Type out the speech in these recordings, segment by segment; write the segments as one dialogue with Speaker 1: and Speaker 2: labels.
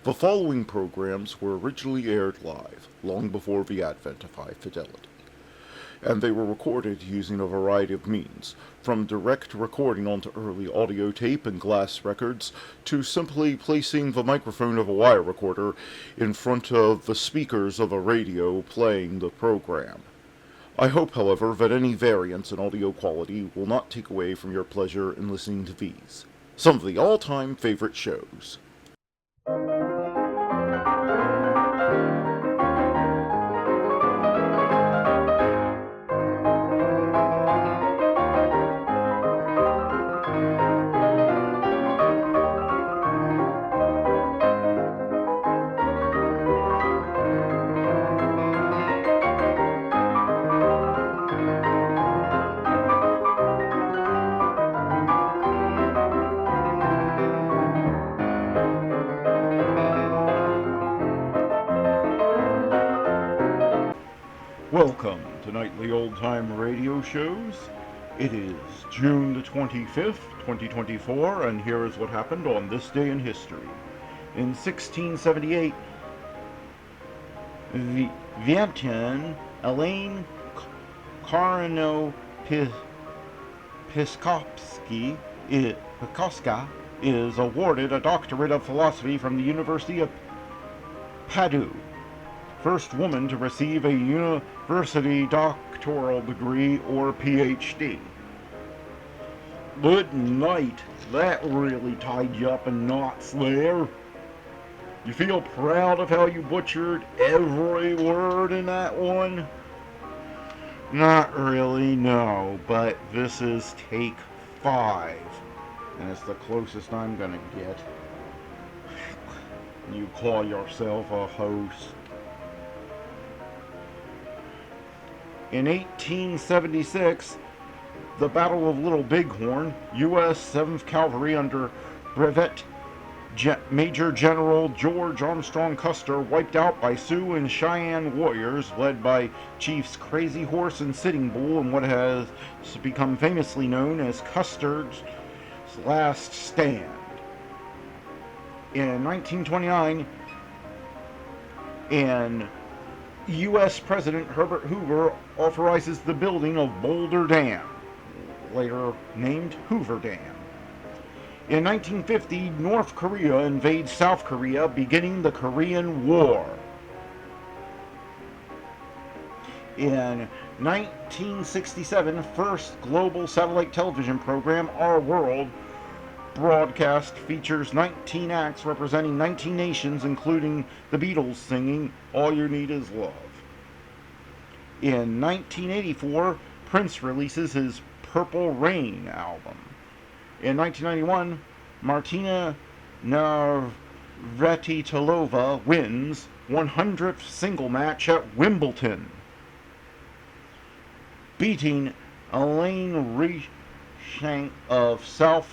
Speaker 1: The following programs were originally aired live, long before the advent of high fidelity, and they were recorded using a variety of means, from direct recording onto early audio tape and glass records, to simply placing the microphone of a wire recorder in front of the speakers of a radio playing the program. I hope, however, that any variance in audio quality will not take away from your pleasure in listening to these, some of the all-time favorite shows. Welcome to Nightly Old Time Radio Shows. It is June the 25th, 2024, and here is what happened on this day in history. In 1678, Vietnam Elaine Karno-Piskowska is awarded a doctorate of philosophy from the University of Padua. First woman to receive a university doctoral degree or PhD. Good night. That really tied you up in knots there. You feel proud of how you butchered every word in that one? Not really, no, but this is take 5, and it's the closest I'm gonna get. You call yourself a host. In 1876, the Battle of Little Bighorn, U.S. 7th Cavalry under Brevet Major General George Armstrong Custer wiped out by Sioux and Cheyenne warriors led by Chiefs Crazy Horse and Sitting Bull in what has become famously known as Custer's Last Stand. In 1929, U.S. President Herbert Hoover authorizes the building of Boulder Dam, later named Hoover Dam. In 1950, North Korea invades South Korea, beginning the Korean War. In 1967, first global satellite television program, Our World, broadcast features 19 acts representing 19 nations, including the Beatles singing All You Need Is Love. In 1984, Prince releases his Purple Rain album. In 1991, Martina Navratilova wins 100th single match at Wimbledon, beating Elaine Reichenk of South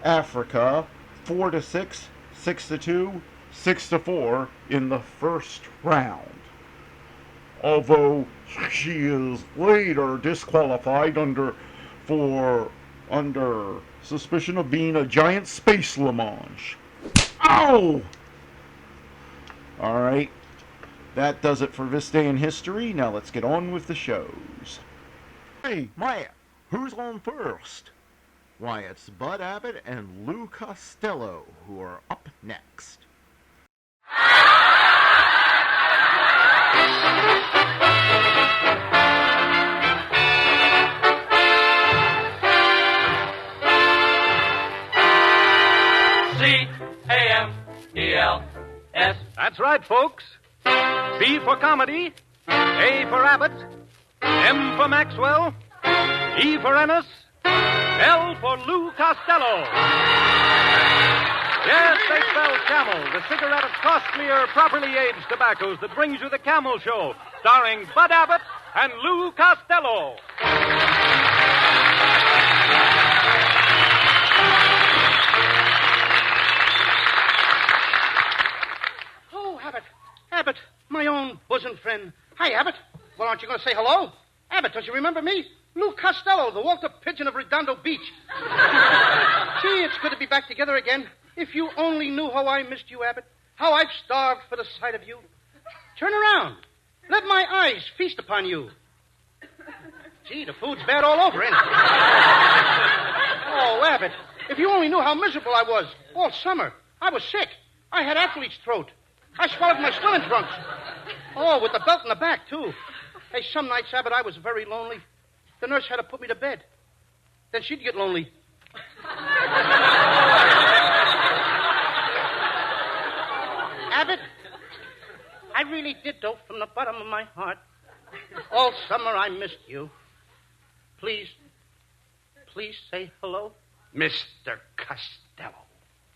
Speaker 1: Africa 4-6, 6-2, 6-4 in the first round. Although she is later disqualified under suspicion of being a giant space Lamanche. Ow! Alright, that does it for this day in history. Now let's get on with the shows. Hey, Maya, who's on first? Why, it's Bud Abbott and Lou Costello who are up next.
Speaker 2: C-A-M-E-L-S. That's right, folks. C for comedy, A for Abbott, M for Maxwell, E for Ennis, L for Lou Costello. Yes, they spell Camel, the cigarette of costlier, properly aged tobaccos that brings you the Camel Show, starring Bud Abbott and Lou Costello.
Speaker 3: Oh, Abbott, my own bosom friend. Hi, Abbott. Well, aren't you going to say hello? Abbott, don't you remember me? Lou Costello, the Walter Pigeon of Redondo Beach. Gee, it's good to be back together again. If you only knew how I missed you, Abbott. How I've starved for the sight of you. Turn around. Let my eyes feast upon you. Gee, the food's bad all over, ain't it? Oh, Abbott, if you only knew how miserable I was all summer. I was sick. I had athlete's throat. I swallowed my swimming trunks. Oh, with the belt in the back, too. Hey, some nights, Abbott, I was very lonely. The nurse had to put me to bed. Then she'd get lonely. Abbott, I really did, though, from the bottom of my heart. All summer I missed you. Please say hello.
Speaker 4: Mr. Costello.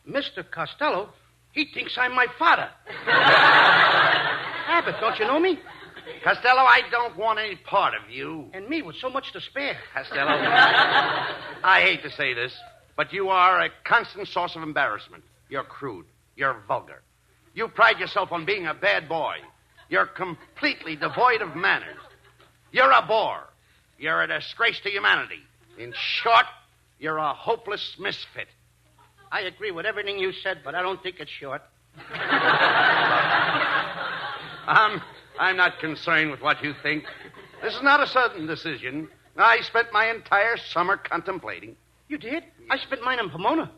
Speaker 3: Mr. Costello? He thinks I'm my father. Abbott, don't you know me?
Speaker 4: Costello, I don't want any part of you.
Speaker 3: And me with so much to spare.
Speaker 4: Costello, I hate to say this, but you are a constant source of embarrassment. You're crude. You're vulgar. You pride yourself on being a bad boy. You're completely devoid of manners. You're a bore. You're a disgrace to humanity. In short, you're a hopeless misfit.
Speaker 3: I agree with everything you said, but I don't think it's short.
Speaker 4: I'm not concerned with what you think. This is not a sudden decision. I spent my entire summer contemplating.
Speaker 3: You did? I spent mine in Pomona.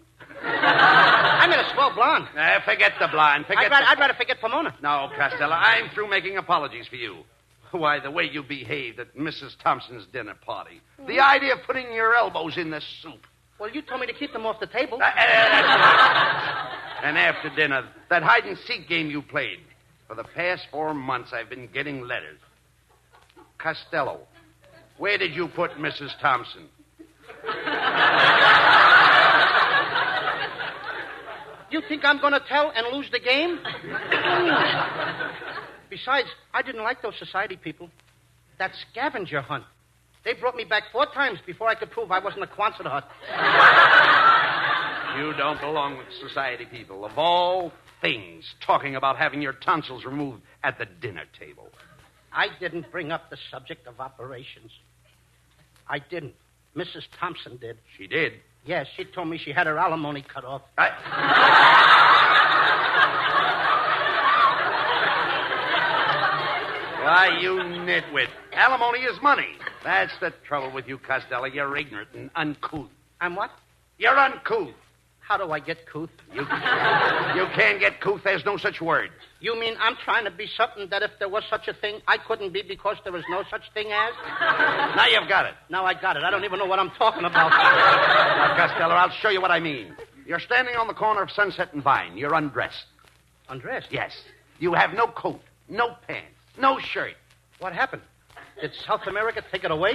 Speaker 3: I met a swell blonde.
Speaker 4: Forget the blonde.
Speaker 3: I'd rather forget Pomona.
Speaker 4: No, Costello, I'm through making apologies for you. Why, the way you behaved at Mrs. Thompson's dinner party. The idea of putting your elbows in the soup.
Speaker 3: Well, you told me to keep them off the table.
Speaker 4: And after dinner, that hide-and-seek game you played. For the past 4 months, I've been getting letters. Costello, where did you put Mrs. Thompson?
Speaker 3: You think I'm going to tell and lose the game? Besides, I didn't like those society people. That scavenger hunt. They brought me back 4 times before I could prove I wasn't a Quonset hut.
Speaker 4: You don't belong with society people. Of all things, talking about having your tonsils removed at the dinner table.
Speaker 3: I didn't bring up the subject of operations. I didn't. Mrs. Thompson did.
Speaker 4: She did?
Speaker 3: Yes, she told me she had her alimony cut off.
Speaker 4: Why, you nitwit. Alimony is money. That's the trouble with you, Costello. You're ignorant and uncouth.
Speaker 3: I'm what?
Speaker 4: You're uncouth.
Speaker 3: How do I get couth?
Speaker 4: You can't get couth. There's no such word.
Speaker 3: You mean I'm trying to be something that if there was such a thing, I couldn't be because there was no such thing as?
Speaker 4: Now you've got it.
Speaker 3: Now I got it. I don't even know what I'm talking about.
Speaker 4: Now, Costello, I'll show you what I mean. You're standing on the corner of Sunset and Vine. You're undressed.
Speaker 3: Undressed?
Speaker 4: Yes. You have no coat, no pants, no shirt.
Speaker 3: What happened? Did South America take it away?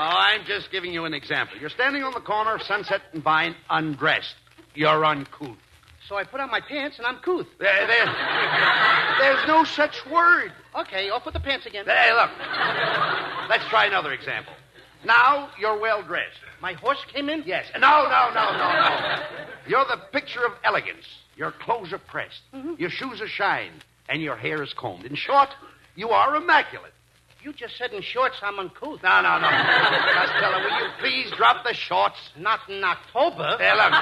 Speaker 4: I'm just giving you an example. You're standing on the corner of Sunset and Vine undressed. You're uncouth.
Speaker 3: So I put on my pants and I'm couth.
Speaker 4: There's no such word.
Speaker 3: Okay, off with the pants again.
Speaker 4: Hey, look. Let's try another example. Now you're well dressed.
Speaker 3: My horse came in?
Speaker 4: Yes. No. You're the picture of elegance. Your clothes are pressed. Mm-hmm. Your shoes are shined. And your hair is combed. In short, you are immaculate.
Speaker 3: You just said in shorts I'm uncouth.
Speaker 4: No. Costello, will you please drop the shorts?
Speaker 3: Not in October.
Speaker 4: There, look.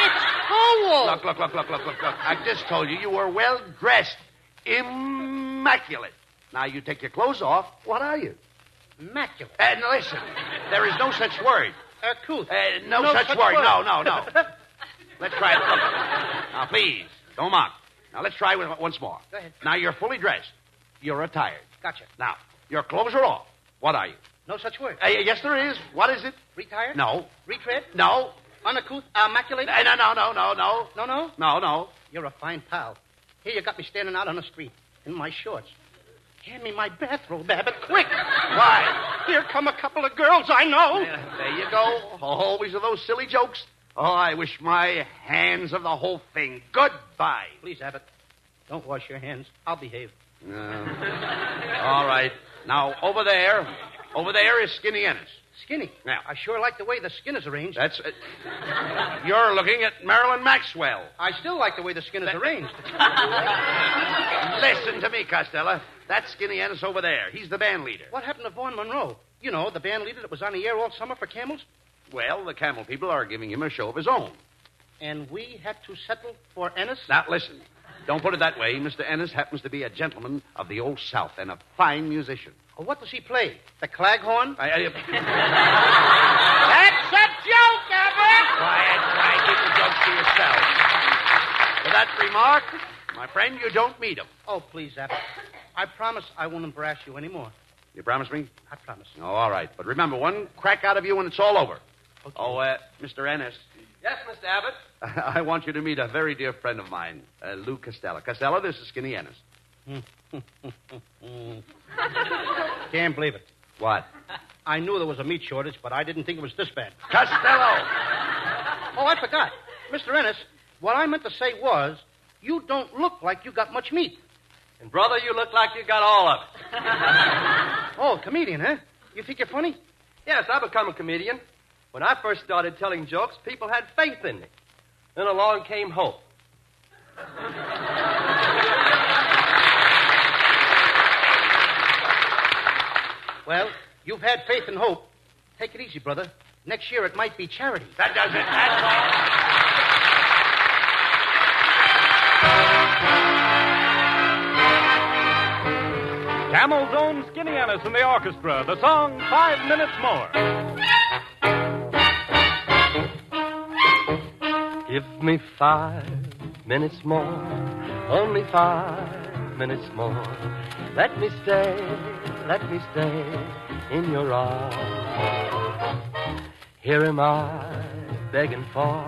Speaker 3: It's cold.
Speaker 4: Look. I just told you were well dressed. Immaculate. Now you take your clothes off. What are you?
Speaker 3: Immaculate.
Speaker 4: And listen, there is no such word.
Speaker 3: Couth.
Speaker 4: No such word. No. Let's try it. Look. Now, please, don't mock. Now, let's try it once more.
Speaker 3: Go ahead.
Speaker 4: Now, you're fully dressed. You're attired.
Speaker 3: Gotcha.
Speaker 4: Now, your clothes are off. What are you?
Speaker 3: No such word.
Speaker 4: Yes, there is. What is it?
Speaker 3: Retired?
Speaker 4: No.
Speaker 3: Retread?
Speaker 4: No.
Speaker 3: Uncouth? Immaculate?
Speaker 4: No.
Speaker 3: No? You're a fine pal. Here you got me standing out on the street in my shorts. Hand me my bathrobe, Abbott, quick.
Speaker 4: Why?
Speaker 3: Here come a couple of girls I know.
Speaker 4: There you go. Always with those silly jokes. Oh, I wish my hands of the whole thing. Goodbye.
Speaker 3: Please, Abbott, don't wash your hands. I'll behave.
Speaker 4: All right. Now, over there is Skinny Ennis.
Speaker 3: Skinny?
Speaker 4: Now.
Speaker 3: I sure like the way the skin is arranged.
Speaker 4: That's it. You're looking at Marilyn Maxwell.
Speaker 3: I still like the way the skin is arranged.
Speaker 4: Listen to me, Costello. That's Skinny Ennis over there. He's the band leader.
Speaker 3: What happened to Vaughn Monroe? You know, the band leader that was on the air all summer for Camels?
Speaker 4: Well, the Camel people are giving him a show of his own.
Speaker 3: And we had to settle for Ennis?
Speaker 4: Now, listen. Don't put it that way. Mr. Ennis happens to be a gentleman of the Old South and a fine musician.
Speaker 3: Well, what does he play? The claghorn?
Speaker 4: That's
Speaker 3: a joke, Abbott!
Speaker 4: Quiet. Keep the jokes to yourself. With that remark, my friend, you don't meet him.
Speaker 3: Oh, please, Abbott. I promise I won't embarrass you anymore.
Speaker 4: You promise me?
Speaker 3: I promise.
Speaker 4: Oh, all right. But remember, one crack out of you and it's all over.
Speaker 3: Okay.
Speaker 4: Oh, Mr. Ennis.
Speaker 5: Yes, Mr. Abbott?
Speaker 4: I want you to meet a very dear friend of mine, Lou Costello. Costello, this is Skinny Ennis.
Speaker 3: Can't believe it.
Speaker 4: What?
Speaker 3: I knew there was a meat shortage, but I didn't think it was this bad.
Speaker 4: Costello!
Speaker 3: Oh, I forgot. Mr. Ennis, what I meant to say was, you don't look like you got much meat.
Speaker 5: And, brother, you look like you got all of it.
Speaker 3: Oh, comedian, huh? You think you're funny?
Speaker 5: Yes, I become a comedian. When I first started telling jokes, people had faith in me. Then along came hope.
Speaker 3: Well, you've had faith and hope. Take it easy, brother. Next year it might be charity.
Speaker 4: That does it. That's all.
Speaker 2: Camel's own Skinny Ennis and the orchestra. The song 5 Minutes More.
Speaker 5: Give me 5 minutes more, only 5 minutes more. Let me stay in your arms. Here am I begging for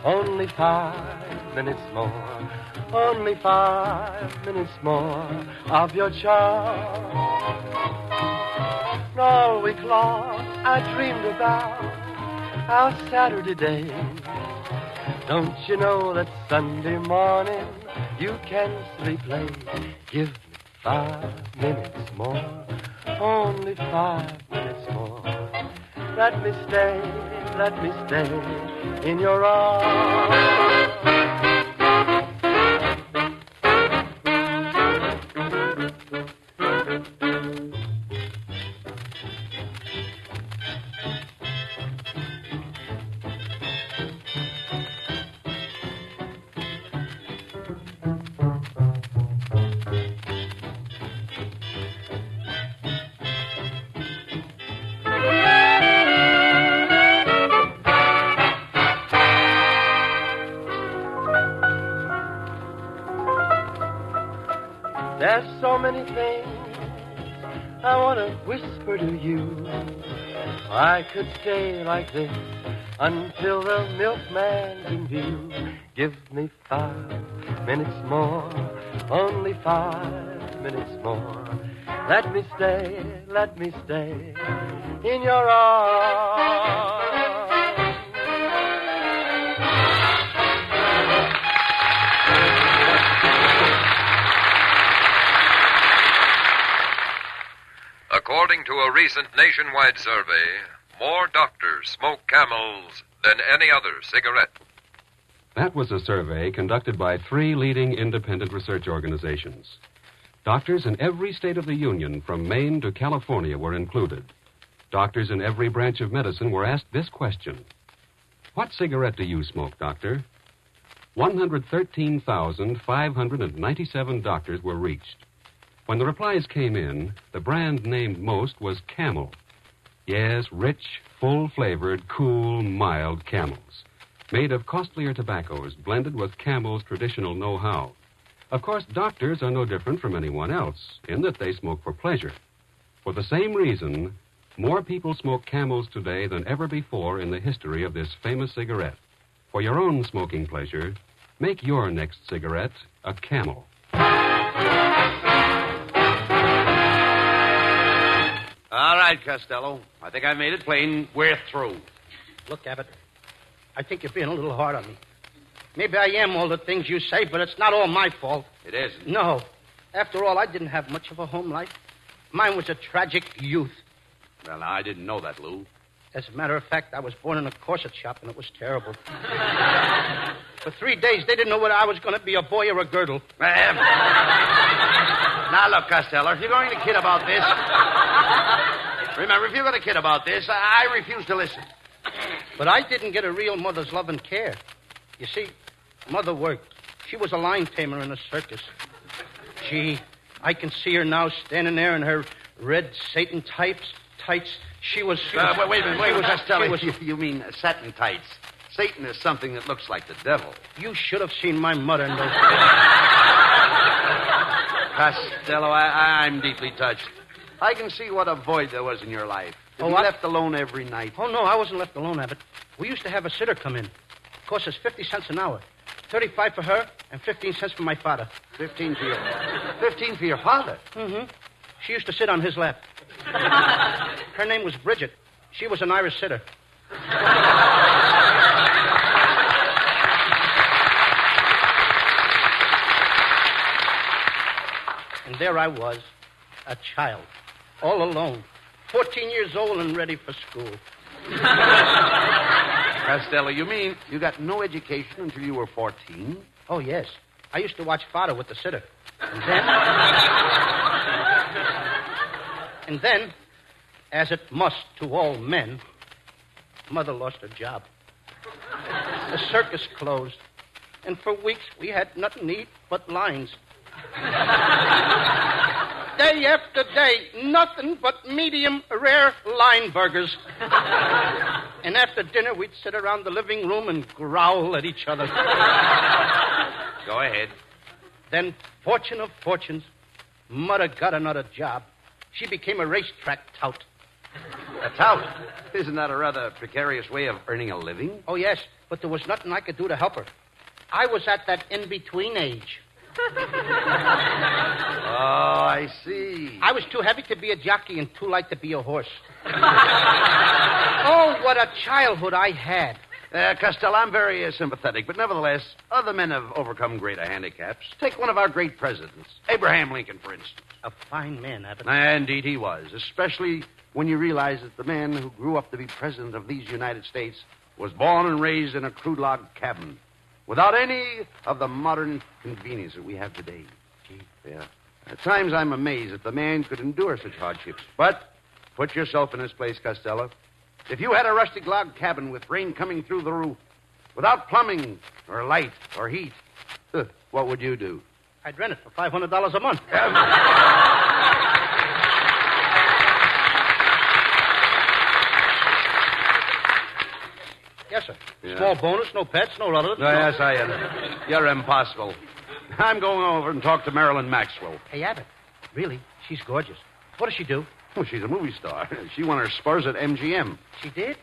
Speaker 5: only 5 minutes more, only 5 minutes more of your charm. All week long I dreamed about our Saturday days. Don't you know that Sunday morning you can sleep late? Give me 5 minutes more, only 5 minutes more. Let me stay in your arms. There's so many things I want to whisper to you. I could stay like this until the milkman's in view. Give me 5 minutes more, only 5 minutes more. Let me stay in your arms.
Speaker 6: According to a recent nationwide survey, more doctors smoke Camels than any other cigarette.
Speaker 7: That was a survey conducted by 3 leading independent research organizations. Doctors in every state of the Union, from Maine to California, were included. Doctors in every branch of medicine were asked this question: What cigarette do you smoke, doctor? 113,597 doctors were reached. When the replies came in, the brand named most was Camel. Yes, rich, full-flavored, cool, mild Camels. Made of costlier tobaccos, blended with Camel's traditional know-how. Of course, doctors are no different from anyone else, in that they smoke for pleasure. For the same reason, more people smoke Camels today than ever before in the history of this famous cigarette. For your own smoking pleasure, make your next cigarette a Camel.
Speaker 4: All right, Costello. I think I made it plain. We're through.
Speaker 3: Look, Abbott, I think you're being a little hard on me. Maybe I am all the things you say, but it's not all my fault.
Speaker 4: It isn't.
Speaker 3: No. After all, I didn't have much of a home life. Mine was a tragic youth.
Speaker 4: Well, now, I didn't know that, Lou.
Speaker 3: As a matter of fact, I was born in a corset shop, and it was terrible. For 3 days, they didn't know whether I was going to be a boy or a girdle.
Speaker 4: Now, look, Costello, if you're going to kid about this, Remember, if you're going to kid about this, I refuse to listen.
Speaker 3: But I didn't get a real mother's love and care. You see, Mother worked. She was a lion tamer in a circus. Gee, I can see her now standing there in her red Satan tights. She was...
Speaker 4: Wait a minute, Costello. You mean satin tights. Satan is something that looks like the devil.
Speaker 3: You should have seen my mother in those...
Speaker 4: Costello, I'm deeply touched. I can see what a void there was in your life. To be left alone every night.
Speaker 3: Oh, no, I wasn't left alone, Abbott. We used to have a sitter come in. Cost us 50 cents an hour. 35 for her and 15 cents for my father.
Speaker 4: 15 for your father?
Speaker 3: Mm-hmm. She used to sit on his lap. Her name was Bridget. She was an Irish sitter. And there I was, a child, all alone, 14 years old and ready for school.
Speaker 4: Costello, you mean you got no education until you were 14?
Speaker 3: Oh, yes. I used to watch Father with the sitter. And then, as it must to all men, Mother lost her job. The circus closed, and for weeks we had nothing to eat but lines. Day after day, nothing but medium rare line burgers. And after dinner, we'd sit around the living room and growl at each other.
Speaker 4: Go ahead.
Speaker 3: Then, fortune of fortunes, Mother got another job. She became a racetrack tout.
Speaker 4: A tout? Isn't that a rather precarious way of earning a living?
Speaker 3: Oh, yes, but there was nothing I could do to help her. I was at that in-between age.
Speaker 4: Oh, I see.
Speaker 3: I was too heavy to be a jockey and too light to be a horse. Oh, what a childhood I had.
Speaker 4: Costello, I'm very sympathetic, but nevertheless, other men have overcome greater handicaps. Take one of our great presidents, Abraham Lincoln, for instance.
Speaker 3: A fine man, Abbott.
Speaker 4: Indeed he was, especially when you realize that the man who grew up to be president of these United States was born and raised in a crude log cabin without any of the modern convenience that we have today.
Speaker 3: Gee.
Speaker 4: Yeah. At times I'm amazed that the man could endure such hardships. But put yourself in his place, Costello. If you had a rustic log cabin with rain coming through the roof, without plumbing or light or heat, what would you do?
Speaker 3: I'd rent it for $500 a month. Yes, sir.
Speaker 4: Yeah.
Speaker 3: Small bonus, no pets, no relatives.
Speaker 4: No, yes, I am. You're impossible. I'm going over and talk to Marilyn Maxwell.
Speaker 3: Hey, Abbott, really, she's gorgeous. What does she do?
Speaker 4: Oh, she's a movie star. She won her spurs at MGM.
Speaker 3: She did?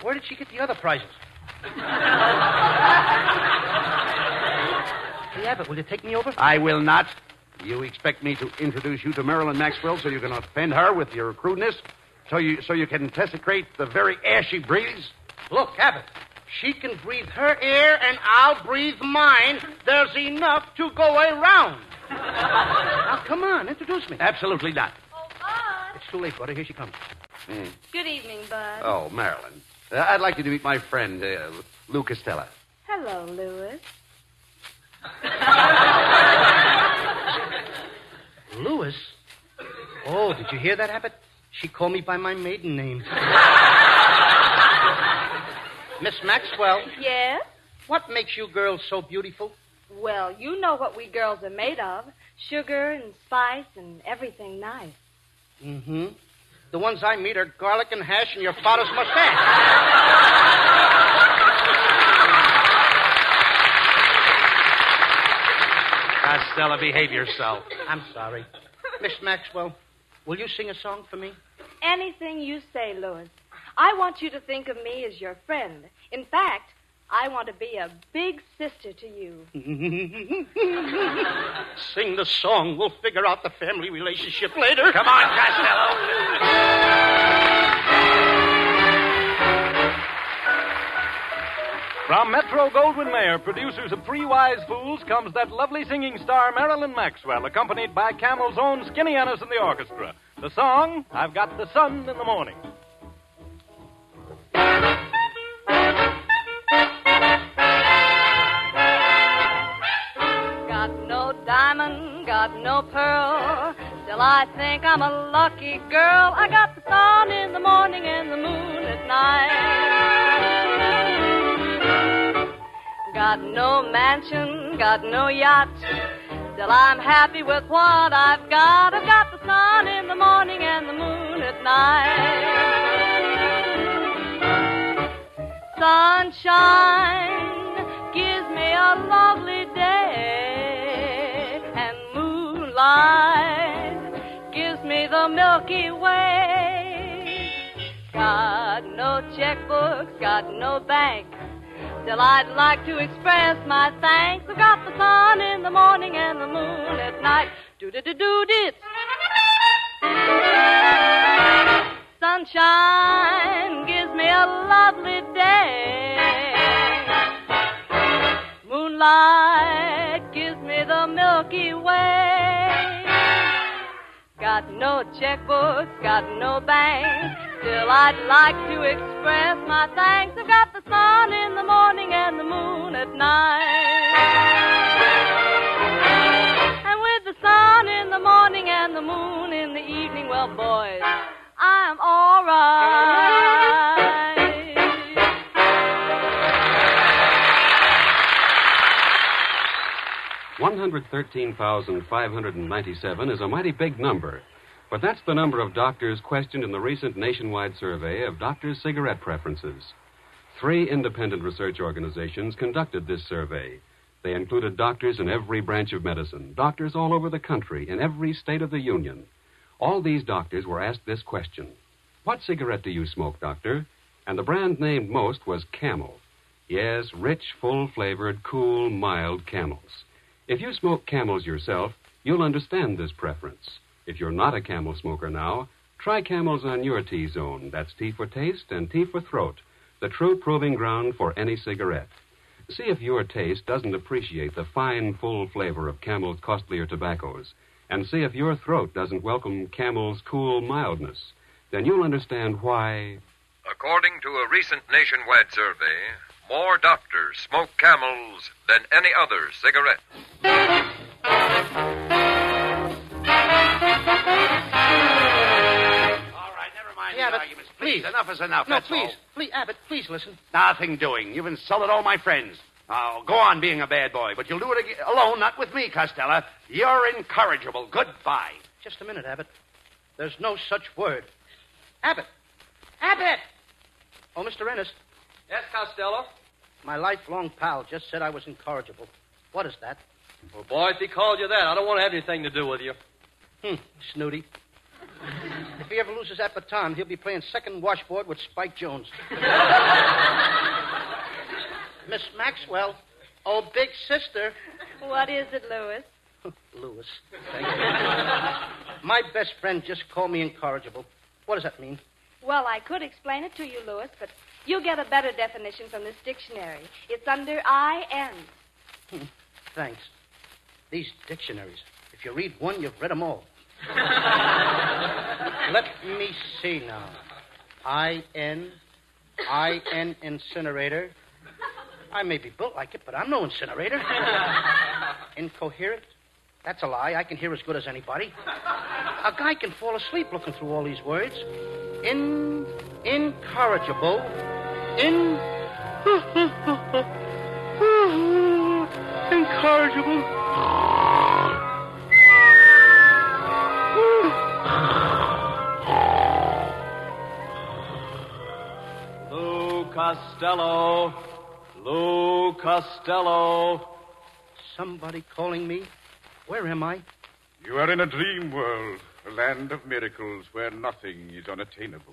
Speaker 3: Where did she get the other prizes? Hey, Abbott, will you take me over?
Speaker 4: I will not. You expect me to introduce you to Marilyn Maxwell so you can offend her with your crudeness? So you can desecrate the very air she breathes?
Speaker 3: Look, Abbott, she can breathe her air and I'll breathe mine. There's enough to go around. Now, come on, introduce me.
Speaker 4: Absolutely not.
Speaker 8: Oh, Bud.
Speaker 3: It's too late, buddy. Here she comes.
Speaker 8: Good evening, Bud.
Speaker 4: Oh, Marilyn. I'd like you to meet my friend, Lou Costello.
Speaker 8: Hello, Louis.
Speaker 3: Louis? Oh, did you hear that, Abbott? She called me by my maiden name. Miss Maxwell.
Speaker 8: Yes?
Speaker 3: What makes you girls so beautiful?
Speaker 8: Well, you know what we girls are made of. Sugar and spice and everything nice.
Speaker 3: Mm-hmm. The ones I meet are garlic and hash and your father's mustache.
Speaker 4: Costello, behave yourself.
Speaker 3: I'm sorry. Miss Maxwell, will you sing a song for me?
Speaker 8: Anything you say, Louis. I want you to think of me as your friend. In fact, I want to be a big sister to you.
Speaker 3: Sing the song. We'll figure out the family relationship later.
Speaker 4: Come on, Costello.
Speaker 2: From Metro-Goldwyn-Mayer, producers of Three Wise Fools, comes that lovely singing star Marilyn Maxwell, accompanied by Camel's own Skinny Ennis and the orchestra. The song, I've Got the Sun in the Morning.
Speaker 8: Got no diamond, got no pearl. Still, I think I'm a lucky girl. I got the sun sun in the morning and the moon at night. Got no mansion, got no yacht. Still I'm happy with what I've got. I've got the sun in the morning and the moon at night. Sunshine gives me a lovely day, and moonlight gives me the Milky Way. Got no checkbook, got no bank. Still I'd like to express my thanks. I've got the sun in the morning and the moon at night. Do-do-do-do-dit. Sunshine gives me a lovely day. Moonlight gives me the Milky Way. Got no checkbook, got no bank. Still I'd like to express my thanks. I've got the sun in the morning and the moon at night. And with the sun in the morning and the moon in the evening, well, boys, I'm all right.
Speaker 7: 113,597 is a mighty big number. But that's the number of doctors questioned in the recent nationwide survey of doctors' cigarette preferences. 3 independent research organizations conducted this survey. They included doctors in every branch of medicine, doctors all over the country, in every state of the Union. All these doctors were asked this question: what cigarette do you smoke, doctor? And the brand named most was Camel. Yes, rich, full-flavored, cool, mild Camels. If you smoke Camels yourself, you'll understand this preference. If you're not a Camel smoker now, try Camels on your T-zone. That's T for taste and T for throat, the true proving ground for any cigarette. See if your taste doesn't appreciate the fine, full flavor of Camel's costlier tobaccos, and see if your throat doesn't welcome Camel's cool mildness. Then you'll understand why...
Speaker 6: According to a recent nationwide survey, more doctors smoke Camels than any other cigarette.
Speaker 3: Yeah, but
Speaker 4: arguments. Please, enough is enough.
Speaker 3: No,
Speaker 4: that's
Speaker 3: please.
Speaker 4: all.
Speaker 3: Please, Abbott, please listen.
Speaker 4: Nothing doing. You've insulted all my friends. Now, go on being a bad boy, but you'll do it alone, not with me, Costello. You're incorrigible. Goodbye.
Speaker 3: Just a minute, Abbott. There's no such word. Abbott! Abbott! Oh, Mr. Ennis,
Speaker 5: Yes, Costello?
Speaker 3: my lifelong pal just said I was incorrigible. What is that?
Speaker 5: Well, boy, if he called you that, I don't want to have anything to do with you.
Speaker 3: Snooty. If he ever loses that baton, he'll be playing second washboard with Spike Jones. Miss Maxwell. Oh, big sister.
Speaker 8: What is it, Louis?
Speaker 3: Louis. Thank you. My best friend just called me incorrigible. What does that mean?
Speaker 8: Well, I could explain it to you, Louis, but you'll get a better definition from this dictionary. It's under I-N.
Speaker 3: Thanks. These dictionaries. If you read one, you've read them all. Let me see now. I-N incinerator. I may be built like it, but I'm no incinerator. Incoherent? That's a lie. I can hear as good as anybody. A guy can fall asleep looking through all these words. Incorrigible. Incorrigible.
Speaker 5: Lou Costello. Lou Costello.
Speaker 3: Somebody calling me? Where am I?
Speaker 9: You are in a dream world, a land of miracles where nothing is unattainable.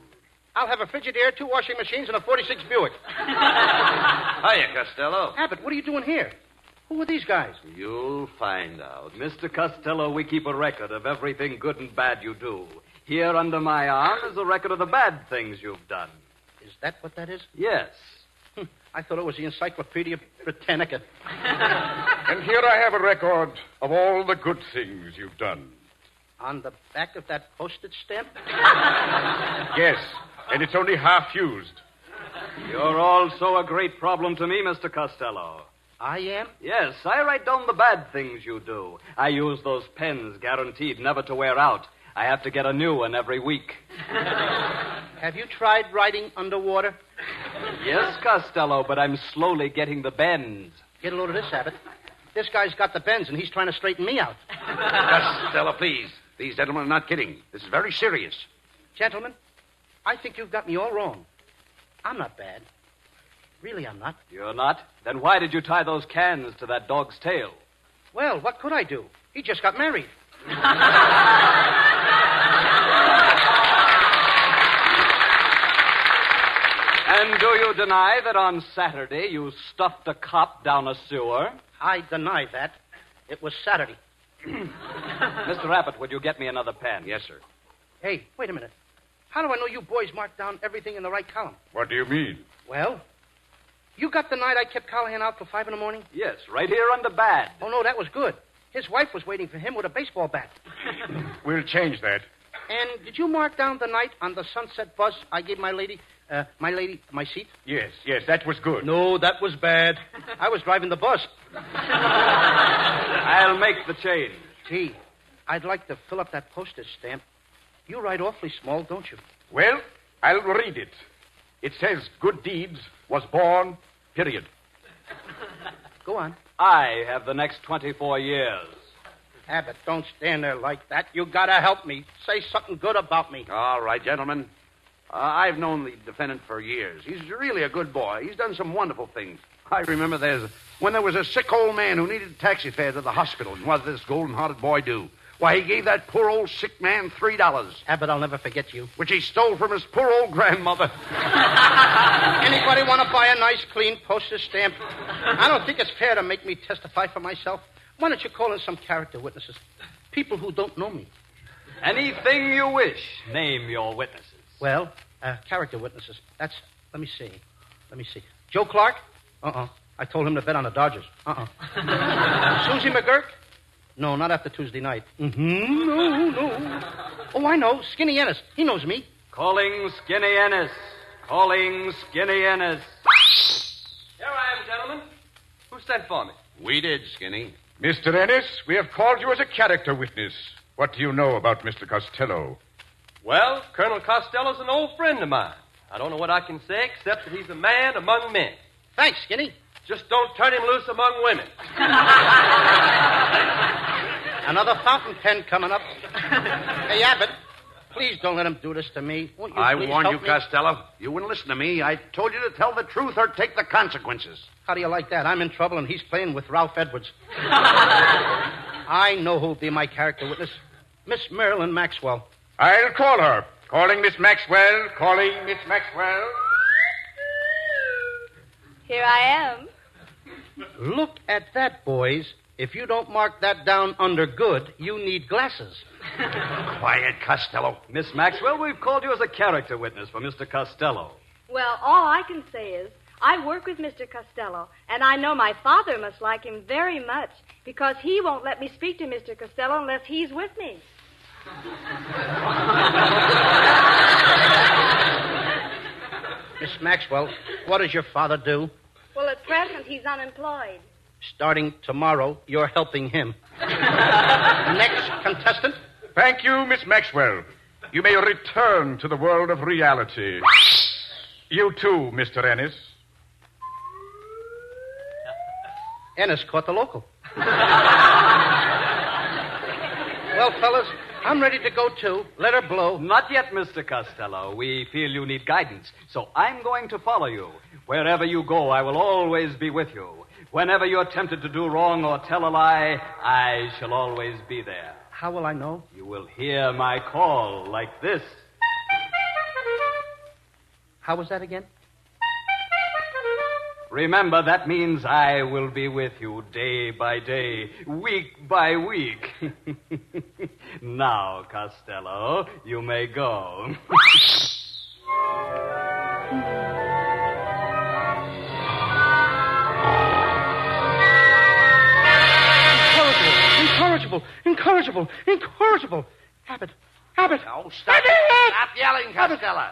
Speaker 3: I'll have a Frigidaire, 2 washing machines, and a 46 Buick.
Speaker 5: Hiya, Costello.
Speaker 3: Abbott, what are you doing here? Who are these guys?
Speaker 5: You'll find out. Mr. Costello, we keep a record of everything good and bad you do. Here under my arm is a record of the bad things you've done.
Speaker 3: Is that what that is?
Speaker 5: Yes.
Speaker 3: I thought it was the Encyclopedia Britannica.
Speaker 9: And here I have a record of all the good things you've done.
Speaker 3: On the back of that postage stamp?
Speaker 9: Yes, and it's only half used.
Speaker 5: You're also a great problem to me, Mr. Costello.
Speaker 3: I am?
Speaker 5: Yes, I write down the bad things you do. I use those pens guaranteed never to wear out.
Speaker 10: I have to get a new one every week.
Speaker 3: Have you tried riding underwater?
Speaker 10: Yes, Costello, but I'm slowly getting the bends.
Speaker 3: Get a load of this, Abbott. This guy's got the bends, and he's trying to straighten me out.
Speaker 4: Costello, please. These gentlemen are not kidding. This is very serious.
Speaker 3: Gentlemen, I think you've got me all wrong. I'm not bad. Really, I'm not.
Speaker 10: You're not? Then why did you tie those cans to that dog's tail?
Speaker 3: Well, what could I do? He just got married.
Speaker 10: And do you deny that on Saturday you stuffed a cop down a sewer?
Speaker 3: I deny that. It was Saturday.
Speaker 10: Mr. Abbott, would you get me another pen?
Speaker 4: Yes, sir.
Speaker 3: Hey, wait a minute. How do I know you boys marked down everything in the right column?
Speaker 9: What do you mean?
Speaker 3: Well, you got the night I kept Callahan out till 5 a.m?
Speaker 10: Yes, right here under bad.
Speaker 3: Oh, no, that was good. His wife was waiting for him with a baseball bat.
Speaker 9: We'll change that.
Speaker 3: And did you mark down the night on the Sunset bus I gave my lady my seat?
Speaker 9: Yes, that was good.
Speaker 3: No, that was bad. I was driving the bus.
Speaker 10: I'll make the change.
Speaker 3: Gee, I'd like to fill up that postage stamp. You write awfully small, don't you?
Speaker 9: Well, I'll read it. It says, good deeds was born, period.
Speaker 3: Go on.
Speaker 10: I have the next 24 years.
Speaker 3: Abbott, don't stand there like that. You gotta help me. Say something good about me.
Speaker 4: All right, gentlemen. I've known the defendant for years. He's really a good boy. He's done some wonderful things. I remember when there was a sick old man who needed taxi fare to the hospital. And what did this golden-hearted boy do? Why, he gave that poor old sick man $3.
Speaker 3: Abbott, I'll never forget you.
Speaker 4: Which he stole from his poor old grandmother.
Speaker 3: Anybody want to buy a nice, clean postage stamp? I don't think it's fair to make me testify for myself. Why don't you call in some character witnesses? People who don't know me.
Speaker 10: Anything you wish. Name your witnesses.
Speaker 3: Well, character witnesses. Let me see. Joe Clark? I told him to bet on the Dodgers. Susie McGurk? No, not after Tuesday night. No. Oh, I know. Skinny Ennis. He knows me.
Speaker 10: Calling Skinny Ennis. Calling Skinny Ennis.
Speaker 11: Here I am, gentlemen. Who sent for me?
Speaker 4: We did, Skinny.
Speaker 9: Mr. Ennis, we have called you as a character witness. What do you know about Mr. Costello?
Speaker 11: Well, Colonel Costello's an old friend of mine. I don't know what I can say except that he's a man among men.
Speaker 3: Thanks, Skinny.
Speaker 11: Just don't turn him loose among women.
Speaker 3: Another fountain pen coming up. Hey, Abbott, please don't let him do this to me. Won't you
Speaker 4: I
Speaker 3: please
Speaker 4: warned you,
Speaker 3: help me?
Speaker 4: Costello. You wouldn't listen to me. I told you to tell the truth or take the consequences.
Speaker 3: How do you like that? I'm in trouble and he's playing with Ralph Edwards. I know who'll be my character witness. Miss Marilyn Maxwell.
Speaker 9: I'll call her. Calling Miss Maxwell. Calling Miss Maxwell.
Speaker 8: Here I am.
Speaker 3: Look at that, boys. If you don't mark that down under good, you need glasses.
Speaker 4: Quiet, Costello.
Speaker 10: Miss Maxwell, we've called you as a character witness for Mr. Costello.
Speaker 8: Well, all I can say is I work with Mr. Costello, and I know my father must like him very much because he won't let me speak to Mr. Costello unless he's with me.
Speaker 3: Miss Maxwell, what does your father do?
Speaker 8: Well, at present, he's unemployed.
Speaker 3: Starting tomorrow, you're helping him. Next contestant.
Speaker 9: Thank you, Miss Maxwell. You may return to the world of reality. You too, Mr. Ennis.
Speaker 3: Ennis caught the local. Well, fellas, I'm ready to go, too. Let her blow.
Speaker 10: Not yet, Mr. Costello. We feel you need guidance, so I'm going to follow you. Wherever you go, I will always be with you. Whenever you're tempted to do wrong or tell a lie, I shall always be there.
Speaker 3: How will I know?
Speaker 10: You will hear my call like this.
Speaker 3: How was that again?
Speaker 10: Remember, that means I will be with you day by day, week by week. Now, Costello, you may go.
Speaker 3: Incorrigible. Abbott.
Speaker 4: Oh, stop yelling, Costello.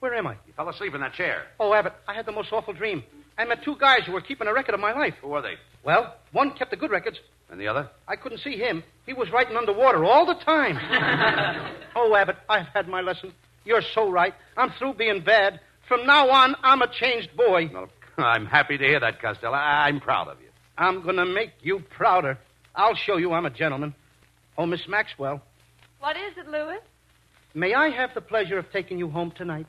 Speaker 3: Where am I?
Speaker 4: You fell asleep in that chair.
Speaker 3: Oh, Abbott, I had the most awful dream. I met two guys who were keeping a record of my life.
Speaker 4: Who were they?
Speaker 3: Well, one kept the good records,
Speaker 4: And the other?
Speaker 3: I couldn't see him. He was writing underwater all the time. Oh, Abbott, I've had my lesson. You're so right. I'm through being bad. From now on, I'm a changed boy.
Speaker 4: Well, I'm happy to hear that, Costello. I'm proud of you.
Speaker 3: I'm going to make you prouder. I'll show you I'm a gentleman. Oh, Miss Maxwell,
Speaker 8: What is it, Louis?
Speaker 3: may I have the pleasure of taking you home tonight?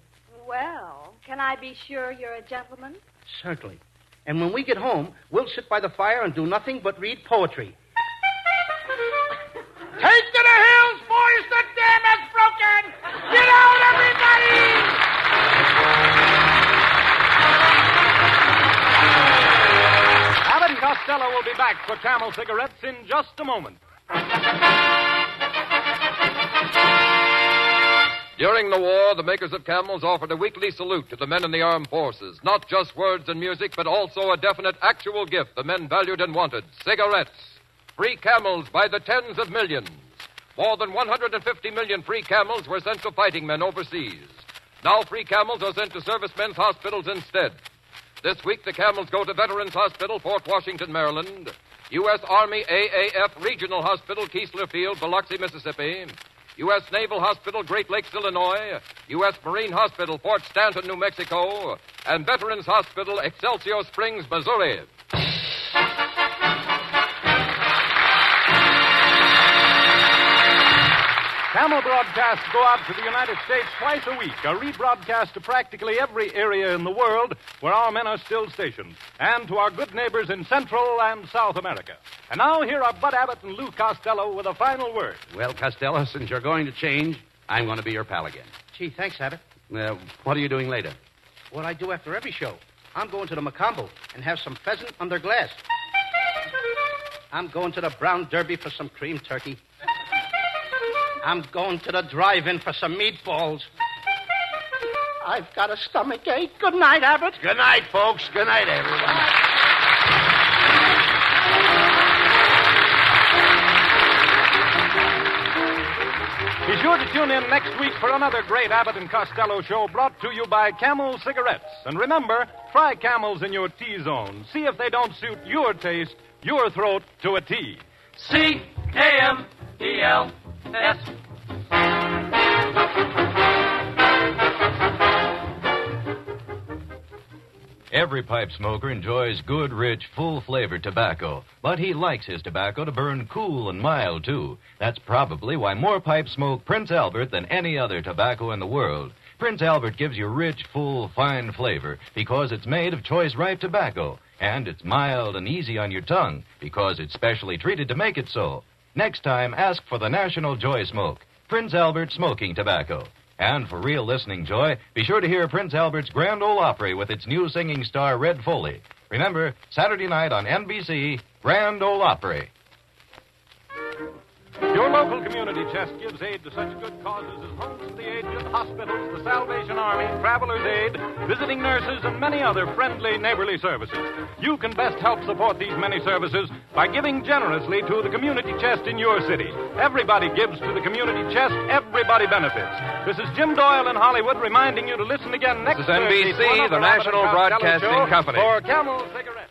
Speaker 8: Well, can I be sure you're a gentleman?
Speaker 3: Certainly. And when we get home, we'll sit by the fire and do nothing but read poetry. Take to the hills, boys! The dam has broken! Get out, everybody!
Speaker 2: Abbott and Costello will be back for Camel cigarettes in just a moment.
Speaker 6: During the war, the makers of Camels offered a weekly salute to the men in the armed forces. Not just words and music, but also a definite actual gift the men valued and wanted. Cigarettes. Free Camels by the tens of millions. More than 150 million free Camels were sent to fighting men overseas. Now free Camels are sent to servicemen's hospitals instead. This week, the Camels go to Veterans Hospital, Fort Washington, Maryland, U.S. Army AAF Regional Hospital, Keesler Field, Biloxi, Mississippi, U.S. Naval Hospital, Great Lakes, Illinois, U.S. Marine Hospital, Fort Stanton, New Mexico, and Veterans Hospital, Excelsior Springs, Missouri.
Speaker 2: Camel broadcasts go out to the United States twice a week, a rebroadcast to practically every area in the world where our men are still stationed, and to our good neighbors in Central and South America. And now here are Bud Abbott and Lou Costello with a final word.
Speaker 4: Well, Costello, since you're going to change, I'm going to be your pal again.
Speaker 3: Gee, thanks, Abbott.
Speaker 4: What are you doing later?
Speaker 3: What I do after every show. I'm going to the Macombo and have some pheasant under glass. I'm going to the Brown Derby for some cream turkey. I'm going to the drive-in for some meatballs. I've got a stomach ache. Good night, Abbott.
Speaker 4: Good night, folks. Good night, everyone.
Speaker 2: Be sure to tune in next week for another great Abbott and Costello show brought to you by Camel Cigarettes. And remember, try Camels in your T-zone. See if they don't suit your taste, your throat to a T.
Speaker 11: CNTL+.
Speaker 12: Every pipe smoker enjoys good, rich, full-flavored tobacco, but he likes his tobacco to burn cool and mild, too. That's probably why more pipes smoke Prince Albert than any other tobacco in the world. Prince Albert gives you rich, full, fine flavor because it's made of choice ripe tobacco, and it's mild and easy on your tongue because it's specially treated to make it so. Next time, ask for the National Joy Smoke, Prince Albert smoking tobacco. And for real listening joy, be sure to hear Prince Albert's Grand Ole Opry with its new singing star, Red Foley. Remember, Saturday night on NBC, Grand Ole Opry.
Speaker 2: Your local community chest gives aid to such good causes as Homes for the Aged, hospitals, the Salvation Army, Travelers Aid, visiting nurses, and many other friendly, neighborly services. You can best help support these many services by giving generously to the community chest in your city. Everybody gives to the community chest, everybody benefits. This is Jim Doyle in Hollywood reminding you to listen again next
Speaker 6: This is NBC,
Speaker 2: Thursday,
Speaker 6: the National Broadcasting
Speaker 2: Show
Speaker 6: Company.
Speaker 2: For Camel Cigarettes.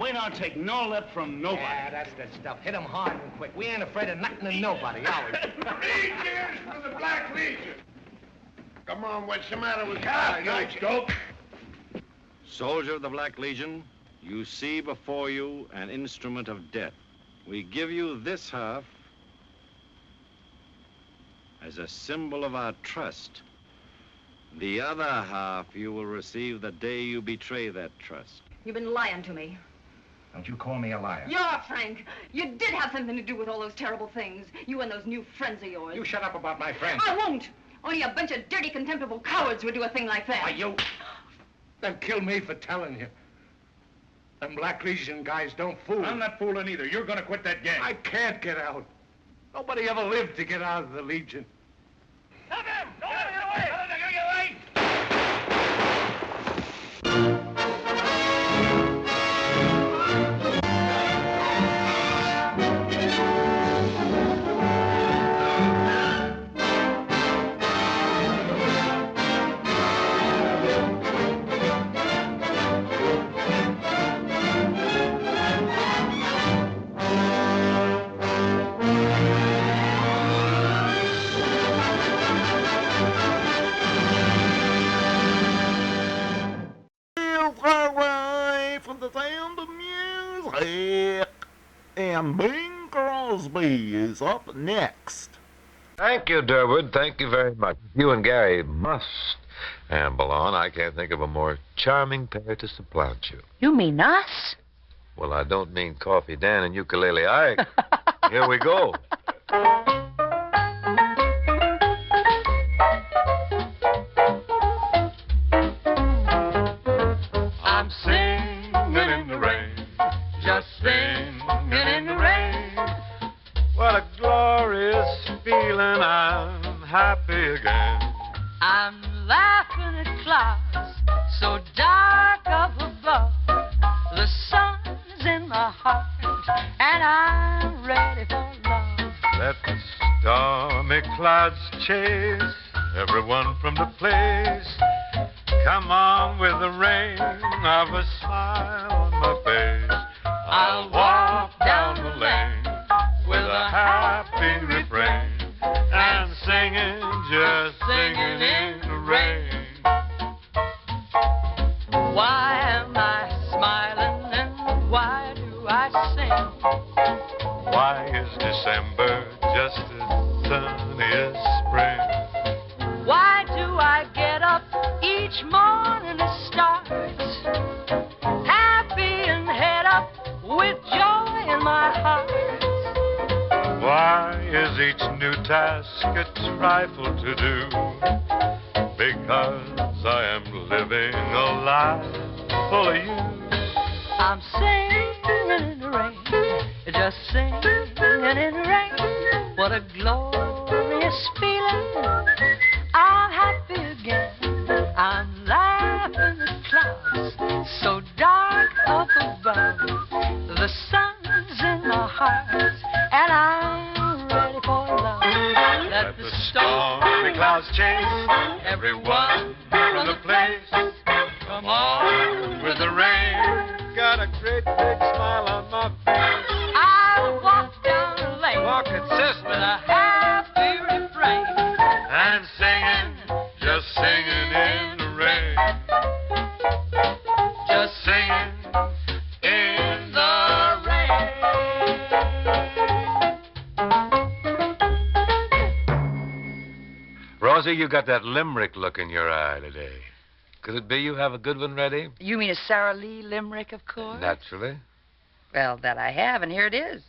Speaker 13: We don't take no lip from nobody.
Speaker 14: Yeah, that's the stuff. Hit 'em hard and quick. We ain't afraid of nothing and nobody, are we?
Speaker 13: Three cheers for the Black Legion. Come on, what's the matter with you? No joke.
Speaker 15: Soldier of the Black Legion, you see before you an instrument of death. We give you this half as a symbol of our trust. The other half you will receive the day you betray that trust.
Speaker 16: You've been lying to me.
Speaker 14: Don't you call me a liar.
Speaker 16: You're Frank. You did have something to do with all those terrible things. You and those new friends of yours.
Speaker 14: You shut up about my friends.
Speaker 16: I won't. Only a bunch of dirty, contemptible cowards would do a thing like that.
Speaker 14: Why, you... Then kill me for telling you. Them Black Legion guys don't fool.
Speaker 13: I'm not fooling either. You're going to quit that gang.
Speaker 14: I can't get out. Nobody ever lived to get out of the Legion.
Speaker 13: Stop him! Don't let him get away!
Speaker 1: and Bing Crosby is up next.
Speaker 17: Thank you, Durwood. Thank you very much. You and Gary must amble on. I can't think of a more charming pair to supplant you.
Speaker 18: You mean us?
Speaker 17: Well, I don't mean Coffee Dan and Ukulele Ike. Here we go.
Speaker 19: I'm singing in the rain, just singing in the rain.
Speaker 17: What a glorious feeling. I'm happy again.
Speaker 19: I'm laughing at clouds so dark up above. The sun's in my heart, and I'm ready for love.
Speaker 17: Let the stormy clouds chase everyone from the place. Come on with the rain of a smile on my face. I'll walk down the lane with a happy refrain and singing, just singing in the rain.
Speaker 19: Why am I smiling and why do I sing?
Speaker 17: Why is December just as sunny as spring?
Speaker 19: Why do I get up each morning and start happy and head up with joy in my heart?
Speaker 17: Why is each new task a trifle to do? Because I am living a life full of you.
Speaker 19: I'm singing in the rain, just singing in the rain. What a glorious feeling. I'm happy again. I'm laughing at clouds so dark up above. The sun's in my heart, and I'm ready for love. Let the stormy clouds chase everyone from the place. Come on with the rain.
Speaker 17: Got a great big smile on my face.
Speaker 19: I'll walk down the lane.
Speaker 17: Walk it, sis.
Speaker 19: With a happy refrain.
Speaker 17: And singing, just singing in the rain.
Speaker 19: Just singing in the rain.
Speaker 17: Rosie, you got that limerick look in your eye today. Could it be you have a good one ready?
Speaker 18: You mean a Sarah Lee limerick, of course?
Speaker 17: Naturally.
Speaker 18: Well, that I have, and here it is.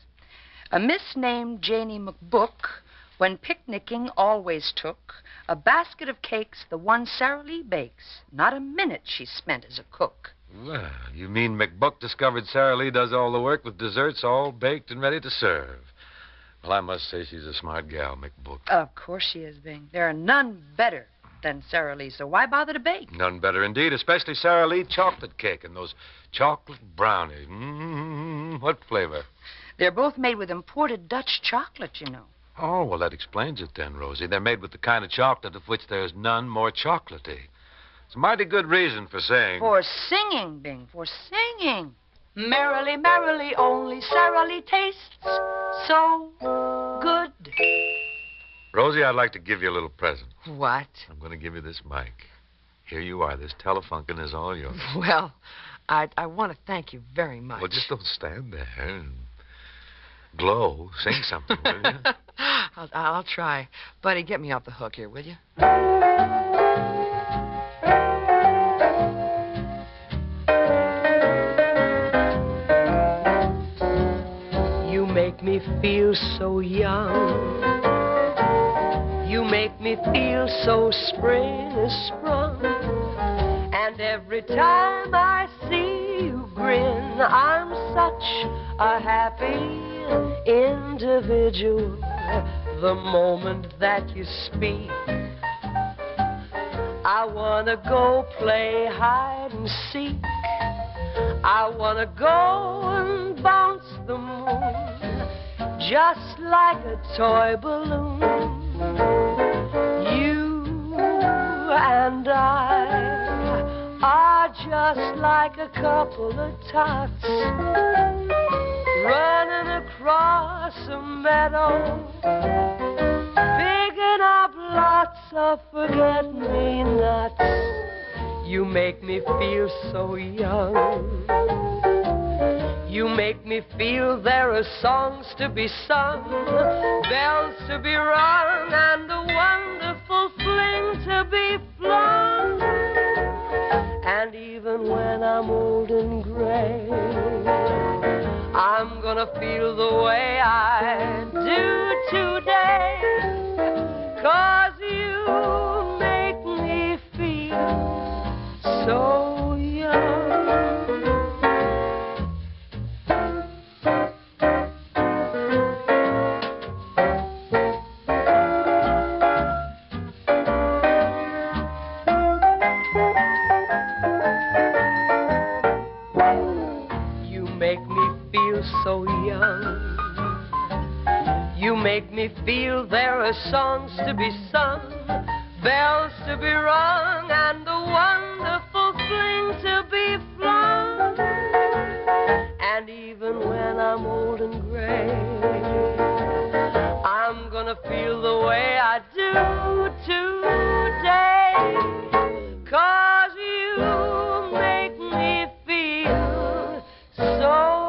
Speaker 18: A miss named Janie McBook, when picnicking, always took a basket of cakes, the one Sarah Lee bakes. Not a minute she spent as a cook.
Speaker 17: Well, you mean McBook discovered Sarah Lee does all the work with desserts all baked and ready to serve. Well, I must say she's a smart gal, McBook.
Speaker 18: Of course she is, Bing. There are none better than Sarah Lee, so why bother to bake?
Speaker 17: None better indeed, especially Sarah Lee chocolate cake and those chocolate brownies. What flavor?
Speaker 18: They're both made with imported Dutch chocolate, you know.
Speaker 17: Oh, well, that explains it then, Rosie. They're made with the kind of chocolate of which there's none more chocolatey. It's a mighty good reason for saying...
Speaker 18: For singing, Bing, for singing. Merrily, merrily, only Sarah Lee tastes so good.
Speaker 17: Rosie, I'd like to give you a little present.
Speaker 18: What?
Speaker 17: I'm going to give you this mic. Here you are. This Telefunken is all yours.
Speaker 20: Well, I want to thank you very much.
Speaker 17: Well, just don't stand there and glow. Sing something, will you?
Speaker 20: I'll try. Buddy, get me off the hook here, will you?
Speaker 5: You make me feel so young. You make me feel so spring is sprung. And every time I see you grin, I'm such a happy individual. The moment that you speak, I wanna go play hide and seek. I wanna go and bounce the moon just like a toy balloon. You and I are just like a couple of tots running across a meadow, picking up lots of forget-me-nots. You make me feel so young.
Speaker 19: You make me feel there are songs to be sung, bells to be rung, and a wonderful fling to be flung. And even when I'm old and gray, I'm gonna feel the way I do today, 'cause you make me feel so young. So young. You make me feel there are songs to be sung, bells to be rung, and a wonderful fling to be flung. And even when I'm old and gray, I'm gonna feel the way I do today, 'cause you make me feel so.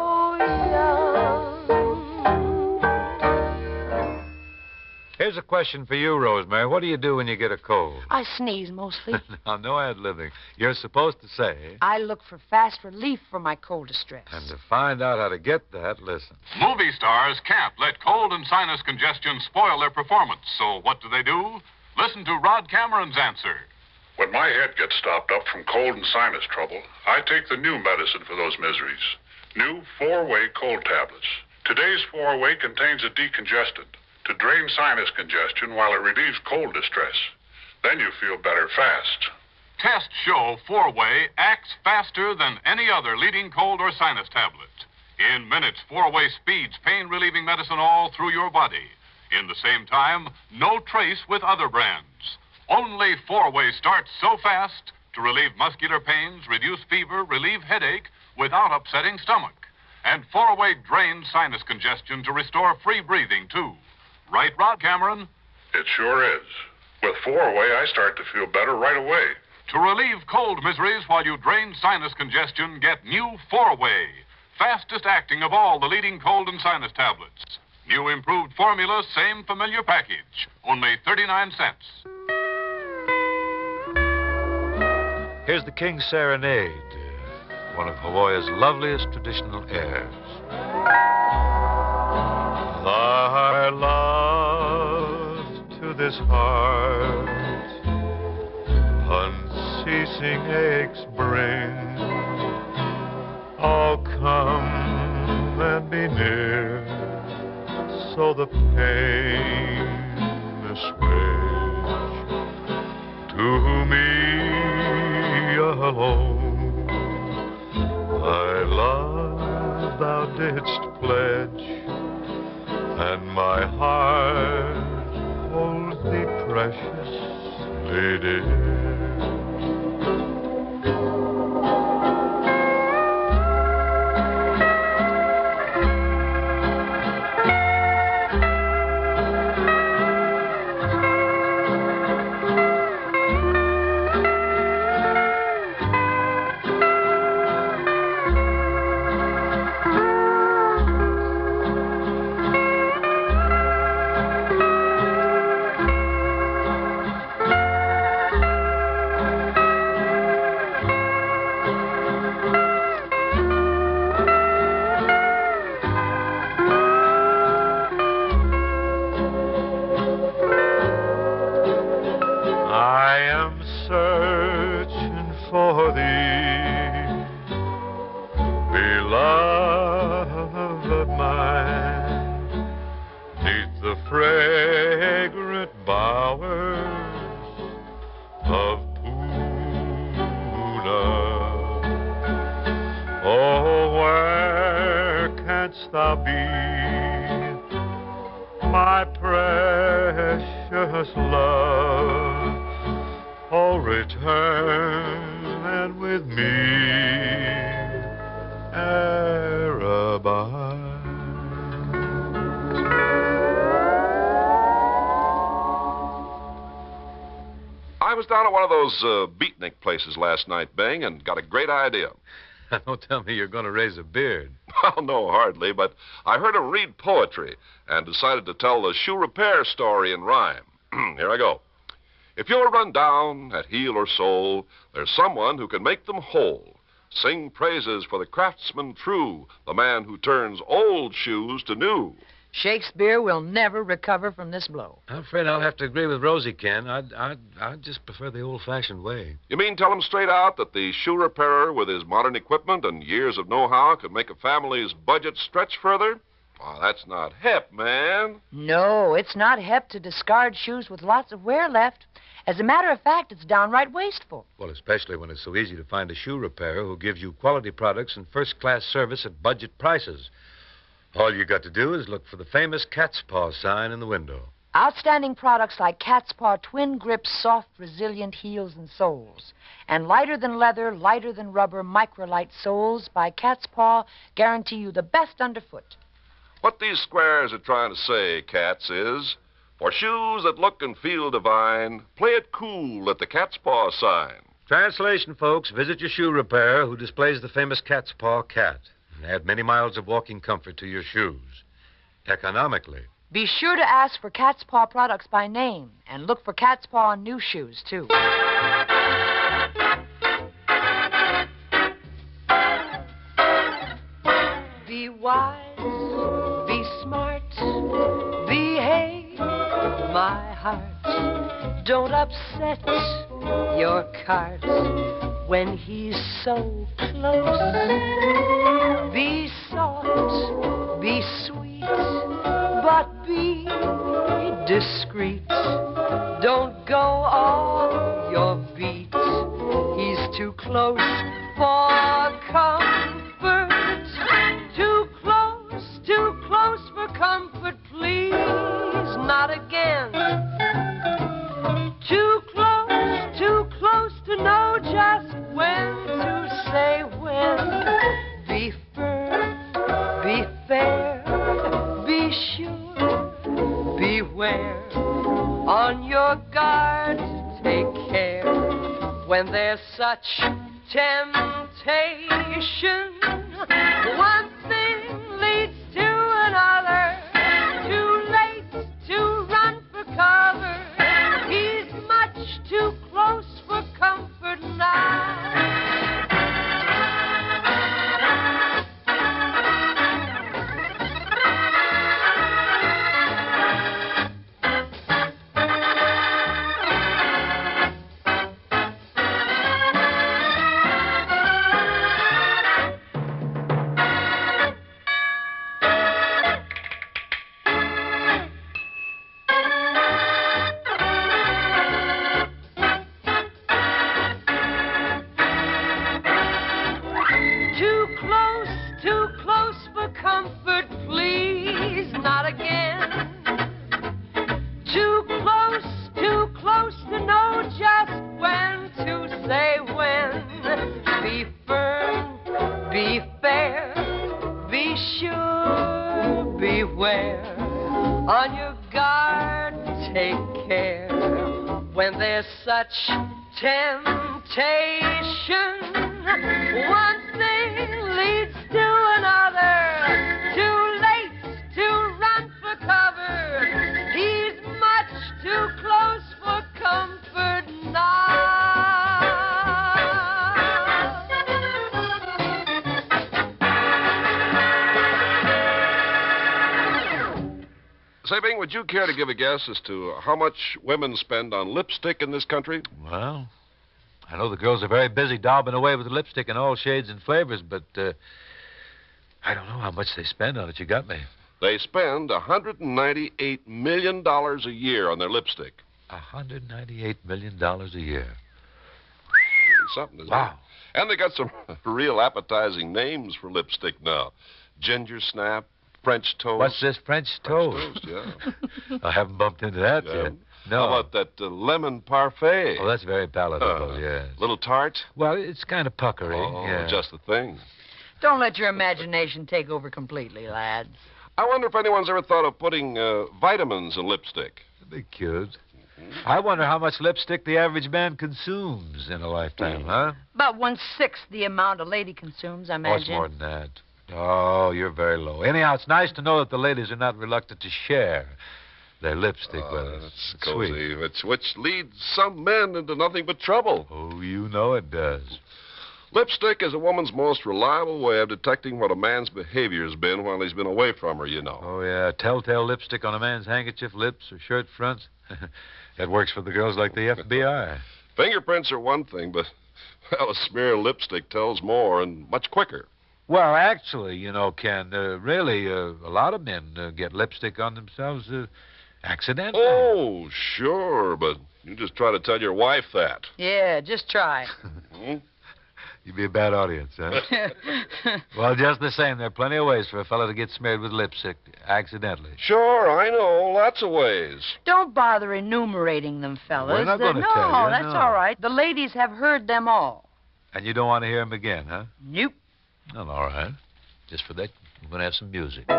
Speaker 21: Here's a question for you, Rosemary. What do you do when you get a cold?
Speaker 18: I sneeze mostly.
Speaker 21: Now, no ad-libbing. You're supposed to say...
Speaker 18: I look for fast relief for my cold distress.
Speaker 21: And to find out how to get that, listen.
Speaker 2: Movie stars can't let cold and sinus congestion spoil their performance. So what do? Listen to Rod Cameron's answer.
Speaker 22: When my head gets stopped up from cold and sinus trouble, I take the new medicine for those miseries. New 4-Way cold tablets. Today's 4-Way contains a decongestant to drain sinus congestion while it relieves cold distress. Then you feel better fast.
Speaker 2: Tests show 4-Way acts faster than any other leading cold or sinus tablet. In minutes, 4-Way speeds pain-relieving medicine all through your body. In the same time, no trace with other brands. Only 4-Way starts so fast to relieve muscular pains, reduce fever, relieve headache without upsetting stomach. And 4-Way drains sinus congestion to restore free breathing, too. Right, Rod Cameron?
Speaker 22: It sure is. With 4-Way, I start to feel better right away.
Speaker 2: To relieve cold miseries while you drain sinus congestion, get new 4-Way. Fastest acting of all the leading cold and sinus tablets. New improved formula, same familiar package. Only 39 cents.
Speaker 21: Here's the King's Serenade, one of Hawaii's loveliest traditional airs. Thy love to this heart unceasing aches bring. Oh, come and be near, so the pain assuage. To me alone, thy love thou didst pledge, and my heart holds thee preciously dear.
Speaker 23: I was down at one of those beatnik places last night, Bing, and got a great idea.
Speaker 21: Don't tell me you're going to raise a beard.
Speaker 7: Well, no, hardly, but I heard him read poetry and decided to tell the shoe repair story in rhyme. Here I go. If you're run down at heel or sole, there's someone who can make them whole. Sing praises for the craftsman true, the man who turns old shoes to new.
Speaker 18: Shakespeare will never recover from this blow.
Speaker 21: I'm afraid I'll have to agree with Rosie, Ken. I'd just prefer the old-fashioned way.
Speaker 7: You mean tell him straight out that the shoe repairer with his modern equipment and years of know-how could make a family's budget stretch further? Well, that's not hip, man.
Speaker 18: No, it's not hep to discard shoes with lots of wear left. As a matter of fact, it's downright wasteful.
Speaker 21: Well, especially when it's so easy to find a shoe repairer who gives you quality products and first-class service at budget prices. All you got to do is look for the famous cat's paw sign in the window.
Speaker 18: Outstanding products like Cat's Paw Twin Grip Soft Resilient Heels and Soles. And lighter than leather, lighter than rubber Microlite soles by Cat's Paw guarantee you the best underfoot.
Speaker 7: What these squares are trying to say, cats, is for shoes that look and feel divine, play it cool at the Cat's Paw sign.
Speaker 21: Translation, folks, visit your shoe repairer who displays the famous Cat's Paw cat. And add many miles of walking comfort to your shoes. Economically.
Speaker 18: Be sure to ask for Cat's Paw products by name and look for Cat's Paw on new shoes, too.
Speaker 19: Be wise, be smart, behave, my heart. Don't upset your cart when he's so close. Be soft, be sweet, but be discreet. Don't go off your beat. He's too close for comfort. Too close for comfort, please. Not again. Too close to know just when to say when. Be firm, be fair, be sure, beware. On your guard, take care. When there's such temptation, one thing leads to another. Too late to run for cover. He's much too close for comfort now. Too close for comfort, please, not again. Too close to know just when to say when. Be firm, be fair, be sure, beware. On your guard, take care. When there's such temptation, one thing leads to another. Too late to run for cover. He's much too close for comfort now.
Speaker 7: Say, Bing, would you care to give a guess as to how much women spend on lipstick in this country?
Speaker 21: Well, I know the girls are very busy daubing away with lipstick in all shades and flavors, but I don't know how much they spend on it. You got me.
Speaker 7: They spend $198 million a year on their lipstick.
Speaker 21: $198 million a year.
Speaker 7: Something, isn't
Speaker 21: Wow.
Speaker 7: it? And they got some real appetizing names for lipstick now. Ginger Snap, French Toast.
Speaker 21: What's this, French toast?
Speaker 7: Yeah.
Speaker 21: I haven't bumped into that yet. No.
Speaker 7: How about that lemon parfait?
Speaker 21: Oh, that's very palatable, yes.
Speaker 7: Little tart?
Speaker 21: Well, it's kind of puckery.
Speaker 7: Oh,
Speaker 21: yeah.
Speaker 7: just the thing.
Speaker 18: Don't let your imagination take over completely, lads.
Speaker 7: I wonder if anyone's ever thought of putting vitamins in lipstick.
Speaker 21: Be cute. I wonder how much lipstick the average man consumes in a lifetime, huh?
Speaker 18: About 1/6 the amount a lady consumes, I
Speaker 21: Oh,
Speaker 18: imagine.
Speaker 21: it's more than that. Oh, you're very low. Anyhow, it's nice to know that the ladies are not reluctant to share their lipstick with us.
Speaker 7: That's
Speaker 21: It's
Speaker 7: cozy.
Speaker 21: sweet.
Speaker 7: Which leads some men into nothing but trouble.
Speaker 21: Oh, you know it does.
Speaker 7: Lipstick is a woman's most reliable way of detecting what a man's behavior has been while he's been away from her, you know.
Speaker 21: Oh, yeah. Telltale lipstick on a man's handkerchief, lips, or shirt fronts. That works for the girls like the FBI.
Speaker 7: Fingerprints are one thing, but, well, a smear of lipstick tells more and much quicker.
Speaker 21: Well, actually, you know, Ken, really, a lot of men get lipstick on themselves accidentally.
Speaker 7: Oh, sure, but you just try to tell your wife that.
Speaker 18: Yeah, just try.
Speaker 21: You'd be a bad audience, huh? Well, just the same, there are plenty of ways for a fellow to get smeared with lipstick accidentally.
Speaker 7: Sure, I know. Lots of ways.
Speaker 18: Don't bother enumerating them, fellas.
Speaker 21: We're not going to
Speaker 18: no,
Speaker 21: tell you.
Speaker 18: that's
Speaker 21: No.
Speaker 18: all right. The ladies have heard them all.
Speaker 21: And you don't want to hear them again, huh?
Speaker 18: Nope.
Speaker 21: Well, all right. Just for that, we're going to have some music.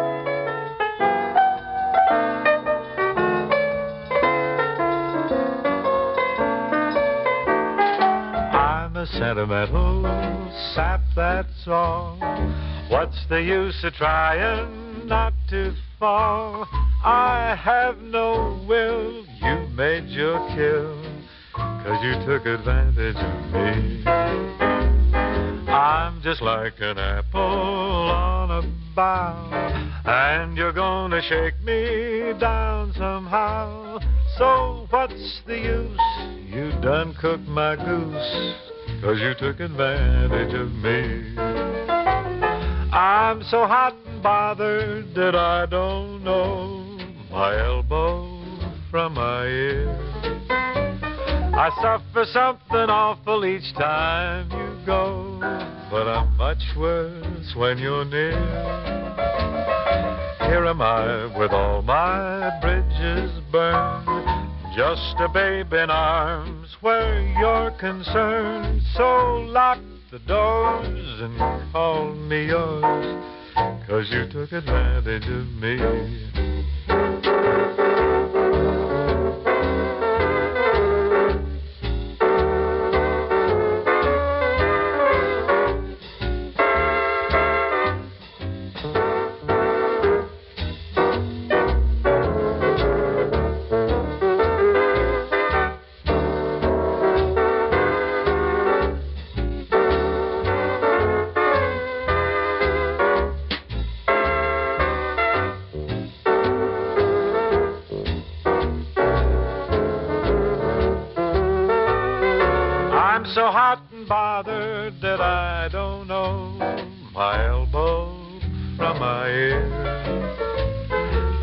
Speaker 21: I'm a sentimental sap, that's all. What's the use of trying not to fall? I have no will, you made your kill, 'cause you took advantage of me. I'm just like an apple on a bough, and you're gonna shake me down somehow. So what's the use? You done cooked my goose, 'cause you took advantage of me. I'm so hot and bothered that I don't know my elbow from my ear. I suffer something awful each time you go, but I'm much worse when you're near. Here am I with all my bridges burned, just a babe in arms where you're concerned. So lock the doors and call me yours, 'cause you took advantage of me. So hot and bothered that I don't know my elbow from my ear.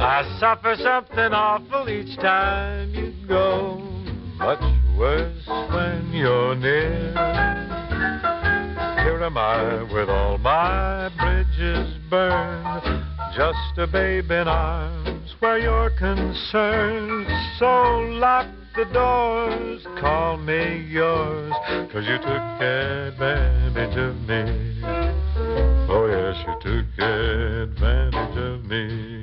Speaker 21: I suffer something awful each time you go, much worse when you're near. Here am I with all my bridges burned, just a babe in arms where you're concerned. So lock the doors, call me yours, 'cause you took advantage of me. Oh, yes, you took advantage of me.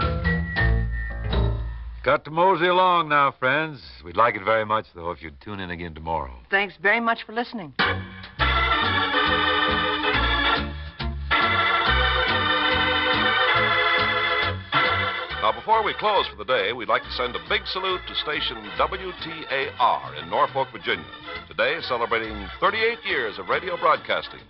Speaker 21: Got to mosey along now, friends. We'd like it very much, though, if you'd tune in again tomorrow.
Speaker 18: Thanks very much for listening.
Speaker 7: Now, before we close for the day, we'd like to send a big salute to station WTAR in Norfolk, Virginia, today celebrating 38 years of radio broadcasting.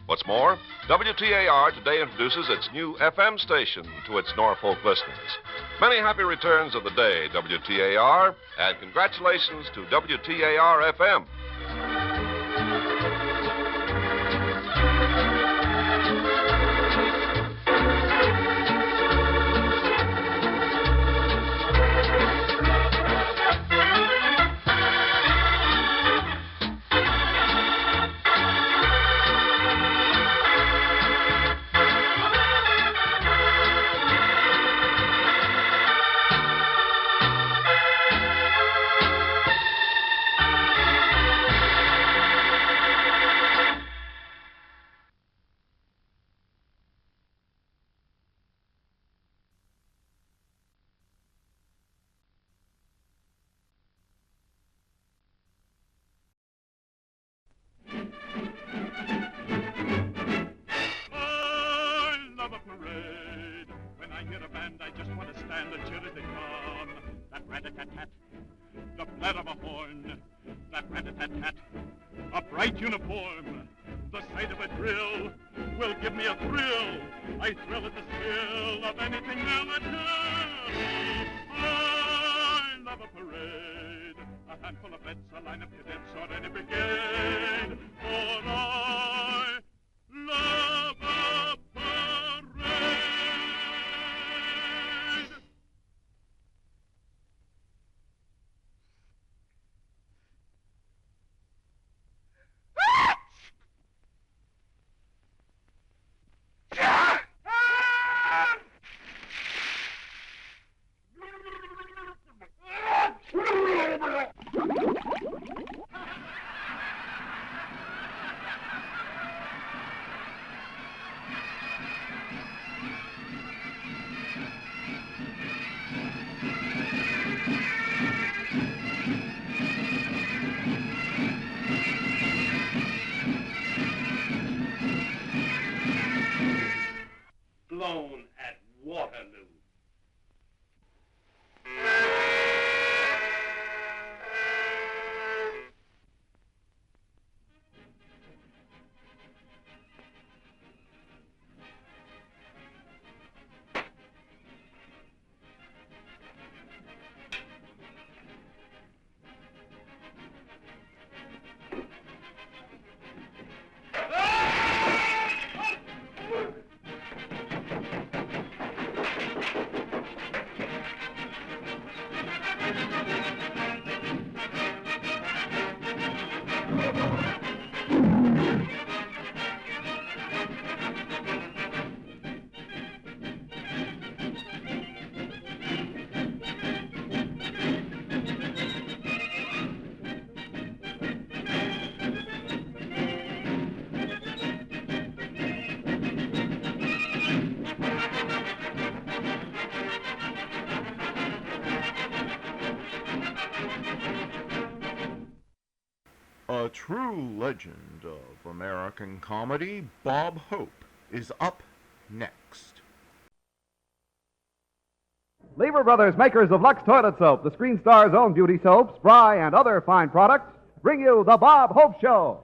Speaker 7: What's more, WTAR today introduces its new FM station to its Norfolk listeners. Many happy returns of the day, WTAR, and congratulations to WTAR FM.
Speaker 9: rat-tat-tat-tat. A bright uniform, the sight of a drill will give me a thrill. I thrill at the thrill of anything military. I love a parade, a handful of vets, a line of cadets, or any brigade. For I love a parade.
Speaker 10: Blown at Waterloo.
Speaker 1: A true legend of American comedy, Bob Hope, is up next.
Speaker 23: Lever Brothers, makers of Lux Toilet Soap, the screen star's own beauty soap, spry, and other fine products, bring you the Bob Hope Show.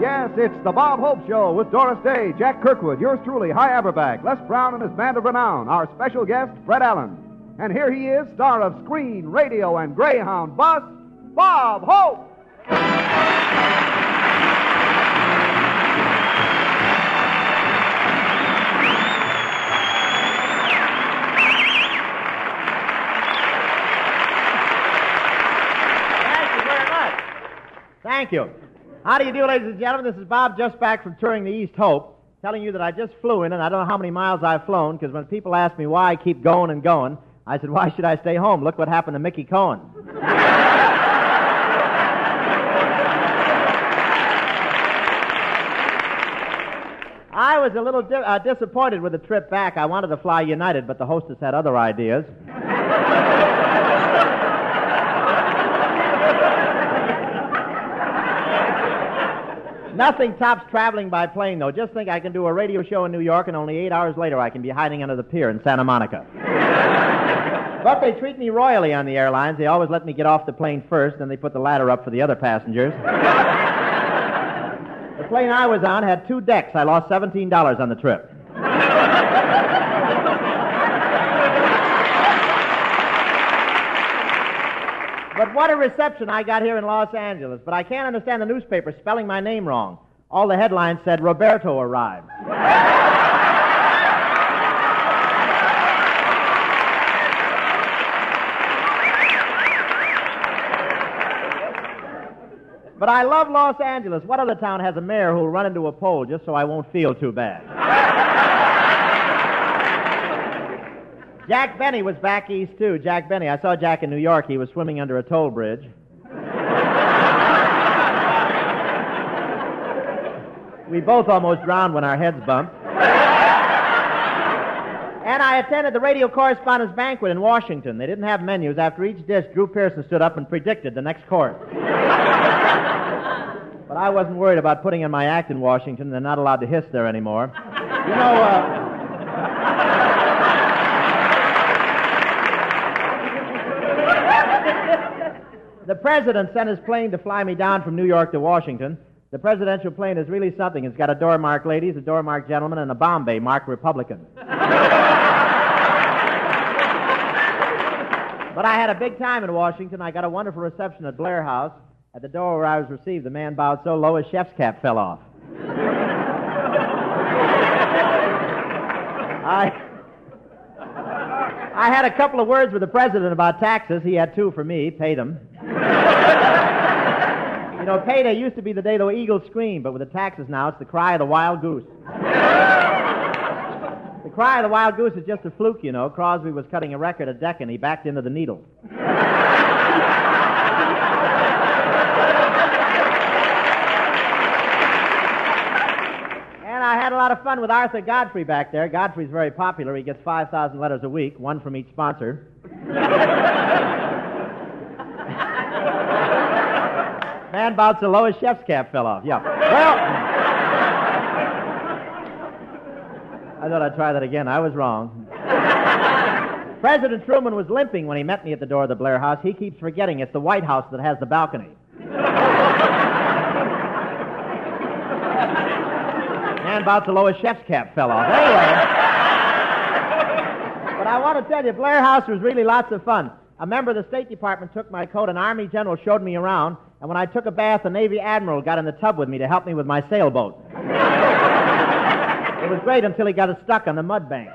Speaker 23: Yes, it's the Bob Hope Show with Doris Day, Jack Kirkwood, yours truly, High Aberback, Les Brown and his band of renown, our special guest, Fred Allen. And here he is, star of screen, radio, and Greyhound bus, Bob Hope!
Speaker 24: Thank you. How do you do, ladies and gentlemen? This is Bob, just back from touring the East Hope, telling you that I just flew in, and I don't know how many miles I've flown, because when people ask me why I keep going and going, I said, why should I stay home? Look what happened to Mickey Cohen. I was a little disappointed with the trip back. I wanted to fly United, but the hostess had other ideas. Nothing tops traveling by plane, though. Just think I can do a radio show in New York, and only 8 hours later I can be hiding under the pier in Santa Monica. But they treat me royally on the airlines. They always let me get off the plane first, then they put the ladder up for the other passengers. The plane I was on had 2 decks. I lost $17 on the trip. But what a reception I got here in Los Angeles. But I can't understand the newspaper spelling my name wrong. All the headlines said, Roberto arrived. But I love Los Angeles. What other town has a mayor who'll run into a pole just so I won't feel too bad? Jack Benny was back east, too. Jack Benny. I saw Jack in New York. He was swimming under a toll bridge. We both almost drowned when our heads bumped. And I attended the radio correspondence banquet in Washington. They didn't have menus. After each dish, Drew Pearson stood up and predicted the next course. But I wasn't worried about putting in my act in Washington. They're not allowed to hiss there anymore. You know, The president sent his plane to fly me down from New York to Washington. The presidential plane is really something. It's got a door marked ladies, a door marked gentlemen, and a Bombay marked Republican. But I had a big time in Washington. I got a wonderful reception at Blair House. At the door where I was received, the man bowed so low his chef's cap fell off. I had a couple of words with the president about taxes. He had 2 for me. Paid them. You know, payday used to be the day the eagle screamed, but with the taxes now, it's the cry of the wild goose. The cry of the wild goose is just a fluke, you know. Crosby was cutting a record at Deccan. He backed into the needle. I had a lot of fun with Arthur Godfrey back there. Godfrey's very popular. He gets 5,000 letters a week, 1 from each sponsor. Man bounced so low his chef's cap fell off. Yeah. Well, I thought I'd try that again. I was wrong. President Truman was limping when he met me at the door of the Blair House. He keeps forgetting it's the White House that has the balcony. Man about to low his chef's cap fell off. Anyway. But I want to tell you, Blair House was really lots of fun. A member of the State Department took my coat, an Army general showed me around, and when I took a bath, a Navy admiral got in the tub with me to help me with my sailboat. It was great until he got it stuck on the mud bank.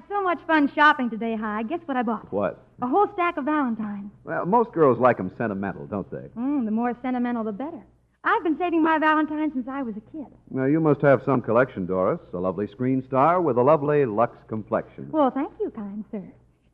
Speaker 3: So much fun shopping today, Hi. Guess what I bought?
Speaker 23: What?
Speaker 3: A whole stack of Valentines.
Speaker 23: Well, most girls like them sentimental, don't they?
Speaker 3: The more sentimental, the better. I've been saving my Valentines since I was a kid.
Speaker 23: Now, you must have some collection, Doris. A lovely screen star with a lovely Lux complexion.
Speaker 3: Well, thank you, kind sir.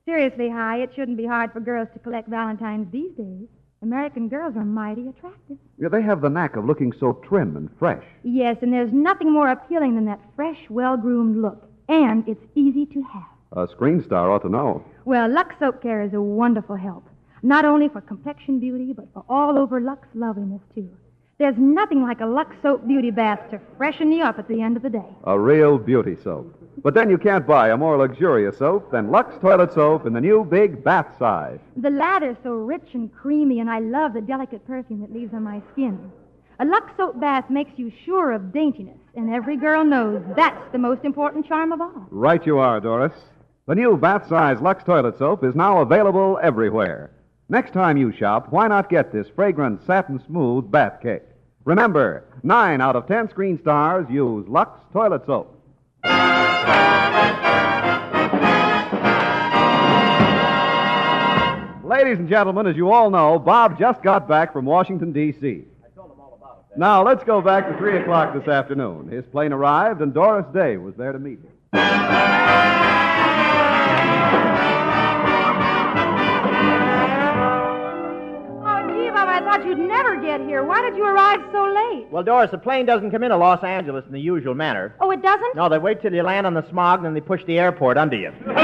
Speaker 3: Seriously, Hi, it shouldn't be hard for girls to collect Valentines these days. American girls are mighty attractive.
Speaker 23: Yeah, they have the knack of looking so trim and fresh.
Speaker 3: Yes, and there's nothing more appealing than that fresh, well-groomed look. And it's easy to have.
Speaker 23: A screen star ought to know.
Speaker 3: Well, Lux Soap Care is a wonderful help. Not only for complexion beauty, but for all-over Lux loveliness, too. There's nothing like a Lux Soap beauty bath to freshen you up at the end of the day.
Speaker 23: A real beauty soap. But then you can't buy a more luxurious soap than Lux Toilet Soap in the new big bath size.
Speaker 3: The latter's so rich and creamy, and I love the delicate perfume it leaves on my skin. A Lux Soap bath makes you sure of daintiness, and every girl knows that's the most important charm of all.
Speaker 23: Right you are, Doris. The new bath-size Lux Toilet Soap is now available everywhere. Next time you shop, why not get this fragrant satin-smooth bath cake? Remember, 9 out of 10 screen stars use Lux Toilet Soap. Ladies and gentlemen, as you all know, Bob just got back from Washington, D.C. Now, let's go back to 3 o'clock this afternoon. His plane arrived, and Doris Day was there to meet him.
Speaker 3: I thought you'd never get here. Why did you arrive so late?
Speaker 24: Well, Doris, the plane doesn't come into Los Angeles in the usual manner.
Speaker 3: Oh, it doesn't?
Speaker 24: No, they wait till you land on the smog, and then they push the airport under you.
Speaker 3: Well,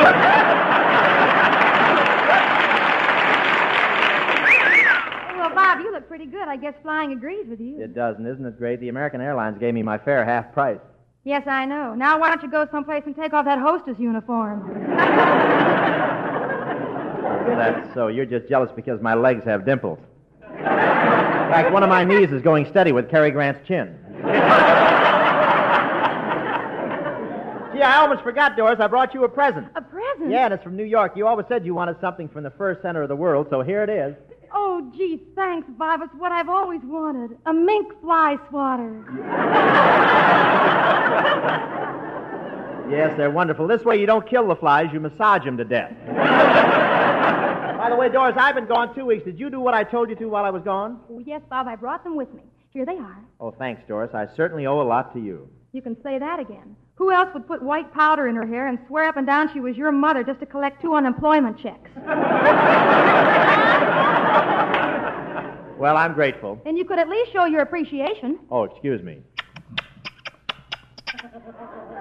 Speaker 3: Bob, you look pretty good. I guess flying agrees with you.
Speaker 24: It doesn't. Isn't it great? The American Airlines gave me my fare half price.
Speaker 3: Yes, I know. Now why don't you go someplace and take off that hostess uniform?
Speaker 24: That's so. You're just jealous because my legs have dimples. In fact, one of my knees is going steady with Cary Grant's chin. Gee, I almost forgot, Doris. I brought you a present.
Speaker 3: A present?
Speaker 24: Yeah, and it's from New York. You always said you wanted something from the fur center of the world, so here it is.
Speaker 3: Oh, gee, thanks, Bob. It's what I've always wanted. A mink fly swatter.
Speaker 24: Yes, they're wonderful. This way you don't kill the flies, you massage them to death. By the way, Doris, I've been gone 2 weeks. Did you do what I told you to while I was gone?
Speaker 3: Oh, yes, Bob, I brought them with me. Here they are.
Speaker 24: Oh, thanks, Doris. I certainly owe a lot to you.
Speaker 3: You can say that again. Who else would put white powder in her hair and swear up and down she was your mother just to collect 2 unemployment checks?
Speaker 24: Well, I'm grateful.
Speaker 3: And you could at least show your appreciation.
Speaker 24: Oh, excuse me.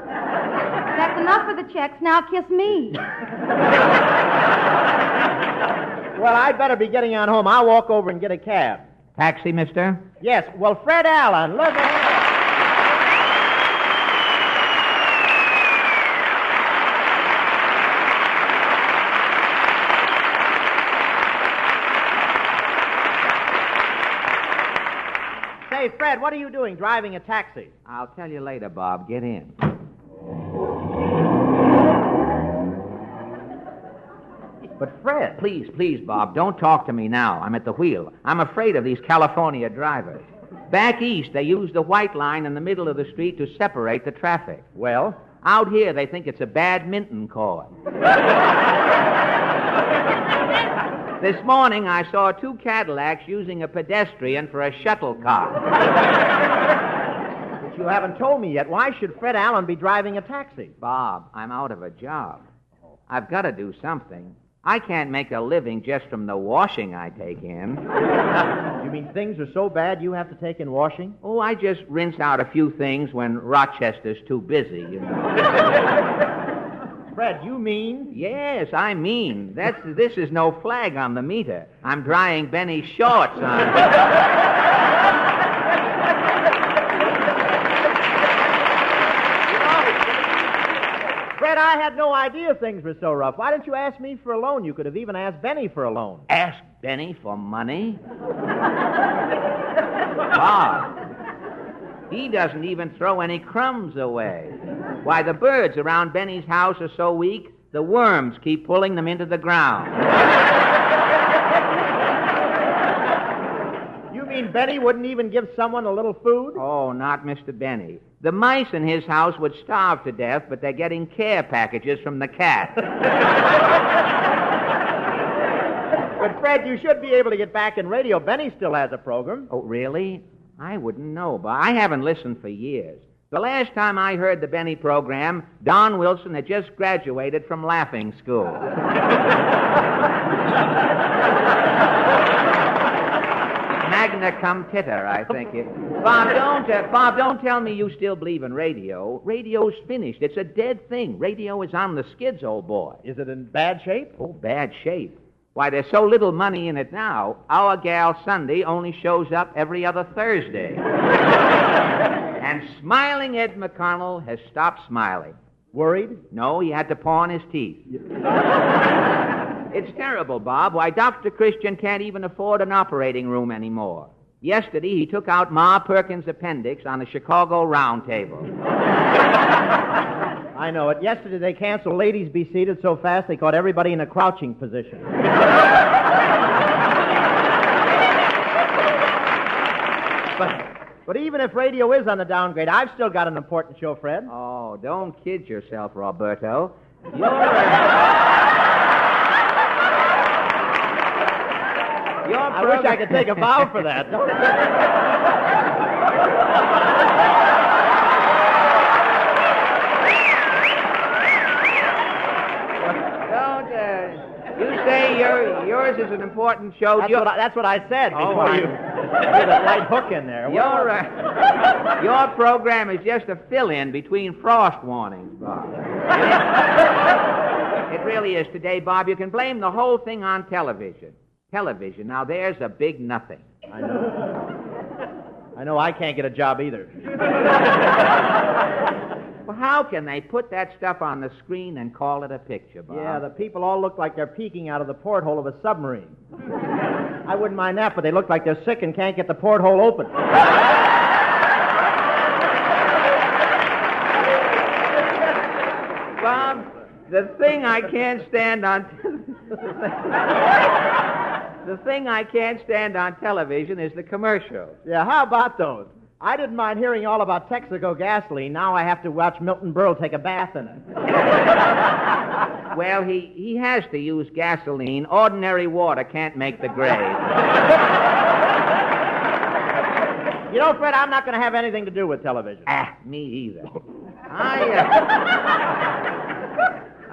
Speaker 3: That's enough for the checks. Now kiss me.
Speaker 24: Well, I'd better be getting on home. I'll walk over and get a cab.
Speaker 4: Taxi, mister?
Speaker 24: Yes, well, Fred Allen, look at... Say, Fred, what are you doing driving a taxi?
Speaker 4: I'll tell you later, Bob. Get in.
Speaker 24: But, Fred...
Speaker 4: Please, Bob, don't talk to me now. I'm at the wheel. I'm afraid of these California drivers. Back east, they use the white line in the middle of the street to separate the traffic.
Speaker 24: Well?
Speaker 4: Out here, they think it's a badminton court. This morning, I saw 2 Cadillacs using a pedestrian for a shuttlecock.
Speaker 24: But you haven't told me yet. Why should Fred Allen be driving a taxi?
Speaker 4: Bob, I'm out of a job. I've got to do something. I can't make a living just from the washing I take in.
Speaker 24: You mean things are so bad you have to take in washing?
Speaker 4: Oh, I just rinse out a few things when Rochester's too busy, you know.
Speaker 24: Fred, you mean?
Speaker 4: Yes, I mean. This is no flag on the meter. I'm drying Benny's shorts on...
Speaker 24: Fred, I had no idea things were so rough. Why didn't you ask me for a loan? You could have even asked Benny for a loan.
Speaker 4: Ask Benny for money? Bob, he doesn't even throw any crumbs away. Why, the birds around Benny's house are so weak, the worms keep pulling them into the ground.
Speaker 24: You mean Benny wouldn't even give someone a little food?
Speaker 4: Oh, not Mr. Benny. The mice in his house would starve to death, but they're getting care packages from the cat.
Speaker 24: But, Fred, you should be able to get back in radio. Benny still has a program.
Speaker 4: Oh, really? I wouldn't know, but I haven't listened for years. The last time I heard the Benny program, Don Wilson had just graduated from laughing school. Magna cum titter, I think it. Bob, don't tell me you still believe in radio. Radio's finished. It's a dead thing. Radio is on the skids, old boy.
Speaker 24: Is it in bad shape?
Speaker 4: Oh, bad shape. Why, there's so little money in it now, our gal Sunday only shows up every other Thursday. And smiling Ed McConnell has stopped smiling.
Speaker 24: Worried?
Speaker 4: No, he had to pawn his teeth. It's terrible, Bob. Why, Dr. Christian can't even afford an operating room anymore. Yesterday, he took out Ma Perkins' appendix on the Chicago Round Table.
Speaker 24: I know it. Yesterday, they canceled Ladies Be Seated so fast they caught everybody in a crouching position. But even if radio is on the downgrade, I've still got an important show, Fred.
Speaker 4: Oh, don't kid yourself, Roberto.
Speaker 24: I wish I could take a bow for that.
Speaker 4: You say yours is an important show.
Speaker 24: That's what I said before you put a light hook in there.
Speaker 4: Your program is just a fill-in between frost warnings, Bob. It really is today, Bob. You can blame the whole thing on television. Television. Now, there's a big nothing.
Speaker 24: I know I can't get a job either.
Speaker 4: Well, how can they put that stuff on the screen and call it a picture, Bob?
Speaker 24: Yeah, the people all look like they're peeking out of the porthole of a submarine. I wouldn't mind that, but they look like they're sick and can't get the porthole open.
Speaker 4: Bob, the thing I can't stand on... The thing I can't stand on television is the commercials.
Speaker 24: Yeah, how about those? I didn't mind hearing all about Texaco gasoline. Now I have to watch Milton Berle take a bath in it.
Speaker 4: Well, he has to use gasoline. Ordinary water can't make the grade.
Speaker 24: You know, Fred, I'm not going to have anything to do with television.
Speaker 4: Me either.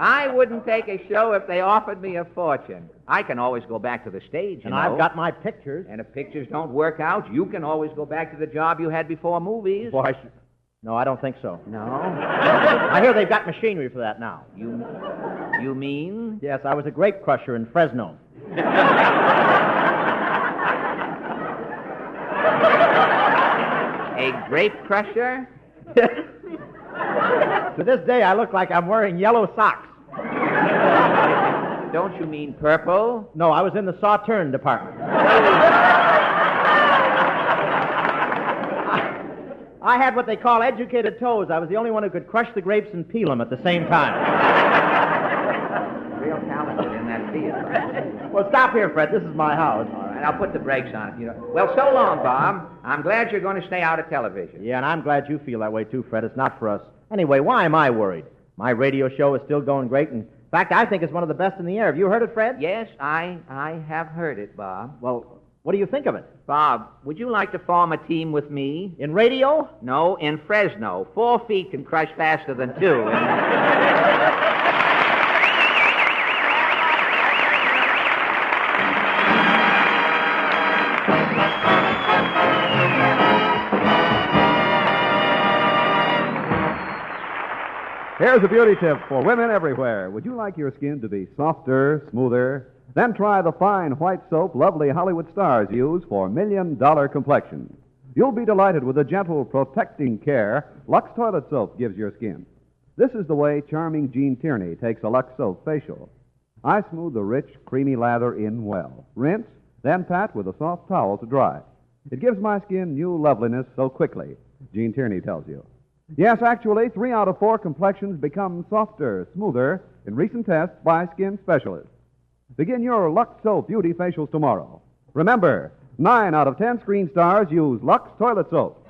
Speaker 4: I wouldn't take a show if they offered me a fortune. I can always go back to the stage, you know.
Speaker 24: I've got my pictures.
Speaker 4: And if pictures don't work out, you can always go back to the job you had before movies.
Speaker 24: Boy, no, I don't think so.
Speaker 4: No?
Speaker 24: I hear they've got machinery for that now.
Speaker 4: You mean?
Speaker 24: Yes, I was a grape crusher in Fresno.
Speaker 4: A grape crusher?
Speaker 24: To this day, I look like I'm wearing yellow socks.
Speaker 4: Don't you mean purple?
Speaker 24: No, I was in the sauterne department. I had what they call educated toes. I was the only one who could crush the grapes and peel them at the same time.
Speaker 4: Real talented in that theater.
Speaker 24: Well, stop here, Fred. This is my house.
Speaker 4: All right, I'll put the brakes on it. Well, so long, Bob. I'm glad you're going to stay out of television.
Speaker 24: Yeah, and I'm glad you feel that way, too, Fred. It's not for us. Anyway, why am I worried? My radio show is still going great, and in fact, I think it's one of the best in the air. Have you heard it, Fred?
Speaker 4: Yes, I have heard it, Bob.
Speaker 24: Well, what do you think of it?
Speaker 4: Bob, would you like to form a team with me?
Speaker 24: In radio?
Speaker 4: No, in Fresno. 4 feet can crush faster than 2.
Speaker 23: Here's a beauty tip for women everywhere. Would you like your skin to be softer, smoother? Then try the fine white soap lovely Hollywood stars use for million-dollar complexions. You'll be delighted with the gentle, protecting care Lux toilet soap gives your skin. This is the way charming Jean Tierney takes a Lux soap facial. I smooth the rich, creamy lather in well. Rinse, then pat with a soft towel to dry. It gives my skin new loveliness so quickly, Jean Tierney tells you. Yes, actually, 3 out of 4 complexions become softer, smoother in recent tests by skin specialists. Begin your Lux Soap Beauty facials tomorrow. Remember, 9 out of 10 screen stars use Lux toilet soap.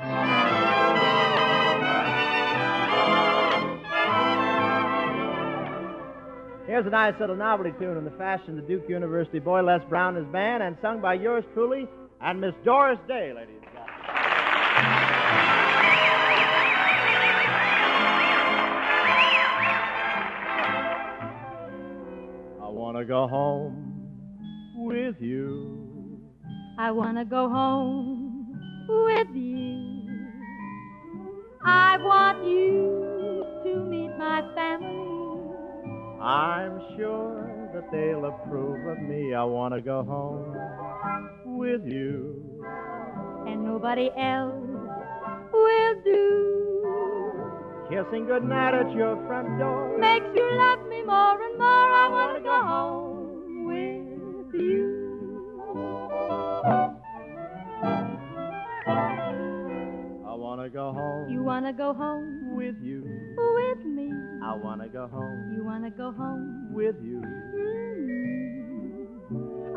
Speaker 24: Here's a nice little novelty tune in the fashion of the Duke University boy Les Brown and his band, and sung by yours truly and Miss Doris Day, ladies and gentlemen. I want to go home with you.
Speaker 3: I want to go home with you. I want you to meet my family.
Speaker 24: I'm sure that they'll approve of me. I want to go home with you.
Speaker 3: And nobody else will do.
Speaker 24: Kissing goodnight at your front door
Speaker 3: makes you love me more and more. I want to go home with you.
Speaker 24: I want to go home.
Speaker 3: You want to go home
Speaker 24: with you.
Speaker 3: With me.
Speaker 24: I want to go home.
Speaker 3: You want to go home
Speaker 24: with you.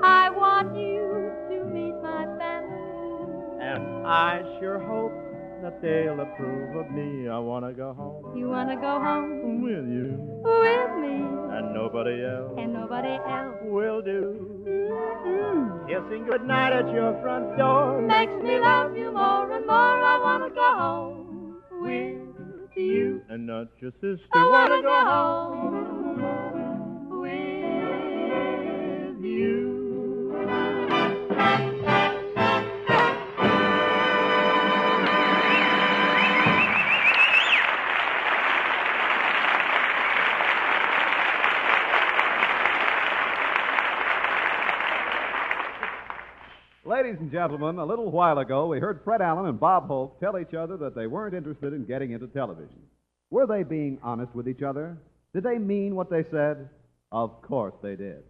Speaker 3: I want you to meet my family.
Speaker 24: And I sure hope that they'll approve of me. I want to go home.
Speaker 3: You want to go home
Speaker 24: with you.
Speaker 3: With me.
Speaker 24: And nobody else.
Speaker 3: And nobody else
Speaker 24: will do. Kissing goodnight at your front door
Speaker 3: makes me love you more and more. I want to go home with you.
Speaker 24: And not your sister.
Speaker 3: I want to go home with you.
Speaker 23: Ladies and gentlemen, a little while ago, we heard Fred Allen and Bob Hope tell each other that they weren't interested in getting into television. Were they being honest with each other? Did they mean what they said? Of course they did.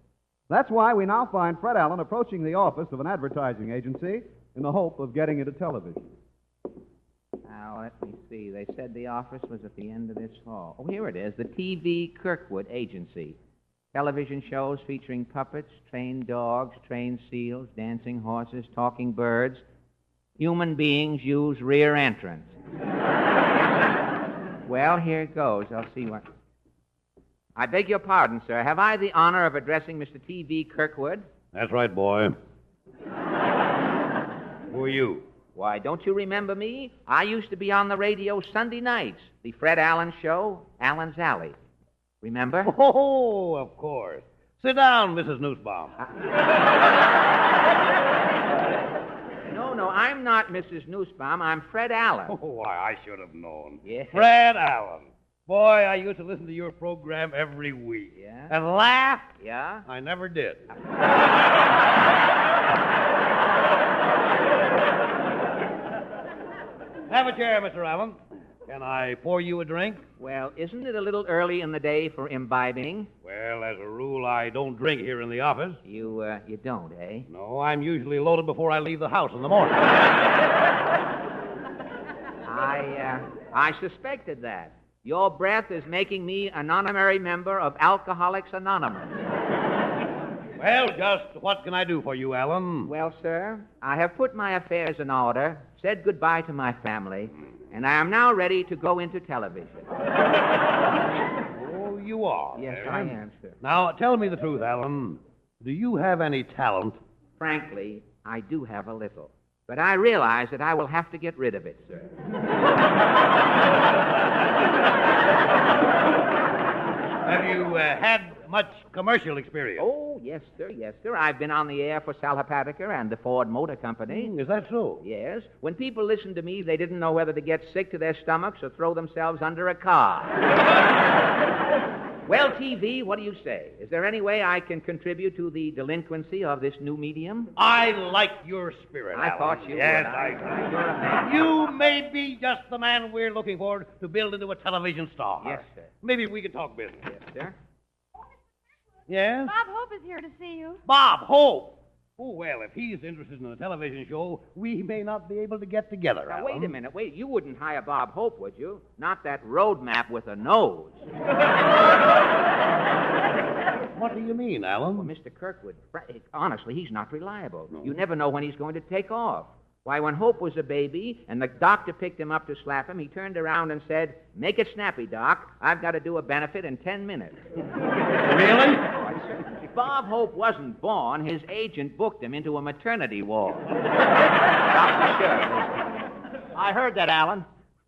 Speaker 23: That's why we now find Fred Allen approaching the office of an advertising agency in the hope of getting into television.
Speaker 4: Now, let me see. They said the office was at the end of this hall. Oh, here it is. The TV Kirkwood Agency. Television shows featuring puppets, trained dogs, trained seals, dancing horses, talking birds. Human beings use rear entrance. Well, here it goes. I'll see what... I beg your pardon, sir. Have I the honor of addressing Mr. T.V. Kirkwood?
Speaker 6: That's right, boy. Who are you?
Speaker 4: Why, don't you remember me? I used to be on the radio Sunday nights. The Fred Allen Show, Allen's Alley. Remember?
Speaker 6: Oh, of course. Sit down, Mrs. Nussbaum.
Speaker 4: No, I'm not Mrs. Nussbaum. I'm Fred Allen.
Speaker 6: Oh, why, I should have known.
Speaker 4: Yeah.
Speaker 6: Fred Allen. Boy, I used to listen to your program every week.
Speaker 4: Yeah?
Speaker 6: And laugh?
Speaker 4: Yeah?
Speaker 6: I never did. Haven't chair, Mr. Allen. Can I pour you a drink?
Speaker 4: Well, isn't it a little early in the day for imbibing?
Speaker 6: Well, as a rule, I don't drink here in the office.
Speaker 4: You don't, eh?
Speaker 6: No, I'm usually loaded before I leave the house in the morning.
Speaker 4: I suspected that. Your breath is making me an honorary member of Alcoholics Anonymous.
Speaker 6: Well, just what can I do for you, Allen?
Speaker 4: Well, sir, I have put my affairs in order, said goodbye to my family, and I am now ready to go into television.
Speaker 6: Oh, you are?
Speaker 4: Yes, I am, sir.
Speaker 6: Now, tell me the truth, Allen. Do you have any talent?
Speaker 4: Frankly, I do have a little. But I realize that I will have to get rid of it, sir.
Speaker 6: Have you had much commercial experience?
Speaker 4: Oh, yes, sir, yes, sir. I've been on the air for Salvapatica and the Ford Motor Company.
Speaker 6: Is that so?
Speaker 4: Yes. When people listened to me, they didn't know whether to get sick to their stomachs or throw themselves under a car. Well, TV, what do you say? Is there any way I can contribute to the delinquency of this new medium?
Speaker 6: I like your spirit,
Speaker 4: I
Speaker 6: Allen.
Speaker 4: thought you
Speaker 6: yes,
Speaker 4: would.
Speaker 6: You're a man. You may be just the man we're looking for to build into a television star.
Speaker 4: Yes, sir.
Speaker 6: Maybe we can talk business.
Speaker 4: Yes, sir.
Speaker 6: Yes?
Speaker 3: Bob Hope is here to see you.
Speaker 6: Bob Hope! Oh, well, if he's interested in a television show, we may not be able to get together,
Speaker 4: Now,
Speaker 6: Allen.
Speaker 4: wait a minute. Wait. You wouldn't hire Bob Hope, would you? Not that road map with a nose.
Speaker 6: What do you mean, Allen?
Speaker 4: Well, Mr. Kirkwood, honestly, he's not reliable. No. You never know when he's going to take off. Why, when Hope was a baby and the doctor picked him up to slap him, he turned around and said, "Make it snappy, Doc. I've got to do a benefit in 10 minutes.
Speaker 6: Really?
Speaker 4: Bob Hope wasn't born. His agent booked him into a maternity ward.
Speaker 24: I heard that, Alan.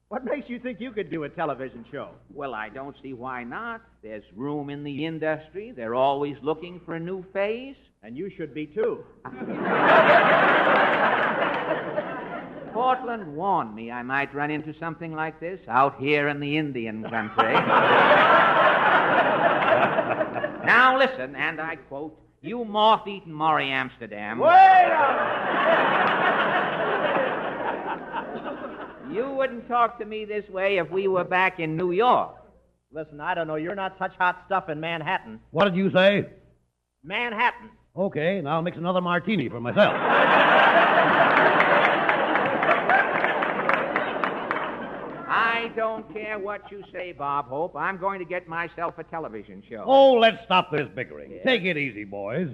Speaker 24: What makes you think you could do a television show?
Speaker 4: Well, I don't see why not. There's room in the industry. They're always looking for a new phase.
Speaker 24: And you should be, too.
Speaker 4: Portland warned me I might run into something like this out here in the Indian country. Now listen, and I quote, "You moth-eaten Maury Amsterdam."
Speaker 24: Wait up!
Speaker 4: You wouldn't talk to me this way if we were back in New York.
Speaker 24: Listen, I don't know. You're not such hot stuff in Manhattan.
Speaker 6: What did you say?
Speaker 24: Manhattan.
Speaker 6: Okay, now I'll mix another martini for myself.
Speaker 4: I don't care what you say, Bob Hope. I'm going to get myself a television show.
Speaker 6: Oh, let's stop this bickering.
Speaker 4: Yes.
Speaker 6: Take it easy, boys.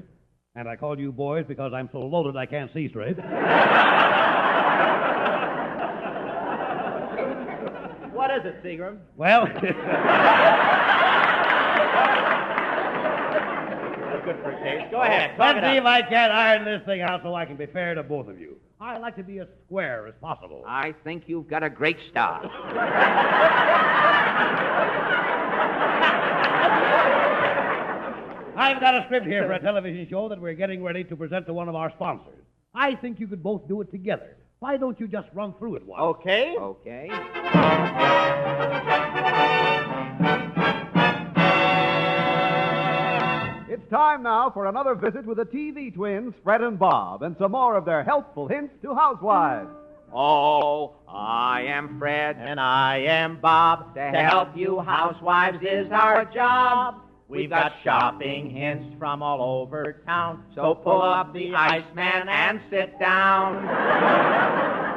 Speaker 6: And I call you boys because I'm so loaded I can't see straight.
Speaker 24: What is it, Seagram?
Speaker 6: Well...
Speaker 24: Good for a case. Go ahead.
Speaker 6: Let's see if I can't iron this thing out so I can be fair to both of you. I like to be as square as possible.
Speaker 4: I think you've got a great start.
Speaker 6: I've got a script here for a television show that we're getting ready to present to one of our sponsors. I think you could both do it together. Why don't you just run through it once?
Speaker 24: Okay.
Speaker 4: Okay.
Speaker 23: It's time now for another visit with the TV twins, Fred and Bob, and some more of their helpful hints to housewives.
Speaker 4: Oh, I am Fred.
Speaker 24: And I am Bob.
Speaker 4: To help you housewives is our job.
Speaker 24: We've got shopping hints from all over town.
Speaker 4: So pull up the Iceman and sit down.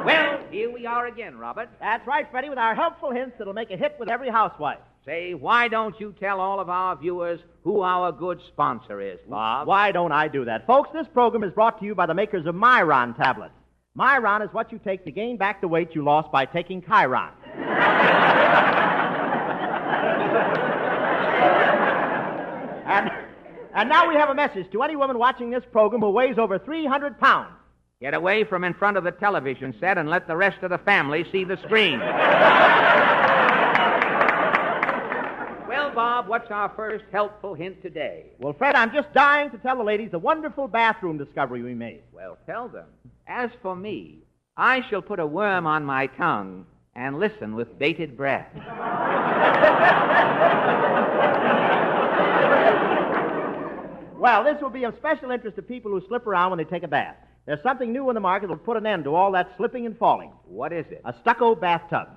Speaker 4: Well, here we are again, Robert.
Speaker 24: That's right, Freddie, with our helpful hints that'll make a hit with every housewife.
Speaker 4: Say, why don't you tell all of our viewers who our good sponsor is, Bob?
Speaker 24: Why don't I do that? Folks, this program is brought to you by the makers of Myron tablets. Myron is what you take to gain back the weight you lost by taking Chiron. And now we have a message to any woman watching this program who weighs over 300 pounds.
Speaker 4: Get away from in front of the television set and let the rest of the family see the screen. Well, Bob, what's our first helpful hint today?
Speaker 24: Well, Fred, I'm just dying to tell the ladies the wonderful bathroom discovery we made.
Speaker 4: Well, tell them. As for me, I shall put a worm on my tongue and listen with bated breath.
Speaker 24: Well, this will be of special interest to people who slip around when they take a bath. There's something new in the market that will put an end to all that slipping and falling.
Speaker 4: What is it?
Speaker 24: A stucco bathtub.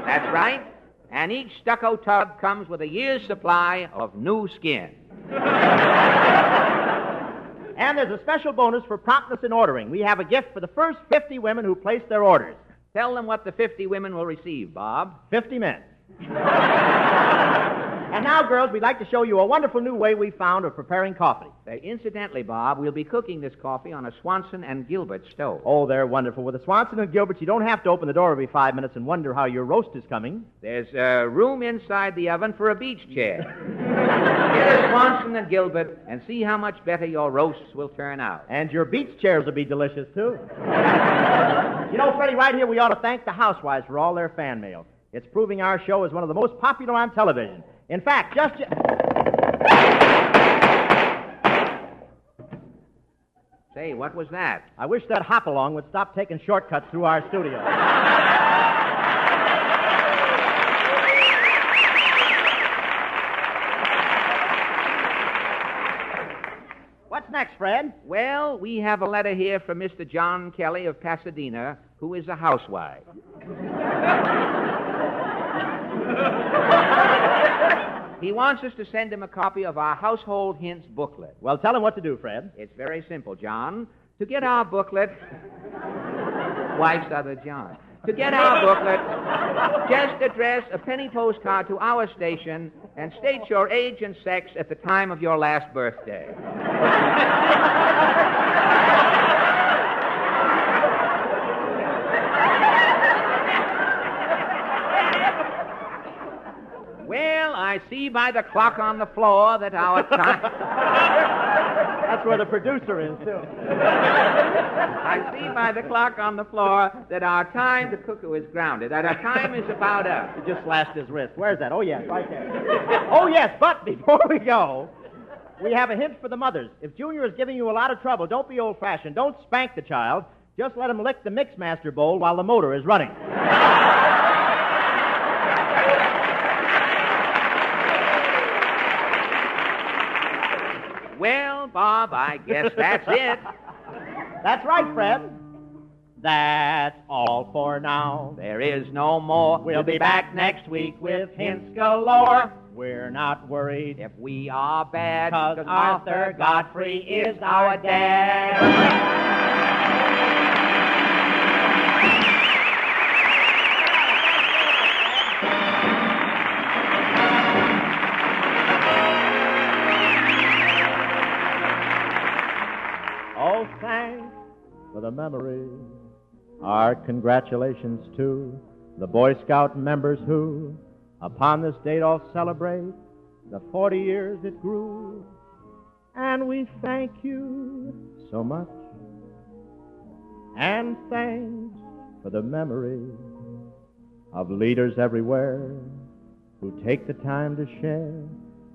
Speaker 4: That's right. And each stucco tub comes with a year's supply of new skin.
Speaker 24: And there's a special bonus for promptness in ordering. We have a gift for the first 50 women who place their orders.
Speaker 4: Tell them what the 50 women will receive, Bob.
Speaker 24: 50 men. And now, girls, we'd like to show you a wonderful new way we found of preparing coffee.
Speaker 4: Incidentally, Bob, we'll be cooking this coffee on a Swanson and Gilbert stove.
Speaker 24: Oh, they're wonderful. With the Swanson and Gilbert, you don't have to open the door every 5 minutes and wonder how your roast is coming.
Speaker 4: There's room inside the oven for a beach chair. Get a Swanson and Gilbert and see how much better your roasts will turn out.
Speaker 24: And your beach chairs will be delicious, too. You know, Freddie, right here we ought to thank the housewives for all their fan mail. It's proving our show is one of the most popular on television. In fact,
Speaker 4: Say, what was that?
Speaker 24: I wish that hop-along would stop taking shortcuts through our studio. What's next, Fred?
Speaker 4: Well, we have a letter here from Mr. John Kelly of Pasadena, who is a housewife. He wants us to send him a copy of our Household Hints booklet.
Speaker 24: Well, tell him what to do, Fred.
Speaker 4: It's very simple, John. To get our booklet... Wife's other John. To get our booklet, just address a penny postcard to our station and state your age and sex at the time of your last birthday. Well, I see by the clock on the floor that our time...
Speaker 24: That's where the producer is, too.
Speaker 4: I see by the clock on the floor that our time, the cuckoo is grounded, that our time is about up.
Speaker 24: He just slashed his wrist. Where's that? Oh, yes, right there. Oh, yes, but before we go, we have a hint for the mothers. If Junior is giving you a lot of trouble, don't be old-fashioned. Don't spank the child. Just let him lick the Mixmaster bowl while the motor is running.
Speaker 4: Well, Bob, I guess that's it.
Speaker 24: That's right, Fred. That's all for now.
Speaker 4: There is no more.
Speaker 24: We'll be back next week with hints galore. We're not worried
Speaker 4: if we are bad,
Speaker 24: 'cause Arthur Godfrey is our dad. Oh, thanks for the memory. Our congratulations to the Boy Scout members who, upon this date, all celebrate the 40 years it grew. And we thank you so much. And thanks for the memory of leaders everywhere who take the time to share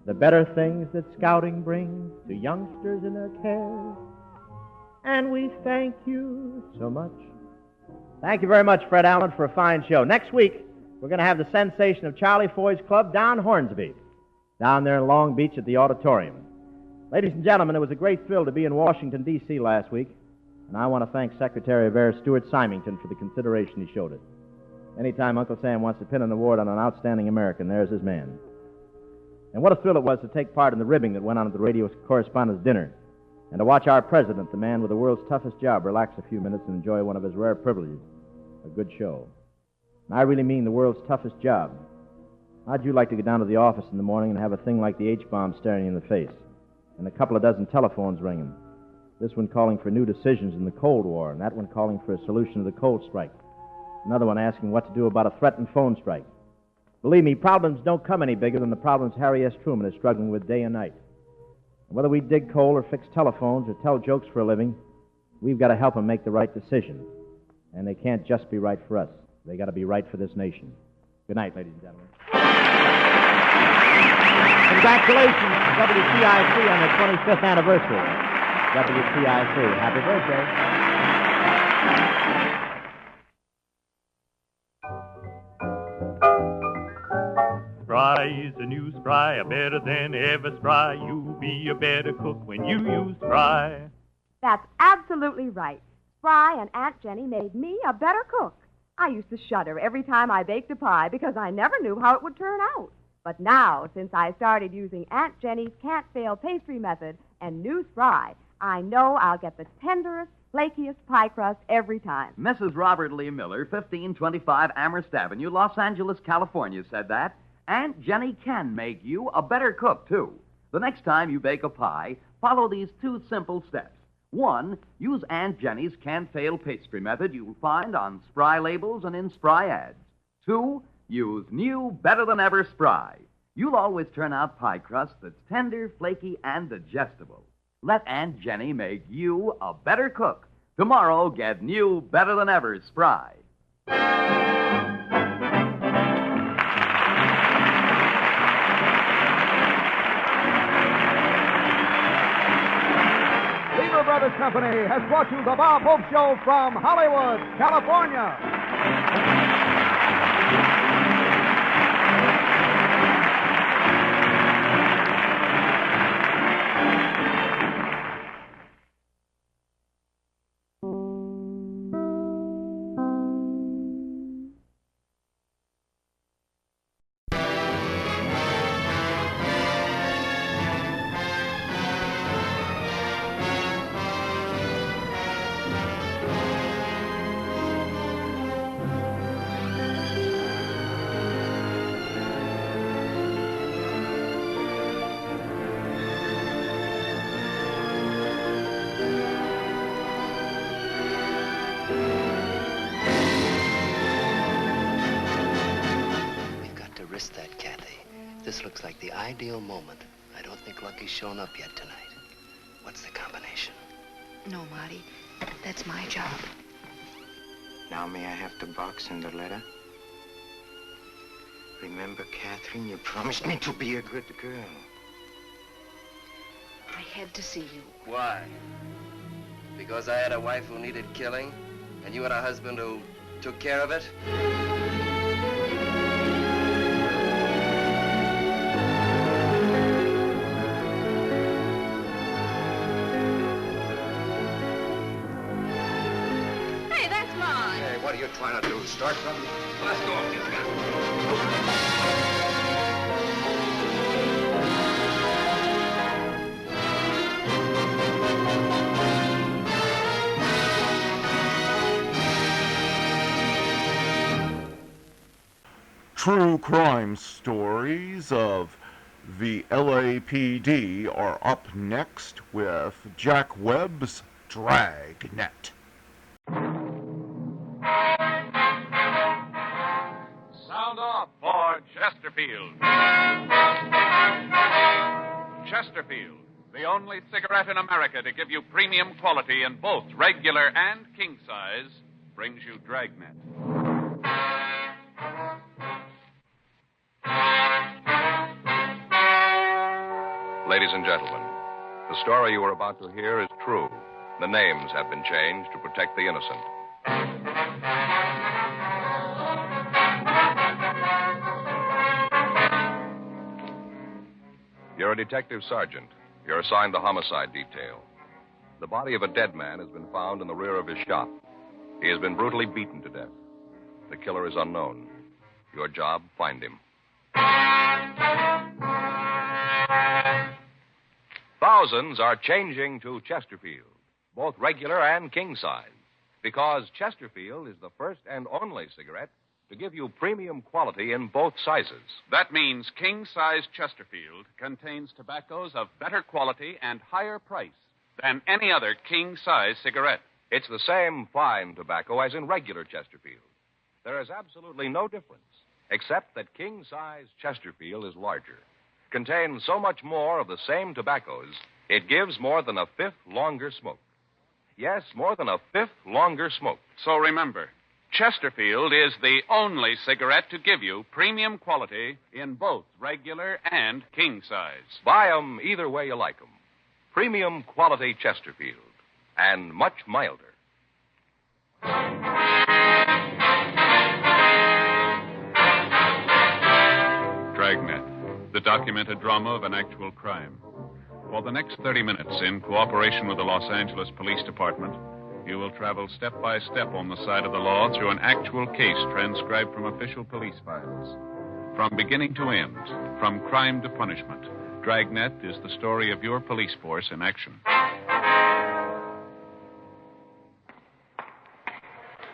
Speaker 24: the better things that scouting brings to youngsters in their care. And we thank you so much. Thank you very much, Fred Allen, for a fine show. Next week, we're going to have the sensation of Charlie Foy's Club, Don Hornsby, down there in Long Beach at the auditorium. Ladies and gentlemen, it was a great thrill to be in Washington, D.C. last week, and I want to thank Secretary of Air Stuart Symington for the consideration he showed it. Anytime Uncle Sam wants to pin an award on an outstanding American, there's his man. And what a thrill it was to take part in the ribbing that went on at the radio correspondents' dinner, and to watch our president, the man with the world's toughest job, relax a few minutes and enjoy one of his rare privileges, a good show. And I really mean the world's toughest job. How'd you like to get down to the office in the morning and have a thing like the H-bomb staring you in the face, and a couple of dozen telephones ringing, this one calling for new decisions in the Cold War, and that one calling for a solution to the cold strike, another one asking what to do about a threatened phone strike. Believe me, problems don't come any bigger than the problems Harry S. Truman is struggling with day and night. Whether we dig coal or fix telephones or tell jokes for a living, we've got to help them make the right decision. And they can't just be right for us. They got to be right for this nation. Good night, ladies and gentlemen. Congratulations, WTIC, on their 25th anniversary. WTIC, happy birthday.
Speaker 21: Right
Speaker 8: Spry is the new Spry, better than ever Spry. You'll be a better cook when you use Spry.
Speaker 11: That's absolutely right. Spry and Aunt Jenny made me a better cook. I used to shudder every time I baked a pie because I never knew how it would turn out. But now, since I started using Aunt Jenny's can't-fail pastry method and new Spry, I know I'll get the tenderest, flakiest pie crust every time.
Speaker 12: Mrs. Robert Lee Miller, 1525 Amherst Avenue, Los Angeles, California, said that. Aunt Jenny can make you a better cook, too. The next time you bake a pie, follow these 2 simple steps. 1, use Aunt Jenny's can't-fail pastry method you'll find on Spry labels and in Spry ads. 2, use new, better-than-ever Spry. You'll always turn out pie crust that's tender, flaky, and digestible. Let Aunt Jenny make you a better cook. Tomorrow, get new, better-than-ever Spry.
Speaker 23: Lever Brothers Company has brought you the Bob Hope Show from Hollywood, California.
Speaker 15: This looks like the ideal moment. I don't think Lucky's shown up yet tonight. What's the combination?
Speaker 25: No, Marty. That's my job.
Speaker 15: Now may I have the box and the letter? Remember, Catherine, you promised me to be a good girl.
Speaker 25: I had to see you.
Speaker 15: Why? Because I had a wife who needed killing, and you had a husband who took care of it?
Speaker 14: What are you trying to do? Start something?
Speaker 15: Let's go.
Speaker 1: True crime stories of the LAPD are up next with Jack Webb's Dragnet.
Speaker 2: Sound off for Chesterfield. Chesterfield, the only cigarette in America to give you premium quality in both regular and king size, brings you Dragnet.
Speaker 7: Ladies and gentlemen, the story you are about to hear is true. The names have been changed to protect the innocent. You're a detective sergeant. You're assigned the homicide detail. The body of a dead man has been found in the rear of his shop. He has been brutally beaten to death. The killer is unknown. Your job, find him. Thousands are changing to Chesterfield, both regular and king size, because Chesterfield is the first and only cigarette to give you premium quality in both sizes.
Speaker 2: That means king-size Chesterfield contains tobaccos of better quality and higher price than any other king-size cigarette.
Speaker 7: It's the same fine tobacco as in regular Chesterfield. There is absolutely no difference, except that king-size Chesterfield is larger, contains so much more of the same tobaccos, it gives more than a fifth longer smoke. Yes, more than a fifth longer smoke.
Speaker 2: So remember, Chesterfield is the only cigarette to give you premium quality in both regular and king size.
Speaker 7: Buy 'em either way you like 'em. Premium quality Chesterfield, and much milder.
Speaker 2: Dragnet.
Speaker 5: the documented drama of an actual crime. For the next 30 minutes, in cooperation with the Los Angeles Police Department, you will travel step by step on the side of the law through an actual case transcribed from official police files. From beginning to end, from crime to punishment, Dragnet is the story of your police force in action.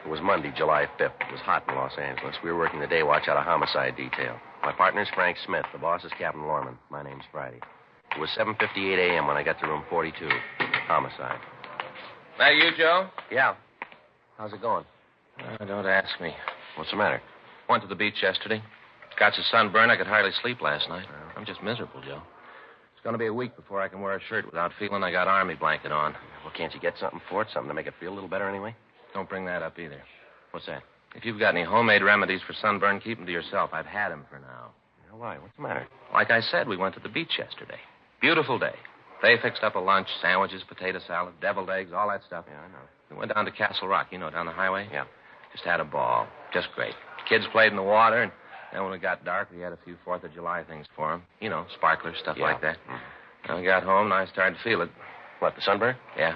Speaker 15: It was Monday, July 5th. It was hot in Los Angeles. We were working the day watch out of homicide detail. My partner's Frank Smith. The boss is Captain Lorman. My name's Friday. It was 7:58 a.m. when I got to room 42. Homicide.
Speaker 13: That you, Joe?
Speaker 15: Yeah. How's it going?
Speaker 13: Don't ask me.
Speaker 15: What's the matter?
Speaker 13: Went to the beach yesterday. Got so sunburned I could hardly sleep last night. I'm just miserable, Joe. It's going to be a week before I can wear a shirt without feeling I got army blanket on.
Speaker 15: Well, can't you get something for it? Something to make it feel a little better anyway?
Speaker 13: Don't bring that up either.
Speaker 15: What's that?
Speaker 13: If you've got any homemade remedies for sunburn, keep them to yourself. I've had them for now.
Speaker 15: Why? What's the matter?
Speaker 13: Like I said, we went to the beach yesterday. Beautiful day. They fixed up a lunch, sandwiches, potato salad, deviled eggs, all that stuff.
Speaker 15: Yeah, I know.
Speaker 13: We went down to Castle Rock, down the highway.
Speaker 15: Yeah.
Speaker 13: Just had a ball. Just great. Kids played in the water, and then when it got dark, we had a few 4th of July things for them. Sparklers, stuff like that.
Speaker 15: Mm-hmm.
Speaker 13: I got home, and I started to feel it.
Speaker 15: What, the sunburn?
Speaker 13: Yeah.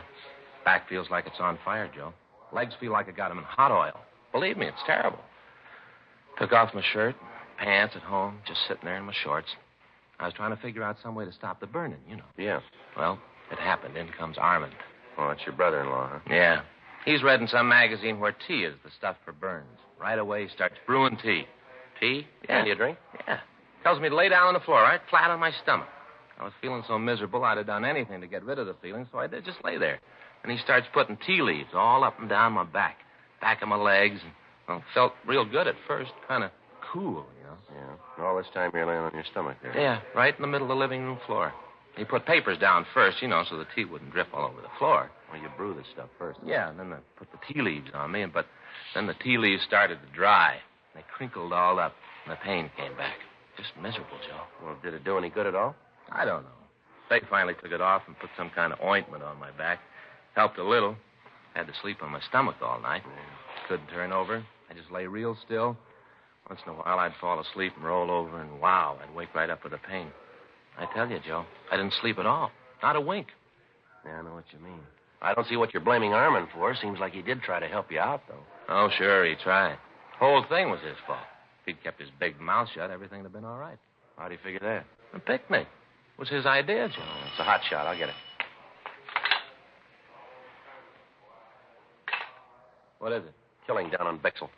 Speaker 13: Back feels like it's on fire, Joe. Legs feel like I got them in hot oil. Believe me, it's terrible. Took off my shirt, pants at home, just sitting there in my shorts. I was trying to figure out some way to stop the burning,
Speaker 15: Yeah.
Speaker 13: Well, it happened. In comes Armand.
Speaker 15: Oh, that's your brother-in-law, huh?
Speaker 13: Yeah. He's read in some magazine where tea is the stuff for burns. Right away, he starts brewing tea.
Speaker 15: Tea?
Speaker 13: Yeah.
Speaker 15: And you drink?
Speaker 13: Yeah. Tells me to lay down on the floor, right flat on my stomach. I was feeling so miserable, I'd have done anything to get rid of the feeling, so I did just lay there. And he starts putting tea leaves all up and down my back of my legs. And, felt real good at first, kind of cool,
Speaker 15: Yeah. And all this time you're laying on your stomach there.
Speaker 13: Yeah, right in the middle of the living room floor. He put papers down first, so the tea wouldn't drip all over the floor.
Speaker 15: Well, you brew this stuff first.
Speaker 13: Yeah, and then they put the tea leaves on me, but then the tea leaves started to dry. They crinkled all up, and the pain came back. Just miserable, Joe.
Speaker 15: Well, did it do any good at all?
Speaker 13: I don't know. They finally took it off and put some kind of ointment on my back. Helped a little. Had to sleep on my stomach all night. Couldn't turn over. I just lay real still. Once in a while, I'd fall asleep and roll over, and wow, I'd wake right up with the pain. I tell you, Joe, I didn't sleep at all. Not a wink.
Speaker 15: Yeah, I know what you mean. I don't see what you're blaming Armand for. Seems like he did try to help you out, though.
Speaker 13: Oh, sure, he tried. Whole thing was his fault. If he'd kept his big mouth shut, everything would have been all right.
Speaker 15: How'd he figure that?
Speaker 13: A picnic. It was his idea, Joe.
Speaker 15: It's a hot shot. I'll get it.
Speaker 13: What is it?
Speaker 15: Killing down on Bexel.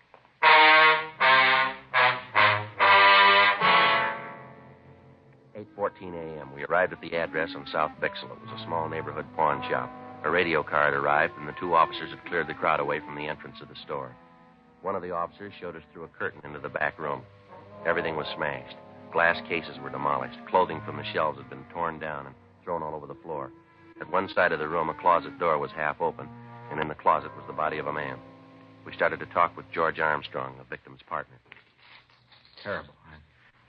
Speaker 15: 8:14 a.m. We arrived at the address on South Bexel. It was a small neighborhood pawn shop. A radio car had arrived, and the two officers had cleared the crowd away from the entrance of the store. One of the officers showed us through a curtain into the back room. Everything was smashed. Glass cases were demolished. Clothing from the shelves had been torn down and thrown all over the floor. At one side of the room, a closet door was half open, and in the closet was the body of a man. We started to talk with George Armstrong, the victim's partner.
Speaker 16: Terrible.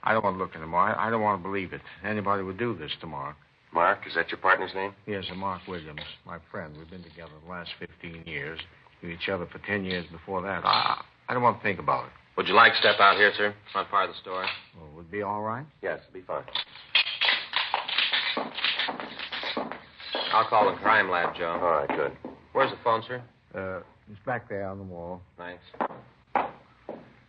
Speaker 16: I don't want to look anymore. I don't want to believe it. Anybody would do this to Mark.
Speaker 15: Mark? Is that your partner's name?
Speaker 16: Yes, Mark Williams, my friend. We've been together the last 15 years. Knew each other for 10 years before that. I don't want to think about it.
Speaker 13: Would you like to step out here, sir? It's not part of the story.
Speaker 16: Well, would it be all right?
Speaker 15: Yes, it'll be fine.
Speaker 13: I'll call the crime lab, Joe.
Speaker 15: All right, good.
Speaker 13: Where's the phone, sir?
Speaker 16: It's back there on the wall.
Speaker 13: Thanks.
Speaker 15: I'd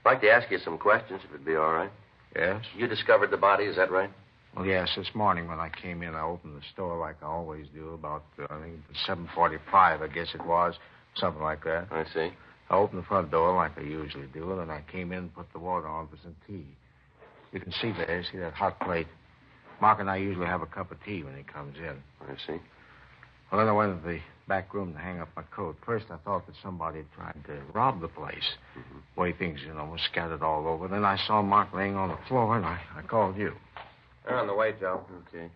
Speaker 15: like to ask you some questions, if it'd be all right.
Speaker 16: Yes?
Speaker 15: You discovered the body, is that right?
Speaker 16: Well, yes. This morning when I came in, I opened the store like I always do, about, I think, 7:45, I guess it was, something like that.
Speaker 15: I see.
Speaker 16: I opened the front door like I usually do, and then I came in and put the water on for some tea. You can see there, see that hot plate? Mark and I usually have a cup of tea when he comes in.
Speaker 15: I see.
Speaker 16: Well, then I went to the back room to hang up my coat. First, I thought that somebody had tried to rob the place. Mm-hmm. Way things, were scattered all over. Then I saw Mark laying on the floor, and I called you.
Speaker 13: They're on the way, Joe.
Speaker 15: Okay.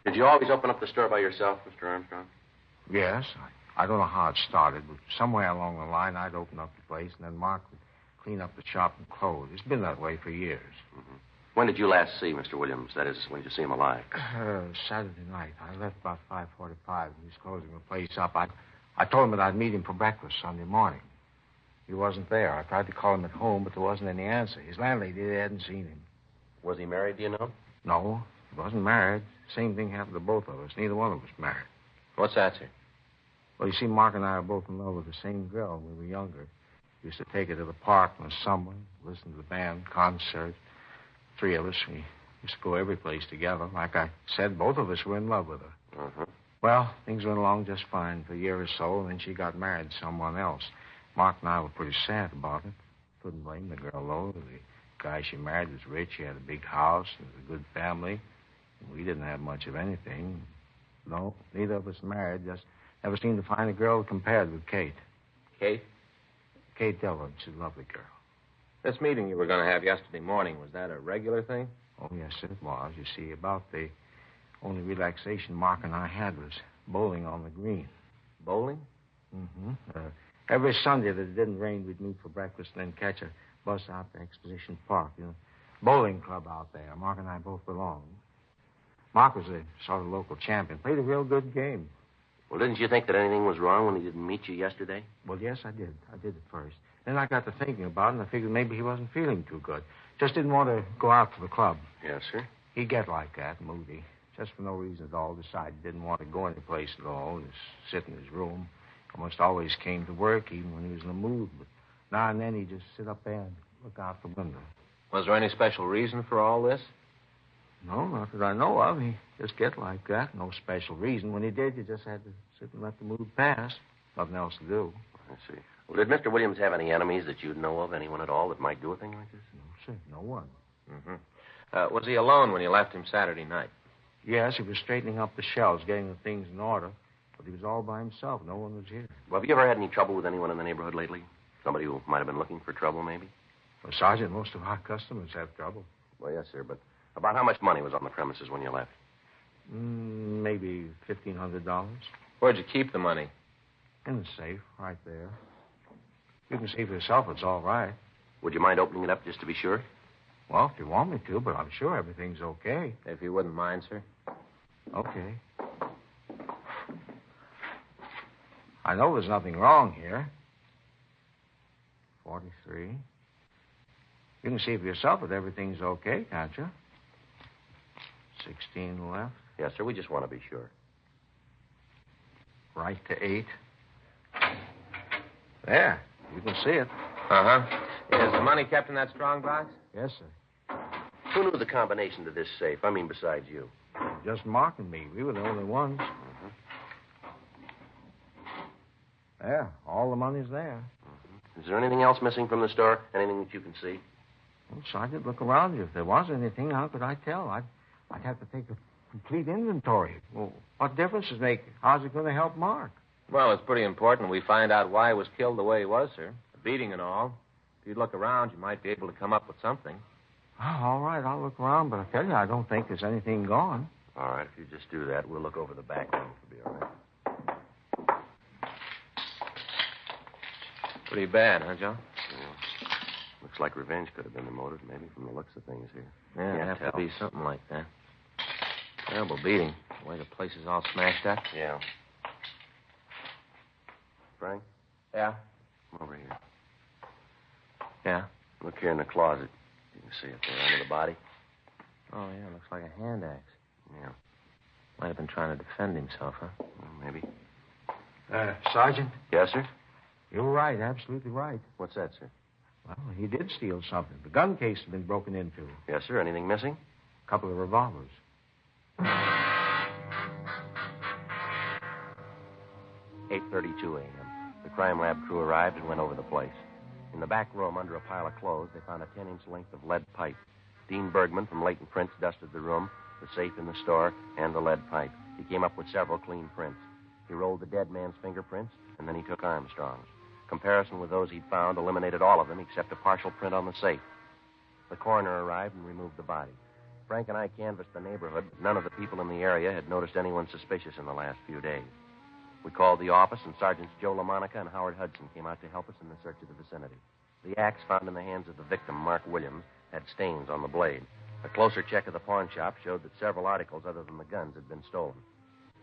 Speaker 15: Did you always open up the store by yourself, Mr. Armstrong?
Speaker 16: Yes. I don't know how it started, but somewhere along the line, I'd open up the place, and then Mark would clean up the shop and close. It's been that way for years.
Speaker 15: Mm-hmm. When did you last see Mr. Williams? That is, when did you see him alive?
Speaker 16: Saturday night. I left about 5:45. He was closing the place up. I told him that I'd meet him for breakfast Sunday morning. He wasn't there. I tried to call him at home, but there wasn't any answer. His landlady hadn't seen him.
Speaker 15: Was he married, do you know?
Speaker 16: No, he wasn't married. Same thing happened to both of us. Neither one of us married.
Speaker 15: What's that, sir?
Speaker 16: Well, you see, Mark and I are both in love with the same girl when we were younger. We used to take her to the park in the summer, listen to the band, concerts. Three of us, we used to go every place together. Like I said, both of us were in love with her.
Speaker 15: Uh-huh.
Speaker 16: Well, things went along just fine for a year or so, and then she got married to someone else. Mark and I were pretty sad about it. Couldn't blame the girl, though. The guy she married was rich. He had a big house and a good family. We didn't have much of anything. No, neither of us married. Just never seemed to find a girl compared with Kate.
Speaker 15: Kate?
Speaker 16: Kate Dillon. She's a lovely girl.
Speaker 15: This meeting you were going to have yesterday morning, was that a regular thing?
Speaker 16: Oh, yes, it was. You see, about the only relaxation Mark and I had was bowling on the green.
Speaker 15: Bowling?
Speaker 16: Mm-hmm. Every Sunday that it didn't rain, we'd meet for breakfast and then catch a bus out to Exposition Park. Bowling club out there. Mark and I both belonged. Mark was a sort of local champion. Played a real good game.
Speaker 15: Well, didn't you think that anything was wrong when he didn't meet you yesterday?
Speaker 16: Well, yes, I did. I did at first. Then I got to thinking about it, and I figured maybe he wasn't feeling too good. Just didn't want to go out to the club.
Speaker 15: Yes, sir.
Speaker 16: He'd get like that, moody. Just for no reason at all, decided he didn't want to go anyplace at all. Just sit in his room. Almost always came to work, even when he was in the mood. But now and then he'd just sit up there and look out the window.
Speaker 15: Was there any special reason for all this?
Speaker 16: No, not that I know of. He just get like that. No special reason. When he did, you just had to sit and let the mood pass. Nothing else to do.
Speaker 15: I see. Well, did Mr. Williams have any enemies that you'd know of? Anyone at all that might do a thing like this?
Speaker 16: No, sir. No one.
Speaker 15: Mm-hmm. Was he alone when you left him Saturday night?
Speaker 16: Yes, he was straightening up the shelves, getting the things in order. But he was all by himself. No one was here.
Speaker 15: Well, have you ever had any trouble with anyone in the neighborhood lately? Somebody who might have been looking for trouble, maybe?
Speaker 16: Well, Sergeant, most of our customers have trouble.
Speaker 15: Well, yes, sir, but about how much money was on the premises when you left?
Speaker 16: Maybe $1,500.
Speaker 15: Where'd you keep the money?
Speaker 16: In the safe, right there. You can see for yourself it's all right.
Speaker 15: Would you mind opening it up just to be sure?
Speaker 16: Well, if you want me to, but I'm sure everything's okay.
Speaker 15: If you wouldn't mind, sir.
Speaker 16: Okay. I know there's nothing wrong here. 43. You can see for yourself that everything's okay, can't you? 16 left.
Speaker 15: Yes, sir. We just want to be sure.
Speaker 16: Right to 8. There. You can see it.
Speaker 15: Uh-huh. Is the money kept in that strong box?
Speaker 16: Yes, sir.
Speaker 15: Who knew the combination to this safe? I mean, besides you.
Speaker 16: Just Mark and me. We were the only ones.
Speaker 15: Mm-hmm.
Speaker 16: There. All the money's there.
Speaker 15: Mm-hmm. Is there anything else missing from the store? Anything that you can see?
Speaker 16: Well, Sergeant, look around you. If there was anything, how could I tell? I'd have to take a complete inventory. Well, what difference does it make? How's it going to help Mark?
Speaker 15: Well, it's pretty important we find out why he was killed the way he was, sir. The beating and all. If you'd look around, you might be able to come up with something.
Speaker 16: Oh, all right, I'll look around, but I tell you, I don't think there's anything gone.
Speaker 15: All right, if you just do that, we'll look over the back room. It'll be all right. Pretty bad, huh, Joe? Yeah. Looks like revenge could have been the motive, maybe, from the looks of things here. Yeah, it'd have to be something like that. Terrible beating. The way the place is all smashed up. Yeah. Frank? Yeah? Come over here. Yeah? Look here in the closet. You can see it there under the body. Oh, yeah, looks like a hand axe. Yeah. Might have been trying to defend himself, huh? Well, maybe.
Speaker 16: Sergeant?
Speaker 15: Yes, sir?
Speaker 16: You're right, absolutely right.
Speaker 15: What's that, sir?
Speaker 16: Well, he did steal something. The gun case had been broken into.
Speaker 15: Yes, sir. Anything missing?
Speaker 16: A couple of revolvers.
Speaker 15: 8:32 a.m. The crime lab crew arrived and went over the place. In the back room, under a pile of clothes, they found a 10-inch length of lead pipe. Dean Bergman from Leighton Prints dusted the room, the safe in the store, and the lead pipe. He came up with several clean prints. He rolled the dead man's fingerprints, and then he took Armstrong's. Comparison with those he'd found eliminated all of them except a partial print on the safe. The coroner arrived and removed the body. Frank and I canvassed the neighborhood, but none of the people in the area had noticed anyone suspicious in the last few days. We called the office, and Sergeants Joe LaMonica and Howard Hudson came out to help us in the search of the vicinity. The axe found in the hands of the victim, Mark Williams, had stains on the blade. A closer check of the pawn shop showed that several articles other than the guns had been stolen.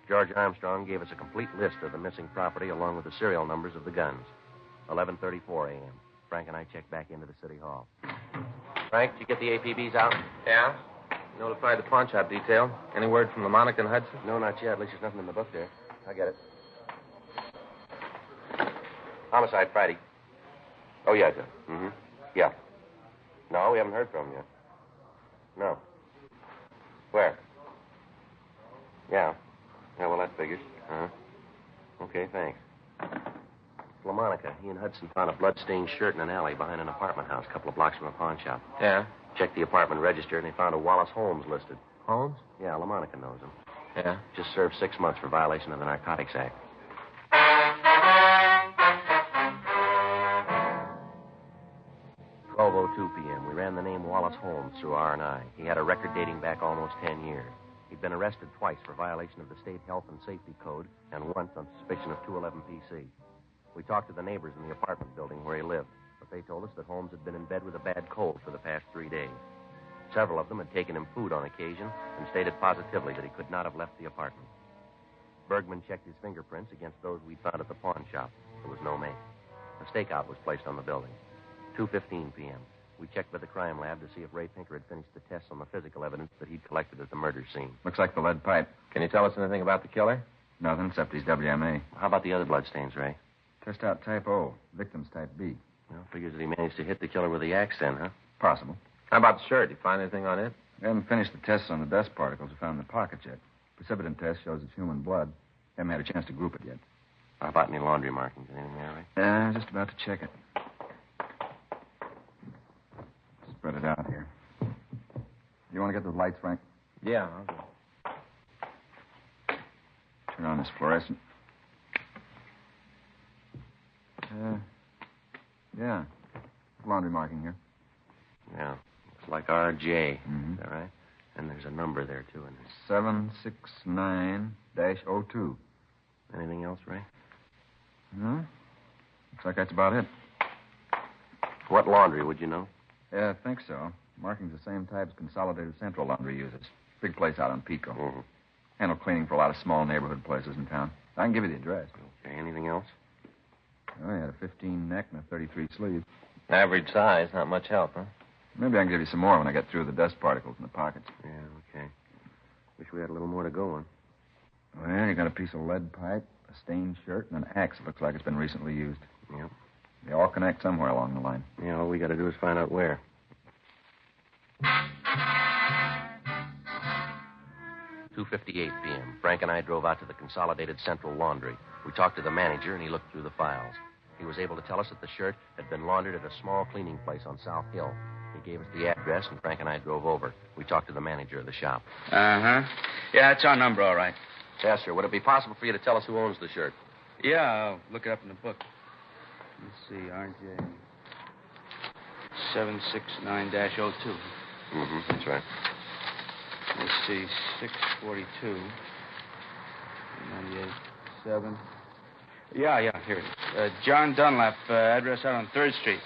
Speaker 15: George Armstrong gave us a complete list of the missing property along with the serial numbers of the guns. 11:34 a.m. Frank and I checked back into the city hall. Frank, did you get the APBs out?
Speaker 13: Yeah? Notified the pawn shop detail. Any word from LaMonica and Hudson?
Speaker 15: No, not yet. At least there's nothing in the book there. I get it. Homicide Friday. Oh, yeah, Joe. Mm-hmm. Yeah. No, we haven't heard from him yet. No. Where? Yeah. Yeah, well, that figures. Uh-huh. Okay, thanks. LaMonica, he and Hudson found a blood-stained shirt in an alley behind an apartment house a couple of blocks from a pawn shop.
Speaker 13: Yeah?
Speaker 15: Checked the apartment register, and they found a Wallace Holmes listed.
Speaker 13: Holmes?
Speaker 15: Yeah, LaMonica knows him.
Speaker 13: Yeah?
Speaker 15: Just served 6 months for violation of the Narcotics Act. (12:02 p.m.) We ran the name Wallace Holmes through R&I. He had a record dating back almost 10 years. He'd been arrested twice for violation of the State Health and Safety Code and once on suspicion of 211 PC. We talked to the neighbors in the apartment building where he lived, but they told us that Holmes had been in bed with a bad cold for the past 3 days. Several of them had taken him food on occasion and stated positively that he could not have left the apartment. Bergman checked his fingerprints against those we'd found at the pawn shop. There was no make. A stakeout was placed on the building. 2:15 p.m. We checked with the crime lab to see if Ray Pinker had finished the tests on the physical evidence that he'd collected at the murder scene.
Speaker 17: Looks like the lead pipe.
Speaker 13: Can you tell us anything about the killer?
Speaker 17: Nothing except his WMA.
Speaker 15: How about the other bloodstains, Ray?
Speaker 17: Test out type O. Victim's type B.
Speaker 15: Well, figures that he managed to hit the killer with the axe then, huh?
Speaker 17: Possible.
Speaker 13: How about the shirt? Did you find anything on it?
Speaker 17: We haven't finished the tests on the dust particles we found in the pockets yet. Precipitin test shows it's human blood. Haven't had a chance to group it yet.
Speaker 15: How about any laundry markings? Anything there, Ray?
Speaker 17: Just about to check it. Spread it out here. You want to get those lights, Frank?
Speaker 13: Yeah, I'll go.
Speaker 17: Turn on this fluorescent. Yeah. Laundry marking here.
Speaker 15: Yeah. Looks like RJ.
Speaker 17: Mm-hmm.
Speaker 15: Is that right? And there's a number there, too, isn't
Speaker 17: there? 769-02.
Speaker 15: Anything else, Ray?
Speaker 17: No. Looks like that's about it.
Speaker 15: What laundry, would you know?
Speaker 17: Yeah, I think so. Marking's the same type as Consolidated Central Laundry uses. Big place out on Pico.
Speaker 15: Mm-hmm.
Speaker 17: Handle cleaning for a lot of small neighborhood places in town. I can give you the address.
Speaker 15: Okay, anything else?
Speaker 17: Oh, he had a 15 neck and a 33 sleeve.
Speaker 13: Average size, not much help, huh?
Speaker 17: Maybe I can give you some more when I get through the dust particles in the pockets.
Speaker 15: Yeah, okay. Wish we had a little more to go on.
Speaker 17: Well, you got a piece of lead pipe, a stained shirt, and an axe that looks like it's been recently used.
Speaker 15: Yep.
Speaker 17: They all connect somewhere along the line.
Speaker 15: Yeah, all we got to do is find out where. 2:58 p.m. Frank and I drove out to the Consolidated Central Laundry. We talked to the manager, and he looked through the files. He was able to tell us that the shirt had been laundered at a small cleaning place on South Hill. He gave us the address, and Frank and I drove over. We talked to the manager of the shop.
Speaker 18: Uh-huh. Yeah, it's our number, all right.
Speaker 15: Yes, sir. Would it be possible for you to tell us who owns the shirt?
Speaker 18: Yeah, I'll look it up in the book. Let's see, RJ 769-02.
Speaker 15: Mm-hmm, that's right.
Speaker 18: Let's see, 642, 98, 7. Yeah, here it is. John Dunlap, address out on 3rd Street.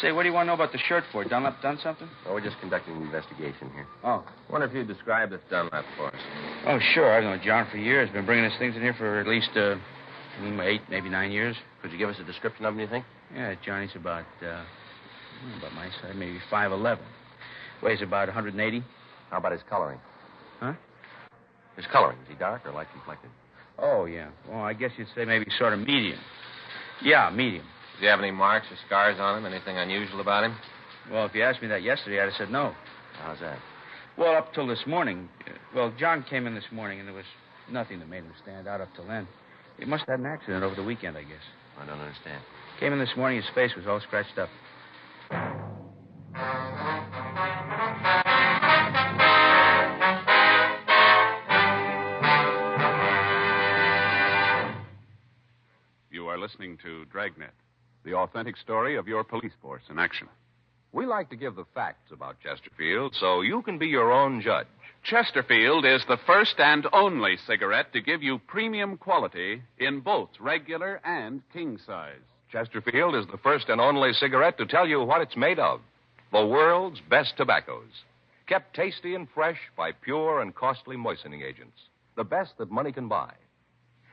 Speaker 18: Say, what do you want to know about the shirt for? Dunlap done something?
Speaker 15: Oh, we're just conducting an investigation here.
Speaker 18: Oh.
Speaker 13: Wonder if you'd describe this Dunlap for us.
Speaker 18: Oh, sure. I've known John for years. Been bringing his things in here for at least 8, maybe 9 years.
Speaker 15: Could you give us a description of him, you think?
Speaker 18: Yeah, Johnny's about my size, maybe 5'11". Weighs about 180.
Speaker 15: How about his coloring?
Speaker 18: Huh?
Speaker 15: His coloring. Is he dark or light complected?
Speaker 18: Oh, yeah. Well, I guess you'd say maybe sort of medium. Yeah, medium.
Speaker 13: Does he have any marks or scars on him? Anything unusual about him?
Speaker 18: Well, if you asked me that yesterday, I'd have said no.
Speaker 15: How's that?
Speaker 18: Well, up till this morning. John came in this morning, and there was nothing that made him stand out up till then. He must have had an accident over the weekend, I guess.
Speaker 15: I don't understand.
Speaker 18: Came in this morning, his face was all scratched up.
Speaker 5: You are listening to Dragnet, the authentic story of your police force in action.
Speaker 7: We like to give the facts about Chesterfield so you can be your own judge.
Speaker 5: Chesterfield is the first and only cigarette to give you premium quality in both regular and king size.
Speaker 7: Chesterfield is the first and only cigarette to tell you what it's made of. The world's best tobaccos. Kept tasty and fresh by pure and costly moistening agents. The best that money can buy.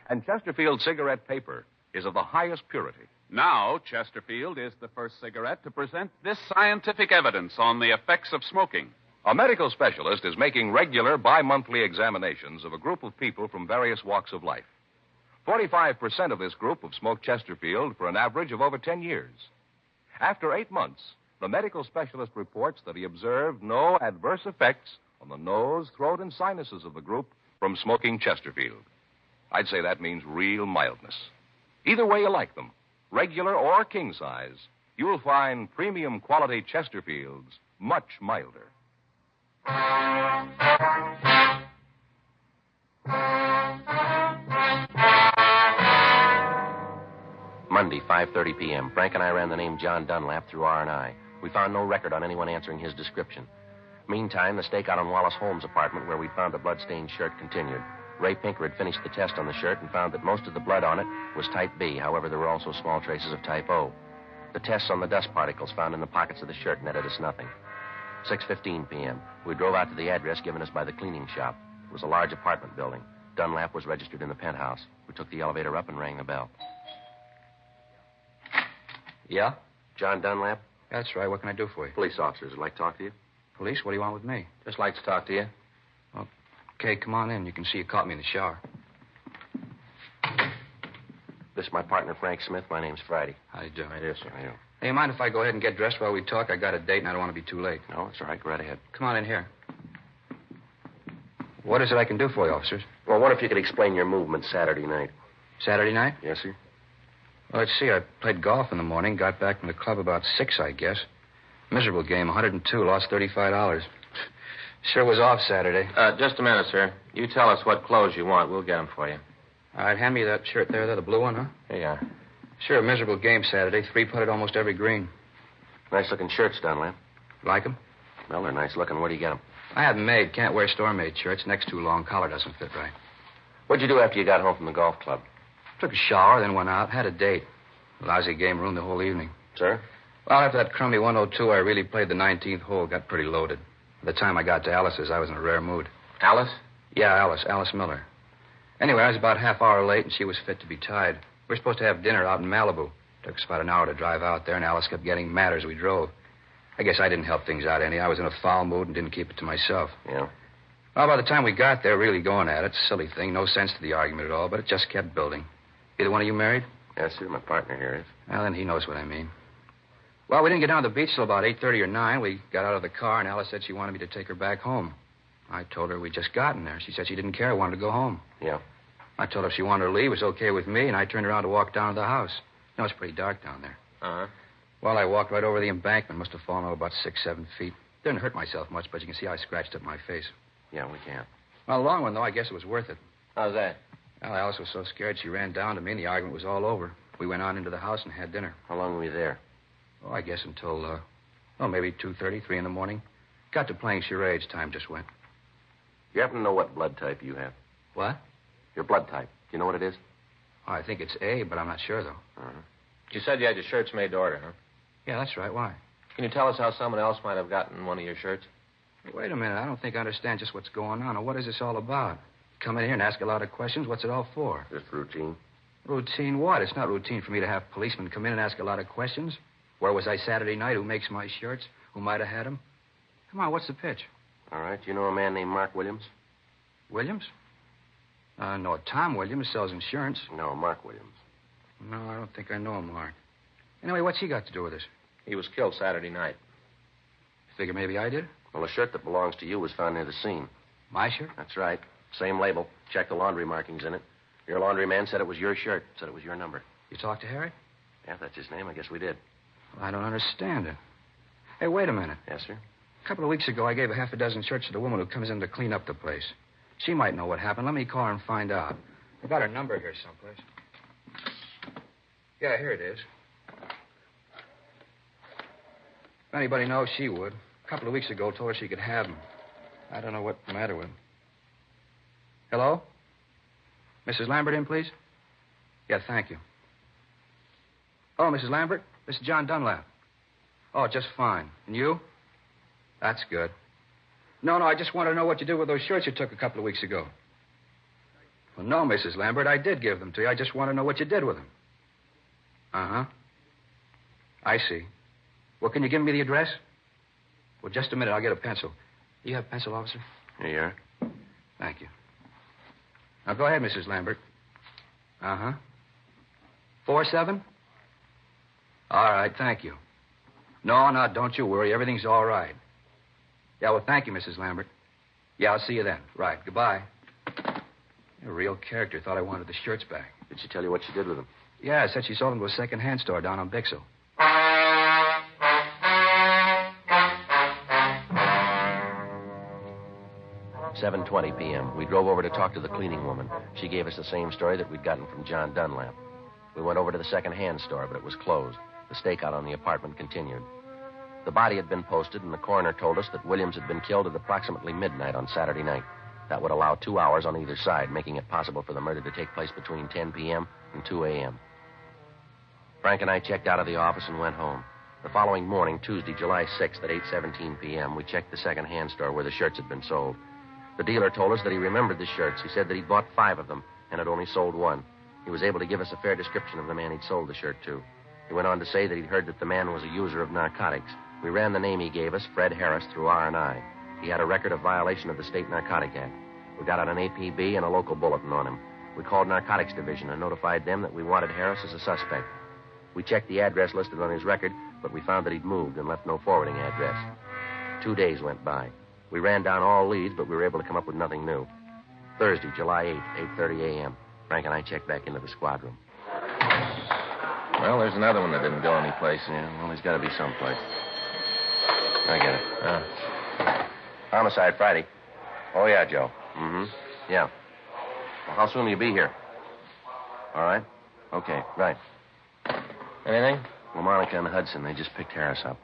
Speaker 7: And Chesterfield cigarette paper is of the highest purity.
Speaker 5: Now, Chesterfield is the first cigarette to present this scientific evidence on the effects of smoking.
Speaker 7: A medical specialist is making regular bi-monthly examinations of a group of people from various walks of life. 45% of this group have smoked Chesterfield for an average of over 10 years. After 8 months, the medical specialist reports that he observed no adverse effects on the nose, throat, and sinuses of the group from smoking Chesterfield. I'd say that means real mildness. Either way you like them, regular or king size, you'll find premium quality Chesterfields much milder.
Speaker 15: Monday, 5:30 p.m. Frank and I ran the name John Dunlap through R&I. We found no record on anyone answering his description. Meantime, the stakeout on Wallace Holmes' apartment where we found the blood-stained shirt continued. Ray Pinker had finished the test on the shirt and found that most of the blood on it was type B. However, there were also small traces of type O. The tests on the dust particles found in the pockets of the shirt netted us nothing. 6:15 p.m. We drove out to the address given us by the cleaning shop. It was a large apartment building. Dunlap was registered in the penthouse. We took the elevator up and rang the bell.
Speaker 18: Yeah?
Speaker 15: John Dunlap?
Speaker 18: That's right. What can I do for you?
Speaker 15: Police officers would like to talk to you.
Speaker 18: Police? What do you want with me?
Speaker 15: Just like to talk to you.
Speaker 18: Okay, come on in. You can see you caught me in the shower.
Speaker 15: This is my partner, Frank Smith. My name's Friday.
Speaker 18: How do you do?
Speaker 15: How do you, sir? How do you?
Speaker 18: Hey, you mind if I go ahead and get dressed while we talk? I got a date and I don't want to be too late.
Speaker 15: No, it's all right. Go right ahead.
Speaker 18: Come on in here. What is it I can do for you, officers?
Speaker 15: Well, what if you could explain your movements Saturday night?
Speaker 18: Saturday night?
Speaker 15: Yes, sir.
Speaker 18: Well, let's see. I played golf in the morning, got back from the club about 6, I guess. Miserable game, 102, lost $35. Sure was off Saturday.
Speaker 13: Just a minute, sir. You tell us what clothes you want. We'll get them for you.
Speaker 18: All right, hand me that shirt there, the blue one, huh?
Speaker 13: Here you are.
Speaker 18: Sure, a miserable game Saturday. 3-putted almost every green.
Speaker 15: Nice-looking shirts, Dunlap.
Speaker 18: Like them?
Speaker 15: Well, they're nice-looking. Where do you get them?
Speaker 18: I have them made. Can't wear store-made shirts. Neck's too long. Collar doesn't fit right.
Speaker 15: What'd you do after you got home from the golf club?
Speaker 18: Took a shower, then went out. Had a date. Lousy game ruined the whole evening.
Speaker 15: Sir?
Speaker 18: Well, after that crummy 102, I really played the 19th hole. Got pretty loaded. By the time I got to Alice's, I was in a rare mood.
Speaker 13: Alice?
Speaker 18: Yeah, Alice Miller. Anyway, I was about half hour late, and she was fit to be tied. We were supposed to have dinner out in Malibu. Took us about an hour to drive out there, and Alice kept getting madder as we drove. I guess I didn't help things out any. I was in a foul mood and didn't keep it to myself.
Speaker 15: Yeah?
Speaker 18: Well, by the time we got there, really going at it, silly thing, no sense to the argument at all, but it just kept building. Either one of you married?
Speaker 15: Yes, sir. My partner here is.
Speaker 18: Well, then he knows what I mean. Well, we didn't get down to the beach till about 8:30 or 9. We got out of the car, and Alice said she wanted me to take her back home. I told her we'd just gotten there. She said she didn't care, wanted to go home.
Speaker 15: Yeah.
Speaker 18: I told her if she wanted to leave, it was okay with me, and I turned around to walk down to the house. You know, it's pretty dark down there.
Speaker 13: Uh-huh.
Speaker 18: Well, I walked right over the embankment. Must have fallen over about 6-7 feet. Didn't hurt myself much, but you can see I scratched up my face.
Speaker 15: Yeah, we can.
Speaker 18: Well, the long one, though, I guess it was worth it.
Speaker 13: How's that?
Speaker 18: Well, Alice was so scared she ran down to me, and the argument was all over. We went on into the house and had dinner.
Speaker 15: How long were you there?
Speaker 18: Oh, I guess until, maybe 2:30, 3 in the morning. Got to playing charades. Time just went.
Speaker 15: You happen to know what blood type you have?
Speaker 18: What?
Speaker 15: Your blood type. Do you know what it is?
Speaker 18: Oh, I think it's A, but I'm not sure, though.
Speaker 15: Uh-huh.
Speaker 13: You said you had your shirts made to order, huh?
Speaker 18: Yeah, that's right. Why?
Speaker 13: Can you tell us how someone else might have gotten one of your shirts?
Speaker 18: Wait a minute. I don't think I understand just what's going on, or what is this all about? Come in here and ask a lot of questions. What's it all for?
Speaker 15: Just routine.
Speaker 18: Routine what? It's not routine for me to have policemen come in and ask a lot of questions. Where was I Saturday night? Who makes my shirts? Who might have had them? Come on, what's the pitch?
Speaker 15: All right. You know a man named Mark Williams?
Speaker 18: Williams? No, Tom Williams sells insurance.
Speaker 15: No, Mark Williams.
Speaker 18: No, I don't think I know him, Mark. Anyway, what's he got to do with this?
Speaker 13: He was killed Saturday night.
Speaker 18: Figure maybe I did?
Speaker 15: Well, a shirt that belongs to you was found near the scene.
Speaker 18: My shirt?
Speaker 15: That's right. Same label. Check the laundry markings in it. Your laundryman said it was your shirt. Said it was your number.
Speaker 18: You talked to Harry?
Speaker 15: Yeah, that's his name. I guess we did.
Speaker 18: Well, I don't understand it. Hey, wait a minute.
Speaker 15: Yes, sir?
Speaker 18: A couple of weeks ago, I gave a half a dozen shirts to the woman who comes in to clean up the place. She might know what happened. Let me call her and find out. I got her number here someplace. Yeah, here it is. If anybody knows, she would. A couple of weeks ago, told her she could have them. I don't know what's the matter with them. Hello? Mrs. Lambert in, please? Yeah, thank you. Oh, Mrs. Lambert? This is John Dunlap. Oh, just fine. And you? That's good. No, I just want to know what you did with those shirts you took a couple of weeks ago. Well, no, Mrs. Lambert, I did give them to you. I just want to know what you did with them. Uh-huh. I see. Well, can you give me the address? Well, just a minute. I'll get a pencil. You have a pencil, officer?
Speaker 15: Here you are.
Speaker 18: Thank you. Now, go ahead, Mrs. Lambert. Uh-huh. 4-7? All right, thank you. No, don't you worry. Everything's all right. Yeah, well, thank you, Mrs. Lambert. Yeah, I'll see you then. Right, goodbye. You're a real character. Thought I wanted the shirts back.
Speaker 15: Did she tell you what she did with them?
Speaker 18: Yeah, said she sold them to a second-hand store down on Bixel.
Speaker 15: 7:20 p.m. We drove over to talk to the cleaning woman. She gave us the same story that we'd gotten from John Dunlap. We went over to the second-hand store, but it was closed. The stakeout on the apartment continued. The body had been posted, and the coroner told us that Williams had been killed at approximately midnight on Saturday night. That would allow 2 hours on either side, making it possible for the murder to take place between 10 p.m. and 2 a.m. Frank and I checked out of the office and went home. The following morning, Tuesday, July 6th at 8:17 p.m., we checked the second-hand store where the shirts had been sold. The dealer told us that he remembered the shirts. He said that he'd bought 5 of them and had only sold 1. He was able to give us a fair description of the man he'd sold the shirt to. He went on to say that he'd heard that the man was a user of narcotics. We ran the name he gave us, Fred Harris, through R&I. He had a record of violation of the State Narcotic Act. We got out an APB and a local bulletin on him. We called Narcotics Division and notified them that we wanted Harris as a suspect. We checked the address listed on his record, but we found that he'd moved and left no forwarding address. 2 days went by. We ran down all leads, but we were able to come up with nothing new. Thursday, July 8th, 8:30 a.m. Frank and I checked back into the squad room.
Speaker 13: Well, there's another one that didn't go anyplace.
Speaker 15: Yeah, well, he's got to be someplace. I get it. Homicide Friday. Oh, yeah, Joe. Mm-hmm. Yeah. Well, how soon will you be here? All right. Okay, right.
Speaker 13: Anything?
Speaker 15: Well, Monica and Hudson, they just picked Harris up.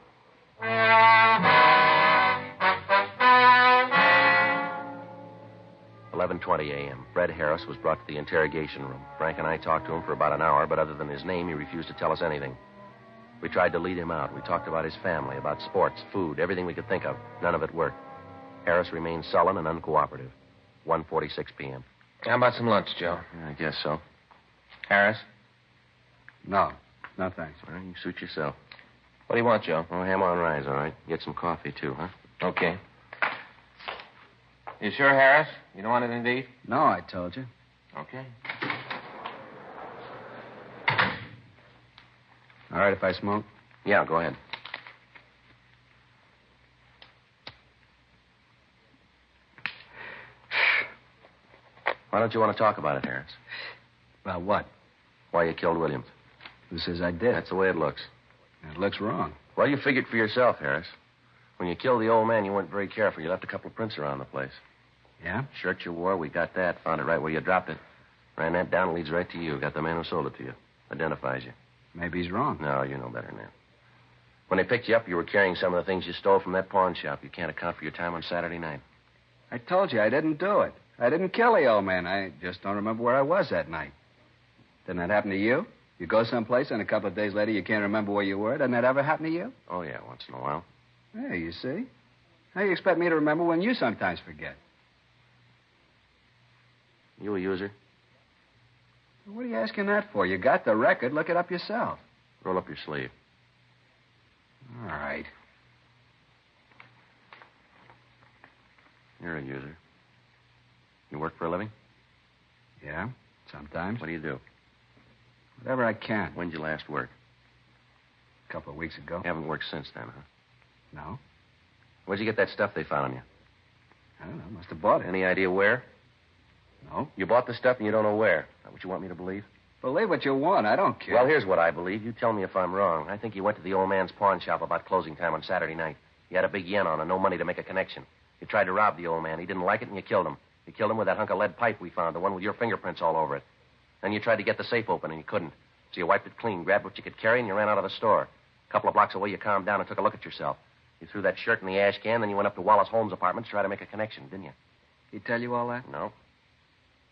Speaker 15: 11:20 a.m. Fred Harris was brought to the interrogation room. Frank and I talked to him for about an hour, but other than his name, he refused to tell us anything. We tried to lead him out. We talked about his family, about sports, food, everything we could think of. None of it worked. Harris remained sullen and uncooperative. 1:46 p.m.
Speaker 13: How about some lunch, Joe?
Speaker 15: Yeah, I guess so.
Speaker 13: Harris?
Speaker 18: No, thanks.
Speaker 15: Well, you suit yourself.
Speaker 13: What do you want, Joe?
Speaker 15: Oh, ham on rye, all right. Get some coffee, too, huh?
Speaker 13: Okay. You sure, Harris? You don't want anything to eat?
Speaker 18: No, I told you.
Speaker 13: Okay.
Speaker 18: All right if I smoke?
Speaker 15: Yeah, go ahead. Why don't you want to talk about it, Harris?
Speaker 18: About what?
Speaker 15: Why you killed Williams.
Speaker 18: Who says I did?
Speaker 15: That's the way it looks.
Speaker 18: It looks wrong.
Speaker 15: Well, you figured for yourself, Harris. When you killed the old man, you weren't very careful. You left a couple of prints around the place.
Speaker 18: Yeah?
Speaker 15: Shirt you wore, we got that. Found it right where you dropped it. Ran that down, leads right to you. Got the man who sold it to you. Identifies you.
Speaker 18: Maybe he's wrong.
Speaker 15: No, you know better than that. When they picked you up, you were carrying some of the things you stole from that pawn shop. You can't account for your time on Saturday night.
Speaker 18: I told you I didn't do it. I didn't kill the old man. I just don't remember where I was that night. Didn't that happen to you? You go someplace and a couple of days later you can't remember where you were. Doesn't that ever happen to you?
Speaker 15: Oh, yeah, once in a while.
Speaker 18: Yeah, you see. How do you expect me to remember when you sometimes forget?
Speaker 15: You a user?
Speaker 18: What are you asking that for? You got the record. Look it up yourself.
Speaker 15: Roll up your sleeve.
Speaker 18: All right.
Speaker 15: You're a user. You work for a living?
Speaker 18: Yeah, sometimes.
Speaker 15: What do you do?
Speaker 18: Whatever I can.
Speaker 15: When'd you last work?
Speaker 18: A couple of weeks ago.
Speaker 15: You haven't worked since then, huh?
Speaker 18: No.
Speaker 15: Where'd you get that stuff they found on you?
Speaker 18: I don't know. Must have bought it.
Speaker 15: Any idea where?
Speaker 18: No.
Speaker 15: You bought the stuff and you don't know where. Is that what you want me to believe?
Speaker 18: Believe what you want. I don't care.
Speaker 15: Well, here's what I believe. You tell me if I'm wrong. I think you went to the old man's pawn shop about closing time on Saturday night. You had a big yen on and no money to make a connection. You tried to rob the old man. He didn't like it and you killed him. You killed him with that hunk of lead pipe we found, the one with your fingerprints all over it. Then you tried to get the safe open and you couldn't. So you wiped it clean, grabbed what you could carry, and you ran out of the store. A couple of blocks away, you calmed down and took a look at yourself. You threw that shirt in the ash can, then you went up to Wallace Holmes' apartment to try to make a connection, didn't you?
Speaker 18: He tell you all that?
Speaker 15: No.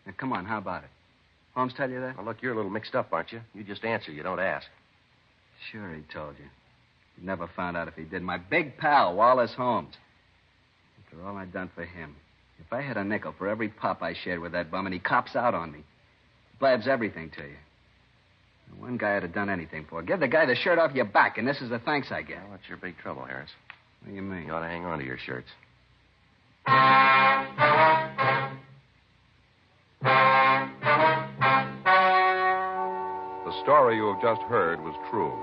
Speaker 18: Now, come on, how about it? Holmes tell you that?
Speaker 15: Well, look, you're a little mixed up, aren't you? You just answer, you don't ask.
Speaker 18: Sure, he told you. You never found out if he did. My big pal, Wallace Holmes. After all I'd done for him. If I had a nickel for every pop I shared with that bum and he cops out on me, blabs everything to you. One guy I'd have done anything for. Give the guy the shirt off your back, and this is the thanks I get.
Speaker 15: Well, that's your big trouble, Harris.
Speaker 18: What do you mean?
Speaker 15: You ought to hang on to your shirts.
Speaker 7: The story you have just heard was true.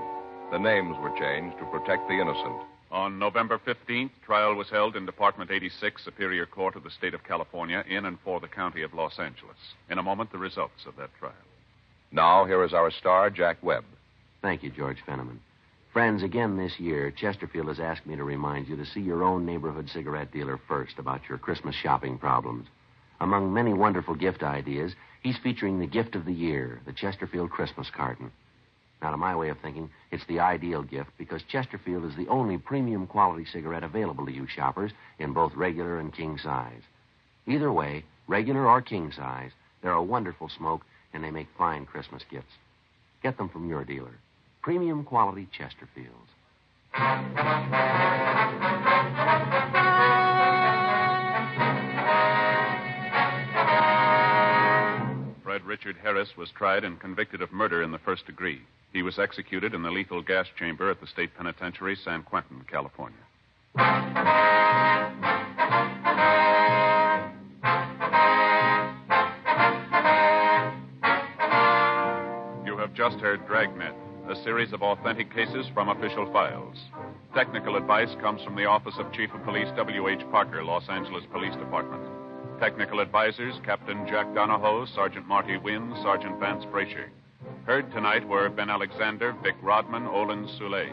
Speaker 7: The names were changed to protect the innocent.
Speaker 5: On November 15th, trial was held in Department 86, Superior Court of the State of California, in and for the County of Los Angeles. In a moment, the results of that trial.
Speaker 7: Now, here is our star, Jack Webb.
Speaker 15: Thank you, George Fenneman. Friends, again this year, Chesterfield has asked me to remind you to see your own neighborhood cigarette dealer first about your Christmas shopping problems. Among many wonderful gift ideas, he's featuring the gift of the year, the Chesterfield Christmas carton. Now, to my way of thinking, it's the ideal gift because Chesterfield is the only premium quality cigarette available to you shoppers in both regular and king size. Either way, regular or king size, they're a wonderful smoke and they make fine Christmas gifts. Get them from your dealer. Premium quality Chesterfields.
Speaker 5: Fred Richard Harris was tried and convicted of murder in the first degree. He was executed in the lethal gas chamber at the State Penitentiary, San Quentin, California. You have just heard Dragnet, a series of authentic cases from official files. Technical advice comes from the Office of Chief of Police W.H. Parker, Los Angeles Police Department. Technical advisors, Captain Jack Donahoe, Sergeant Marty Wynn, Sergeant Vance Brasher. Heard tonight were Ben Alexander, Vic Rodman, Olin Soule.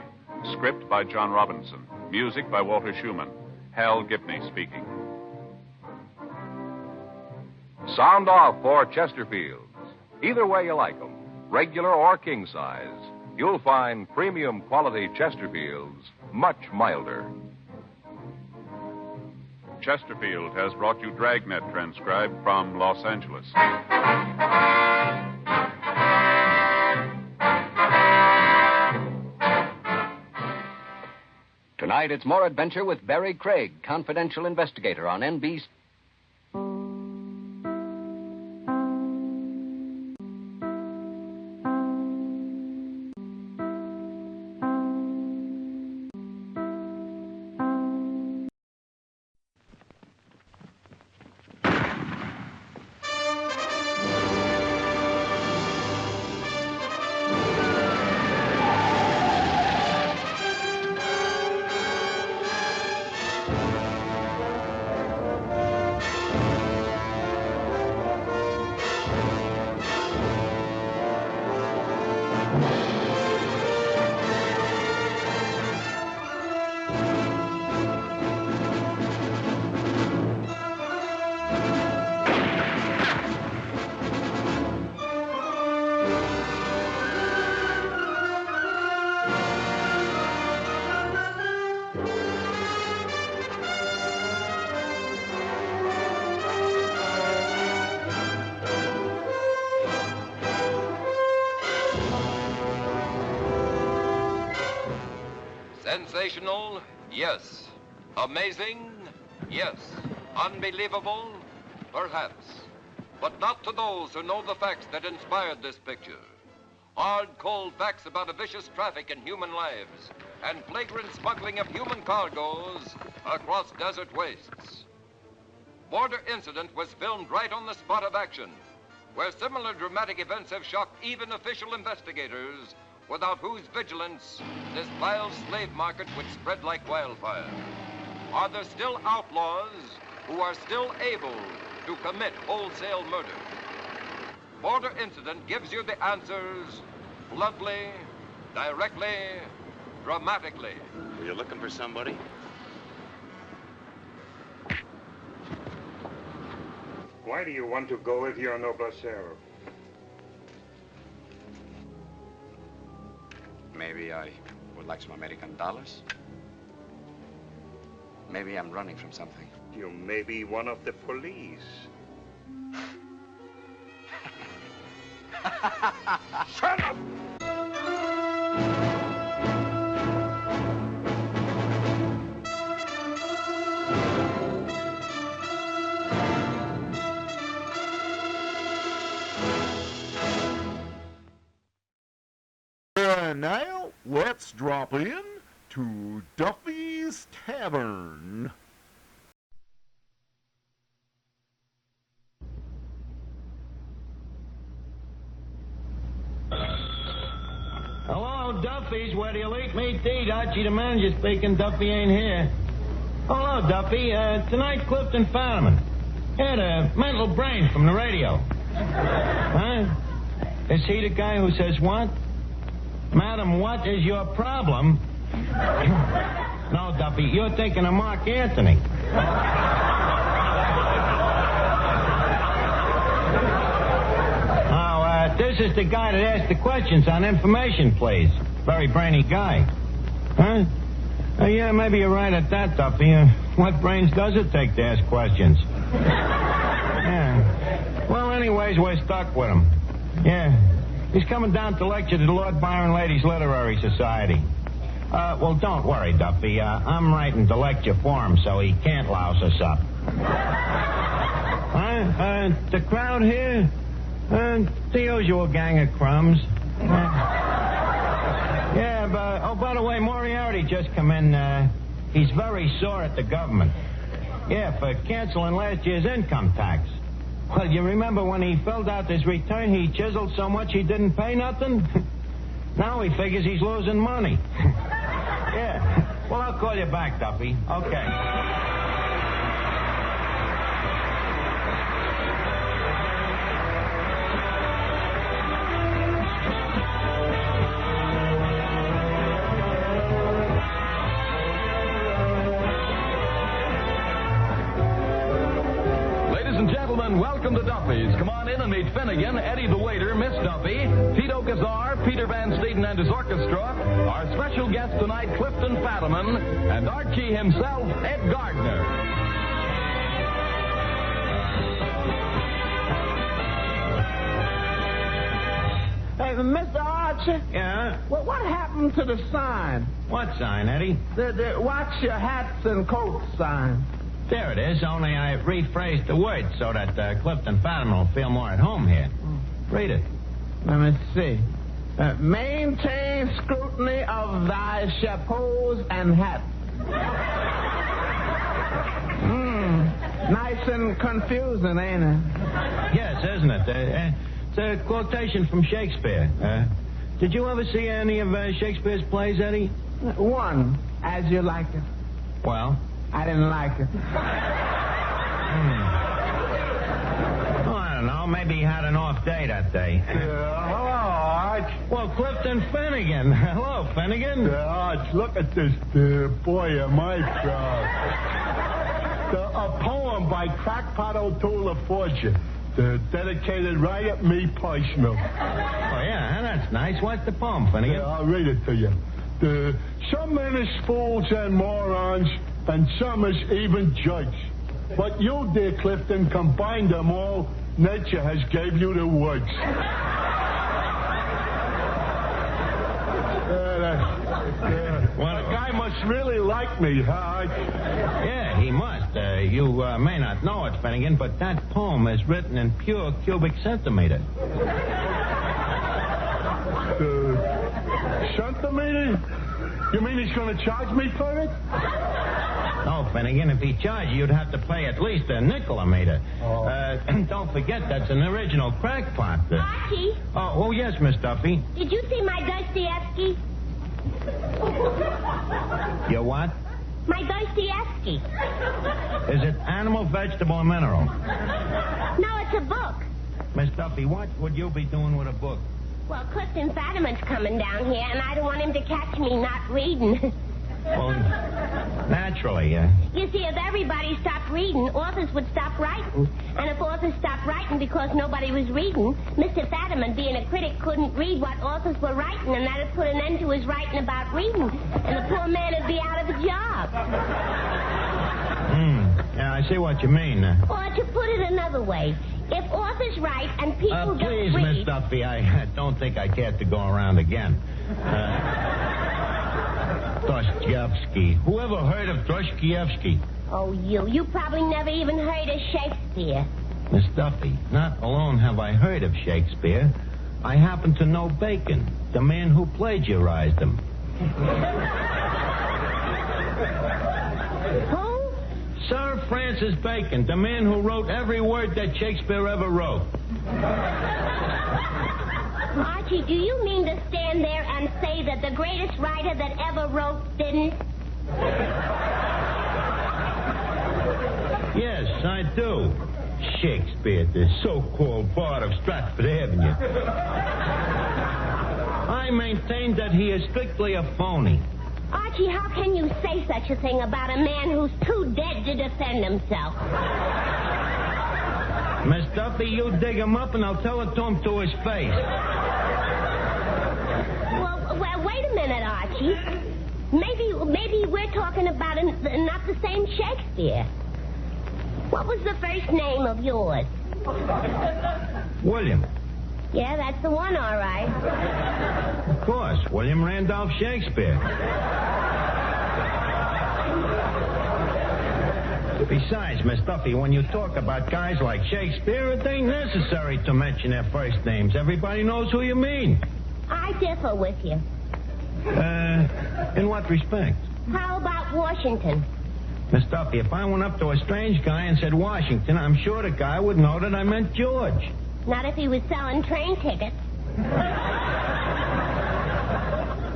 Speaker 5: Script by John Robinson. Music by Walter Schumann. Hal Gibney speaking.
Speaker 7: Sound off for Chesterfields. Either way you like them, regular or king size, you'll find premium quality Chesterfields much milder.
Speaker 5: Chesterfield has brought you Dragnet, transcribed from Los Angeles.
Speaker 9: Tonight, it's more adventure with Barry Craig, confidential investigator on NBC.
Speaker 10: Sensational? Yes. Amazing? Yes. Unbelievable? Perhaps. But not to those who know the facts that inspired this picture. Hard, cold facts about a vicious traffic in human lives and flagrant smuggling of human cargoes across desert wastes. Border Incident was filmed right on the spot of action, where similar dramatic events have shocked even official investigators, without whose vigilance this vile slave market would spread like wildfire. Are there still outlaws who are still able to commit wholesale murder? Border Incident gives you the answers bluntly, directly, dramatically.
Speaker 19: Were you looking for somebody?
Speaker 20: Why do you want to go if you're no bracero?
Speaker 19: Maybe I would like some American dollars. Maybe I'm running from something.
Speaker 20: You may be one of the police. Shut up!
Speaker 1: And now, let's drop in to Duffy's Tavern.
Speaker 3: Duffy's. Where do you like me to eat? Archie, the manager speaking. Duffy ain't here. Hello, Duffy. Tonight, Clifton Fadiman. Yeah, the mental brain from the radio. Huh? Is he the guy who says what? Madam, what is your problem? No, Duffy, you're thinking of Mark Anthony. This is the guy that asked the questions on information, please. Very brainy guy. Huh? Yeah, maybe you're right at that, Duffy. What brains does it take to ask questions? Yeah. Well, anyways, we're stuck with him. Yeah. He's coming down to lecture to the Lord Byron Ladies Literary Society. Well, don't worry, Duffy. I'm writing the lecture for him, so he can't louse us up. Huh? The crowd here? The usual gang of crumbs. Yeah, but, oh, by the way, Moriarty just come in. He's very sore at the government. Yeah, for canceling last year's income tax. Well, you remember when he filled out his return, he chiseled so much he didn't pay nothing? Now he figures he's losing money. Yeah. Well, I'll call you back, Duffy. Okay.
Speaker 4: Welcome to Duffy's. Come on in and meet Finnegan, Eddie the waiter, Miss Duffy, Tito Kazar, Peter Van Steeden and his orchestra, our special guest tonight, Clifton Fadiman, and Archie himself, Ed Gardner.
Speaker 6: Hey, Mr. Archie?
Speaker 3: Yeah?
Speaker 6: Well, what happened to the sign?
Speaker 3: What sign, Eddie?
Speaker 6: The watch your hats and coats sign.
Speaker 3: There it is, only I rephrased the words so that Clifton Fadiman will feel more at home here. Read it.
Speaker 6: Let me see. Maintain scrutiny of thy chapeaus and hats. Nice and confusing, ain't it?
Speaker 3: Yes, isn't it? It's a quotation from Shakespeare. Did you ever see any of Shakespeare's plays, Eddie?
Speaker 6: One, As You Like It.
Speaker 3: Well?
Speaker 6: I didn't like it.
Speaker 3: Oh, I don't know. Maybe he had an off day that day.
Speaker 21: Hello, Arch.
Speaker 3: Well, Clifton Finnegan. Hello, Finnegan.
Speaker 21: Arch, look at this. Boy, am I proud. A poem by Crackpot O'Toole of Fortune. Dedicated right at me personal.
Speaker 3: Oh, yeah, that's nice. What's the poem, Finnegan?
Speaker 21: Yeah, I'll read it to you. Some men is fools and morons, and some is even judge. But you, dear Clifton, combined them all. Nature has gave you the woods. Well, the guy must really like me, huh?
Speaker 3: Yeah, he must. You may not know it, Finnegan, but that poem is written in pure cubic centimeter.
Speaker 21: Centimeter? You mean he's going to charge me for it?
Speaker 3: No, Finnegan, if he charged you, you'd have to pay at least a nickel a meter. Oh. Don't forget, that's an original crackpot.
Speaker 22: Archie?
Speaker 3: Oh, yes, Miss Duffy.
Speaker 22: Did you see my Dostoevsky?
Speaker 3: Your what?
Speaker 22: My Dostoevsky.
Speaker 3: Is it animal, vegetable, or mineral?
Speaker 22: No, it's a book.
Speaker 3: Miss Duffy, what would you be doing with a book?
Speaker 22: Well, Clifton Fadiman's coming down here, and I don't want him to catch me not reading.
Speaker 3: Well, naturally,
Speaker 22: You see, if everybody stopped reading, authors would stop writing. And if authors stopped writing because nobody was reading, Mr. Fadiman, being a critic, couldn't read what authors were writing, and that'd put an end to his writing about reading. And the poor man would be out of a job.
Speaker 3: Yeah, I see what you mean.
Speaker 22: Or to put it another way, if authors write and people
Speaker 3: please,
Speaker 22: don't read...
Speaker 3: Miss Duffy, I don't think I care to go around again. Dostoevsky. Who ever heard of Dostoevsky?
Speaker 22: Oh, you probably never even heard of Shakespeare.
Speaker 3: Miss Duffy, not alone have I heard of Shakespeare, I happen to know Bacon, the man who plagiarized him.
Speaker 22: Who?
Speaker 3: Sir Francis Bacon, the man who wrote every word that Shakespeare ever wrote.
Speaker 22: Archie, Archie, do you mean to stand there and say that the greatest writer that ever wrote didn't?
Speaker 3: Yes, I do. Shakespeare, the so-called bard of Stratford Avenue. I maintain that he is strictly a phony.
Speaker 22: Archie, how can you say such a thing about a man who's too dead to defend himself?
Speaker 3: Miss Duffy, you dig him up and I'll tell it to him to his face.
Speaker 22: Well, wait a minute, Archie. Maybe we're talking about not the same Shakespeare. What was the first name of yours?
Speaker 3: William.
Speaker 22: Yeah, that's the one, all right.
Speaker 3: Of course, William Randolph Shakespeare. Besides, Miss Duffy, when you talk about guys like Shakespeare, it ain't necessary to mention their first names. Everybody knows who you mean.
Speaker 22: I differ with you.
Speaker 3: In what respect?
Speaker 22: How about Washington?
Speaker 3: Miss Duffy, if I went up to a strange guy and said Washington, I'm sure the guy would know that I meant George.
Speaker 22: Not if he was selling train tickets.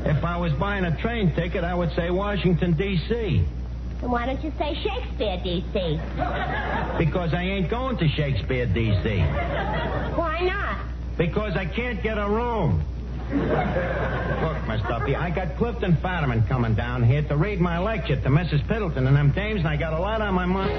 Speaker 3: If I was buying a train ticket, I would say Washington, D.C.
Speaker 22: Then why don't you say Shakespeare, D.C.?
Speaker 3: Because I ain't going to Shakespeare, D.C.
Speaker 22: Why not?
Speaker 3: Because I can't get a room. Look, Miss Duffy, I got Clifton Fetterman coming down here to read my lecture to Mrs. Piddleton and them dames, and I got a lot on my mind.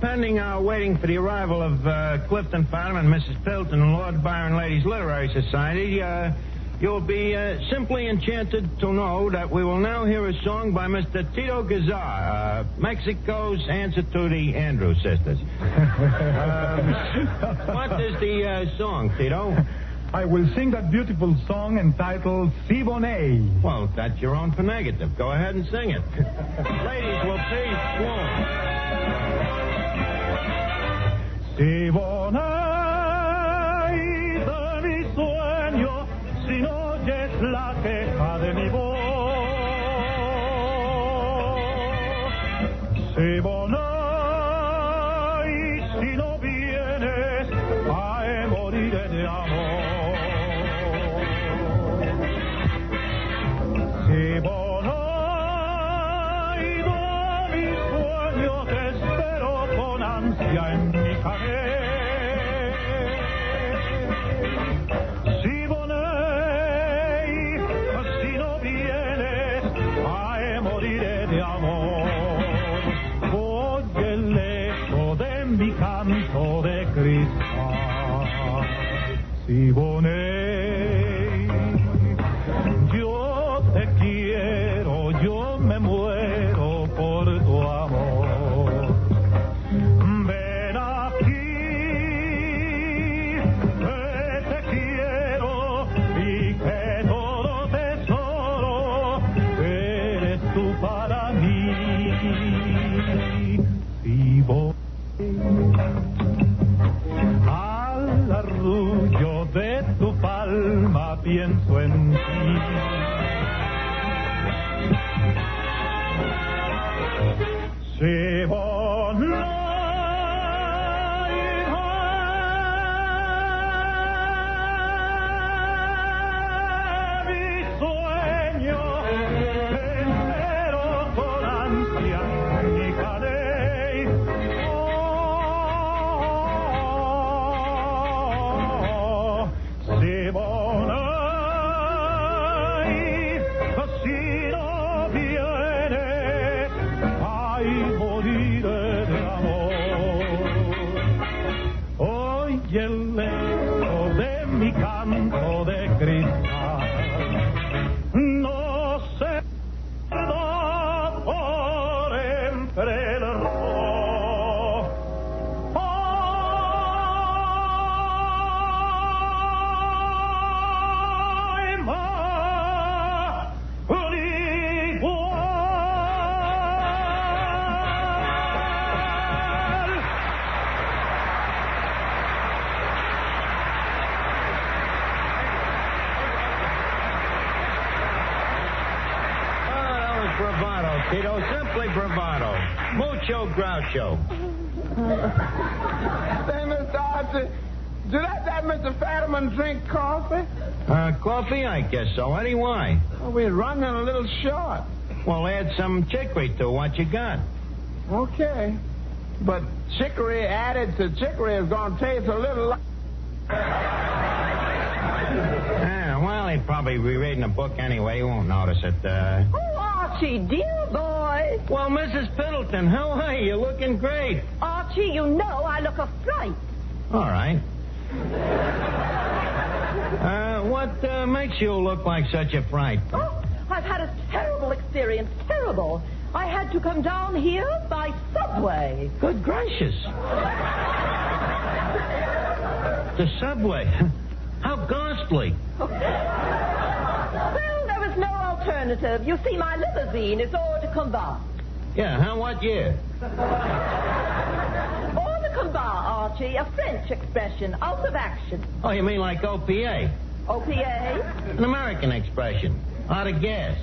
Speaker 3: Pending our waiting for the arrival of Clifton Fetterman, Mrs. Pilton, and Lord Byron Ladies Literary Society, you'll be simply enchanted to know that we will now hear a song by Mr. Tito Gazar, Mexico's answer to the Andrews sisters. What is the song, Tito?
Speaker 8: I will sing that beautiful song entitled Si Bonet.
Speaker 3: Well, that's your own prerogative. Go ahead and sing it. Ladies will please swoon.
Speaker 8: Si Bonet de mi sueño, si no oyes la queja de mi voz. Si Bonet, si no vienes, ay, moriré de amor. Si Bonet de mi sueño, te espero con ansia en mi café. Si Bonet, si no vienes, ay, moriré de amor. Oye el eco de mi canto de cristal. Si Bonet, yo te quiero, yo me muero por tu amor. Ven aquí, te quiero. pienso en ti. Se voló.
Speaker 3: Tito, simply bravado. Mucho groucho.
Speaker 6: Say, Mr. Archie, do that Mr. Fetterman drink coffee?
Speaker 3: Coffee? I guess so. Eddie, why?
Speaker 6: Well, we're running a little short.
Speaker 3: Well, add some chicory to what you got.
Speaker 6: Okay. But chicory added to chicory is going to taste a little like...
Speaker 3: Well, he'd probably be reading a book anyway. He won't notice it.
Speaker 11: Oh, Archie, dear boy.
Speaker 3: Well, Mrs. Piddleton, how are you? You're looking great.
Speaker 11: Archie, you know I look a fright.
Speaker 3: All right. What makes you look like such a fright?
Speaker 11: Oh, I've had a terrible experience. Terrible. I had to come down here by subway.
Speaker 3: Good gracious. The subway? How ghastly.
Speaker 11: Well, there was no alternative. You see, my limousine is hors de combat.
Speaker 3: Yeah, huh? What year?
Speaker 11: Hors de combat, Archie, a French expression, out of action.
Speaker 3: Oh, you mean like OPA?
Speaker 11: OPA?
Speaker 3: An American expression. Out of gas.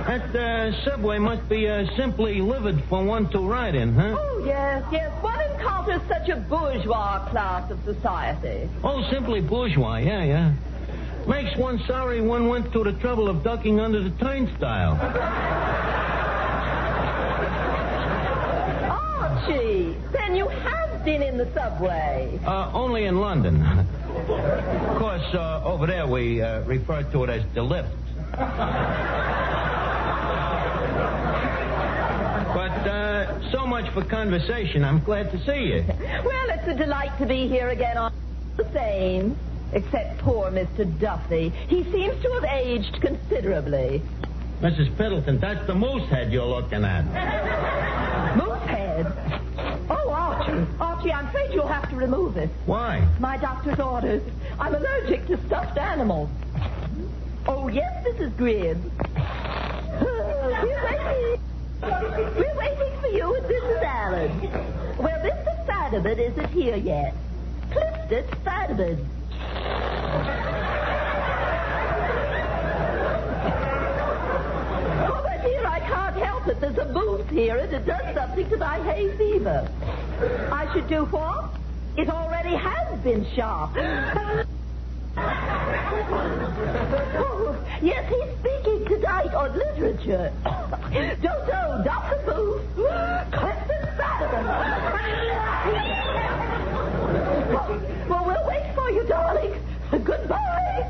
Speaker 3: That subway must be simply livid for one to ride in, huh?
Speaker 11: Oh, yes. One encounters such a bourgeois class of society.
Speaker 3: Oh, simply bourgeois, yeah. Makes one sorry one went to the trouble of ducking under the turnstile.
Speaker 11: Archie, then you have been in the subway.
Speaker 3: Only in London. Of course, over there we refer to it as the lift. But so much for conversation. I'm glad to see you.
Speaker 11: Well, it's a delight to be here again. All the same, except poor Mr. Duffy. He seems to have aged considerably.
Speaker 3: Mrs. Piddleton, that's the moose head you're looking at.
Speaker 11: Moose head? Oh, Archie, I'm afraid you'll have to remove it.
Speaker 3: Why?
Speaker 11: My doctor's orders. I'm allergic to stuffed animals. Oh, yes, Mrs. Gribb. We're waiting for you and Mrs. Allen. Well, Mr. Fadderman isn't here yet. Clifton Fadderman. Oh, but dear, I can't help it. There's a moose here, and it does something to my hay fever. I should do what? It already has been shot. Oh, yes, he's speaking tonight on literature. Dodo, Dr. Booth, Clifton Fadderman. Well, we'll wait for you, darling. Goodbye.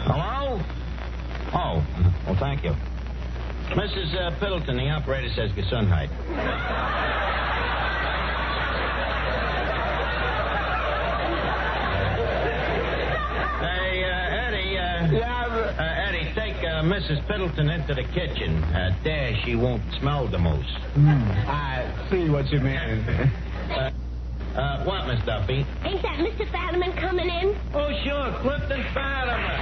Speaker 3: Hello? Oh, well, thank you. Mrs. Piddleton, the operator says Gesundheit. Hey, Eddie. Eddie, take Mrs. Piddleton into the kitchen. There, she won't smell the moose.
Speaker 6: I see what you mean.
Speaker 3: What, Miss Duffy?
Speaker 22: Ain't that Mr. Fadiman coming in?
Speaker 3: Oh, sure, Clifton Fadiman.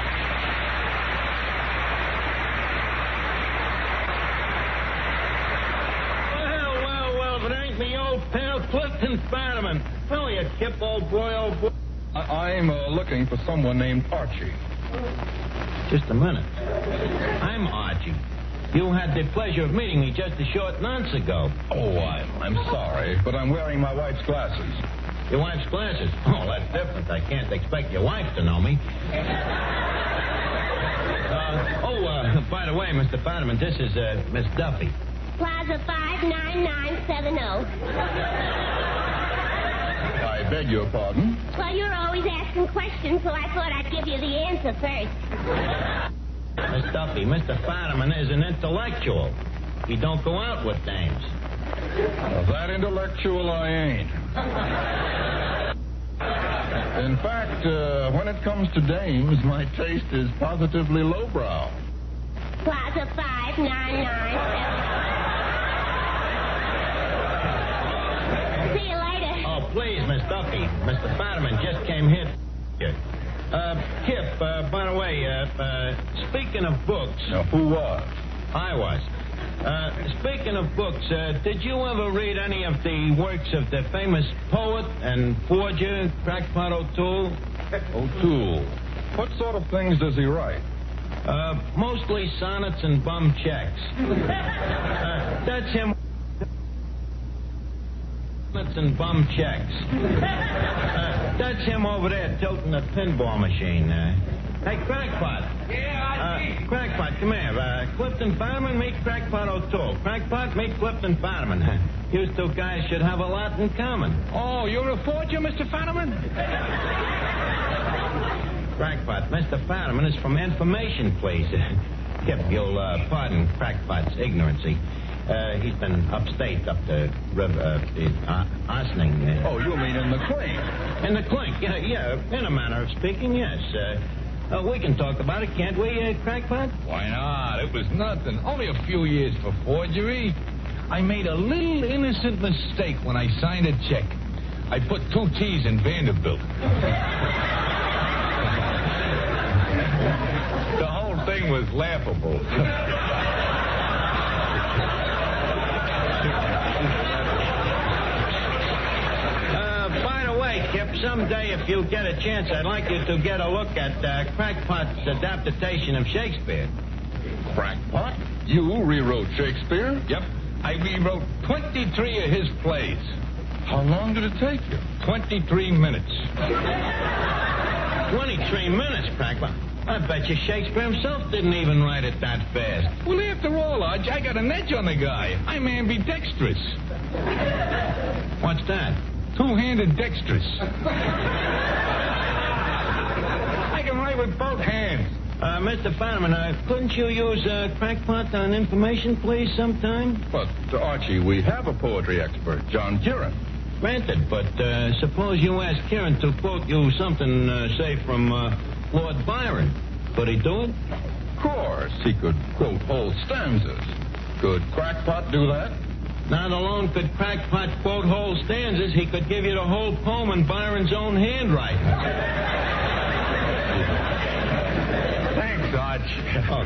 Speaker 3: Well, if it ain't me old pal, Clifton Fadiman. How are you, Kip, old boy, old boy?
Speaker 4: I'm looking for someone named Archie.
Speaker 3: Just a minute. I'm Archie. You had the pleasure of meeting me just a short nonce ago.
Speaker 4: Oh, I'm sorry, but I'm wearing my wife's glasses.
Speaker 3: Your wife's glasses? Oh, that's different. I can't expect your wife to know me. By the way, Mr. Fadiman, this is Miss Duffy.
Speaker 22: Plaza 59970.
Speaker 4: I beg your pardon?
Speaker 22: Well, you're always asking questions, so I thought I'd give you the answer first.
Speaker 3: Miss Duffy, Mr. Fadiman is an intellectual. He don't go out with dames.
Speaker 4: Well, that intellectual I ain't. In fact, when it comes to dames, my taste is positively lowbrow.
Speaker 22: Plaza 59970. See you later.
Speaker 3: Oh, please, Miss Duffy. Mr. Fadiman just came here. Kip, by the way, speaking of books...
Speaker 4: Now, who was?
Speaker 3: I was. Speaking of books, did you ever read any of the works of the famous poet and forger, Crackpot O'Toole?
Speaker 4: O'Toole. What sort of things does he write?
Speaker 3: Mostly sonnets and bum checks. That's him. Sonnets and bum checks. That's him over there tilting the pinball machine. Hey, Crackpot.
Speaker 6: Yeah,
Speaker 3: Crackpot, come here. Clifton Fadiman, meet Crackpot O'Toole. Crackpot, meet Clifton Fadiman. You two guys should have a lot in common.
Speaker 6: Oh, you're a forger, Mr. Fadiman?
Speaker 3: Crackpot, Mr. Fadiman is from information, please. Kip, you'll pardon Crackpot's ignorancy. He's been upstate, up the river, Ossining.
Speaker 4: Oh, you mean in the clink?
Speaker 3: In the clink, yeah, in a manner of speaking, yes. We can talk about it, can't we, Crackpot?
Speaker 6: Why not? It was nothing. Only a few years for forgery. I made a little innocent mistake when I signed a check. I put 2 T's in Vanderbilt. The whole thing was laughable.
Speaker 3: By the way, Kip, someday if you get a chance, I'd like you to get a look at Crackpot's adaptation of Shakespeare.
Speaker 6: Crackpot? You rewrote Shakespeare? Yep. I rewrote 23 of his plays. How long did it take you? 23 minutes.
Speaker 3: 23 minutes, Crackpot? I bet you Shakespeare himself didn't even write it that fast.
Speaker 6: Well, after all, Arch, I got an edge on the guy. I'm ambidextrous.
Speaker 3: What's that?
Speaker 6: Two-handed dexterous. I can write with both hands.
Speaker 3: Mr. Fadiman, couldn't you use Crackpot on information, please, sometime?
Speaker 4: But, Archie, we have a poetry expert, John Kieran.
Speaker 3: Granted, but suppose you ask Kieran to quote you something, say, from Lord Byron. Could he do it?
Speaker 4: Of course. He could quote whole stanzas. Could Crackpot do that?
Speaker 3: Not alone could Crackpot quote whole stanzas, he could give you the whole poem in Byron's own handwriting.
Speaker 6: Thanks, Arch.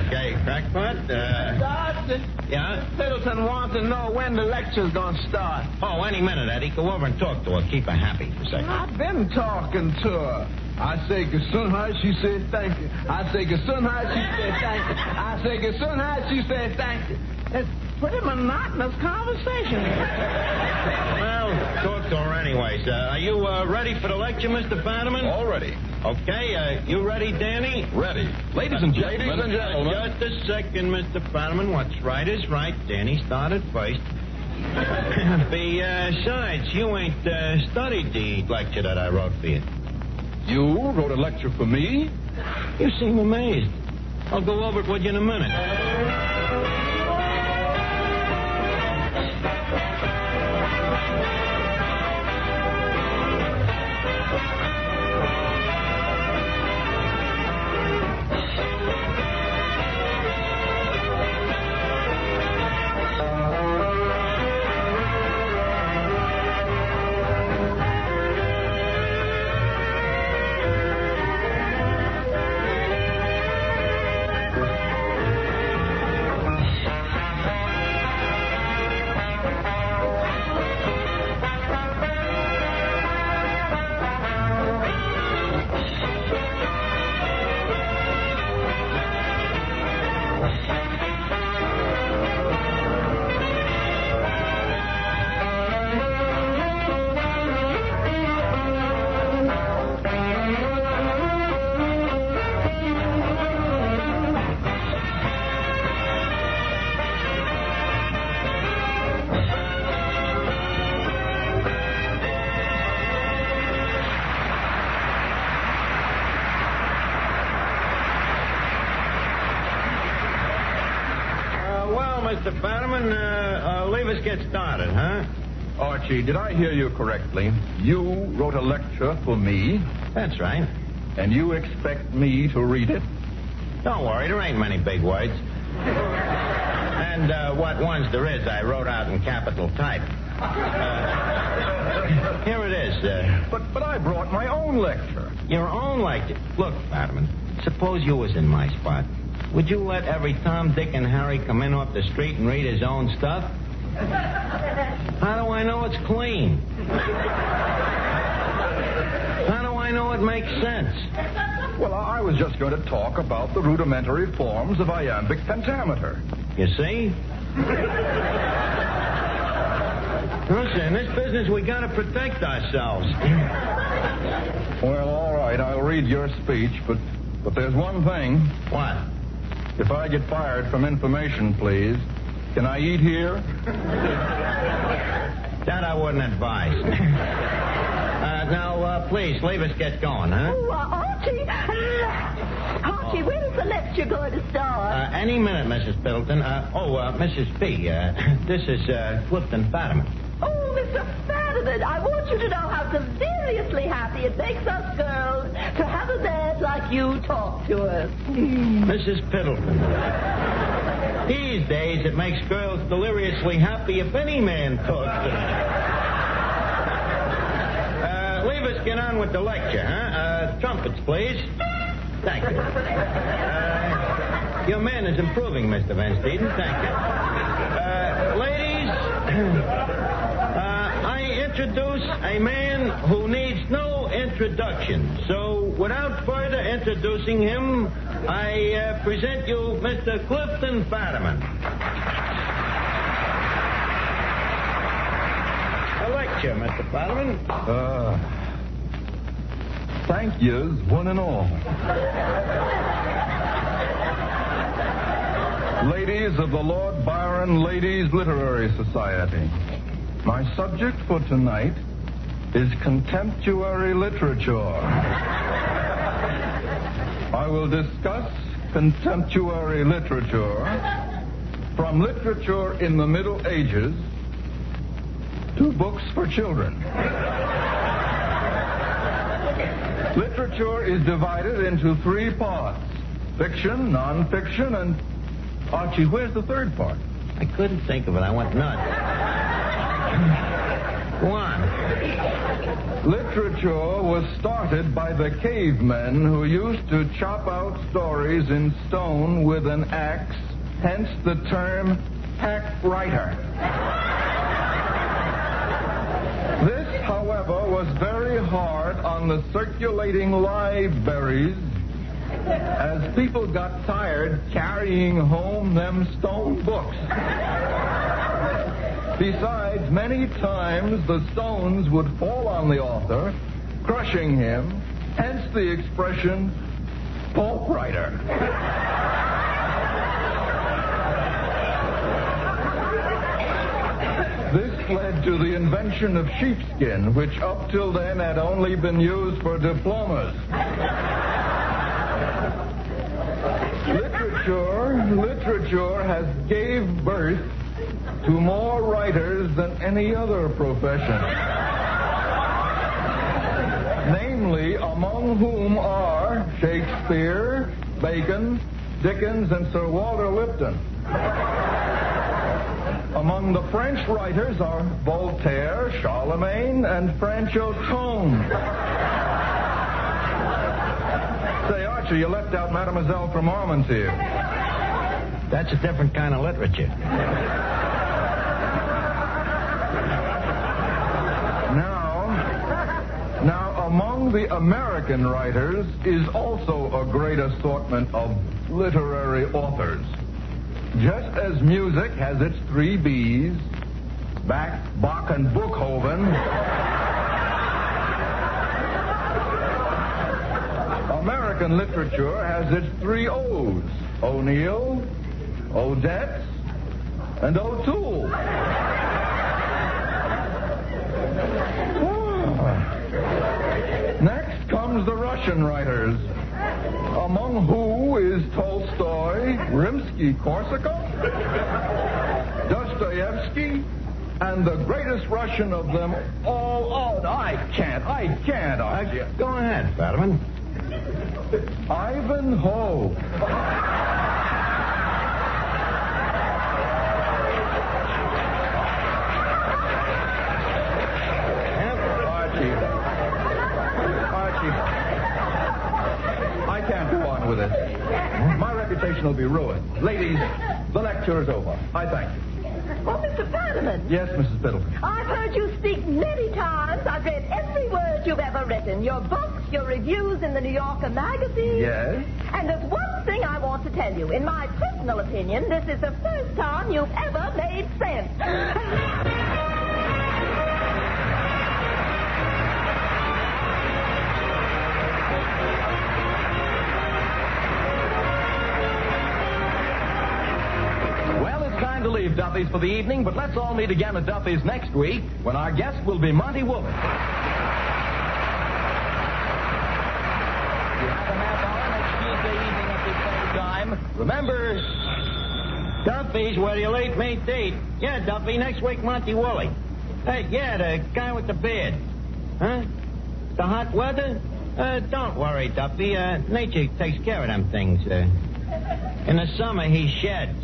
Speaker 3: Okay, Crackpot.
Speaker 6: Dodge.
Speaker 3: Yeah?
Speaker 6: Middleton wants to know when the lecture's gonna start.
Speaker 3: Oh, any minute, Eddie. Go over and talk to her. Keep her happy for a second.
Speaker 6: I've been talking to her. I say Gesundheit, she says thank you. I say Gesundheit, she says thank you. I say Gesundheit, she says thank you. It's pretty monotonous conversation.
Speaker 3: Well, talk to her anyways. Are you ready for the lecture, Mr. Fadiman?
Speaker 4: All ready.
Speaker 3: Okay, you ready, Danny?
Speaker 4: Ready. Ladies and gentlemen.
Speaker 3: Just a second, Mr. Fadiman. What's right is right. Danny started first. Besides, you ain't studied the lecture that I wrote for you.
Speaker 4: You wrote a lecture for me?
Speaker 3: You seem amazed. I'll go over it with you in a minute. Mr. Fetterman. Leave us get started, huh?
Speaker 4: Archie, did I hear you correctly? You wrote a lecture for me?
Speaker 3: That's right.
Speaker 4: And you expect me to read it?
Speaker 3: Don't worry, there ain't many big words. And what ones there is, I wrote out in capital type. Here it is.
Speaker 4: But I brought my own lecture.
Speaker 3: Your own lecture? Look, Fetterman, suppose you was in my spot. Would you let every Tom, Dick, and Harry come in off the street and read his own stuff? How do I know it's clean? How do I know it makes sense?
Speaker 4: Well, I was just going to talk about the rudimentary forms of iambic pentameter.
Speaker 3: You see? Listen, in this business, we got to protect ourselves.
Speaker 4: Well, all right, I'll read your speech, but there's one thing.
Speaker 3: What?
Speaker 4: If I get fired from information, please, can I eat here?
Speaker 3: That I wouldn't advise. Now, please, leave us get going, huh?
Speaker 11: Oh, Archie. Archie, when is the lecture going to start?
Speaker 3: Any minute, Mrs. Piddleton. Mrs. P., this is Clifton Fetterman.
Speaker 11: Oh, Mr. Fetterman, I want you to know how deliriously happy it makes us girls to have a man like you talk to us.
Speaker 3: Mrs. Piddleton. These days, it makes girls deliriously happy if any man talks to them. Leave us get on with the lecture, huh? Trumpets, please. Thank you. Your man is improving, Mr. Van Steeden. Thank you. Ladies, I introduce a man who needs no introduction. So, without further introducing him, I present you Mr. Clifton Fetterman. A lecture, Mr. Fetterman.
Speaker 4: Thank yous, one and all. Ladies of the Lord Byron Ladies Literary Society, my subject for tonight is contemptuary literature. I will discuss contemptuary literature from literature in the Middle Ages to books for children. Literature is divided into three parts: fiction, non-fiction, and... Archie, where's the third part?
Speaker 3: I couldn't think of it. I went nuts. Go on.
Speaker 4: Literature was started by the cavemen who used to chop out stories in stone with an axe, hence the term hack writer. This, however, was very hard on the circulating libraries, as people got tired carrying home them stone books. Besides, many times the stones would fall on the author, crushing him, hence the expression, pulp writer. This led to the invention of sheepskin, which up till then had only been used for diplomas. Literature has gave birth to more writers than any other profession. Namely, among whom are Shakespeare, Bacon, Dickens, and Sir Walter Lipton. Among the French writers are Voltaire, Charlemagne, and Francho Tone. Say, Archie, you left out Mademoiselle from Armentières.
Speaker 3: That's a different kind of literature.
Speaker 4: Now, among the American writers is also a great assortment of literary authors. Just as music has its three B's, Bach, and Beethoven, American literature has its three O's, O'Neill, Odette, and O'Toole. Next comes the Russian writers, among who is Tolstoy, Rimsky-Korsakov, Dostoevsky, and the greatest Russian of them all. Oh, I can't, Archie.
Speaker 3: Go ahead, Fetterman.
Speaker 4: Ivanhoe. Archie, I can't go on with it. My reputation will be ruined. Ladies, the lecture is over. I thank you.
Speaker 11: Oh, Mr. Fetterman.
Speaker 4: Yes, Mrs. Biddleton.
Speaker 11: I've heard you speak many times. I've read every word you've ever written. Your books, your reviews in the New Yorker magazine.
Speaker 4: Yes?
Speaker 11: And there's one thing I want to tell you. In my personal opinion, this is the first time you've ever made sense.
Speaker 4: Time to leave Duffy's for the evening, but let's all meet again at Duffy's next week when our guest will be Monty Woolley. You have a half hour next Tuesday evening at the same time. Remember,
Speaker 3: Duffy's where you late mate date. Yeah, Duffy, next week, Monty Woolley. Hey, yeah, the guy with the beard. Huh? The hot weather? Don't worry, Duffy. Nature takes care of them things. In the summer, he sheds.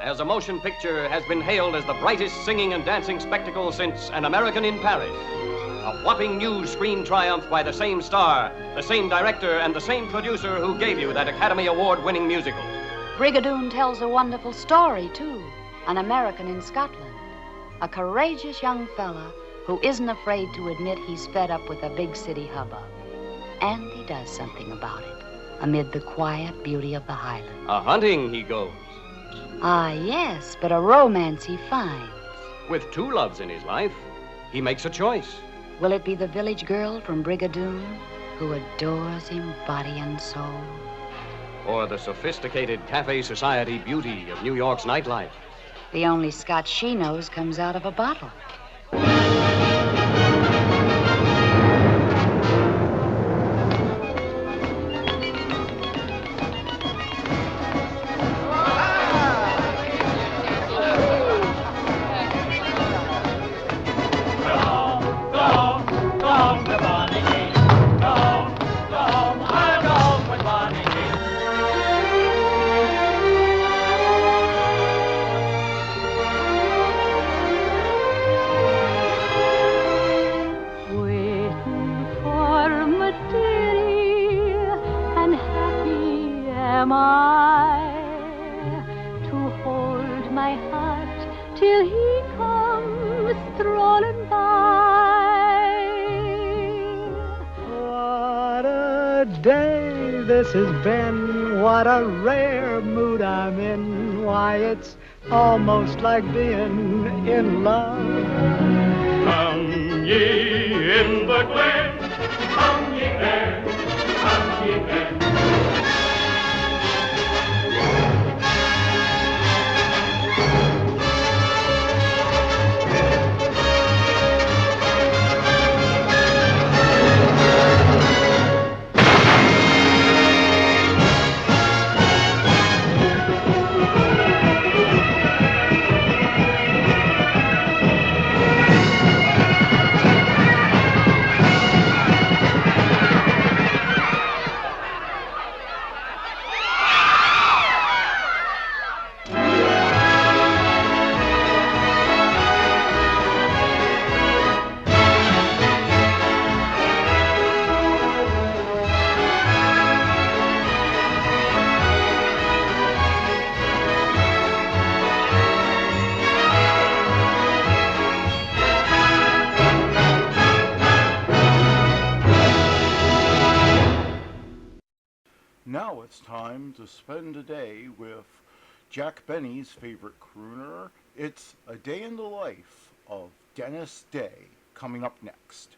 Speaker 9: As a motion picture has been hailed as the brightest singing and dancing spectacle since An American in Paris. A whopping new screen triumph by the same star, the same director, and the same producer who gave you that Academy Award-winning musical.
Speaker 12: Brigadoon tells a wonderful story, too. An American in Scotland. A courageous young fella who isn't afraid to admit he's fed up with a big city hubbub. And he does something about it, amid the quiet beauty of the Highlands.
Speaker 9: A hunting he goes.
Speaker 12: Ah, yes, but a romance he finds.
Speaker 9: With two loves in his life, he makes a choice.
Speaker 12: Will it be the village girl from Brigadoon who adores him body and soul?
Speaker 9: Or the sophisticated cafe society beauty of New York's nightlife?
Speaker 12: The only Scotch she knows comes out of a bottle.
Speaker 21: This has been, what a rare mood I'm in. Why, it's almost like being in love.
Speaker 8: Come ye in the glen, come ye there, come ye there.
Speaker 1: Now it's time to spend a day with Jack Benny's favorite crooner. It's A Day in the Life of Denis Day, coming up next.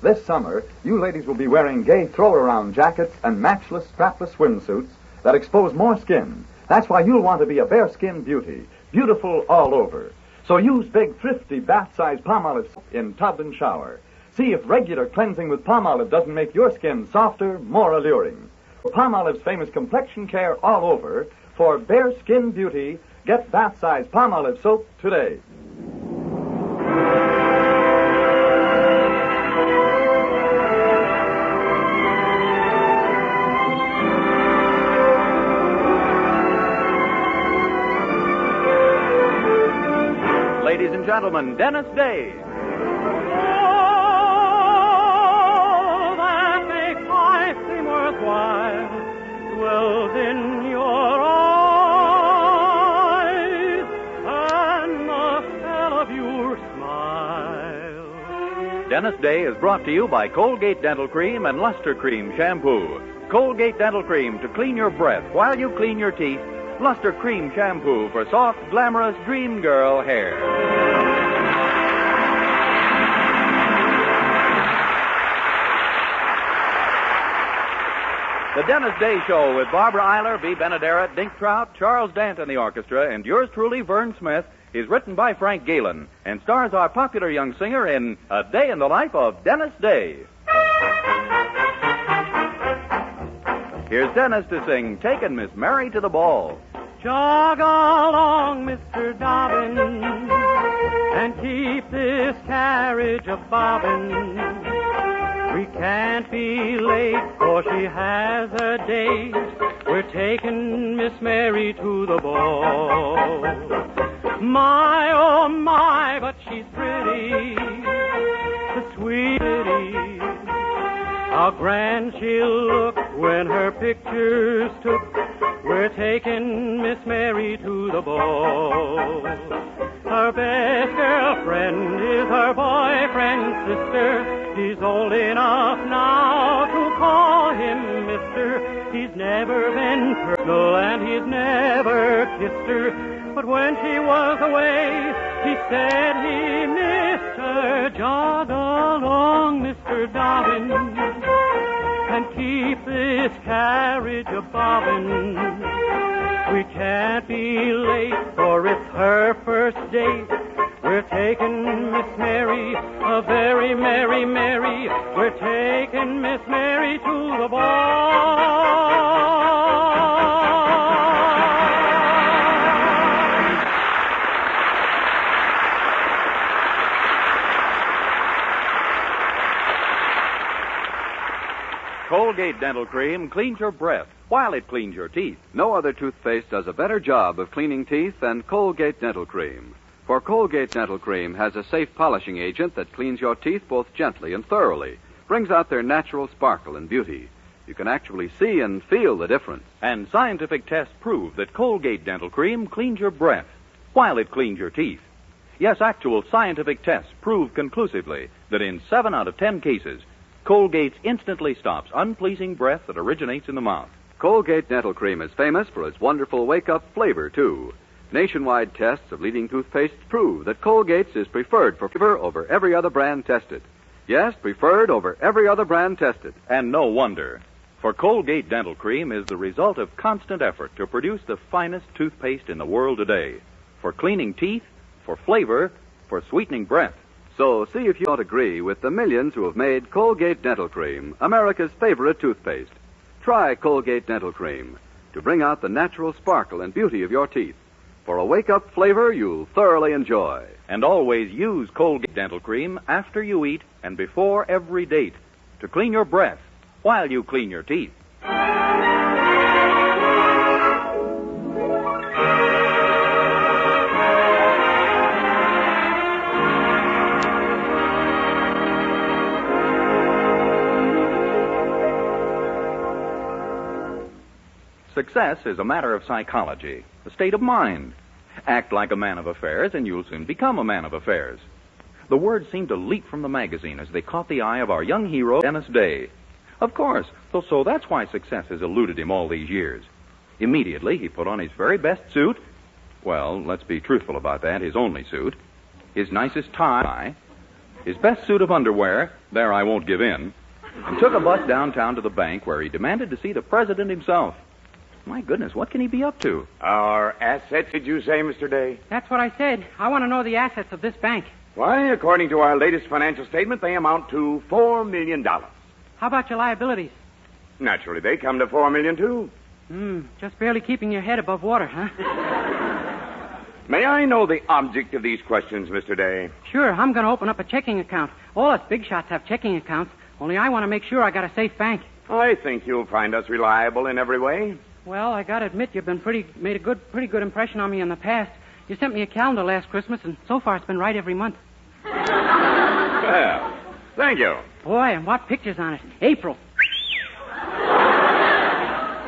Speaker 2: This summer, you ladies will be wearing gay throw-around jackets and matchless strapless swimsuits that expose more skin. That's why you'll want to be a bare-skin beauty, beautiful all over. So use big, thrifty, bath-sized Palmolive in tub and shower. See if regular cleansing with Palmolive doesn't make your skin softer, more alluring. For Palmolive's famous complexion care all over, for bare skin beauty, get bath-sized Palmolive soap today.
Speaker 14: Ladies and gentlemen, Denis Day.
Speaker 8: Oh, that makes life seem worthwhile, dwells in your eyes, and the spell of your smile.
Speaker 14: Denis Day is brought to you by Colgate Dental Cream and Luster Cream Shampoo. Colgate Dental Cream to clean your breath while you clean your teeth. Luster Cream Shampoo for soft, glamorous dream girl hair. The Denis Day Show with Barbara Eiler, B. Benaderet, Dink Trout, Charles Dant and the orchestra, and yours truly, Vern Smith, is written by Frank Galen and stars our popular young singer in A Day in the Life of Denis Day. Here's Denis to sing Takin' Miss Mary to the Ball.
Speaker 8: Jog along, Mr. Dobbin, and keep this carriage a-bobbin'. We can't be late, for she has a date. We're taking Miss Mary to the ball. My, oh my, but she's pretty, the sweet lady. How grand she'll look when her picture's took. We're taking Miss Mary to the ball. Her best girlfriend is her boyfriend's sister. He's old enough now to call him mister. He's never been personal and he's never kissed her. But when she was away, he said he missed her. Jog along, Mr. Dobbin, and keep this carriage a-bobbin'. We can't be late, for it's her first date. We're taking Miss Mary, a very merry Mary. We're taking Miss Mary to the ball.
Speaker 14: Colgate Dental Cream cleans your breath while it cleans your teeth.
Speaker 23: No other toothpaste does a better job of cleaning teeth than Colgate Dental Cream. For Colgate Dental Cream has a safe polishing agent that cleans your teeth both gently and thoroughly, brings out their natural sparkle and beauty. You can actually see and feel the difference.
Speaker 14: And scientific tests prove that Colgate Dental Cream cleans your breath while it cleans your teeth. Yes, actual scientific tests prove conclusively that in 7 out of 10 cases, Colgate instantly stops unpleasing breath that originates in the mouth.
Speaker 23: Colgate Dental Cream is famous for its wonderful wake-up flavor, too. Nationwide tests of leading toothpastes prove that Colgate's is preferred for flavor over every other brand tested. Yes, preferred over every other brand tested.
Speaker 14: And no wonder. For Colgate Dental Cream is the result of constant effort to produce the finest toothpaste in the world today. For cleaning teeth, for flavor, for sweetening breath.
Speaker 23: So see if you don't agree with the millions who have made Colgate Dental Cream America's favorite toothpaste. Try Colgate Dental Cream to bring out the natural sparkle and beauty of your teeth. For a wake-up flavor you'll thoroughly enjoy.
Speaker 14: And always use Colgate Dental Cream after you eat and before every date to clean your breath while you clean your teeth. Success is a matter of psychology, a state of mind. Act like a man of affairs, and you'll soon become a man of affairs. the words seemed to leap from the magazine as they caught the eye of our young hero, Dennis Day. Of course, so that's why success has eluded him all these years. Immediately, he put on his very best suit. Well, let's be truthful about that, his only suit. His nicest tie. His best suit of underwear. There, I won't give in. And took a bus downtown to the bank where he demanded to see the president himself. My goodness, what can he be up to?
Speaker 13: Our assets, did you say, Mr. Day?
Speaker 16: That's what I said. I want to know the assets of this bank.
Speaker 13: Why, according to our latest financial statement, they amount to $4 million.
Speaker 16: How about your liabilities?
Speaker 13: Naturally, they come to $4 million, too.
Speaker 16: Just barely keeping your head above water, huh?
Speaker 13: May I know the object of these questions, Mr. Day?
Speaker 16: Sure, I'm going to open up a checking account. All us big shots have checking accounts, only I want to make sure I got a safe bank.
Speaker 13: I think you'll find us reliable in every way.
Speaker 16: Well, I got to admit, you've been made a pretty good impression on me in the past. You sent me a calendar last Christmas, and so far it's been right every month.
Speaker 13: Well, thank you.
Speaker 16: Boy, and what pictures on it. April.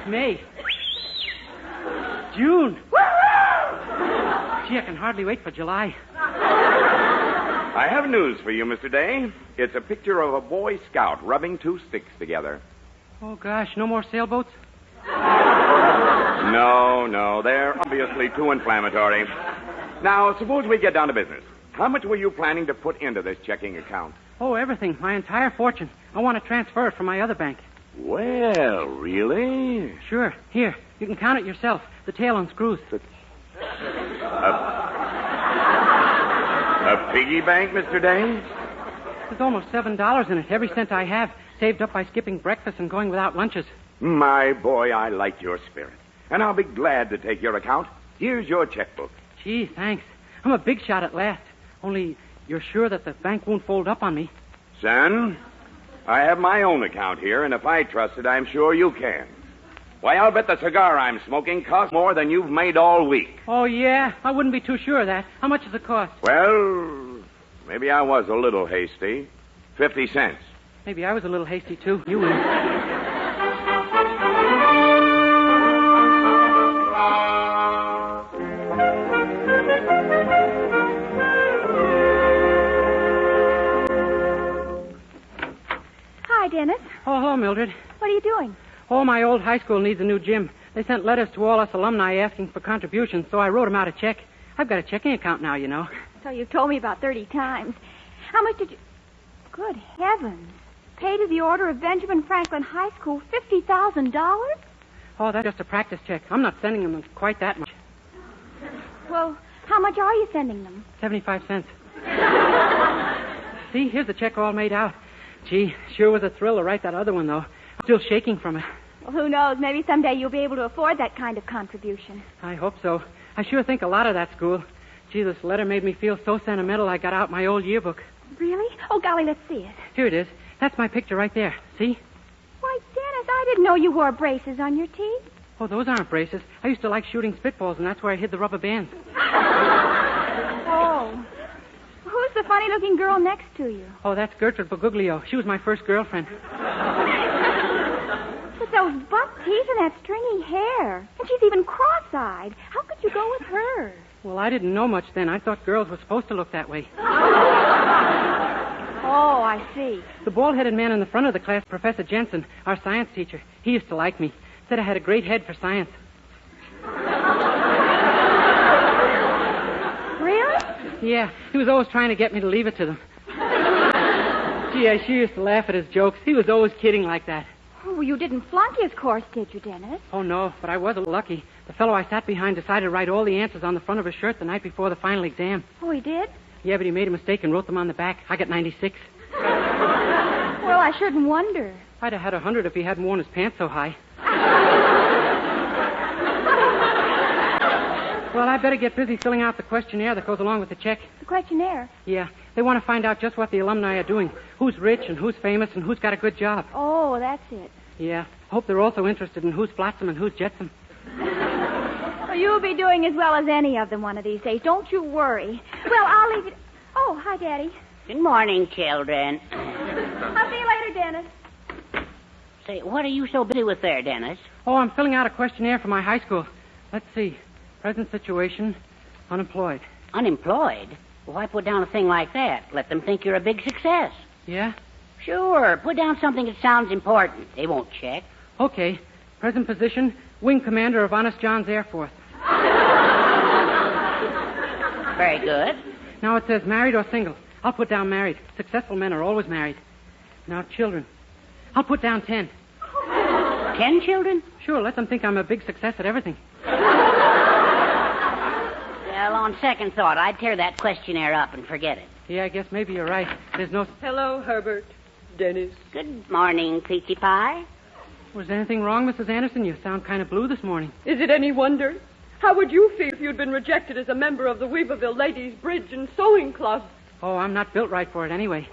Speaker 16: May. June. Gee, I can hardly wait for July.
Speaker 13: I have news for you, Mr. Day. It's a picture of a Boy Scout rubbing two sticks together.
Speaker 16: Oh, gosh, no more sailboats?
Speaker 13: No, they're obviously too inflammatory. Now, suppose we get down to business. How much were you planning to put into this checking account?
Speaker 16: Oh, everything. My entire fortune. I want to transfer it from my other bank.
Speaker 13: Well, really?
Speaker 16: Sure. Here, you can count it yourself. The tail unscrews.
Speaker 13: A piggy bank, Mr. Day?
Speaker 16: There's almost $7 in it, every cent I have, saved up by skipping breakfast and going without lunches.
Speaker 13: My boy, I like your spirit. And I'll be glad to take your account. Here's your checkbook.
Speaker 16: Gee, thanks. I'm a big shot at last. Only, you're sure that the bank won't fold up on me?
Speaker 13: Son, I have my own account here, and if I trust it, I'm sure you can. Why, I'll bet the cigar I'm smoking costs more than you've made all week.
Speaker 16: Oh, yeah? I wouldn't be too sure of that. How much does it cost?
Speaker 13: Well, maybe I was a little hasty. 50 cents.
Speaker 16: Maybe I was a little hasty, too. You win.
Speaker 17: Hi, Dennis.
Speaker 16: Oh, hello, Mildred.
Speaker 17: What are you doing?
Speaker 16: Oh, my old high school needs a new gym. They sent letters to all us alumni asking for contributions, so I wrote them out a check. I've got a checking account now, you know.
Speaker 17: So you've told me about 30 times. How much did you... Good heavens. Pay to the order of Benjamin Franklin High School $50,000?
Speaker 16: Oh, that's just a practice check. I'm not sending them quite that much.
Speaker 17: Well, how much are you sending them?
Speaker 16: 75 cents. See, here's the check all made out. Gee, sure was a thrill to write that other one, though. I'm still shaking from it.
Speaker 17: Well, who knows? Maybe someday you'll be able to afford that kind of contribution.
Speaker 16: I hope so. I sure think a lot of that school. Gee, this letter made me feel so sentimental I got out my old yearbook.
Speaker 17: Really? Oh, golly, let's see it.
Speaker 16: Here it is. That's my picture right there. See?
Speaker 17: Why, Dennis, I didn't know you wore braces on your teeth.
Speaker 16: Oh, those aren't braces. I used to like shooting spitballs, and that's where I hid the rubber bands.
Speaker 17: Oh. Who's the funny-looking girl next to you?
Speaker 16: Oh, that's Gertrude Baguglio. She was my first girlfriend.
Speaker 17: With those buck teeth and that stringy hair. And she's even cross-eyed. How could you go with her?
Speaker 16: Well, I didn't know much then. I thought girls were supposed to look that way.
Speaker 17: Oh, I see.
Speaker 16: The bald-headed man in the front of the class, Professor Jensen, our science teacher, he used to like me. Said I had a great head for science.
Speaker 17: Really?
Speaker 16: Yeah, he was always trying to get me to leave it to them. Gee, I sure used to laugh at his jokes. He was always kidding like that.
Speaker 17: Oh, you didn't flunk his course, did you, Dennis?
Speaker 16: Oh, no, but I was lucky. The fellow I sat behind decided to write all the answers on the front of his shirt the night before the final exam.
Speaker 17: Oh, he did?
Speaker 16: Yeah, but he made a mistake and wrote them on the back. I got 96.
Speaker 17: Well, I shouldn't wonder.
Speaker 16: I'd have had 100 if he hadn't worn his pants so high. Well, I better get busy filling out the questionnaire that goes along with the check.
Speaker 17: The questionnaire?
Speaker 16: Yeah. They want to find out just what the alumni are doing. Who's rich and who's famous and who's got a good job.
Speaker 17: Oh, that's it.
Speaker 16: Yeah. Hope they're also interested in who's flotsam and who's jetsam.
Speaker 17: Well, you'll be doing as well as any of them one of these days. Don't you worry. Well, I'll leave it... Oh, hi, Daddy.
Speaker 24: Good morning, children.
Speaker 17: I'll see you later, Dennis.
Speaker 24: Say, what are you so busy with there, Dennis?
Speaker 16: Oh, I'm filling out a questionnaire for my high school. Let's see. Present situation, unemployed.
Speaker 24: Unemployed? Why put down a thing like that? Let them think you're a big success.
Speaker 16: Yeah?
Speaker 24: Sure. Put down something that sounds important. They won't check.
Speaker 16: Okay. Present position, Wing Commander of Honest John's Air Force.
Speaker 24: Very good.
Speaker 16: Now it says married or single. I'll put down married. Successful men are always married. Now children. I'll put down 10.
Speaker 24: 10 children?
Speaker 16: Sure, let them think I'm a big success at everything.
Speaker 24: Well, on second thought, I'd tear that questionnaire up and forget it.
Speaker 16: Yeah, I guess maybe you're right. There's no...
Speaker 5: Hello, Herbert. Denis.
Speaker 24: Good morning, Peachy Pie.
Speaker 16: Was there anything wrong, Mrs. Anderson? You sound kind of blue this morning.
Speaker 5: Is it any wonder? How would you feel if you'd been rejected as a member of the Weaverville Ladies' Bridge and Sewing Club?
Speaker 16: Oh, I'm not built right for it anyway.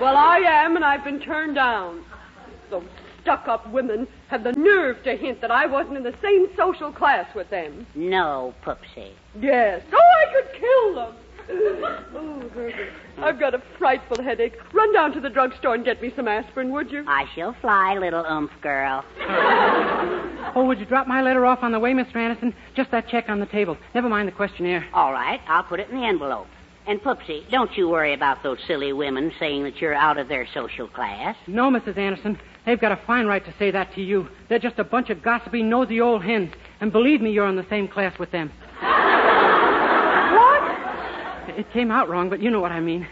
Speaker 5: Well, I am, and I've been turned down. Those stuck-up women have the nerve to hint that I wasn't in the same social class with them.
Speaker 24: No, Pupsy.
Speaker 5: Yes. Oh, I could kill them. Oh, Herbert, I've got a frightful headache. Run down to the drugstore and get me some aspirin, would you?
Speaker 24: I shall fly, little oomph girl.
Speaker 16: Oh, would you drop my letter off on the way, Mr. Anderson? Just that check on the table. Never mind the questionnaire.
Speaker 24: All right, I'll put it in the envelope. And, Pupsy, don't you worry about those silly women saying that you're out of their social class.
Speaker 16: No, Mrs. Anderson. They've got a fine right to say that to you. They're just a bunch of gossipy, nosy old hens. And believe me, you're in the same class with them.
Speaker 5: What?
Speaker 16: It came out wrong, but you know what I mean.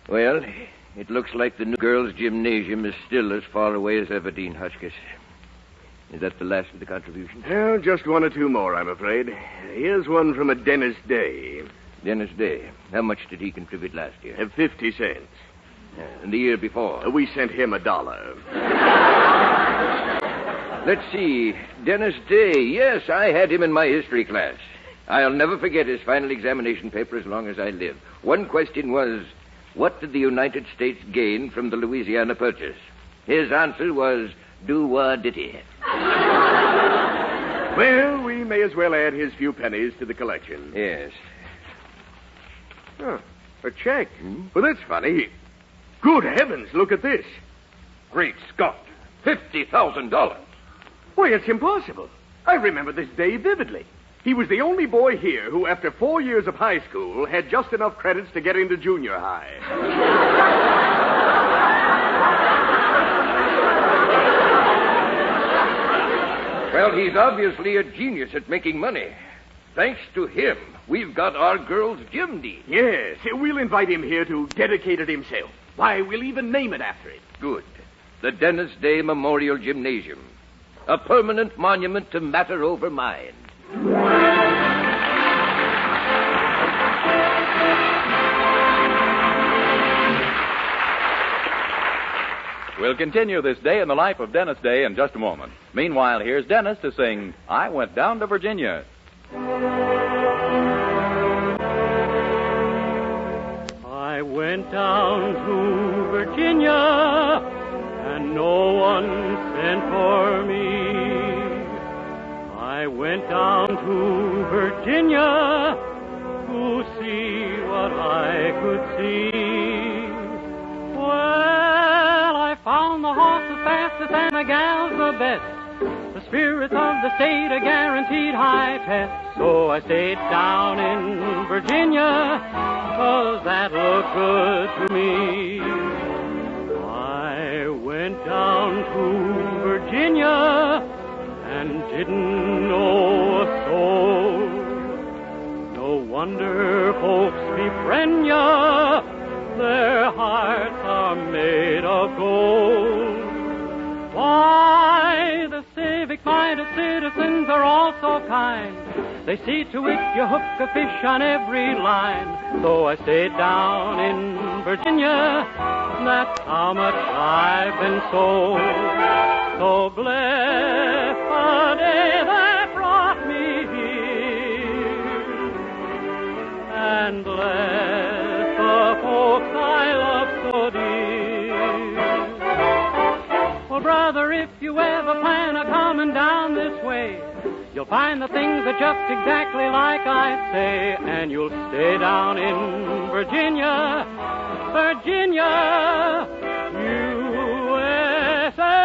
Speaker 7: Well, it looks like the new girls' gymnasium is still as far away as ever, Dean Hotchkiss. Is that the last of the contributions?
Speaker 15: Well, just one or two more, I'm afraid. Here's one from a Denis Day.
Speaker 7: Denis Day. How much did he contribute last year?
Speaker 15: 50 cents.
Speaker 7: And the year before?
Speaker 15: We sent him $1.
Speaker 7: Let's see. Denis Day. Yes, I had him in my history class. I'll never forget his final examination paper as long as I live. One question was, what did the United States gain from the Louisiana Purchase? His answer was, do-wah-ditty.
Speaker 15: Well, we may as well add his few pennies to the collection.
Speaker 7: Yes.
Speaker 15: Oh, a check. Well, that's funny. Good heavens, look at this.
Speaker 7: Great Scott. $50,000.
Speaker 15: Why, it's impossible. I remember this day vividly. He was the only boy here who, after 4 years of high school, had just enough credits to get into junior high.
Speaker 7: Well, he's obviously a genius at making money. Thanks to him, we've got our girls' gym, Dean.
Speaker 15: Yes, we'll invite him here to dedicate it himself. Why, we'll even name it after it.
Speaker 7: Good. The Denis Day Memorial Gymnasium. A permanent monument to matter over mind.
Speaker 14: We'll continue this day in the life of Denis Day in just a moment. Meanwhile, here's Denis to sing I Went Down to Virginia.
Speaker 8: I went down to Virginia, and no one sent for me. I went down to Virginia to see what I could see. Well, I found the horses fastest and the gals the best. The spirits of the state a guaranteed high test. So I stayed down in Virginia, 'cause that looked good to me. I went down to Virginia and didn't know a soul. No wonder folks befriend ya, their hearts are made of gold. Why, the civic-minded citizens are all so kind. They see to it you hook a fish on every line. So I stayed down in Virginia, that's how much I've been sold. So bless the day that brought me here, and bless the folks I love so dear. Well, brother, if you ever plan on coming down this way, you'll find the things are just exactly like I say, and you'll stay down in Virginia, Virginia, USA.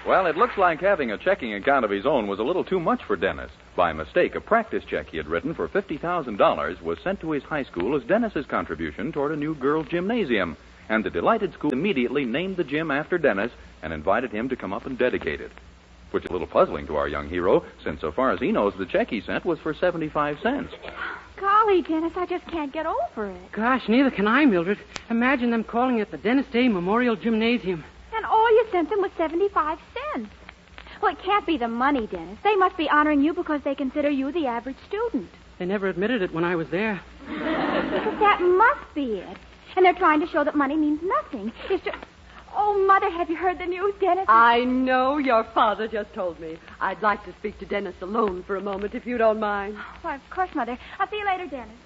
Speaker 14: Well, it looks like having a checking account of his own was a little too much for Denis. By mistake, a practice check he had written for $50,000 was sent to his high school as Denis's contribution toward a new girls' gymnasium. And the delighted school immediately named the gym after Denis and invited him to come up and dedicate it. Which is a little puzzling to our young hero, since so far as he knows, the check he sent was for 75 cents.
Speaker 17: Golly, Dennis, I just can't get over it.
Speaker 16: Gosh, neither can I, Mildred. Imagine them calling it the Dennis Day Memorial Gymnasium.
Speaker 17: And all you sent them was 75 cents. Well, it can't be the money, Dennis. They must be honoring you because they consider you the average student.
Speaker 16: They never admitted it when I was there.
Speaker 17: But that must be it. And they're trying to show that money means nothing. It's just... Oh, Mother, have you heard the news, Dennis?
Speaker 5: I know. Your father just told me. I'd like to speak to Dennis alone for a moment, if you don't mind.
Speaker 17: Why, of course, Mother. I'll see you later, Dennis.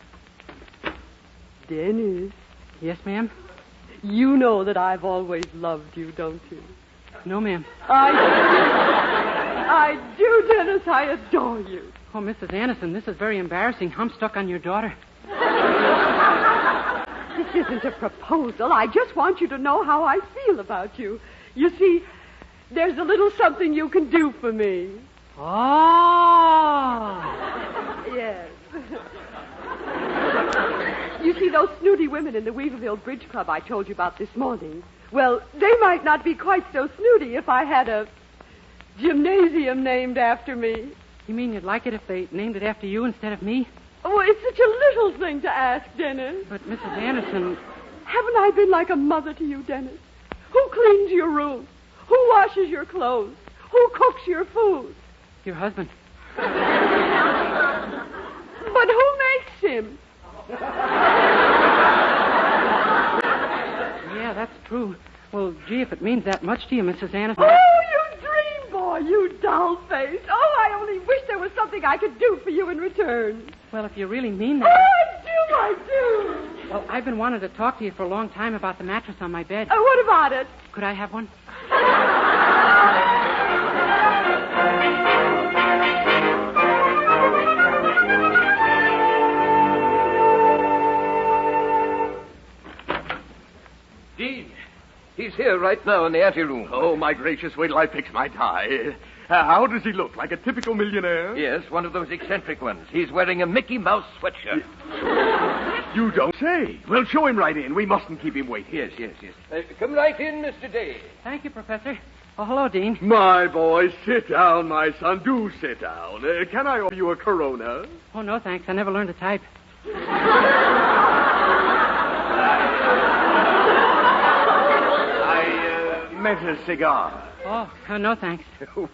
Speaker 5: Dennis,
Speaker 16: Yes, ma'am?
Speaker 5: you know that I've always loved you, don't you?
Speaker 16: No, ma'am.
Speaker 5: I do, Dennis. I adore you.
Speaker 16: Oh, Mrs. Anderson, this is very embarrassing. I'm stuck on your daughter.
Speaker 5: This isn't a proposal. I just want you to know how I feel about you. You see, there's a little something you can do for me.
Speaker 16: Oh!
Speaker 5: Yes. You see, those snooty women in the Weaverville Bridge Club I told you about this morning, well, they might not be quite so snooty if I had a gymnasium named after me.
Speaker 16: You mean you'd like it if they named it after you instead of me?
Speaker 5: Oh, it's such a little thing to ask, Dennis.
Speaker 16: But, Mrs. Anderson...
Speaker 5: Haven't I been like a mother to you, Dennis? Who cleans your room? Who washes your clothes? Who cooks your food?
Speaker 16: Your husband.
Speaker 5: But who makes him?
Speaker 16: Yeah, that's true. Well, gee, if it means that much to you, Mrs. Anderson...
Speaker 5: Oh, you dream boy, you doll-faced. Oh, I only wish there was something I could do for you in return.
Speaker 16: Well, if you really mean
Speaker 5: Oh,
Speaker 16: that...
Speaker 5: I do.
Speaker 16: Well, I've been wanting to talk to you for a long time about the mattress on my bed.
Speaker 5: What about it?
Speaker 16: Could I have one?
Speaker 7: Dean, he's here right now in the anteroom.
Speaker 15: Oh, my gracious, wait till I fix my tie. How does he look? Like a typical millionaire?
Speaker 7: Yes, one of those eccentric ones. He's wearing a Mickey Mouse sweatshirt.
Speaker 15: You don't say. Well, show him right in. We mustn't keep him waiting.
Speaker 7: Yes. Come right in, Mr. Day.
Speaker 16: Thank you, Professor. Oh, hello, Dean.
Speaker 15: My boy, sit down, my son. Do sit down. Can I offer you a Corona?
Speaker 16: Oh, no, thanks. I never learned to type.
Speaker 15: I meant a cigar.
Speaker 16: Oh, no, thanks.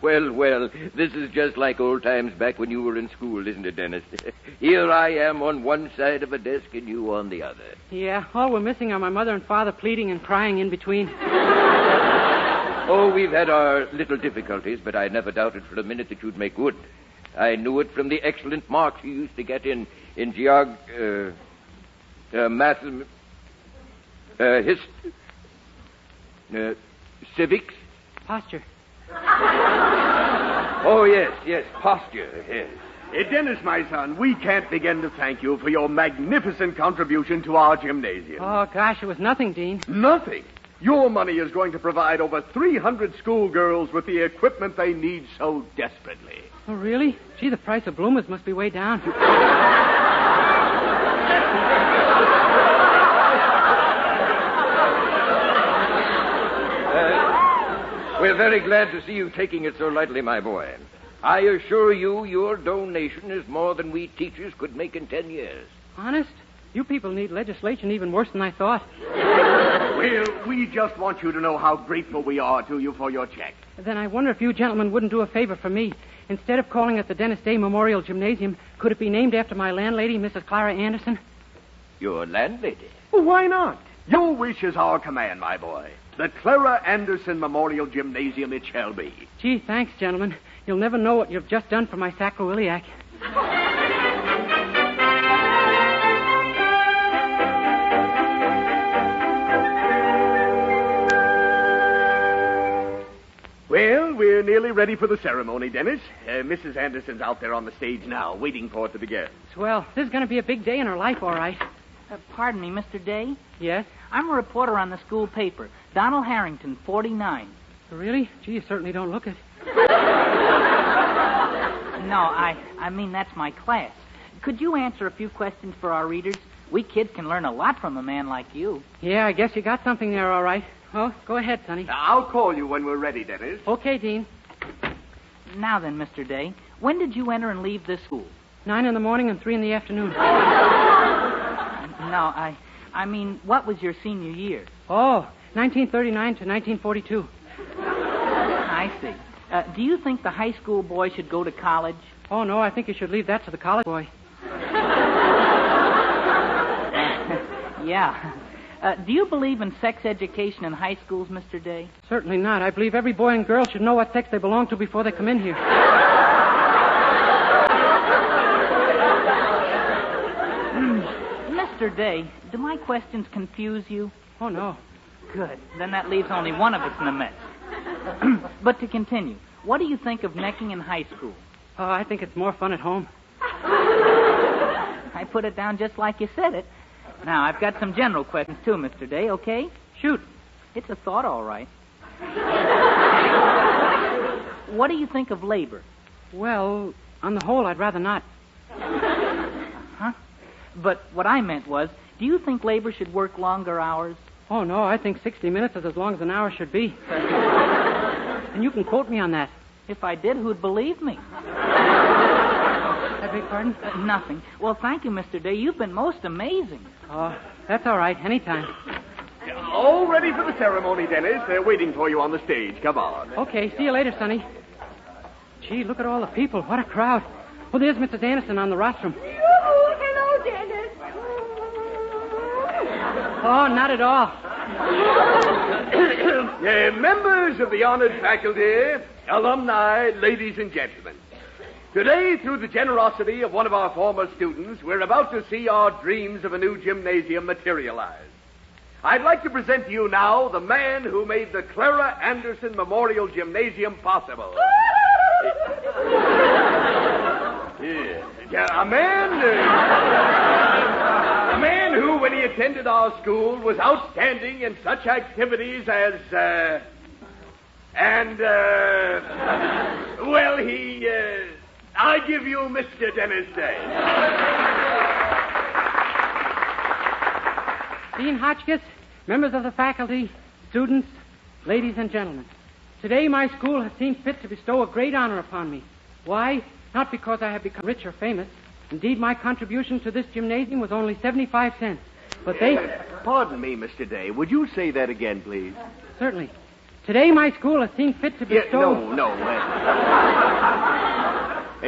Speaker 7: Well, this is just like old times back when you were in school, isn't it, Dennis? Here I am on one side of a desk and you on the other.
Speaker 16: Yeah, all we're missing are my mother and father pleading and crying in between.
Speaker 7: Oh, we've had our little difficulties, but I never doubted for a minute that you'd make good. I knew it from the excellent marks you used to get in math, civics.
Speaker 16: Posture.
Speaker 7: Oh, yes, posture, yes.
Speaker 15: Dennis, my son, we can't begin to thank you for your magnificent contribution to our gymnasium.
Speaker 16: Oh, gosh, it was nothing, Dean.
Speaker 15: Nothing? Your money is going to provide over 300 schoolgirls with the equipment they need so desperately.
Speaker 16: Oh, really? Gee, the price of bloomers must be way down.
Speaker 7: We're very glad to see you taking it so lightly, my boy. I assure you, your donation is more than we teachers could make in 10 years.
Speaker 16: Honest? You people need legislation even worse than I thought.
Speaker 15: Well, we just want you to know how grateful we are to you for your check.
Speaker 16: Then I wonder if you gentlemen wouldn't do a favor for me. Instead of calling it the Dennis Day Memorial Gymnasium, could it be named after my landlady, Mrs. Clara Anderson?
Speaker 7: Your landlady?
Speaker 15: Well, why not? Your wish is our command, my boy. The Clara Anderson Memorial Gymnasium it shall be.
Speaker 16: Gee, thanks, gentlemen. You'll never know what you've just done for my sacroiliac.
Speaker 15: we're nearly ready for the ceremony, Denis. Mrs. Anderson's out there on the stage now, waiting for it to begin.
Speaker 16: Swell. This is going to be a big day in her life, all right.
Speaker 10: Pardon me, Mr. Day?
Speaker 16: Yes?
Speaker 10: I'm a reporter on the school paper. Donald Harrington, 49.
Speaker 16: Really? Gee, you certainly don't look it.
Speaker 10: No, I mean that's my class. Could you answer a few questions for our readers? We kids can learn a lot from a man like you.
Speaker 16: Yeah, I guess you got something there, all right. Well, go ahead, Sonny.
Speaker 15: I'll call you when we're ready, Denis.
Speaker 16: Okay, Dean.
Speaker 10: Now then, Mr. Day, when did you enter and leave this school?
Speaker 16: 9 in the morning and 3 in the afternoon.
Speaker 10: No, I mean, what was your senior year?
Speaker 16: Oh, 1939 to 1942.
Speaker 10: I see. Do you think the high school boy should go to college?
Speaker 16: Oh, no, I think you should leave that to the college boy.
Speaker 10: Yeah. Do you believe in sex education in high schools, Mr. Day?
Speaker 16: Certainly not. I believe every boy and girl should know what sex they belong to before they come in here.
Speaker 10: Mr. Day, do my questions confuse you?
Speaker 16: Oh, no.
Speaker 10: Good. Then that leaves only one of us in the mess. But to continue, what do you think of necking in high school?
Speaker 16: Oh, I think it's more fun at home.
Speaker 10: I put it down just like you said it. Now, I've got some general questions, too, Mr. Day, okay?
Speaker 16: Shoot.
Speaker 10: It's a thought, all right. What do you think of labor?
Speaker 16: Well, on the whole, I'd rather not.
Speaker 10: Huh? But what I meant was, do you think labor should work longer hours?
Speaker 16: Oh, no, I think 60 minutes is as long as an hour should be. And you can quote me on that.
Speaker 10: If I did, who'd believe me?
Speaker 16: I beg pardon?
Speaker 10: Nothing. Well, thank you, Mr. Day. You've been most amazing.
Speaker 16: Oh, that's all right. Anytime.
Speaker 15: All ready for the ceremony, Denis. They're waiting for you on the stage. Come on.
Speaker 16: Okay, see you later, Sonny. Gee, look at all the people. What a crowd. Oh, there's Mrs. Anderson on the rostrum.
Speaker 5: Hello, Denis.
Speaker 16: Oh, not at all.
Speaker 15: Members of the honored faculty, alumni, ladies and gentlemen. Today, through the generosity of one of our former students, we're about to see our dreams of a new gymnasium materialize. I'd like to present to you now the man who made the Clara Anderson Memorial Gymnasium possible. A man who, when he attended our school, was outstanding in such activities as, I give you Mr. Denis Day.
Speaker 16: Dean Hotchkiss, members of the faculty, students, ladies and gentlemen. Today my school has seen fit to bestow a great honor upon me. Why? Not because I have become rich or famous. Indeed, my contribution to this gymnasium was only 75 cents. But they...
Speaker 15: Pardon me, Mr. Day. Would you say that again, please?
Speaker 16: Certainly. Today my school has seen fit to bestow...
Speaker 15: No.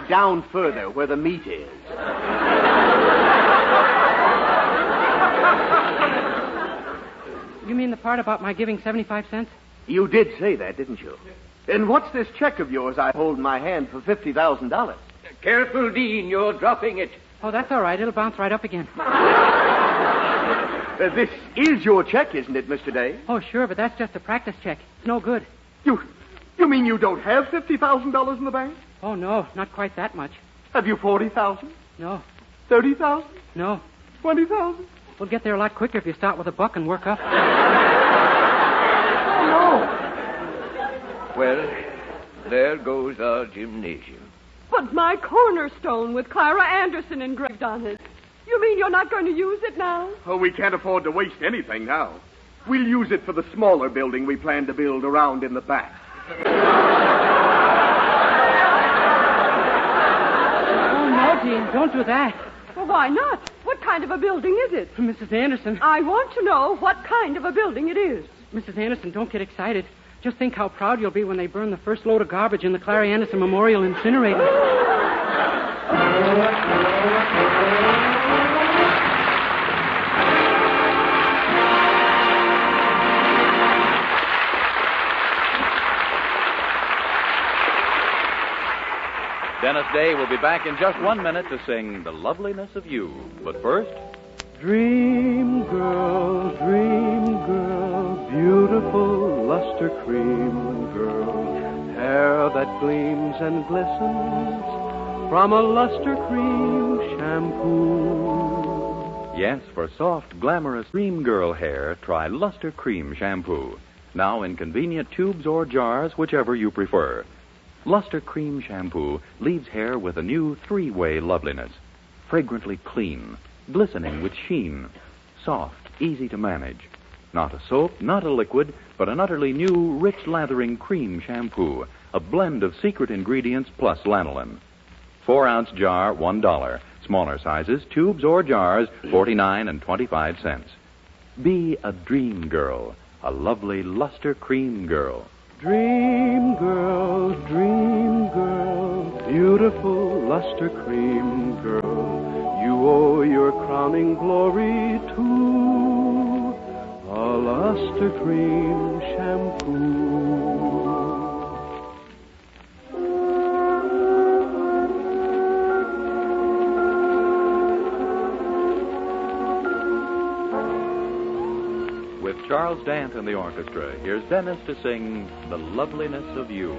Speaker 15: Down further, where the meat is.
Speaker 16: You mean the part about my giving 75 cents?
Speaker 15: You did say that, didn't you? And what's this check of yours I hold in my hand for $50,000?
Speaker 7: Careful, Dean. You're dropping it.
Speaker 16: Oh, that's all right. It'll bounce right up again.
Speaker 15: This is your check, isn't it, Mr. Day?
Speaker 16: Oh, sure, but that's just a practice check. It's no good.
Speaker 15: You mean you don't have $50,000 in the bank?
Speaker 16: Oh, no, not quite that much.
Speaker 15: Have you 40,000?
Speaker 16: No.
Speaker 15: 30,000?
Speaker 16: No.
Speaker 15: 20,000?
Speaker 16: We'll get there a lot quicker if you start with $1 and work up.
Speaker 15: No.
Speaker 7: Well, there goes our gymnasium.
Speaker 5: But my cornerstone with Clara Anderson engraved on it. You mean you're not going to use it now?
Speaker 15: Oh, we can't afford to waste anything now. We'll use it for the smaller building we plan to build around in the back.
Speaker 16: Oh, no, Dean, don't do that.
Speaker 5: Well, why not? What kind of a building is it?
Speaker 16: Mrs. Anderson.
Speaker 5: I want to know what kind of a building it is.
Speaker 16: Mrs. Anderson, don't get excited. Just think how proud you'll be when they burn the first load of garbage in the Clara Anderson Memorial Incinerator.
Speaker 14: Denis Day will be back in just 1 minute to sing The Loveliness of You. But first...
Speaker 8: Dream girl, beautiful luster cream girl, hair hair that gleams and glistens from a luster cream shampoo.
Speaker 14: Yes, for soft, glamorous dream girl hair, try Luster Cream Shampoo. Now in convenient tubes or jars, whichever you prefer. Luster Cream Shampoo leaves hair with a new three-way loveliness. Fragrantly clean, glistening with sheen, soft, easy to manage. Not a soap, not a liquid, but an utterly new, rich lathering cream shampoo. A blend of secret ingredients plus lanolin. 4-ounce jar, $1. Smaller sizes, tubes or jars, 49 and 25 cents. Be a dream girl, a lovely luster cream girl.
Speaker 8: Dream girl, beautiful luster cream girl, you owe your crowning glory to a luster cream shampoo.
Speaker 14: With Charles Dant and the orchestra, here's Denis to sing The Loveliness of You.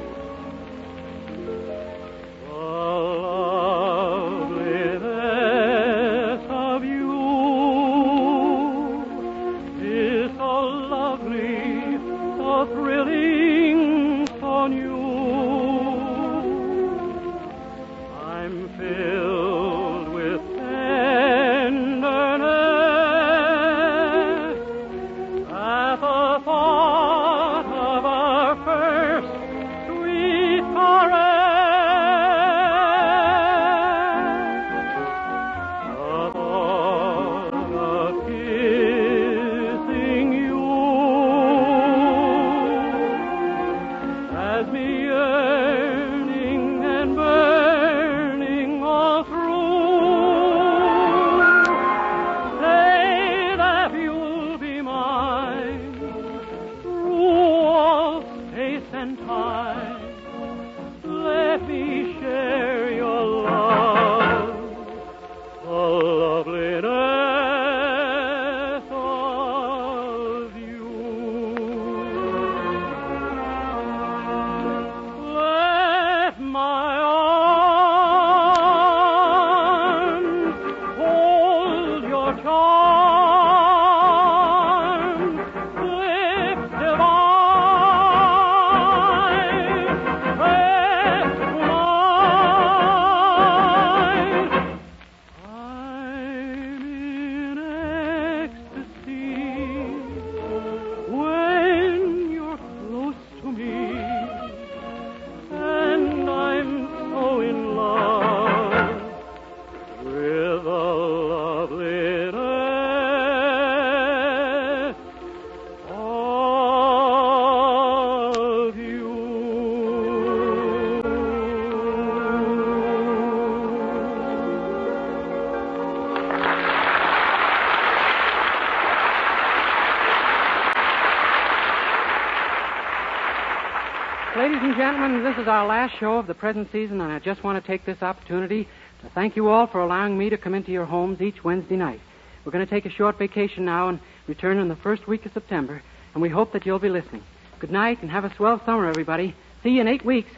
Speaker 16: Ladies and gentlemen, this is our last show of the present season, and I just want to take this opportunity to thank you all for allowing me to come into your homes each Wednesday night. We're going to take a short vacation now and return in the first week of September, and we hope that you'll be listening. Good night, and have a swell summer, everybody. See you in 8 weeks.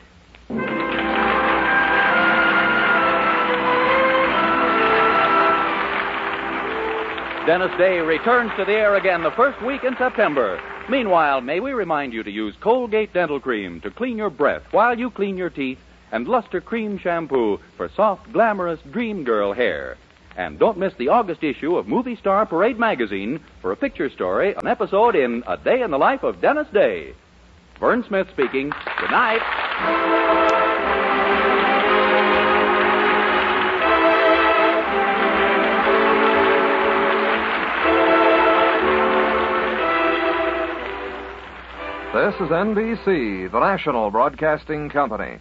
Speaker 14: Dennis Day returns to the air again the first week in September. Meanwhile, may we remind you to use Colgate Dental Cream to clean your breath while you clean your teeth, and Luster Cream Shampoo for soft, glamorous dream girl hair. And don't miss the August issue of Movie Star Parade magazine for a picture story, an episode in A Day in the Life of Dennis Day. Vern Smith speaking. Good night.
Speaker 18: This is NBC, the national broadcasting company.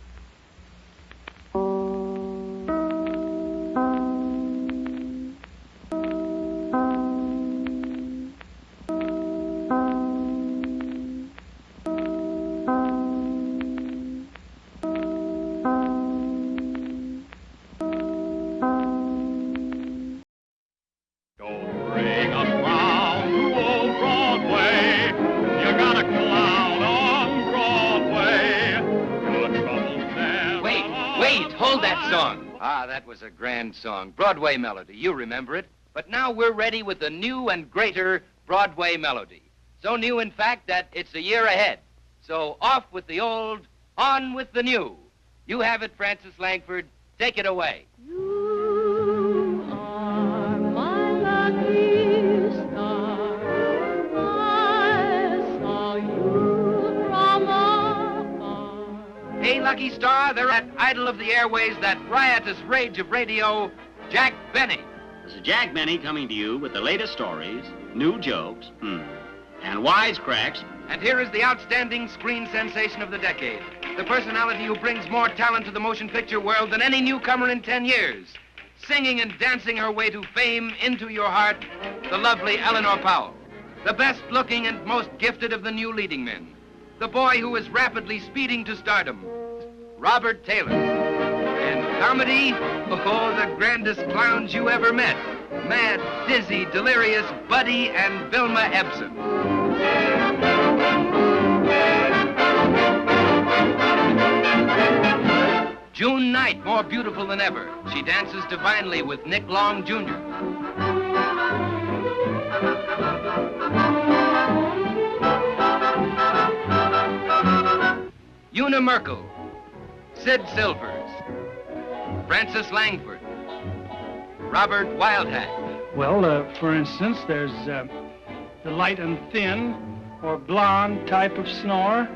Speaker 21: Good
Speaker 7: hold that song. Ah, that was a grand song. Broadway melody. You remember it. But now we're ready with a new and greater Broadway melody. So new, in fact, that it's a year ahead. So off with the old, on with the new. You have it, Francis Langford. Take it away. Hey, Lucky Star, they're at idol of the airways, that riotous rage of radio, Jack Benny.
Speaker 6: This is Jack Benny coming to you with the latest stories, new jokes, and wisecracks.
Speaker 7: And here is the outstanding screen sensation of the decade, the personality who brings more talent to the motion picture world than any newcomer in 10 years, singing and dancing her way to fame into your heart, the lovely Eleanor Powell, the best-looking and most gifted of the new leading men, the boy who is rapidly speeding to stardom, Robert Taylor. And comedy, oh, the grandest clowns you ever met, Mad, Dizzy, Delirious, Buddy, and Vilma Ebsen. June Knight, more beautiful than ever. She dances divinely with Nick Long, Jr. Una Merkel, Sid Silvers, Francis Langford, Robert Wildhack.
Speaker 19: Well, for instance, there's the light and thin, or blonde type of snore.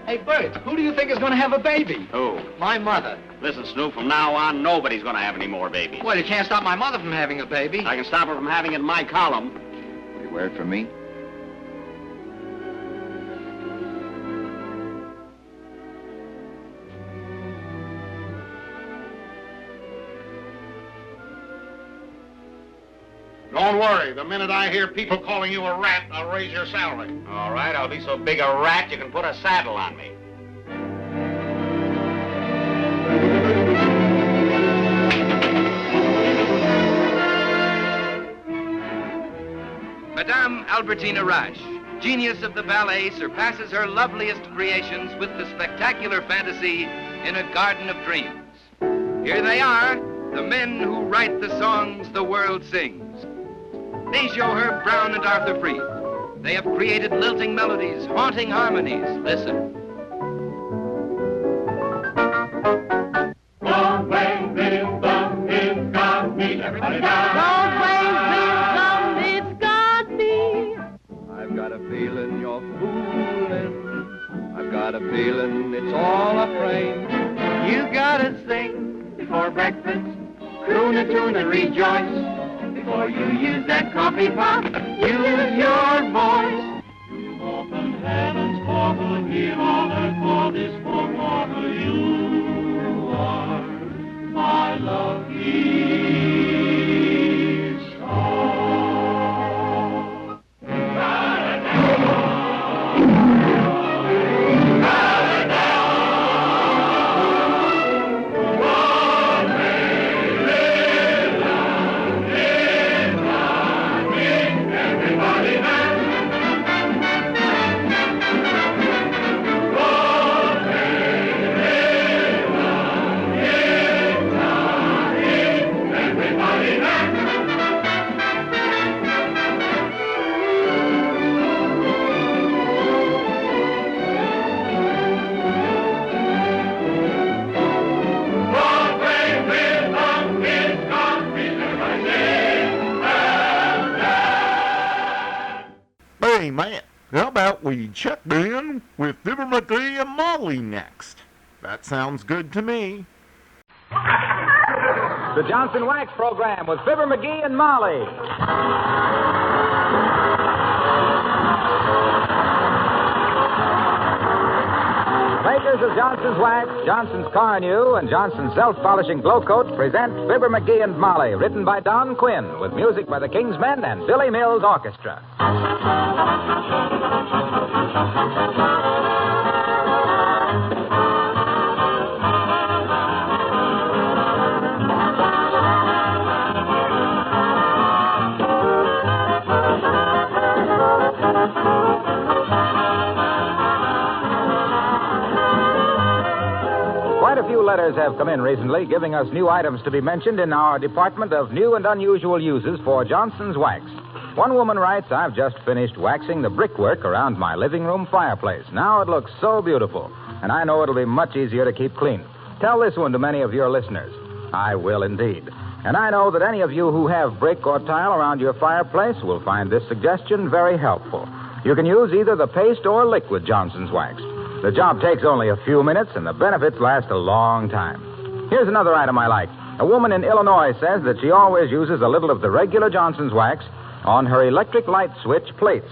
Speaker 6: Hey, Bert, who do you think is going to have a baby? Who?
Speaker 19: My mother.
Speaker 6: Listen, Snoop, from now on, nobody's going to have any more babies.
Speaker 19: Well, you can't stop my mother from having a baby.
Speaker 6: I can stop her from having it in my column.
Speaker 7: Any word from me?
Speaker 20: Don't worry. The minute I hear people calling you a rat, I'll raise your salary.
Speaker 6: All right, I'll be so big a rat you can put a saddle on me.
Speaker 7: Madame Albertina Rash, genius of the ballet, surpasses her loveliest creations with the spectacular fantasy in a garden of dreams. Here they are, the men who write the songs the world sings. They show her Brown and Arthur Freed. They have created lilting melodies, haunting harmonies. Listen.
Speaker 22: Don't blame Bill, it's got me. Everybody down.
Speaker 25: Don't blame Bill, it's got me.
Speaker 26: I've got a feeling you're fooling. I've got a feeling it's all a frame.
Speaker 25: You gotta sing before breakfast, croon a tune and rejoice. Before you use that coffee pot, use your voice.
Speaker 22: You've opened heaven's portal and give all earth for this poor mortal. You are my lucky star.
Speaker 1: Hey, man, how about we check in with Fibber, Magee, and Molly next? That sounds good to me.
Speaker 27: The Johnson Wax Program with Fibber, Magee, and Molly. Makers of Johnson's Wax, Johnson's Carnew, and Johnson's Self-Polishing Glow Coat present Fibber, Magee, and Molly, written by Don Quinn, with music by the Kingsmen and Billy Mills Orchestra. few letters have come in recently giving us new items to be mentioned in our department of new and unusual uses for Johnson's wax. One woman writes, I've just finished waxing the brickwork around my living room fireplace. Now it looks so beautiful, and I know it'll be much easier to keep clean. Tell this one to many of your listeners. I will indeed. And I know that any of you who have brick or tile around your fireplace will find this suggestion very helpful. You can use either the paste or liquid Johnson's wax. The job takes only a few minutes, and the benefits last a long time. Here's another item I like. A woman in Illinois says that she always uses a little of the regular Johnson's wax on her electric light switch plates.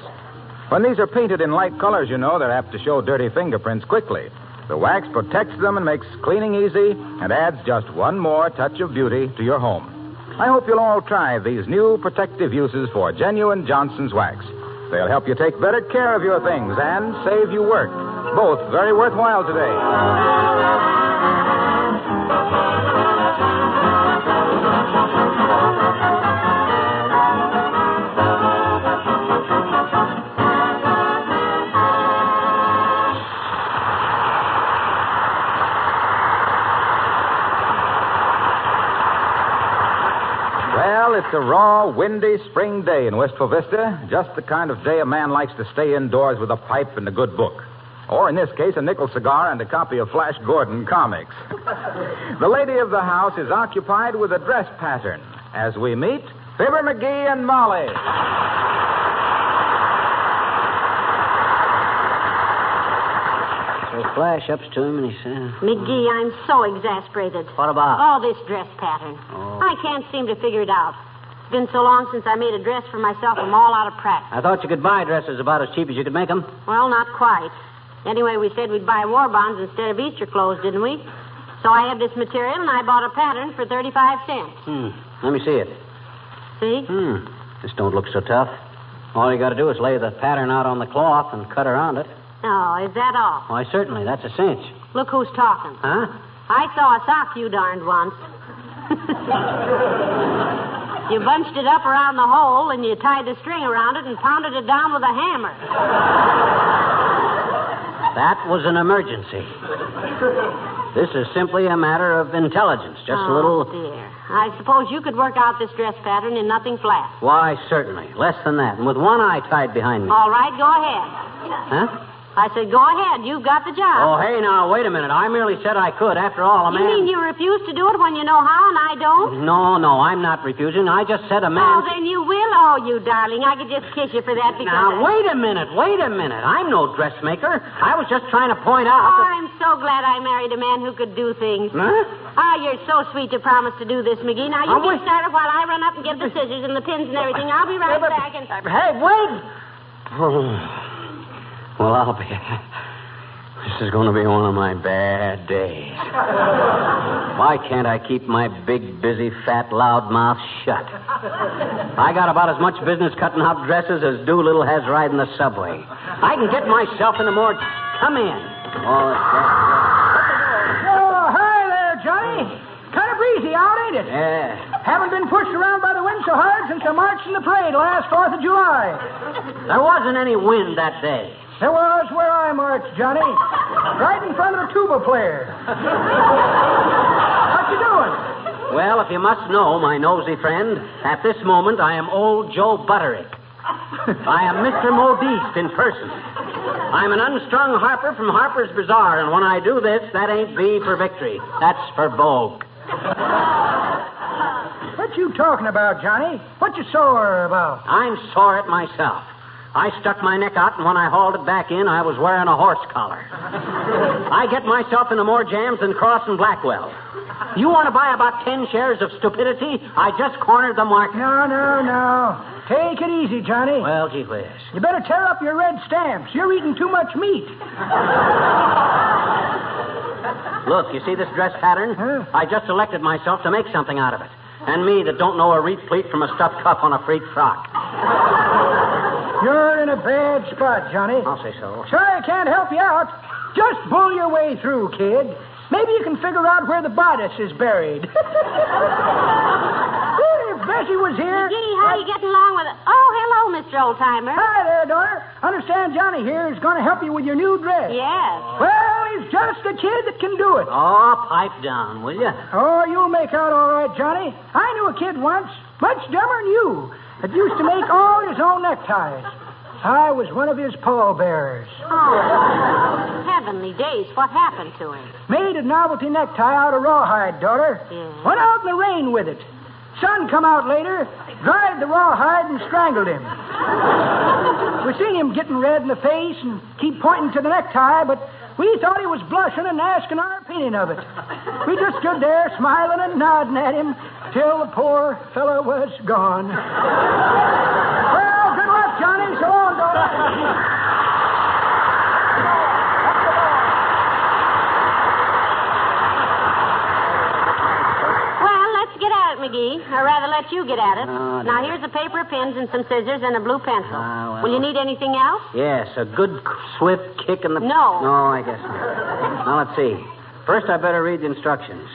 Speaker 27: When these are painted in light colors, you know, they're apt to show dirty fingerprints quickly. The wax protects them and makes cleaning easy and adds just one more touch of beauty to your home. I hope you'll all try these new protective uses for genuine Johnson's wax. They'll help you take better care of your things and save you work. Both very worthwhile today. It's a raw, windy spring day in Wistful Vista. Just the kind of day a man likes to stay indoors with a pipe and a good book. Or, in this case, a nickel cigar and a copy of Flash Gordon comics. The lady of the house is occupied with a dress pattern. As we meet, Fibber, Magee, and Molly.
Speaker 2: So Flash ups to him and he says...
Speaker 24: McGee, I'm so exasperated.
Speaker 2: What about?
Speaker 24: Oh, this dress pattern.
Speaker 2: Oh.
Speaker 24: I can't seem to figure it out. It's been so long since I made a dress for myself, I'm all out of practice.
Speaker 2: I thought you could buy dresses about as cheap as you could make them.
Speaker 24: Well, not quite. Anyway, we said we'd buy war bonds instead of Easter clothes, didn't we? So I have this material, and I bought a pattern for 35 cents.
Speaker 2: Let me see it.
Speaker 24: See?
Speaker 2: This don't look so tough. All you got to do is lay the pattern out on the cloth and cut around it.
Speaker 24: Oh, is that all?
Speaker 2: Why, certainly. That's a cinch.
Speaker 24: Look who's talking.
Speaker 2: Huh?
Speaker 24: I saw a sock you darned once. You bunched it up around the hole, and you tied the string around it and pounded it down with a hammer.
Speaker 2: That was an emergency. This is simply a matter of intelligence. Just a little...
Speaker 24: Oh, dear. I suppose you could work out this dress pattern in nothing flat.
Speaker 2: Why, certainly. Less than that. And with one eye tied behind me.
Speaker 24: All right, go ahead.
Speaker 2: Huh?
Speaker 24: I said, go ahead. You've got the job.
Speaker 2: Oh, hey, now, wait a minute. I merely said I could. After all, a man...
Speaker 24: You mean you refuse to do it when you know how and I don't?
Speaker 2: No, I'm not refusing. I just said a man...
Speaker 24: Oh, then you will. Oh, you darling. I could just kiss you for that because...
Speaker 2: Now, wait a minute. I'm no dressmaker. I was just trying to point out...
Speaker 24: Oh, I'm so glad I married a man who could do things.
Speaker 2: Huh?
Speaker 24: Oh, you're so sweet to promise to do this, McGee. Now, you get started while I run up and get the scissors and the pins and everything. I'll be right back and...
Speaker 2: Hey, wait! Well, I'll be... This is going to be one of my bad days. Why can't I keep my big, busy, fat, loud mouth shut? I got about as much business cutting out dresses as Doolittle has riding the subway. I can get myself into more... Come in. Oh,
Speaker 3: hi there, Johnny. Kind of breezy out, ain't it?
Speaker 2: Yeah.
Speaker 3: Haven't been pushed around by the wind so hard since I marched in the parade last 4th of July.
Speaker 2: There wasn't any wind that day.
Speaker 3: There was where I marched, Johnny. Right in front of the tuba player. What you doing?
Speaker 2: Well, if you must know, my nosy friend, at this moment I am old Joe Butterick. I am Mr. Modiste in person. I'm an unstrung harper from Harper's Bazaar, and when I do this, that ain't V for victory. That's for Vogue.
Speaker 3: What you talking about, Johnny? What you sore about?
Speaker 2: I'm sore at myself. I stuck my neck out, and when I hauled it back in, I was wearing a horse collar. I get myself into more jams than Cross and Blackwell. You want to buy about 10 shares of stupidity? I just cornered the market.
Speaker 3: No. Take it easy, Johnny.
Speaker 2: Well, gee whiz.
Speaker 3: You better tear up your red stamps. You're eating too much meat.
Speaker 2: Look, you see this dress pattern?
Speaker 3: Huh?
Speaker 2: I just elected myself to make something out of it. And me that don't know a reed pleat from a stuffed cuff on a freak frock.
Speaker 3: You're in a bad spot, Johnny.
Speaker 2: I'll say so.
Speaker 3: Sorry I can't help you out. Just bull your way through, kid. Maybe you can figure out where the bodice is buried. If Bessie was here...
Speaker 24: McGee, how are you getting along with it? Oh, hello, Mr. Oldtimer.
Speaker 3: Hi there, daughter. Understand Johnny here is going to help you with your new dress.
Speaker 24: Yes.
Speaker 3: Well, he's There's just a kid that can do it.
Speaker 2: Oh, pipe down, will you?
Speaker 3: Oh, you'll make out all right, Johnny. I knew a kid once, much dumber than you, that used to make all his own neckties. I was one of his pallbearers.
Speaker 24: Oh, heavenly days. What happened to him?
Speaker 3: Made a novelty necktie out of rawhide, daughter.
Speaker 24: Yeah.
Speaker 3: Went out in the rain with it. Sun come out later, dried the rawhide and strangled him. We seen him getting red in the face and keep pointing to the necktie, but we thought he was blushing and asking our opinion of it. We just stood there smiling and nodding at him till the poor fellow was gone. Well, good luck, Johnny. So long, daughter.
Speaker 24: McGee, or rather let you get at it. Now, here's a paper, pens, and some scissors, and a blue pencil.
Speaker 2: Well.
Speaker 24: Will you need anything else?
Speaker 2: Yes, a good, swift kick in the...
Speaker 24: No.
Speaker 2: No, I guess not. Now, let's see. First, I better read the instructions.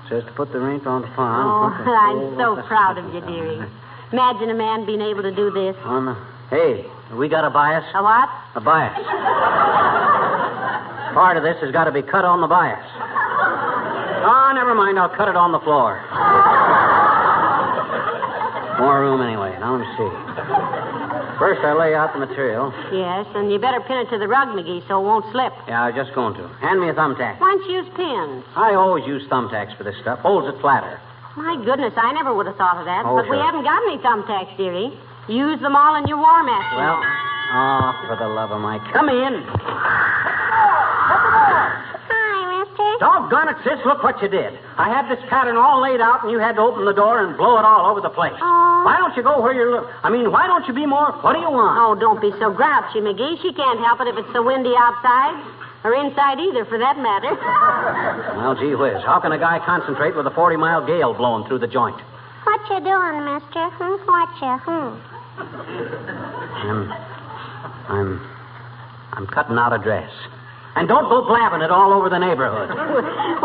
Speaker 2: It says to put the rent on the farm.
Speaker 24: Oh, I'm so proud of you, dearie. Imagine a man being able to do this.
Speaker 2: Hey, we got a bias?
Speaker 24: A what?
Speaker 2: A bias. Part of this has got to be cut on the bias. Oh, never mind. I'll cut it on the floor. More room anyway. Now, let me see. First, I lay out the material.
Speaker 24: Yes, and you better pin it to the rug, McGee, so it won't slip.
Speaker 2: Yeah, I was just going to. Hand me a thumbtack.
Speaker 24: Why don't you use pins?
Speaker 2: I always use thumbtacks for this stuff. Holds it flatter.
Speaker 24: My goodness, I never would have thought of that.
Speaker 2: Oh,
Speaker 24: but we
Speaker 2: sure.
Speaker 24: haven't got any thumbtacks, dearie. Use them all in your war matches.
Speaker 2: Well, for the love of Mike. Come in. Doggone it, sis, look what you did. I had this pattern all laid out, and you had to open the door and blow it all over the place.
Speaker 24: Oh.
Speaker 2: Why don't you go where you're... why don't you be more... What do you want?
Speaker 24: Oh, don't be so grouchy, McGee. She can't help it if it's so windy outside. Or inside either, for that matter.
Speaker 2: Well, gee whiz. How can a guy concentrate with a 40-mile gale blowing through the joint?
Speaker 24: What you doing, mister? What you?
Speaker 2: I'm cutting out a dress. And don't go blabbing it all over the neighborhood.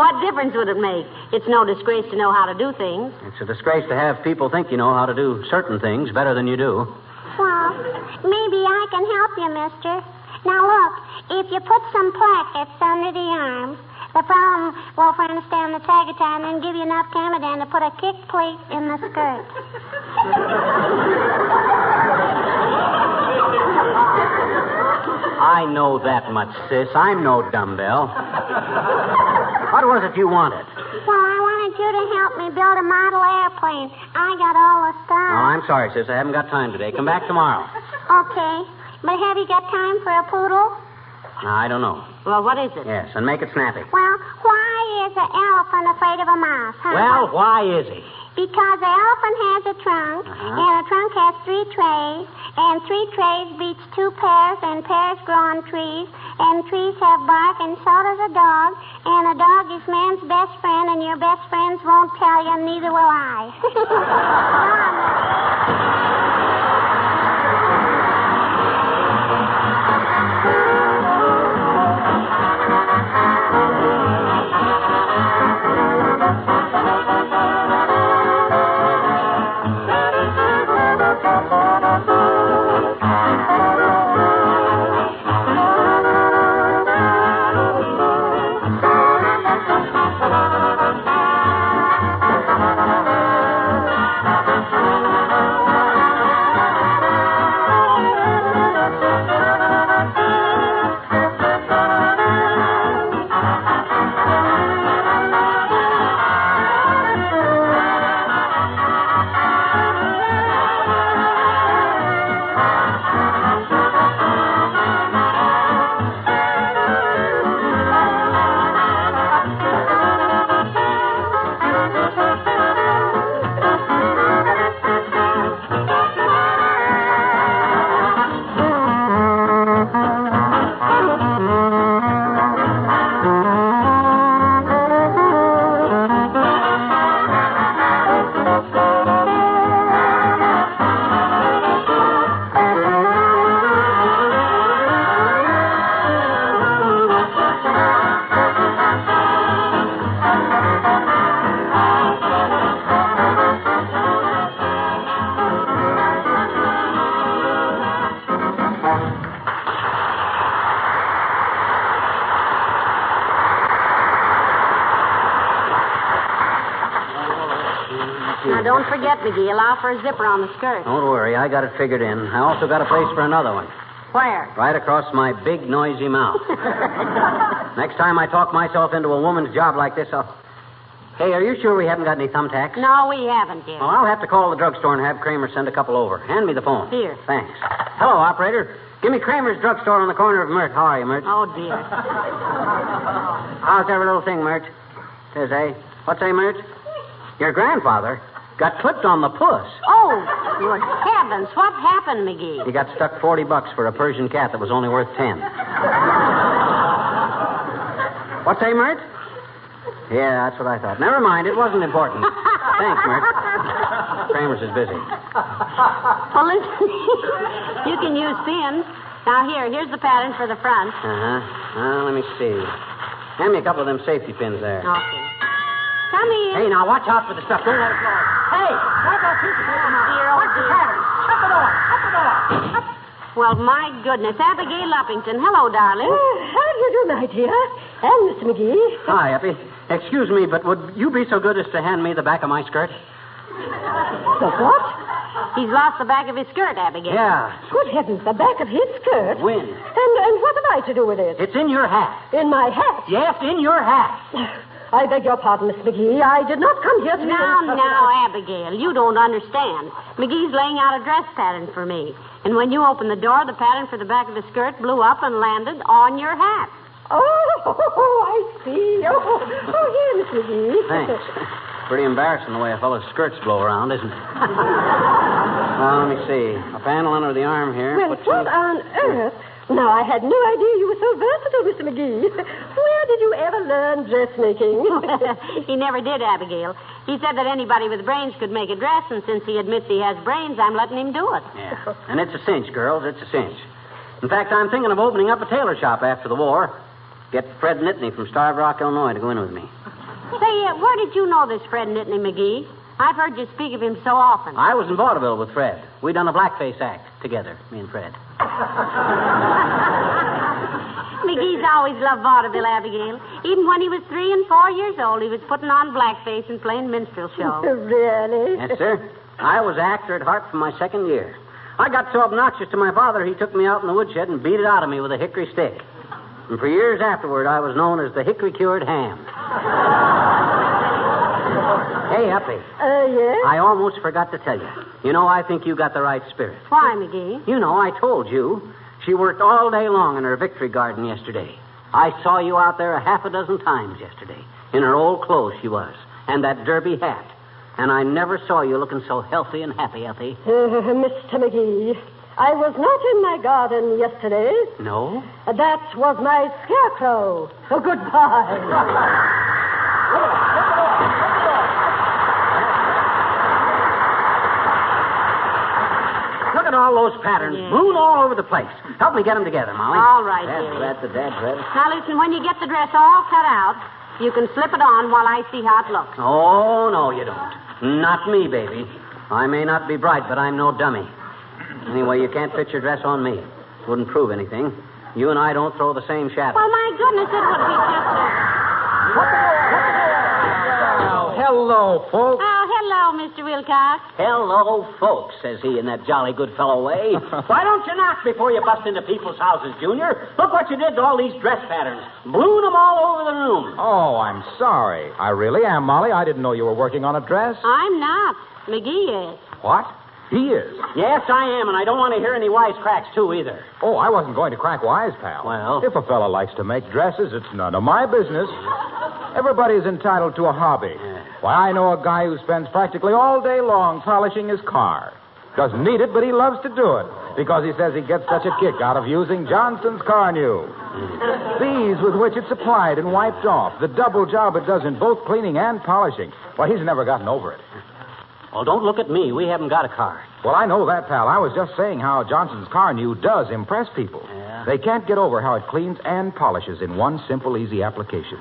Speaker 24: What difference would it make? It's no disgrace to know how to do things.
Speaker 2: It's a disgrace to have people think you know how to do certain things better than you do.
Speaker 4: Well, maybe I can help you, mister. Now, look, if you put some plackets under the arm, the problem will finally stay on the tag and then give you enough camadan to put a kick plate in the skirt.
Speaker 2: I know that much, sis. I'm no dumbbell. What was it you wanted?
Speaker 4: Well, I wanted you to help me build a model airplane. I got all the stuff.
Speaker 2: Oh, I'm sorry, sis. I haven't got time today. Come back tomorrow.
Speaker 4: Okay. But have you got time for a poodle?
Speaker 2: I don't know.
Speaker 24: Well, what is it?
Speaker 2: Yes, and make it snappy.
Speaker 4: Well, why is an elephant afraid of a mouse, huh?
Speaker 2: Well, why is he?
Speaker 4: Because the elephant has a trunk, and a trunk has 3 trays, and 3 trays beats 2 pears, and pears grow on trees, and trees have bark, and so does a dog, and a dog is man's best friend, and your best friends won't tell you, and neither will I.
Speaker 24: Now, don't forget, McGee, allow for a zipper on the skirt.
Speaker 2: Don't worry, I got it figured in. I also got a place for another one.
Speaker 24: Where?
Speaker 2: Right across my big, noisy mouth. Next time I talk myself into a woman's job like this, I'll... Hey, are you sure we haven't got any thumbtacks?
Speaker 24: No, we haven't yet.
Speaker 2: Well, I'll have to call the drugstore and have Kramer send a couple over. Hand me the phone.
Speaker 24: Here.
Speaker 2: Thanks. Hello, operator. Give me Kramer's drugstore on the corner of Mert. How are you, Mert?
Speaker 24: Oh, dear.
Speaker 2: How's every little thing, Mert? Says, eh? What's a Mert? Your grandfather got clipped on the puss.
Speaker 24: Oh, good heavens. What happened, McGee?
Speaker 2: He got stuck $40 for a Persian cat that was only worth 10. What's a Mert? Yeah, that's what I thought. Never mind. It wasn't important. Thanks, Mert. Kramer's is busy.
Speaker 24: Well, listen, you can use pins. Now, here's the pattern for the front.
Speaker 2: Let me see. Hand me a couple of them safety pins there.
Speaker 24: Okay. Come in.
Speaker 2: Hey, now, watch out for the stuff. Don't let it fall. Hey, grab that piece of paper,
Speaker 24: dear,
Speaker 2: Watch the pattern. Shut the door. Shut the door.
Speaker 24: Well, my goodness. Abigail Uppington. Hello, darling.
Speaker 9: How do you do, my dear? And Mr. McGee.
Speaker 2: Hi, Uppy. Excuse me, but would you be so good as to hand me the back of my skirt?
Speaker 9: The what?
Speaker 24: He's lost the back of his skirt, Abigail.
Speaker 2: Yeah.
Speaker 9: Good heavens, the back of his skirt?
Speaker 2: Wind.
Speaker 9: And what am I to do with it?
Speaker 2: It's in your hat.
Speaker 9: In my hat?
Speaker 2: Yes, in your hat.
Speaker 9: I beg your pardon, Miss McGee. I did not come here to...
Speaker 24: Now, Abigail, you don't understand. McGee's laying out a dress pattern for me. And when you opened the door, the pattern for the back of the skirt blew up and landed on your hat.
Speaker 9: Oh, I see. Oh, here, Miss McGee.
Speaker 2: Thanks. Pretty embarrassing the way a fellow's skirts blow around, isn't it? Well, let me see. A panel under the arm here.
Speaker 9: Well, what on earth? Now, I had no idea you were so versatile, Mr. McGee. Where did you ever learn dressmaking?
Speaker 24: He never did, Abigail. He said that anybody with brains could make a dress, and since he admits he has brains, I'm letting him do it.
Speaker 2: Yeah. And it's a cinch, girls. It's a cinch. In fact, I'm thinking of opening up a tailor shop after the war. Get Fred Nittany from Starved Rock, Illinois, to go in with me.
Speaker 24: Say, where did you know this Fred Nittany, McGee? I've heard you speak of him so often.
Speaker 2: I was in vaudeville with Fred. We done a blackface act together, me and Fred.
Speaker 24: McGee's always loved vaudeville, Abigail. Even when he was 3 and 4 years old, he was putting on blackface and playing minstrel shows.
Speaker 9: Really?
Speaker 2: Yes, sir. I was actor at heart from my second year. I got so obnoxious to my father, he took me out in the woodshed and beat it out of me with a hickory stick. And for years afterward, I was known as the hickory-cured ham. Hey, Uppy.
Speaker 9: Yes?
Speaker 2: I almost forgot to tell you. You know, I think you got the right spirit.
Speaker 24: Why, McGee?
Speaker 2: You know, I told you. She worked all day long in her victory garden yesterday. I saw you out there 6 times yesterday. In her old clothes she was. And that derby hat. And I never saw you looking so healthy and happy, Uppy.
Speaker 9: Mr. McGee, I was not in my garden yesterday.
Speaker 2: No?
Speaker 9: That was my scarecrow. Oh, goodbye.
Speaker 2: Look at all those patterns.
Speaker 24: Yeah.
Speaker 2: Blown all over the place. Help me get them together, Molly.
Speaker 24: All right, dearie.
Speaker 2: That's the dad, Fred.
Speaker 24: Now, listen, when you get the dress all cut out, you can slip it on while I see how it looks.
Speaker 2: Oh, no, you don't. Not me, baby. I may not be bright, but I'm no dummy. Anyway, you can't fit your dress on me. Wouldn't prove anything. You and I don't throw the same shadow.
Speaker 24: Well, my goodness, it would be just
Speaker 2: Hello, folks.
Speaker 24: Oh, hello, Mr. Wilcox.
Speaker 2: Hello, folks, says he in that jolly good fellow way. Why don't you knock before you bust into people's houses, Junior? Look what you did to all these dress patterns. Blew them all over the room.
Speaker 27: Oh, I'm sorry. I really am, Molly. I didn't know you were working on a dress.
Speaker 24: I'm not. McGee is.
Speaker 27: What? He is?
Speaker 2: Yes, I am, and I don't want to hear any wisecracks, too, either.
Speaker 27: Oh, I wasn't going to crack wise, pal.
Speaker 2: Well?
Speaker 27: If a fella likes to make dresses, it's none of my business. Everybody's entitled to a hobby. Why, I know a guy who spends practically all day long polishing his car. Doesn't need it, but he loves to do it because he says he gets such a kick out of using Johnson's Car New. These with which it's applied and wiped off, the double job it does in both cleaning and polishing. Well, he's never gotten over it.
Speaker 2: Well, don't look at me. We haven't got a car.
Speaker 27: Well, I know that, pal. I was just saying how Johnson's Car New does impress people.
Speaker 2: Yeah?
Speaker 27: They can't get over how it cleans and polishes in one simple, easy application.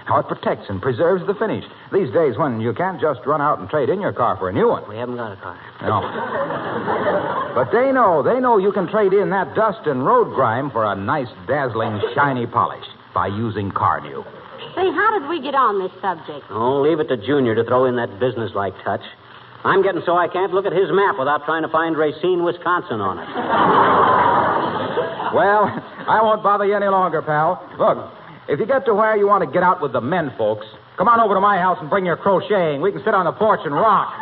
Speaker 27: How it protects and preserves the finish. These days when you can't just run out and trade in your car for a new one.
Speaker 2: We haven't got a car.
Speaker 27: No. But they know you can trade in that dust and road grime for a nice, dazzling, shiny polish by using Car New.
Speaker 24: Say, how did we get on this subject?
Speaker 2: Oh, leave it to Junior to throw in that businesslike touch. I'm getting so I can't look at his map without trying to find Racine, Wisconsin on it.
Speaker 27: Well, I won't bother you any longer, pal. Look, if you get to where you want to get out with the men folks, come on over to my house and bring your crocheting. We can sit on the porch and rock.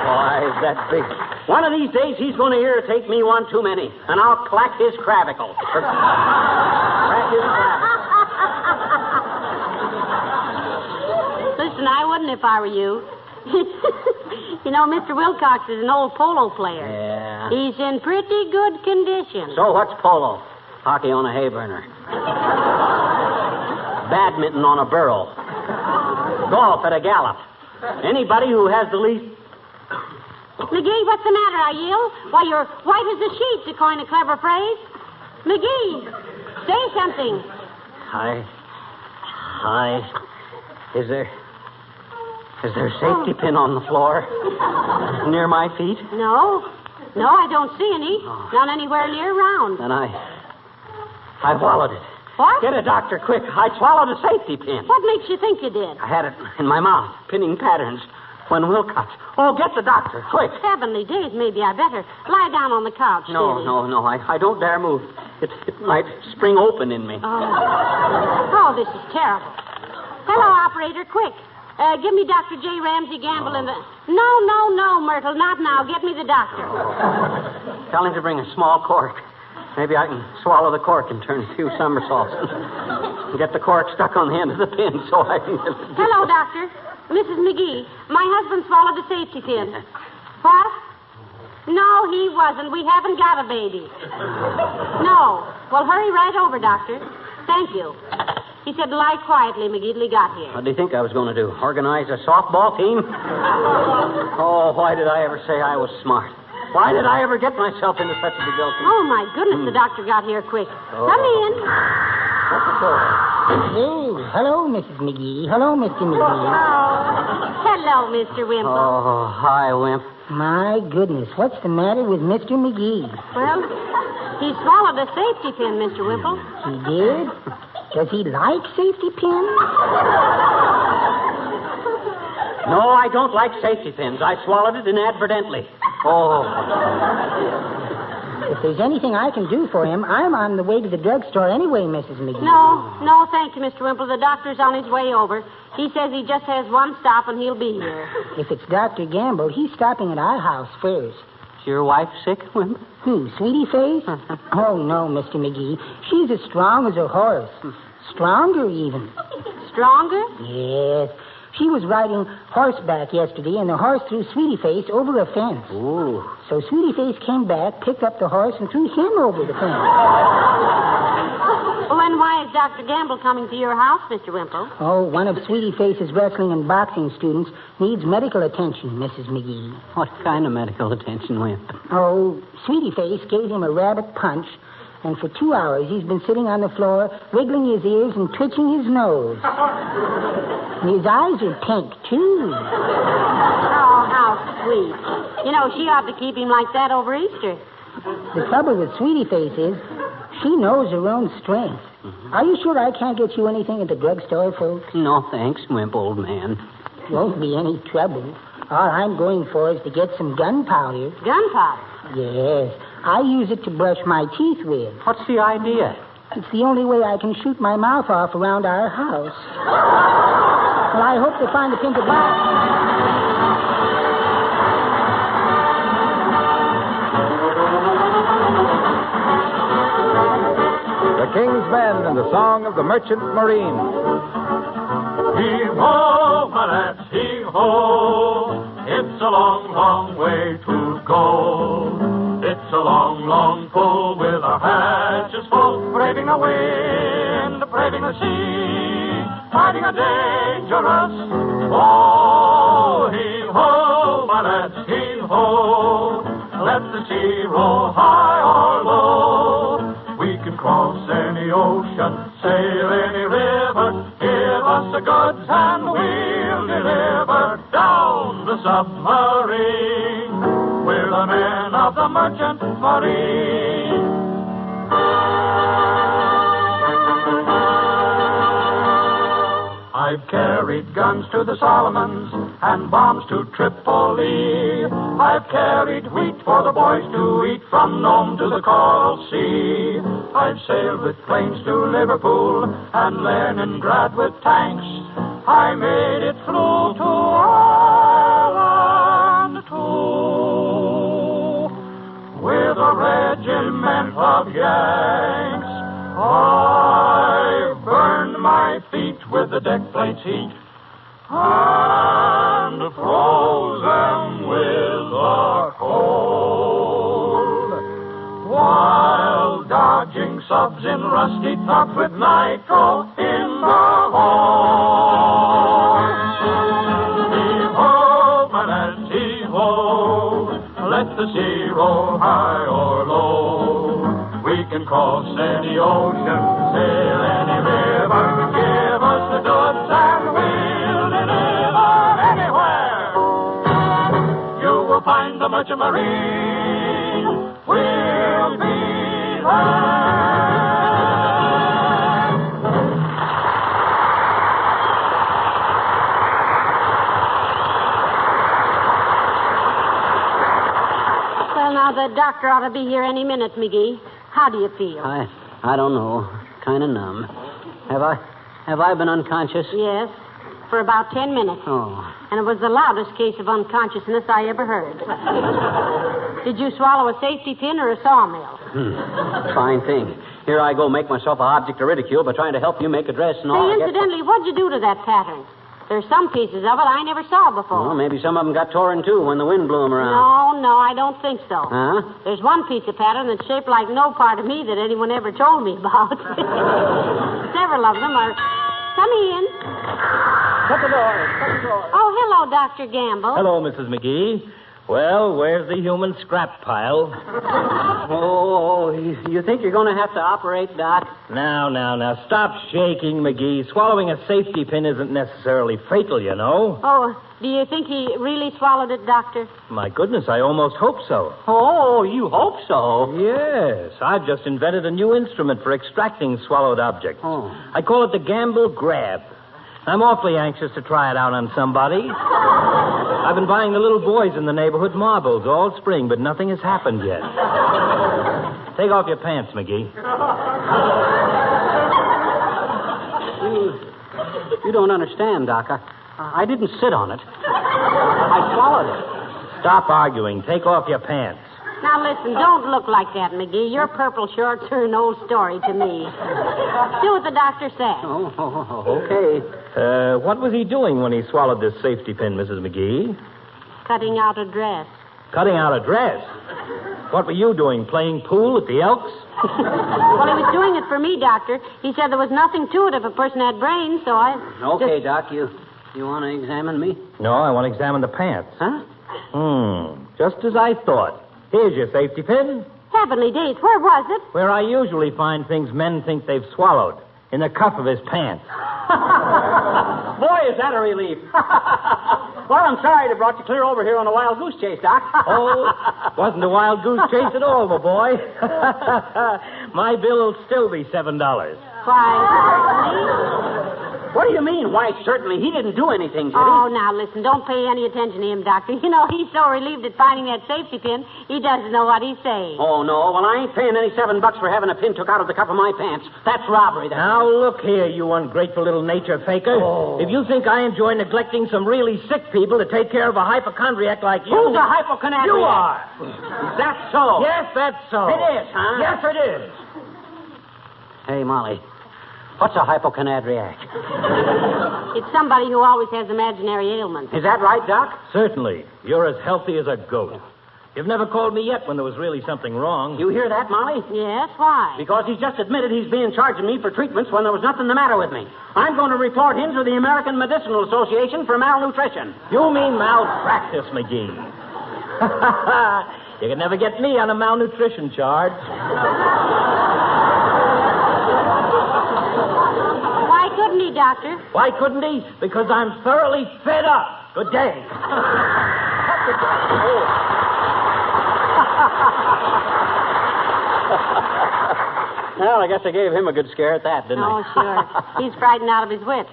Speaker 2: Why, is that big? One of these days, he's going to irritate me one too many, and I'll clack his clavicle. Crack his clavicle.
Speaker 24: Listen, I wouldn't if I were you. You know, Mr. Wilcox is an old polo player.
Speaker 2: Yeah.
Speaker 24: He's in pretty good condition.
Speaker 2: So what's polo? Hockey on a hay burner. Badminton on a burro. Golf at a gallop. Anybody who has the least...
Speaker 24: McGee, what's the matter? I yell. Why, you're white as a sheet, to coin a clever phrase. McGee, say something.
Speaker 2: Is there a safety pin on the floor near my feet?
Speaker 24: No, I don't see any. Not anywhere near around.
Speaker 2: Then I swallowed it.
Speaker 24: What?
Speaker 2: Get a doctor, quick. I swallowed a safety pin.
Speaker 24: What makes you think you did?
Speaker 2: I had it in my mouth, pinning patterns. When Wilcox... Oh, get the doctor, quick.
Speaker 24: Heavenly days, maybe I better lie down on the couch.
Speaker 2: No. I don't dare move. It might spring open in me.
Speaker 24: Oh, this is terrible. Hello, operator, quick. Give me Dr. J. Ramsey Gamble in the... No, Myrtle, not now. Get me the doctor.
Speaker 2: Tell him to bring a small cork. Maybe I can swallow the cork and turn a few somersaults. And get the cork stuck on the end of the pin so I can...
Speaker 24: Hello, doctor. Mrs. McGee, my husband swallowed a safety pin. What? No, he wasn't. We haven't got a baby. No. Well, hurry right over, doctor. Thank you. He said lie quietly, McGee, till he got here.
Speaker 2: What do you think I was going to do? Organize a softball team? Oh, why did I ever say I was smart? Why did I ever get myself into such a debility?
Speaker 24: Oh, my goodness, the doctor got here quick. Come in.
Speaker 2: What's the door?
Speaker 3: Hello, Mrs. McGee. Hello, Mr. McGee.
Speaker 24: Hello, Mr. Wimple.
Speaker 2: Oh, hi, Wimp.
Speaker 3: My goodness, what's the matter with Mr. McGee?
Speaker 24: Well, he swallowed a safety pin, Mr. Wimple.
Speaker 3: He did? Does he like safety pins?
Speaker 2: No, I don't like safety pins. I swallowed it inadvertently. Oh.
Speaker 3: If there's anything I can do for him, I'm on the way to the drugstore anyway, Mrs. McGee.
Speaker 24: No, thank you, Mr. Wimple. The doctor's on his way over. He says he just has one stop and he'll be here.
Speaker 3: If it's Dr. Gamble, he's stopping at our house first.
Speaker 2: Is your wife sick, Wimp?
Speaker 3: Who, Sweetie Face? Oh, no, Mr. McGee. She's as strong as a horse. Stronger, even.
Speaker 24: Stronger?
Speaker 3: Yes. She was riding horseback yesterday, and the horse threw Sweetie Face over a fence.
Speaker 2: Ooh.
Speaker 3: So Sweetie Face came back, picked up the horse, and threw him over the fence.
Speaker 24: Well, then why is Dr. Gamble coming to your house, Mr. Wimple?
Speaker 3: Oh, one of Sweetie Face's wrestling and boxing students needs medical attention, Mrs. McGee.
Speaker 2: What kind of medical attention, Wimp?
Speaker 3: Oh, Sweetie Face gave him a rabbit punch, and for 2 hours he's been sitting on the floor, wiggling his ears and twitching his nose. And his eyes are pink, too.
Speaker 24: Oh, how sweet. You know, she ought to keep him like that over Easter.
Speaker 3: The trouble with Sweetie Face is she knows her own strength. Mm-hmm. Are you sure I can't get you anything at the drugstore, folks?
Speaker 2: No, thanks, Wimp, old man.
Speaker 3: Won't be any trouble. All I'm going for is to get some gunpowder.
Speaker 24: Gunpowder?
Speaker 3: Yes. I use it to brush my teeth with.
Speaker 2: What's the idea?
Speaker 3: It's the only way I can shoot my mouth off around our house. Well, I hope to find a pin to buy.
Speaker 27: The King's Men and the Song of the Merchant Marine.
Speaker 22: Heave-ho, my lads, heave-ho. It's a long, long way to go. It's a long, long pull with our hatches full, braving the wind, braving the sea, fighting a dangerous foe. Heave-ho, my lads, heave-ho. Let the sea roll high or low. We can cross any ocean, sail any river. Give us the goods and we'll deliver down the submarine. We're the men of the merchant marine. I I've carried guns to the Solomons and bombs to Tripoli. I've carried wheat for the boys to eat from Nome to the Coral Sea. I've sailed with planes to Liverpool and Leningrad with tanks. I made it through to Ireland, too, with a regiment of Yanks. I burned my feet with the deck plates heat and froze them with the cold, while dodging subs in rusty tops with nitro in the hold. Heave-ho, my lads, heave-ho, let the sea roll high or low. We can cross any ocean, sail any river, give us the goods and we'll deliver anywhere. You will find the Merchant Marine will be there.
Speaker 24: Well, now, the doctor ought to be here any minute, Magee. How do you feel?
Speaker 2: I don't know. Kind of numb. Have I been unconscious?
Speaker 24: Yes, for about 10 minutes.
Speaker 2: Oh.
Speaker 24: And it was the loudest case of unconsciousness I ever heard. Did you swallow a safety pin or a sawmill?
Speaker 2: Fine thing. Here I go, make myself an object of ridicule by trying to help you make a dress and all.
Speaker 24: Hey, incidentally, what'd you do to that pattern? There's some pieces of it I never saw before.
Speaker 2: Well, maybe some of them got torn, too, when the wind blew them around.
Speaker 24: No, I don't think so.
Speaker 2: Huh?
Speaker 24: There's one piece of pattern that's shaped like no part of me that anyone ever told me about. Several of them are... Come in.
Speaker 10: Shut the door.
Speaker 24: Oh, hello, Dr. Gamble.
Speaker 10: Hello, Mrs. Magee. Well, where's the human scrap pile?
Speaker 2: Oh, you think you're going to have to operate, Doc?
Speaker 10: Now. Stop shaking, Magee. Swallowing a safety pin isn't necessarily fatal, you know.
Speaker 24: Oh, do you think he really swallowed it, Doctor?
Speaker 10: My goodness, I almost hope so.
Speaker 2: Oh, you hope so?
Speaker 10: Yes. I've just invented a new instrument for extracting swallowed objects.
Speaker 2: Oh.
Speaker 10: I call it the Gamble Grab. I'm awfully anxious to try it out on somebody. I've been buying the little boys in the neighborhood marbles all spring, but nothing has happened yet. Take off your pants, Magee.
Speaker 2: You don't understand, Doc. I didn't sit on it. I swallowed it.
Speaker 10: Stop arguing. Take off your pants.
Speaker 24: Now, listen, don't look like that, Magee. Your purple shorts are an old story to me. Do what the doctor said.
Speaker 2: Oh, okay.
Speaker 10: What was he doing when he swallowed this safety pin, Mrs. Magee?
Speaker 24: Cutting out a dress.
Speaker 10: Cutting out a dress? What were you doing, playing pool at the Elks?
Speaker 24: Well, he was doing it for me, Doctor. He said there was nothing to it if a person had brains, so I...
Speaker 2: Okay, Doc, you want to examine me?
Speaker 10: No, I want to examine the pants.
Speaker 2: Huh?
Speaker 10: Just as I thought. Here's your safety pin.
Speaker 24: Heavenly days, where was it?
Speaker 10: Where I usually find things men think they've swallowed. In the cuff of his pants.
Speaker 2: Boy, is that a relief. Well, I'm sorry to brought you clear over here on a wild goose chase, Doc.
Speaker 10: Oh, wasn't a wild goose chase at all, my boy. My bill will still be $7.
Speaker 24: Why,
Speaker 2: what do you mean, why, certainly? He didn't do anything, did he?
Speaker 24: Oh, now, listen, don't pay any attention to him, Doctor. You know, he's so relieved at finding that safety pin, he doesn't know what he's saying.
Speaker 2: Oh, no. Well, I ain't paying any $7 for having a pin took out of the cuff of my pants. That's robbery,
Speaker 10: Now, look here, you ungrateful little nature faker.
Speaker 2: Oh.
Speaker 10: If you think I enjoy neglecting some really sick people to take care of a hypochondriac like you...
Speaker 2: Who's a hypochondriac?
Speaker 10: You are.
Speaker 2: Is that so?
Speaker 10: Yes, that's so.
Speaker 2: It is, huh?
Speaker 10: Yes, it is.
Speaker 2: Hey, Molly. What's a hypochondriac?
Speaker 24: It's somebody who always has imaginary ailments.
Speaker 2: Is that right, Doc?
Speaker 10: Certainly. You're as healthy as a goat. You've never called me yet when there was really something wrong.
Speaker 2: You hear that, Molly?
Speaker 24: Yes, why?
Speaker 2: Because he's just admitted he's being charging me for treatments when there was nothing the matter with me. I'm going to report him to the American Medicinal Association for malnutrition.
Speaker 10: You mean malpractice, Magee. You can never get me on a malnutrition charge.
Speaker 24: Why couldn't he, Doctor?
Speaker 10: Why couldn't he? Because I'm thoroughly fed up. Good day.
Speaker 2: Well, I guess I gave him a good scare at that, didn't I?
Speaker 24: Oh, sure. He's frightened out of his wits.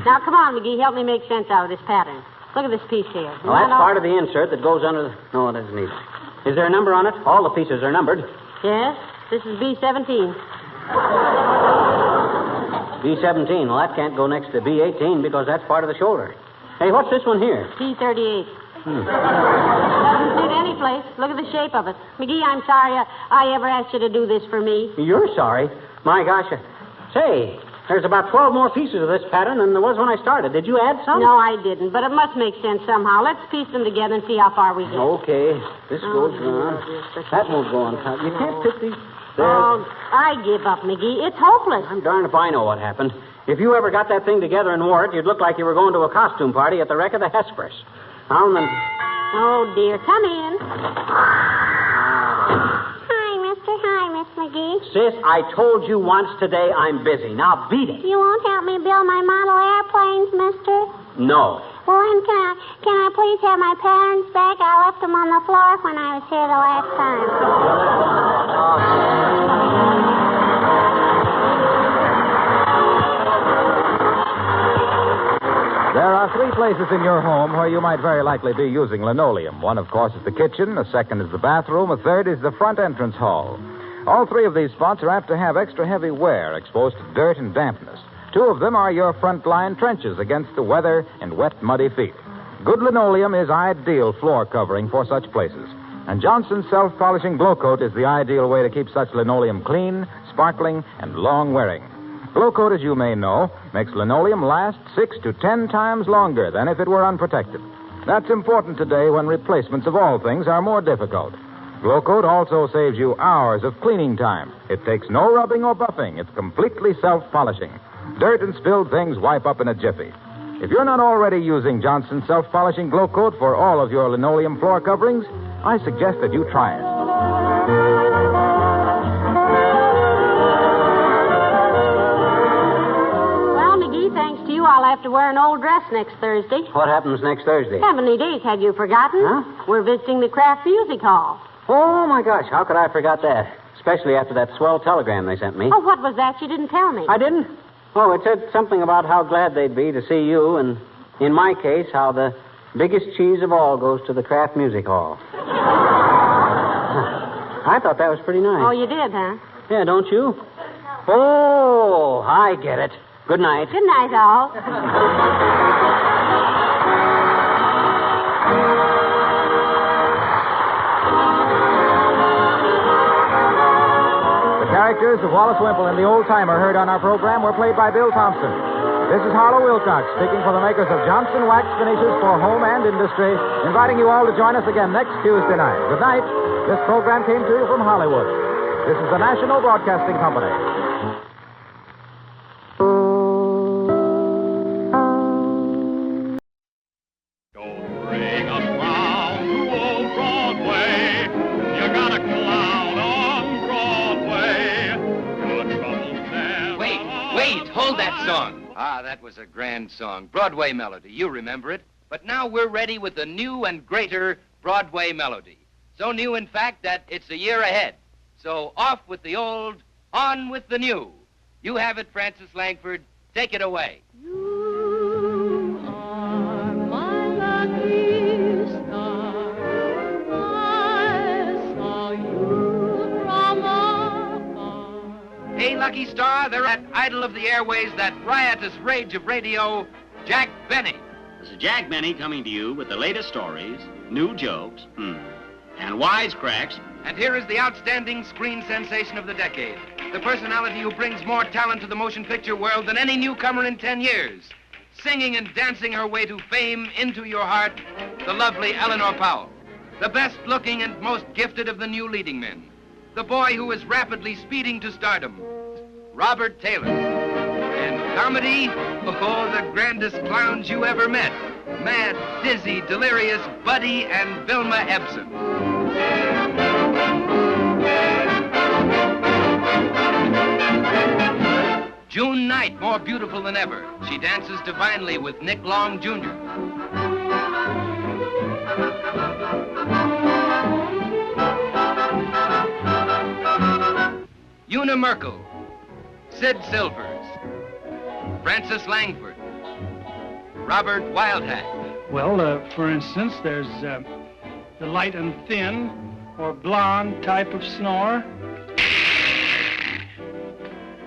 Speaker 24: Now, come on, McGee. Help me make sense out of this pattern. Look at this piece here.
Speaker 2: Well, that's part of the insert that goes under the... No, it isn't either. Is there a number on it? All the pieces are numbered.
Speaker 24: Yes. This is B17.
Speaker 2: B17. Well, that can't go next to B18 because that's part of the shoulder. Hey, what's this one here?
Speaker 24: P38. Doesn't fit any place. Look at the shape of it. McGee, I'm sorry I ever asked you to do this for me.
Speaker 2: You're sorry? My gosh. Say, there's about 12 more pieces of this pattern than there was when I started. Did you add some?
Speaker 24: No, I didn't, but it must make sense somehow. Let's piece them together and see how far we get.
Speaker 2: Okay. This goes on. That won't go on top. You can't fit these...
Speaker 24: Oh, I give up, McGee. It's hopeless.
Speaker 2: I'm darned if I know what happened. If you ever got that thing together and wore it, you'd look like you were going to a costume party at the wreck of the Hesperus. Found them.
Speaker 24: Oh, dear. Come in.
Speaker 4: Hi, mister. Hi, Miss McGee.
Speaker 2: Sis, I told you once today I'm busy. Now beat it.
Speaker 4: You won't help me build my model airplanes, mister?
Speaker 2: No.
Speaker 4: Well, then can I please have my patterns back? I left them on the floor when I was here the last time.
Speaker 27: There are 3 places in your home where you might very likely be using linoleum. One, of course, is the kitchen. A second is the bathroom. A third is the front entrance hall. All 3 of these spots are apt to have extra heavy wear exposed to dirt and dampness. 2 of them are your front line trenches against the weather and wet, muddy feet. Good linoleum is ideal floor covering for such places. And Johnson's self-polishing glow coat is the ideal way to keep such linoleum clean, sparkling, and long-wearing. Glow coat, as you may know, makes linoleum last 6 to 10 times longer than if it were unprotected. That's important today when replacements of all things are more difficult. Glow coat also saves you hours of cleaning time. It takes no rubbing or buffing. It's completely self-polishing. Dirt and spilled things wipe up in a jiffy. If you're not already using Johnson's self-polishing glow coat for all of your linoleum floor coverings, I suggest that you try it.
Speaker 24: Well, McGee, thanks to you, I'll have to wear an old dress next Thursday.
Speaker 2: What happens next Thursday?
Speaker 24: Heavenly days, had you forgotten?
Speaker 2: Huh?
Speaker 24: We're visiting the Kraft Music Hall.
Speaker 2: Oh, my gosh, how could I forget that? Especially after that swell telegram they sent me.
Speaker 24: Oh, what was that? You didn't tell me.
Speaker 2: I didn't? Oh, it said something about how glad they'd be to see you, and in my case, how the biggest cheese of all goes to the Kraft Music Hall. I thought that was pretty nice.
Speaker 24: Oh, you did, huh?
Speaker 2: Yeah, don't you? Oh, I get it. Good night.
Speaker 24: Good night, all.
Speaker 27: The characters of Wallace Wimple and the Old-Timer heard on our program were played by Bill Thompson. This is Harlow Wilcox speaking for the makers of Johnson Wax Finishes for Home and Industry, inviting you all to join us again next Tuesday night. Good night. This program came to you from Hollywood. This is the National Broadcasting Company.
Speaker 7: That was a grand song. Broadway melody. You remember it. But now we're ready with a new and greater Broadway melody. So new, in fact, that it's a year ahead. So off with the old, on with the new. You have it, Francis Langford. Take it away.
Speaker 25: You are my lucky star. I saw you from afar.
Speaker 7: Hey, Lucky Star, they're at idol of the airways, that riotous rage of radio, Jack Benny.
Speaker 6: This is Jack Benny coming to you with the latest stories, new jokes, and wisecracks.
Speaker 7: And here is the outstanding screen sensation of the decade, the personality who brings more talent to the motion picture world than any newcomer in 10 years, singing and dancing her way to fame into your heart, the lovely Eleanor Powell, the best-looking and most gifted of the new leading men, the boy who is rapidly speeding to stardom, Robert Taylor. And comedy, oh, the grandest clowns you ever met, Mad, Dizzy, Delirious, Buddy, and Vilma Ebsen. June night, more beautiful than ever. She dances divinely with Nick Long, Jr. You Una Merkel, Sid Silvers, Francis Langford, Robert Wildhack.
Speaker 19: Well, for instance, there's the light and thin or blonde type of snore.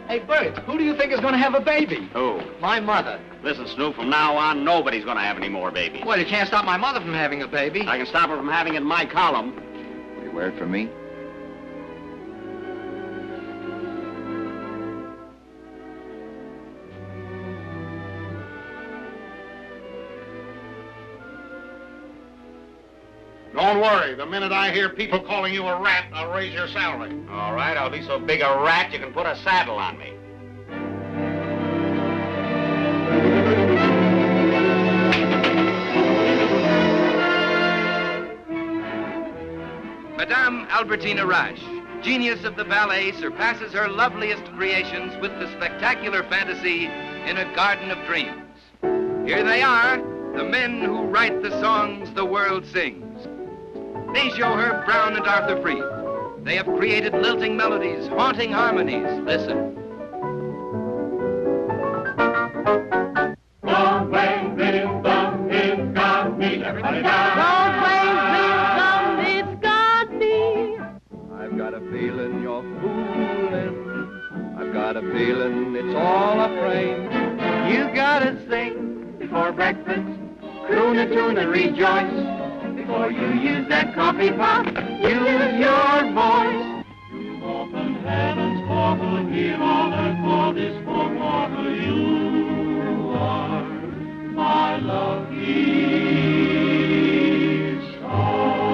Speaker 5: Hey, Bert, who do you think is going to have a baby?
Speaker 6: Who?
Speaker 5: My mother.
Speaker 6: Listen, Snoop, from now on, nobody's going to have any more babies.
Speaker 5: Well, you can't stop my mother from having a baby.
Speaker 6: I can stop her from having it in my column.
Speaker 7: Will you wear it for me?
Speaker 20: Don't worry. The minute I hear people calling you a rat, I'll raise your salary.
Speaker 6: All right, I'll be so big a rat you can put a saddle on me.
Speaker 7: Madame Albertina Rash, genius of the ballet, surpasses her loveliest creations with the spectacular fantasy in a garden of dreams. Here they are, the men who write the songs the world sings. They show her Brown and Arthur Freed. They have created lilting melodies, haunting harmonies. Listen.
Speaker 25: Don't blame this song, it's got me. Everybody down.
Speaker 26: Don't blame this song, it's got me. I've got a feeling you're fooling. I've got a feeling it's all a frame.
Speaker 25: You gotta sing before breakfast. Croon a tune and rejoice. Before you use that coffee pot, use your voice. You've often had and sparkle here on earth, for this poor mortal you are my lucky star.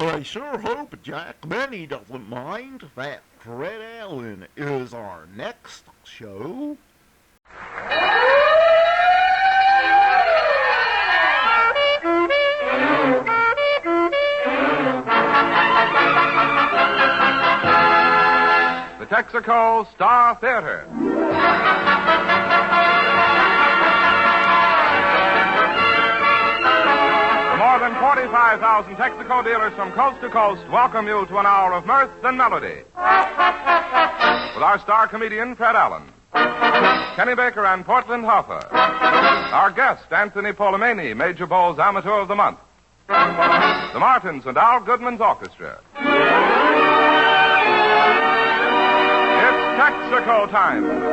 Speaker 1: I sure hope Jack Benny doesn't mind that Fred Allen is our next show.
Speaker 18: The Texaco Star Theater. More than 45,000 Texaco dealers from coast to coast welcome you to an hour of mirth and melody. With our star comedian, Fred Allen, Kenny Baker and Portland Hoffa. Our guest, Anthony Polomeni, Major Bowles Amateur of the Month. The Martins and Al Goodman's Orchestra. It's Texaco time.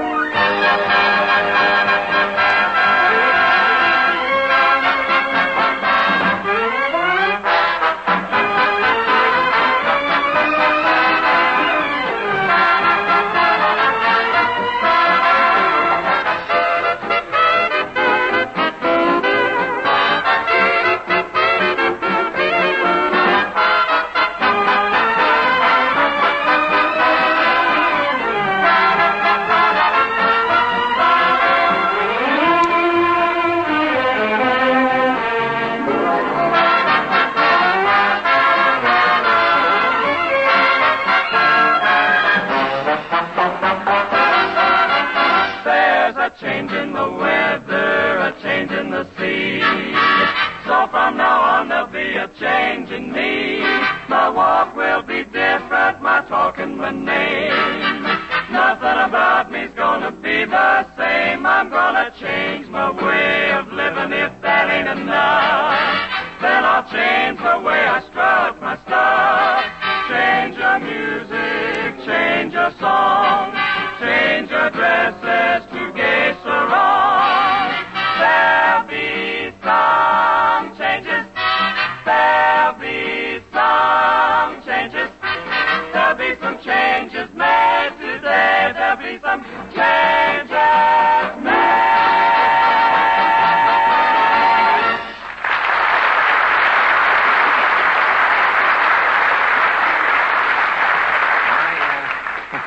Speaker 26: be some changes made.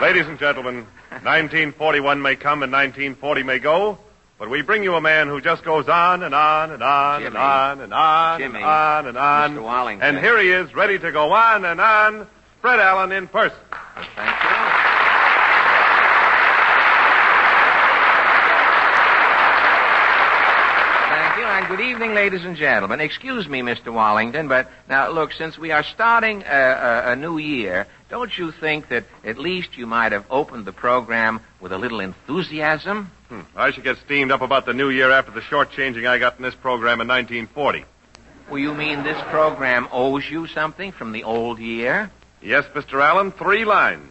Speaker 18: Ladies and gentlemen, 1941 may come and 1940 may go, but we bring you a man who just goes on and on and on and on and on and on and on.
Speaker 7: Mr. Wallington.
Speaker 18: And here he is, ready to go on and on, Fred Allen in person.
Speaker 7: Thank you. Thank you, and good evening, ladies and gentlemen. Excuse me, Mr. Wallington, but now, look, since we are starting a new year, don't you think that at least you might have opened the program with a little enthusiasm?
Speaker 18: I should get steamed up about the new year after the shortchanging I got in this program in 1940.
Speaker 7: Well, you mean this program owes you something from the old year?
Speaker 18: Yes, Mr. Allen, 3 lines.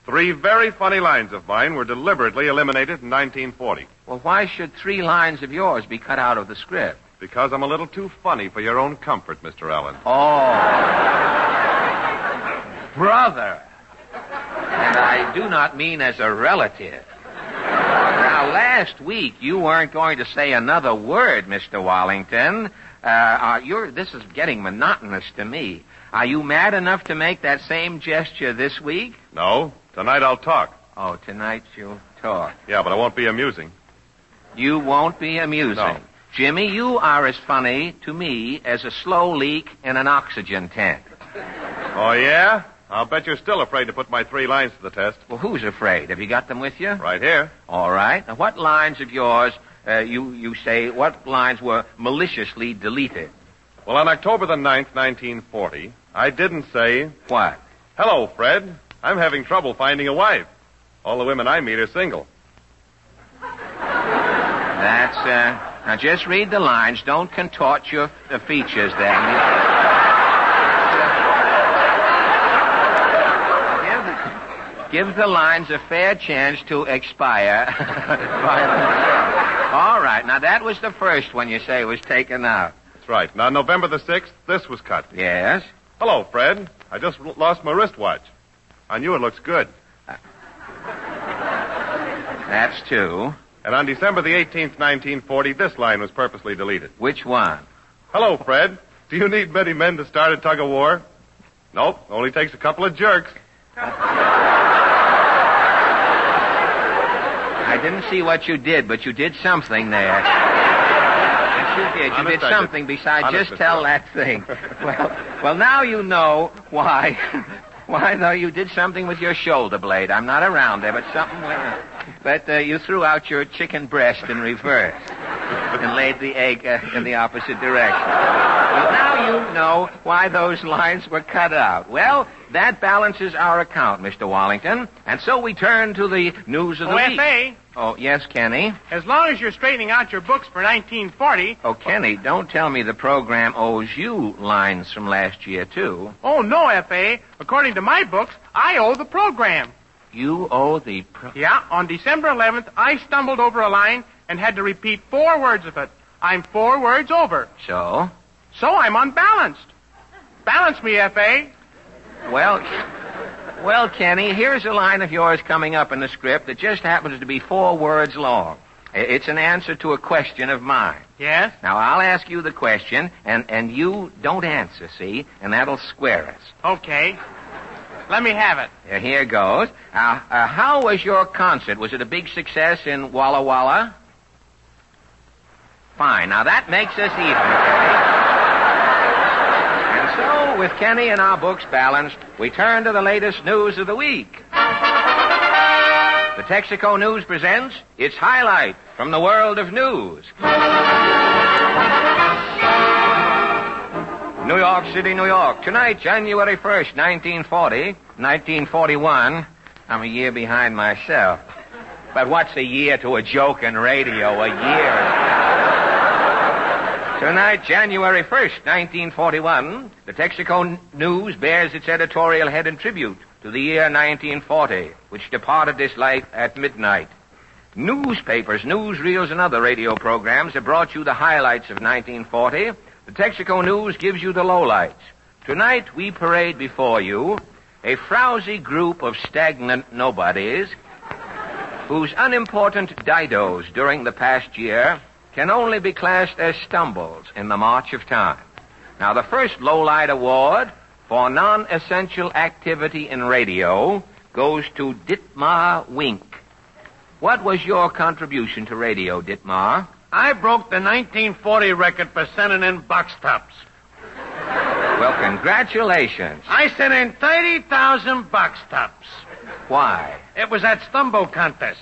Speaker 18: 3 very funny lines of mine were deliberately eliminated in 1940.
Speaker 7: Well, why should 3 lines of yours be cut out of the script?
Speaker 18: Because I'm a little too funny for your own comfort, Mr. Allen.
Speaker 7: Oh. Brother. And I do not mean as a relative. Now, last week, you weren't going to say another word, Mr. Wallington. This is getting monotonous to me. Are you mad enough to make that same gesture this week?
Speaker 18: No. Tonight I'll talk.
Speaker 7: Oh, tonight you'll talk.
Speaker 18: Yeah, but I won't be amusing.
Speaker 7: You won't be amusing.
Speaker 18: No.
Speaker 7: Jimmy, you are as funny to me as a slow leak in an oxygen tank.
Speaker 18: Oh, yeah? I'll bet you're still afraid to put my 3 lines to the test.
Speaker 7: Well, who's afraid? Have you got them with you?
Speaker 18: Right here.
Speaker 7: All right. Now, what lines of yours, you say, what lines were maliciously deleted?
Speaker 18: Well, on October the 9th, 1940, I didn't say...
Speaker 7: What?
Speaker 18: Hello, Fred. I'm having trouble finding a wife. All the women I meet are single.
Speaker 7: That's, now just read the lines. Don't contort your features then. Give the lines a fair chance to expire. All right. Now, that was the first one you say was taken out.
Speaker 18: That's right. Now, November the 6th, this was cut.
Speaker 7: Yes?
Speaker 18: Hello, Fred. I just lost my wristwatch. On you, it looks good.
Speaker 7: That's 2.
Speaker 18: And on December the 18th, 1940, this line was purposely deleted.
Speaker 7: Which one?
Speaker 18: Hello, Fred. Do you need many men to start a tug of war? Nope. Only takes a couple of jerks.
Speaker 7: I didn't see what you did, but you did something there. Yes, you did. You did something besides just tell that thing. Well, now you know why. Why, though, you did something with your shoulder blade. I'm not around there, but something went. But you threw out your chicken breast in reverse and laid the egg in the opposite direction. Well, now you know why those lines were cut out. Well, that balances our account, Mr. Wallington. And so we turn to the news of the week.
Speaker 8: OFA.
Speaker 7: Oh, yes, Kenny?
Speaker 8: As long as you're straightening out your books for 1940...
Speaker 7: Oh, Kenny, don't tell me the program owes you lines from last year, too.
Speaker 8: Oh, no, F.A. According to my books, I owe the program.
Speaker 7: You owe the
Speaker 8: Yeah, on December 11th, I stumbled over a line and had to repeat 4 words of it. I'm 4 words over.
Speaker 7: So?
Speaker 8: So I'm unbalanced. Balance me, F.A.
Speaker 7: Well, Kenny, here's a line of yours coming up in the script that just happens to be 4 words long. It's an answer to a question of mine.
Speaker 8: Yes?
Speaker 7: Now, I'll ask you the question, and you don't answer, see? And that'll square us.
Speaker 8: Okay. Let me have it.
Speaker 7: Here goes. How was your concert? Was it a big success in Walla Walla? Fine. Now, that makes us even, Kenny. And so, with Kenny and our books balanced, we turn to the latest news of the week. The Texaco News presents its highlight from the world of news. New York City, New York. Tonight, January 1st, 1940. 1941. I'm a year behind myself. But what's a year to a joke in radio? A year. Tonight, January 1st, 1941, the Texaco News bears its editorial head in tribute to the year 1940, which departed this life at midnight. Newspapers, newsreels, and other radio programs have brought you the highlights of 1940. The Texaco News gives you the lowlights. Tonight, we parade before you a frowsy group of stagnant nobodies whose unimportant didos during the past year can only be classed as stumbles in the march of time. Now, the first Lowlight Award for non-essential activity in radio goes to Dietmar Wink. What was your contribution to radio, Dietmar?
Speaker 20: I broke the 1940 record for sending in box tops.
Speaker 7: Well, congratulations.
Speaker 20: I sent in 30,000 box tops.
Speaker 7: Why?
Speaker 20: It was that Stumbo contest.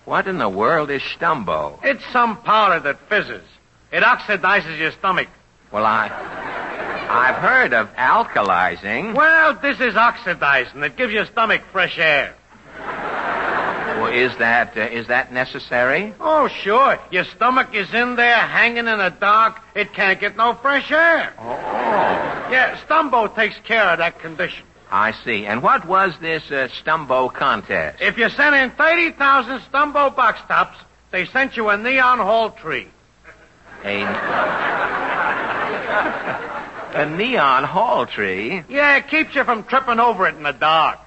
Speaker 7: What in the world is Stumbo?
Speaker 20: It's some powder that fizzes. It oxidizes your stomach.
Speaker 7: Well, I've heard of alkalizing.
Speaker 20: Well, this is oxidizing. It gives your stomach fresh air.
Speaker 7: Well, is that necessary?
Speaker 20: Oh, sure. Your stomach is in there hanging in the dark. It can't get no fresh air.
Speaker 7: Oh.
Speaker 20: Yeah, Stumbo takes care of that condition.
Speaker 7: I see. And what was this Stumbo contest?
Speaker 20: If you sent in 30,000 Stumbo box tops, they sent you a neon hall tree.
Speaker 7: A neon hall tree?
Speaker 20: Yeah, it keeps you from tripping over it in the dark.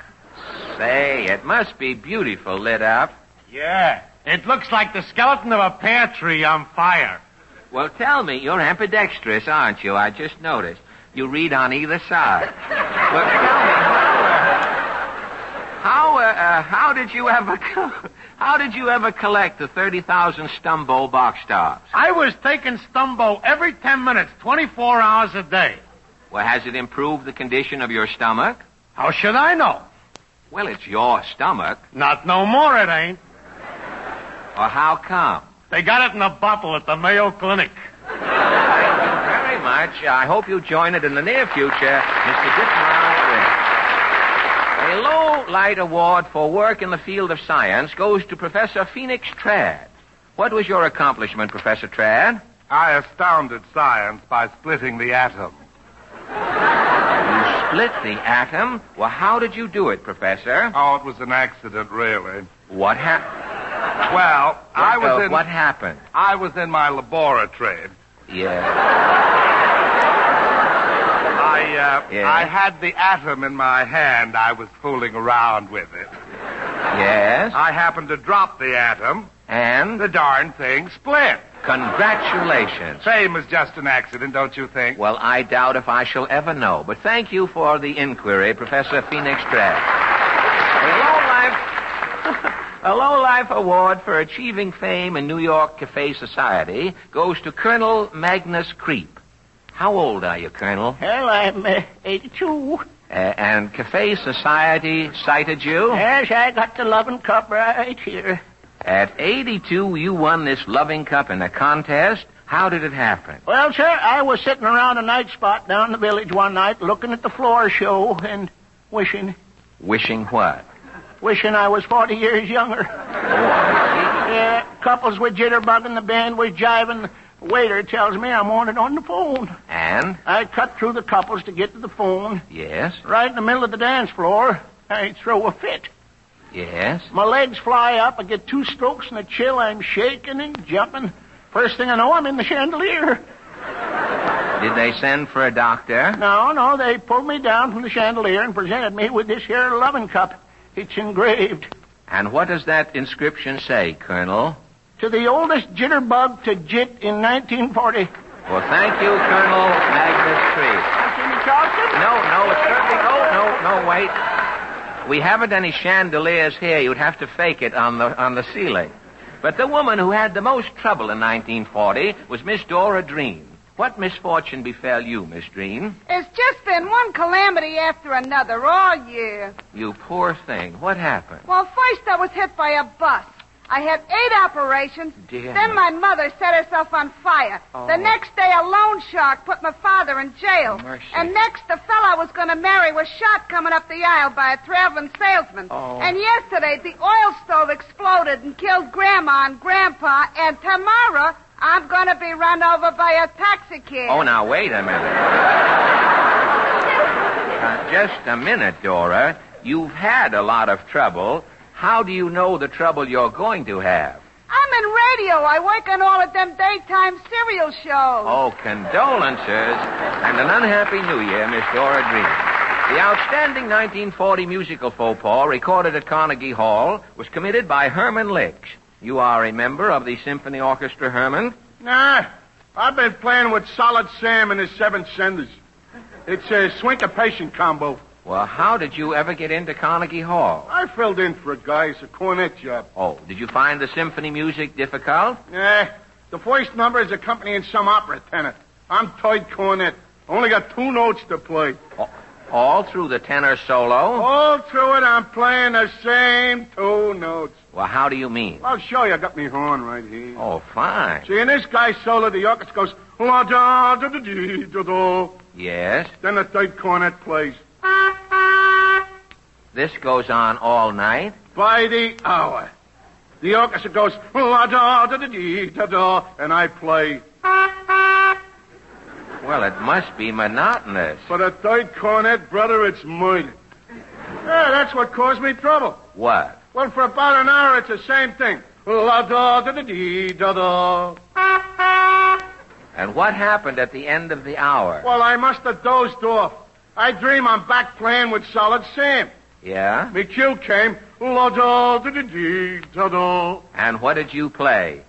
Speaker 7: Say, it must be beautiful lit up.
Speaker 20: Yeah, it looks like the skeleton of a pear tree on fire.
Speaker 7: Well, tell me, you're ambidextrous, aren't you? I just noticed. You read on either side. Well, tell me, how did you ever collect the 30,000 Stumbo box tops?
Speaker 20: I was taking Stumbo every 10 minutes, 24 hours a day.
Speaker 7: Well, has it improved the condition of your stomach?
Speaker 20: How should I know?
Speaker 7: Well, it's your stomach.
Speaker 20: Not no more, it ain't.
Speaker 7: Well, how come?
Speaker 20: They got it in a bottle at the Mayo Clinic.
Speaker 7: Thank you very much. I hope you join it in the near future, Mr. Dietmar Wink. A Low-Light Award for work in the field of science goes to Professor Phoenix Tradd. What was your accomplishment, Professor Tradd?
Speaker 18: I astounded science by splitting the atom.
Speaker 7: Split the atom? Well, how did you do it, Professor?
Speaker 18: Oh, it was an accident, really.
Speaker 7: What happened?
Speaker 18: Well,
Speaker 7: What happened?
Speaker 18: I was in my laboratory.
Speaker 7: Yeah.
Speaker 18: I had the atom in my hand. I was fooling around with it.
Speaker 7: Yes?
Speaker 18: I happened to drop the atom.
Speaker 7: And?
Speaker 18: The darn thing split.
Speaker 7: Congratulations.
Speaker 18: Same as just an accident, don't you think?
Speaker 7: Well, I doubt if I shall ever know. But thank you for the inquiry, Professor Phoenix Tradd. A Low-Life Award for achieving fame in New York Cafe Society goes to Colonel Magnus Creep. How old are you, Colonel?
Speaker 11: Well, I'm 82.
Speaker 7: And Cafe Society cited you?
Speaker 11: Yes, I got the loving cup right here.
Speaker 7: At 82, you won this loving cup in a contest. How did it happen?
Speaker 11: Well, sir, I was sitting around a night spot down in the village one night looking at the floor show and wishing.
Speaker 7: Wishing what?
Speaker 11: Wishing I was 40 years younger. Yeah, couples were jitterbugging, the band was jiving. The waiter tells me I'm wanted on the phone.
Speaker 7: And?
Speaker 11: I cut through the couples to get to the phone.
Speaker 7: Yes?
Speaker 11: Right in the middle of the dance floor, I throw a fit.
Speaker 7: Yes?
Speaker 11: My legs fly up, I get 2 strokes and a chill, I'm shaking and jumping. First thing I know, I'm in the chandelier.
Speaker 7: Did they send for a doctor?
Speaker 11: No, they pulled me down from the chandelier and presented me with this here loving cup. It's engraved.
Speaker 7: And what does that inscription say, Colonel?
Speaker 11: To the oldest jitterbug to jit in 1940.
Speaker 7: Well, thank you, Colonel Magnus Creep. No, it's certainly... No, wait. We haven't any chandeliers here. You'd have to fake it on the ceiling. But the woman who had the most trouble in 1940 was Miss Dora Dreen. What misfortune befell you, Miss Dreen?
Speaker 12: It's just been one calamity after another all year.
Speaker 7: You poor thing. What happened?
Speaker 12: Well, first I was hit by a bus. I had 8 operations.
Speaker 7: Dear
Speaker 12: then
Speaker 7: me.
Speaker 12: my mother set herself on fire.
Speaker 7: Oh.
Speaker 12: The next day, a loan shark put my father in jail.
Speaker 7: Mercy.
Speaker 12: And next, the fellow I was going to marry was shot coming up the aisle by a traveling salesman.
Speaker 7: Oh.
Speaker 12: And yesterday, the oil stove exploded and killed Grandma and Grandpa. And tomorrow, I'm going to be run over by a taxi cab.
Speaker 7: Oh, now, wait a minute. Just a minute, Dora. You've had a lot of trouble. How do you know the trouble you're going to have?
Speaker 12: I'm in radio. I work on all of them daytime serial shows.
Speaker 7: Oh, condolences. And an unhappy New Year, Miss Dora Dreen. The outstanding 1940 musical faux pas recorded at Carnegie Hall was committed by Herman Licks. You are a member of the Symphony Orchestra, Herman?
Speaker 11: Nah, I've been playing with Solid Sam and his Seven Senders. It's a syncopation combo.
Speaker 7: Well, how did you ever get into Carnegie Hall?
Speaker 11: I filled in for a guy. It's a cornet job.
Speaker 7: Oh, did you find the symphony music difficult?
Speaker 11: Nah, the first number is accompanying some opera tenor. I'm third cornet. Only got 2 notes to play.
Speaker 7: All through the tenor solo?
Speaker 11: All through it, I'm playing the same 2 notes.
Speaker 7: Well, how do you mean?
Speaker 11: I'll show you. I got me horn right here.
Speaker 7: Oh, fine.
Speaker 11: See, in this guy's solo, the orchestra goes la-da-da-da-dee-da-da.
Speaker 7: Yes?
Speaker 11: Then the third cornet plays.
Speaker 7: This goes on all night?
Speaker 11: By the hour. The orchestra goes la-da-da-da-dee-da-da, and I play.
Speaker 7: Well, it must be monotonous.
Speaker 11: For the third cornet, brother, it's murder. Yeah, that's what caused me trouble.
Speaker 7: What?
Speaker 11: Well, for about an hour, it's the same thing. La-da-da-da-dee-da-da.
Speaker 7: And what happened at the end of the hour?
Speaker 11: Well, I must have dozed off. I dream I'm back playing with Solid Sam.
Speaker 7: Yeah?
Speaker 11: Me cue came. La-da-da-dee-da-da.
Speaker 7: And what did you play?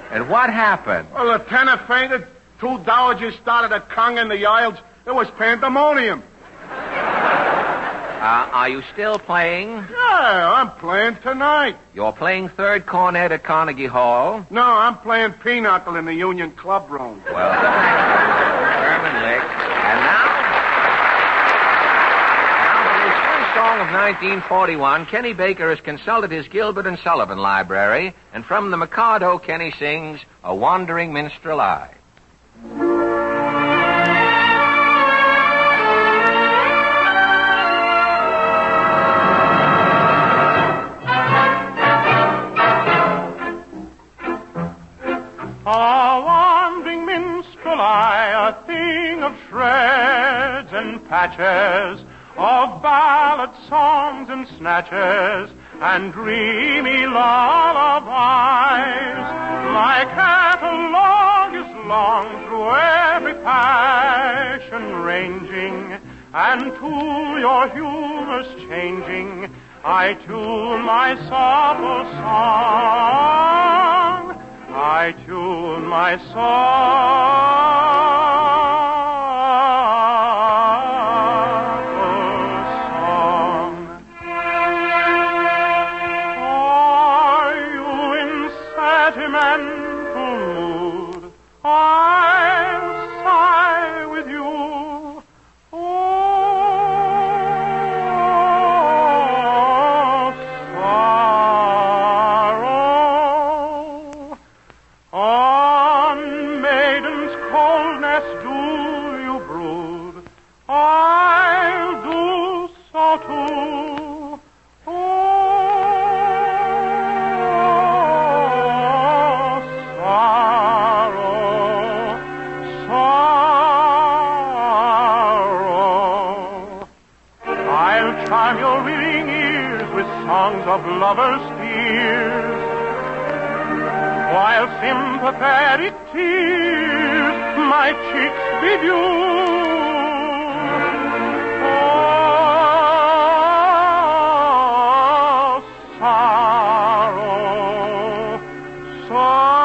Speaker 7: And what happened?
Speaker 11: Well, the tenor fainted. 2 dowagers started a conga in the aisles. It was pandemonium.
Speaker 7: Are you still playing?
Speaker 11: Yeah, I'm playing tonight.
Speaker 7: You're playing third cornet at Carnegie Hall?
Speaker 11: No, I'm playing pinochle in the Union Club room.
Speaker 7: Well, Herman Lick. And now for his first song of 1941, Kenny Baker has consulted his Gilbert and Sullivan library, and from the Mikado, Kenny sings A Wandering Minstrel I.
Speaker 22: A wandering minstrel I, a thing of shreds and patches, of ballad songs and snatches, and dreamy lullabies. My catalogue is long through every passion ranging, and to your humors changing, I tune my supple song. I tune my song. Are you in sentimental mood? I'll sigh with you. Of lovers' tears, while sympathetic tears my cheeks bedew. Oh, sorrow, sorrow.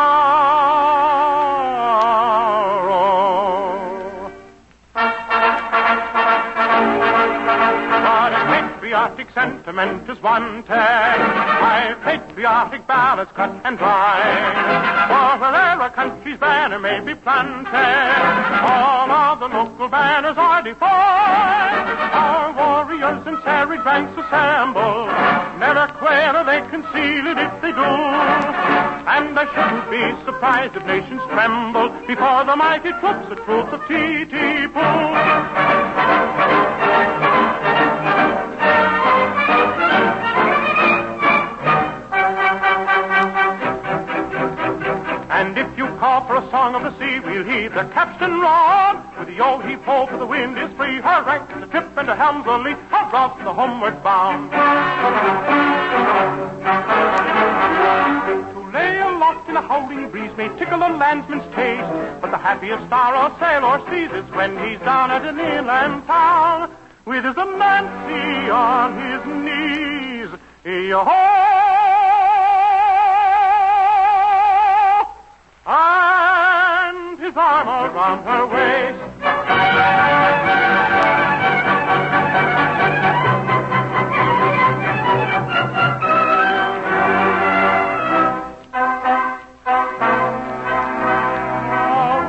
Speaker 22: But a patriotic sentiment is wanted. My patriotic ballads cut and dry. For wherever a country's banner may be planted, all of the local banners are defined. Our warriors in serried ranks assemble. Never quail, they conceal it if they do. And I shouldn't be surprised if nations tremble before the mighty troops, the troops of T.T. Pooh. And if you call for a song of the sea, we'll heed the capstan rod. With
Speaker 13: yo, heave-ho, for the wind is free. Her rank the trip and her helm's a lee. Her broad's the homeward bound. To lay aloft in a howling breeze may tickle a landsman's taste, but the happiest star a sailor sees is when he's down at an inland town with his Amancy on his knees. Yo-ho! And his arm around her waist. A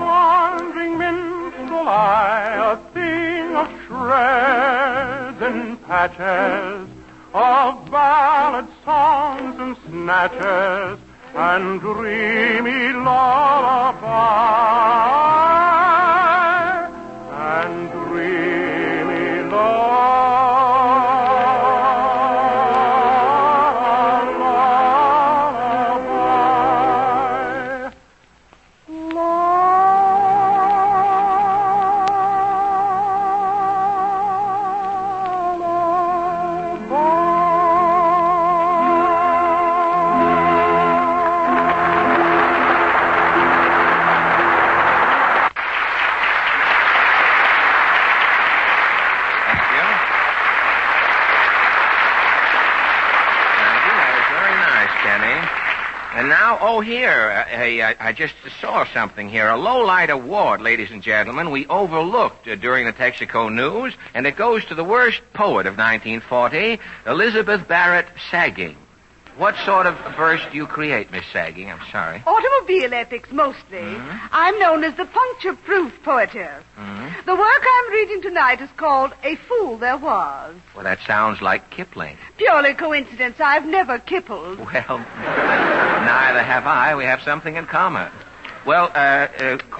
Speaker 13: wandering minstrel I, a thing of shreds and patches, of ballad songs and snatches, and dreamy lullaby, and dreamy lullaby.
Speaker 7: I just saw something here. A low-light award, ladies and gentlemen, we overlooked during the Texaco News, and it goes to the worst poet of 1940, Elizabeth Barrett Sagging. What sort of verse do you create, Miss Sagging? I'm sorry.
Speaker 12: Automobile epics, mostly.
Speaker 7: Mm-hmm.
Speaker 12: I'm known as the puncture-proof poetess.
Speaker 7: Mm-hmm.
Speaker 12: The work I'm reading tonight is called A Fool There Was.
Speaker 7: Well, that sounds like Kipling.
Speaker 12: Purely coincidence. I've never kippled.
Speaker 7: Well, neither have I. We have something in common. Well,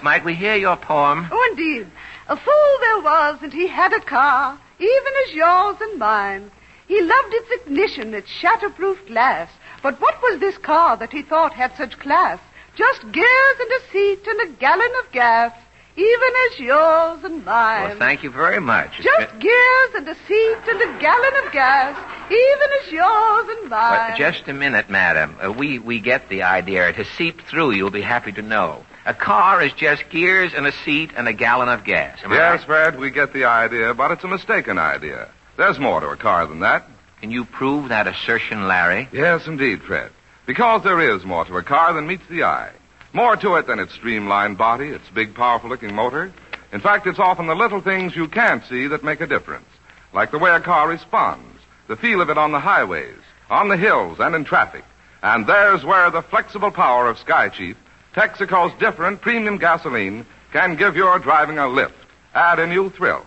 Speaker 7: might we hear your poem?
Speaker 12: Oh, indeed. A fool there was, and he had a car, even as yours and mine. He loved its ignition, its shatterproof glass. But what was this car that he thought had such class? Just gears and a seat and a gallon of gas, even as yours and mine.
Speaker 7: Well, thank you very much.
Speaker 12: Just gears and a seat and a gallon of gas, even as yours and mine.
Speaker 7: Just a minute, madam. We get the idea. It has seeped through, you'll be happy to know. A car is just gears and a seat and a gallon of gas. Am I right?
Speaker 18: Yes, Fred, we get the idea, but it's a mistaken idea. There's more to a car than that.
Speaker 7: Can you prove that assertion, Larry?
Speaker 18: Yes, indeed, Fred. Because there is more to a car than meets the eye. More to it than its streamlined body, its big, powerful-looking motor. In fact, it's often the little things you can't see that make a difference. Like the way a car responds, the feel of it on the highways, on the hills, and in traffic. And there's where the flexible power of Sky Chief, Texaco's different premium gasoline, can give your driving a lift, add a new thrill.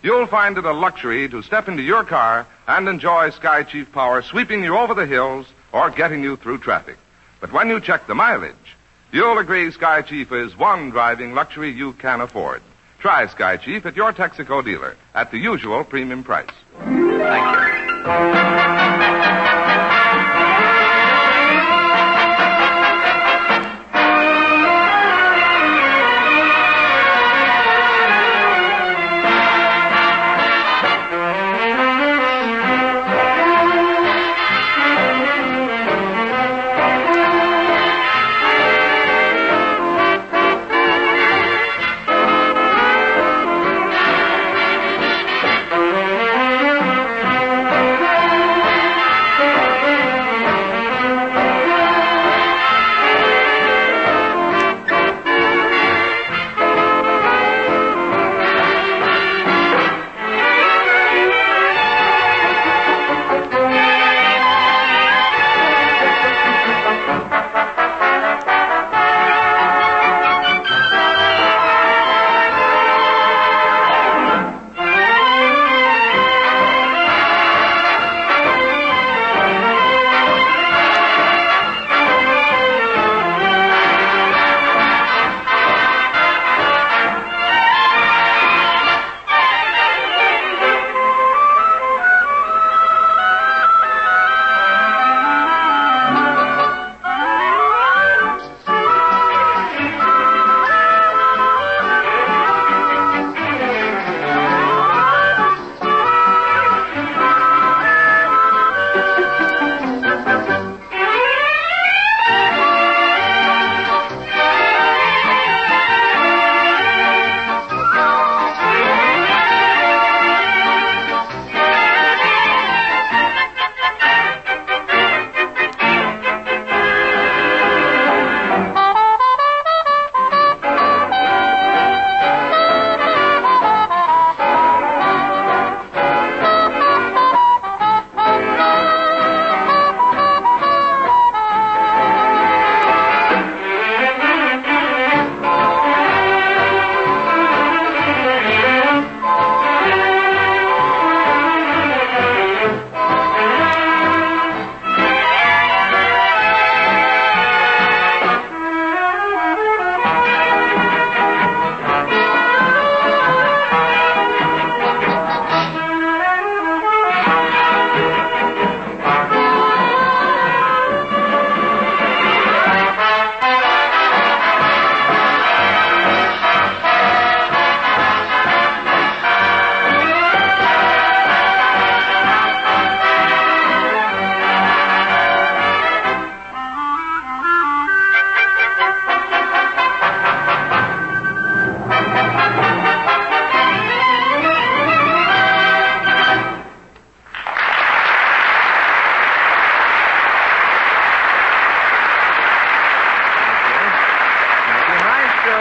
Speaker 18: You'll find it a luxury to step into your car and enjoy Sky Chief power sweeping you over the hills or getting you through traffic. But when you check the mileage, you'll agree Sky Chief is one driving luxury you can afford. Try Sky Chief at your Texaco dealer at the usual premium price.
Speaker 7: Thank you.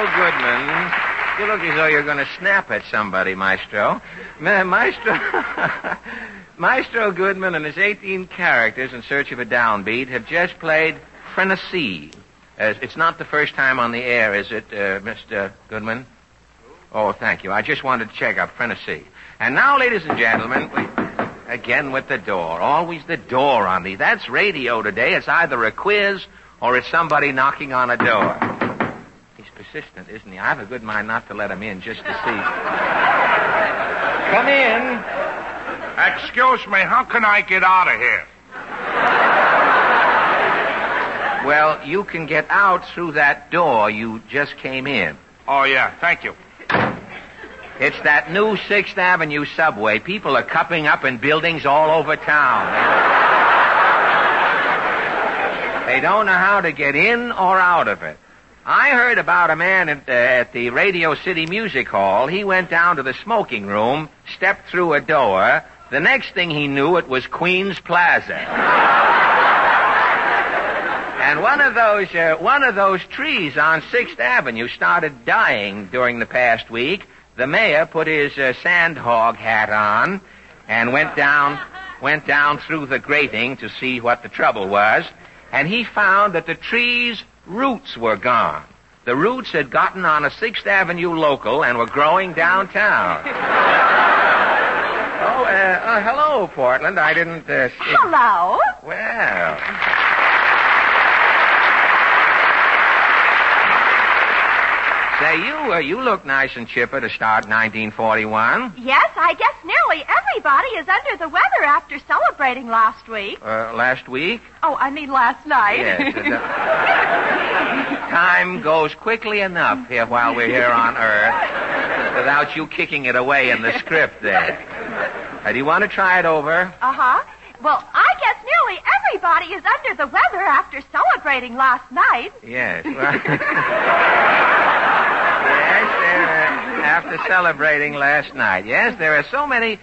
Speaker 9: Goodman. You look as though you're going to snap at somebody, Maestro. Maestro Goodman and his 18 characters in search of a downbeat have just played Frenesy. It's not the first time on the air, is it, Mr. Goodman? Oh, thank you. I just wanted to check up Frenesy. And now, ladies and gentlemen, again with the door. Always the door on these. That's radio today. It's either a quiz or it's somebody knocking on a door. He's persistent, isn't he? I have a good mind not to let him in just to see. Come in.
Speaker 11: Excuse me, how can I get out of here?
Speaker 9: Well, you can get out through that door you just came in.
Speaker 11: Oh, yeah, thank you.
Speaker 9: It's that new 6th Avenue subway. People are cupping up in buildings all over town. They don't know how to get in or out of it. I heard about a man at the Radio City Music Hall. He went down to the smoking room, stepped through a door. The next thing he knew, it was Queens Plaza. And one of those trees on 6th Avenue started dying during the past week. The mayor put his sandhog hat on and went down through the grating to see what the trouble was. And he found that the tree's roots were gone. The roots had gotten on a 6th Avenue local and were growing downtown. Hello, Portland. I didn't...
Speaker 14: Hello.
Speaker 9: Well... Say, you look nice and chipper to start 1941.
Speaker 14: Yes, I guess nearly everybody is under the weather after celebrating last week.
Speaker 9: Last week?
Speaker 14: Oh, I mean last night.
Speaker 9: Yes. Time goes quickly enough here while we're here on Earth without you kicking it away in the script there. Do you want to try it over?
Speaker 14: Uh-huh. Well, I guess nearly everybody is under the weather after celebrating last night.
Speaker 9: Yes. After celebrating last night. Yes, there are so many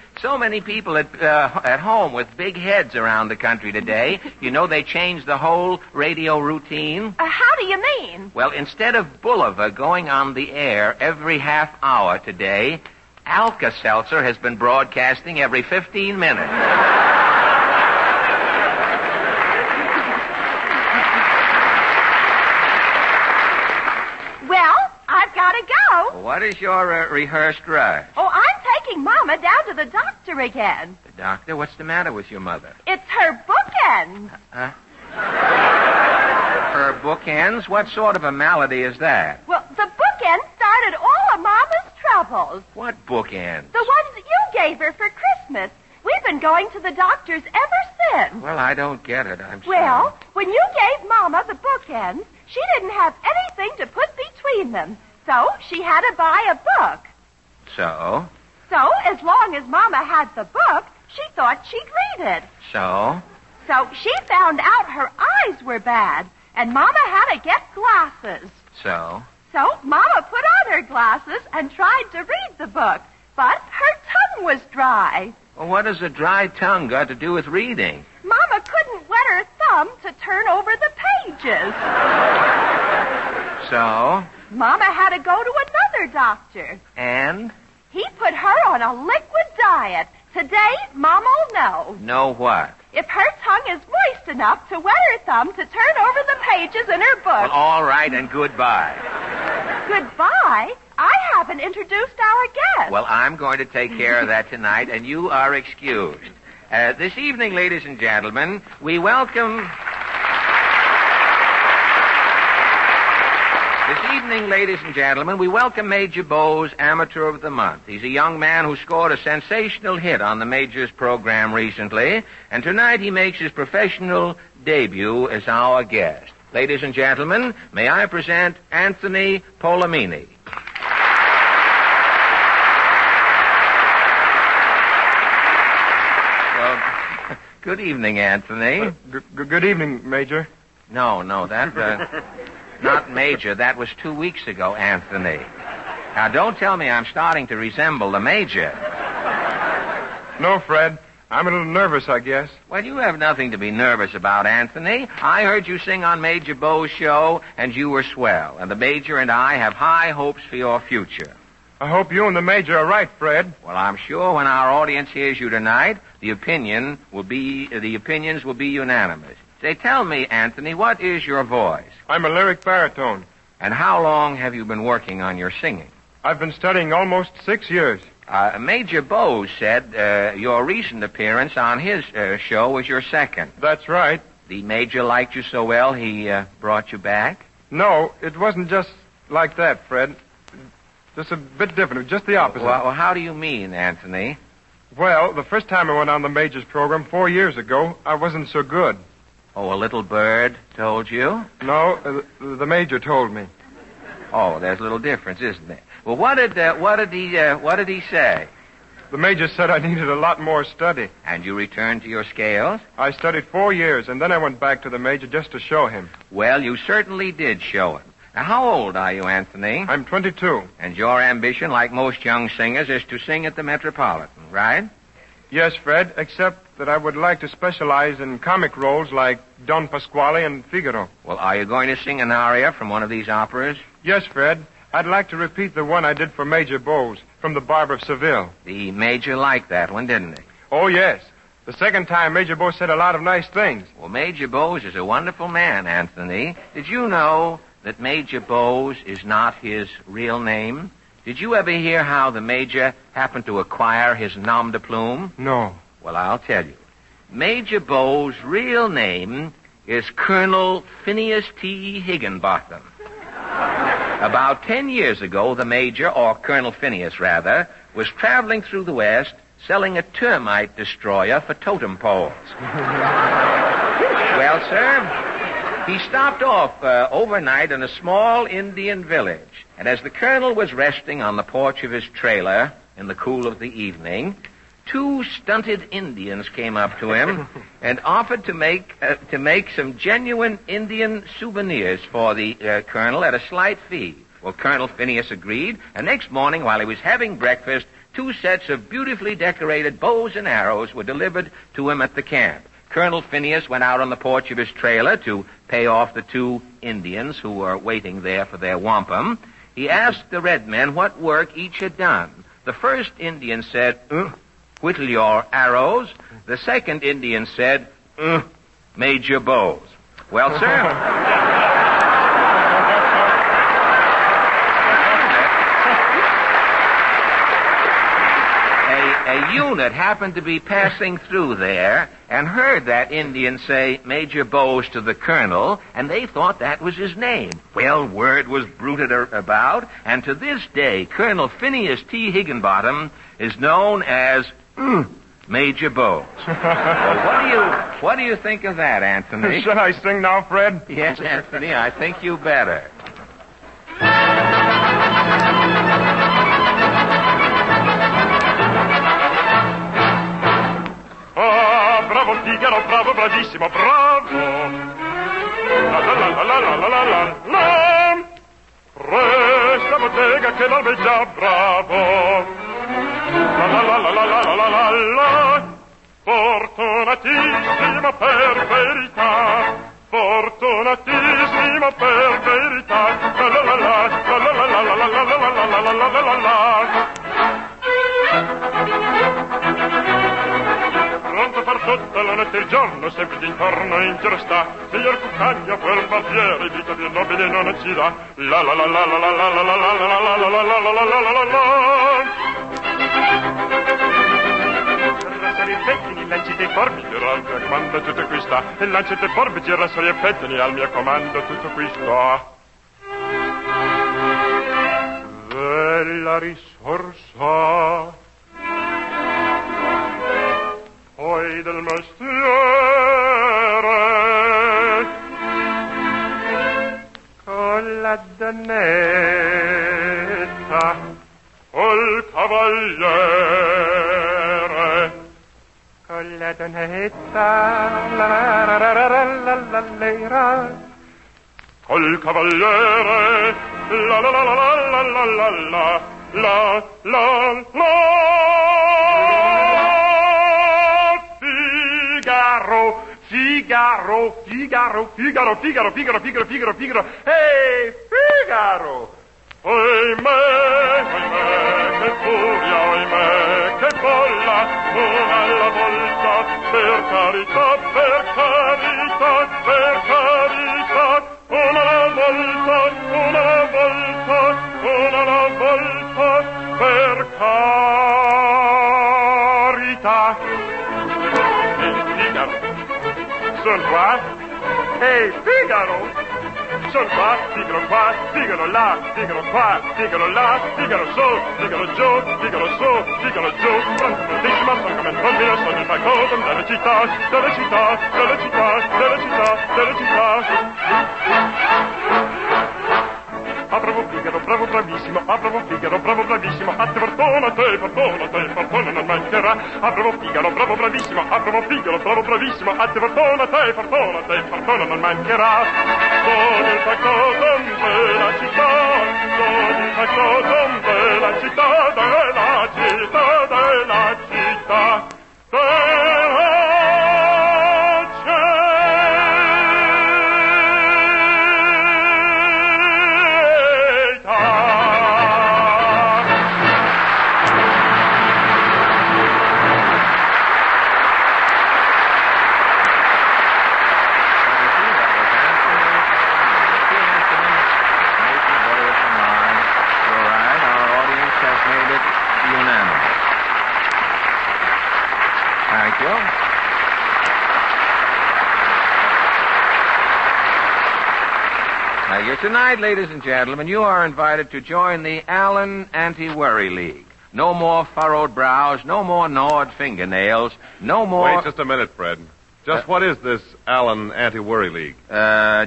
Speaker 9: people at home with big heads around the country today. You know, they changed the whole radio routine.
Speaker 14: How do you mean?
Speaker 9: Well, instead of Boulevard going on the air every half hour today, Alka-Seltzer has been broadcasting every 15 minutes.
Speaker 14: I've got to go.
Speaker 9: What is your rehearsed rush?
Speaker 14: Oh, I'm taking Mama down to the doctor again.
Speaker 9: The doctor? What's the matter with your mother?
Speaker 14: It's her bookends.
Speaker 9: Her bookends? What sort of a malady is that?
Speaker 14: Well, the bookends started all of Mama's troubles.
Speaker 9: What bookends?
Speaker 14: The ones that you gave her for Christmas. We've been going to the doctors ever since.
Speaker 9: Well, I don't get it. I'm sorry.
Speaker 14: Well, when you gave Mama the bookends, she didn't have anything to put between them. So she had to buy a book.
Speaker 9: So?
Speaker 14: So, as long as Mama had the book, she thought she'd read it.
Speaker 9: So?
Speaker 14: So she found out her eyes were bad, and Mama had to get glasses.
Speaker 9: So?
Speaker 14: So Mama put on her glasses and tried to read the book, but her tongue was dry.
Speaker 9: Well, what has a dry tongue got to do with reading?
Speaker 14: Mama couldn't wet her thumb to turn over the pages.
Speaker 9: So?
Speaker 14: Mama had to go to another doctor.
Speaker 9: And?
Speaker 14: He put her on a liquid diet. Today, Mama'll know.
Speaker 9: Know what?
Speaker 14: If her tongue is moist enough to wet her thumb to turn over the pages in her book.
Speaker 9: Well, all right, and goodbye.
Speaker 14: Goodbye? I haven't introduced our guest.
Speaker 9: Well, I'm going to take care of that tonight, and you are excused. This evening, ladies and gentlemen, we welcome... This evening, ladies and gentlemen, we welcome Major Bowes, Amateur of the Month. He's a young man who scored a sensational hit on the Major's program recently, and tonight he makes his professional debut as our guest. Ladies and gentlemen, may I present Anthony Polamini. Well, good evening, Anthony.
Speaker 15: Good evening, Major.
Speaker 9: No, that... Not Major. That was 2 weeks ago, Anthony. Now, don't tell me I'm starting to resemble the Major.
Speaker 15: No, Fred. I'm a little nervous, I guess.
Speaker 9: Well, you have nothing to be nervous about, Anthony. I heard you sing on Major Beau's show, and you were swell. And the Major and I have high hopes for your future.
Speaker 15: I hope you and the Major are right, Fred.
Speaker 9: Well, I'm sure when our audience hears you tonight, the opinions will be unanimous. Say, tell me, Anthony, what is your voice?
Speaker 15: I'm a lyric baritone.
Speaker 9: And how long have you been working on your singing?
Speaker 15: I've been studying almost 6 years.
Speaker 9: Major Beau said your recent appearance on his show was your second.
Speaker 15: That's right.
Speaker 9: The Major liked you so well, he brought you back?
Speaker 15: No, it wasn't just like that, Fred. Just a bit different. Just the opposite.
Speaker 9: Well, how do you mean, Anthony?
Speaker 15: Well, the first time I went on the Major's program 4 years ago, I wasn't so good.
Speaker 9: Oh, a little bird told you?
Speaker 15: No, the Major told me.
Speaker 9: Oh, there's a little difference, isn't there? Well, what did he say?
Speaker 15: The Major said I needed a lot more study.
Speaker 9: And you returned to your scales?
Speaker 15: I studied 4 years, and then I went back to the Major just to show him.
Speaker 9: Well, you certainly did show him. Now, how old are you, Anthony?
Speaker 15: I'm 22.
Speaker 9: And your ambition, like most young singers, is to sing at the Metropolitan, right?
Speaker 15: Yes, Fred, except that I would like to specialize in comic roles like Don Pasquale and Figaro.
Speaker 9: Well, are you going to sing an aria from one of these operas?
Speaker 15: Yes, Fred. I'd like to repeat the one I did for Major Beau's from The Barber of Seville.
Speaker 9: The Major liked that one, didn't he?
Speaker 15: Oh, yes. The second time, Major Beau said a lot of nice things.
Speaker 9: Well, Major Beau's is a wonderful man, Anthony. Did you know that Major Beau's is not his real name? Did you ever hear how the Major happened to acquire his nom de plume?
Speaker 15: No.
Speaker 9: Well, I'll tell you. Major Beau's real name is Colonel Phineas T. Higginbotham. About 10 years ago, the Major, or Colonel Phineas, rather, was traveling through the West selling a termite destroyer for totem poles. Well, sir, he stopped off overnight in a small Indian village. And as the Colonel was resting on the porch of his trailer in the cool of the evening, 2 stunted Indians came up to him and offered to make some genuine Indian souvenirs for the Colonel at a slight fee. Well, Colonel Phineas agreed, and next morning, while he was having breakfast, 2 sets of beautifully decorated bows and arrows were delivered to him at the camp. Colonel Phineas went out on the porch of his trailer to pay off the 2 Indians who were waiting there for their wampum. He asked the red men what work each had done. The first Indian said, "Whittle your arrows." The second Indian said, "Major Beau's." Well, sir... A unit happened to be passing through there and heard that Indian say Major Beau's to the Colonel, and they thought that was his name. Well, word was bruited about, and to this day, Colonel Phineas T. Higginbotham is known as Major Beau's. Well, what do you think of that, Anthony?
Speaker 15: Shall I sing now, Fred?
Speaker 9: Yes, Anthony, I think you better.
Speaker 26: Bravo Figaro, bravo, bravissimo, bravo. La la la la la la la la la. Resta bottega che l'albeggia, bravo. La la la la la la la la la. Fortunatissimo per verità. Fortunatissimo per verità. La la la la la la la la la la la la la la la. Pronto per tutta la notte e il giorno, sempre d'intorno in giro sta. Signor Cuccagna, quel barbiere, vita di nobile non ci dà. La la la la la la la la la la la la la la la la la la la. Rassari e pettini, lancite i forbici, al mio comando tutto qui sta. E lancite i forbici, rassari e pettini, al mio comando tutto qui sta. Bella risorsa poi del mestiere, con la donnetta, col cavaliere, con la donnetta, la la la la la la la, col cavaliere, la la la la la la la la la la la. Figaro, Figaro, Figaro, Figaro, Figaro, Figaro, Figaro, Figaro, Figaro. Hey, Figaro! Oimè, che furia, oimè, che bolla, una alla volta, per carità, per carità, per carità, una alla volta, una alla volta, una alla volta, per carità. Figaro, son qua? Ehi, Figaro! Sono qua, Figaro là, Figaro qua, Figaro là, Figaro su, Figaro giù, Figaro su, Figaro giù. Prontissima, sono come il bambino, sono il factotum delle città, delle città, delle città, delle città, delle città. Ah, bravo Figaro, bravo bravissimo, ah, bravo Figaro, bravo bravissimo, a te fortuna, fortuna non mancherà. Ah, bravo Figaro, bravo bravissimo, ah, bravo Figaro, bravo bravissimo, a te fortuna non mancherà. Sono il factotum della città, sono il factotum della città, della città, della città, della
Speaker 9: Tonight, ladies and gentlemen, you are invited to join the Allen Anti-Worry League. No more furrowed brows, no more gnawed fingernails, no more...
Speaker 18: Wait just a minute, Fred. Just what is this Allen Anti-Worry League?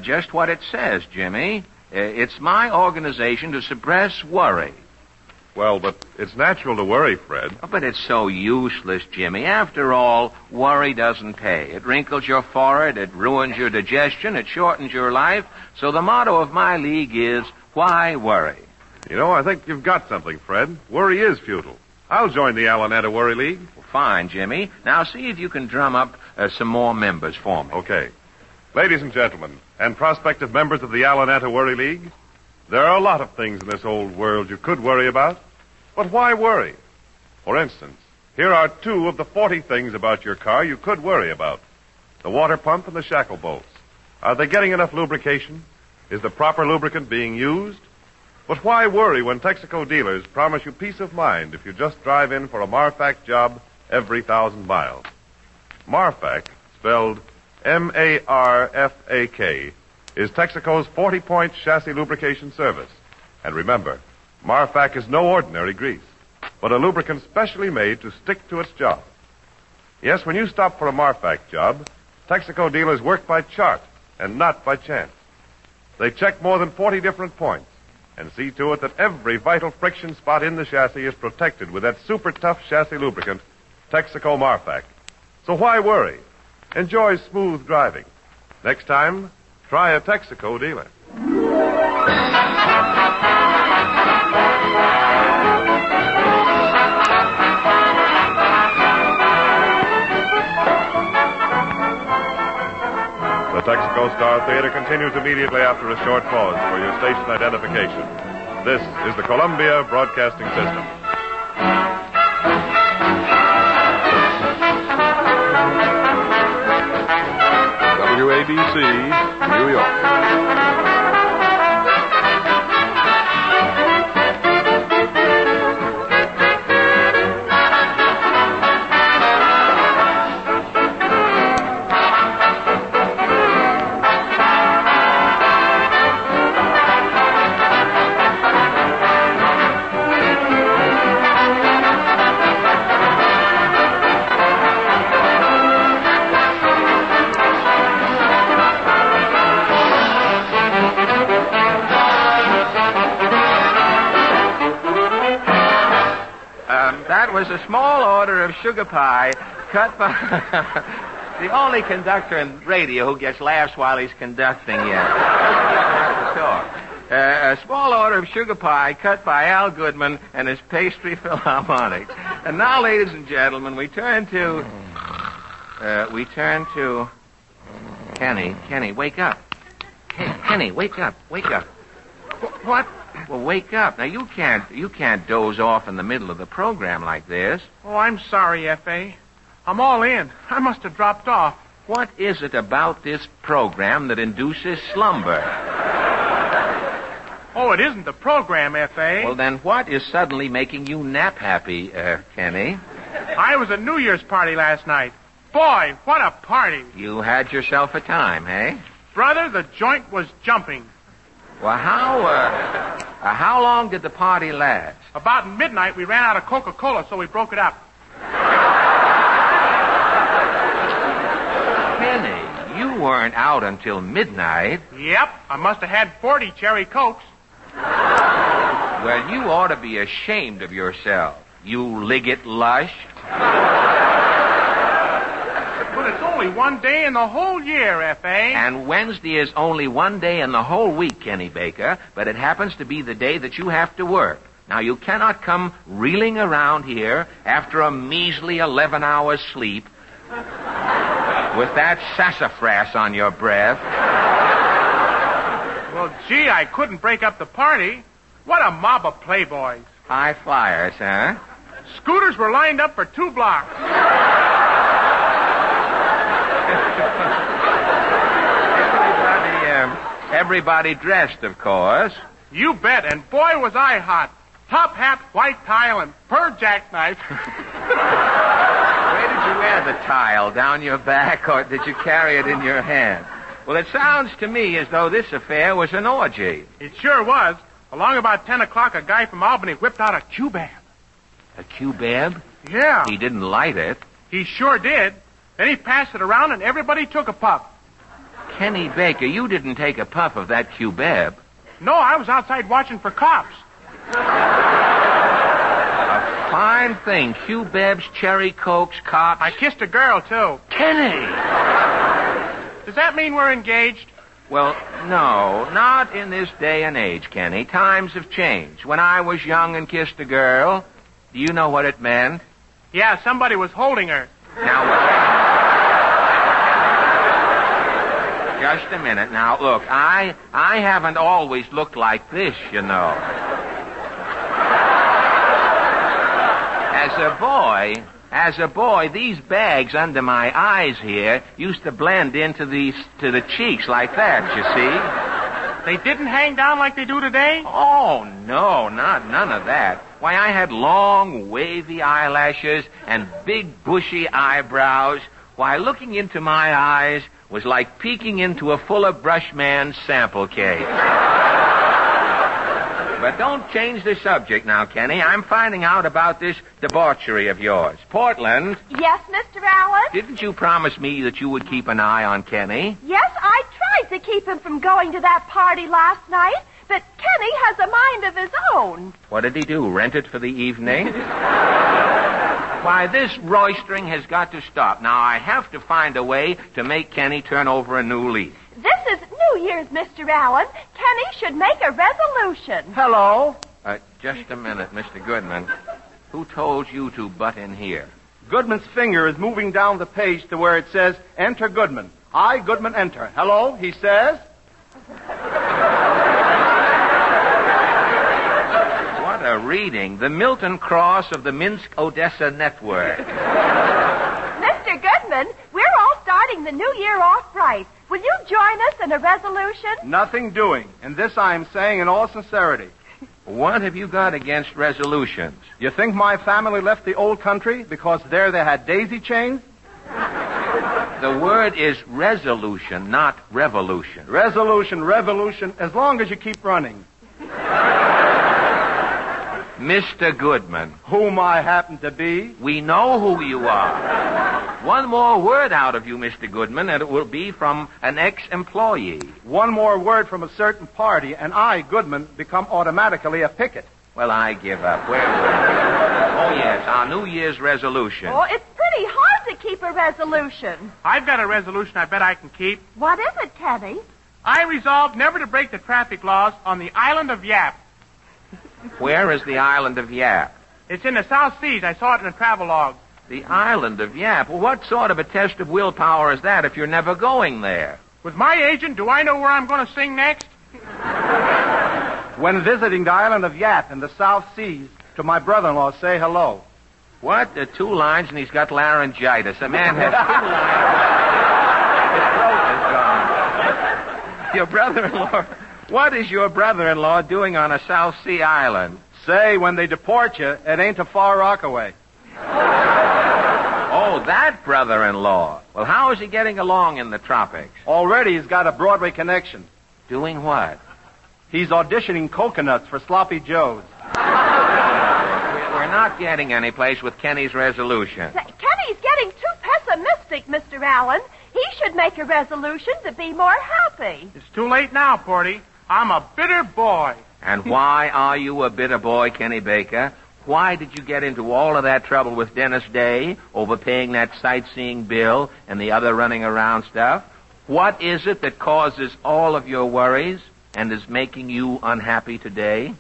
Speaker 9: Just what it says, Jimmy. It's my organization to suppress worry.
Speaker 18: Well, but it's natural to worry, Fred.
Speaker 9: Oh, but it's so useless, Jimmy. After all, worry doesn't pay. It wrinkles your forehead, it ruins your digestion, it shortens your life. So the motto of my league is, why worry?
Speaker 18: You know, I think you've got something, Fred. Worry is futile. I'll join the Allen Anti-Worry League.
Speaker 9: Well, fine, Jimmy. Now see if you can drum up some more members for me.
Speaker 18: Okay. Ladies and gentlemen, and prospective members of the Allen Anti-Worry League, there are a lot of things in this old world you could worry about, but why worry? For instance, here are 2 of the 40 things about your car you could worry about. The water pump and the shackle bolts. Are they getting enough lubrication? Is the proper lubricant being used? But why worry when Texaco dealers promise you peace of mind if you just drive in for a Marfac job every 1,000 miles? Marfac, spelled M-A-R-F-A-K, is Texaco's 40-point chassis lubrication service. And remember, Marfac is no ordinary grease, but a lubricant specially made to stick to its job. Yes, when you stop for a Marfac job, Texaco dealers work by chart and not by chance. They check more than 40 different points and see to it that every vital friction spot in the chassis is protected with that super tough chassis lubricant, Texaco Marfac. So why worry? Enjoy smooth driving. Next time, try a Texaco dealer. The Texaco Star Theater continues immediately after a short pause for your station identification. This is the Columbia Broadcasting System. WABC, New York.
Speaker 9: Was a small order of sugar pie cut by the only conductor in radio who gets laughs while he's conducting yet. A small order of sugar pie cut by Al Goodman and his Pastry Philharmonic. And now, ladies and gentlemen, we turn to we turn to... Kenny, wake up. Hey, Kenny, wake up.
Speaker 8: What?
Speaker 9: Well, wake up. Now, you can't doze off in the middle of the program like this.
Speaker 8: Oh, I'm sorry, F.A. I'm all in. I must have dropped off.
Speaker 9: What is it about this program that induces slumber?
Speaker 8: Oh, it isn't the program, F.A.
Speaker 9: Well, then what is suddenly making you nap-happy, Kenny?
Speaker 8: I was at New Year's party last night. Boy, what a party.
Speaker 9: You had yourself a time, eh?
Speaker 8: Brother, the joint was jumping.
Speaker 9: Well, how long did the party last?
Speaker 8: About midnight, we ran out of Coca-Cola, so we broke it up.
Speaker 9: Kenny, you weren't out until midnight.
Speaker 8: Yep, I must have had 40 cherry Cokes.
Speaker 9: Well, you ought to be ashamed of yourself, you Liggett lush.
Speaker 8: But it's only one day in the whole year, F.A.
Speaker 9: And Wednesday is only one day in the whole week, Kenny Baker, but it happens to be the day that you have to work. Now, you cannot come reeling around here after a measly 11 hours sleep with that sassafras on your breath.
Speaker 8: Well, gee, I couldn't break up the party. What a mob of playboys.
Speaker 9: High flyers, huh?
Speaker 8: Scooters were lined up for 2 blocks.
Speaker 9: Everybody dressed, of course.
Speaker 8: You bet, and boy, was I hot. Top hat, white tile, and fur jackknife.
Speaker 9: Where did you wear the tile? Down your back, or did you carry it in your hand? Well, it sounds to me as though this affair was an orgy.
Speaker 8: It sure was. Along about 10 o'clock, a guy from Albany whipped out a Cubab.
Speaker 9: A Cubab?
Speaker 8: Yeah.
Speaker 9: He didn't light it.
Speaker 8: He sure did. Then he passed it around, and everybody took a puff.
Speaker 9: Kenny Baker, you didn't take a puff of that Cubab.
Speaker 8: No, I was outside watching for cops.
Speaker 9: A fine thing. Cubabs, cherry Cokes, cops.
Speaker 8: I kissed a girl, too.
Speaker 9: Kenny!
Speaker 8: Does that mean we're engaged?
Speaker 9: Well, no, not in this day and age, Kenny. Times have changed. When I was young and kissed a girl, do you know what it meant?
Speaker 8: Yeah, somebody was holding her.
Speaker 9: Now, just a minute. Now, look, I haven't always looked like this, you know. As a boy, these bags under my eyes here used to blend into to the cheeks like that, you see.
Speaker 8: They didn't hang down like they do today?
Speaker 9: Oh, no, none of that. Why, I had long, wavy eyelashes and big, bushy eyebrows. Why, looking into my eyes was like peeking into a full-of-brush man's sample case. But don't change the subject now, Kenny. I'm finding out about this debauchery of yours. Portland.
Speaker 14: Yes, Mr. Allen?
Speaker 9: Didn't you promise me that you would keep an eye on Kenny?
Speaker 14: Yes, I tried to keep him from going to that party last night, but Kenny has a mind of his own.
Speaker 9: What did he do, rent it for the evening? Why, this roistering has got to stop. Now, I have to find a way to make Kenny turn over a new leaf.
Speaker 14: This is New Year's, Mr. Allen. Kenny should make a resolution.
Speaker 11: Hello?
Speaker 9: Just a minute, Mr. Goodman. Who told you to butt in here?
Speaker 3: Goodman's finger is moving down the page to where it says, enter Goodman. I, Goodman, enter. Hello, he says.
Speaker 9: What a reading. The Milton Cross of the Minsk-Odessa Network.
Speaker 14: Mr. Goodman, we're all starting the new year off right. Will you join us in a resolution?
Speaker 3: Nothing doing. And this I am saying in all sincerity.
Speaker 9: What have you got against resolutions?
Speaker 3: You think my family left the old country because there they had daisy chains?
Speaker 9: The word is resolution, not revolution.
Speaker 3: Resolution, revolution, as long as you keep running.
Speaker 9: Mr. Goodman.
Speaker 3: Whom I happen to be.
Speaker 9: We know who you are. One more word out of you, Mr. Goodman, and it will be from an ex-employee.
Speaker 3: One more word from a certain party, and I, Goodman, become automatically a picket.
Speaker 9: Well, I give up. Where were we? Oh, yes, our New Year's resolution.
Speaker 14: Oh, it's pretty hard to keep a resolution.
Speaker 8: I've got a resolution I bet I can keep.
Speaker 14: What is it, Kenny?
Speaker 8: I resolved never to break the traffic laws on the island of Yap.
Speaker 9: Where is the island of Yap?
Speaker 8: It's in the South Seas. I saw it in a travelogue.
Speaker 9: The island of Yap? Well, what sort of a test of willpower is that if you're never going there?
Speaker 8: With my agent, do I know where I'm going to sing next?
Speaker 3: When visiting the island of Yap in the South Seas, to my brother-in-law, say hello.
Speaker 9: What? 2 lines and he's got laryngitis. A man has 2 lines. His throat is gone. Your brother-in-law... What is your brother-in-law doing on a South Sea island?
Speaker 3: Say, when they deport you, it ain't a far rock away.
Speaker 9: Oh, that brother-in-law. Well, how is he getting along in the tropics?
Speaker 3: Already he's got a Broadway connection.
Speaker 9: Doing what?
Speaker 3: He's auditioning coconuts for Sloppy Joes.
Speaker 9: We're not getting any place with Kenny's resolution.
Speaker 14: Kenny's getting too pessimistic, Mr. Allen. He should make a resolution to be more happy.
Speaker 8: It's too late now, Porty. I'm a bitter boy.
Speaker 9: And why are you a bitter boy, Kenny Baker? Why did you get into all of that trouble with Dennis Day, overpaying that sightseeing bill and the other running around stuff? What is it that causes all of your worries and is making you unhappy today?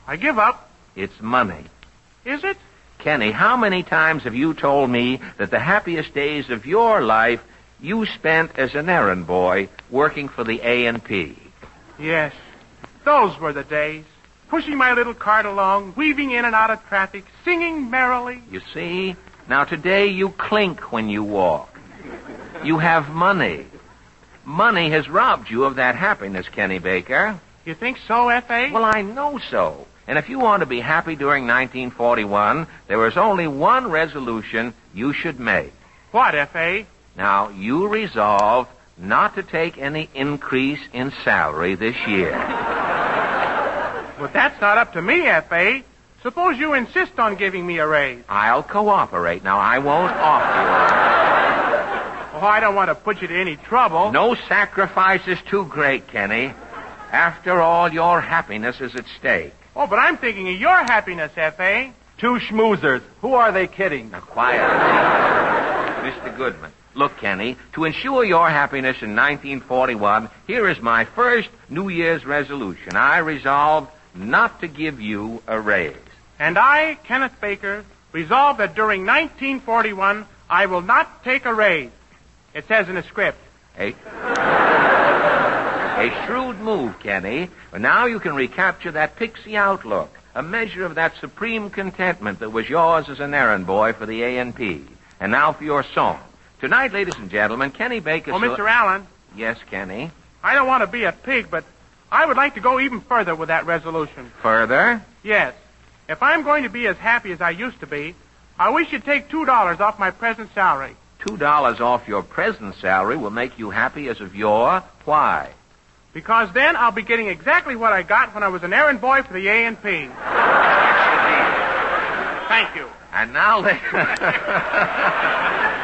Speaker 8: I give up.
Speaker 9: It's money.
Speaker 8: Is it?
Speaker 9: Kenny, how many times have you told me that the happiest days of your life you spent as an errand boy working for the A&P?
Speaker 8: Yes. Those were the days. Pushing my little cart along, weaving in and out of traffic, singing merrily.
Speaker 9: You see? Now today you clink when you walk. You have money. Money has robbed you of that happiness, Kenny Baker.
Speaker 8: You think so, F.A.?
Speaker 9: Well, I know so. And if you want to be happy during 1941, there is only one resolution you should make.
Speaker 8: What, F.A.?
Speaker 9: Now, you resolve not to take any increase in salary this year.
Speaker 8: But that's not up to me, F.A. Suppose you insist on giving me a raise.
Speaker 9: I'll cooperate. Now, I won't offer you a raise.
Speaker 8: Oh, I don't want to put you to any trouble.
Speaker 9: No sacrifice is too great, Kenny. After all, your happiness is at stake.
Speaker 8: Oh, but I'm thinking of your happiness, F.A.
Speaker 3: 2 schmoozers. Who are they kidding?
Speaker 9: Now, quiet. Mr. Goodman. Look, Kenny, to ensure your happiness in 1941, here is my first New Year's resolution. I resolve not to give you a raise.
Speaker 8: And I, Kenneth Baker, resolve that during 1941, I will not take a raise. It says in the script.
Speaker 9: A shrewd move, Kenny. But now you can recapture that pixie outlook, a measure of that supreme contentment that was yours as an errand boy for the A&P. And now for your song. Tonight, ladies and gentlemen, Kenny Baker...
Speaker 8: Oh, Mr. Allen.
Speaker 9: Yes, Kenny?
Speaker 8: I don't want to be a pig, but I would like to go even further with that resolution.
Speaker 9: Further?
Speaker 8: Yes. If I'm going to be as happy as I used to be, I wish you'd take $2 off my present salary.
Speaker 9: $2 off your present salary will make you happy as of yore. Why?
Speaker 8: Because then I'll be getting exactly what I got when I was an errand boy for the A&P. Thank you.
Speaker 9: And now,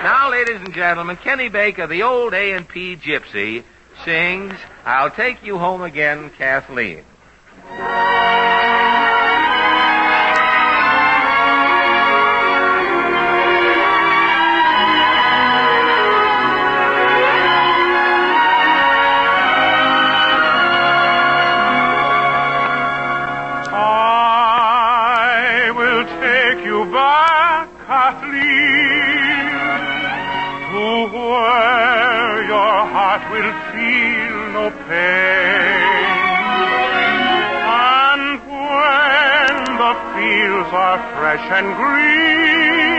Speaker 9: now, ladies and gentlemen, Kenny Baker, the old A&P gypsy, sings, I'll Take You Home Again, Kathleen.
Speaker 13: I will take you back, Kathleen, to where your heart will feel no pain. And when the fields are fresh and green,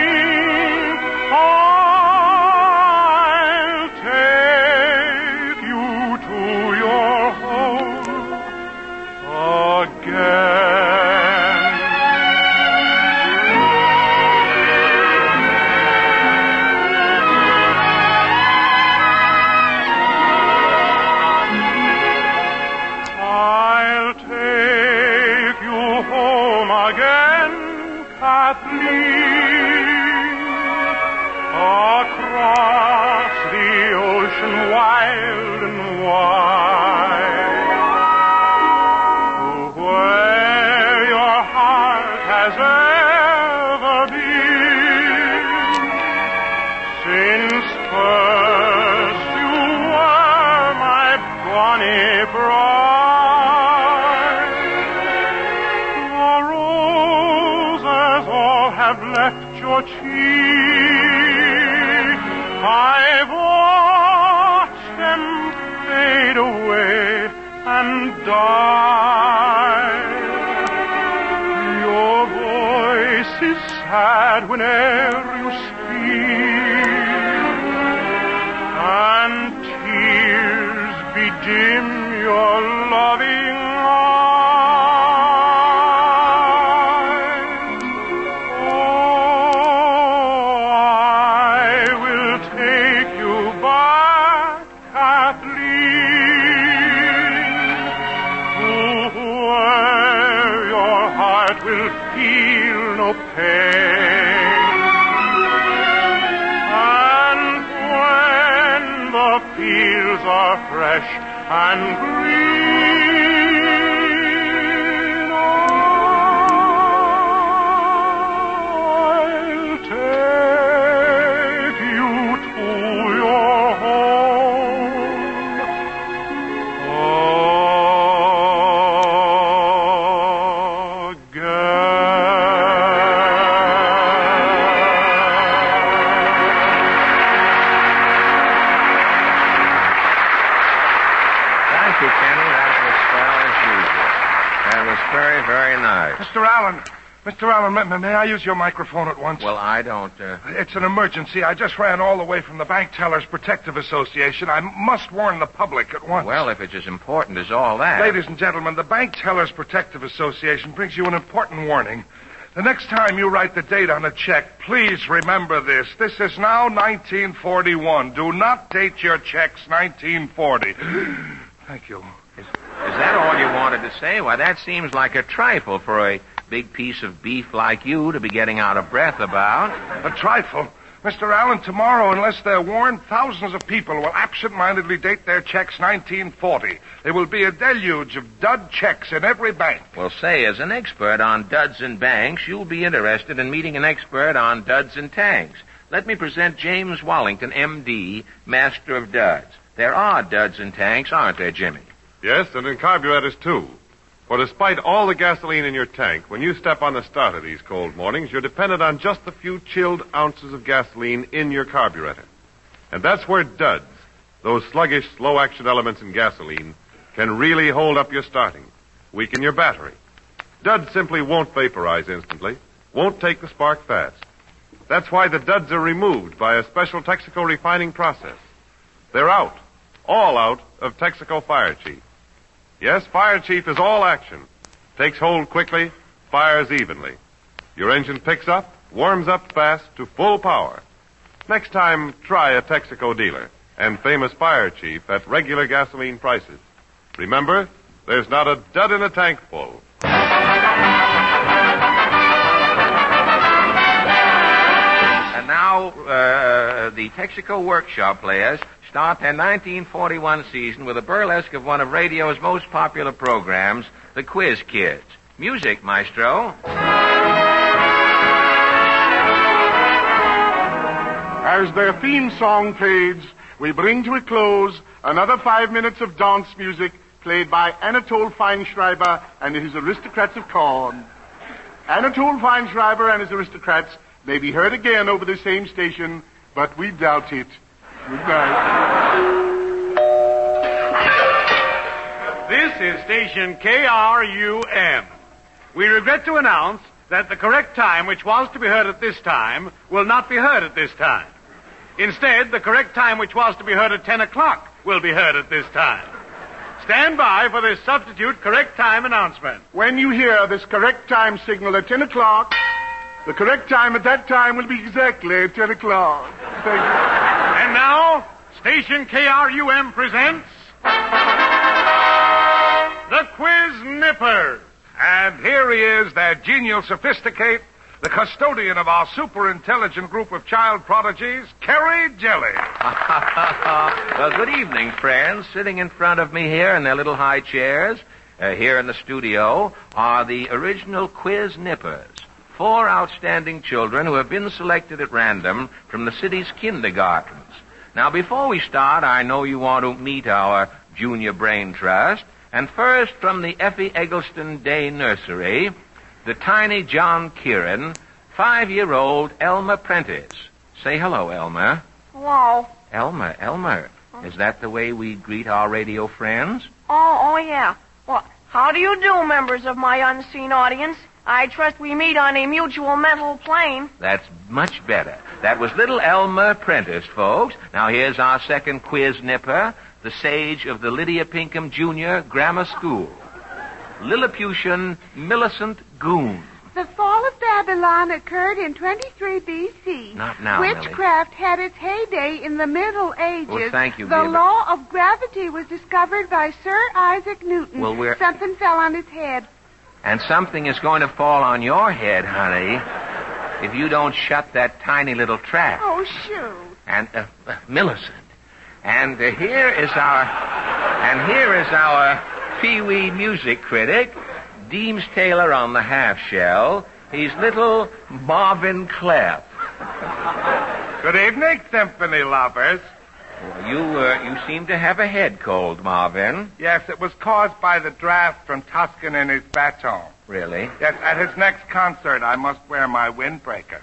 Speaker 13: I'll take you to your home again. Across the ocean wild and wide, to where your heart has ever been, since first you were my bonny bride. The roses all have left your cheek. I've watched them fade away and die. Your voice is sad whenever you speak, and tears bedim your loving eyes. Oh, I will take you back, Kathleen, to where your heart will feel no pain. And when the fields are fresh and green, I'll take you to your home
Speaker 9: Thank you, Kenny. That was swell as usual. That was very, very nice.
Speaker 18: Mr. Allen, may I use your microphone at once?
Speaker 9: Well, I don't...
Speaker 18: It's an emergency. I just ran all the way from the Bank Tellers Protective Association. I must warn the public at once.
Speaker 9: Well, if it's as important as all that...
Speaker 18: Ladies and gentlemen, the Bank Tellers Protective Association brings you an important warning. The next time you write the date on a check, please remember this. This is now 1941. Do not date your checks 1940. Thank you.
Speaker 9: Is that all you wanted to say? Why, that seems like a trifle for a big piece of beef like you to be getting out of breath about.
Speaker 18: A trifle? Mr. Allen, tomorrow, unless they're warned, thousands of people will absent-mindedly date their checks 1940. There will be a deluge of dud checks in every bank.
Speaker 9: Well, say, as an expert on duds and banks, you'll be interested in meeting an expert on duds and tanks. Let me present James Wallington, M.D., Master of Duds. There are duds and tanks, aren't there, Jimmy?
Speaker 2: Yes, and in carburetors, too. For despite all the gasoline in your tank, when you step on the starter these cold mornings, you're dependent on just the few chilled ounces of gasoline in your carburetor. And that's where duds, those sluggish, slow-action elements in gasoline, can really hold up your starting, weaken your battery. Duds simply won't vaporize instantly, won't take the spark fast. That's why the duds are removed by a special Texaco refining process. They're out, all out of Texaco Fire Chief. Yes, Fire Chief is all action. Takes hold quickly, fires evenly. Your engine picks up, warms up fast to full power. Next time, try a Texaco dealer and famous Fire Chief at regular gasoline prices. Remember, there's not a dud in a tank full.
Speaker 9: And now, the Texaco Workshop players start their 1941 season with a burlesque of one of radio's most popular programs, The Quiz Kids. Music, maestro.
Speaker 13: As their theme song fades, we bring to a close another 5 minutes of dance music played by Anatole Feinschreiber and his Aristocrats of Corn. Anatole Feinschreiber and his Aristocrats may be heard again over the same station, but we doubt it. Good night.
Speaker 20: This is station KRUM. We regret to announce that the correct time which was to be heard at this time will not be heard at this time. Instead, the correct time which was to be heard at 10 o'clock will be heard at this time. Stand by for this substitute correct time announcement.
Speaker 13: When you hear this correct time signal at 10 o'clock, the correct time at that time will be exactly 10 o'clock. Thank you.
Speaker 20: And now, station KRUM presents The Quiz Nipper.
Speaker 18: And here he is, that genial sophisticate, the custodian of our super-intelligent group of child prodigies, Kerry Jelly.
Speaker 9: Well, good evening, friends. Sitting in front of me here in their little high chairs, here in the studio, are the original Quiz Nippers. 4 outstanding children who have been selected at random from the city's kindergartens. Now, before we start, I know you want to meet our Junior Brain Trust. And first, from the Effie Eggleston Day Nursery, the tiny John Kieran, 5-year-old Elma Prentice. Say hello, Elma.
Speaker 14: Hello.
Speaker 9: Elmer, is that the way we greet our radio friends?
Speaker 14: Oh, yeah. Well, how do you do, members of my unseen audience? I trust we meet on a mutual mental plane.
Speaker 9: That's much better. That was little Elmer Prentice, folks. Now here's our second quiz nipper, the sage of the Lydia Pinkham Jr. Grammar School. Lilliputian Millicent Goon.
Speaker 12: The fall of Babylon occurred in 23 B.C.
Speaker 9: Not now,
Speaker 12: Witchcraft had its heyday in the Middle Ages.
Speaker 9: Well, thank you,
Speaker 12: The
Speaker 9: dear, but-
Speaker 12: law of gravity was discovered by Sir Isaac Newton.
Speaker 9: Well,
Speaker 12: Something fell on his head.
Speaker 9: And something is going to fall on your head, honey, if you don't shut that tiny little trap.
Speaker 12: Oh, shoot.
Speaker 9: And, Millicent. And here is our Pee-wee music critic, Deems Taylor on the half shell. He's little Marvin Clef.
Speaker 4: Good evening, symphony lovers.
Speaker 9: You seem to have a head cold, Marvin.
Speaker 4: Yes, it was caused by the draft from Tuscan in his baton.
Speaker 9: Really?
Speaker 4: Yes, at his next concert, I must wear my windbreaker.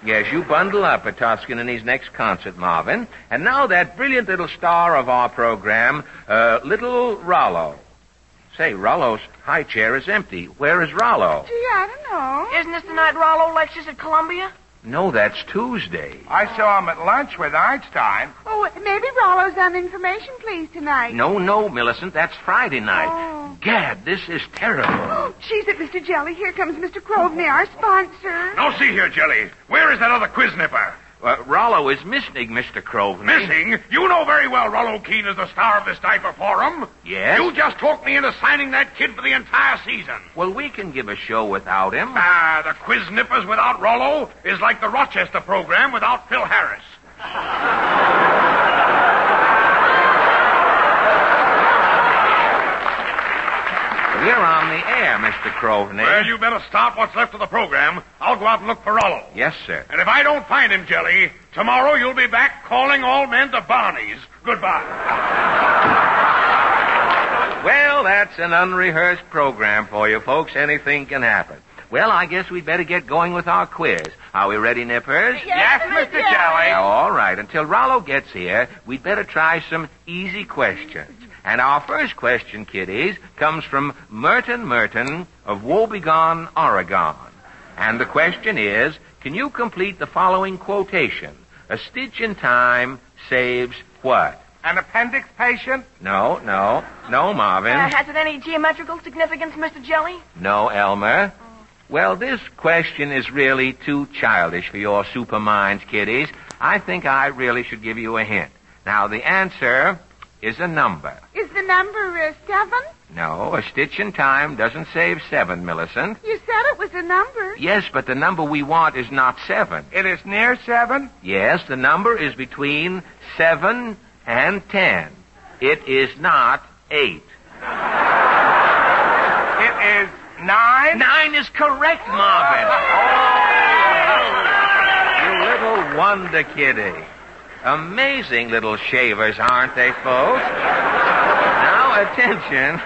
Speaker 9: Yes, you bundle up at Tuscan in his next concert, Marvin. And now that brilliant little star of our program, little Rollo. Say, Rollo's high chair is empty. Where is Rollo?
Speaker 12: Gee, I don't know.
Speaker 14: Isn't this the night Rollo lectures at Columbia?
Speaker 9: No, that's Tuesday.
Speaker 4: I saw him at lunch with Einstein.
Speaker 12: Oh, maybe Rollo's on information, please, tonight.
Speaker 9: No, Millicent, that's Friday night.
Speaker 12: Oh.
Speaker 9: Gad, this is terrible.
Speaker 12: Oh, she's at Mr. Jelly. Here comes Mr. Crosby, our sponsor.
Speaker 20: Now, see here, Jelly. Where is that other quiz nipper?
Speaker 9: Rollo is missing, Mr. Crosby.
Speaker 20: Missing? You know very well Rollo Keene is the star of this diaper forum.
Speaker 9: Yes?
Speaker 20: You just talked me into signing that kid for the entire season.
Speaker 9: Well, we can give a show without him.
Speaker 20: The quiz nippers without Rollo is like the Rochester program without Phil Harris.
Speaker 9: We're on the air, Mr. Crosby.
Speaker 20: Well, you better start what's left of the program. I'll go out and look for Rollo.
Speaker 9: Yes, sir.
Speaker 20: And if I don't find him, Jelly, tomorrow you'll be back calling all men to Barney's. Goodbye.
Speaker 9: Well, that's an unrehearsed program for you, folks. Anything can happen. Well, I guess we'd better get going with our quiz. Are we ready, nippers?
Speaker 4: Yes, Mr. Jelly.
Speaker 9: All right. Until Rollo gets here, we'd better try some easy questions. And our first question, kiddies, comes from Merton of Woebegone, Oregon. And the question is, can you complete the following quotation? A stitch in time saves what?
Speaker 4: An appendix patient?
Speaker 9: No, Marvin.
Speaker 14: Has it any geometrical significance, Mr. Jelly?
Speaker 9: No, Elmer. Well, this question is really too childish for your super minds, kiddies. I think I really should give you a hint. Now, the answer is a number.
Speaker 12: Is the number 7?
Speaker 9: No, a stitch in time doesn't save 7, Millicent.
Speaker 12: You said it was a number.
Speaker 9: Yes, but the number we want is not 7.
Speaker 4: It is near 7?
Speaker 9: Yes, the number is between 7 and 10. It is not 8.
Speaker 4: It is 9?
Speaker 9: 9 is correct, Marvin. You little wonder kitty. Amazing little shavers, aren't they, folks? Now, attention.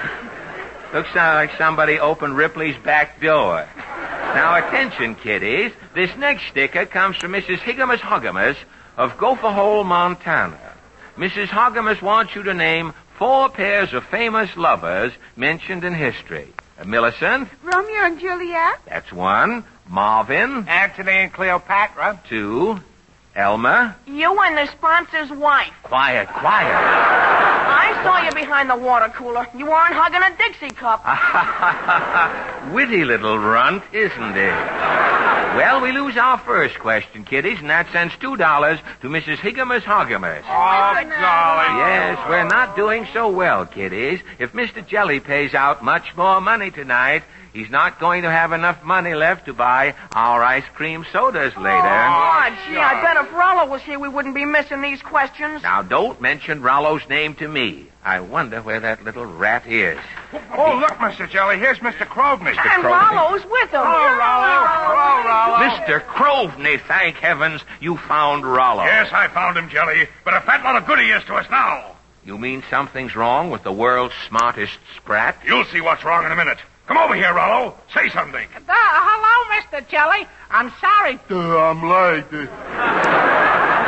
Speaker 9: Looks like somebody opened Ripley's back door. Now, attention, kiddies. This next sticker comes from Mrs. Higgimus Hoggimus of Gopher Hole, Montana. Mrs. Hoggimus wants you to name 4 pairs of famous lovers mentioned in history. Millicent?
Speaker 12: Romeo and Juliet.
Speaker 9: That's 1. Marvin?
Speaker 4: Antony and Cleopatra.
Speaker 9: 2. Elmer?
Speaker 14: You and the sponsor's wife.
Speaker 9: Quiet.
Speaker 14: I saw you behind the water cooler. You weren't hugging a Dixie cup.
Speaker 9: Witty little runt, isn't it? Well, we lose our first question, kiddies, and that sends $2 to Mrs. Higgimus Hoggimus.
Speaker 4: Oh, golly.
Speaker 9: Yes, we're not doing so well, kiddies. If Mr. Jelly pays out much more money tonight, he's not going to have enough money left to buy our ice cream sodas later.
Speaker 14: Oh, gee, I bet if Rollo was here, we wouldn't be missing these questions.
Speaker 9: Now, don't mention Rollo's name to me. I wonder where that little rat is.
Speaker 4: Oh, look, Mr. Jelly, here's Mr. Crosby.
Speaker 14: And Rollo's with him.
Speaker 4: Hello, Rollo.
Speaker 9: Mr. Crosby, thank heavens you found Rollo.
Speaker 20: Yes, I found him, Jelly. But a fat lot of good he is to us now.
Speaker 9: You mean something's wrong with the world's smartest sprat?
Speaker 20: You'll see what's wrong in a minute. Come over here, Rollo. Say something.
Speaker 11: Hello, Mr. Jelly. I'm sorry.
Speaker 4: I'm late.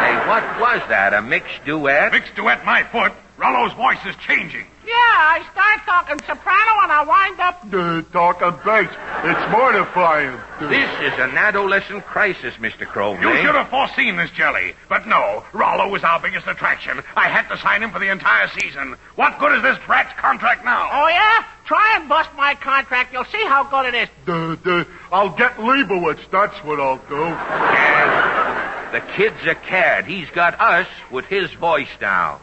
Speaker 9: Hey, What was that, a mixed duet?
Speaker 20: Mixed duet, my foot. Rollo's voice is changing.
Speaker 11: Yeah, I start talking soprano and I wind up...
Speaker 10: talking bass. It's mortifying.
Speaker 9: This is an adolescent crisis, Mr. Crowley.
Speaker 20: You should have foreseen this, Jelly. But no, Rollo is our biggest attraction. I had to sign him for the entire season. What good is this brat's contract now?
Speaker 11: Oh, yeah? Try and bust my contract. You'll see how good it is.
Speaker 10: I'll get Leibowitz. That's what I'll do.
Speaker 9: And the kid's a cad. He's got us with his voice now.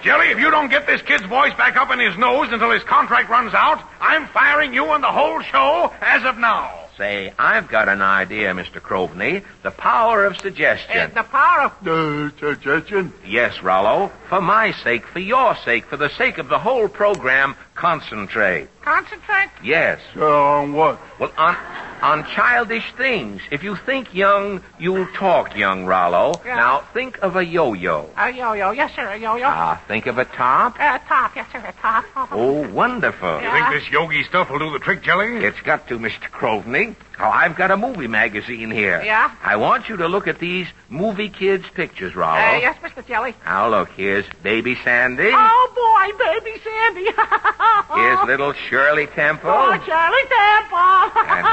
Speaker 20: Jelly, if you don't get this kid's voice back up in his nose until his contract runs out, I'm firing you and the whole show as of now.
Speaker 9: Say, I've got an idea, Mr. Crowley. The power of suggestion.
Speaker 11: The power of...
Speaker 10: suggestion?
Speaker 9: Yes, Rollo. For my sake, for your sake, for the sake of the whole program, concentrate.
Speaker 11: Concentrate?
Speaker 9: Yes.
Speaker 10: On what?
Speaker 9: Well, on childish things. If you think young, you'll talk young, Rollo.
Speaker 11: Yeah.
Speaker 9: Now, think of a yo-yo.
Speaker 11: A yo-yo. Yes, sir, a yo-yo.
Speaker 9: Think of a top.
Speaker 11: A top. Yes, sir, a top.
Speaker 9: Oh, wonderful.
Speaker 20: You think this yogi stuff will do the trick, Jelly?
Speaker 9: It's got to, Mr. Crowley. Oh, I've got a movie magazine here.
Speaker 11: Yeah?
Speaker 9: I want you to look at these movie kids' pictures, Rollo.
Speaker 11: Yes, Mr. Jelly.
Speaker 9: Now, look, here's Baby Sandy.
Speaker 11: Oh, boy, Baby Sandy.
Speaker 9: Here's little Shirley Temple.
Speaker 11: Oh, Shirley Temple.
Speaker 9: And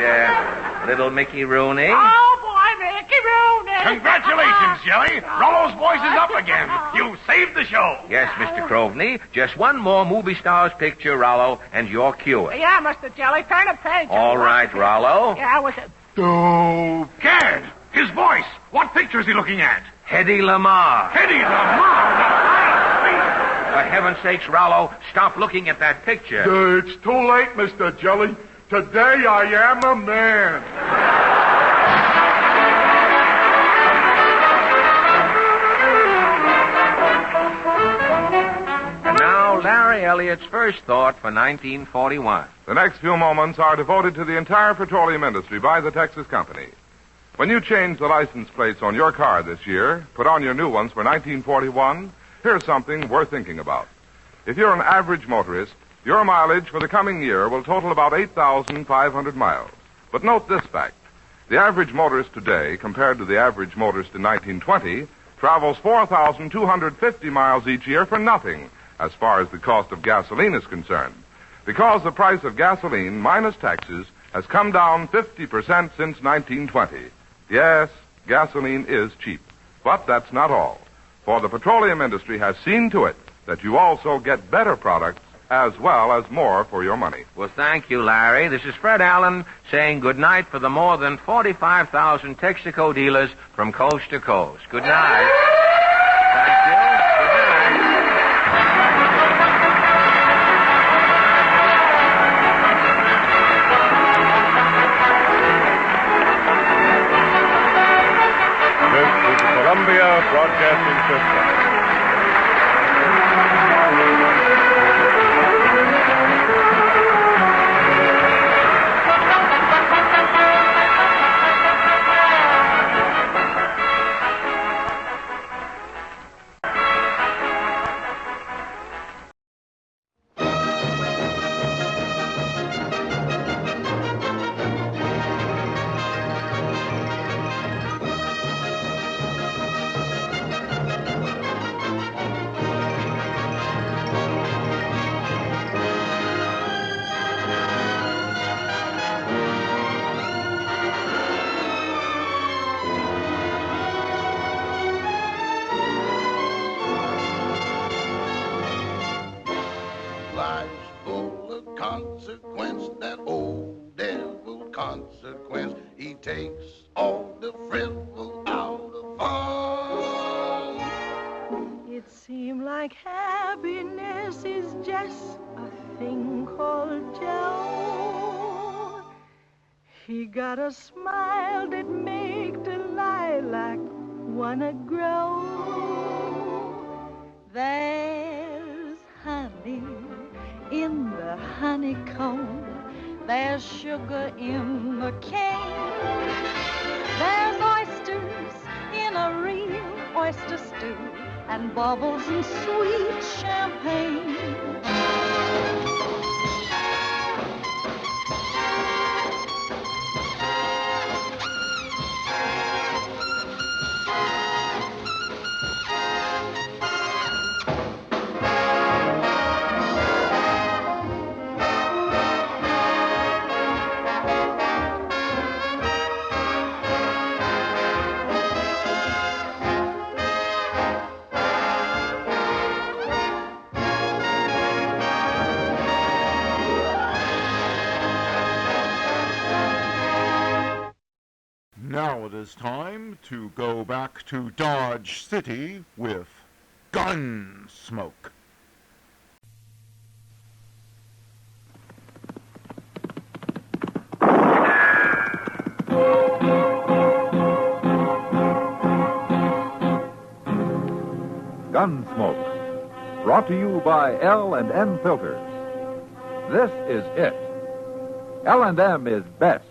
Speaker 9: here's little Mickey Rooney.
Speaker 11: Oh, boy, Mickey Rooney.
Speaker 20: Congratulations, Jelly. Rollo's voice is up again. You saved the show.
Speaker 9: Yes, Mr. Crowley. Just one more movie star's picture, Rollo, and you're cured.
Speaker 11: Yeah, Mr. Jelly. Turn a page.
Speaker 9: All right, Rollo.
Speaker 11: Yeah, was it?
Speaker 20: Gad, his voice. What picture is he looking at?
Speaker 9: Hedy Lamarr.
Speaker 20: Hedy Lamarr.
Speaker 9: For heaven's sakes, Rollo, stop looking at that picture.
Speaker 10: It's too late, Mr. Jelly. Today I am a man.
Speaker 9: Larry Elliott's first thought for 1941.
Speaker 18: The next few moments are devoted to the entire petroleum industry by the Texas Company. When you change the license plates on your car this year, put on your new ones for 1941, here's something worth thinking about. If you're an average motorist, your mileage for the coming year will total about 8,500 miles. But note this fact. The average motorist today, compared to the average motorist in 1920, travels 4,250 miles each year for nothing, as far as the cost of gasoline is concerned, because the price of gasoline minus taxes has come down 50% since 1920. Yes, gasoline is cheap. But that's not all. For the petroleum industry has seen to it that you also get better products as well as more for your money.
Speaker 9: Well, thank you, Larry. This is Fred Allen saying good night for the more than 45,000 Texaco dealers from coast to coast. Good night. Thank you.
Speaker 2: Columbia Broadcasting System.
Speaker 16: consequence, that old devil consequence. He takes all the frivol out of fun.
Speaker 17: It seemed like happiness is just a thing called Joe. He got a smile that make the lilac wanna grow. There's honey in the honeycomb. There's sugar in the cane. There's oysters in a real oyster stew, and bubbles in sweet champagne.
Speaker 1: now it is time to go back to Dodge City with Gunsmoke.
Speaker 5: Gunsmoke, brought to you by L&M Filters. This is it. L&M is best,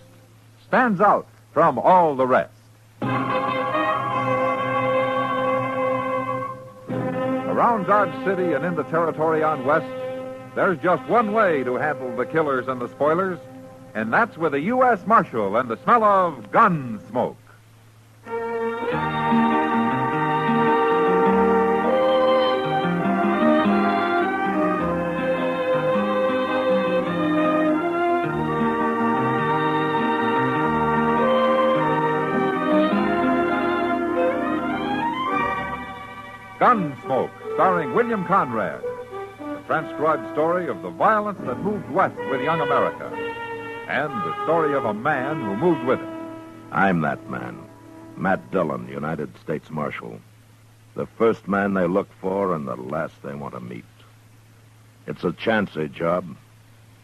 Speaker 5: stands out from all the rest. Around Dodge City and in the territory on West, there's just one way to handle the killers and the spoilers, and that's with a U.S. Marshal and the smell of Gunsmoke. Gunsmoke, starring William Conrad. The transcribed story of the violence that moved west with young America. And the story of a man who moved with it.
Speaker 6: I'm that man. Matt Dillon, United States Marshal. The first man they look for and the last they want to meet. It's a chancy job,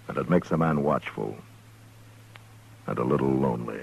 Speaker 6: and it makes a man watchful. And a little lonely.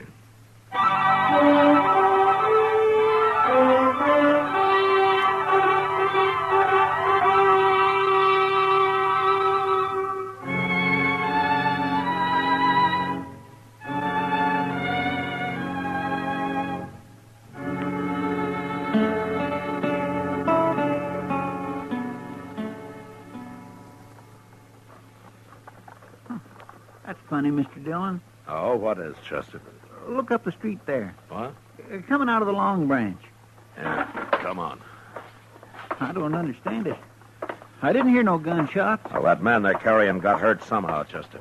Speaker 11: Funny, Mr. Dillon.
Speaker 6: Oh, what is, Chester?
Speaker 11: Look up the street there.
Speaker 6: What?
Speaker 11: Coming out of the Long Branch.
Speaker 6: Yeah, come on.
Speaker 11: I don't understand it. I didn't hear no gunshots.
Speaker 6: Well, that man they're carrying got hurt somehow, Chester.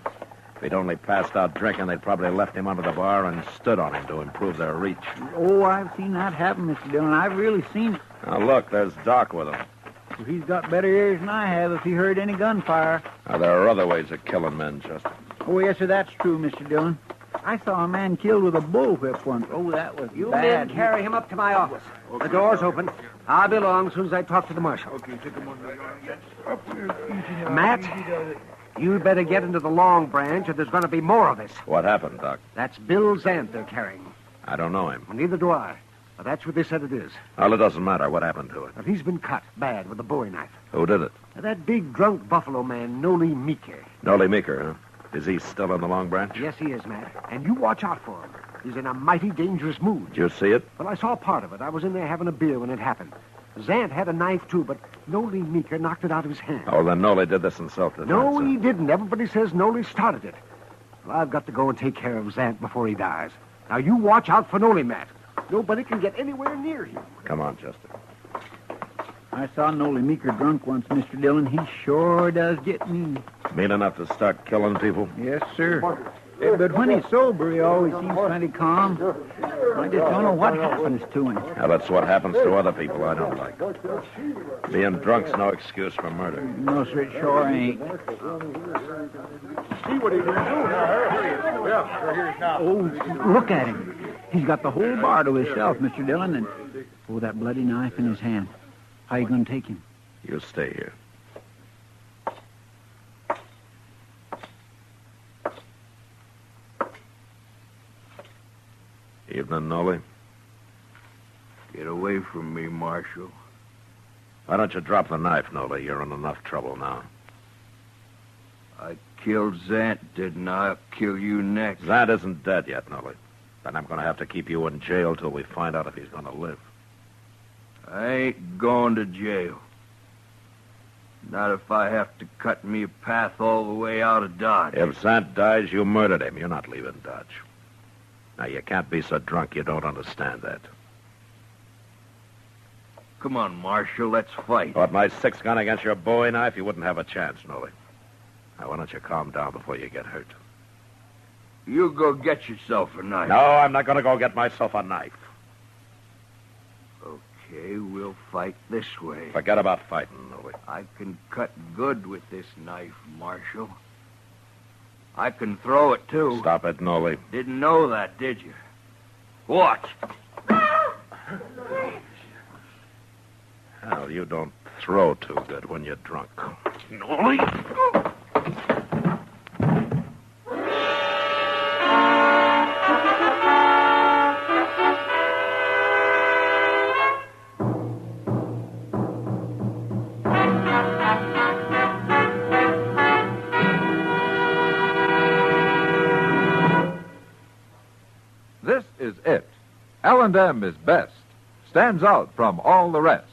Speaker 6: If he'd only passed out drinking, they'd probably left him under the bar and stood on him to improve their reach.
Speaker 11: Oh, I've seen that happen, Mr. Dillon. I've really seen it.
Speaker 6: Now, look, there's Doc with him.
Speaker 11: Well, he's got better ears than I have if he heard any gunfire.
Speaker 6: Now, there are other ways of killing men, Chester.
Speaker 11: Oh, yes, sir, that's true, Mr. Dillon. I saw a man killed with a bullwhip once. Oh, that was
Speaker 19: You
Speaker 11: bad.
Speaker 19: men carry him up to my office. The door's open. I'll be along as soon as I talk to the marshal. Okay, take him on. Matt, you'd better get into the Long Branch or there's going to be more of this.
Speaker 6: What happened, Doc?
Speaker 19: That's Bill Zant they're carrying.
Speaker 6: I don't know him.
Speaker 19: Well, neither do I. But that's what they said it is.
Speaker 6: Well, it doesn't matter. What happened to it?
Speaker 19: Well, he's been cut bad with a bowie knife.
Speaker 6: Who did it?
Speaker 19: That big drunk buffalo man, Noli Meeker.
Speaker 6: Noli Meeker, huh? Is he still in the Long Branch?
Speaker 19: Yes, he is, Matt. And you watch out for him. He's in a mighty dangerous mood.
Speaker 6: Did you see it?
Speaker 19: Well, I saw part of it. I was in there having a beer when it happened. Zant had a knife, too, but Noli Meeker knocked it out of his hand.
Speaker 6: Oh, then Noli did this in self-defense.
Speaker 19: No, he didn't. Everybody says Noli started it. Well, I've got to go and take care of Zant before he dies. Now, you watch out for Noli, Matt. Nobody can get anywhere near him.
Speaker 6: Come on, Chester.
Speaker 11: I saw Noli Meeker drunk once, Mr. Dillon. He sure does get mean.
Speaker 6: Mean enough to start killing people?
Speaker 11: Yes, sir. But when he's sober, he always seems plenty calm. I just don't know what happens to him.
Speaker 6: Now, that's what happens to other people I don't like. Being drunk's no excuse for murder.
Speaker 11: No, sir, it sure ain't.
Speaker 10: See what he's going to do now. Yeah, sure, here's now.
Speaker 11: Oh, look at him. He's got the whole bar to himself, Mr. Dillon, and that bloody knife in his hand. How you going to take him?
Speaker 6: You stay here. Evening, Noli.
Speaker 21: Get away from me, Marshal.
Speaker 6: Why don't you drop the knife, Noli? You're in enough trouble now.
Speaker 21: I killed Zant, didn't I? I'll kill you next.
Speaker 6: Zant isn't dead yet, Noli. Then I'm going to have to keep you in jail till we find out if he's going to live.
Speaker 21: I ain't going to jail. Not if I have to cut me a path all the way out of Dodge.
Speaker 6: If Zant dies, you murdered him. You're not leaving Dodge. Now, you can't be so drunk you don't understand that.
Speaker 21: Come on, Marshal, let's fight.
Speaker 6: What, my 6-gun against your bowie knife? You wouldn't have a chance, Noli. Now, why don't you calm down before you get hurt?
Speaker 21: You go get yourself a knife.
Speaker 6: No, I'm not going to go get myself a knife.
Speaker 21: Okay, we'll fight this way.
Speaker 6: Forget about fighting, Noli.
Speaker 21: I can cut good with this knife, Marshal. I can throw it, too.
Speaker 6: Stop it, Noli.
Speaker 21: Didn't know that, did you? Watch.
Speaker 6: Hell, you don't throw too good when you're drunk.
Speaker 21: Nolly?
Speaker 5: This is it. L&M is best. Stands out from all the rest.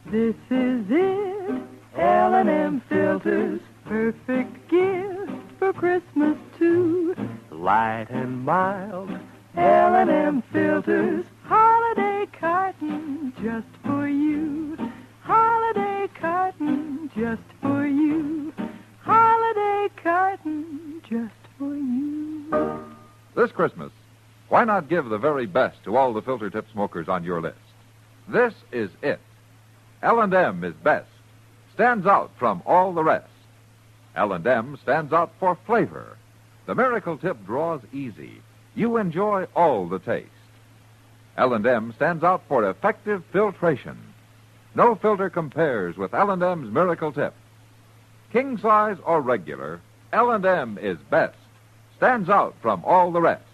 Speaker 7: This is it. L&M filters. Perfect gift for Christmas, too. Light and mild. L&M filters. Holiday carton just for you. Holiday carton just for you. Holiday carton just for you.
Speaker 5: This Christmas, why not give the very best to all the filter tip smokers on your list? This is it. L&M is best. Stands out from all the rest. L&M stands out for flavor. The miracle tip draws easy. You enjoy all the taste. L&M stands out for effective filtration. No filter compares with L&M's miracle tip. King size or regular, L&M is best. Stands out from all the rest.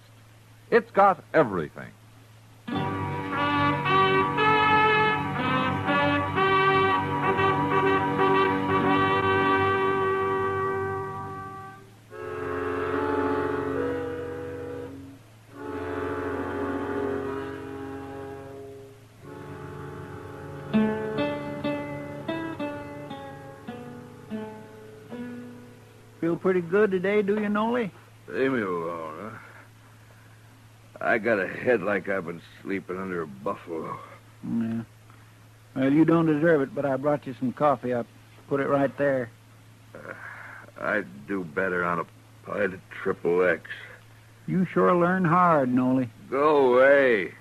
Speaker 5: It's got everything.
Speaker 11: Feel pretty good today, do you, Nolly?
Speaker 21: Leave me alone, huh? I got a head like I've been sleeping under a buffalo.
Speaker 11: Yeah. Well, you don't deserve it, but I brought you some coffee. I put it right there.
Speaker 21: I'd do better on a pint of Triple X.
Speaker 11: You sure learn hard, Nolly.
Speaker 21: Go away.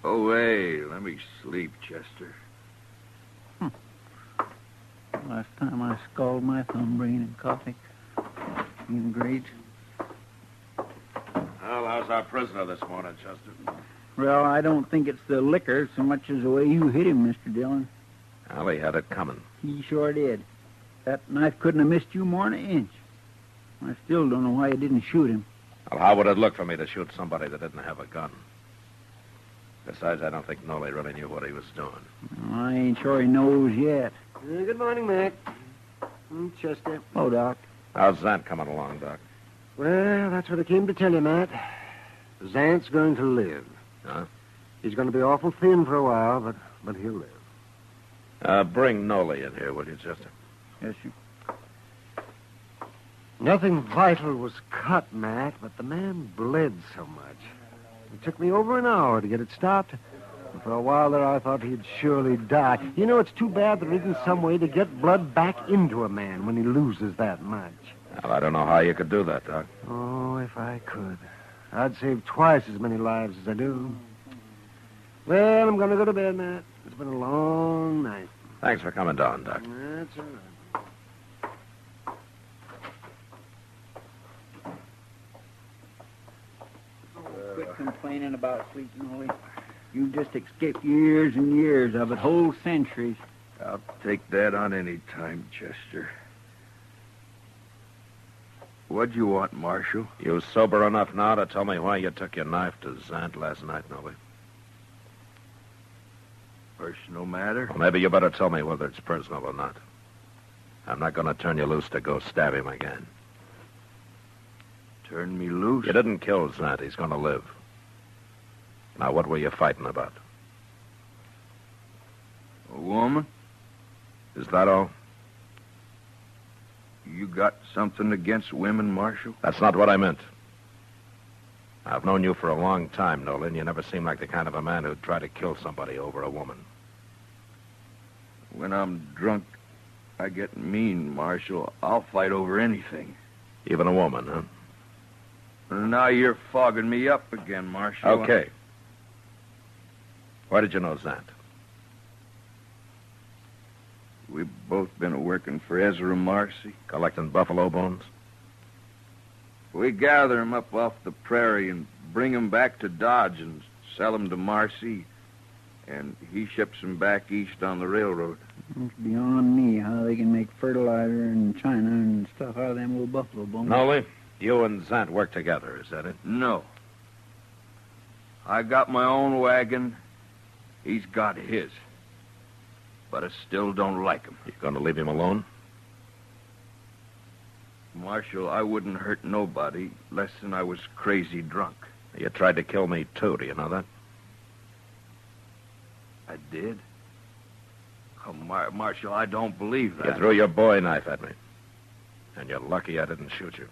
Speaker 21: Go away. Let me sleep, Chester.
Speaker 11: Last time I scalded my thumb bringing in coffee. Ain't great.
Speaker 6: Well, how's our prisoner this morning, Chester?
Speaker 11: Well, I don't think it's the liquor so much as the way you hit him, Mr. Dillon.
Speaker 6: Well, he had it coming.
Speaker 11: He sure did. That knife couldn't have missed you more than an inch. I still don't know why you didn't shoot him.
Speaker 6: Well, how would it look for me to shoot somebody that didn't have a gun? Besides, I don't think Nolly really knew what he was doing.
Speaker 11: Well, I ain't sure he knows yet.
Speaker 19: Good morning, Mac. Chester.
Speaker 11: Oh, Doc.
Speaker 6: How's Zant coming along, Doc?
Speaker 19: Well, that's what I came to tell you, Matt. Zant's going to live.
Speaker 6: Huh?
Speaker 19: He's going to be awful thin for a while, but he'll live.
Speaker 6: Bring Nolly in here, will you, Chester?
Speaker 11: Yes, sir.
Speaker 19: Nothing vital was cut, Matt, but the man bled so much. It took me over an hour to get it stopped. And for a while there, I thought he'd surely die. You know, it's too bad there isn't some way to get blood back into a man when he loses that much.
Speaker 6: Well, I don't know how you could do that, Doc.
Speaker 19: Oh, if I could. I'd save twice as many lives as I do. Well, I'm going to go to bed, Matt. It's been a long night.
Speaker 6: Thanks for coming down, Doc.
Speaker 19: That's all right.
Speaker 11: Quit complaining about sleeping, Nolly. You just escaped years and years of it, whole centuries.
Speaker 21: I'll take that on any time, Chester. What'd you want, Marshal?
Speaker 6: You sober enough now to tell me why you took your knife to Zant last night, Nolly?
Speaker 21: Personal matter?
Speaker 6: Well, maybe you better tell me whether it's personal or not. I'm not going to turn you loose to go stab him again.
Speaker 21: Turn me loose?
Speaker 6: You didn't kill Zant. He's going to live. Now, what were you fighting about?
Speaker 21: A woman?
Speaker 6: Is that all?
Speaker 21: You got something against women, Marshal?
Speaker 6: That's not what I meant. I've known you for a long time, Nolan. You never seemed like the kind of a man who'd try to kill somebody over a woman.
Speaker 21: When I'm drunk, I get mean, Marshal. I'll fight over anything.
Speaker 6: Even a woman, huh?
Speaker 21: And now you're fogging me up again, Marshal.
Speaker 6: Okay. Where did you know Zant?
Speaker 21: We've both been working for Ezra Marcy.
Speaker 6: Collecting buffalo bones?
Speaker 21: We gather 'em up off the prairie and bring 'em back to Dodge and sell 'em to Marcy. And he ships 'em back east on the railroad.
Speaker 15: It's beyond me how they can make fertilizer in China and stuff out of them little buffalo bones.
Speaker 6: Nolly, you and Zant work together, is that it?
Speaker 21: No. I got my own wagon. He's got his. But I still don't like him.
Speaker 6: You going to leave him alone?
Speaker 21: Marshal, I wouldn't hurt nobody less than I was crazy drunk.
Speaker 6: You tried to kill me, too. Do you know that?
Speaker 21: I did? Oh, Marshal, I don't believe that.
Speaker 6: You threw your bowie knife at me. And you're lucky I didn't shoot you.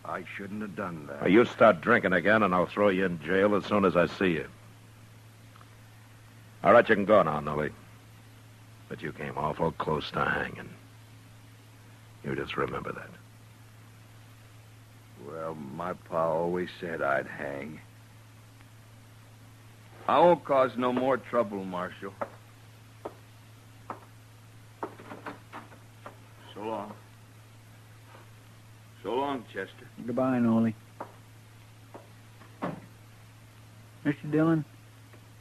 Speaker 21: I shouldn't have done that.
Speaker 6: Well, you start drinking again, and I'll throw you in jail as soon as I see you. All right, you can go now, Nolly. But you came awful close to hanging. You just remember that.
Speaker 21: Well, my pa always said I'd hang. I won't cause no more trouble, Marshal. So long. So long, Chester.
Speaker 15: Goodbye, Nolly. Mr. Dillon,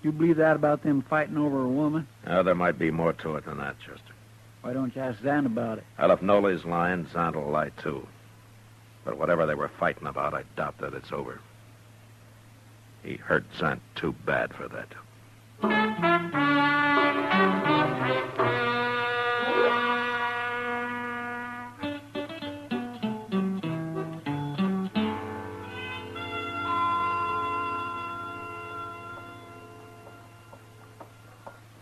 Speaker 15: you believe that about them fighting over a woman?
Speaker 6: Oh, there might be more to it than that, Chester.
Speaker 15: Why don't you ask Zan about it?
Speaker 6: Well, if Nolly's lying, Zant will lie, too. But whatever they were fighting about, I doubt that it's over. He hurt Zant too bad for that.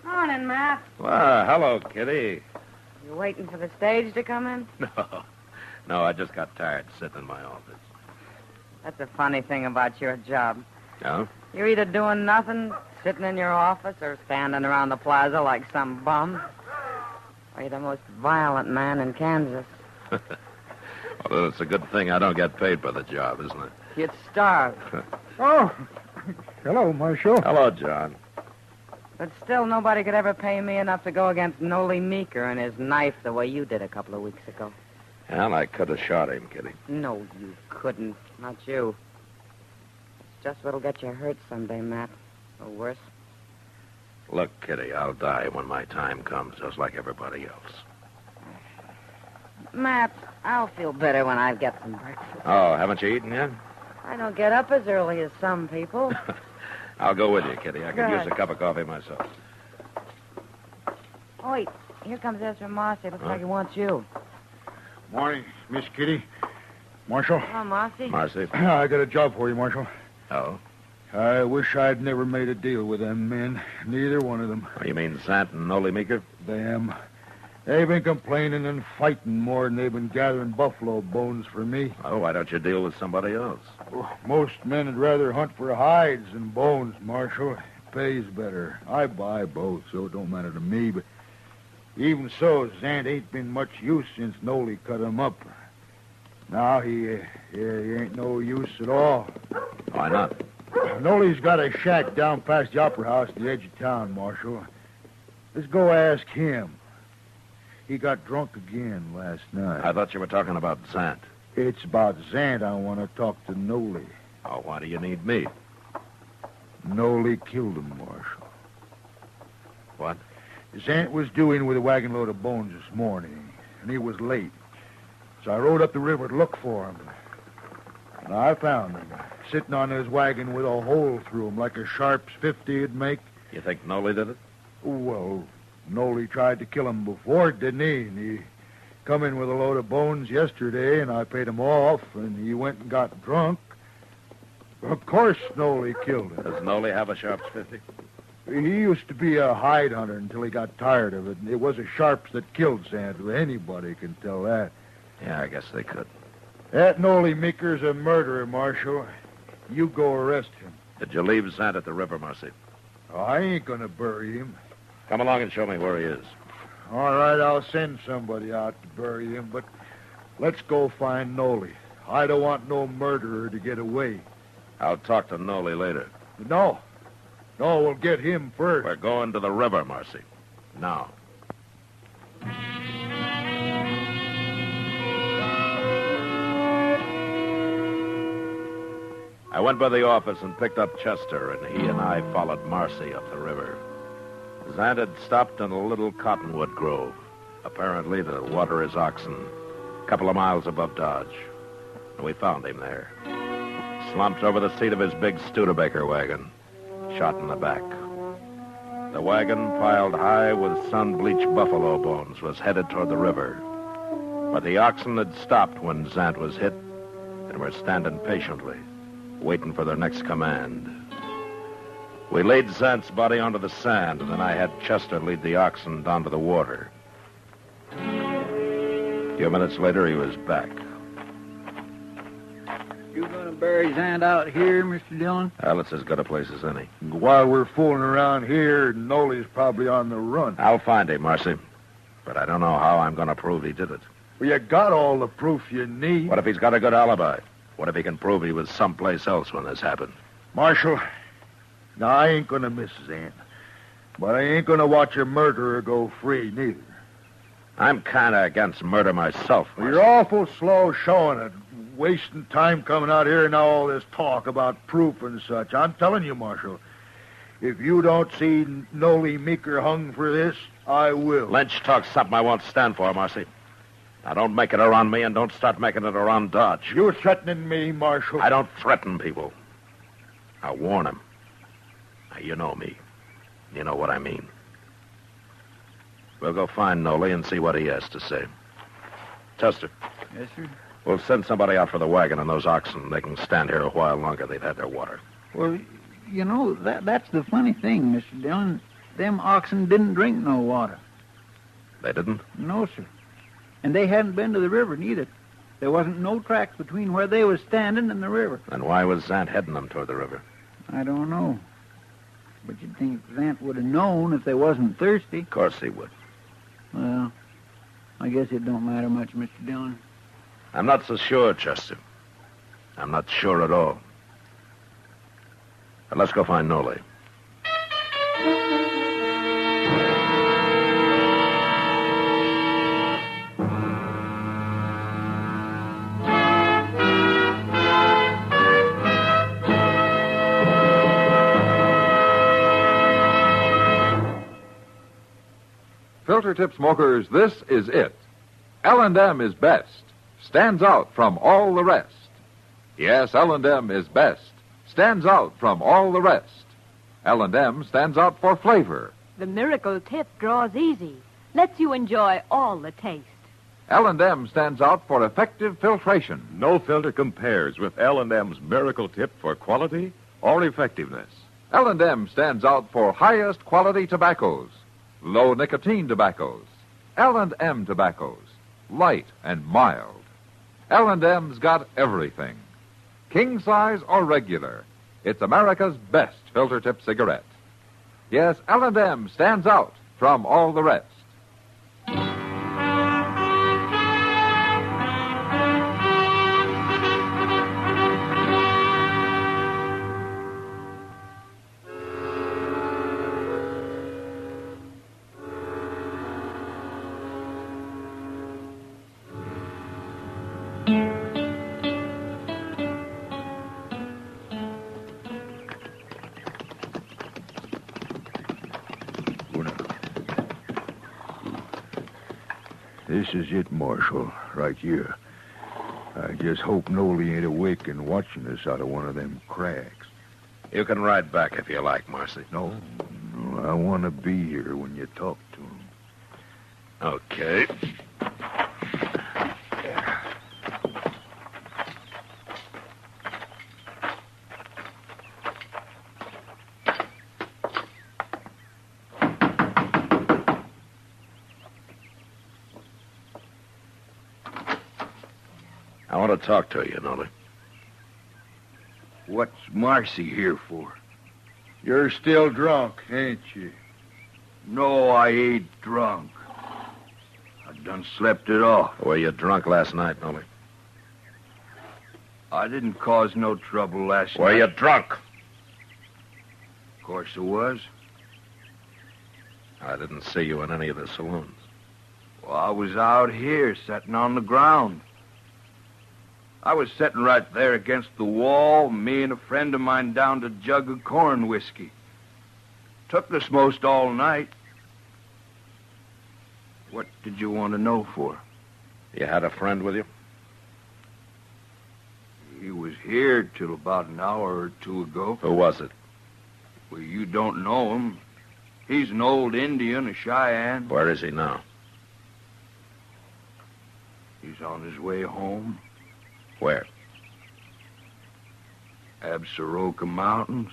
Speaker 22: Morning, Matt.
Speaker 6: Well, hello, Kitty.
Speaker 22: You waiting for the stage to come in?
Speaker 6: No, I just got tired sitting in my office.
Speaker 22: That's the funny thing about your job.
Speaker 6: No?
Speaker 22: You're either doing nothing, sitting in your office, or standing around the plaza like some bum. Or you're the most violent man in Kansas.
Speaker 6: Well, it's a good thing I don't get paid for the job, isn't it?
Speaker 22: You'd starve.
Speaker 15: Oh, hello, Marshal.
Speaker 6: Hello, John.
Speaker 22: But still, nobody could ever pay me enough to go against Nolly Meeker and his knife the way you did a couple of weeks ago.
Speaker 6: Well, I could have shot him, Kitty.
Speaker 22: No, you couldn't. Not you. It's just what'll get you hurt someday, Matt. Or worse.
Speaker 6: Look, Kitty, I'll die when my time comes, just like everybody else.
Speaker 22: Matt, I'll feel better when I get some breakfast.
Speaker 6: Oh, haven't you eaten yet?
Speaker 22: I don't get up as early as some people.
Speaker 6: I'll go with you, Kitty. I could
Speaker 22: Good.
Speaker 6: use a cup of coffee myself.
Speaker 22: Oh, wait. Here comes Ezra Marcy. Looks
Speaker 6: Huh?
Speaker 22: like he wants you.
Speaker 23: Morning, Miss Kitty. Marshal.
Speaker 22: Oh, Marcy.
Speaker 6: Marcy.
Speaker 23: I got a job for you, Marshal.
Speaker 6: Oh?
Speaker 23: I wish I'd never made a deal with them men. Neither one of them.
Speaker 6: Oh, you mean Sant and Nolly Meeker?
Speaker 23: Them. They've been complaining and fighting more than they've been gathering buffalo bones for me.
Speaker 6: Oh, why don't you deal with somebody else?
Speaker 23: Most men would rather hunt for hides than bones, Marshal. It pays better. I buy both, so it don't matter to me. But even so, Zant ain't been much use since Nolly cut him up. Now he ain't no use at all.
Speaker 6: Why not?
Speaker 23: Nolly's got a shack down past the Opera House at the edge of town, Marshal. Let's go ask him. He got drunk again last night.
Speaker 6: I thought you were talking about Zant.
Speaker 23: It's about Zant I want to talk to Nolly.
Speaker 6: Oh, why do you need me?
Speaker 23: Nolly killed him, Marshal.
Speaker 6: What?
Speaker 23: Zant was due in with a wagon load of bones this morning, and he was late. So I rode up the river to look for him. And I found him, sitting on his wagon with a hole through him like a Sharp's 50 would make.
Speaker 6: You think Nolly did it?
Speaker 23: Well, Nolly tried to kill him before, didn't he? And he come in with a load of bones yesterday, and I paid him off, and he went and got drunk. Of course Nolly killed him.
Speaker 6: Does Nolly have a Sharp's 50?
Speaker 23: He used to be a hide hunter until he got tired of it. And it was a Sharps that killed Santa. Anybody can tell that.
Speaker 6: Yeah, I guess they could.
Speaker 23: That Nolly Meeker's a murderer, Marshal. You go arrest him.
Speaker 6: Did you leave Zant at the river, Marcy?
Speaker 23: Oh, I ain't gonna bury him.
Speaker 6: Come along and show me where he is.
Speaker 23: All right, I'll send somebody out to bury him, but let's go find Nolly. I don't want no murderer to get away.
Speaker 6: I'll talk to Nolly later.
Speaker 23: No, we'll get him first.
Speaker 6: We're going to the river, Marcy. Now. I went by the office and picked up Chester, and he and I followed Marcy up the river. Zant had stopped in a little cottonwood grove, apparently to water his oxen, a couple of miles above Dodge. And we found him there, slumped over the seat of his big Studebaker wagon, shot in the back. The wagon, piled high with sun-bleached buffalo bones, was headed toward the river. But the oxen had stopped when Zant was hit and were standing patiently, waiting for their next command. We laid Zant's body onto the sand, and then I had Chester lead the oxen down to the water. A few minutes later, he was back.
Speaker 15: You gonna bury Zant out here, Mr. Dillon?
Speaker 6: Well, it's as good a place as any.
Speaker 23: While we're fooling around here, Nolly's probably on the run.
Speaker 6: I'll find him, Marcy. But I don't know how I'm going to prove he did it.
Speaker 23: Well, you got all the proof you need.
Speaker 6: What if he's got a good alibi? What if he can prove he was someplace else when this happened?
Speaker 23: Marshal, now I ain't gonna miss Zant. But I ain't gonna watch a murderer go free, neither.
Speaker 6: I'm kind of against murder myself.
Speaker 23: Well, you're awful slow showing it. Wasting time coming out here and now all this talk about proof and such. I'm telling you, Marshal, if you don't see Nolly Meeker hung for this, I will.
Speaker 6: Lynch talks something I won't stand for, Marcy. Now, don't make it around me and don't start making it around Dodge.
Speaker 23: You're threatening me, Marshal.
Speaker 6: I don't threaten people. I warn them. Now, you know me. You know what I mean. We'll go find Nolly and see what he has to say. Chester.
Speaker 15: Yes, sir?
Speaker 6: We'll send somebody out for the wagon and those oxen. They can stand here a while longer. They've had their water.
Speaker 15: Well, you know, that's the funny thing, Mr. Dillon. Them oxen didn't drink no water.
Speaker 6: They didn't?
Speaker 15: No, sir. And they hadn't been to the river, neither. There wasn't no tracks between where they was standing and the river.
Speaker 6: Then why was Zant heading them toward the river?
Speaker 15: I don't know. But you'd think Zant would have known if they wasn't thirsty.
Speaker 6: Of course he would.
Speaker 15: Well, I guess it don't matter much, Mr. Dillon.
Speaker 6: I'm not so sure, Chester. I'm not sure at all. But let's go find Nolly.
Speaker 5: Filter tip smokers, this is it. L&M is best. Stands out from all the rest. Yes, L&M is best. Stands out from all the rest. L&M stands out for flavor.
Speaker 3: The miracle tip draws easy. Lets you enjoy all the taste.
Speaker 5: L&M stands out for effective filtration.
Speaker 8: No filter compares with L&M's miracle tip for quality or effectiveness.
Speaker 5: L&M stands out for highest quality tobaccos. Low nicotine tobaccos. L&M tobaccos. Light and mild. L&M's got everything. King size or regular. It's America's best filter tip cigarette. Yes, L&M stands out from all the rest.
Speaker 23: This is it, Marshal, right here. I just hope Nolly ain't awake and watching us out of one of them cracks.
Speaker 6: You can ride back if you like, Marcy.
Speaker 23: No, I want to be here when you talk to him.
Speaker 6: Okay. I want to talk to you, Nolly.
Speaker 23: What's Marcy here for? You're still drunk, ain't you?
Speaker 21: No, I ain't drunk. I done slept it off.
Speaker 6: Were you drunk last night, Nolly?
Speaker 21: I didn't cause no trouble last night.
Speaker 6: Were you drunk?
Speaker 21: Of course I was.
Speaker 6: I didn't see you in any of the saloons.
Speaker 21: Well, I was out here, sitting on the ground. I was sitting right there against the wall, me and a friend of mine downed a jug of corn whiskey. Took us most all night. What did you want to know for?
Speaker 6: You had a friend with you?
Speaker 21: He was here till about an hour or two ago.
Speaker 6: Who was it?
Speaker 21: Well, you don't know him. He's an old Indian, a Cheyenne.
Speaker 6: Where is he now?
Speaker 21: He's on his way home.
Speaker 6: Where?
Speaker 21: Absaroka Mountains.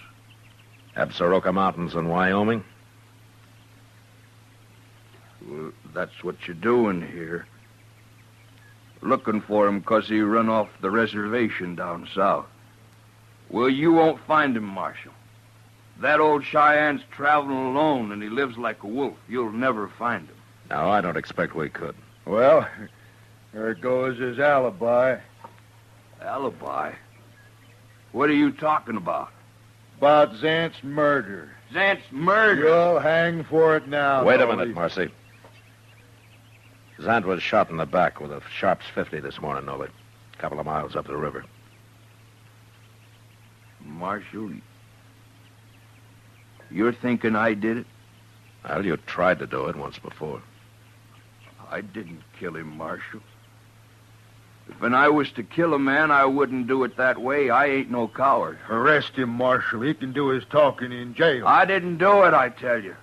Speaker 6: Absaroka Mountains in Wyoming?
Speaker 21: Well, that's what you're doing here. Looking for him 'cause he run off the reservation down south. Well, you won't find him, Marshal. That old Cheyenne's traveling alone, and he lives like a wolf. You'll never find him.
Speaker 6: No, I don't expect we could.
Speaker 23: Well, there goes his alibi.
Speaker 21: Alibi? What are you talking about?
Speaker 23: About Zant's murder.
Speaker 21: Zant's murder?
Speaker 23: You'll hang for it now.
Speaker 6: Wait a
Speaker 23: Dolly.
Speaker 6: minute, Marcy. Zant was shot in the back with a Sharps 50 this morning, Nolly. A couple of miles up the river.
Speaker 21: Marshal, you're thinking I did it?
Speaker 6: Well, you tried to do it once before.
Speaker 21: I didn't kill him, Marshal. If I was to kill a man, I wouldn't do it that way. I ain't no coward.
Speaker 23: Arrest him, Marshal. He can do his talking in jail.
Speaker 21: I didn't do it, I tell you.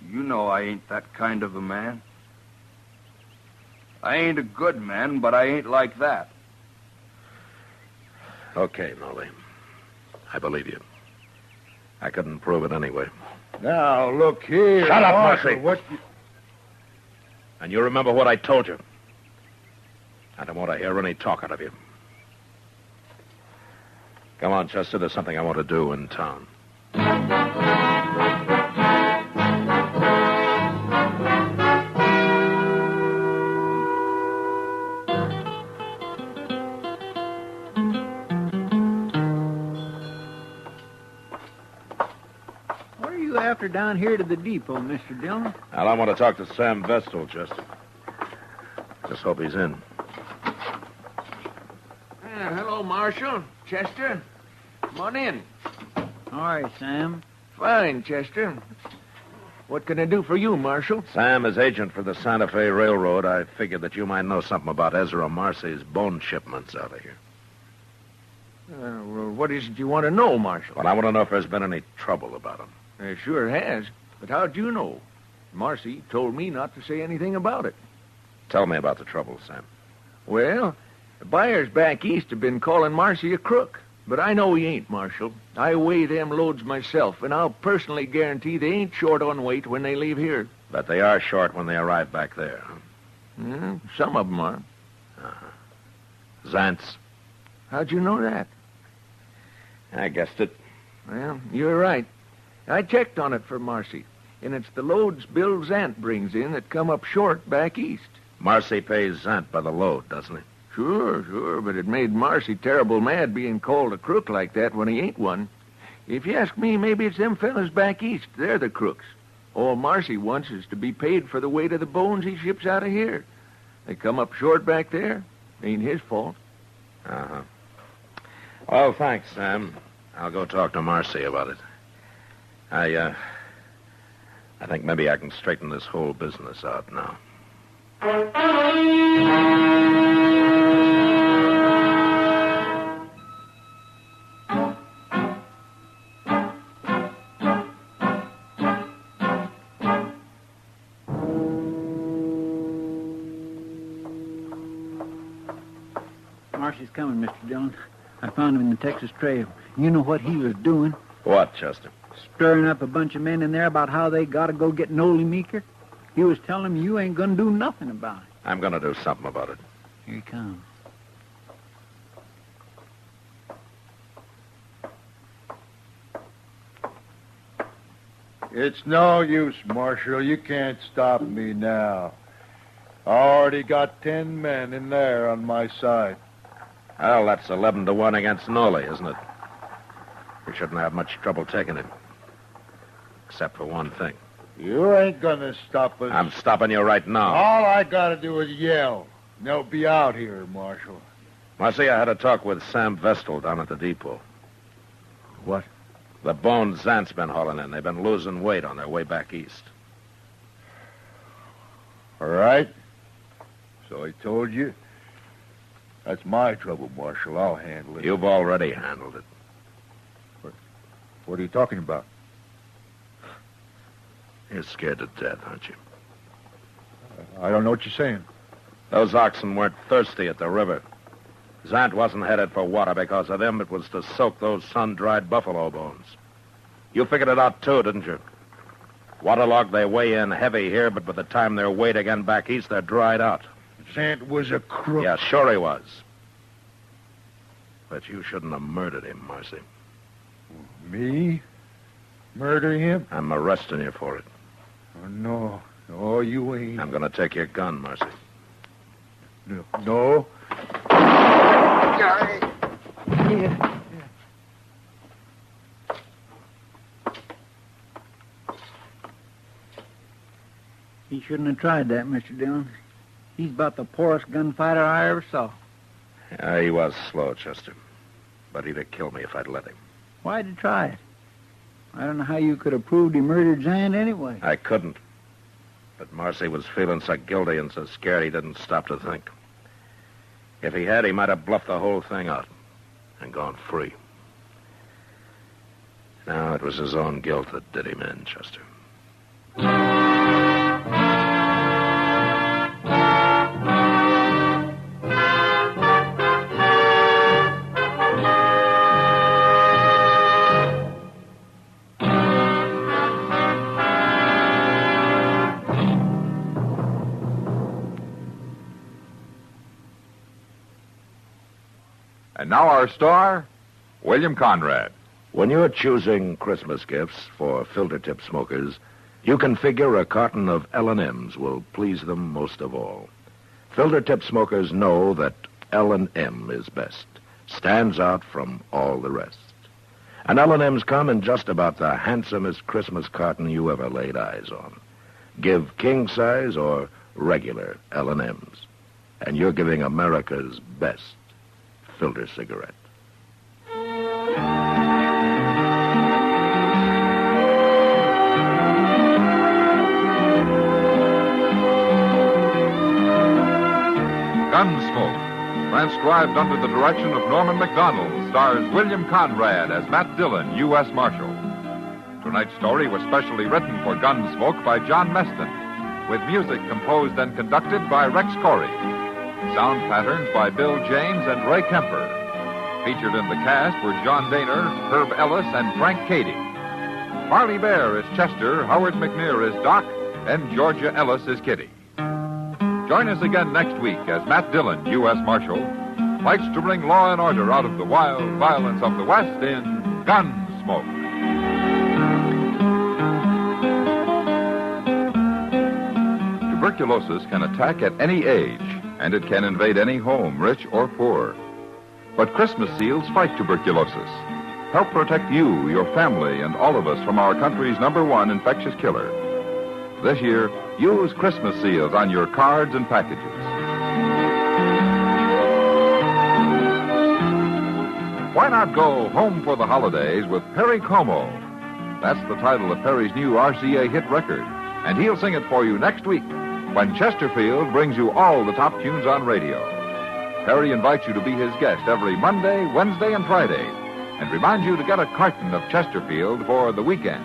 Speaker 21: You know I ain't that kind of a man. I ain't a good man, but I ain't like that.
Speaker 6: Okay, Nolly. I believe you. I couldn't prove it anyway.
Speaker 23: Now, look here.
Speaker 6: Shut up,
Speaker 23: Marshal,
Speaker 6: Marcy.
Speaker 23: What
Speaker 6: And you remember what I told you. I don't want to hear any talk out of you. Come on, Chester. There's something I want to do in town.
Speaker 15: What are you after down here to the depot, Mr. Dillon?
Speaker 6: Well, I want to talk to Sam Vestal, Chester. Just hope he's in.
Speaker 12: Hello, Marshal. Chester. Come on in.
Speaker 15: All right, Sam.
Speaker 12: Fine, Chester. What can I do for you, Marshal?
Speaker 6: Sam is agent for the Santa Fe Railroad. I figured that you might know something about Ezra Marcy's bone shipments out of here.
Speaker 12: Well, what is it you want to know, Marshal?
Speaker 6: Well, I want to know if there's been any trouble about him.
Speaker 12: There sure has. But how'd you know? Marcy told me not to say anything about it.
Speaker 6: Tell me about the trouble, Sam.
Speaker 12: Well, the buyers back east have been calling Marcy a crook. But I know he ain't, Marshal. I weigh them loads myself, and I'll personally guarantee they ain't short on weight when they leave here.
Speaker 6: But they are short when they arrive back there, huh?
Speaker 12: Some of them are.
Speaker 6: Uh-huh. Zant's.
Speaker 12: How'd you know that?
Speaker 6: I guessed it.
Speaker 12: Well, you're right. I checked on it for Marcy, and it's the loads Bill Zant brings in that come up short back east.
Speaker 6: Marcy pays Zant by the load, doesn't he?
Speaker 12: Sure, but it made Marcy terrible mad being called a crook like that when he ain't one. If you ask me, maybe it's them fellas back east. They're the crooks. All Marcy wants is to be paid for the weight of the bones he ships out of here. They come up short back there. Ain't his fault.
Speaker 6: Uh-huh. Well, thanks, Sam. I'll go talk to Marcy about it. I think maybe I can straighten this whole business out now.
Speaker 15: Marcy's coming, Mr. Dillon. I found him in the Texas Trail. You know what he was doing?
Speaker 6: What, Chester?
Speaker 15: Stirring up a bunch of men in there about how they got to go get Nolly Meeker. He was telling them you ain't going to do nothing about it.
Speaker 6: I'm going to do something about it.
Speaker 15: Here he comes.
Speaker 23: It's no use, Marshal. You can't stop me now. I already got 10 men in there on my side.
Speaker 6: Well, that's 11-1 against Nolly, isn't it? We shouldn't have much trouble taking it. Except for one thing.
Speaker 23: You ain't gonna stop us.
Speaker 6: I'm stopping you right now.
Speaker 23: All I gotta do is yell. They'll be out here, Marshal.
Speaker 6: Marcy, I had a talk with Sam Vestal down at the depot.
Speaker 23: What?
Speaker 6: The bones Zant's been hauling in. They've been losing weight on their way back east.
Speaker 23: All right. So I told you. That's my trouble, Marshal. I'll handle it.
Speaker 6: You've already handled it.
Speaker 23: What are you talking about?
Speaker 6: You're scared to death, aren't you?
Speaker 23: I don't know what you're saying.
Speaker 6: Those oxen weren't thirsty at the river. Zant wasn't headed for water because of them. It was to soak those sun-dried buffalo bones. You figured it out, too, didn't you? Waterlogged, they weigh in heavy here, but by the time they're weighed again back east, they're dried out.
Speaker 23: Zant was a crook.
Speaker 6: Yeah, sure he was. But you shouldn't have murdered him, Marcy.
Speaker 23: Me? Murder him?
Speaker 6: I'm arresting you for it.
Speaker 23: Oh, no. No, you ain't.
Speaker 6: I'm going to take your gun, Marcy.
Speaker 23: No.
Speaker 15: He shouldn't have tried that, Mr. Dillon. He's about the poorest gunfighter I ever saw.
Speaker 6: Yeah, he was slow, Chester. But he'd have killed me if I'd let him.
Speaker 15: Why'd you try it? I don't know how you could have proved he murdered Zant anyway.
Speaker 6: I couldn't. But Marcy was feeling so guilty and so scared he didn't stop to think. If he had, he might have bluffed the whole thing out and gone free. Now, it was his own guilt that did him in, Chester.
Speaker 5: And now our star, William Conrad.
Speaker 6: When you're choosing Christmas gifts for filter tip smokers, you can figure a carton of L&M's will please them most of all. Filter tip smokers know that L&M is best, stands out from all the rest. And L&M's come in just about the handsomest Christmas carton you ever laid eyes on. Give king size or regular L&M's, and you're giving America's best filter cigarette.
Speaker 5: Gunsmoke, transcribed under the direction of Norman MacDonald, stars William Conrad as Matt Dillon, U.S. Marshal. Tonight's story was specially written for Gunsmoke by John Meston, with music composed and conducted by Rex Corey. Sound patterns by Bill James and Ray Kemper. Featured in the cast were John Daner, Herb Ellis, and Frank Cady. Marley Bear is Chester, Howard McNear is Doc, and Georgia Ellis is Kitty. Join us again next week as Matt Dillon, U.S. Marshal, fights to bring law and order out of the wild violence of the West in Gunsmoke. Tuberculosis can attack at any age, and it can invade any home, rich or poor. But Christmas seals fight tuberculosis. Help protect you, your family, and all of us from our country's #1 infectious killer. This year, use Christmas seals on your cards and packages. Why not go home for the holidays with Perry Como? That's the title of Perry's new RCA hit record, and he'll sing it for you next week when Chesterfield brings you all the top tunes on radio. Perry invites you to be his guest every Monday, Wednesday, and Friday, and reminds you to get a carton of Chesterfield for the weekend.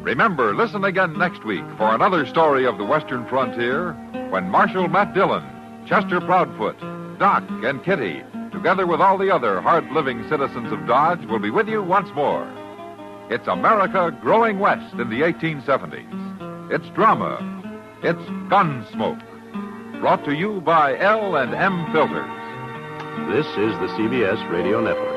Speaker 5: Remember, listen again next week for another story of the Western frontier when Marshal Matt Dillon, Chester Proudfoot, Doc, and Kitty, together with all the other hard-living citizens of Dodge, will be with you once more. It's America growing west in the 1870s. It's drama. It's Gunsmoke. Brought to you by L&M Filters.
Speaker 4: This is the CBS Radio Network.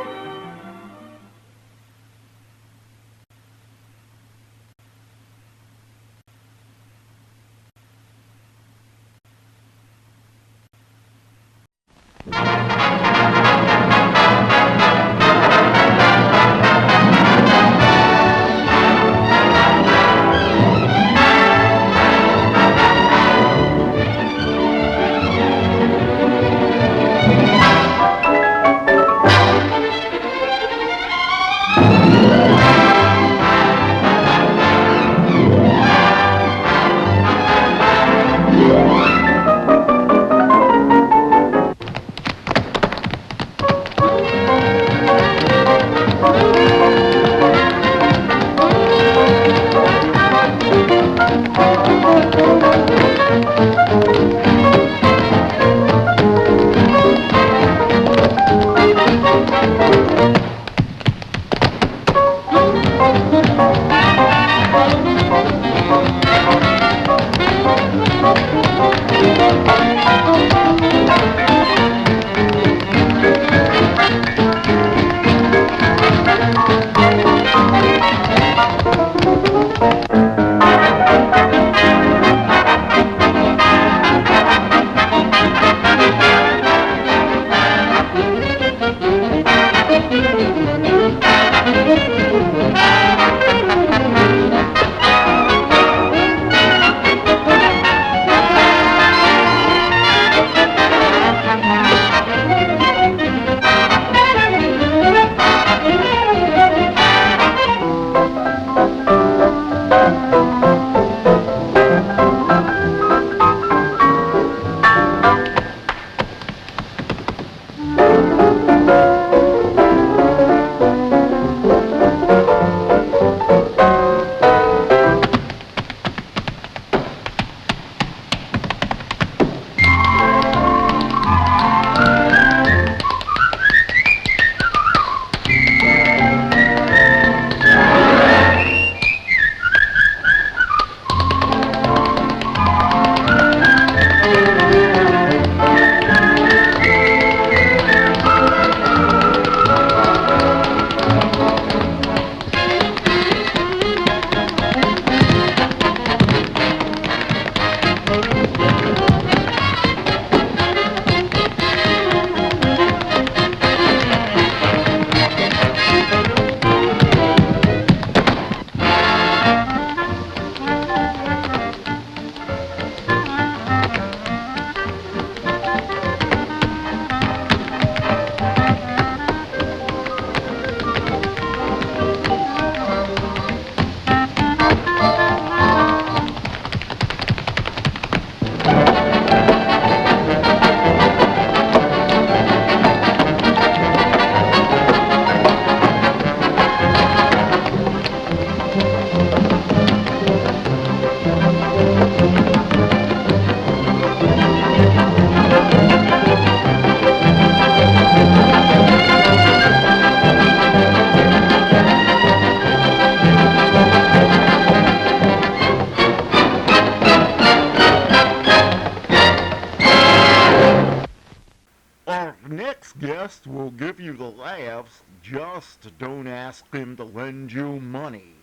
Speaker 1: guest will give you the laughs, just don't ask him to lend you money.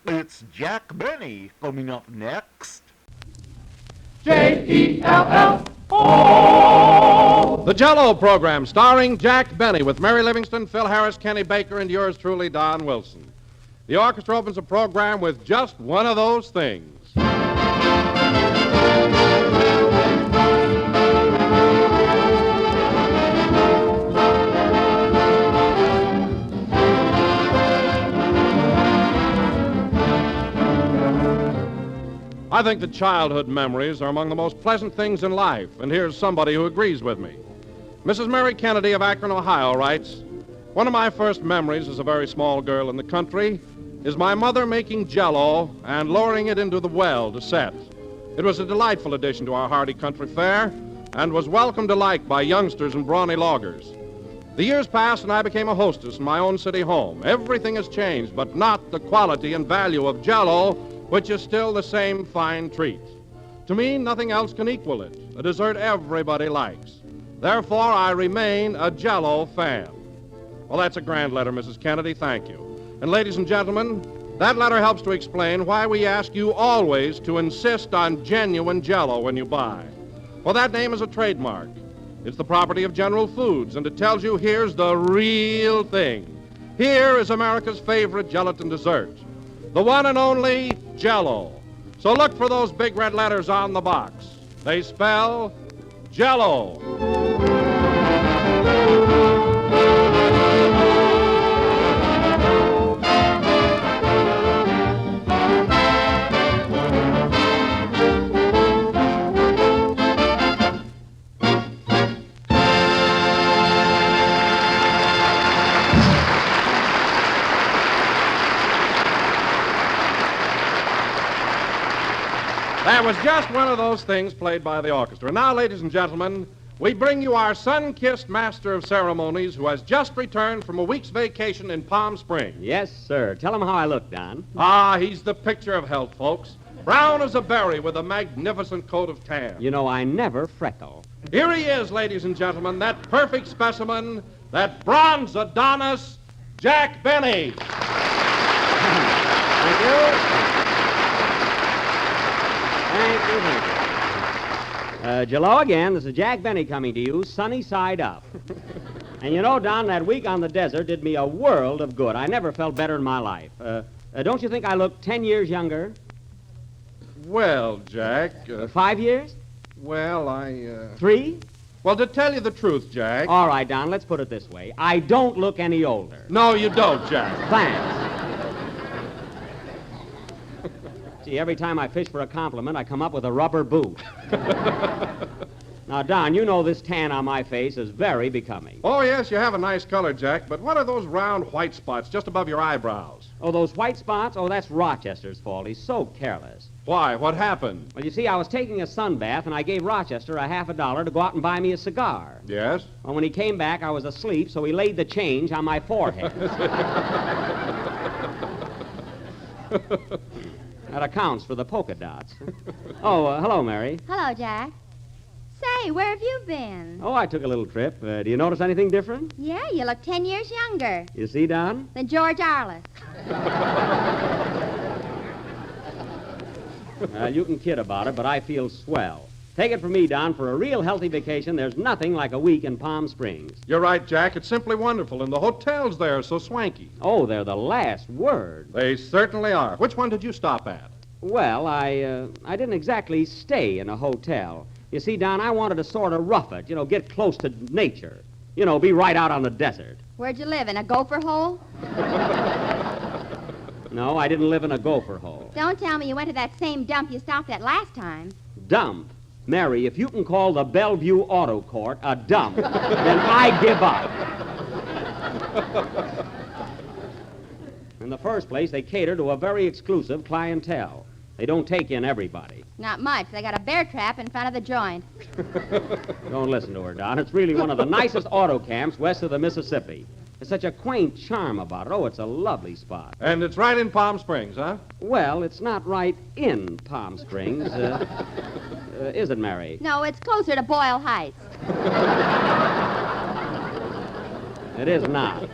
Speaker 1: It's Jack Benny coming up next.
Speaker 13: J-E-L-L-O. The Jell-O program, starring Jack Benny, with Mary Livingston, Phil Harris, Kenny Baker, and yours truly, Don Wilson. The orchestra opens the program with just one of those things. I think that childhood memories are among the most pleasant things in life, and here's somebody who agrees with me. Mrs. Mary Kennedy of Akron, Ohio writes, "One of my first memories as a very small girl in the country is my mother making Jell-O and lowering it into the well to set. It was a delightful addition to our hearty country fare and was welcomed alike by youngsters and brawny loggers. The years passed and I became a hostess in my own city home. Everything has changed, but not the quality and value of Jell-O, which is still the same fine treat. To me, nothing else can equal it, a dessert everybody likes. Therefore, I remain a Jell-O fan." Well, that's a grand letter, Mrs. Kennedy. Thank you. And ladies and gentlemen, that letter helps to explain why we ask you always to insist on genuine Jell-O when you buy. Well, that name is a trademark. It's the property of General Foods, and it tells you here's the real thing. Here is America's favorite gelatin dessert, the one and only Jell-O. So look for those big red letters on the box. They spell Jell-O. That was just one of those things played by the orchestra. Now, ladies and gentlemen, we bring you our sun-kissed master of ceremonies who has just returned from a week's vacation in Palm Springs.
Speaker 14: Yes, sir. Tell him how I look, Don.
Speaker 13: Ah, he's the picture of health, folks. brown as a berry with a magnificent coat of tan.
Speaker 14: You know, I never freckle.
Speaker 13: Here he is, ladies and gentlemen, that perfect specimen, that bronze Adonis, Jack Benny.
Speaker 14: Thank you. Thank you. Jello again. This is Jack Benny coming to you, sunny side up. And you know, Don, that week on the desert did me a world of good. I never felt better in my life. Don't you think I look 10 years younger?
Speaker 13: Well, Jack...
Speaker 14: 5 years?
Speaker 13: Well,
Speaker 14: 3?
Speaker 13: Well, to tell you the truth, Jack...
Speaker 14: All right, Don, let's put it this way. I don't look any older.
Speaker 13: No, you don't, Jack.
Speaker 14: Thanks. See, every time I fish for a compliment, I come up with a rubber boot. Now, Don, you know this tan on my face is very becoming.
Speaker 13: Oh, yes, you have a nice color, Jack, but what are those round white spots just above your eyebrows?
Speaker 14: Oh, those white spots? Oh, that's Rochester's fault. He's so careless.
Speaker 13: Why? What happened?
Speaker 14: Well, you see, I was taking a sun bath, and I gave Rochester a $50 to go out and buy me a cigar.
Speaker 13: Yes?
Speaker 14: Well, when he came back, I was asleep, so he laid the change on my forehead. That accounts for the polka dots. Oh, hello, Mary.
Speaker 18: Hello, Jack. Say, where have you been?
Speaker 14: Oh, I took a little trip. Do you notice anything different?
Speaker 18: Yeah, you look 10 years younger
Speaker 14: You see, Don?
Speaker 18: than George Arliss.
Speaker 14: You can kid about it, but I feel swell. Take it from me, Don, for a real healthy vacation, there's nothing like a week in Palm Springs.
Speaker 13: You're right, Jack. It's simply wonderful, and the hotels there are so swanky.
Speaker 14: Oh, they're the last word.
Speaker 13: They certainly are. Which one did you stop at?
Speaker 14: Well, I didn't exactly stay in a hotel. You see, Don, I wanted to sort of rough it, get close to nature. Be right out on the desert.
Speaker 18: Where'd you live, in a gopher hole?
Speaker 14: No, I didn't live in a gopher hole.
Speaker 18: Don't tell me you went to that same dump you stopped at last time.
Speaker 14: Dump? Mary, if you can call the Bellevue Auto Court a dump, then I give up. In the first place, they cater to a very exclusive clientele. They don't take in everybody.
Speaker 18: Not much. They got a bear trap in front of the joint.
Speaker 14: Don't listen to her, Don. It's really one of the nicest auto camps west of the Mississippi. There's such a quaint charm about it. Oh, it's a lovely spot.
Speaker 13: And it's right in Palm Springs, huh?
Speaker 14: Well, it's not right in Palm Springs, is it, Mary?
Speaker 18: No, it's closer to Boyle Heights.
Speaker 14: It is not.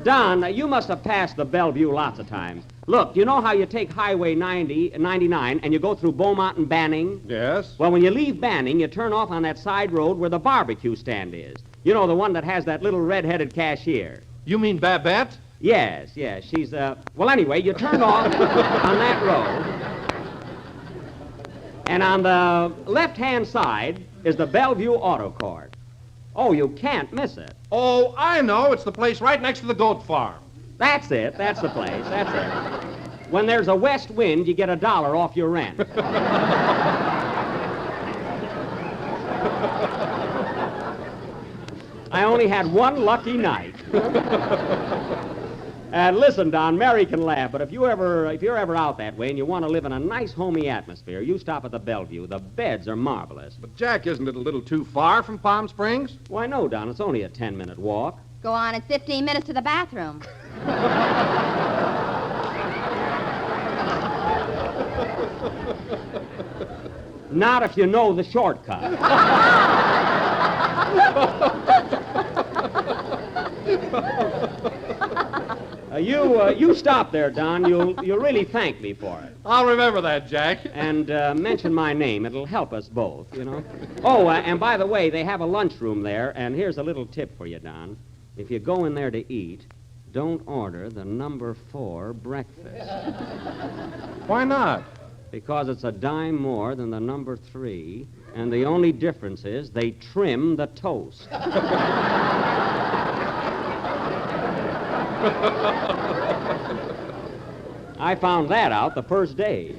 Speaker 14: Don, you must have passed the Bellevue lots of times. Look, you know how you take Highway 99 and you go through Beaumont and Banning?
Speaker 13: Yes.
Speaker 14: Well, when you leave Banning, you turn off on that side road where the barbecue stand is. You know, the one that has that little red-headed cashier.
Speaker 13: You mean Babette?
Speaker 14: Yes. She's, well, anyway, you turn off on that road. And on the left-hand side is the Bellevue Auto Court. Oh, you can't miss it.
Speaker 13: Oh, I know. It's the place right next to the goat farm.
Speaker 14: That's it. That's the place. That's it. When there's a west wind, you get $1 off your rent. I only had one lucky night. And listen, Don, Mary can laugh, but if you're ever out that way and you want to live in a nice, homey atmosphere, you stop at the Bellevue. The beds are marvelous.
Speaker 13: But, Jack, isn't it a little too far from Palm Springs?
Speaker 14: Why, no, Don. It's only a 10-minute walk.
Speaker 18: Go on, it's 15 minutes to the bathroom.
Speaker 14: Not if you know the shortcut. You stop there, Don. You'll really thank me for it.
Speaker 13: I'll remember that, Jack.
Speaker 14: And mention my name. It'll help us both, Oh, and by the way, they have a lunchroom there, and here's a little tip for you, Don. If you go in there to eat, don't order the number 4 breakfast.
Speaker 13: Why not?
Speaker 14: Because it's $0.10 more than the number 3, and the only difference is they trim the toast. I found that out the first day.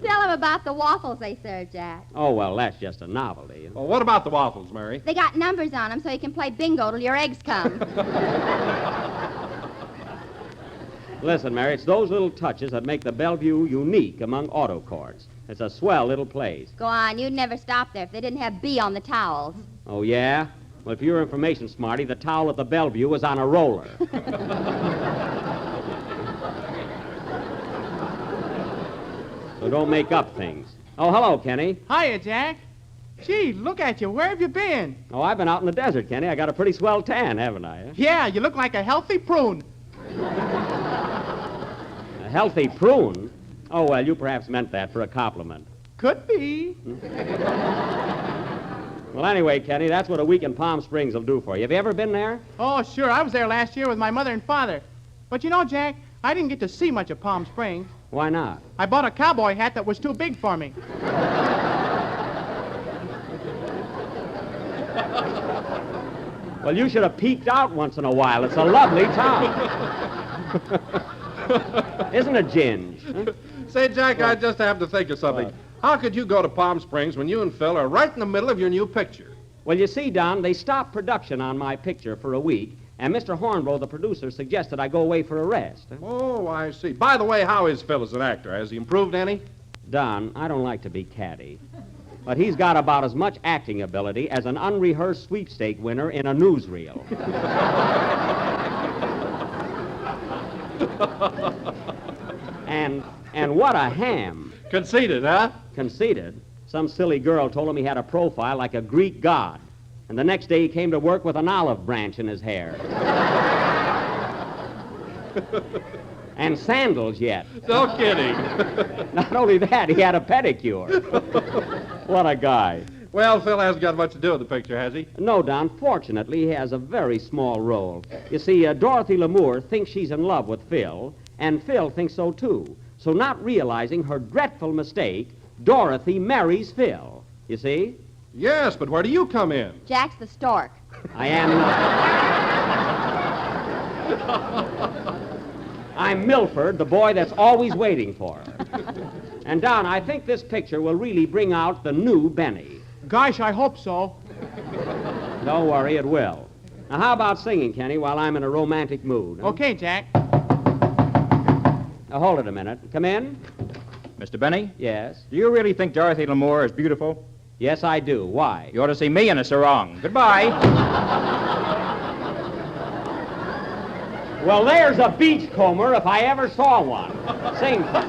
Speaker 18: Tell him about the waffles they serve, Jack.
Speaker 14: Oh, well, that's just a novelty.
Speaker 13: Well, what about the waffles, Mary?
Speaker 18: They got numbers on them so you can play bingo till your eggs come.
Speaker 14: Listen, Mary, it's those little touches that make the Bellevue unique among auto courts. It's a swell little place.
Speaker 18: Go on, you'd never stop there if they didn't have B on the towels.
Speaker 14: Oh, yeah? Well, for your information, Smarty, the towel at the Bellevue was on a roller. So don't make up things. Oh, hello, Kenny.
Speaker 2: Hiya, Jack. Gee, look at you. Where have you been?
Speaker 14: Oh, I've been out in the desert, Kenny. I got a pretty swell tan, haven't I?
Speaker 2: Yeah, you look like a healthy prune.
Speaker 14: A healthy prune? Oh, well, you perhaps meant that for a compliment.
Speaker 2: Could be.
Speaker 14: Well, anyway, Kenny, that's what a week in Palm Springs will do for you. Have you ever been there?
Speaker 2: Oh, sure. I was there last year with my mother and father. But you know, Jack, I didn't get to see much of Palm Springs.
Speaker 14: Why not?
Speaker 2: I bought a cowboy hat that was too big for me.
Speaker 14: Well, you should have peeked out once in a while. It's a lovely town. Isn't it, Ginge? Huh?
Speaker 13: Say, Jack, I just have to think of something. How could you go to Palm Springs when you and Phil are right in the middle of your new picture?
Speaker 14: Well, you see, Don, they stopped production on my picture for a week, and Mr. Hornblow, the producer, suggested I go away for a rest.
Speaker 13: Oh, I see. By the way, how is Phil as an actor? Has he improved any?
Speaker 14: Don, I don't like to be catty, but he's got about as much acting ability as an unrehearsed sweepstake winner in a newsreel. And what a ham.
Speaker 13: Conceited, huh?
Speaker 14: Conceited? Some silly girl told him he had a profile like a Greek god. And the next day he came to work with an olive branch in his hair. And sandals yet.
Speaker 13: No kidding.
Speaker 14: Not only that, he had a pedicure. What a guy.
Speaker 13: Well, Phil hasn't got much to do with the picture, has he?
Speaker 14: No, Don. Fortunately, he has a very small role. You see, Dorothy Lamour thinks she's in love with Phil, and Phil thinks so, too. So not realizing her dreadful mistake, Dorothy marries Phil. You see?
Speaker 13: Yes, but where do you come in?
Speaker 18: Jack's the stork.
Speaker 14: I am I'm Milford, the boy that's always waiting for her. And, Don, I think this picture will really bring out the new Benny.
Speaker 2: Gosh, I hope so.
Speaker 14: Don't worry, it will. Now, how about singing, Kenny, while I'm in a romantic mood? Huh?
Speaker 2: Okay, Jack.
Speaker 14: Now, hold it a minute. Come in.
Speaker 9: Mr. Benny?
Speaker 14: Yes?
Speaker 9: Do you really think Dorothy Lamour is beautiful?
Speaker 14: Yes, I do. Why?
Speaker 9: You ought to see me in a sarong. Goodbye.
Speaker 14: Well, there's a beachcomber if I ever saw one. Sing for me.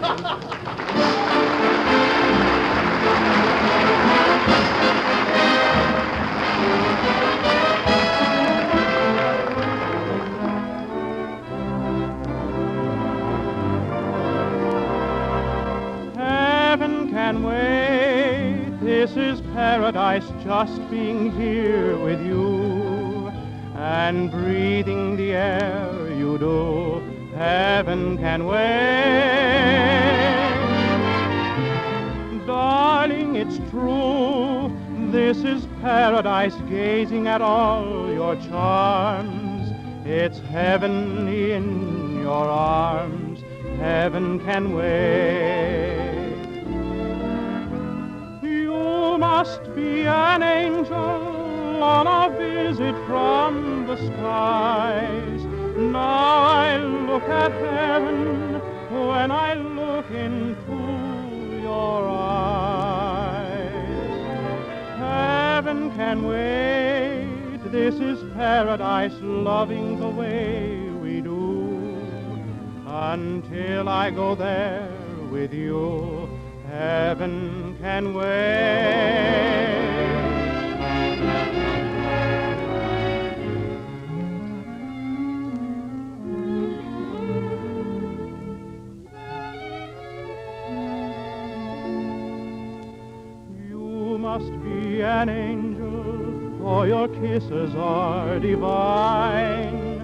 Speaker 7: Heaven can wait. This is paradise, just being here with you and breathing the air you do. Heaven can wait. Darling, it's true. This is paradise, gazing at all your charms. It's heaven in your arms. Heaven can wait. You must be an angel on a visit from the skies. Now I look at heaven when I look into your eyes. Heaven can wait. This is paradise, loving the way we do. Until I go there with you, heaven can wait. You must be an angel, for your kisses are divine.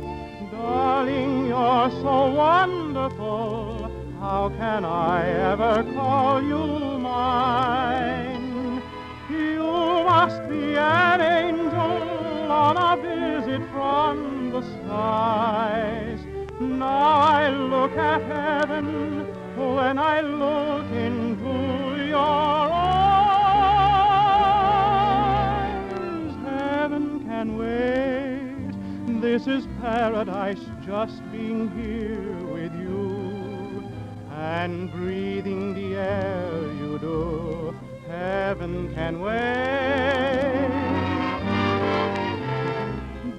Speaker 7: Darling, you're so wonderful. How can I ever call you mine? You must be an angel on a visit from the skies. Now I look at heaven when I look into your eyes. Heaven can wait. This is paradise, just being here with you and breathing the air you do. Heaven can wait.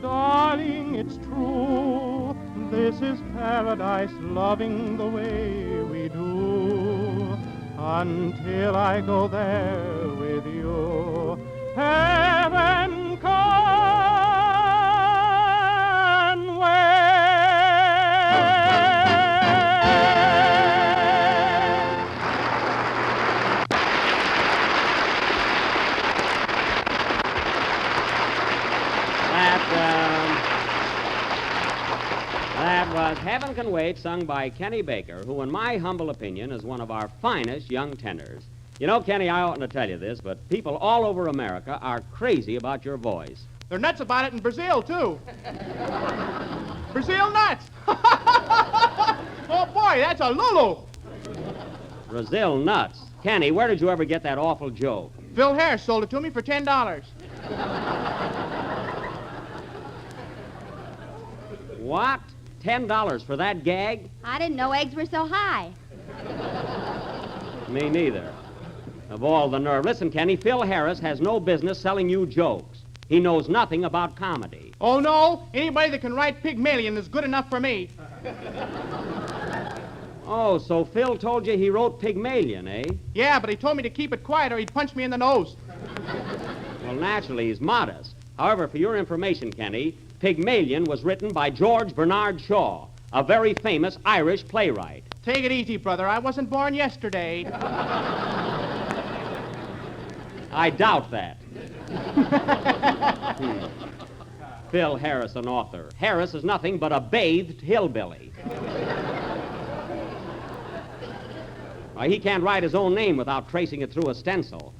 Speaker 7: Darling, it's true. This is paradise, loving the way we do. until I go there with you. Heaven can wait.
Speaker 14: That was Heaven Can Wait, sung by Kenny Baker, who, in my humble opinion, is one of our finest young tenors. You know, Kenny, I oughtn't to tell you this, but people all over America are crazy about your voice.
Speaker 2: They're nuts about it in Brazil, too. Brazil nuts! Oh, boy, that's a Lulu!
Speaker 14: Brazil nuts. Kenny, where did you ever get that awful joke?
Speaker 2: Phil Harris sold it to me for $10.
Speaker 14: What? $10 for that gag?
Speaker 18: I didn't know eggs were so high.
Speaker 14: Me neither. Of all the nerve. Listen, Kenny, Phil Harris has no business selling you jokes. He knows nothing about comedy.
Speaker 2: Oh, no? Anybody that can write Pygmalion is good enough for me.
Speaker 14: Oh, so Phil told you he wrote Pygmalion, eh?
Speaker 2: Yeah, but he told me to keep it quiet or he'd punch me in the nose.
Speaker 14: Well, naturally, he's modest. However, for your information, Kenny, Pygmalion was written by George Bernard Shaw, a very famous Irish playwright.
Speaker 2: Take it easy, brother. I wasn't born yesterday.
Speaker 14: I doubt that. Phil Harris, an author. Harris is nothing but a bathed hillbilly. Why, he can't write his own name without tracing it through a stencil.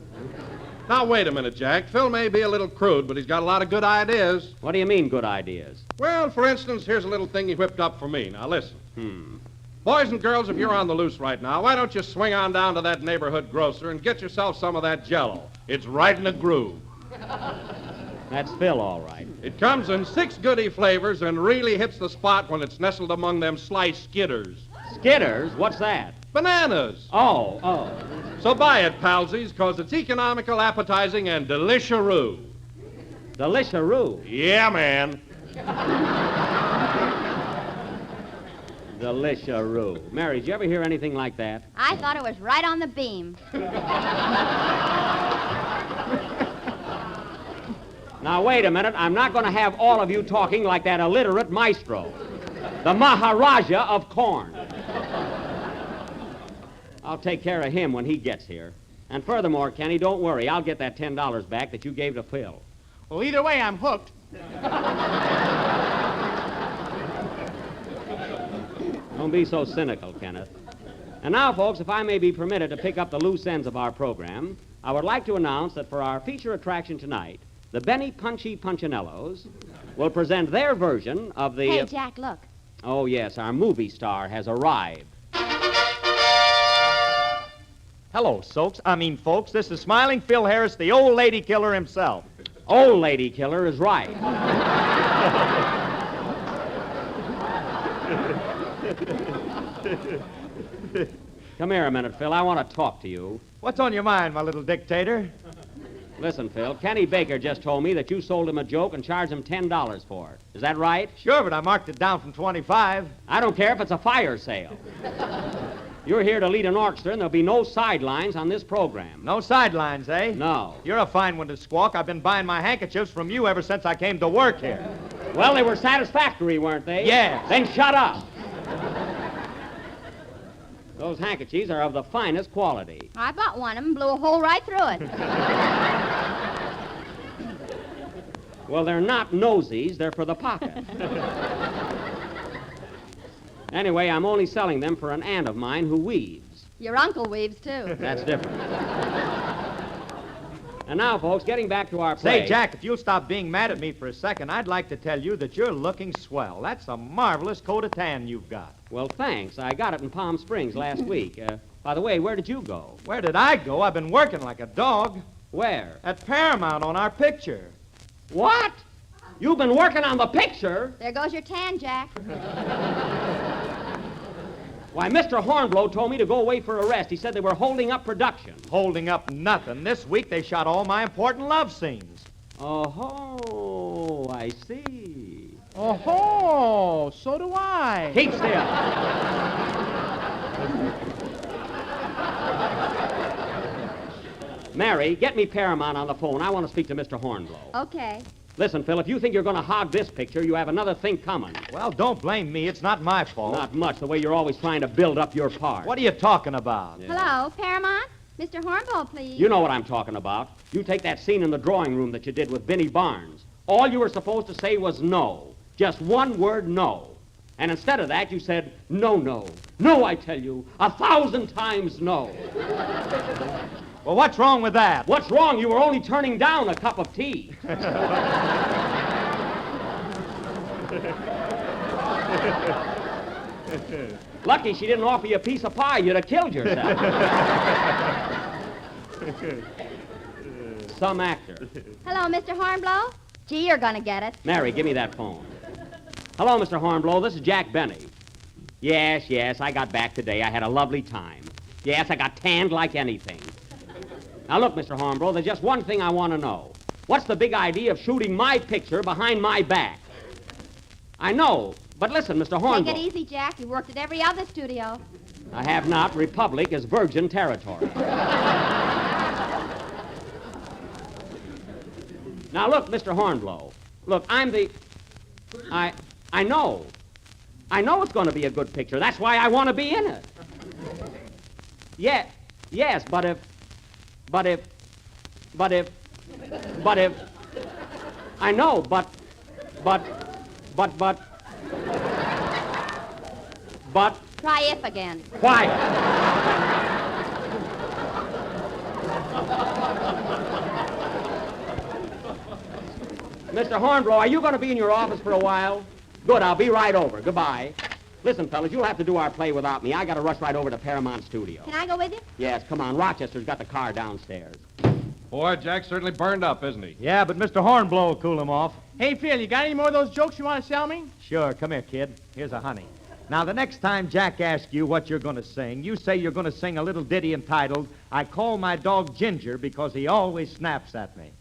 Speaker 13: Now, wait a minute, Jack. Phil may be a little crude, but he's got a lot of good ideas.
Speaker 14: What do you mean, good ideas?
Speaker 13: Well, for instance, here's a little thing he whipped up for me. Now, listen. Boys and girls, if you're on the loose right now, why don't you swing on down to that neighborhood grocer and get yourself some of that Jell-O? It's right in a groove.
Speaker 14: That's Phil, all right.
Speaker 13: It comes in 6 goody flavors and really hits the spot when it's nestled among them sliced skitters.
Speaker 14: Skitters? What's that?
Speaker 13: Bananas.
Speaker 14: Oh.
Speaker 13: So buy it, palsies, because it's economical, appetizing, and delicious-roo.
Speaker 14: Delicious-roo?
Speaker 13: Yeah, man.
Speaker 14: Delicious-roo. Mary, did you ever hear anything like that?
Speaker 18: I thought it was right on the beam.
Speaker 14: Now, wait a minute. I'm not going to have all of you talking like that illiterate maestro, the Maharaja of corn. I'll take care of him when he gets here. And furthermore, Kenny, don't worry. I'll get that $10 back that you gave to Phil.
Speaker 2: Well, either way, I'm hooked.
Speaker 14: Don't be so cynical, Kenneth. And now, folks, if I may be permitted to pick up the loose ends of our program, I would like to announce that for our feature attraction tonight, the Benny Punchy Punchinellos will present their version of the...
Speaker 18: Hey, Jack, look.
Speaker 14: Oh, yes, our movie star has arrived.
Speaker 9: Hello, folks. This is Smiling Phil Harris, the old lady killer himself.
Speaker 14: Old lady killer is right. Come here a minute, Phil. I want to talk to you.
Speaker 9: What's on your mind, my little dictator?
Speaker 14: Listen, Phil, Kenny Baker just told me that you sold him a joke and charged him $10 for it. Is that right?
Speaker 9: Sure, but I marked it down from 25.
Speaker 14: I don't care if it's a fire sale. You're here to lead an orchestra, and there'll be no sidelines on this program.
Speaker 9: No sidelines, eh?
Speaker 14: No.
Speaker 9: You're a fine one to squawk. I've been buying my handkerchiefs from you ever since I came to work here.
Speaker 14: Well, they were satisfactory, weren't they?
Speaker 9: Yes.
Speaker 14: Then shut up. Those handkerchiefs are of the finest quality.
Speaker 18: I bought one of them, blew a hole right through it.
Speaker 14: Well, they're not nosies. They're for the pocket. Anyway, I'm only selling them for an aunt of mine who weaves.
Speaker 18: Your uncle weaves, too.
Speaker 14: That's different. And now, folks, getting back to our play.
Speaker 9: Say, Jack, if you'll stop being mad at me for a second, I'd like to tell you that you're looking swell. That's a marvelous coat of tan you've got.
Speaker 14: Well, thanks. I got it in Palm Springs last week. By the way, where did you go?
Speaker 9: Where did I go? I've been working like a dog.
Speaker 14: Where?
Speaker 9: At Paramount on our picture.
Speaker 14: What? You've been working on the picture?
Speaker 18: There goes your tan, Jack.
Speaker 14: Why, Mr. Hornblow told me to go away for a rest. He said they were holding up production.
Speaker 9: Holding up nothing. This week they shot all my important love scenes.
Speaker 14: Oh, I see.
Speaker 2: Oh, so do I.
Speaker 14: Keep still. Mary, get me Paramount on the phone. I want to speak to Mr. Hornblow.
Speaker 18: Okay.
Speaker 14: Listen, Phil, if you think you're going to hog this picture, you have another thing coming.
Speaker 9: Well, don't blame me. It's not my fault.
Speaker 14: Not much, the way you're always trying to build up your part.
Speaker 9: What are you talking about?
Speaker 18: Hello, Paramount? Mr. Hornblow, please.
Speaker 14: You know what I'm talking about. You take that scene in the drawing room that you did with Vinnie Barnes. All you were supposed to say was no. Just one word, no. And instead of that, you said, no, no. No, I tell you, 1,000 times no.
Speaker 9: Well, what's wrong with that?
Speaker 14: What's wrong? You were only turning down a cup of tea. Lucky she didn't offer you a piece of pie. You'd have killed yourself. Some actor.
Speaker 18: Hello, Mr. Hornblow? Gee, you're gonna get it.
Speaker 14: Mary, give me that phone. Hello, Mr. Hornblow. This is Jack Benny. Yes, I got back today. I had a lovely time. Yes, I got tanned like anything. Now, look, Mr. Hornblow, there's just one thing I want to know. What's the big idea of shooting my picture behind my back? I know, but listen, Mr. Hornblow.
Speaker 18: Take it easy, Jack. You worked at every other studio.
Speaker 14: I have not. Republic is virgin territory. Now, look, Mr. Hornblow. Look, I know. I know it's going to be a good picture. That's why I want to be in it. Yes, but if, I know, but,
Speaker 18: Try if again.
Speaker 14: Quiet. Mr. Hornblow, are you going to be in your office for a while? Good, I'll be right over. Goodbye. Listen, fellas, you'll have to do our play without me. I got to rush right over to Paramount Studio.
Speaker 18: Can I go with you?
Speaker 14: Yes, come on. Rochester's got the car downstairs.
Speaker 13: Boy, Jack's certainly burned up, isn't he?
Speaker 9: Yeah, but Mr. Hornblow will cool him off.
Speaker 2: Hey, Phil, you got any more of those jokes you want to sell me?
Speaker 9: Sure, come here, kid. Here's a honey. Now, the next time Jack asks you what you're going to sing, you say you're going to sing a little ditty entitled, I Call My Dog Ginger Because He Always Snaps at Me.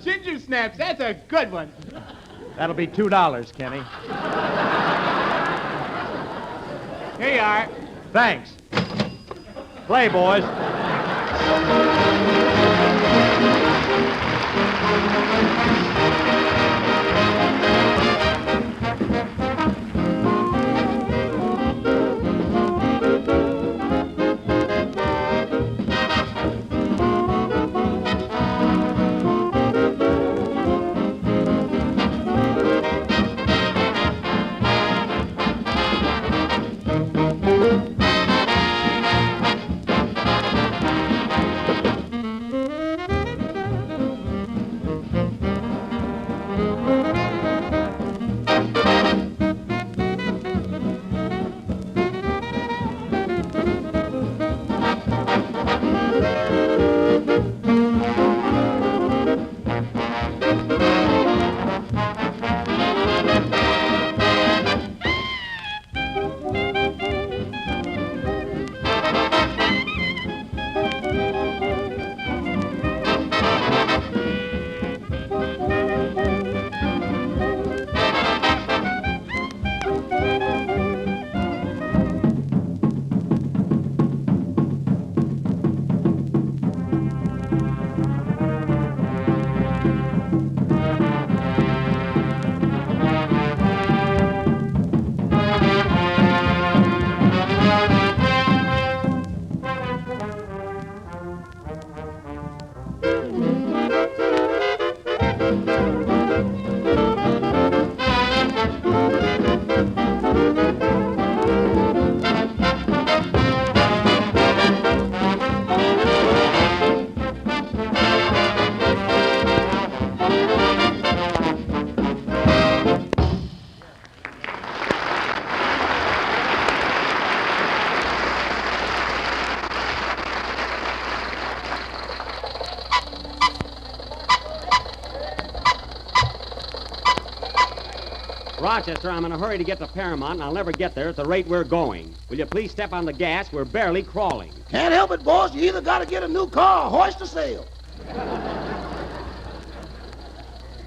Speaker 2: Ginger snaps, that's a good one.
Speaker 9: That'll be $2, Kenny.
Speaker 2: Here you are.
Speaker 9: Thanks. Play, boys.
Speaker 14: Rochester, I'm in a hurry to get to Paramount, and I'll never get there at the rate we're going. Will you please step on the gas? We're barely crawling.
Speaker 11: Can't help it, boss. You either got to get a new car or hoist a sail.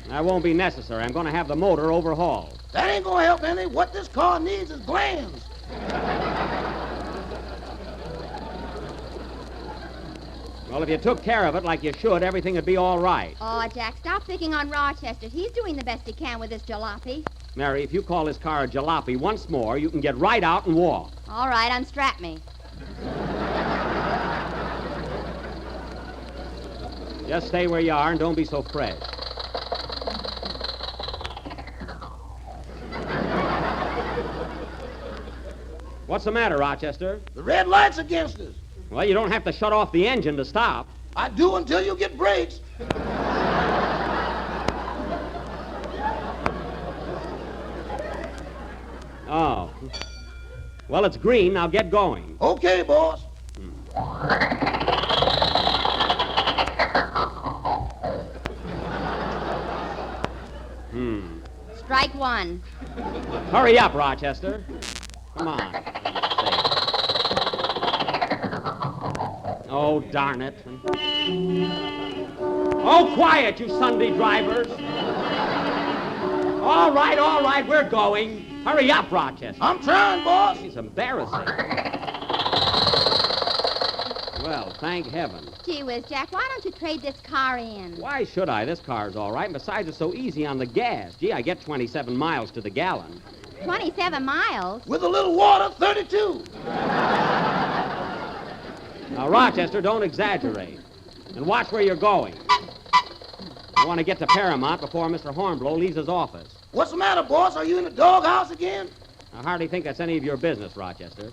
Speaker 14: That won't be necessary. I'm going to have the motor overhauled.
Speaker 11: That ain't going to help any. What this car needs is glands.
Speaker 14: Well, if you took care of it like you should, everything would be all right.
Speaker 18: Oh, Jack, stop picking on Rochester. He's doing the best he can with this jalopy.
Speaker 14: Mary, if you call this car a jalopy once more, you can get right out and walk.
Speaker 18: All right, unstrap me.
Speaker 14: Just stay where you are and don't be so fresh. What's the matter, Rochester?
Speaker 16: The red light's against us.
Speaker 14: Well, you don't have to shut off the engine to stop.
Speaker 16: I do until you get brakes.
Speaker 14: Oh. Well, it's green. Now get going.
Speaker 16: Okay, boss.
Speaker 18: Strike one.
Speaker 14: Hurry up, Rochester. Come on. Oh, darn it. Oh, quiet, you Sunday drivers. All right, we're going. Hurry up, Rochester.
Speaker 16: I'm trying, boss.
Speaker 14: It's embarrassing. Well, thank heaven.
Speaker 18: Gee whiz, Jack, why don't you trade this car in?
Speaker 14: Why should I? This car's all right. And besides, it's so easy on the gas. Gee, I get 27 miles to the gallon.
Speaker 18: 27 miles?
Speaker 16: With a little water, 32.
Speaker 14: Now, Rochester, don't exaggerate. And watch where you're going. I want to get to Paramount before Mr. Hornblow leaves his office.
Speaker 16: What's the matter, boss? Are you in the doghouse again?
Speaker 14: I hardly think that's any of your business, Rochester.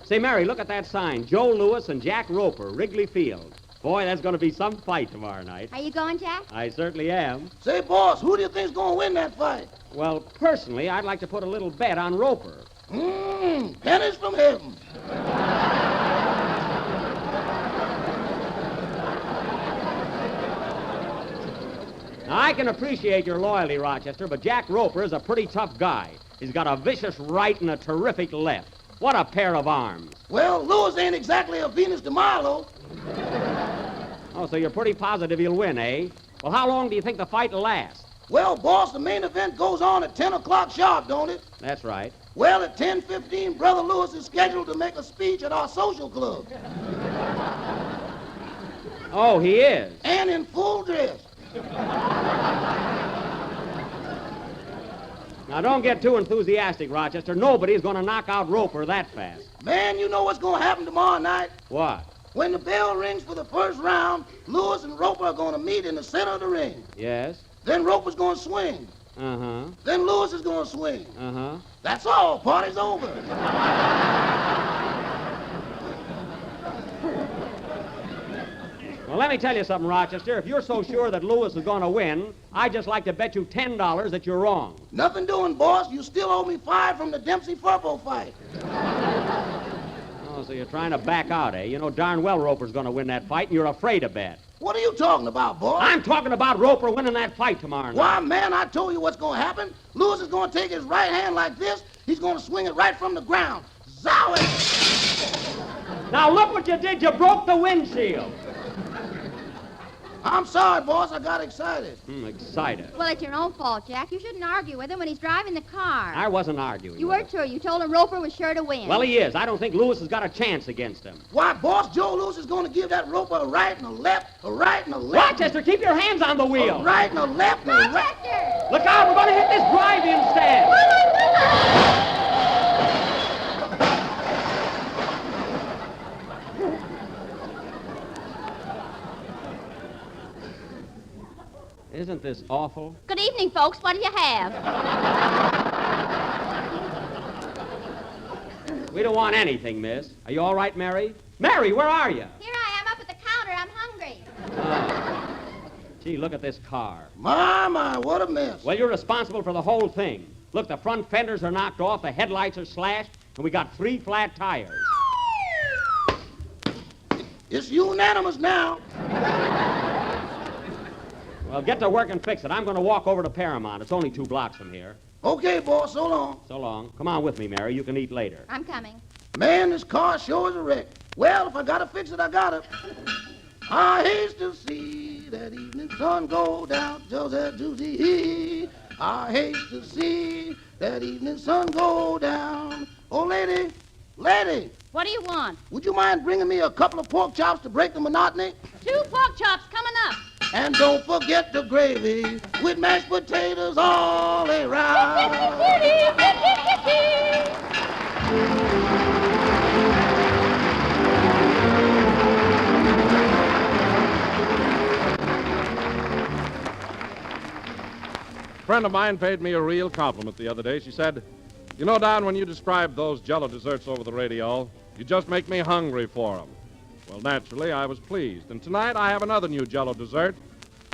Speaker 14: Say, Mary, look at that sign. Joe Louis and Jack Roper, Wrigley Field. Boy, that's going to be some fight tomorrow night.
Speaker 18: Are you going, Jack?
Speaker 14: I certainly am.
Speaker 16: Say, boss, who do you think's going to win that fight?
Speaker 14: Well, personally, I'd like to put a little bet on Roper.
Speaker 16: Pennies from heaven.
Speaker 14: Now, I can appreciate your loyalty, Rochester, but Jack Roper is a pretty tough guy. He's got a vicious right and a terrific left. What a pair of arms.
Speaker 16: Well, Louis ain't exactly a Venus de Milo.
Speaker 14: Oh, so you're pretty positive he'll win, eh? Well, how long do you think the fight will last?
Speaker 16: Well, boss, the main event goes on at 10 o'clock sharp, don't it?
Speaker 14: That's right.
Speaker 16: Well, at 10:15, Brother Louis is scheduled to make a speech at our social club.
Speaker 14: Oh, he is?
Speaker 16: And in full dress.
Speaker 14: Now, don't get too enthusiastic, Rochester. Nobody's going to knock out Roper that fast.
Speaker 16: Man, you know what's going to happen tomorrow night?
Speaker 14: What?
Speaker 16: When the bell rings for the first round, Louis and Roper are going to meet in the center of the ring.
Speaker 14: Yes?
Speaker 16: Then Roper's going to swing.
Speaker 14: Uh-huh.
Speaker 16: Then Louis is going to swing.
Speaker 14: Uh-huh.
Speaker 16: That's all. Party's over.
Speaker 14: Well, let me tell you something, Rochester. If you're so sure that Louis is going to win, I'd just like to bet you $10 that you're wrong.
Speaker 16: Nothing doing, boss. You still owe me $5 from the Dempsey-Furbo fight.
Speaker 14: Oh, so you're trying to back out, eh? You know darn well Roper's going to win that fight, and you're afraid to bet.
Speaker 16: What are you talking about, boss?
Speaker 14: I'm talking about Roper winning that fight tomorrow night.
Speaker 16: Why, man, I told you what's going to happen. Louis is going to take his right hand like this. He's going to swing it right from the ground. Zowie!
Speaker 14: Now, look what you did. You broke the windshield.
Speaker 16: I'm sorry, boss. I got excited.
Speaker 14: Excited.
Speaker 18: Well, it's your own fault, Jack. You shouldn't argue with him when he's driving the car.
Speaker 14: I wasn't arguing.
Speaker 18: You were too. You told him Roper was sure to win.
Speaker 14: Well, he is. I don't think Louis has got a chance against him.
Speaker 16: Why, boss, Joe Louis is going to give that Roper a right and a left, a right and a left.
Speaker 14: Rochester, keep your hands on the wheel.
Speaker 16: A right and a left and a right.
Speaker 18: Rochester!
Speaker 14: Look out, we're going to hit this drive-in stand. Isn't this awful?
Speaker 18: Good evening, folks. What do you have?
Speaker 14: We don't want anything, miss. Are you all right, Mary? Mary, where are you?
Speaker 18: Here I am up at the counter. I'm hungry.
Speaker 14: Gee, look at this car.
Speaker 16: My, what a mess.
Speaker 14: Well, you're responsible for the whole thing. Look, the front fenders are knocked off, the headlights are slashed, and we got 3 flat tires.
Speaker 16: It's unanimous now.
Speaker 14: Well, get to work and fix it. I'm going to walk over to Paramount. It's only 2 blocks from here.
Speaker 16: Okay, boss. So long.
Speaker 14: So long. Come on with me, Mary. You can eat later.
Speaker 18: I'm coming.
Speaker 16: Man, this car sure is a wreck. Well, if I gotta fix it, I gotta. I hate to see that evening sun go down, just as Juicy. I hate to see that evening sun go down. Oh, lady,
Speaker 18: What do you want?
Speaker 16: Would you mind bringing me a couple of pork chops to break the monotony?
Speaker 18: 2 pork chops coming up.
Speaker 16: And don't forget the gravy with mashed potatoes all around.
Speaker 13: A friend of mine paid me a real compliment the other day. She said, "You know, Don, when you describe those Jell-O desserts over the radio, you just make me hungry for them." Well, naturally, I was pleased. And tonight I have another new Jell-O dessert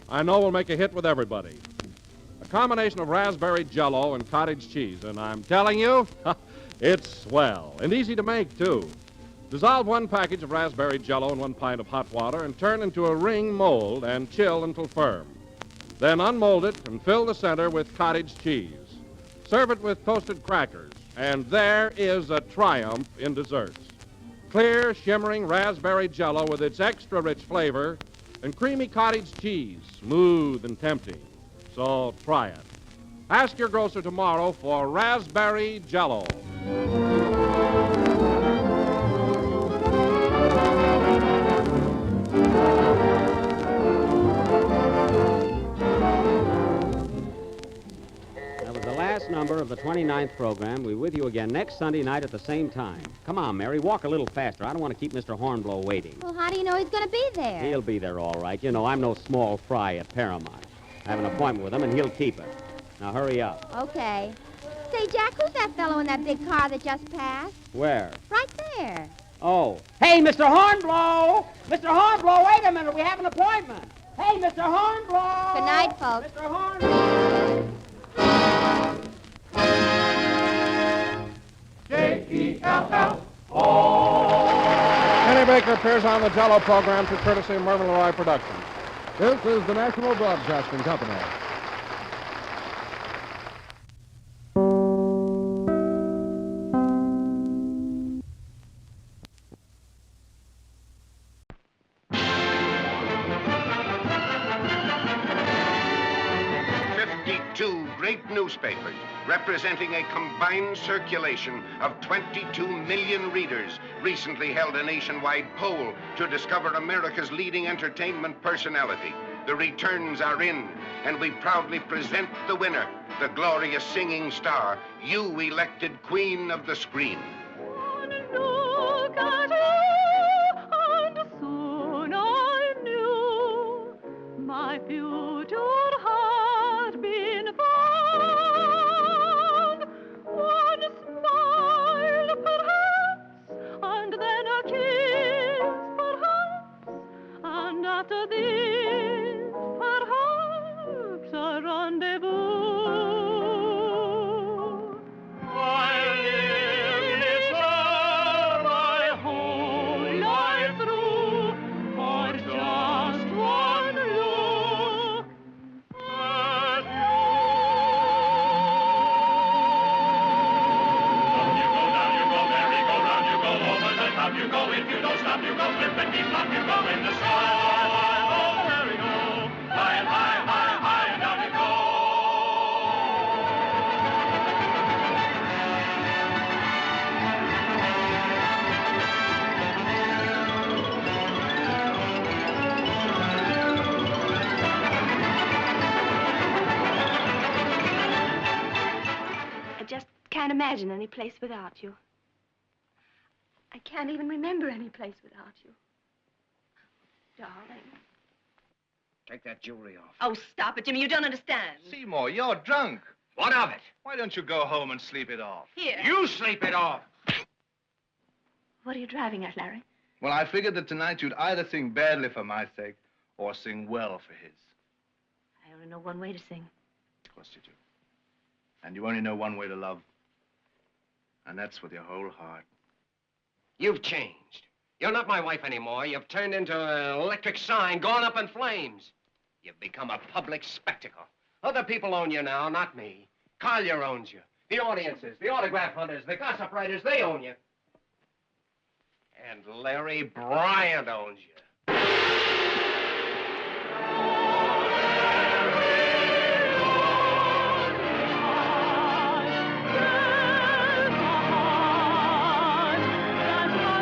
Speaker 13: I know will make a hit with everybody. A combination of raspberry Jell-O and cottage cheese. And I'm telling you, it's swell. And easy to make, too. Dissolve 1 package of raspberry Jell-O in 1 pint of hot water and turn into a ring mold and chill until firm. Then unmold it and fill the center with cottage cheese. Serve it with toasted crackers. And there is a triumph in desserts. Clear, shimmering raspberry Jell-O with its extra rich flavor and creamy cottage cheese, smooth and tempting. So try it. Ask your grocer tomorrow for raspberry Jell-O.
Speaker 14: Number of the 29th program. We're with you again next Sunday night at the same time. Come on, Mary, walk a little faster. I don't want to keep Mr. Hornblow waiting.
Speaker 18: Well, how do you know he's going to be there?
Speaker 14: He'll be there all right. You know, I'm no small fry at Paramount. I have an appointment with him, and he'll keep it. Now, hurry up.
Speaker 18: Okay. Say, Jack, who's that fellow in that big car that just passed?
Speaker 14: Where?
Speaker 18: Right there.
Speaker 14: Oh. Hey, Mr. Hornblow! Mr. Hornblow, wait a minute. We have an appointment. Hey, Mr. Hornblow!
Speaker 18: Good night, folks.
Speaker 14: Mr. Hornblow!
Speaker 13: J-E-L-L-O. Kenny Baker appears on the Jell-O program through courtesy of Mervyn LeRoy Productions. This is the National Broadcasting Company.
Speaker 10: Great newspapers representing a combined circulation of 22 million readers recently held a nationwide poll to discover America's leading entertainment personality. The returns are in, and we proudly present the winner, the glorious singing star, you elected Queen of the Screen.
Speaker 17: Look at her, and soon I knew my future had been found. One smile, perhaps, and then a kiss, perhaps, and after this, perhaps, a rendezvous.
Speaker 20: I can't imagine any place without you. I can't even remember any place without you. Darling.
Speaker 24: Take that jewelry off.
Speaker 20: Oh, stop it, Jimmy. You don't understand.
Speaker 24: Seymour, you're drunk. What of it? Why don't you go home and sleep it off?
Speaker 20: Here.
Speaker 24: You sleep it off.
Speaker 20: What are you driving at, Larry?
Speaker 24: Well, I figured that tonight you'd either sing badly for my sake or sing well for his.
Speaker 20: I only know one way to sing.
Speaker 24: Of course you do. And you only know one way to love. And that's with your whole heart.
Speaker 25: You've changed. You're not my wife anymore. You've turned into an electric sign gone up in flames. You've become a public spectacle. Other people own you now, not me. Collier owns you. The audiences, the autograph hunters, the gossip writers, they own you. And Larry Bryant owns you.
Speaker 17: That's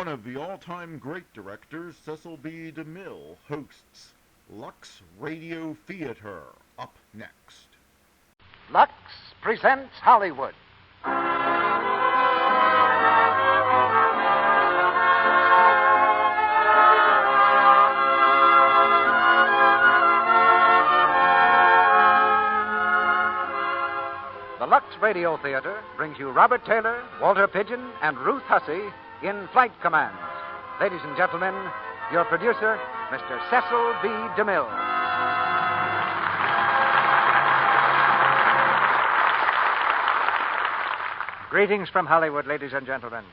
Speaker 1: One of the all-time great directors, Cecil B. DeMille, hosts Lux Radio Theater. Up next.
Speaker 3: Lux presents Hollywood. The Lux Radio Theater brings you Robert Taylor, Walter Pidgeon, and Ruth Hussey in Flight Commands. Ladies and gentlemen, your producer, Mr. Cecil B. DeMille. Greetings from Hollywood, ladies and gentlemen.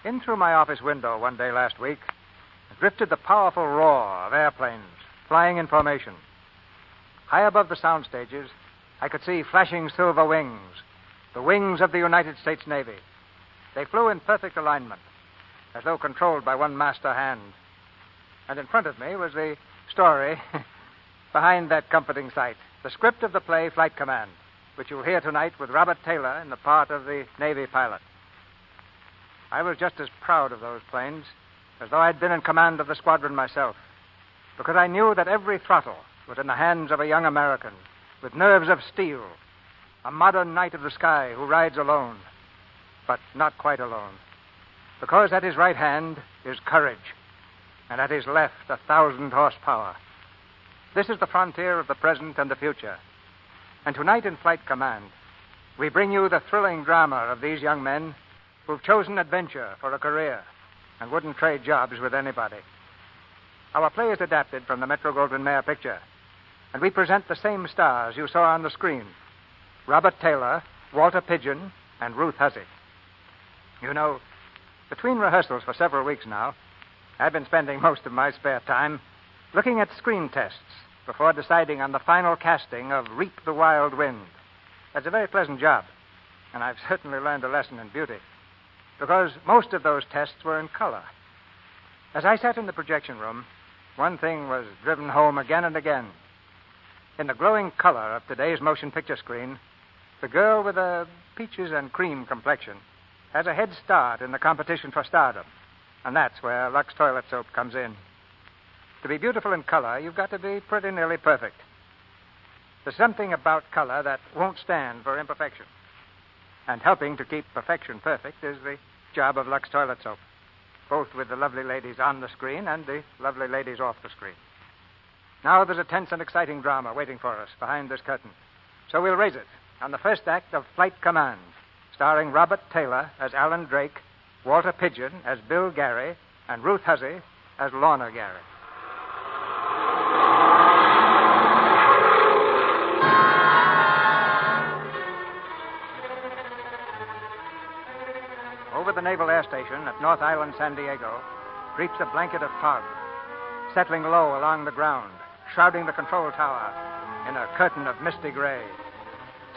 Speaker 3: In through my office window one day last week drifted the powerful roar of airplanes flying in formation. High above the sound stages, I could see flashing silver wings, the wings of the United States Navy. They flew in perfect alignment, as though controlled by one master hand. And in front of me was the story behind that comforting sight, the script of the play Flight Command, which you'll hear tonight with Robert Taylor in the part of the Navy pilot. I was just as proud of those planes as though I'd been in command of the squadron myself, because I knew that every throttle was in the hands of a young American with nerves of steel, a modern knight of the sky who rides alone, but not quite alone, because at his right hand is courage, and at his left 1,000 horsepower. This is the frontier of the present and the future. And tonight in Flight Command, we bring you the thrilling drama of these young men who've chosen adventure for a career and wouldn't trade jobs with anybody. Our play is adapted from the Metro-Goldwyn-Mayer picture, and we present the same stars you saw on the screen: Robert Taylor, Walter Pidgeon, and Ruth Hussey. You know, between rehearsals for several weeks now, I've been spending most of my spare time looking at screen tests before deciding on the final casting of Reap the Wild Wind. That's a very pleasant job, and I've certainly learned a lesson in beauty, because most of those tests were in color. As I sat in the projection room, one thing was driven home again and again. In the glowing color of today's motion picture screen, the girl with a peaches and cream complexion has a head start in the competition for stardom, and that's where Lux Toilet Soap comes in. To be beautiful in color, you've got to be pretty nearly perfect. There's something about color that won't stand for imperfection. And helping to keep perfection perfect is the job of Lux Toilet Soap, both with the lovely ladies on the screen and the lovely ladies off the screen. Now there's a tense and exciting drama waiting for us behind this curtain. So we'll raise it on the first act of Flight Command, starring Robert Taylor as Alan Drake, Walter Pidgeon as Bill Gary, and Ruth Hussey as Lorna Gary. Over the Naval Air Station at North Island, San Diego, creeps a blanket of fog, settling low along the ground, shrouding the control tower in a curtain of misty gray.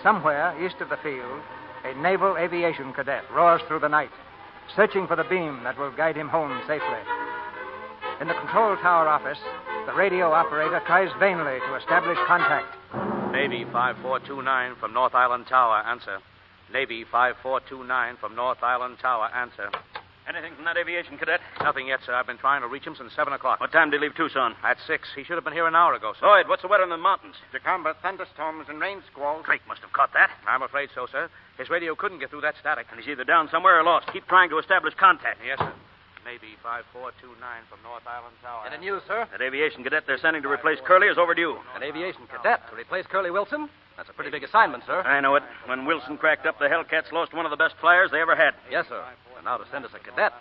Speaker 3: Somewhere east of the field, a naval aviation cadet roars through the night, searching for the beam that will guide him home safely. In the control tower office, the radio operator tries vainly to establish contact.
Speaker 8: Navy 5429 from North Island Tower, answer. Navy 5429 from North Island Tower, answer. Anything from that aviation cadet? Nothing yet, sir. I've been trying to reach him since 7 o'clock. What time did he leave Tucson? At 6. He should have been here an hour ago, sir. Lloyd, what's the weather in the mountains?
Speaker 2: To combat thunderstorms and rain squalls.
Speaker 8: Drake must have caught that. I'm afraid so, sir. His radio couldn't get through that static. And he's either down somewhere or lost. Keep trying to establish contact. Yes, sir. Navy 5429 from North Island Tower.
Speaker 19: Any news, sir?
Speaker 8: That aviation cadet they're sending to replace Curly is overdue.
Speaker 19: An aviation cadet to replace Curly Wilson? That's a pretty big assignment, sir.
Speaker 8: I know it. When Wilson cracked up, the Hellcats lost one of the best flyers they ever had.
Speaker 19: Yes, sir. And now to send us a cadet.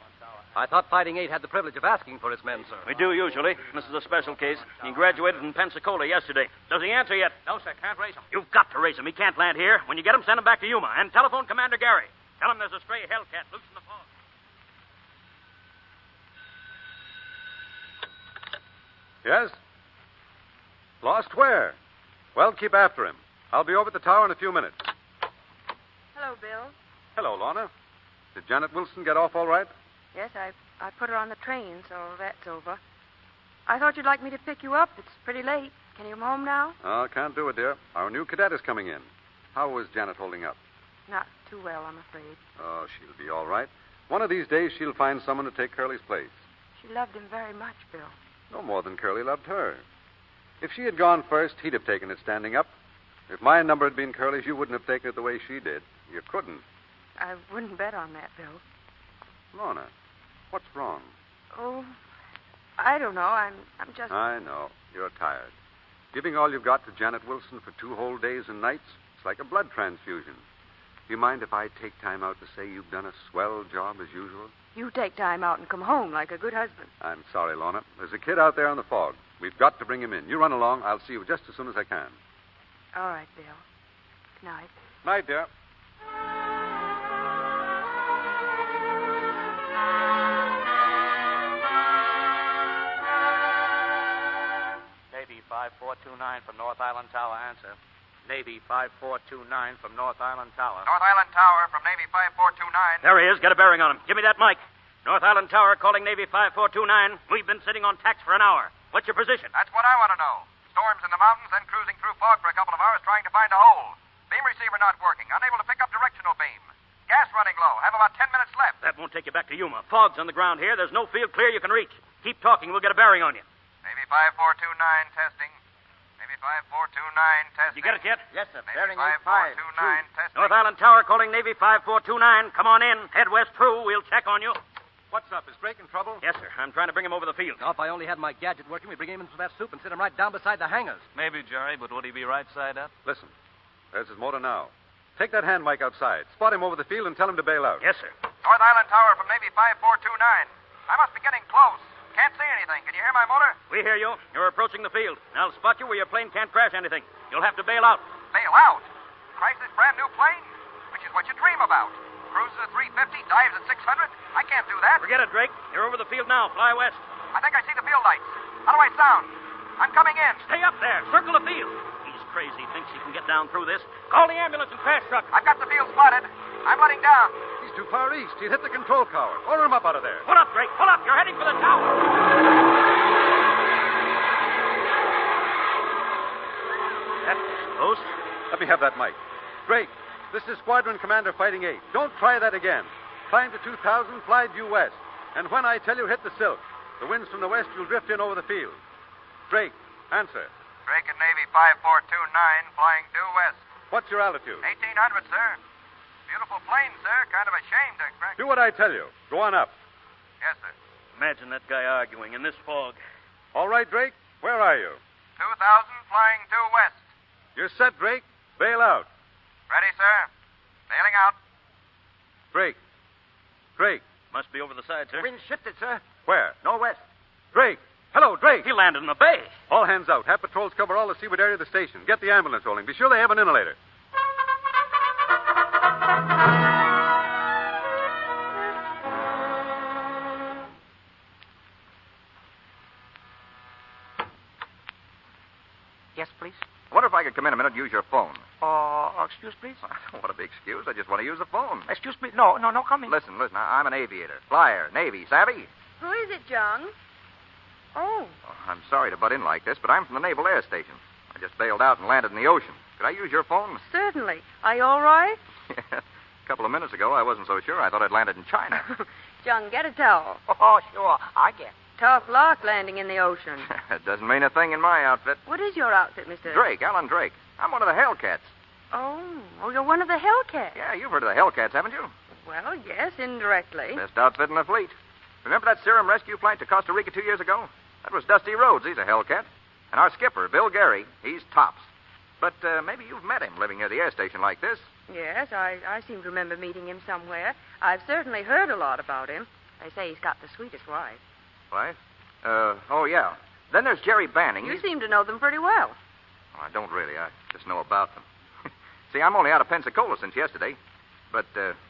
Speaker 19: I thought Fighting 8 had the privilege of asking for its men, sir.
Speaker 8: We do usually. This is a special case. He graduated in Pensacola yesterday. Does he answer yet?
Speaker 19: No, sir. Can't raise him.
Speaker 8: You've got to raise him. He can't land here. When you get him, send him back to Yuma. And telephone Commander Gary. Tell him there's a stray Hellcat loose in the fog.
Speaker 21: Yes? Lost where? Well, keep after him. I'll be over at the tower in a few minutes.
Speaker 22: Hello, Bill.
Speaker 21: Hello, Lorna. Did Janet Wilson get off all right?
Speaker 22: Yes, I put her on the train, so that's over. I thought you'd like me to pick you up. It's pretty late. Can you come home now?
Speaker 21: Oh, can't do it, dear. Our new cadet is coming in. How is Janet holding up?
Speaker 22: Not too well, I'm afraid.
Speaker 21: Oh, she'll be all right. One of these days, she'll find someone to take Curly's place.
Speaker 22: She loved him very much, Bill.
Speaker 21: No more than Curly loved her. If she had gone first, he'd have taken it standing up. If my number had been Curly's, you wouldn't have taken it the way she did. You couldn't.
Speaker 22: I wouldn't bet on that, Bill.
Speaker 21: Lorna, what's wrong?
Speaker 22: Oh, I don't know. I'm just...
Speaker 21: I know. You're tired. Giving all you've got to Janet Wilson for 2 whole days and nights, it's like a blood transfusion. Do you mind if I take time out to say you've done a swell job as usual?
Speaker 22: You take time out and come home like a good husband.
Speaker 21: I'm sorry, Lorna. There's a kid out there on the fog. We've got to bring him in. You run along. I'll see you just as soon as I can.
Speaker 22: All right, Bill. Good night.
Speaker 21: Night, dear.
Speaker 8: Navy 5429 from North Island Tower. Answer. Navy 5429 from North Island Tower.
Speaker 5: North Island Tower from Navy 5429.
Speaker 8: There he is. Get a bearing on him. Give me that mic. North Island Tower calling Navy 5429. We've been sitting on tacks for an hour. What's your position?
Speaker 5: That's what I want to know. Storms in the mountains, then cruising through fog for a couple of hours trying to find a hole. Beam receiver not working. Unable to pick up directional beam. Gas running low. Have about 10 minutes left.
Speaker 8: That won't take you back to Yuma. Fog's on the ground here. There's no field clear you can reach. Keep talking. We'll get a bearing on you.
Speaker 5: Navy 5429 testing. Navy 5429 testing.
Speaker 8: You get it yet?
Speaker 5: Yes, sir. Navy 5429 testing.
Speaker 8: North Island Tower calling Navy 5429. Come on in. Head west true. We'll check on you.
Speaker 21: What's up? Is Drake in trouble?
Speaker 8: Yes, sir. I'm trying to bring him over the field.
Speaker 19: Now, if I only had my gadget working, we'd bring him into that soup and sit him right down beside the hangars.
Speaker 8: Maybe, Jerry, but would he be right side up?
Speaker 21: Listen. There's his motor now. Take that hand mic outside. Spot him over the field and tell him to bail out.
Speaker 8: Yes, sir.
Speaker 5: North Island Tower from Navy 5429. I must be getting close. Can't see anything. Can you hear my motor?
Speaker 8: We hear you. You're approaching the field. I'll spot you where your plane can't crash anything. You'll have to bail out.
Speaker 5: Bail out? Crash this brand new plane? Which is what you dream about. Cruises at 350, dives at 600. I can't do that.
Speaker 8: Forget it, Drake. You're over the field now. Fly west.
Speaker 5: I think I see the field lights. How do I sound? I'm coming in.
Speaker 8: Stay up there. Circle the field. He's crazy. Thinks he can get down through this. Call the ambulance and crash truck.
Speaker 5: I've got the field spotted. I'm letting down.
Speaker 21: He's too far east. He'd hit the control tower. Order him up out of there.
Speaker 8: Pull up, Drake. Pull up. You're heading for the tower. That's close.
Speaker 21: Let me have that mic. Drake, this is Squadron Commander Fighting 8. Don't try that again. Climb to 2,000, fly due west. And when I tell you hit the silk, the winds from the west will drift in over the field. Drake, answer.
Speaker 5: Drake at Navy 5429, flying due west.
Speaker 21: What's your altitude?
Speaker 5: 1,800, sir. Beautiful plane, sir. Kind of a shame to crash.
Speaker 21: Do what I tell you. Go on up.
Speaker 5: Yes, sir.
Speaker 8: Imagine that guy arguing in this fog.
Speaker 21: All right, Drake. Where are you?
Speaker 5: 2,000, flying due west.
Speaker 21: You're set, Drake. Bail out.
Speaker 5: Ready, sir. Bailing out.
Speaker 21: Drake. Drake.
Speaker 8: Must be over the side, sir.
Speaker 5: Wind shifted, sir.
Speaker 21: Where?
Speaker 5: Northwest.
Speaker 21: Drake. Hello, Drake.
Speaker 8: He landed in the bay.
Speaker 21: All hands out. Have patrols cover all the seaward area of the station. Get the ambulance rolling. Be sure they have an inhalator.
Speaker 5: Yes, please.
Speaker 6: I wonder if I could come in a minute and use your phone.
Speaker 5: Excuse, please.
Speaker 6: I don't want to be excused. I just want to use the phone.
Speaker 5: Excuse me. No, come in.
Speaker 6: Listen. I'm an aviator. Flyer. Navy. Savvy?
Speaker 22: Who is it, John? Oh.
Speaker 6: I'm sorry to butt in like this, but I'm from the Naval Air Station. I just bailed out and landed in the ocean. Could I use your phone?
Speaker 22: Certainly. Are you all right?
Speaker 6: A couple of minutes ago, I wasn't so sure. I thought I'd landed in China.
Speaker 22: John, get a towel.
Speaker 5: Oh, sure. I get.
Speaker 22: Tough luck landing in the ocean.
Speaker 6: It doesn't mean a thing in my outfit.
Speaker 22: What is your outfit, Mr.
Speaker 6: Drake, Alan Drake. I'm one of the Hellcats.
Speaker 22: Oh, you're one of the Hellcats.
Speaker 6: Yeah, you've heard of the Hellcats, haven't you?
Speaker 22: Well, yes, indirectly.
Speaker 6: Best outfit in the fleet. Remember that serum rescue flight to Costa Rica 2 years ago? That was Dusty Rhodes. He's a Hellcat. And our skipper, Bill Gary, he's tops. But maybe you've met him living near the air station like this.
Speaker 22: Yes, I seem to remember meeting him somewhere. I've certainly heard a lot about him. They say he's got the sweetest wife.
Speaker 6: Wife? Oh, yeah. Then there's Jerry Banning.
Speaker 22: You seem to know them pretty well.
Speaker 6: Oh, I don't really. I just know about them. See, I'm only out of Pensacola since yesterday. But,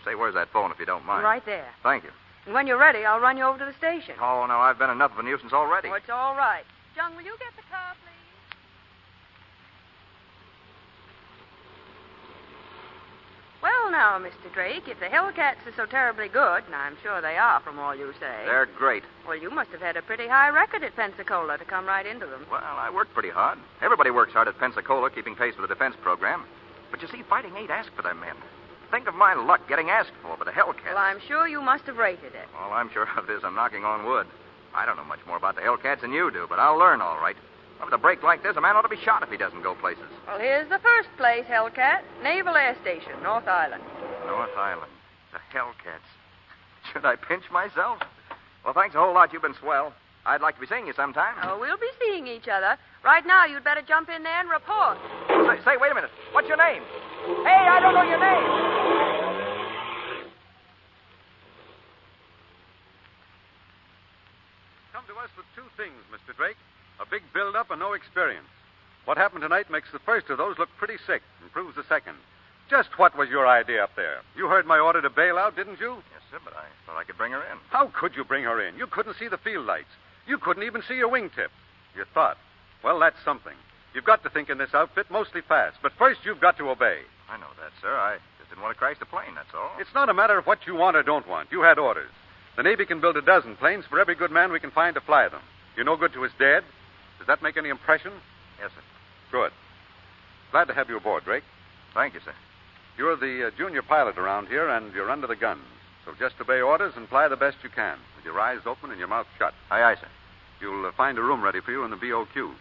Speaker 6: say, where's that phone if you don't mind?
Speaker 22: Right there.
Speaker 6: Thank you.
Speaker 22: And when you're ready, I'll run you over to the station.
Speaker 6: Oh, no, I've been enough of a nuisance already.
Speaker 22: Oh, it's all right. John, will you get the car, please? Well, now, Mr. Drake, if the Hellcats are so terribly good, and I'm sure they are from all you say...
Speaker 6: They're great.
Speaker 22: Well, you must have had a pretty high record at Pensacola to come right into them.
Speaker 6: Well, I worked pretty hard. Everybody works hard at Pensacola, keeping pace with the defense program. But you see, Fighting 8 asked for their men. think of my luck getting asked for by the Hellcats.
Speaker 22: Well, I'm sure you must have rated it.
Speaker 6: All I'm sure of is I'm knocking on wood. I don't know much more about the Hellcats than you do, but I'll learn all right. With a break like this, a man ought to be shot if he doesn't go places.
Speaker 22: Well, here's the first place, Hellcat. Naval Air Station, North Island.
Speaker 6: North Island. The Hellcats. Should I pinch myself? Well, thanks a whole lot. You've been swell. I'd like to be seeing you sometime.
Speaker 22: Oh, we'll be seeing each other. Right now, you'd better jump in there and report.
Speaker 6: Say, wait a minute. What's your name? Hey, I don't know your name.
Speaker 21: Come to us with two things, Mr. Drake. A big build-up and no experience. What happened tonight makes the first of those look pretty sick and proves the second. Just what was your idea up there? You heard my order to bail out, didn't you?
Speaker 6: Yes, sir, but I thought I could bring her in.
Speaker 21: How could you bring her in? You couldn't see the field lights. You couldn't even see your wingtip. You thought. Well, that's something. You've got to think in this outfit mostly fast, but first you've got to obey.
Speaker 6: I know that, sir. I just didn't want to crash the plane, that's all.
Speaker 21: It's not a matter of what you want or don't want. You had orders. The Navy can build a dozen planes for every good man we can find to fly them. You're no good to us dead. Does that make any impression?
Speaker 6: Yes, sir.
Speaker 21: Good. Glad to have you aboard, Drake.
Speaker 6: Thank you, sir.
Speaker 21: You're the junior pilot around here, and you're under the gun. So just obey orders and fly the best you can, with your eyes open and your mouth shut.
Speaker 6: Aye, aye, sir.
Speaker 21: You'll find a room ready for you in the BOQ.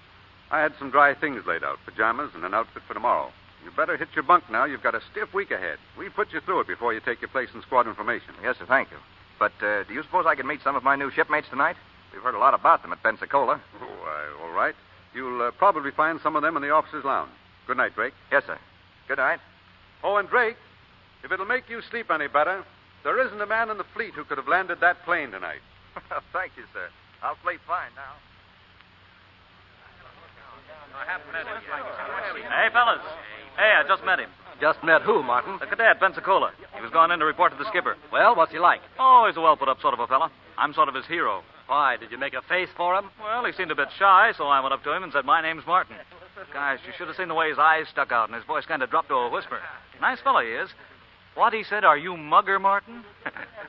Speaker 21: I had some dry things laid out, pajamas and an outfit for tomorrow. You better hit your bunk now. You've got a stiff week ahead. We put you through it before you take your place in squadron formation.
Speaker 6: Yes, sir, thank you. But do you suppose I could meet some of my new shipmates tonight? We've heard a lot about them at Pensacola.
Speaker 21: Oh, all right. You'll probably find some of them in the officers' lounge. Good night, Drake.
Speaker 6: Yes, sir. Good night.
Speaker 21: Oh, and Drake, if it'll make you sleep any better, there isn't a man in the fleet who could have landed that plane tonight.
Speaker 6: Thank you, sir. I'll sleep fine now.
Speaker 8: Hey, fellas. Hey, I just met him.
Speaker 19: Just met who, Martin?
Speaker 8: The cadet, Pensacola. He was going in to report to the skipper.
Speaker 19: Well, what's he like?
Speaker 8: Oh, he's a well-put-up sort of a fella. I'm sort of his hero.
Speaker 19: Why, did you make a face for him?
Speaker 8: Well, he seemed a bit shy, so I went up to him and said, "My name's Martin." Gosh, you should have seen the way his eyes stuck out and his voice kind of dropped to a whisper. Nice fella he is. What he said, "Are you Mugger, Martin?"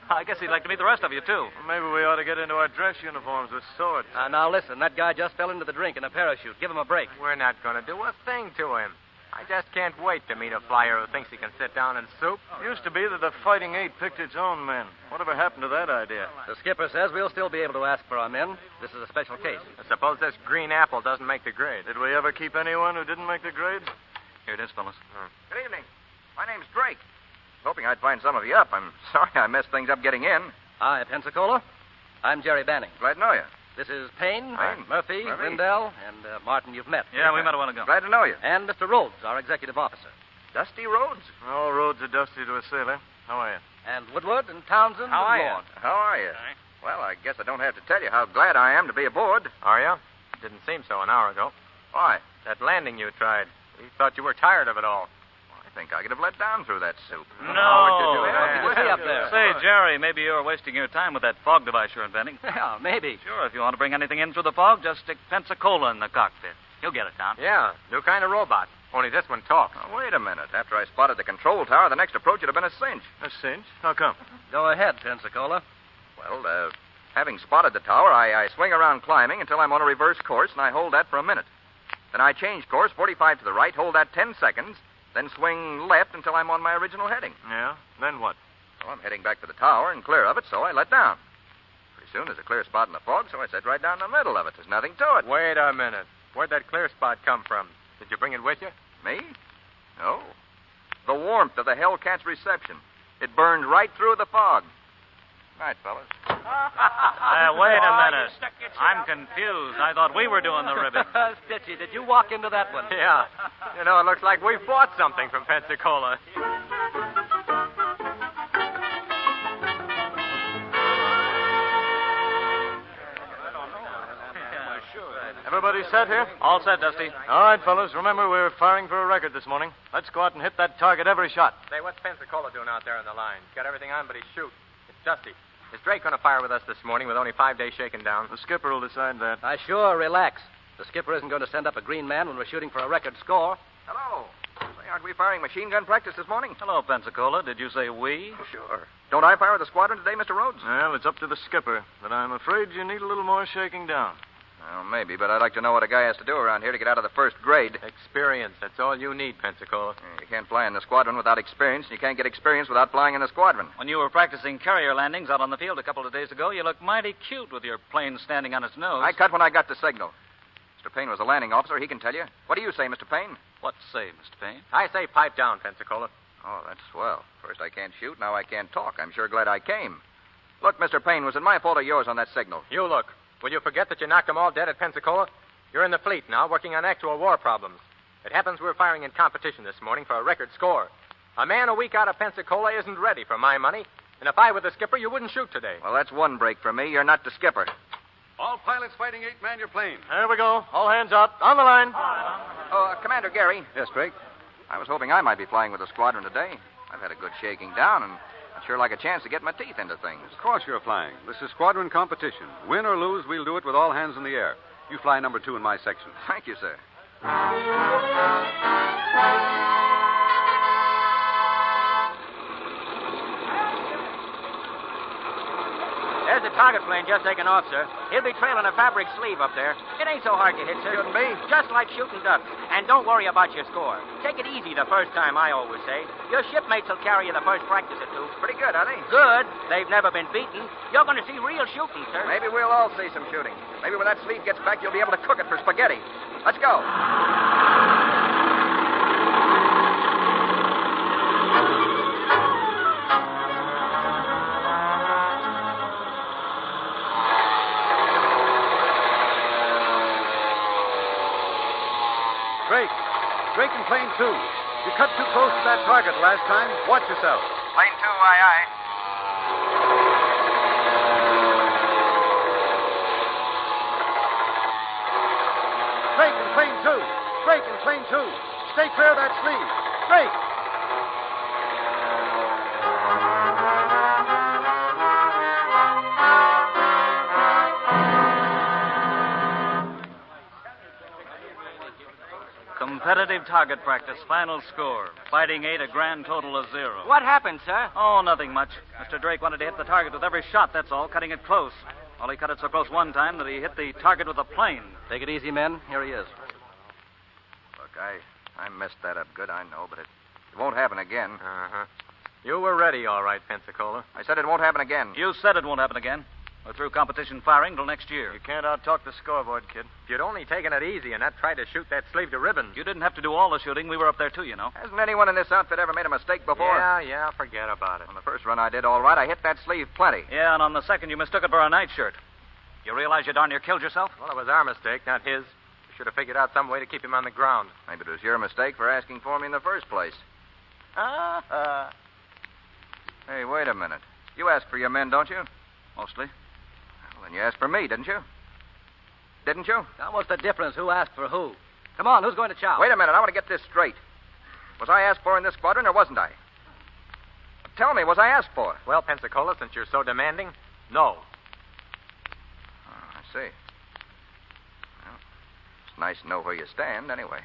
Speaker 8: I guess he'd like to meet the rest of you, too.
Speaker 4: Maybe we ought to get into our dress uniforms with swords.
Speaker 19: Now, listen, that guy just fell into the drink in a parachute. Give him a break.
Speaker 4: We're not going to do a thing to him. I just can't wait to meet a flyer who thinks he can sit down and soup. Used to be that the Fighting Eight picked its own men. Whatever happened to that idea?
Speaker 19: The skipper says we'll still be able to ask for our men. This is a special case.
Speaker 4: I suppose this green apple doesn't make the grade. Did we ever keep anyone who didn't make the grade?
Speaker 8: Here it is, fellas.
Speaker 6: Good evening. My name's Drake. Hoping I'd find some of you up. I'm sorry I messed things up getting in.
Speaker 19: Hi, Pensacola. I'm Jerry Banning.
Speaker 6: Glad to know you.
Speaker 19: This is Payne,
Speaker 6: Payne.
Speaker 19: Murphy, Lindell, and Martin you've met.
Speaker 8: Yeah, we met a while ago.
Speaker 6: Glad to know you.
Speaker 19: And Mr. Rhodes, our executive officer.
Speaker 6: Dusty Rhodes?
Speaker 4: All roads are dusty to a sailor. How are you?
Speaker 19: And Woodward and Townsend
Speaker 6: How are
Speaker 19: and
Speaker 6: you?
Speaker 19: Lord.
Speaker 6: How are you? Well, I guess I don't have to tell you how glad I am to be aboard.
Speaker 4: Are you? Didn't seem so an hour ago.
Speaker 6: Why?
Speaker 4: That landing you tried. We thought you were tired of it all.
Speaker 6: I think I could have let down through that soup.
Speaker 8: No.
Speaker 19: Up there?
Speaker 8: Say, Jerry, maybe you're wasting your time with that fog device you're inventing.
Speaker 19: Yeah, maybe.
Speaker 8: Sure, if you want to bring anything in through the fog, just stick Pensacola in the cockpit. He'll get it down.
Speaker 4: Yeah, new kind of robot. Only this one talks.
Speaker 6: Oh, wait a minute. After I spotted the control tower, the next approach would have been a cinch.
Speaker 4: A cinch? How come?
Speaker 19: Go ahead, Pensacola.
Speaker 6: Well, having spotted the tower, I swing around climbing until I'm on a reverse course, and I hold that for a minute. Then I change course 45 to the right, hold that 10 seconds, then swing left until I'm on my original heading.
Speaker 4: Yeah? Then what?
Speaker 6: Well, I'm heading back to the tower and clear of it, so I let down. Pretty soon there's a clear spot in the fog, so I set right down the middle of it. There's nothing to it.
Speaker 4: Wait a minute. Where'd that clear spot come from? Did you bring it with you?
Speaker 6: Me? No. The warmth of the Hellcat's reception. It burned right through the fog. Night, fellas.
Speaker 8: Wait a minute. I'm confused. I thought we were doing the ribbon.
Speaker 19: Stitchy, did you walk into that one?
Speaker 4: Yeah. You know, it looks like we bought something from Pensacola. Everybody set here?
Speaker 8: All set, Dusty.
Speaker 4: All right, fellas. Remember, we're firing for a record this morning. Let's go out and hit that target every shot. Say, what's Pensacola doing out there on the line? He's got everything on, but he's shooting. It's Dusty. Is Drake going to fire with us this morning with only 5 days shaken down? The skipper will decide that.
Speaker 19: Sure, relax. The skipper isn't going to send up a green man when we're shooting for a record score.
Speaker 6: Hello. Say, aren't we firing machine gun practice this morning?
Speaker 8: Hello, Pensacola. Did you say we?
Speaker 6: Oh, sure. Don't I fire with the squadron today, Mr. Rhodes?
Speaker 4: Well, it's up to the skipper, but I'm afraid you need a little more shaking down.
Speaker 6: Well, maybe, but I'd like to know what a guy has to do around here to get out of the first grade.
Speaker 4: Experience. That's all you need, Pensacola.
Speaker 6: You can't fly in the squadron without experience, and you can't get experience without flying in the squadron.
Speaker 8: When you were practicing carrier landings out on the field a couple of days ago, you looked mighty cute with your plane standing on its nose.
Speaker 6: I cut when I got the signal. Mr. Payne was a landing officer. He can tell you. What do you say, Mr. Payne?
Speaker 8: What say, Mr. Payne?
Speaker 4: I say pipe down, Pensacola.
Speaker 6: Oh, that's swell. First I can't shoot, now I can't talk. I'm sure glad I came. Look, Mr. Payne, was it my fault or yours on that signal?
Speaker 4: You look. Will you forget that you knocked them all dead at Pensacola? You're in the fleet now, working on actual war problems. It happens we're firing in competition this morning for a record score. A man a week out of Pensacola isn't ready for my money, and if I were the skipper, you wouldn't shoot today.
Speaker 6: Well, that's one break for me. You're not the skipper.
Speaker 21: All pilots fighting 8, man your plane.
Speaker 4: There we go. All hands up. On the line.
Speaker 6: Commander Gary.
Speaker 21: Yes, Drake?
Speaker 6: I was hoping I might be flying with the squadron today. I've had a good shaking down, and I'd sure like a chance to get my teeth into things.
Speaker 21: Of course you're flying. This is squadron competition. Win or lose, we'll do it with all hands in the air. You fly number 2 in my section.
Speaker 6: Thank you, sir.
Speaker 8: There's the target plane just taking off, sir. He'll be trailing a fabric sleeve up there. It ain't so hard to hit, sir.
Speaker 6: Shouldn't be.
Speaker 8: Just like shooting ducks. And don't worry about your score. Take it easy the first time, I always say. Your shipmates will carry you the first practice or two.
Speaker 6: Pretty good, are they?
Speaker 8: Good. They've never been beaten. You're going to see real shooting, sir.
Speaker 6: Maybe we'll all see some shooting. Maybe when that sleeve gets back, you'll be able to cook it for spaghetti. Let's go.
Speaker 21: Drake in plane 2. You cut too close to that target last time. Watch yourself.
Speaker 5: Plane 2, aye, aye.
Speaker 21: Drake in plane 2. Drake in plane 2. Stay clear of that sleeve. Drake!
Speaker 8: Competitive target practice, final score. Fighting 8, a grand total of 0.
Speaker 22: What happened, sir?
Speaker 8: Oh, nothing much. Mr. Drake wanted to hit the target with every shot, that's all, cutting it close. Well, he cut it so close one time that he hit the target with a plane.
Speaker 19: Take it easy, men. Here he is.
Speaker 6: Look, I messed that up good, I know, but it won't happen again.
Speaker 4: Uh-huh. You were ready, all right, Pensacola.
Speaker 6: I said it won't happen again.
Speaker 8: You said it won't happen again. We're through competition firing till next year.
Speaker 4: You can't out-talk the scoreboard, kid. If you'd only taken it easy and not tried to shoot that sleeve to ribbons.
Speaker 8: You didn't have to do all the shooting. We were up there, too, you know.
Speaker 6: Hasn't anyone in this outfit ever made a mistake before?
Speaker 4: Yeah, forget about it.
Speaker 6: On the first run I did all right. I hit that sleeve plenty.
Speaker 8: Yeah, and on the second you mistook it for a nightshirt. You realize you darn near killed yourself?
Speaker 4: Well, it was our mistake, not his. We should have figured out some way to keep him on the ground.
Speaker 6: Maybe it was your mistake for asking for me in the first place. Hey, wait a minute. You ask for your men, don't you?
Speaker 8: Mostly.
Speaker 6: Well, then you asked for me, didn't you? Didn't you?
Speaker 19: Now, what's the difference? Who asked for who? Come on, who's going to chow?
Speaker 6: Wait a minute. I want to get this straight. Was I asked for in this squadron or wasn't I? Tell me, was I asked for?
Speaker 4: Well, Pensacola, since you're so demanding, no.
Speaker 6: Oh, I see. Well, it's nice to know where you stand, anyway.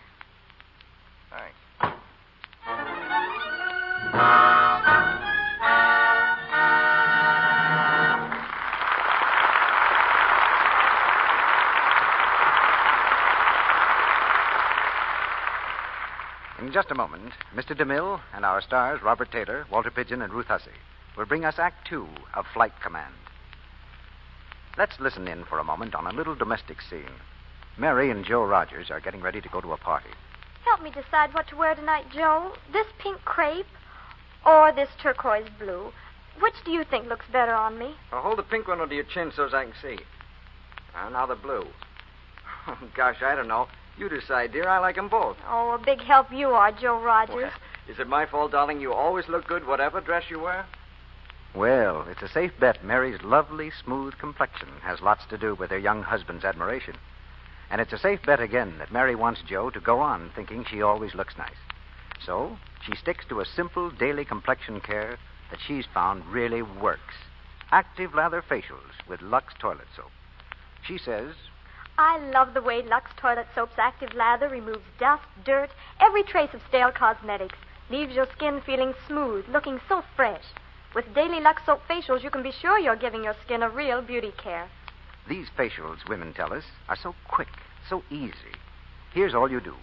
Speaker 6: Thanks.
Speaker 7: In just a moment, Mr. DeMille and our stars, Robert Taylor, Walter Pidgeon, and Ruth Hussey, will bring us Act 2 of Flight Command. Let's listen in for a moment on a little domestic scene. Mary and Joe Rogers are getting ready to go to a party.
Speaker 9: Help me decide what to wear tonight, Joe. This pink crepe or this turquoise blue. Which do you think looks better on me?
Speaker 12: Well, hold the pink one under your chin so as I can see. Now the blue. Oh, gosh, I don't know. You decide, dear. I like them both.
Speaker 9: Oh, a big help you are, Joe Rogers.
Speaker 12: Well, is it my fault, darling? You always look good, whatever dress you wear?
Speaker 7: Well, it's a safe bet Mary's lovely, smooth complexion has lots to do with her young husband's admiration. And it's a safe bet again that Mary wants Joe to go on thinking she always looks nice. So she sticks to a simple daily complexion care that she's found really works. Active lather facials with Lux toilet soap. She says,
Speaker 9: I love the way Lux Toilet Soap's active lather removes dust, dirt, every trace of stale cosmetics. Leaves your skin feeling smooth, looking so fresh. With daily Lux Soap facials, you can be sure you're giving your skin a real beauty care.
Speaker 7: These facials, women tell us, are so quick, so easy. Here's all you do.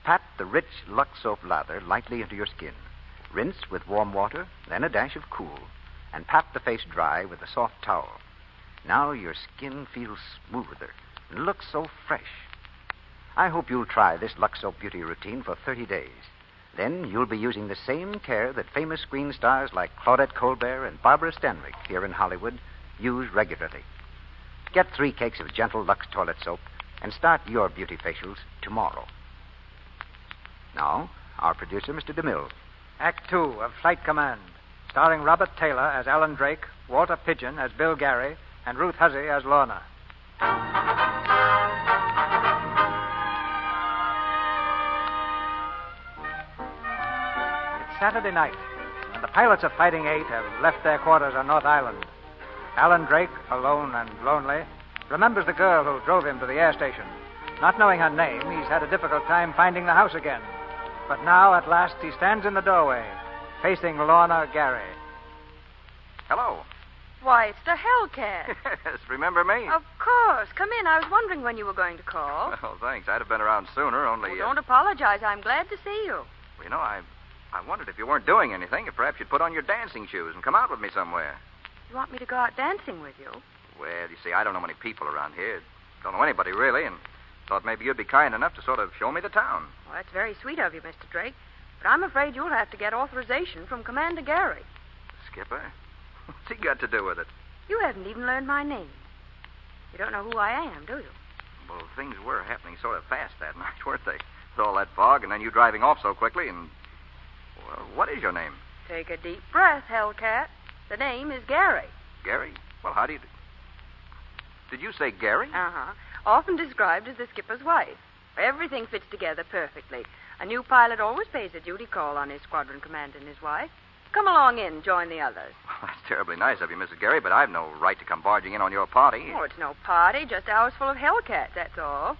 Speaker 7: Pat the rich Lux soap lather lightly into your skin. Rinse with warm water, then a dash of cool, and pat the face dry with a soft towel. Now your skin feels smoother and looks so fresh. I hope you'll try this Lux Soap Beauty routine for 30 days. Then you'll be using the same care that famous screen stars like Claudette Colbert and Barbara Stanwyck here in Hollywood use regularly. Get 3 cakes of gentle Lux toilet soap and start your beauty facials tomorrow. Now, our producer, Mr. DeMille.
Speaker 3: Act 2 of Flight Command, starring Robert Taylor as Alan Drake, Walter Pidgeon as Bill Gary, and Ruth Hussey as Lorna. It's Saturday night, and the pilots of Fighting 8 have left their quarters on North Island. Alan Drake, alone and lonely, remembers the girl who drove him to the air station. Not knowing her name, he's had a difficult time finding the house again. But now, at last, he stands in the doorway, facing Lorna Gary.
Speaker 6: Hello.
Speaker 22: Why, it's the Hellcat.
Speaker 6: Yes, remember me?
Speaker 22: Of course. Come in. I was wondering when you were going to call.
Speaker 6: Well, thanks. I'd have been around sooner, only...
Speaker 22: Well, don't apologize. I'm glad to see you.
Speaker 6: Well, you know, I wondered if you weren't doing anything, if perhaps you'd put on your dancing shoes and come out with me somewhere.
Speaker 22: You want me to go out dancing with you?
Speaker 6: Well, you see, I don't know many people around here. Don't know anybody, really, and thought maybe you'd be kind enough to sort of show me the town.
Speaker 22: Well, that's very sweet of you, Mr. Drake. But I'm afraid you'll have to get authorization from Commander Gary.
Speaker 6: Skipper? What's he got to do with it?
Speaker 22: You haven't even learned my name. You don't know who I am, do you?
Speaker 6: Well, things were happening sort of fast that night, weren't they? With all that fog, and then you driving off so quickly, and... Well, what is your name?
Speaker 22: Take a deep breath, Hellcat. The name is Gary.
Speaker 6: Gary? Well, how do you... Did you say Gary?
Speaker 22: Uh-huh. Often described as the skipper's wife. Everything fits together perfectly. A new pilot always pays a duty call on his squadron commander and his wife. Come along in, join the others.
Speaker 6: Well, that's terribly nice of you, Mrs. Gary, but I've no right to come barging in on your party.
Speaker 22: Oh, it's no party, just a house full of Hellcats, that's all.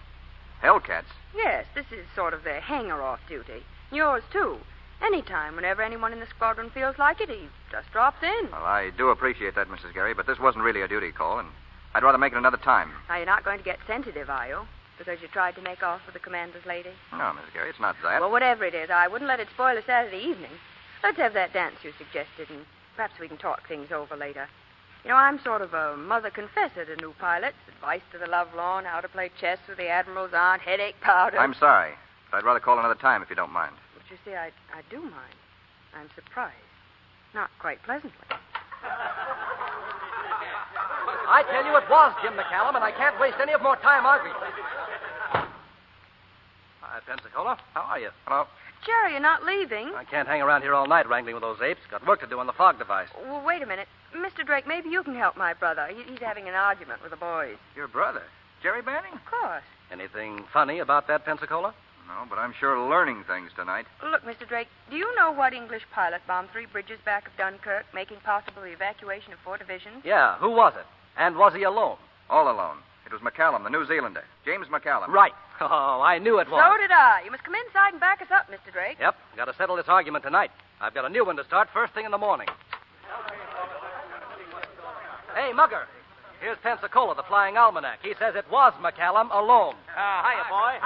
Speaker 6: Hellcats?
Speaker 22: Yes, this is sort of their hanger-off duty. Yours, too. Anytime, whenever anyone in the squadron feels like it, he just drops in.
Speaker 6: Well, I do appreciate that, Mrs. Gary, but this wasn't really a duty call, and I'd rather make it another time.
Speaker 22: Now, you're not going to get sensitive, are you? Because you tried to make off with the commander's lady?
Speaker 6: No, Mrs. Gary, it's not that.
Speaker 22: Well, whatever it is, I wouldn't let it spoil a Saturday evening. Let's have that dance you suggested, and perhaps we can talk things over later. You know, I'm sort of a mother confessor to new pilots. Advice to the lovelorn, how to play chess with the admiral's aunt, headache powder.
Speaker 6: I'm sorry, but I'd rather call another time if you don't mind.
Speaker 22: But you see, I do mind. I'm surprised. Not quite pleasantly.
Speaker 19: I tell you, it was Jim McCallum, and I can't waste any of more time arguing. Hi, Pensacola. How are you?
Speaker 6: Hello.
Speaker 22: Jerry, you're not leaving.
Speaker 19: I can't hang around here all night wrangling with those apes. Got work to do on the fog device.
Speaker 22: Well, wait a minute. Mr. Drake, maybe you can help my brother. He's having an argument with the boys.
Speaker 6: Your brother? Jerry Banning?
Speaker 22: Of course.
Speaker 19: Anything funny about that, Pensacola?
Speaker 6: No, but I'm sure learning things tonight.
Speaker 22: Look, Mr. Drake, do you know what English pilot bombed 3 bridges back of Dunkirk, making possible the evacuation of 4 divisions?
Speaker 19: Yeah, who was it? And was he alone?
Speaker 6: All alone. It was McCallum, the New Zealander. James McCallum.
Speaker 19: Right. Oh, I knew it was.
Speaker 22: So did I. You must come inside and back us up, Mr. Drake.
Speaker 19: Yep, got to settle this argument tonight. I've got a new one to start first thing in the morning. Hey, Mugger. Here's Pensacola, the Flying Almanac. He says it was McCallum alone.
Speaker 8: Hiya, boy.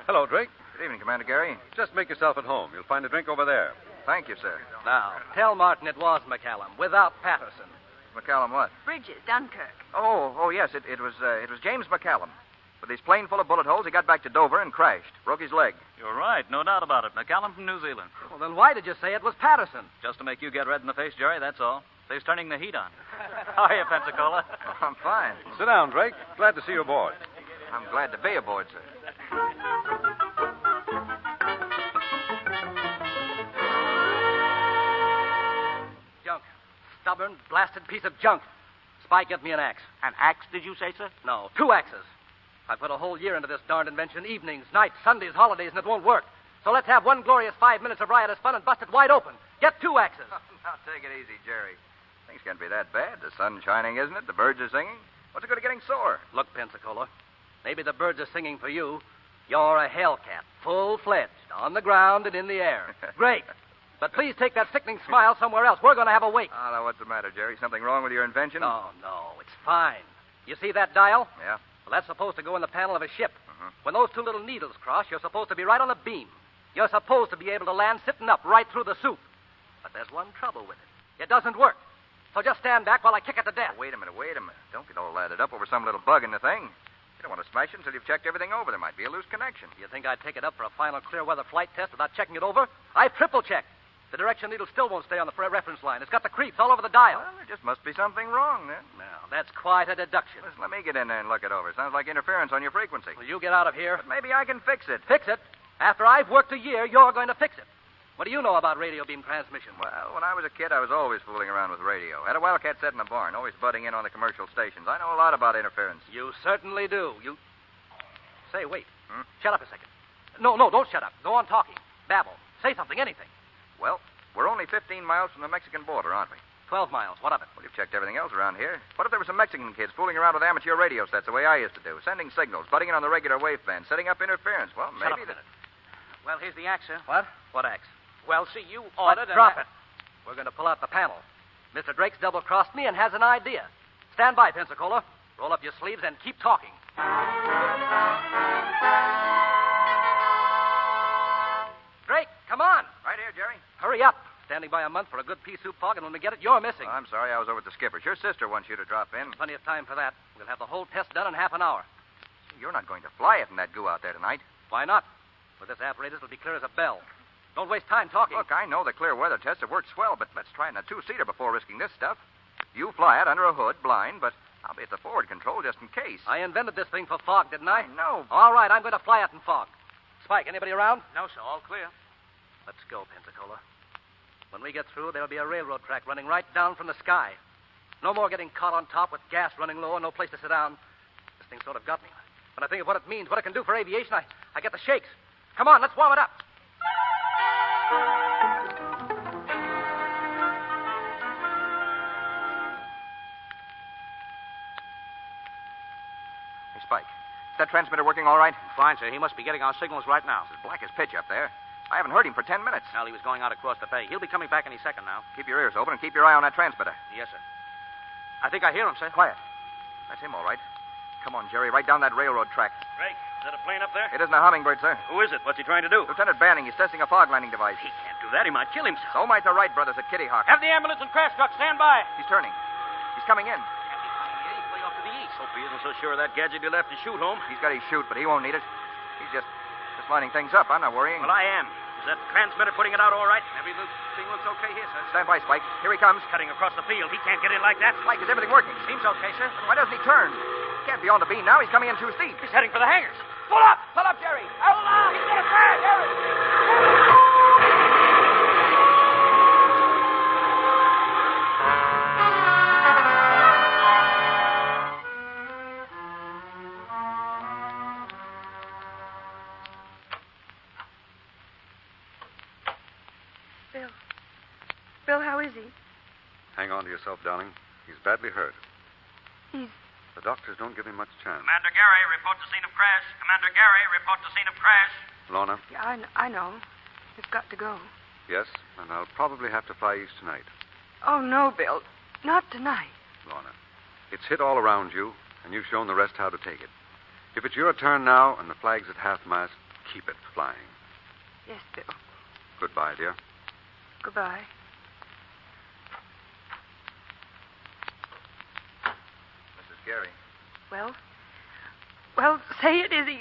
Speaker 21: Hello, Drake.
Speaker 6: Good evening, Commander Gary.
Speaker 21: Just make yourself at home. You'll find a drink over there.
Speaker 6: Thank you, sir.
Speaker 19: Now, tell Martin it was McCallum, without Patterson.
Speaker 6: McCallum what?
Speaker 22: Bridges, Dunkirk.
Speaker 6: Oh, yes, it was James McCallum. With his plane full of bullet holes, he got back to Dover and crashed. Broke his leg.
Speaker 11: You're right, no doubt about it. McCallum from New Zealand.
Speaker 19: Well, then why did you say it was Patterson?
Speaker 11: Just to make you get red in the face, Jerry, that's all. Saves turning the heat on. How are you, Pensacola?
Speaker 6: Oh, I'm fine.
Speaker 21: Sit down, Drake. Glad to see you aboard.
Speaker 6: I'm glad to be aboard, sir.
Speaker 19: Junk. Stubborn, blasted piece of junk. Spike, get me an axe.
Speaker 8: An axe, did you say, sir?
Speaker 19: No, 2 axes. I put a whole year into this darned invention, evenings, nights, Sundays, holidays, and it won't work. So let's have one glorious 5 minutes of riotous fun and bust it wide open. Get 2 axes.
Speaker 6: Now, take it easy, Jerry. Things can't be that bad. The sun's shining, isn't it? The birds are singing. What's the good of getting sore?
Speaker 19: Look, Pensacola, maybe the birds are singing for you. You're a hellcat, full-fledged, on the ground and in the air. Great. But please take that sickening smile somewhere else. We're going to have a wake.
Speaker 6: Oh, now, what's the matter, Jerry? Something wrong with your invention?
Speaker 19: No, it's fine. You see that dial?
Speaker 6: Yeah.
Speaker 19: Well, that's supposed to go in the panel of a ship. When those two little needles cross, you're supposed to be right on the beam. You're supposed to be able to land sitting up right through the soup. But there's one trouble with it. It doesn't work. So just stand back while I kick it to death.
Speaker 6: Oh, wait a minute. Don't get all lathered up over some little bug in the thing. You don't want to smash it until you've checked everything over. There might be a loose connection.
Speaker 19: You think I'd take it up for a final clear weather flight test without checking it over? I've triple-checked. The direction needle still won't stay on the reference line. It's got the creeps all over the dial.
Speaker 6: Well, there just must be something wrong, then.
Speaker 19: Now, that's quite a deduction.
Speaker 6: Listen, let me get in there and look it over. Sounds like interference on your frequency.
Speaker 19: Well, you get out of here.
Speaker 6: But maybe I can fix it.
Speaker 19: Fix it? After I've worked a year, you're going to fix it. What do you know about radio beam transmission?
Speaker 6: Well, when I was a kid, I was always fooling around with radio. Had a wildcat set in the barn, always butting in on the commercial stations. I know a lot about interference.
Speaker 19: You certainly do. Say, wait. Shut up a second. No, don't shut up. Go on talking. Babble. Say something, anything.
Speaker 6: Well, we're only 15 miles from the Mexican border, aren't we?
Speaker 19: 12 miles. What of it?
Speaker 6: Well, you've checked everything else around here. What if there were some Mexican kids fooling around with amateur radio sets the way I used to do, sending signals, butting in on the regular waveband, setting up interference? Well,
Speaker 19: Shut
Speaker 6: maybe
Speaker 19: up a minute.
Speaker 8: Well, here's the axe, sir.
Speaker 19: What? What axe?
Speaker 8: Well, see, you ordered...
Speaker 19: Drop it. We're going to pull out the panel. Mr. Drake's double-crossed me and has an idea. Stand by, Pensacola. Roll up your sleeves and keep talking. Drake, come on.
Speaker 6: Right here, Jerry.
Speaker 19: Hurry up. Standing by a month for a good pea soup fog, and when we get it, you're missing.
Speaker 6: I'm sorry, I was over at the skipper's. Your sister wants you to drop in.
Speaker 19: Plenty of time for that. We'll have the whole test done in half an hour.
Speaker 6: You're not going to fly it in that goo out there tonight.
Speaker 19: Why not? With this apparatus, it'll be clear as a bell. Don't waste time talking.
Speaker 6: Look, I know the clear weather tests have worked swell, but let's try it in a two-seater before risking this stuff. You fly it under a hood, blind, but I'll be at the forward control just in case.
Speaker 19: I invented this thing for fog, didn't I?
Speaker 6: No.
Speaker 19: All right, I'm going to fly it in fog. Spike, anybody around?
Speaker 8: No, sir. All clear.
Speaker 19: Let's go, Pensacola. When we get through, there'll be a railroad track running right down from the sky. No more getting caught on top with gas running low and no place to sit down. This thing sort of got me. When I think of what it means, what it can do for aviation, I get the shakes. Come on, let's warm it up.
Speaker 6: Hey, Spike, is that transmitter working all right?
Speaker 8: Fine, sir. He must be getting our signals right now.
Speaker 6: It's as black as pitch up there. I haven't heard him for 10 minutes.
Speaker 8: Well, he was going out across the bay. He'll be coming back any second now.
Speaker 6: Keep your ears open and keep your eye on that transmitter.
Speaker 8: Yes, sir. I think I hear him, sir.
Speaker 6: Quiet. That's him, all right. Come on, Jerry, right down that railroad track.
Speaker 11: Drake, is that a plane up there?
Speaker 6: It isn't a hummingbird, sir.
Speaker 11: Who is it? What's he trying to do?
Speaker 6: Lieutenant Banning. He's testing a fog landing device.
Speaker 11: He can't do that. He might kill himself.
Speaker 6: So might the Wright brothers at Kitty Hawk.
Speaker 11: Have the ambulance and crash truck stand by.
Speaker 6: He's turning. He's coming in.
Speaker 11: He's way off to the east. Hope he isn't so sure of that gadget he left to shoot home.
Speaker 6: He's got his chute, but he won't need it. He's just lining things up. I'm not worrying.
Speaker 11: Well, I am. Is that transmitter putting it out all right?
Speaker 8: Everything looks okay here, sir.
Speaker 6: Stand by, Spike. Here he comes.
Speaker 11: Cutting across the field. He can't get in like that.
Speaker 6: Spike, is everything working?
Speaker 11: Seems okay, sir.
Speaker 6: Why doesn't he turn? He can't be on the beam now. He's coming in too steep.
Speaker 11: He's heading for the hangars.
Speaker 6: Pull up! Pull up, Jerry! Pull up! He's gonna crash!
Speaker 22: Bill, how is he?
Speaker 21: Hang on to yourself, darling. He's badly hurt.
Speaker 22: He's...
Speaker 21: The doctors don't give him much chance.
Speaker 11: Commander Gary, report to scene of crash. Commander Gary, report to scene of crash.
Speaker 21: Lorna?
Speaker 22: Yeah, I know. It's got to go.
Speaker 21: Yes, and I'll probably have to fly east tonight.
Speaker 22: Oh, no, Bill. Not tonight.
Speaker 21: Lorna, it's hit all around you, and you've shown the rest how to take it. If it's your turn now and the flag's at half-mast, keep it flying.
Speaker 22: Yes, Bill.
Speaker 21: Goodbye, dear.
Speaker 22: Goodbye.
Speaker 6: Mrs. Gary.
Speaker 22: Well, say it, Izzy.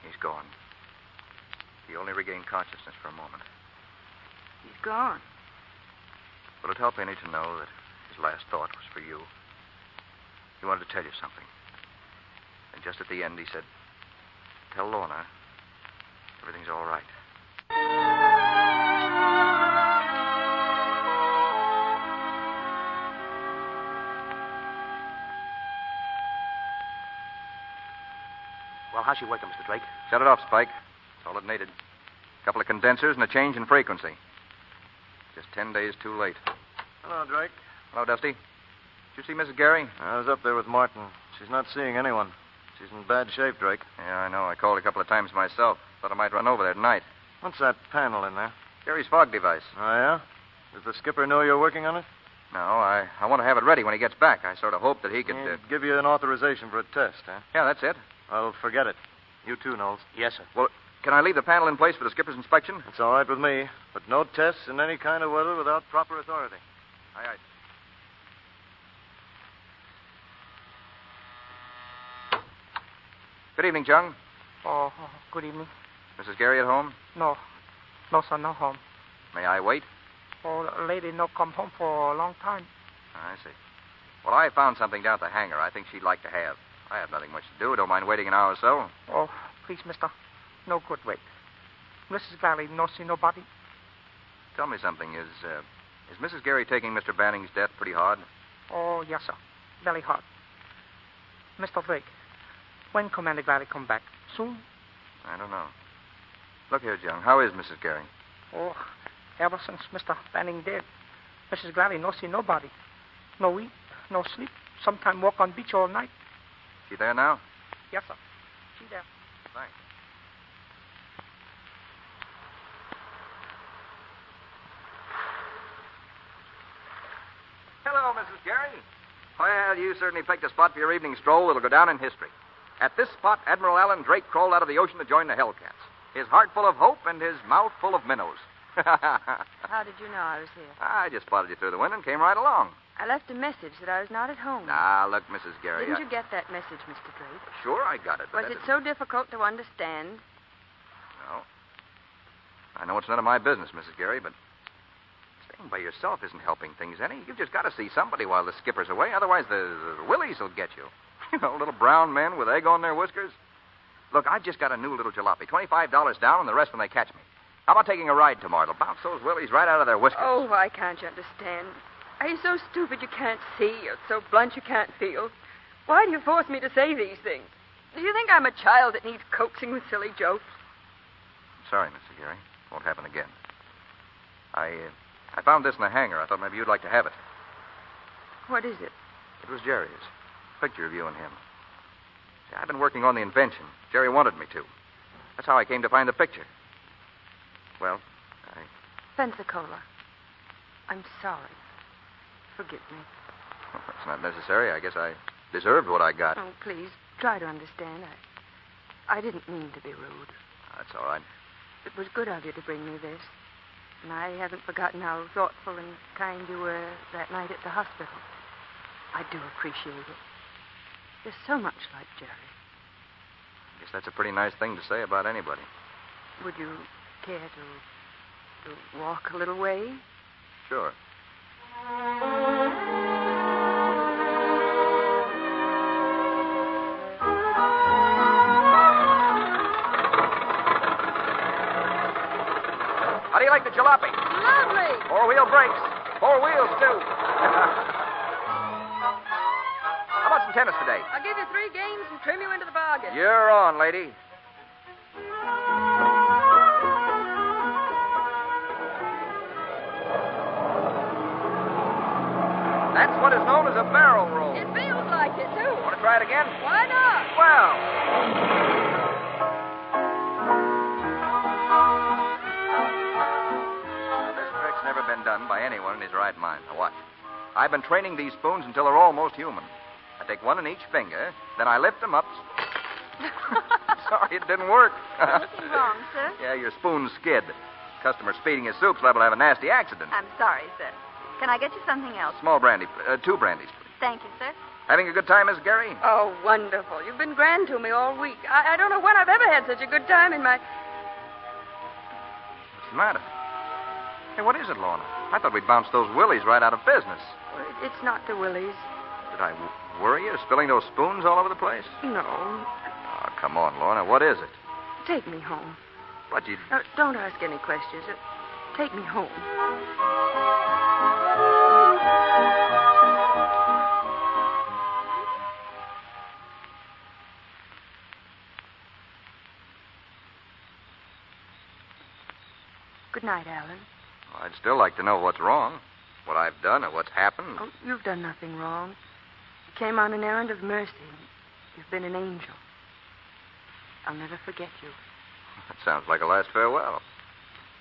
Speaker 6: He's gone. He only regained consciousness for a moment.
Speaker 22: He's gone.
Speaker 6: Will it help any to know that his last thought was for you? He wanted to tell you something. And just at the end, he said, "Tell Lorna everything's all right."
Speaker 19: Well, how's she working, Mr. Drake?
Speaker 6: Shut it off, Spike. That's all it needed. A couple of condensers and a change in frequency. Just 10 days too late.
Speaker 14: Hello, Drake.
Speaker 6: Hello, Dusty. Did you see Mrs. Gary?
Speaker 14: I was up there with Martin. She's not seeing anyone. She's in bad shape, Drake.
Speaker 6: Yeah, I know. I called a couple of times myself. Thought I might run over there tonight.
Speaker 14: What's that panel in there?
Speaker 6: Gary's fog device.
Speaker 14: Oh, yeah? Does the skipper know you're working on it?
Speaker 6: No, I want to have it ready when he gets back. I sort of hope that he could...
Speaker 14: Give you an authorization for a test, huh?
Speaker 6: Yeah, that's it.
Speaker 14: Well, forget it. You too, Knowles.
Speaker 8: Yes, sir.
Speaker 6: Well, can I leave the panel in place for the skipper's inspection?
Speaker 14: It's all right with me, but no tests in any kind of weather without proper authority.
Speaker 6: Aye, aye. Good evening, Chung.
Speaker 13: Oh, good evening.
Speaker 6: Mrs. Gary at home?
Speaker 13: No, sir, no home.
Speaker 6: May I wait?
Speaker 13: Oh, the lady no come home for a long time.
Speaker 6: I see. Well, I found something down at the hangar I think she'd like to have. I have nothing much to do. Don't mind waiting an hour or so.
Speaker 13: Oh, please, mister. No good wait. Mrs. Gary no see nobody.
Speaker 6: Tell me something. Is Mrs. Gary taking Mr. Banning's death pretty hard?
Speaker 13: Oh, yes, sir. Very hard. Mr. Drake, when Commander Gary come back? Soon?
Speaker 6: I don't know. Look here, Jung. How is Mrs. Gary?
Speaker 13: Oh, ever since Mr. Banning dead, Mrs. Gary no see nobody. No eat, no sleep. Sometime walk on beach all night.
Speaker 6: She there now?
Speaker 13: Yes, sir. She there.
Speaker 6: Thanks. Hello, Mrs. Gary. Well, you certainly picked a spot for your evening stroll that'll go down in history. At this spot, Admiral Alan Drake crawled out of the ocean to join the Hellcats, his heart full of hope and his mouth full of minnows.
Speaker 22: How did you know I was here?
Speaker 6: I just spotted you through the window and came right along.
Speaker 22: I left a message that I was not at home.
Speaker 6: Now, look, Mrs. Gary.
Speaker 22: Didn't you get that message, Mr. Drake?
Speaker 6: Sure, I got it. But
Speaker 22: Was it so difficult to understand?
Speaker 6: No. I know it's none of my business, Mrs. Gary, but staying by yourself isn't helping things any. You've just got to see somebody while the skipper's away. Otherwise, the willies will get you. You know, little brown men with egg on their whiskers. Look, I've just got a new little jalopy. $25 down and the rest when they catch me. How about taking a ride tomorrow? It'll bounce those willies right out of their whiskers.
Speaker 22: Oh, why can't you understand? Are you so stupid you can't see or so blunt you can't feel? Why do you force me to say these things? Do you think I'm a child that needs coaxing with silly jokes?
Speaker 6: Sorry, Mr. Gary. Won't happen again. I found this in the hangar. I thought maybe you'd like to have it.
Speaker 22: What is it?
Speaker 6: It was Jerry's. Picture of you and him. See, I've been working on the invention. Jerry wanted me to. That's how I came to find the picture. Well,
Speaker 22: Pensacola. I'm sorry. Forgive me.
Speaker 6: Well, it's not necessary. I guess I deserved what I got.
Speaker 22: Oh, please, try to understand. I didn't mean to be rude.
Speaker 6: That's all right.
Speaker 22: It was good of you to bring me this. And I haven't forgotten how thoughtful and kind you were that night at the hospital. I do appreciate it. You're so much like Jerry.
Speaker 6: I guess that's a pretty nice thing to say about anybody.
Speaker 22: Would you care to walk a little way?
Speaker 6: Sure. How do you like the jalopy?
Speaker 22: Lovely.
Speaker 6: 4-wheel brakes. 4 wheels, too. How about some tennis today?
Speaker 22: I'll give you 3 games and trim you into the bargain.
Speaker 6: You're on, lady. That's what is known as a barrel roll.
Speaker 22: It feels like it, too.
Speaker 6: Want to try it again?
Speaker 22: Why not?
Speaker 6: Well. This trick's never been done by anyone in his right mind. Now, watch. I've been training these spoons until they're almost human. I take one in each finger, then I lift them up. Sorry, it didn't work.
Speaker 9: Anything wrong, sir?
Speaker 6: Yeah, your spoons skid. Customer speeding his soup's liable to have a nasty accident.
Speaker 9: I'm sorry, sir. Can I get you something else?
Speaker 6: Small brandy, 2 brandies, please.
Speaker 9: Thank you, sir.
Speaker 6: Having a good time, Miss Gary?
Speaker 22: Oh, wonderful. You've been grand to me all week. I don't know when I've ever had such a good time in my...
Speaker 6: What's the matter? Hey, what is it, Lorna? I thought we'd bounced those willies right out of business.
Speaker 22: It's not the willies.
Speaker 6: Did I worry you, spilling those spoons all over the place?
Speaker 22: No.
Speaker 6: Oh, come on, Lorna. What is it?
Speaker 22: Take me home.
Speaker 6: What, you...
Speaker 22: Don't ask any questions. Take me home. Good night, Alan.
Speaker 6: Well, I'd still like to know what's wrong, what I've done or what's happened.
Speaker 22: Oh, you've done nothing wrong. You came on an errand of mercy. You've been an angel. I'll never forget you.
Speaker 6: That sounds like a last farewell.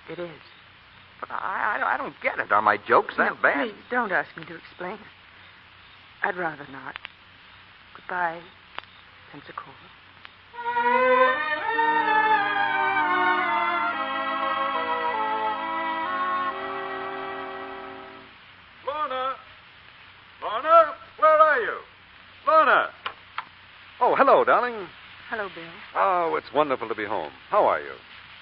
Speaker 22: It is.
Speaker 6: But I don't get it. Are my jokes that bad?
Speaker 22: Please, don't ask me to explain. I'd rather not. Goodbye, Pensacola.
Speaker 21: Lorna, where are you? Lorna! Oh, hello, darling.
Speaker 22: Hello, Bill.
Speaker 21: Oh, it's wonderful to be home. How are you?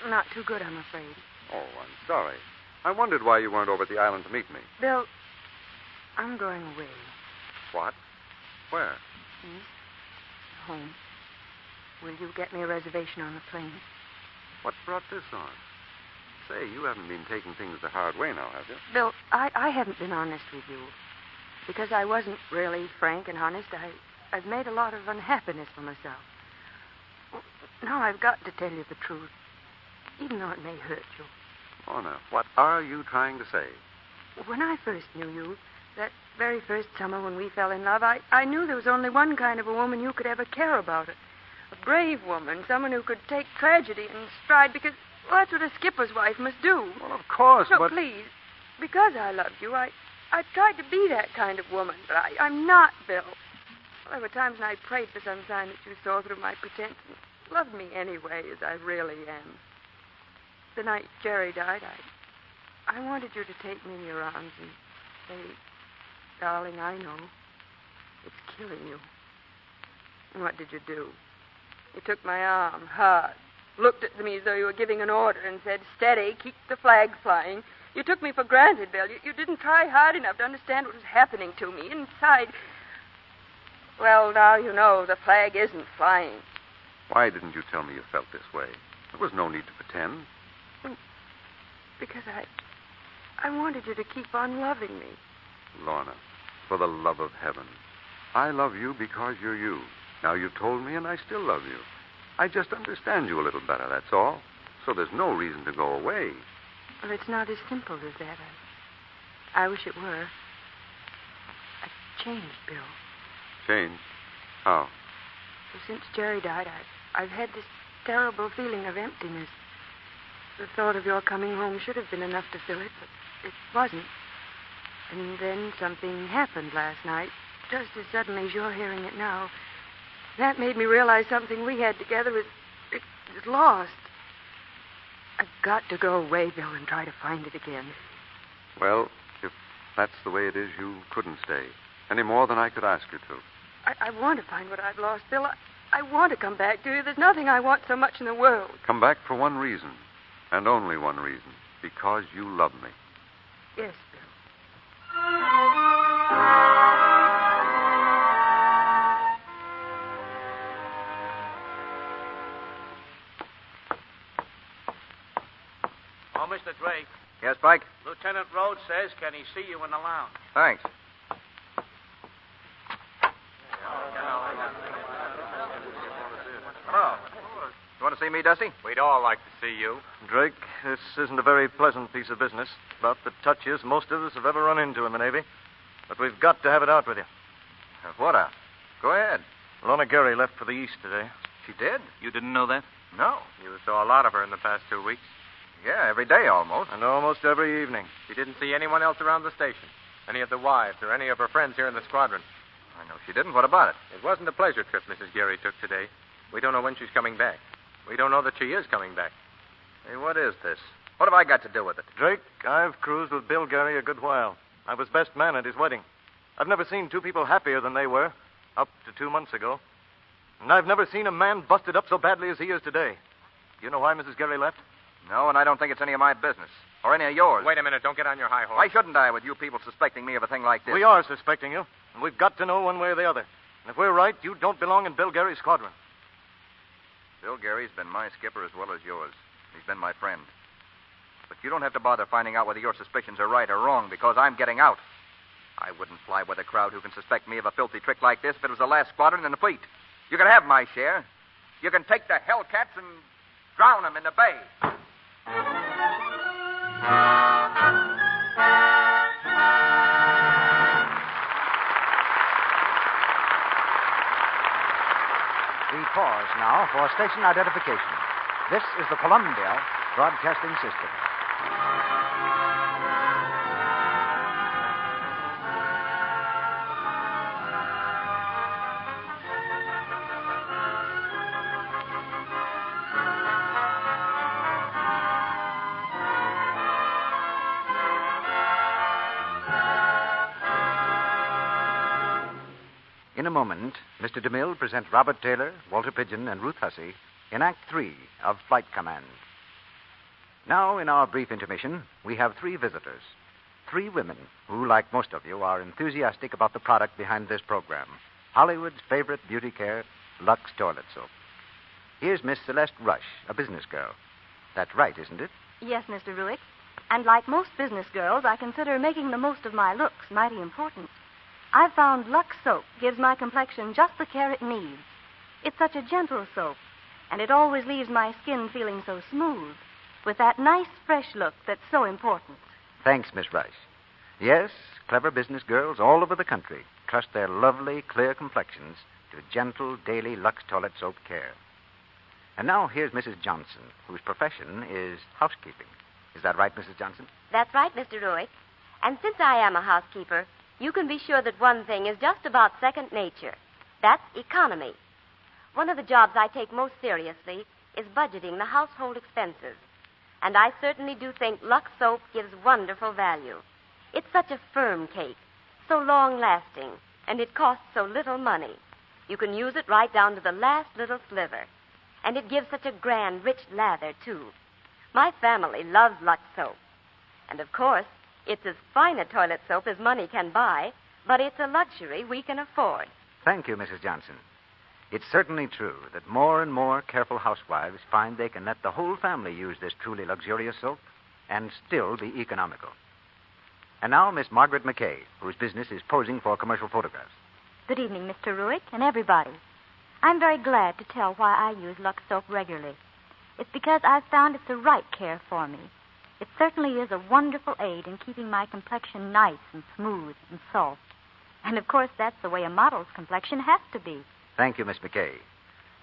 Speaker 22: Not too good, I'm afraid.
Speaker 21: Oh, I'm sorry. I wondered why you weren't over at the island to meet me.
Speaker 22: Bill, I'm going away.
Speaker 21: What? Where?
Speaker 22: Home. Will you get me a reservation on the plane?
Speaker 21: What brought this on? Say, you haven't been taking things the hard way now, have you?
Speaker 22: Bill, I haven't been honest with you. Because I wasn't really frank and honest, I've made a lot of unhappiness for myself. Now I've got to tell you the truth, even though it may hurt you.
Speaker 21: Lorna, what are you trying to say?
Speaker 22: When I first knew you, that very first summer when we fell in love, I knew there was only one kind of a woman you could ever care about. A brave woman, someone who could take tragedy in stride, because, well, that's what a skipper's wife must do.
Speaker 21: Well, of course,
Speaker 22: no,
Speaker 21: but...
Speaker 22: please, because I loved you, I tried to be that kind of woman, but I'm not, Bill. Well, there were times when I prayed for some sign that you saw through my pretense and loved me anyway as I really am. The night Jerry died, I wanted you to take me in your arms and say, darling, I know it's killing you. And what did you do? You took my arm hard, looked at me as though you were giving an order and said, steady, keep the flag flying. You took me for granted, Bill. You didn't try hard enough to understand what was happening to me inside. Well, now you know the flag isn't flying.
Speaker 21: Why didn't you tell me you felt this way? There was no need to pretend.
Speaker 22: Because I wanted you to keep on loving me.
Speaker 21: Lorna, for the love of heaven, I love you because you're you. Now you've told me, and I still love you. I just understand you a little better, that's all. So there's no reason to go away.
Speaker 22: Well, it's not as simple as that. I wish it were. I've changed, Bill.
Speaker 21: Changed? How?
Speaker 22: Well, since Jerry died, I've had this terrible feeling of emptiness. The thought of your coming home should have been enough to fill it, but it wasn't. And then something happened last night, just as suddenly as you're hearing it now. That made me realize something we had together is lost. I've got to go away, Bill, and try to find it again.
Speaker 21: Well, if that's the way it is, you couldn't stay. Any more than I could ask you to.
Speaker 22: I want to find what I've lost, Bill. I want to come back to you. There's nothing I want so much in the world.
Speaker 21: Come back for one reason, and only one reason. Because you love me.
Speaker 22: Yes, Bill.
Speaker 8: Oh, Mr. Drake.
Speaker 6: Yes, Pike?
Speaker 8: Lieutenant Rhodes says, can he see you in the lounge?
Speaker 6: Thanks. Hello. You want to see me, Dusty?
Speaker 4: We'd all like to see you.
Speaker 14: Drake, this isn't a very pleasant piece of business. About the touchiest most of us have ever run into in the Navy. But we've got to have it out with you.
Speaker 6: What out? Go ahead.
Speaker 14: Lorna Gary left for the East today.
Speaker 6: She did?
Speaker 11: You didn't know that?
Speaker 6: No.
Speaker 4: You saw a lot of her in the past 2 weeks.
Speaker 6: Yeah, every day almost.
Speaker 14: And almost every evening.
Speaker 4: She didn't see anyone else around the station. Any of the wives or any of her friends here in the squadron.
Speaker 6: I know she didn't. What about it?
Speaker 4: It wasn't a pleasure trip Mrs. Gary took today. We don't know when she's coming back. We don't know that she is coming back.
Speaker 6: Hey, what is this? What have I got to do with it?
Speaker 14: Drake, I've cruised with Bill Gary a good while. I was best man at his wedding. I've never seen two people happier than they were, up to 2 months ago. And I've never seen a man busted up so badly as he is today. Do you know why Mrs. Gary left?
Speaker 6: No, and I don't think it's any of my business. Or any of yours.
Speaker 4: Wait a minute. Don't get on your high horse.
Speaker 6: Why shouldn't I, with you people suspecting me of a thing like this?
Speaker 14: We are suspecting you, and we've got to know one way or the other. And if we're right, you don't belong in Bill Gary's squadron.
Speaker 6: Bill Gary's been my skipper as well as yours. He's been my friend. But you don't have to bother finding out whether your suspicions are right or wrong, because I'm getting out. I wouldn't fly with a crowd who can suspect me of a filthy trick like this if it was the last squadron in the fleet. You can have my share. You can take the Hellcats and drown them in the bay.
Speaker 7: We pause now for station identification. This is the Columbia Broadcasting System. In a moment, Mr. DeMille presents Robert Taylor, Walter Pidgeon, and Ruth Hussey in Act 3 of Flight Command. Now, in our brief intermission, we have 3 visitors. 3 women who, like most of you, are enthusiastic about the product behind this program, Hollywood's favorite beauty care, Lux Toilet Soap. Here's Miss Celeste Rush, a business girl. That's right, isn't it?
Speaker 9: Yes, Mr. Ruick. And like most business girls, I consider making the most of my looks mighty important. I've found Lux soap gives my complexion just the care it needs. It's such a gentle soap, and it always leaves my skin feeling so smooth, with that nice, fresh look that's so important.
Speaker 7: Thanks, Miss Rush. Yes, clever business girls all over the country trust their lovely, clear complexions to gentle, daily Lux toilet soap care. And now here's Mrs. Johnson, whose profession is housekeeping. Is that right, Mrs. Johnson?
Speaker 10: That's right, Mr. Ruick. And since I am a housekeeper, you can be sure that one thing is just about second nature. That's economy. One of the jobs I take most seriously is budgeting the household expenses. And I certainly do think Lux soap gives wonderful value. It's such a firm cake, so long-lasting, and it costs so little money. You can use it right down to the last little sliver. And it gives such a grand, rich lather, too. My family loves Lux soap. And, of course, it's as fine a toilet soap as money can buy, but it's a luxury we can afford.
Speaker 7: Thank you, Mrs. Johnson. It's certainly true that more and more careful housewives find they can let the whole family use this truly luxurious soap and still be economical. And now, Miss Margaret McKay, whose business is posing for commercial photographs.
Speaker 9: Good evening, Mr. Ruick and everybody. I'm very glad to tell why I use Lux soap regularly. It's because I've found it's the right care for me. It certainly is a wonderful aid in keeping my complexion nice and smooth and soft. And, of course, that's the way a model's complexion has to be.
Speaker 7: Thank you, Miss McKay.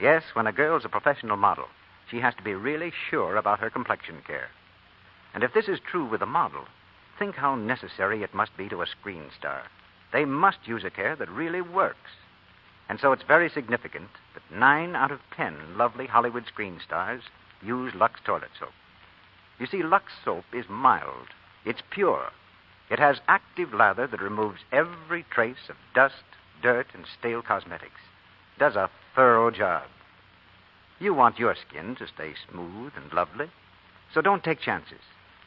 Speaker 7: Yes, when a girl's a professional model, she has to be really sure about her complexion care. And if this is true with a model, think how necessary it must be to a screen star. They must use a care that really works. And so it's very significant that 9 out of 10 lovely Hollywood screen stars use Lux toilet soap. You see, Lux soap is mild. It's pure. It has active lather that removes every trace of dust, dirt, and stale cosmetics. Does a thorough job. You want your skin to stay smooth and lovely, so don't take chances.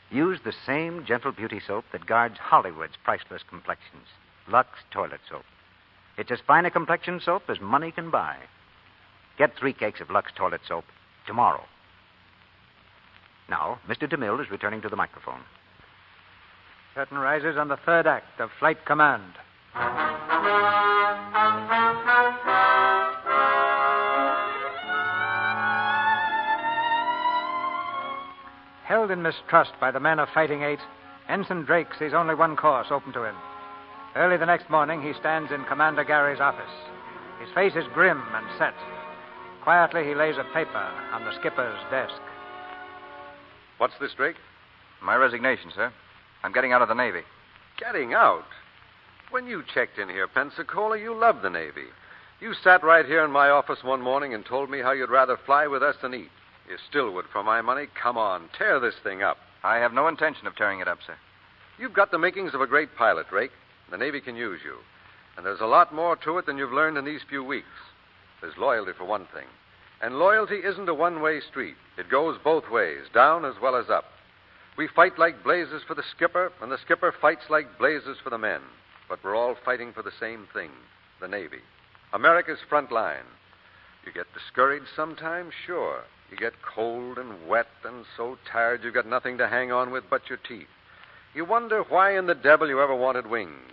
Speaker 7: Use the same gentle beauty soap that guards Hollywood's priceless complexions, Lux toilet soap. It's as fine a complexion soap as money can buy. Get 3 cakes of Lux toilet soap tomorrow. Now, Mr. DeMille is returning to the microphone.
Speaker 3: Curtain rises on the 3rd act of Flight Command. Held in mistrust by the men of Fighting 8, Ensign Drake sees only one course open to him. Early the next morning, he stands in Commander Gary's office. His face is grim and set. Quietly, he lays a paper on the skipper's desk.
Speaker 21: What's this, Drake?
Speaker 6: My resignation, sir. I'm getting out of the Navy.
Speaker 21: Getting out? When you checked in here, Pensacola, you loved the Navy. You sat right here in my office one morning and told me how you'd rather fly with us than eat. You still would for my money. Come on, tear this thing up.
Speaker 6: I have no intention of tearing it up, sir.
Speaker 21: You've got the makings of a great pilot, Drake. The Navy can use you. And there's a lot more to it than you've learned in these few weeks. There's loyalty, for one thing. And loyalty isn't a one-way street. It goes both ways, down as well as up. We fight like blazes for the skipper, and the skipper fights like blazes for the men. But we're all fighting for the same thing, the Navy. America's front line. You get discouraged sometimes, sure. You get cold and wet and so tired you've got nothing to hang on with but your teeth. You wonder why in the devil you ever wanted wings.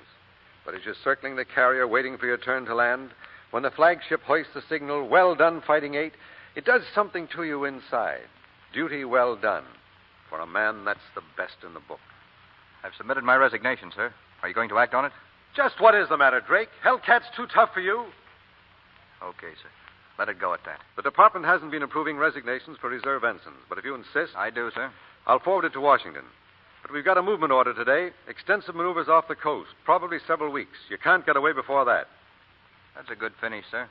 Speaker 21: But as you're circling the carrier waiting for your turn to land, when the flagship hoists the signal, "Well done, Fighting 8," it does something to you inside. Duty well done. For a man, that's the best in the book.
Speaker 6: I've submitted my resignation, sir. Are you going to act on it?
Speaker 21: Just what is the matter, Drake? Hellcat's too tough for you?
Speaker 6: Okay, sir. Let it go at that.
Speaker 21: The department hasn't been approving resignations for reserve ensigns, but if you insist...
Speaker 6: I do, sir.
Speaker 21: I'll forward it to Washington. But we've got a movement order today. Extensive maneuvers off the coast. Probably several weeks. You can't get away before that.
Speaker 6: That's a good finish, sir.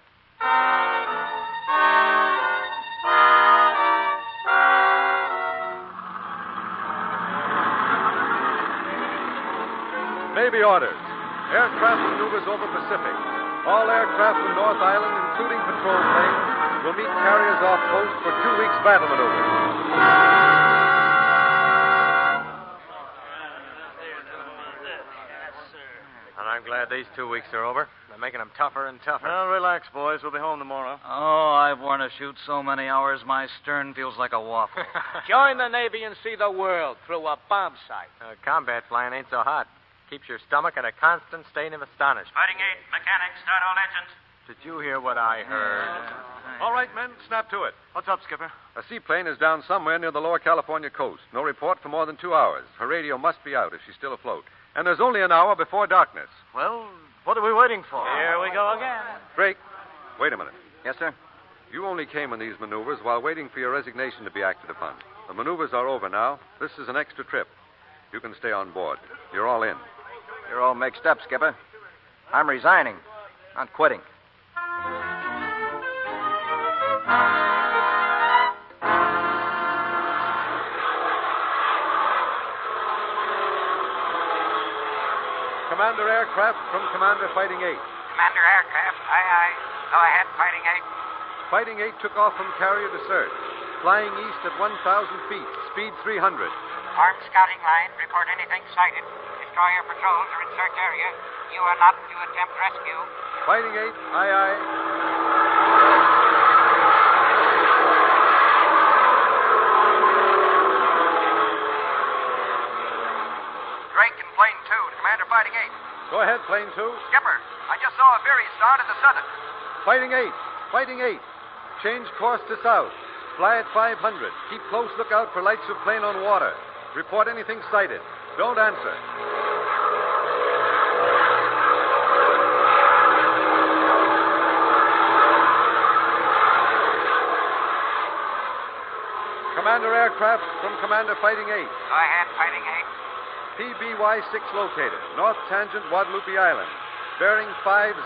Speaker 21: Navy orders. Aircraft maneuvers over Pacific. All aircraft from North Island, including patrol planes, will meet carriers off post for 2 weeks' battle maneuvers.
Speaker 4: And I'm glad these 2 weeks are over. They're making them tougher and tougher.
Speaker 14: Well, relax, boys. We'll be home tomorrow.
Speaker 11: Oh, I've worn a chute so many hours, my stern feels like a waffle.
Speaker 8: Join the Navy and see the world through a bomb sight.
Speaker 4: Combat flying ain't so hot. Keeps your stomach in a constant state of astonishment.
Speaker 8: Fighting 8, mechanics, start all engines.
Speaker 4: Did you hear what I heard?
Speaker 21: All right, men, snap to it.
Speaker 14: What's up, Skipper?
Speaker 21: A seaplane is down somewhere near the lower California coast. No report for more than 2 hours. Her radio must be out if she's still afloat. And there's only an hour before darkness.
Speaker 14: Well, what are we waiting for?
Speaker 8: Here we go again.
Speaker 21: Drake, wait a minute.
Speaker 7: Yes, sir?
Speaker 21: You only came in these maneuvers while waiting for your resignation to be acted upon. The maneuvers are over now. This is an extra trip. You can stay on board. You're all in.
Speaker 7: You're all mixed up, Skipper. I'm resigning, not quitting.
Speaker 21: Commander Aircraft from Commander Fighting 8.
Speaker 15: Commander Aircraft, aye. Go ahead, Fighting 8.
Speaker 21: Fighting 8 took off from carrier to search, flying east at 1,000 feet, speed 300.
Speaker 15: Armed scouting line, report anything sighted. Destroyer patrols are in search area. You are not to attempt rescue.
Speaker 21: Fighting 8, aye.
Speaker 5: Drake in plane 2 to Commander Fighting 8.
Speaker 21: Go ahead, plane 2.
Speaker 5: Skipper, I just saw a Veery start at the southern.
Speaker 21: Fighting 8, Fighting 8. Change course to south. Fly at 500. Keep close lookout for lights of plane on water. Report anything sighted. Don't answer. Commander Aircraft from Commander Fighting 8.
Speaker 15: Go ahead, Fighting 8.
Speaker 21: PBY-6 located. North tangent Guadalupe Island. Bearing 50,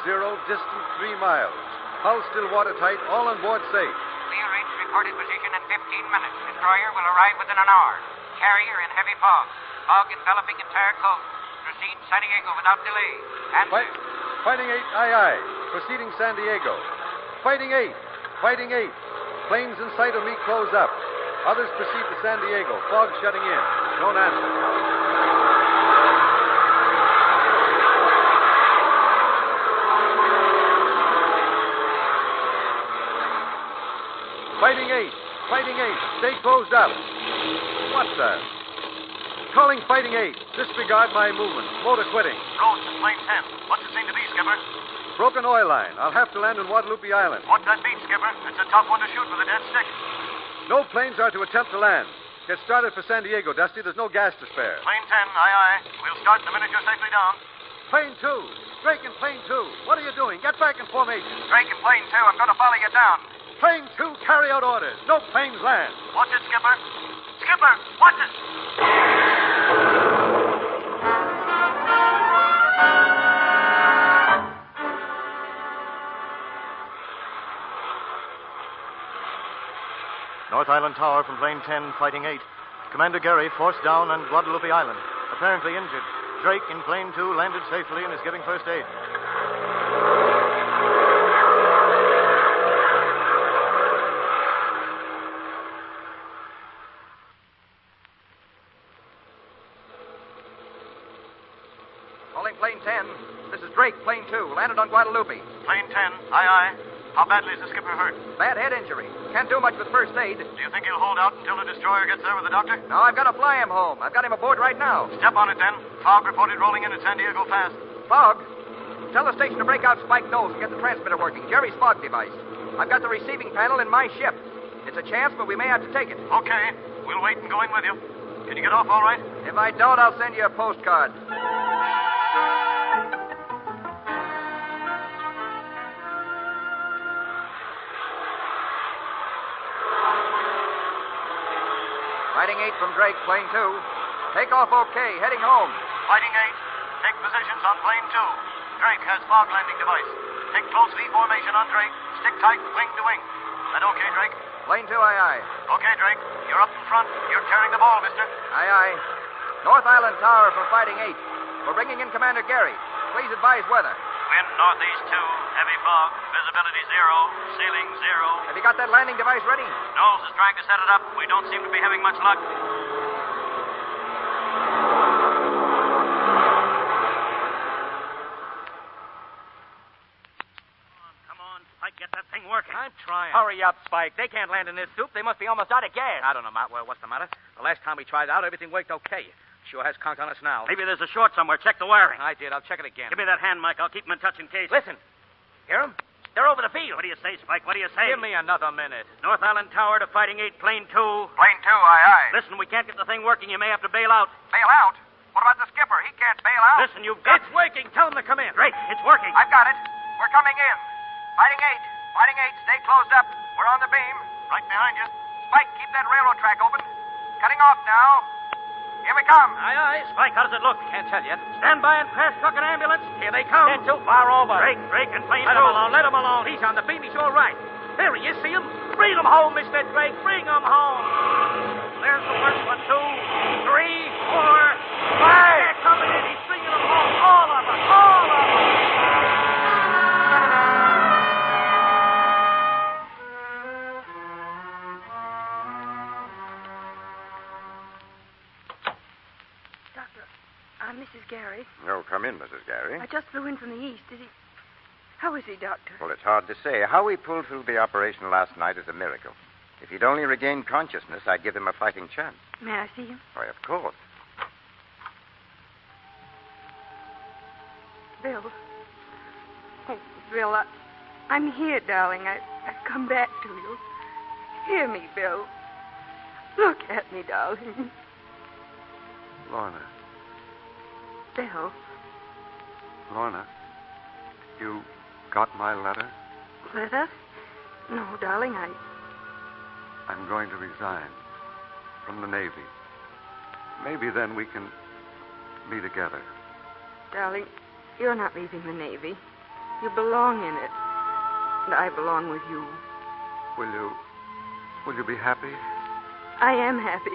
Speaker 21: distant 3 miles. Hull still watertight, all on board safe.
Speaker 15: We'll reach reported position in 15 minutes. Destroyer will arrive within an hour. Carrier in heavy fog. Fog enveloping entire coast. Proceed San Diego without delay. Answer.
Speaker 21: Fighting 8, aye. Proceeding San Diego. Fighting 8, Fighting 8. Planes in sight of me close up. Others proceed to San Diego. Fog shutting in. Don't answer. Fighting 8, Fighting 8. Stay closed up. What's that? Calling Fighting 8. Disregard my movement. Motor quitting.
Speaker 14: Rose to plane 10. What's it seem to be, Skipper?
Speaker 21: Broken oil line. I'll have to land on Guadalupe Island.
Speaker 14: What's that mean, Skipper? It's a tough one to shoot with a dead stick.
Speaker 21: No planes are to attempt to land. Get started for San Diego, Dusty. There's no gas to spare.
Speaker 14: Plane 10, aye. We'll start the minute you're safely down.
Speaker 21: Plane 2. Drake in plane 2. What are you doing? Get back in formation.
Speaker 5: Drake in plane 2. I'm going to follow you down.
Speaker 21: Plane 2, carry out orders. No planes land.
Speaker 14: Watch it, Skipper. Skipper, watch it. North Island Tower from plane 10, Fighting 8. Commander Gary forced down on Guadalupe Island. Apparently injured. Drake in plane 2 landed safely and is giving first aid.
Speaker 5: Calling plane 10. This is Drake, plane 2. Landed on Guadalupe.
Speaker 14: Plane 10, aye. How badly is the skipper hurt?
Speaker 5: Bad head injury. Can't do much with first aid.
Speaker 14: Do you think he'll hold out until the destroyer gets there with the doctor?
Speaker 5: No, I've got to fly him home. I've got him aboard right now.
Speaker 14: Step on it, then. Fog reported rolling in at San Diego fast.
Speaker 5: Fog? Tell the station to break out Spike Knowles and get the transmitter working. Jerry's fog device. I've got the receiving panel in my ship. It's a chance, but we may have to take it.
Speaker 14: Okay. We'll wait and go in with you. Can you get off all right?
Speaker 5: If I don't, I'll send you a postcard. Fighting 8 from Drake, plane 2. Take off okay, heading home.
Speaker 14: Fighting 8, take positions on plane 2. Drake has fog landing device. Take close V formation on Drake. Stick tight, wing to wing. That okay, Drake?
Speaker 5: Plane 2, aye.
Speaker 14: Okay, Drake. You're up in front. You're carrying the ball, mister.
Speaker 5: Aye. North Island Tower from Fighting 8. We're bringing in Commander Gary. Please advise weather.
Speaker 11: wind northeast 2, heavy fog, visibility 0, ceiling 0.
Speaker 6: Have you got that landing device ready?
Speaker 11: Knowles is trying to set it up. We don't seem to be having much luck.
Speaker 8: Get that thing working.
Speaker 19: I'm trying.
Speaker 8: Hurry up, Spike. They can't land in this soup. They must be almost out of gas.
Speaker 19: I don't know, Matt. Well, what's the matter? The last time we tried out, everything worked okay. Sure has conked on us now.
Speaker 8: Maybe there's a short somewhere. Check the wiring.
Speaker 19: I did. I'll check it again.
Speaker 8: Give me that hand, Mike. I'll keep them in touch in case.
Speaker 19: Listen. Hear them?
Speaker 8: They're over the field. What do you say, Spike? What do you say?
Speaker 19: Give me another minute.
Speaker 8: North Island Tower to Fighting 8, Plane 2.
Speaker 5: Plane 2, aye, aye.
Speaker 8: Listen, we can't get the thing working. You may have to bail out.
Speaker 5: Bail out? What about the skipper? He can't bail out.
Speaker 8: Listen, you've got...
Speaker 19: It's working. Tell him to come in.
Speaker 8: Great. It's working.
Speaker 5: I've got it. We're coming in. Fighting 8. Fighting 8, stay closed up. We're on the beam.
Speaker 15: Right behind you.
Speaker 5: Spike, keep that railroad track open. Cutting off now. Here we come.
Speaker 8: Aye, aye. Spike, how does it look?
Speaker 19: Can't tell yet.
Speaker 8: Stand by and pass truck and ambulance. Here they come.
Speaker 19: They're too far over.
Speaker 8: Drake, and Plane 2.
Speaker 19: Let him alone. Let him alone. He's on the beam. He's all right. There he is. See him? Bring him home, Mr. Drake. Bring him home.
Speaker 8: There's the first one. 2, 3, 4, 5.
Speaker 19: They're coming in. He's bringing them home. All of them. All of them.
Speaker 22: Mrs. Gary.
Speaker 16: Oh, come in, Mrs. Gary.
Speaker 22: I just flew in from the east. How is he, Doctor?
Speaker 16: Well, it's hard to say. How he pulled through the operation last night is a miracle. If he'd only regained consciousness, I'd give him a fighting chance.
Speaker 22: May I see him?
Speaker 16: Why, of course.
Speaker 22: Bill. Oh, Bill, I'm here, darling. I've come back to you. Hear me, Bill. Look at me, darling.
Speaker 16: Lorna.
Speaker 22: Bill.
Speaker 16: Lorna, you got my letter?
Speaker 22: Letter? No, darling,
Speaker 16: I'm going to resign from the Navy. Maybe then we can be together.
Speaker 22: Darling, you're not leaving the Navy. You belong in it. And I belong with you.
Speaker 16: Will you be happy?
Speaker 22: I am happy.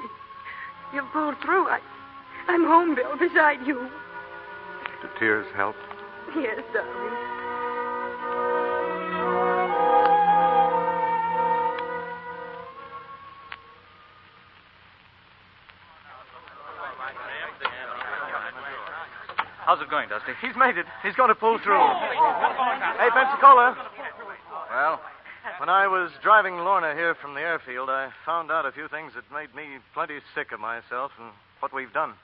Speaker 22: You've pulled through. I'm home, Bill, beside you.
Speaker 16: Do tears help?
Speaker 22: Yes, darling.
Speaker 11: How's it going, Dusty?
Speaker 14: He's made it. He's going to pull through. Hey, Pensacola.
Speaker 6: Well?
Speaker 14: When I was driving Lorna here from the airfield, I found out a few things that made me plenty sick of myself and what we've done.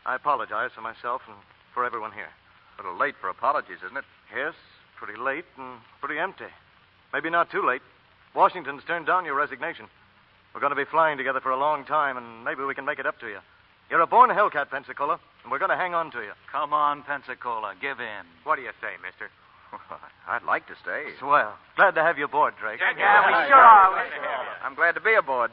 Speaker 14: I apologize for myself and for everyone here.
Speaker 6: A little late for apologies, isn't it?
Speaker 14: Yes, pretty late and pretty empty. Maybe not too late. Washington's turned down your resignation. We're going to be flying together for a long time, and maybe we can make it up to you. You're a born Hellcat, Pensacola, and we're going to hang on to you.
Speaker 11: Come on, Pensacola. Give in.
Speaker 12: What do you say, mister?
Speaker 6: I'd like to stay.
Speaker 14: Swell. Glad to have you aboard, Drake.
Speaker 12: Yeah, we sure are.
Speaker 6: I'm glad to be aboard.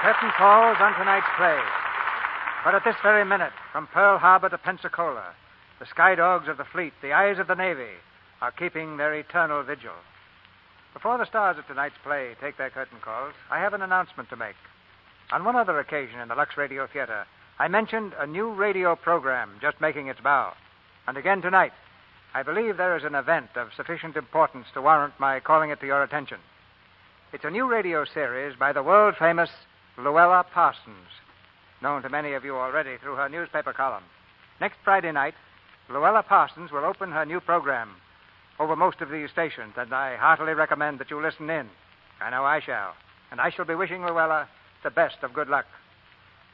Speaker 18: Curtain falls on tonight's play. But at this very minute, from Pearl Harbor to Pensacola, the sky dogs of the fleet, the eyes of the Navy, are keeping their eternal vigil. Before the stars of tonight's play take their curtain calls, I have an announcement to make. On one other occasion in the Lux Radio Theater, I mentioned a new radio program just making its bow. And again tonight, I believe there is an event of sufficient importance to warrant my calling it to your attention. It's a new radio series by the world-famous Luella Parsons, known to many of you already through her newspaper column. Next Friday night, Luella Parsons will open her new program over most of these stations, and I heartily recommend that you listen in. I know I shall. And I shall be wishing Luella the best of good luck.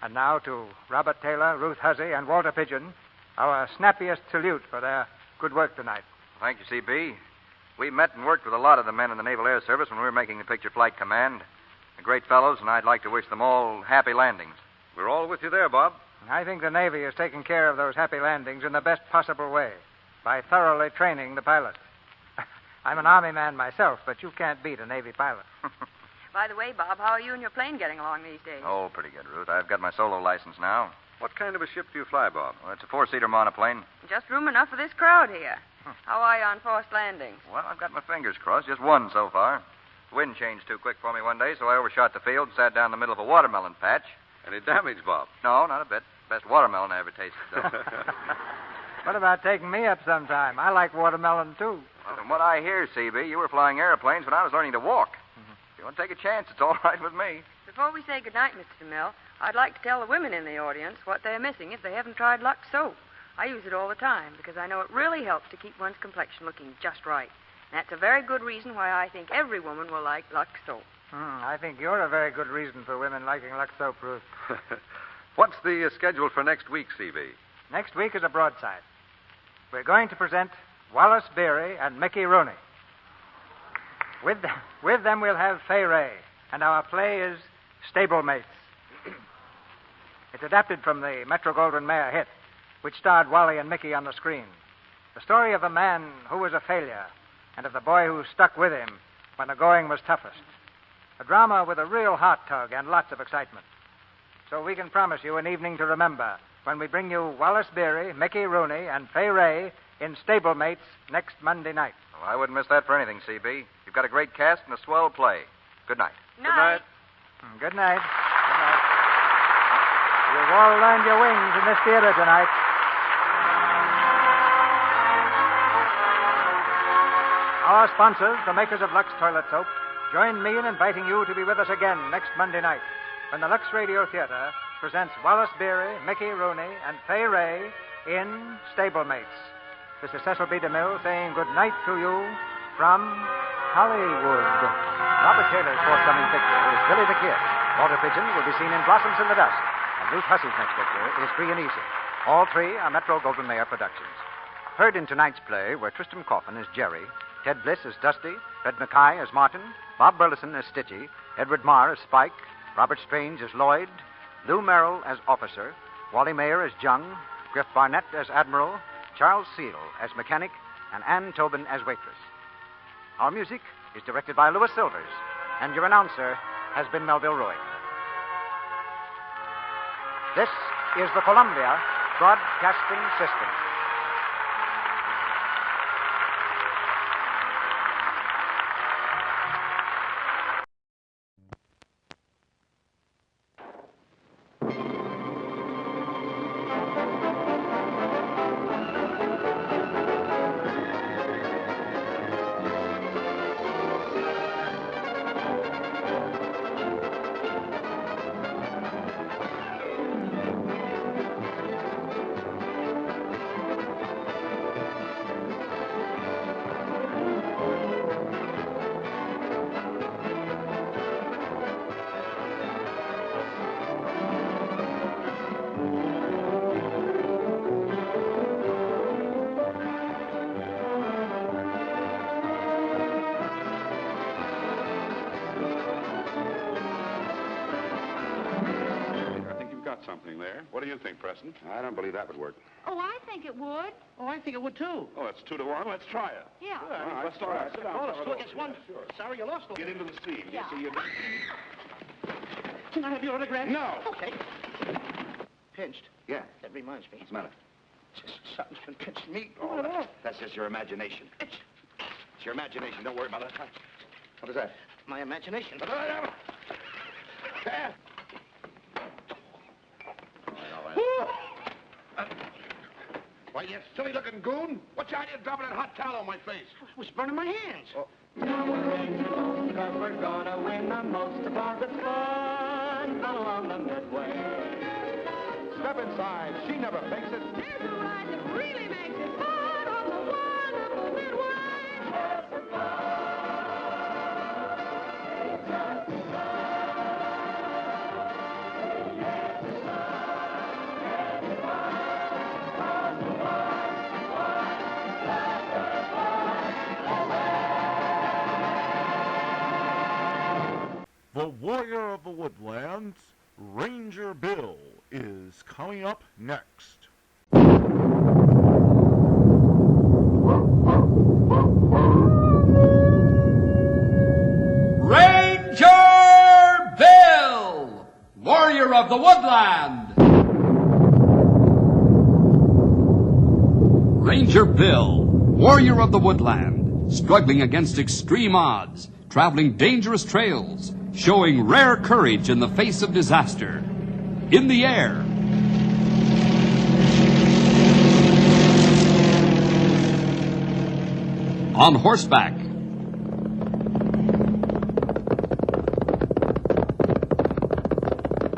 Speaker 18: And now to Robert Taylor, Ruth Huzzy, and Walter Pigeon, our snappiest salute for their good work tonight.
Speaker 6: Thank you, CB. We met and worked with a lot of the men in the Naval Air Service when we were making the picture Flight Command. They're great fellows, and I'd like to wish them all happy landings. We're all with you there, Bob.
Speaker 18: I think the Navy is taking care of those happy landings in the best possible way by thoroughly training the pilots. I'm an Army man myself, but you can't beat a Navy pilot.
Speaker 22: By the way, Bob, how are you and your plane getting along these days?
Speaker 6: Oh, pretty good, Ruth. I've got my solo license now.
Speaker 21: What kind of a ship do you fly, Bob?
Speaker 6: Well, it's a 4-seater monoplane.
Speaker 22: Just room enough for this crowd here. How are you on forced landings?
Speaker 6: Well, I've got my fingers crossed. Just one so far. The wind changed too quick for me one day, so I overshot the field and sat down in the middle of a watermelon patch.
Speaker 21: Any damage, Bob?
Speaker 6: No, not a bit. Best watermelon I ever tasted, though.
Speaker 18: What about taking me up sometime? I like watermelon, too.
Speaker 6: Well, from what I hear, CB, you were flying airplanes when I was learning to walk. If you want to take a chance, it's all right with me.
Speaker 22: Before we say goodnight, Mr. DeMille, I'd like to tell the women in the audience what they're missing if they haven't tried Lux soap. I use it all the time because I know it really helps to keep one's complexion looking just right. And that's a very good reason why I think every woman will like Lux soap.
Speaker 18: I think you're a very good reason for women liking Lux soap, Ruth.
Speaker 21: What's the schedule for next week, CB?
Speaker 18: Next week is a broadside. We're going to present Wallace Beery and Mickey Rooney. With them we'll have Fay Ray, and our play is Stablemates. It's adapted from the Metro-Goldwyn-Mayer hit, which starred Wally and Mickey on the screen. The story of the man who was a failure and of the boy who stuck with him when the going was toughest. A drama with a real heart tug and lots of excitement. So we can promise you an evening to remember when we bring you Wallace Beery, Mickey Rooney, and Fay Ray in Stablemates next Monday night.
Speaker 6: Well, I wouldn't miss that for anything, CB. You've got a great cast and a swell play. Good night.
Speaker 22: Night.
Speaker 18: Good night. Good night. You've all learned your wings in this theater tonight. Our sponsors, the makers of Lux Toilet Soap, join me in inviting you to be with us again next Monday night when the Lux Radio Theater presents Wallace Beery, Mickey Rooney, and Fay Ray in Stablemates. This is Cecil B. DeMille saying good night to you from Hollywood.
Speaker 7: Robert Taylor's forthcoming picture is Billy the Kid. Walter Pigeon will be seen in Blossoms in the Dust. And Ruth Hussey's next picture is Free and Easy. All three are Metro-Goldwyn-Mayer productions. Heard in tonight's play were Tristram Coffin as Jerry, Ted Bliss as Dusty, Fred Mackay as Martin, Bob Burleson as Stitchy, Edward Marr as Spike, Robert Strange as Lloyd, Lou Merrill as Officer, Wally Mayer as Jung, Griff Barnett as Admiral, Charles Seal as Mechanic, and Ann Tobin as Waitress. Our music is directed by Louis Silvers, and your announcer has been Melville Ruick. This is the Columbia Broadcasting System.
Speaker 21: Something there. What do you think, Preston? I don't believe that would work.
Speaker 17: Oh, I think it would.
Speaker 20: Oh, I think it would, too.
Speaker 21: Oh, it's 2-1. Let's try it.
Speaker 17: Yeah.
Speaker 21: All right,
Speaker 20: Let's
Speaker 21: all right. Sit down.
Speaker 20: Call us 2 against 1.
Speaker 21: Sure.
Speaker 20: Sorry you lost.
Speaker 21: Get into the steam.
Speaker 17: Yeah.
Speaker 21: You see,
Speaker 20: Can I have your autograph?
Speaker 21: No.
Speaker 20: Okay. Pinched.
Speaker 21: Yeah.
Speaker 20: That reminds me.
Speaker 21: What's the matter?
Speaker 20: Something's been pinched me.
Speaker 21: Oh, that's just your imagination. It's your imagination. Don't worry about it. What is that?
Speaker 20: My imagination.
Speaker 21: There. Why, you silly-looking goon. What's the idea of dropping that hot towel on my face?
Speaker 20: It was burning my hands.
Speaker 21: Oh.
Speaker 23: We're gonna win the most of all the fun along the midway.
Speaker 21: Step inside. She never fakes it.
Speaker 17: There's a ride that really makes it fun on the wonderful midway.
Speaker 1: The Warrior of the Woodlands, Ranger Bill, is coming up next.
Speaker 24: Ranger Bill, Warrior of the Woodland.
Speaker 2: Ranger Bill, warrior of the woodland, struggling against extreme odds, traveling dangerous trails, showing rare courage in the face of disaster. In the air. On horseback.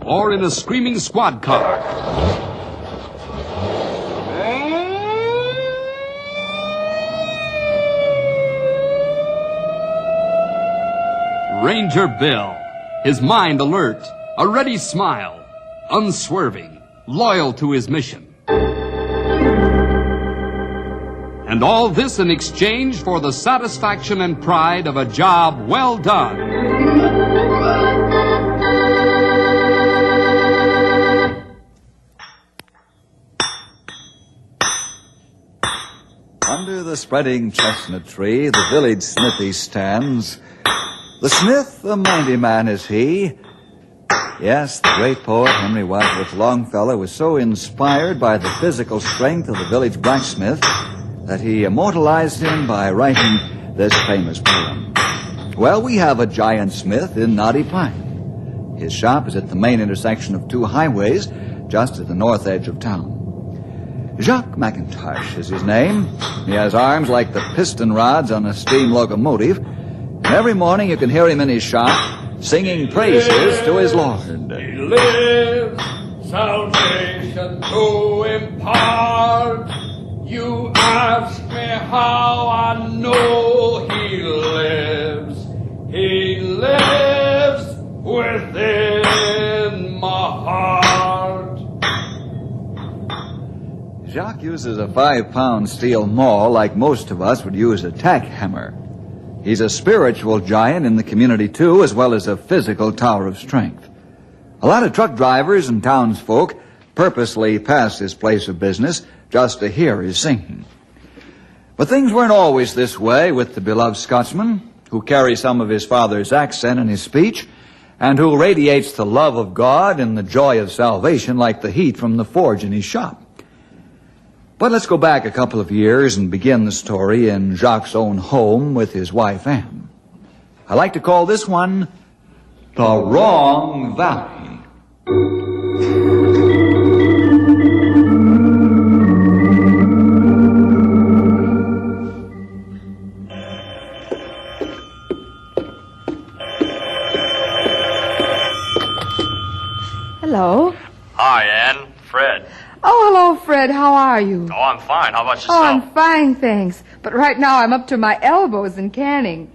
Speaker 2: Or in a screaming squad car. Ranger Bill, his mind alert, a ready smile, unswerving, loyal to his mission. And all this in exchange for the satisfaction and pride of a job well done.
Speaker 10: Under the spreading chestnut tree, the village smithy stands. The smith, a mighty man is he. Yes, the great poet Henry Wadsworth Longfellow was so inspired by the physical strength of the village blacksmith that he immortalized him by writing this famous poem. Well, we have a giant smith in Knotty Pine. His shop is at the main intersection of two highways, just at the north edge of town. Jacques McIntosh is his name. He has arms like the piston rods on a steam locomotive. And every morning you can hear him in his shop singing praises to his Lord.
Speaker 13: He lives, salvation to impart. You ask me how I know he lives. He lives within my heart.
Speaker 10: Jacques uses a 5-pound steel maul like most of us would use a tack hammer. He's a spiritual giant in the community, too, as well as a physical tower of strength. A lot of truck drivers and townsfolk purposely pass his place of business just to hear his singing. But things weren't always this way with the beloved Scotsman, who carries some of his father's accent in his speech, and who radiates the love of God and the joy of salvation like the heat from the forge in his shop. But let's go back a couple of years and begin the story in Jacques' own home with his wife, Anne. I like to call this one The Wrong Valley.
Speaker 24: Hello.
Speaker 4: Hi, Ann. Fred.
Speaker 24: Oh, hello, Fred. How are you?
Speaker 4: Oh, I'm fine. How about yourself?
Speaker 24: Oh, I'm fine, thanks. But right now I'm up to my elbows in canning.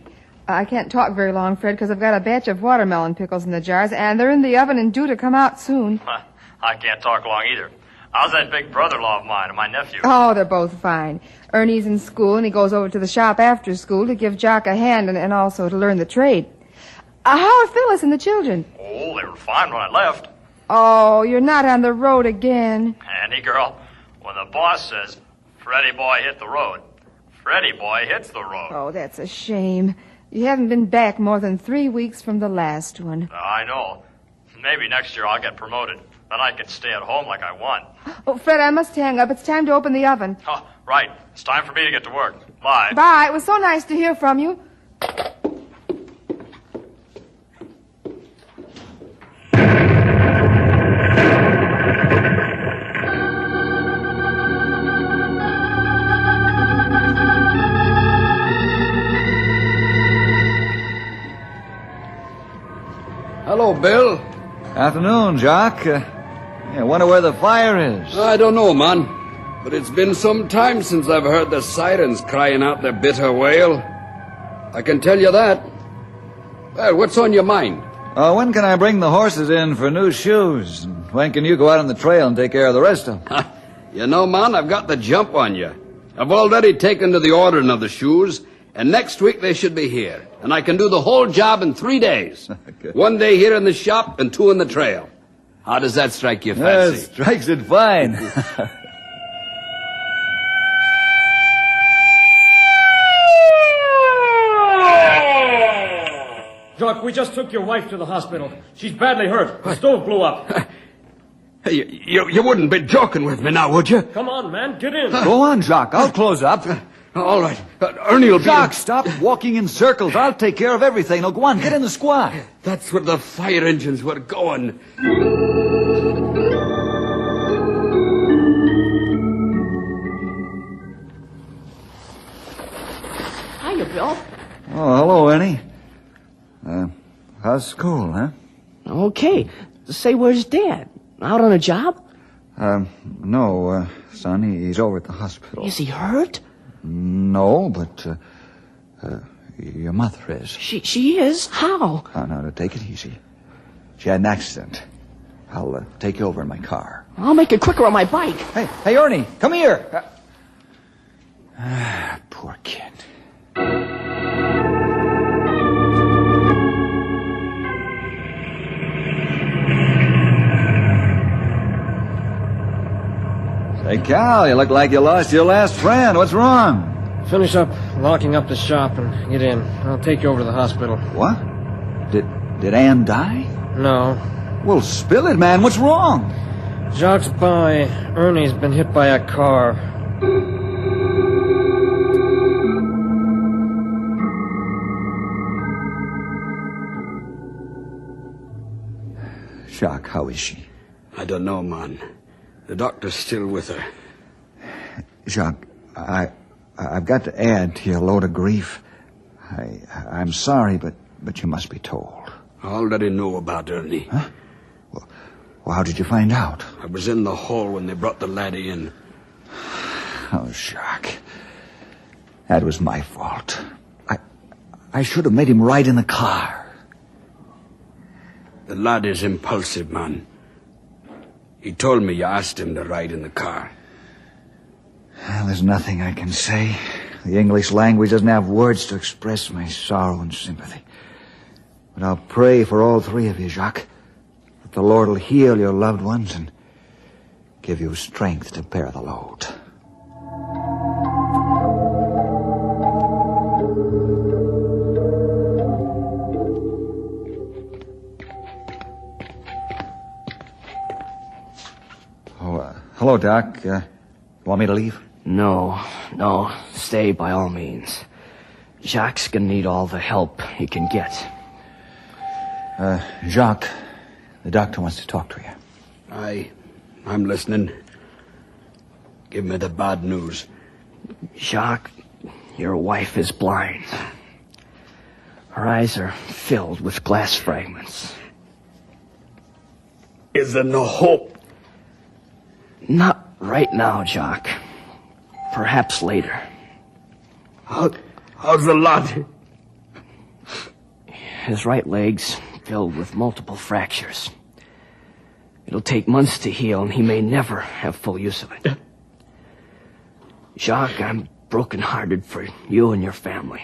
Speaker 24: I can't talk very long, Fred, because I've got a batch of watermelon pickles in the jars, and they're in the oven and due to come out soon.
Speaker 4: I can't talk long either. How's that big brother-in-law of mine and my nephew?
Speaker 24: Oh, they're both fine. Ernie's in school, and he goes over to the shop after school to give Jock a hand and also to learn the trade. How are Phyllis and the children?
Speaker 4: Oh, they were fine when I left.
Speaker 24: Oh, you're not on the road again.
Speaker 4: Andy, girl, when the boss says, Freddie boy hit the road, Freddie boy hits the road.
Speaker 24: Oh, that's a shame. You haven't been back more than 3 weeks from the last one.
Speaker 4: I know. Maybe next year I'll get promoted. Then I can stay at home like I want.
Speaker 24: Oh, Fred, I must hang up. It's time to open the oven.
Speaker 4: Oh, right. It's time for me to get to work. Bye.
Speaker 24: Bye. It was so nice to hear from you.
Speaker 25: Hello, Bill.
Speaker 10: Afternoon, Jock. I wonder where the fire is.
Speaker 25: I don't know, man. But it's been some time since I've heard the sirens crying out their bitter wail. I can tell you that. Well, what's on your mind?
Speaker 10: When can I bring the horses in for new shoes? And when can you go out on the trail and take care of the rest of them?
Speaker 25: You know, man, I've got the jump on you. I've already taken to the ordering of the shoes, and next week they should be here. And I can do the whole job in 3 days. 1 day here in the shop and 2 in the trail. How does that strike your fancy?
Speaker 10: Yes, strikes it fine.
Speaker 26: Jock, we just took your wife to the hospital. She's badly hurt. The stove blew up.
Speaker 25: Hey, you wouldn't be joking with me now, would you?
Speaker 13: Come on, man, get in.
Speaker 10: Go on, Jacques. I'll close up.
Speaker 25: All right. Ernie will be...
Speaker 10: Jacques, stop walking in circles. I'll take care of everything. Now, go on, get in the squad.
Speaker 25: That's where the fire engines were going.
Speaker 3: Hiya, Bill.
Speaker 10: Oh, hello, Ernie. How's school, huh?
Speaker 3: Okay. Say, where's Dad? Out on a job?
Speaker 10: No, son. He's over at the hospital.
Speaker 3: Is he hurt?
Speaker 10: No, but your mother is.
Speaker 3: She is? How?
Speaker 10: Now, take it easy. She had an accident. I'll take you over in my car.
Speaker 3: I'll make it quicker on my bike.
Speaker 10: Hey, Ernie, come here. Poor kid. Hey, Cal, you look like you lost your last friend. What's wrong?
Speaker 5: Finish up locking up the shop and get in. I'll take you over to the hospital.
Speaker 10: What? Did Ann die?
Speaker 5: No.
Speaker 10: Well, spill it, man. What's wrong?
Speaker 5: Jacques by. Ernie's been hit by a car.
Speaker 10: Jacques, how is she?
Speaker 25: I don't know, man. The doctor's still with her.
Speaker 10: Jacques, I've got to add to your load of grief. I'm sorry, but you must be told.
Speaker 25: I already know about Ernie.
Speaker 10: Huh? Well, how did you find out?
Speaker 25: I was in the hall when they brought the laddie in.
Speaker 10: Oh, Jacques. That was my fault. I should have made him ride in the car.
Speaker 25: The lad is impulsive, man. He told me you asked him to ride in the car.
Speaker 10: Well, there's nothing I can say. The English language doesn't have words to express my sorrow and sympathy. But I'll pray for all three of you, Jacques, that the Lord will heal your loved ones and give you strength to bear the load. Hello, Doc. Want me to leave?
Speaker 3: No. Stay by all means. Jacques gonna need all the help he can get.
Speaker 10: Jacques, the doctor wants to talk to you.
Speaker 25: I'm listening. Give me the bad news.
Speaker 3: Jacques, your wife is blind. Her eyes are filled with glass fragments.
Speaker 25: Is there no hope?
Speaker 3: Not right now, Jacques. Perhaps later.
Speaker 25: How's the lad?
Speaker 3: His right leg's filled with multiple fractures. It'll take months to heal, and he may never have full use of it. Jacques, I'm broken-hearted for you and your family.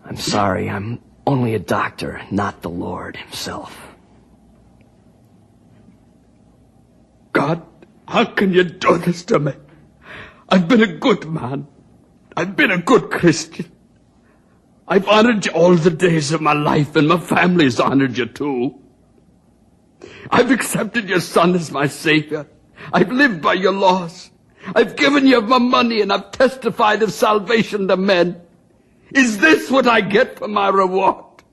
Speaker 3: I'm sorry, I'm only a doctor, not the Lord himself.
Speaker 25: God, how can you do this to me? I've been a good man. I've been a good Christian. I've honored you all the days of my life, and my family's honored you too. I've accepted your son as my savior. I've lived by your laws. I've given you my money, and I've testified of salvation to men. Is this what I get for my reward?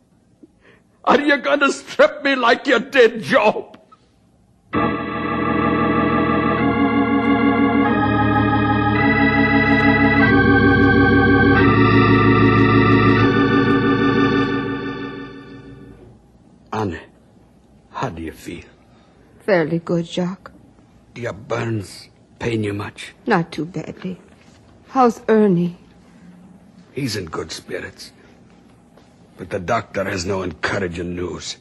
Speaker 25: Are you going to strip me like you did Job? Anne, how do you feel?
Speaker 24: Fairly good, Jacques.
Speaker 25: Do your burns pain you much?
Speaker 24: Not too badly. How's Ernie?
Speaker 25: He's in good spirits. But the doctor has no encouraging news.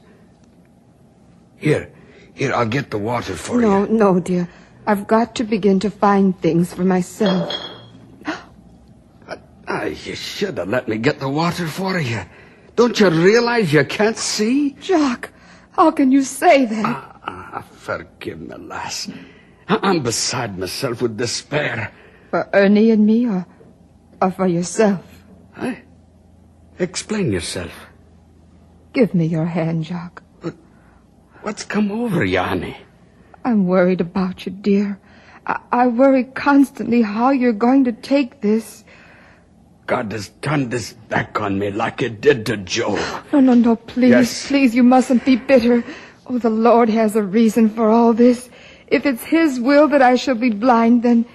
Speaker 25: Here, I'll get the water for you.
Speaker 24: No, dear. I've got to begin to find things for myself.
Speaker 25: You should have let me get the water for you. Don't you realize you can't see?
Speaker 24: Jacques, how can you say that?
Speaker 25: Forgive me, lass. I'm beside myself with despair.
Speaker 24: For Ernie and me, or for yourself?
Speaker 25: Explain yourself.
Speaker 24: Give me your hand, Jacques.
Speaker 25: But what's come over you, Annie?
Speaker 24: I'm worried about you, dear. I worry constantly how you're going to take this.
Speaker 25: God has turned this back on me like it did to Joe.
Speaker 24: No, please.
Speaker 25: Yes.
Speaker 24: Please, you mustn't be bitter. Oh, the Lord has a reason for all this. If it's His will that I shall be blind, then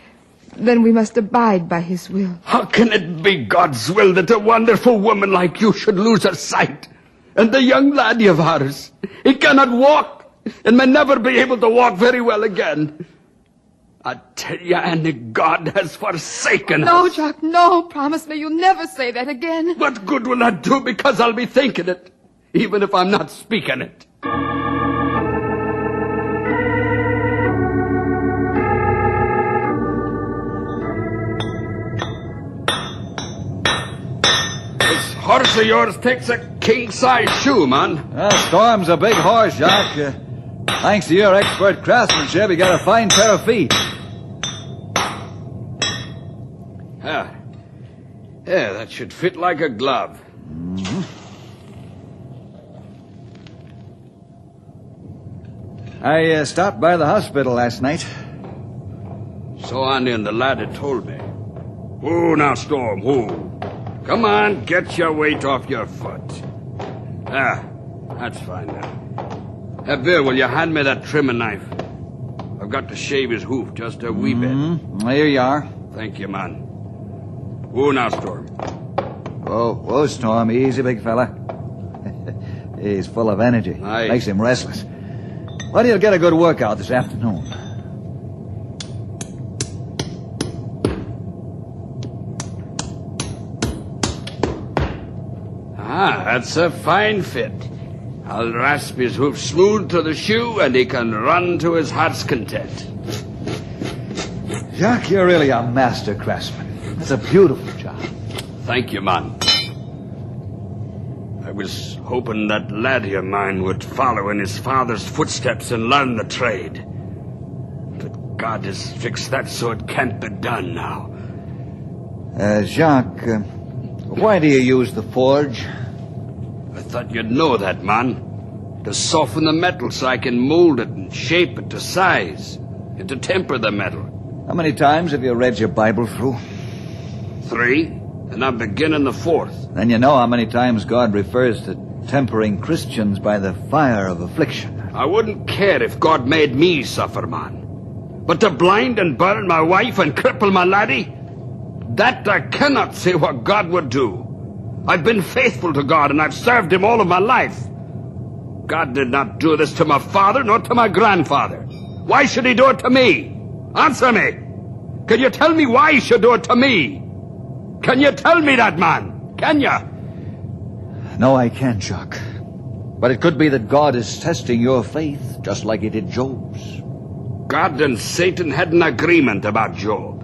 Speaker 24: we must abide by His will.
Speaker 25: How can it be God's will that a wonderful woman like you should lose her sight? And the young laddie of ours, he cannot walk, and may never be able to walk very well again. I tell you, Annie, God has forsaken us.
Speaker 24: No, Jack, no. Promise me you'll never say that again.
Speaker 25: What good will that do? Because I'll be thinking it, even if I'm not speaking it. This horse of yours takes a king-size shoe, man.
Speaker 10: Storm's a big horse, Jacques. Thanks to your expert craftsmanship, he got a fine pair of feet.
Speaker 25: Yeah, that should fit like a glove.
Speaker 10: Mm-hmm. I stopped by the hospital last night.
Speaker 25: So Andy and the lad had told me. Whoa, now, Storm, whoa. Come on, get your weight off your foot. That's fine now. Bill, will you hand me that trimming knife? I've got to shave his hoof just a wee bit.
Speaker 10: Here you are.
Speaker 25: Thank you, man. Whoa, now, Storm.
Speaker 10: Whoa, Storm. Easy, big fella. He's full of energy.
Speaker 25: Aye.
Speaker 10: Makes him restless. Well, you'll get a good workout this afternoon.
Speaker 25: That's a fine fit. I'll rasp his hoof smooth to the shoe, and he can run to his heart's content.
Speaker 10: Jacques, you're really a master craftsman. It's a beautiful job.
Speaker 25: Thank you, man. I was hoping that laddie of mine would follow in his father's footsteps and learn the trade. But God has fixed that so it can't be done now.
Speaker 10: Jacques, why do you use the forge?
Speaker 25: I thought you'd know that, man. To soften the metal so I can mold it and shape it to size, and to temper the metal.
Speaker 10: How many times have you read your Bible through?
Speaker 25: 3, and I'm beginning the 4th.
Speaker 10: Then you know how many times God refers to tempering Christians by the fire of affliction.
Speaker 25: I wouldn't care if God made me suffer, man. But to blind and burn my wife and cripple my laddie, that I cannot say what God would do. I've been faithful to God, and I've served Him all of my life. God did not do this to my father, nor to my grandfather. Why should He do it to me? Answer me. Can you tell me why He should do it to me? Can you tell me that, man? Can you?
Speaker 10: No, I can't, Jacques. But it could be that God is testing your faith, just like He did Job's.
Speaker 25: God and Satan had an agreement about Job.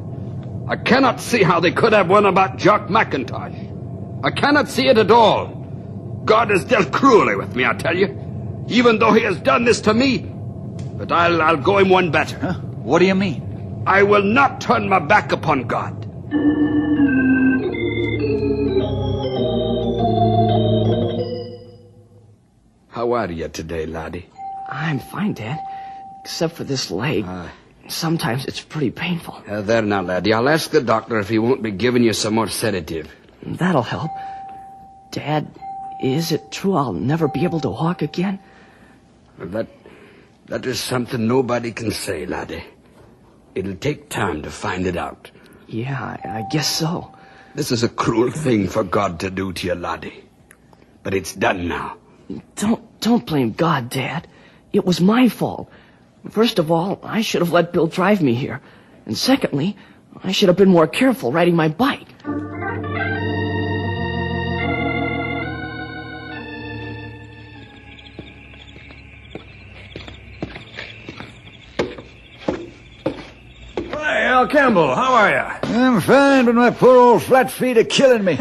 Speaker 25: I cannot see how they could have one about Jock McIntosh. I cannot see it at all. God has dealt cruelly with me, I tell you. Even though He has done this to me. But I'll go Him one better.
Speaker 10: Huh? What do you mean?
Speaker 25: I will not turn my back upon God. How are you today, laddie?
Speaker 3: I'm fine, Dad. Except for this leg. Sometimes it's pretty painful.
Speaker 25: There now, laddie. I'll ask the doctor if he won't be giving you some more sedative.
Speaker 3: That'll help. Dad, is it true I'll never be able to walk again?
Speaker 25: That is something nobody can say, laddie. It'll take time to find it out.
Speaker 3: Yeah, I guess so.
Speaker 25: This is a cruel thing for God to do to you, laddie. But it's done now.
Speaker 3: Don't blame God, Dad. It was my fault. First of all, I should have let Bill drive me here. And secondly, I should have been more careful riding my bike.
Speaker 8: Hi, Al Campbell. How are you?
Speaker 10: I'm fine, but my poor old flat feet are killing me.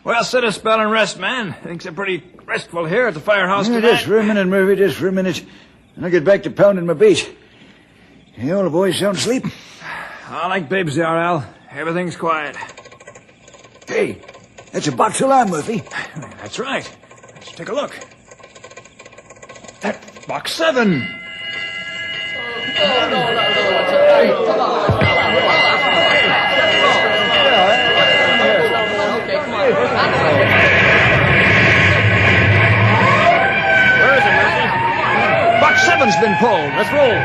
Speaker 8: Well, sit a spell and rest, man. Things are pretty restful here at the firehouse tonight.
Speaker 10: Just for a minute, Murphy, just for a minute. And I'll get back to pounding my beat. The old boy's sound asleep.
Speaker 8: I like babes they are, Al. Everything's quiet.
Speaker 10: Hey, that's a box alarm, Murphy.
Speaker 8: That's right. Let's take a look. That box 7. Where is it, Magee? Box 7's been pulled. Let's roll.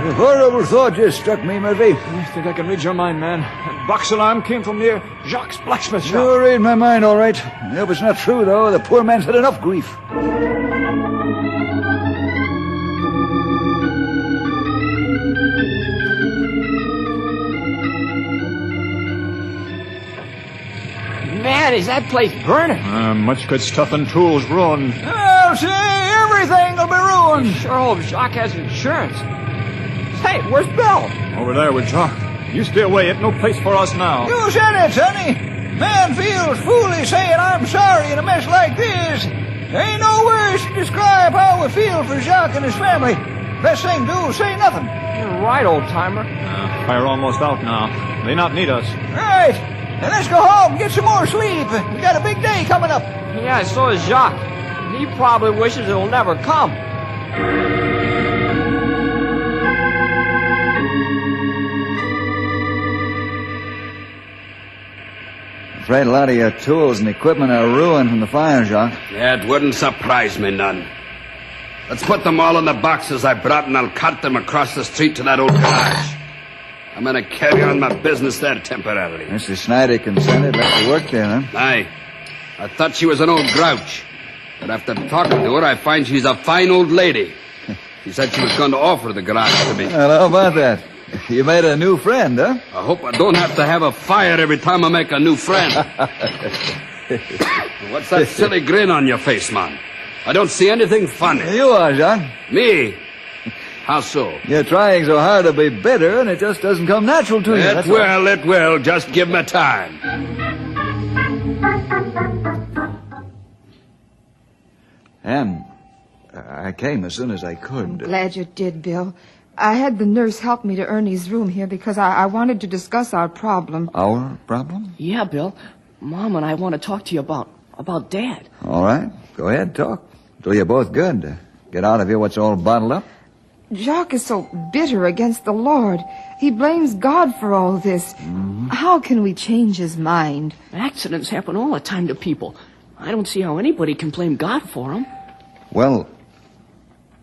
Speaker 10: A horrible thought just struck me, Murphy.
Speaker 8: I think I can read your mind, man. That box alarm came from near Jacques' blacksmith shop.
Speaker 10: You read my mind, all right. I hope it's not true, though. The poor man's had enough grief.
Speaker 3: Man, is that place burning?
Speaker 8: Much good stuff and tools ruined.
Speaker 10: I'll say everything will be ruined.
Speaker 3: Sure hope Jacques has insurance. Hey, where's Bill?
Speaker 8: Over there with Jacques. You stay away. It's no place for us now.
Speaker 10: You said it, Sonny. Man feels foolish saying I'm sorry in a mess like this. There ain't no words to describe how we feel for Jacques and his family. Best thing to do is say nothing.
Speaker 3: You're right, old-timer.
Speaker 8: Fire almost out now. They not need us.
Speaker 10: Right. Now let's go home and get some more sleep. We got a big day coming up.
Speaker 3: Yeah, so is Jacques. He probably wishes it'll never come.
Speaker 10: Afraid a lot of your tools and equipment are ruined from the fire, Jacques.
Speaker 25: That wouldn't surprise me none. Let's put them all in the boxes I brought, and I'll cart them across the street to that old garage. I'm going to carry on my business there temporarily.
Speaker 10: Mr. Snyder consented. Let you work there, huh?
Speaker 25: Aye. I thought she was an old grouch. But after talking to her, I find she's a fine old lady. She said she was going to offer the garage to me.
Speaker 10: Well, how about that? You made a new friend, huh?
Speaker 25: I hope I don't have to have a fire every time I make a new friend. What's that silly grin on your face, man? I don't see anything funny.
Speaker 10: You are, John.
Speaker 25: Me? How so?
Speaker 10: You're trying so hard to be bitter, and it just doesn't come natural to you.
Speaker 25: It will. Just give me time.
Speaker 10: Anne, I came as soon as I could.
Speaker 24: Glad you did, Bill. I had the nurse help me to Ernie's room here because I wanted to discuss our problem.
Speaker 10: Our problem?
Speaker 3: Yeah, Bill. Mom and I want to talk to you about Dad.
Speaker 10: All right. Go ahead, talk. Do you both good. Get out of here what's all bottled up.
Speaker 24: Jacques is so bitter against the Lord. He blames God for all this. Mm-hmm. How can we change his mind?
Speaker 3: Accidents happen all the time to people. I don't see how anybody can blame God for them.
Speaker 10: Well,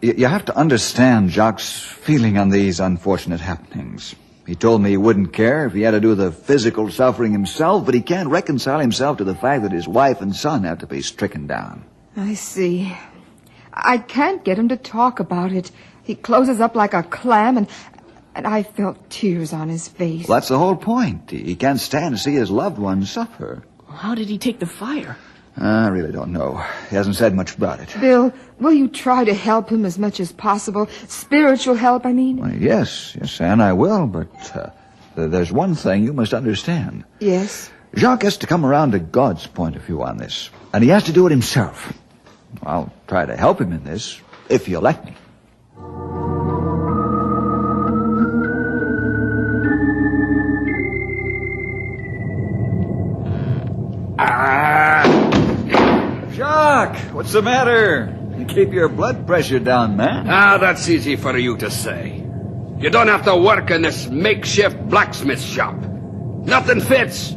Speaker 10: you have to understand Jacques' feeling on these unfortunate happenings. He told me he wouldn't care if he had to do the physical suffering himself, but he can't reconcile himself to the fact that his wife and son have to be stricken down.
Speaker 24: I see. I can't get him to talk about it. He closes up like a clam, and I felt tears on his face.
Speaker 10: Well, that's the whole point. He can't stand to see his loved ones suffer.
Speaker 3: How did he take the fire?
Speaker 10: I really don't know. He hasn't said much about it.
Speaker 24: Bill, will you try to help him as much as possible? Spiritual help, I mean?
Speaker 10: Well, yes, Anne, I will, but there's one thing you must understand.
Speaker 24: Yes?
Speaker 10: Jacques has to come around to God's point of view on this, and he has to do it himself. I'll try to help him in this, if you'll let me. Jacques, what's the matter? You keep your blood pressure down, man.
Speaker 25: That's easy for you to say. You don't have to work in this makeshift blacksmith shop. Nothing fits.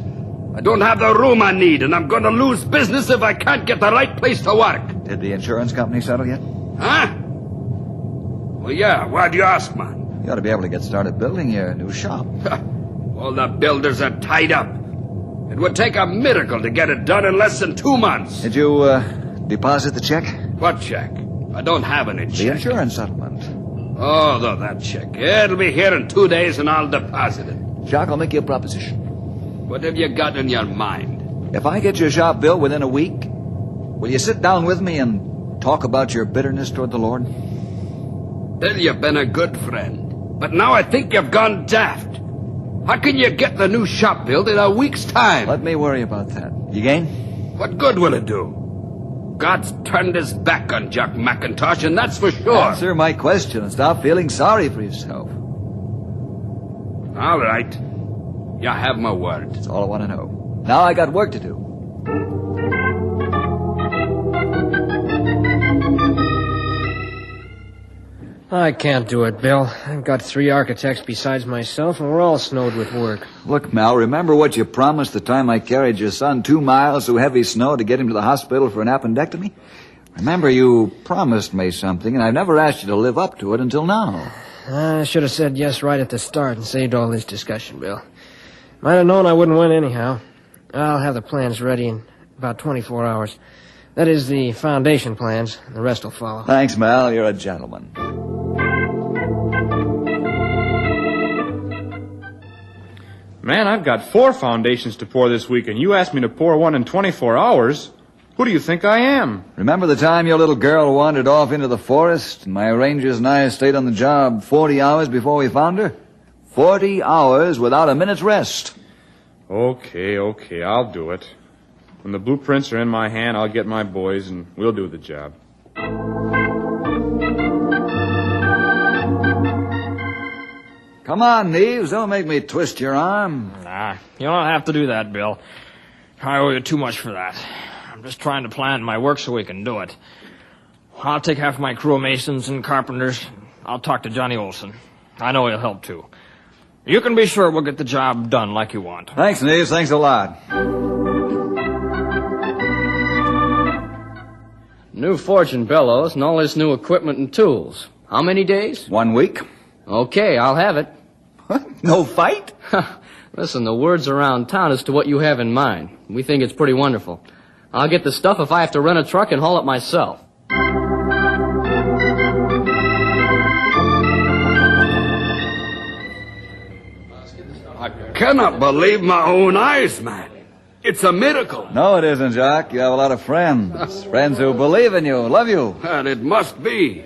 Speaker 25: I don't have the room I need, and I'm going to lose business if I can't get the right place to work.
Speaker 10: Did the insurance company settle yet?
Speaker 25: Huh? Well, yeah. Why'd you ask, man?
Speaker 10: You ought to be able to get started building your new shop.
Speaker 25: All the builders are tied up. It would take a miracle to get it done in less than 2 months.
Speaker 10: Did you deposit the check?
Speaker 25: What check? I don't have any check.
Speaker 10: The insurance settlement.
Speaker 25: Oh, that check. It'll be here in 2 days, and I'll deposit it.
Speaker 10: Jacques, I'll make you a proposition.
Speaker 25: What have you got in your mind?
Speaker 10: If I get your shop built within a week, will you sit down with me and talk about your bitterness toward the Lord?
Speaker 25: Well, you've been a good friend, but now I think you've gone daft. How can you get the new shop built in a week's time?
Speaker 10: Let me worry about that. You game?
Speaker 25: What good will it do? God's turned his back on Jack McIntosh, and that's for sure.
Speaker 10: Answer my question and stop feeling sorry for yourself.
Speaker 25: All right. You have my word.
Speaker 10: That's all I want to know. Now I got work to do.
Speaker 5: I can't do it, Bill. I've got 3 architects besides myself, and we're all snowed with work.
Speaker 10: Look, Mal, remember what you promised the time I carried your son 2 miles through heavy snow to get him to the hospital for an appendectomy? Remember, you promised me something, and I've never asked you to live up to it until now.
Speaker 5: I should have said yes right at the start and saved all this discussion, Bill. Might have known I wouldn't win anyhow. I'll have the plans ready in about 24 hours. That is, the foundation plans. The rest will follow.
Speaker 10: Thanks, Mal. You're a gentleman.
Speaker 9: Man, I've got 4 foundations to pour this week, and you asked me to pour one in 24 hours. Who do you think I am?
Speaker 10: Remember the time your little girl wandered off into the forest, and my rangers and I stayed on the job 40 hours before we found her? 40 hours without a minute's rest.
Speaker 9: Okay, I'll do it. When the blueprints are in my hand, I'll get my boys, and we'll do the job.
Speaker 10: Come on, Neves. Don't make me twist your arm.
Speaker 5: Nah, you don't have to do that, Bill. I owe you too much for that. I'm just trying to plan my work so we can do it. I'll take half my crew of masons and carpenters. I'll talk to Johnny Olson. I know he'll help, too. You can be sure we'll get the job done like you want.
Speaker 10: Thanks, Neves. Thanks a lot.
Speaker 3: New forging bellows and all this new equipment and tools. How many days?
Speaker 10: 1 week.
Speaker 3: Okay, I'll have it.
Speaker 10: No fight?
Speaker 3: Listen, the word's around town as to what you have in mind. We think it's pretty wonderful. I'll get the stuff if I have to rent a truck and haul it myself.
Speaker 25: I cannot believe my own eyes, man. It's a miracle.
Speaker 10: No, it isn't, Jacques. You have a lot of friends. Friends who believe in you, love you.
Speaker 25: And it must be.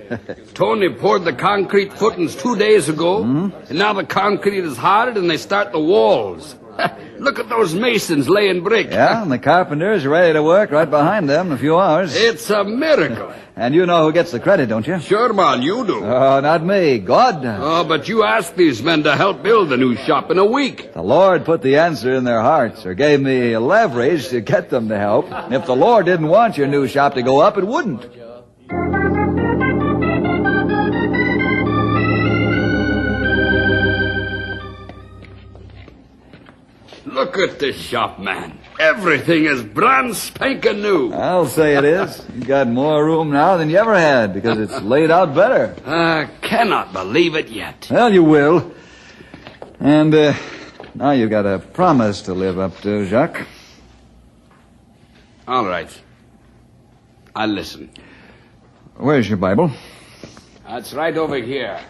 Speaker 25: Tony poured the concrete footings 2 days ago, and now the concrete is hardened and they start the walls. Look at those masons laying brick.
Speaker 10: Yeah, and the carpenters are ready to work right behind them in a few hours.
Speaker 25: It's a miracle.
Speaker 10: And you know who gets the credit, don't you?
Speaker 25: Sure, man, you do.
Speaker 10: Oh, not me. God does.
Speaker 25: Oh, but you asked these men to help build the new shop in a week.
Speaker 10: The Lord put the answer in their hearts, or gave me leverage to get them to help. And if the Lord didn't want your new shop to go up, it wouldn't.
Speaker 25: Look at this shop, man. Everything is brand spanking new.
Speaker 10: I'll say it is. You got more room now than you ever had, because it's laid out better.
Speaker 25: I cannot believe it yet.
Speaker 10: Well, you will. And now you've got a promise to live up to, Jacques.
Speaker 25: All right. I'll listen.
Speaker 10: Where's your Bible?
Speaker 25: It's right over here.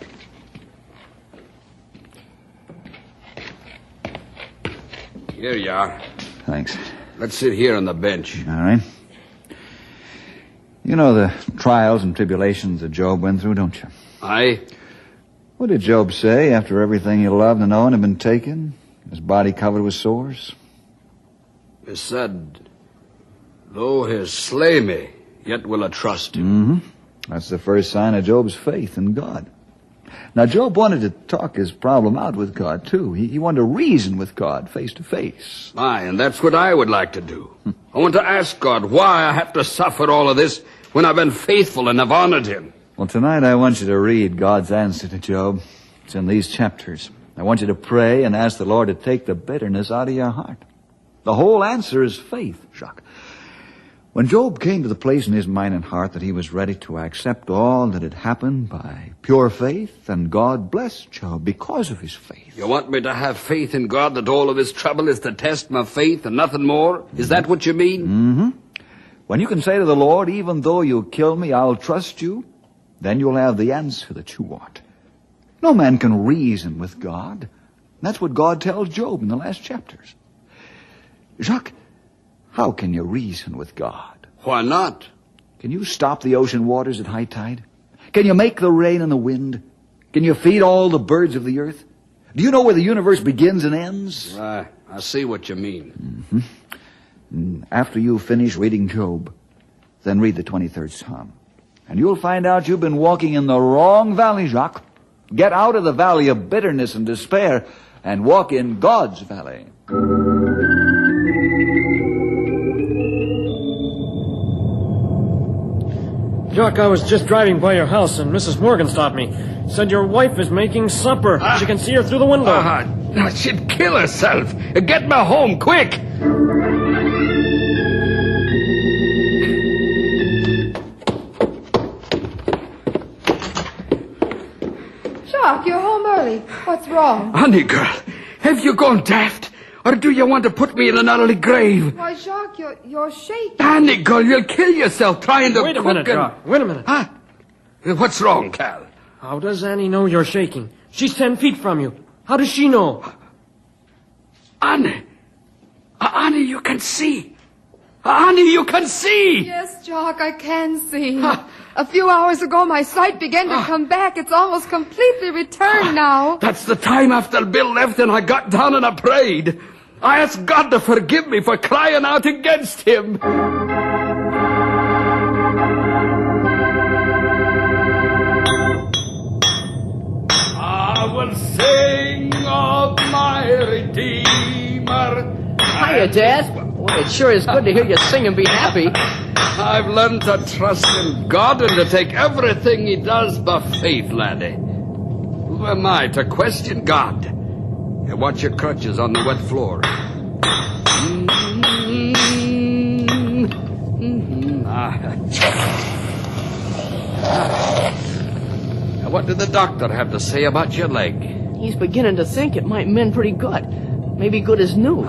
Speaker 25: Here you are.
Speaker 10: Thanks.
Speaker 25: Let's sit here on the bench.
Speaker 10: All right. You know the trials and tribulations that Job went through, don't you?
Speaker 25: Aye.
Speaker 10: What did Job say after everything he loved and owned had been taken? His body covered with sores?
Speaker 25: He said, though he slay me, yet will I trust him.
Speaker 10: Mm-hmm. That's the first sign of Job's faith in God. Now, Job wanted to talk his problem out with God, too. He wanted to reason with God face to face.
Speaker 25: Aye, and that's what I would like to do. I want to ask God why I have to suffer all of this when I've been faithful and have honored him.
Speaker 10: Well, tonight I want you to read God's answer to Job. It's in these chapters. I want you to pray and ask the Lord to take the bitterness out of your heart. The whole answer is faith, Jacques. When Job came to the place in his mind and heart that he was ready to accept all that had happened by pure faith, and God blessed Job because of his faith.
Speaker 25: You want me to have faith in God that all of his trouble is to test my faith and nothing more? Is that what you mean?
Speaker 10: Mm-hmm. When you can say to the Lord, even though you kill me, I'll trust you, then you'll have the answer that you want. No man can reason with God. That's what God tells Job in the last chapters. Jacques, how can you reason with God?
Speaker 25: Why not?
Speaker 10: Can you stop the ocean waters at high tide? Can you make the rain and the wind? Can you feed all the birds of the earth? Do you know where the universe begins and ends?
Speaker 25: I see what you mean.
Speaker 10: Mm-hmm. After you finish reading Job, then read the 23rd Psalm. And you'll find out you've been walking in the wrong valley, Jacques. Get out of the valley of bitterness and despair and walk in God's valley.
Speaker 5: Jock, I was just driving by your house, and Mrs. Morgan stopped me. Said your wife is making supper. She can see her through the window.
Speaker 25: She'd kill herself. Get me home, quick!
Speaker 24: Jock, you're home early. What's wrong?
Speaker 25: Honey, girl, have you gone daft? Or do you want to put me in an early grave?
Speaker 24: Why, Jock, you're shaking.
Speaker 25: Honey, girl, you'll kill yourself trying to
Speaker 5: Wait a
Speaker 25: cook
Speaker 5: minute, Jock. Wait a minute.
Speaker 25: Huh? What's wrong, Cal?
Speaker 5: How does Annie know you're shaking? She's 10 feet from you. How does she know?
Speaker 25: Annie. Annie, you can see. Annie, you can see.
Speaker 24: Yes, Jock, I can see. A few hours ago, my sight began to come back. It's almost completely returned now.
Speaker 25: That's the time after Bill left and I got down and I prayed. I asked God to forgive me for crying out against him.
Speaker 13: I will sing of my Redeemer.
Speaker 3: Hiya, Dad. Well, it sure is good to hear you sing and be happy.
Speaker 25: I've learned to trust in God and to take everything he does by faith, laddie. Who am I to question God? Here, watch your crutches on the wet floor. Now, what did the doctor have to say about your leg?
Speaker 3: He's beginning to think it might mend pretty good. Maybe good as new.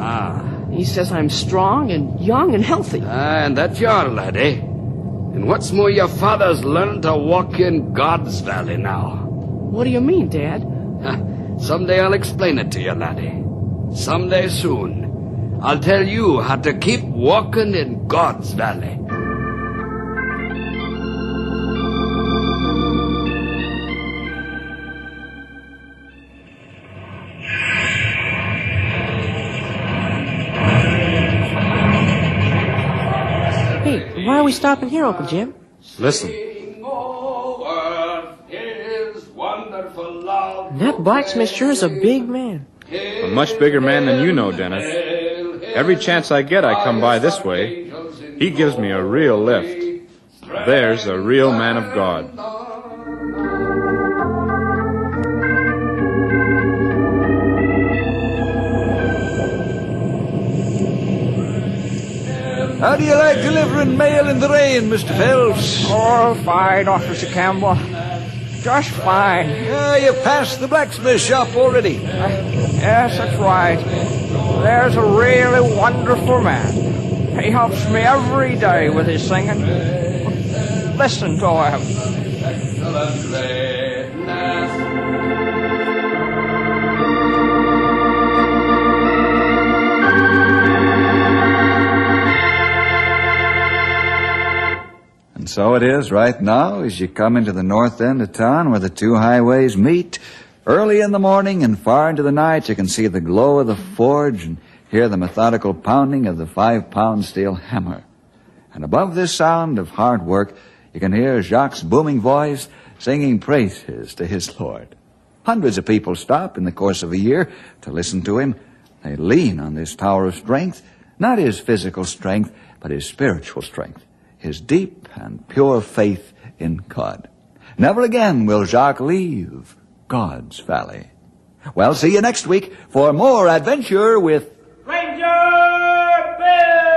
Speaker 3: He says I'm strong and young and healthy.
Speaker 25: And that you are, laddie. And what's more, your father's learned to walk in God's valley now.
Speaker 3: What do you mean, Dad?
Speaker 25: Someday I'll explain it to you, laddie. Someday soon. I'll tell you how to keep walking in God's valley.
Speaker 3: Why are we stopping here, Uncle Jim?
Speaker 9: Listen.
Speaker 3: That blacksmith sure is a big man.
Speaker 9: A much bigger man than you know, Dennis. Every chance I get, I come by this way. He gives me a real lift. There's a real man of God.
Speaker 10: How do you like delivering mail in the rain, Mr. Phelps?
Speaker 18: Oh, fine, Officer Campbell. Just fine.
Speaker 10: You passed the blacksmith shop already.
Speaker 18: Yes, that's right. There's a really wonderful man. He helps me every day with his singing. Listen to him.
Speaker 10: And so it is right now as you come into the north end of town where the two highways meet. Early in the morning and far into the night, you can see the glow of the forge and hear the methodical pounding of the 5-pound steel hammer. And above this sound of hard work, you can hear Jacques' booming voice singing praises to his Lord. Hundreds of people stop in the course of a year to listen to him. They lean on this tower of strength, not his physical strength, but his spiritual strength, his deep and pure faith in God. Never again will Jacques leave God's valley. Well, see you next week for more adventure with
Speaker 13: Ranger Bill!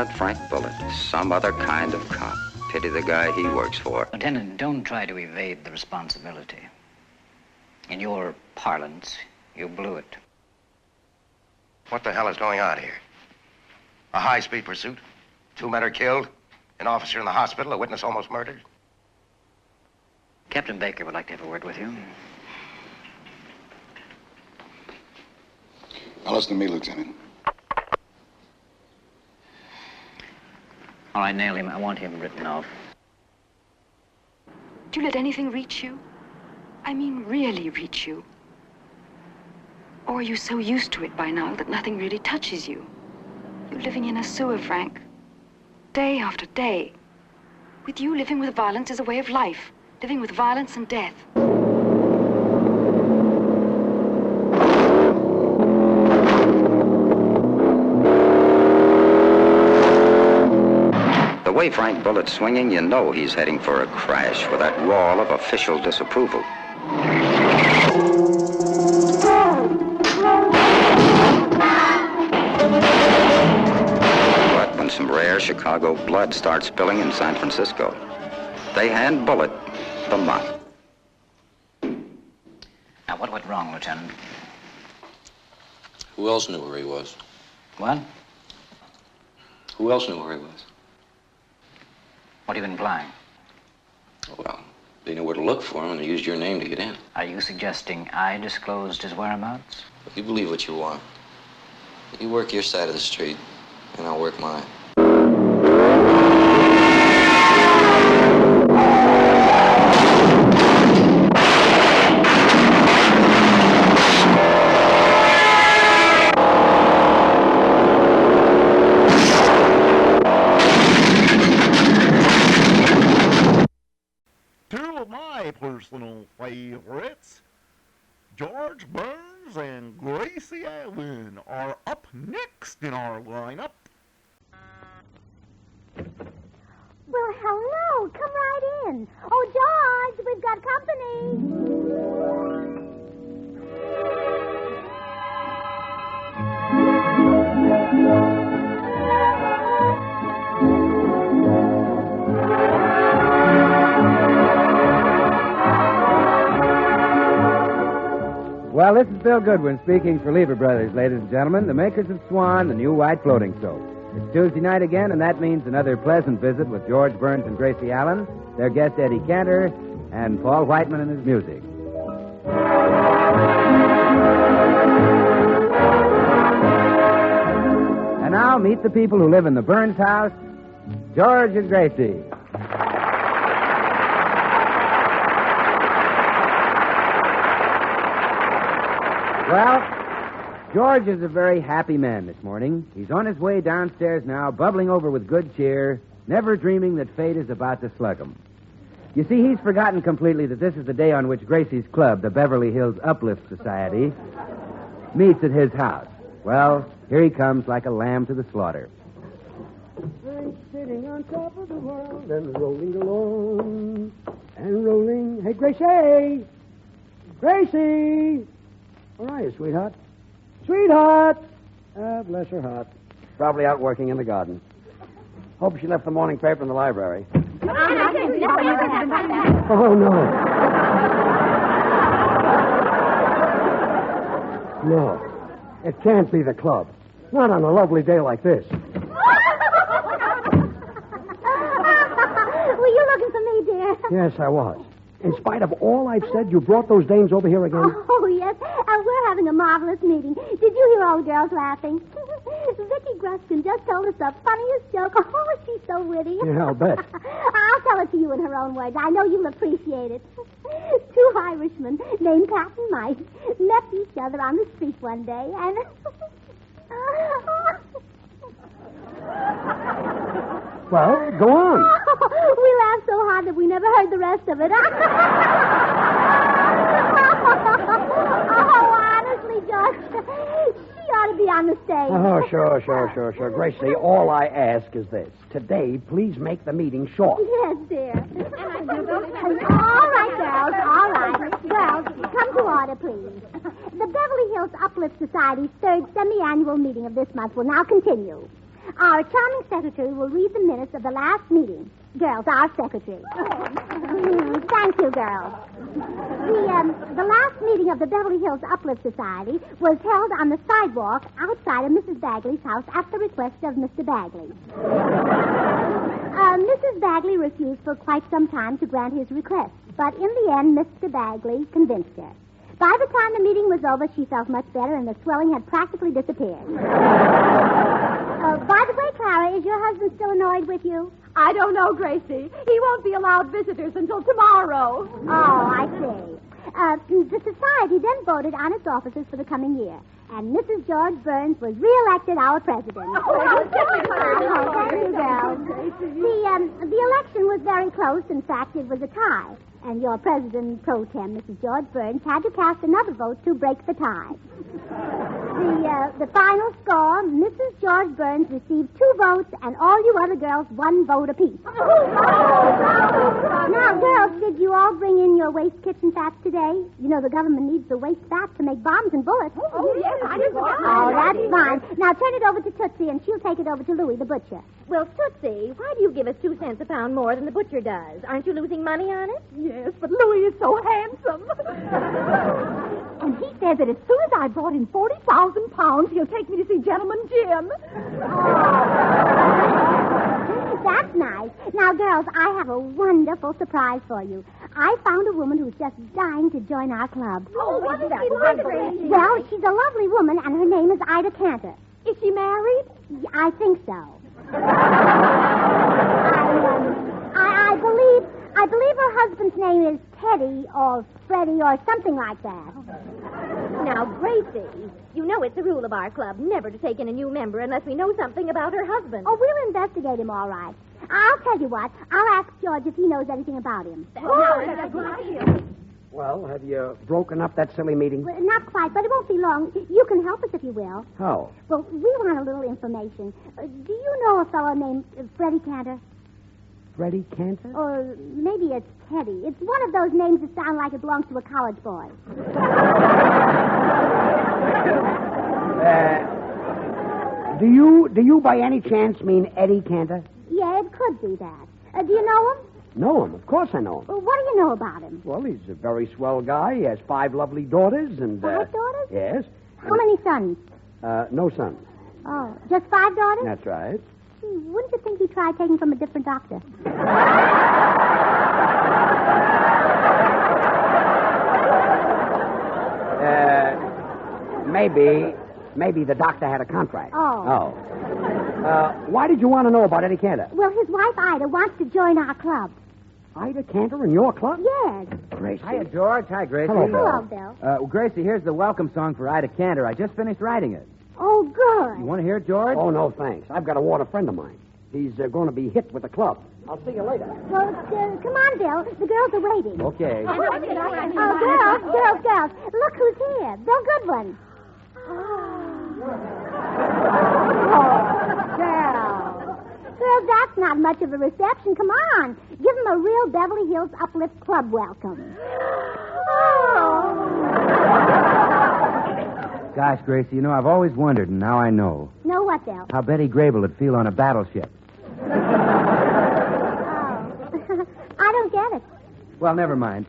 Speaker 11: Lieutenant Frank Bullitt, some other kind of cop. Pity the guy he works for.
Speaker 14: Lieutenant, don't try to evade the responsibility. In your parlance, you blew it.
Speaker 15: What the hell is going on here? A high-speed pursuit? 2 men are killed? An officer in the hospital? A witness almost murdered?
Speaker 14: Captain Baker would like to have a word with you.
Speaker 16: Now listen to me, Lieutenant.
Speaker 14: All right, nail him. I want him written off.
Speaker 19: Do you let anything reach you? I mean, really reach you? Or are you so used to it by now that nothing really touches you? You're living in a sewer, Frank. Day after day. With you, living with violence is a way of life. Living with violence and death.
Speaker 11: The way Frank Bullitt's swinging, you know he's heading for a crash with that wall of official disapproval. But when some rare Chicago blood starts spilling in San Francisco, they hand Bullitt the mop.
Speaker 14: Now, what went wrong, Lieutenant?
Speaker 26: Who else knew where he was?
Speaker 14: What?
Speaker 26: Who else knew where he was?
Speaker 14: What are you implying?
Speaker 26: Well, they knew where to look for him, and they used your name to get in.
Speaker 14: Are you suggesting I disclosed his whereabouts?
Speaker 26: You believe what you want. You work your side of the street, and I'll work mine.
Speaker 1: Two of my personal favorites, George Burns and Gracie Allen, are up next in our lineup.
Speaker 27: Well, hello. Come right in. Oh, George, we've got company.
Speaker 28: Well, this is Bill Goodwin speaking for Lever Brothers, ladies and gentlemen, the makers of Swan, the new white floating soap. It's Tuesday night again, and that means another pleasant visit with George Burns and Gracie Allen, their guest Eddie Cantor, and Paul Whiteman and his music. And now, meet the people who live in the Burns house, George and Gracie. Well, George is a very happy man this morning. He's on his way downstairs now, bubbling over with good cheer, never dreaming that fate is about to slug him. You see, he's forgotten completely that this is the day on which Gracie's club, the Beverly Hills Uplift Society, meets at his house. Well, here he comes like a lamb to the slaughter.
Speaker 29: I'm sitting on top of the world and rolling along and rolling. Hey, Gracie! Gracie! Where are you, sweetheart? Sweetheart! Bless her heart. Probably out working in the garden. Hope she left the morning paper in the library. Oh, no. No. It can't be the club. Not on a lovely day like this.
Speaker 27: Were you looking for me, dear?
Speaker 29: Yes, I was. In spite of all I've said, you brought those dames over here again?
Speaker 27: Oh, yes. And we're having a marvelous meeting. Did you hear all the girls laughing? Vicky Gruskin just told us the funniest joke. Oh, she's so witty.
Speaker 29: Yeah, I'll bet.
Speaker 27: I'll tell it to you in her own words. I know you'll appreciate it. Two Irishmen named Pat and Mike met each other on the street one day, and...
Speaker 29: Well, go on.
Speaker 27: We laughed so hard that we never heard the rest of it. Oh, honestly, George, she ought to be on the stage.
Speaker 29: Oh, sure. Gracie, all I ask is this. Today, please make the meeting short.
Speaker 27: Yes, dear. All right, girls, all right. Well, come to order, please. The Beverly Hills Uplift Society's third semi-annual meeting of this month will now continue. Our charming secretary will read the minutes of the last meeting. Girls, our secretary. Thank you, girls. The last meeting of the Beverly Hills Uplift Society was held on the sidewalk outside of Mrs. Bagley's house at the request of Mr. Bagley. Mrs. Bagley refused for quite some time to grant his request, but in the end, Mr. Bagley convinced her. By the time the meeting was over, she felt much better, and the swelling had practically disappeared. By the way, Clara, is your husband still annoyed with you?
Speaker 6: I don't know, Gracie. He won't be allowed visitors until tomorrow.
Speaker 27: Oh, I see. The society then voted on its officers for the coming year, and Mrs. George Burns was reelected our president. Thank you, girls. The election was very close. In fact, it was a tie. And your president pro tem, Mrs. George Burns, had to cast another vote to break the tie. The final score, Mrs. George Burns received 2 votes, and all you other girls 1 vote apiece. Now, girls, did you all bring in your waste kitchen fats today? You know the government needs the waste fats to make bombs and bullets.
Speaker 6: Oh, yes, I did.
Speaker 27: Oh, that's fine. Now turn it over to Tootsie, and she'll take it over to Louie, the butcher.
Speaker 6: Well, Tootsie, why do you give us 2 cents a pound more than the butcher does? Aren't you losing money on it? Yes, but Louis is so handsome. And he said that as soon as I brought in 40,000 pounds, he'll take me to see Gentleman Jim.
Speaker 27: That's nice. Now, girls, I have a wonderful surprise for you. I found a woman who's just dying to join our club.
Speaker 6: Oh, wasn't that wonderful?
Speaker 27: Well, she's a lovely woman, and her name is Ida Cantor.
Speaker 6: Is she married?
Speaker 27: I think so. I believe her husband's name is Teddy or Freddie or something like that.
Speaker 6: Now, Gracie, you know it's the rule of our club never to take in a new member unless we know something about her husband.
Speaker 27: Oh, we'll investigate him all right. I'll tell you what. I'll ask George if he knows anything about him.
Speaker 29: Well, have you broken up that silly meeting?
Speaker 27: Well, not quite, but it won't be long. You can help us if you will.
Speaker 29: How?
Speaker 27: Well, we want a little information. Do you know a fellow named Freddie Cantor?
Speaker 29: Freddie Cantor?
Speaker 27: Or maybe it's Teddy. It's one of those names that sound like it belongs to a college boy.
Speaker 29: Do you by any chance mean Eddie Cantor?
Speaker 27: Yeah, it could be that. Do you know him?
Speaker 29: Know him. Of course I know him.
Speaker 27: Well, what do you know about him?
Speaker 29: Well, he's a very swell guy. He has 5 lovely daughters and...
Speaker 27: 5 daughters?
Speaker 29: Yes.
Speaker 27: How many sons?
Speaker 29: No sons.
Speaker 27: Oh, just 5 daughters?
Speaker 29: That's right.
Speaker 27: Wouldn't you think he tried taking from a different doctor?
Speaker 29: Maybe the doctor had a contract.
Speaker 27: Oh.
Speaker 29: Why did you want to know about Eddie Cantor?
Speaker 27: Well, his wife, Ida, wants to join our club.
Speaker 29: Ida Cantor in your club?
Speaker 27: Yes.
Speaker 29: Gracie.
Speaker 28: Hiya, George. Hi, Gracie.
Speaker 27: Hello, Bill.
Speaker 28: Gracie, here's the welcome song for Ida Cantor. I just finished writing it.
Speaker 27: Oh, good.
Speaker 28: You want to hear it, George?
Speaker 29: Oh, no, thanks. I've got a water friend of mine. He's going to be hit with the club. I'll see you later.
Speaker 27: Well, come on, Bill. The girls are waiting.
Speaker 28: Okay.
Speaker 27: Oh, girls. Look who's here. Bill Goodwin. Girls, that's not much of a reception. Come on. Give them a real Beverly Hills Uplift Club welcome.
Speaker 28: Gosh, Gracie, you know, I've always wondered, and now I know.
Speaker 27: Know what, Bill?
Speaker 28: How Betty Grable would feel on a battleship.
Speaker 27: I don't get it.
Speaker 28: Well, never mind.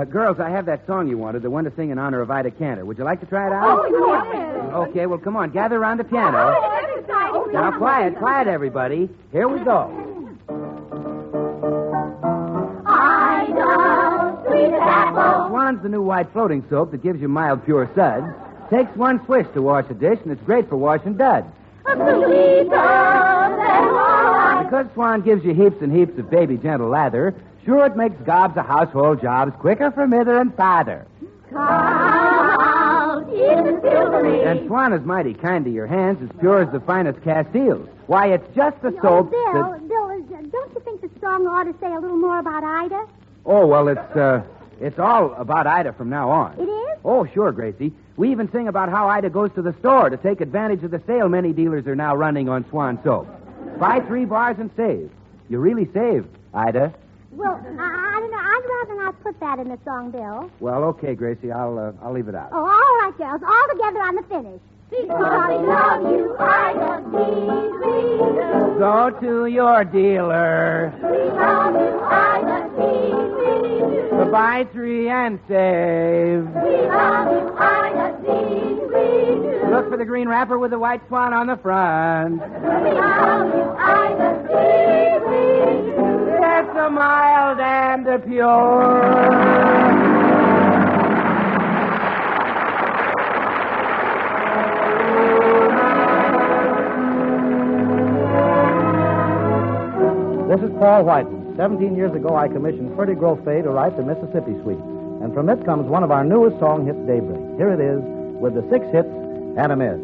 Speaker 28: Girls, I have that song you wanted, the one to sing in honor of Ida Cantor. Would you like to try it out?
Speaker 6: Oh, yes.
Speaker 28: Okay, well, come on. Gather around the piano. Now, quiet, everybody. Here we go.
Speaker 27: Ida, sweet apple.
Speaker 28: Swan's the new white floating soap that gives you mild, pure suds. Takes one swish to wash a dish, and it's great for washing duds. Because Swan gives you heaps and heaps of baby gentle lather, sure it makes gobs of household jobs quicker for mither and father. And Swan is mighty kind to your hands, as pure as the finest Castiles. Why, it's just the soap
Speaker 27: Bill, don't you think the song ought to say a little more about Ida?
Speaker 28: Oh, well, it's all about Ida from now on.
Speaker 27: It is?
Speaker 28: Oh, sure, Gracie. We even sing about how Ida goes to the store to take advantage of the sale many dealers are now running on Swan soap. Buy 3 bars and save. You really save, Ida.
Speaker 27: Well, I don't know. I'd rather not put that in the song, Bill.
Speaker 28: Well, okay, Gracie. I'll leave it out.
Speaker 27: Oh, all right, girls. All together on the finish.
Speaker 6: Because we love you, Ida, please, we do.
Speaker 28: Go to your dealer.
Speaker 6: We love you, Ida, please, we do.
Speaker 28: Buy 3 and save.
Speaker 6: We love you, Ida, please, we do.
Speaker 28: Look for the green wrapper with the white swan on the front.
Speaker 6: We love you, Ida, please, we do.
Speaker 28: It's a mild and a pure.
Speaker 2: This is Paul Whiten. 17 years ago, I commissioned Freddie Grofay to write the Mississippi Suite. And from it comes one of our newest song hits, Daybreak. Here it is, with the 6 hits and a miss.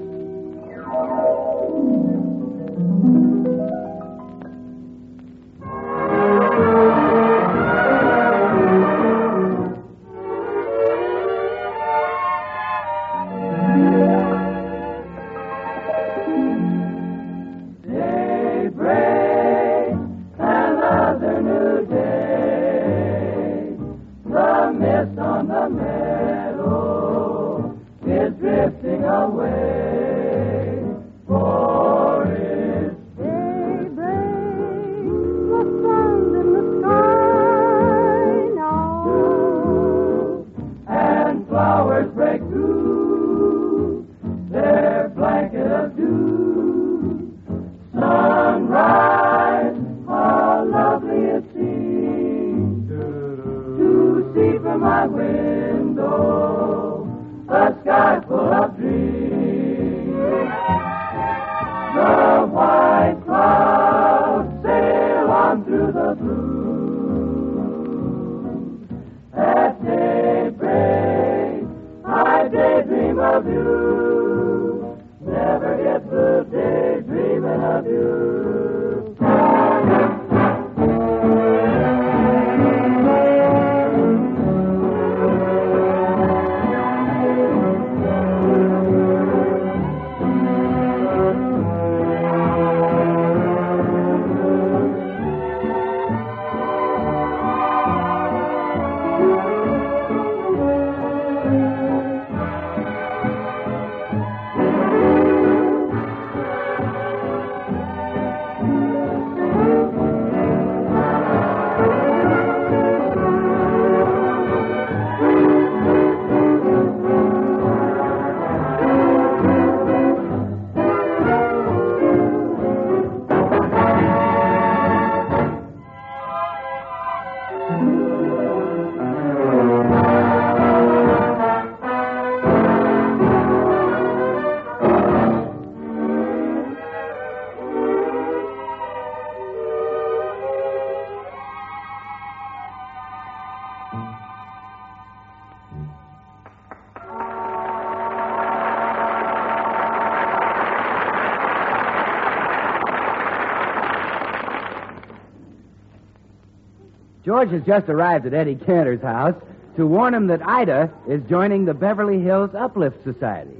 Speaker 2: George has just arrived at Eddie Cantor's house to warn him that Ida is joining the Beverly Hills Uplift Society.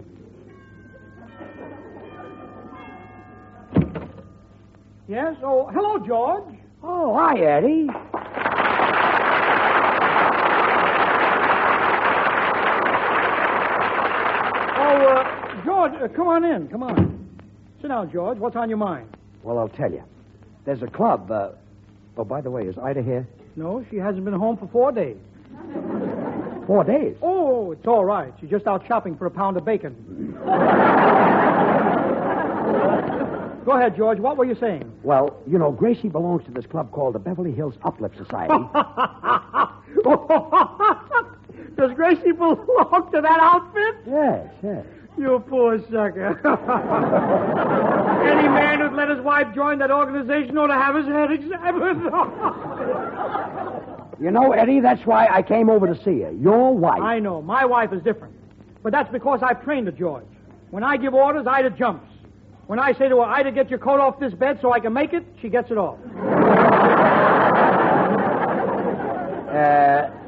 Speaker 7: Yes? Oh, hello, George.
Speaker 28: Oh, hi, Eddie.
Speaker 7: Oh, George, come on in. Come on. Sit down, George. What's on your mind?
Speaker 28: Well, I'll tell you. There's a club. Oh, by the way, is Ida here?
Speaker 7: No, she hasn't been home for 4 days.
Speaker 28: 4 days?
Speaker 7: Oh, it's all right. She's just out shopping for a pound of bacon. Go ahead, George. What were you saying?
Speaker 28: Well, you know, Gracie belongs to this club called the Beverly Hills Uplift Society.
Speaker 7: Does Gracie belong to that outfit?
Speaker 28: Yes, yes.
Speaker 7: You poor sucker. Any man who'd let his wife join that organization ought to have his head examined.
Speaker 28: You know, Eddie, that's why I came over to see you. Your wife.
Speaker 7: I know. My wife is different. But that's because I've trained her, George. When I give orders, Ida jumps. When I say to her, Ida, get your coat off this bed so I can make it, she gets it off.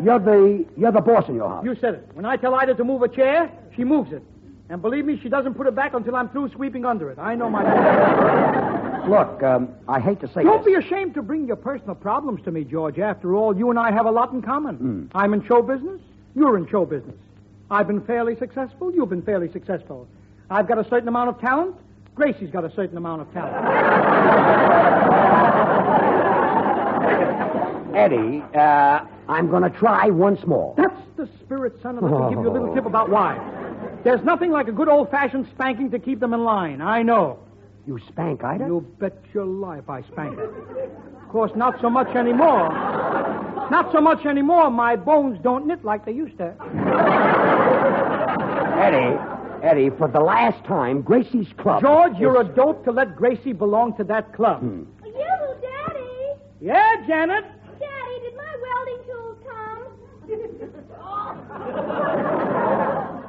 Speaker 28: You're the boss in your house.
Speaker 7: You said it. When I tell Ida to move a chair, she moves it. And believe me, she doesn't put it back until I'm through sweeping under it. I know my...
Speaker 28: Look, I hate to say
Speaker 7: Don't
Speaker 28: this.
Speaker 7: be ashamed to bring your personal problems to me, George. After all, you and I have a lot in common. I'm in show business. You're in show business. I've been fairly successful. You've been fairly successful. I've got a certain amount of talent. Gracie's got a certain amount of talent.
Speaker 29: Eddie, I'm going to try once more.
Speaker 7: That's the spirit, son. And let me give you a little tip about wives. There's nothing like a good old-fashioned spanking to keep them in line. I know.
Speaker 29: You spank Ida?
Speaker 7: You bet your life I spank her. Of course, not so much anymore. Not so much anymore. My bones don't knit like they used to.
Speaker 29: Eddie, for the last time, Gracie's club...
Speaker 7: George, you're a dope to let Gracie belong to that club.
Speaker 6: You, Daddy.
Speaker 7: Yeah, Janet?
Speaker 6: Daddy, did my welding tools come?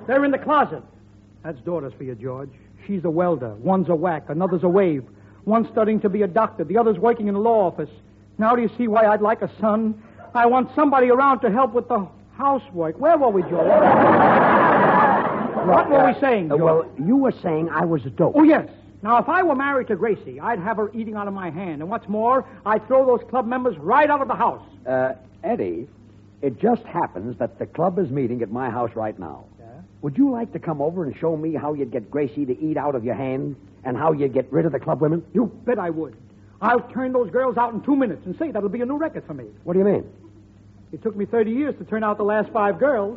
Speaker 7: They're in the closet. That's daughters for you, George. She's a welder. One's a whack. Another's a wave. One's studying to be a doctor. The other's working in a law office. Now do you see why I'd like a son? I want somebody around to help with the housework. Where were we, George? What were we saying, George?
Speaker 29: Well, you were saying I was a dope.
Speaker 7: Oh, yes. Now, if I were married to Gracie, I'd have her eating out of my hand. And what's more, I'd throw those club members right out of the house.
Speaker 29: Eddie, it just happens that the club is meeting at my house right now.
Speaker 7: Yeah?
Speaker 29: Would you like to come over and show me how you'd get Gracie to eat out of your hand and how you'd get rid of the club women?
Speaker 7: You bet I would. I'll turn those girls out in 2 minutes and say that'll be a new record for me.
Speaker 29: What do you mean?
Speaker 7: It took me 30 years to turn out the last 5 girls.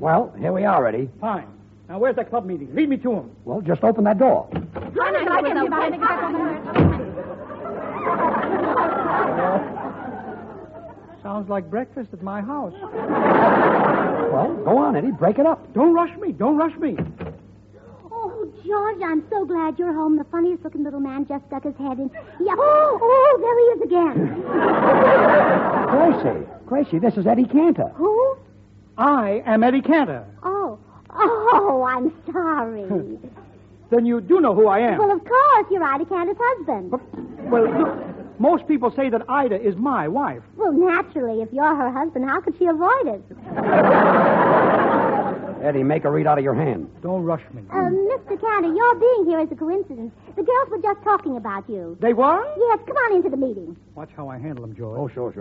Speaker 29: Well, here we are, Eddie.
Speaker 7: Fine. Now, where's that club meeting? Lead me to him.
Speaker 29: Well, just open that door.
Speaker 7: Sounds like breakfast at my house.
Speaker 29: Well, go on, Eddie. Break it up.
Speaker 7: Don't rush me. Don't rush me.
Speaker 27: Oh, George, I'm so glad you're home. The funniest-looking little man just stuck his head in. Yeah. Oh, there he is again.
Speaker 29: Gracie, this is Eddie Cantor.
Speaker 27: Who?
Speaker 7: I am Eddie Cantor.
Speaker 27: Oh, I'm sorry.
Speaker 7: Then you do know who I am.
Speaker 27: Well, of course, you're Ida Cantor's husband.
Speaker 7: Well, look, most people say that Ida is my wife.
Speaker 27: Well, naturally, if you're her husband, how could she avoid it?
Speaker 29: Eddie, make her read out of your hand.
Speaker 7: Don't rush me.
Speaker 27: Mr. Cantor, your being here is a coincidence. The girls were just talking about you.
Speaker 7: They were?
Speaker 27: Yes, come on into the meeting.
Speaker 7: Watch how I handle them, George.
Speaker 29: Oh, sure.
Speaker 27: Oh,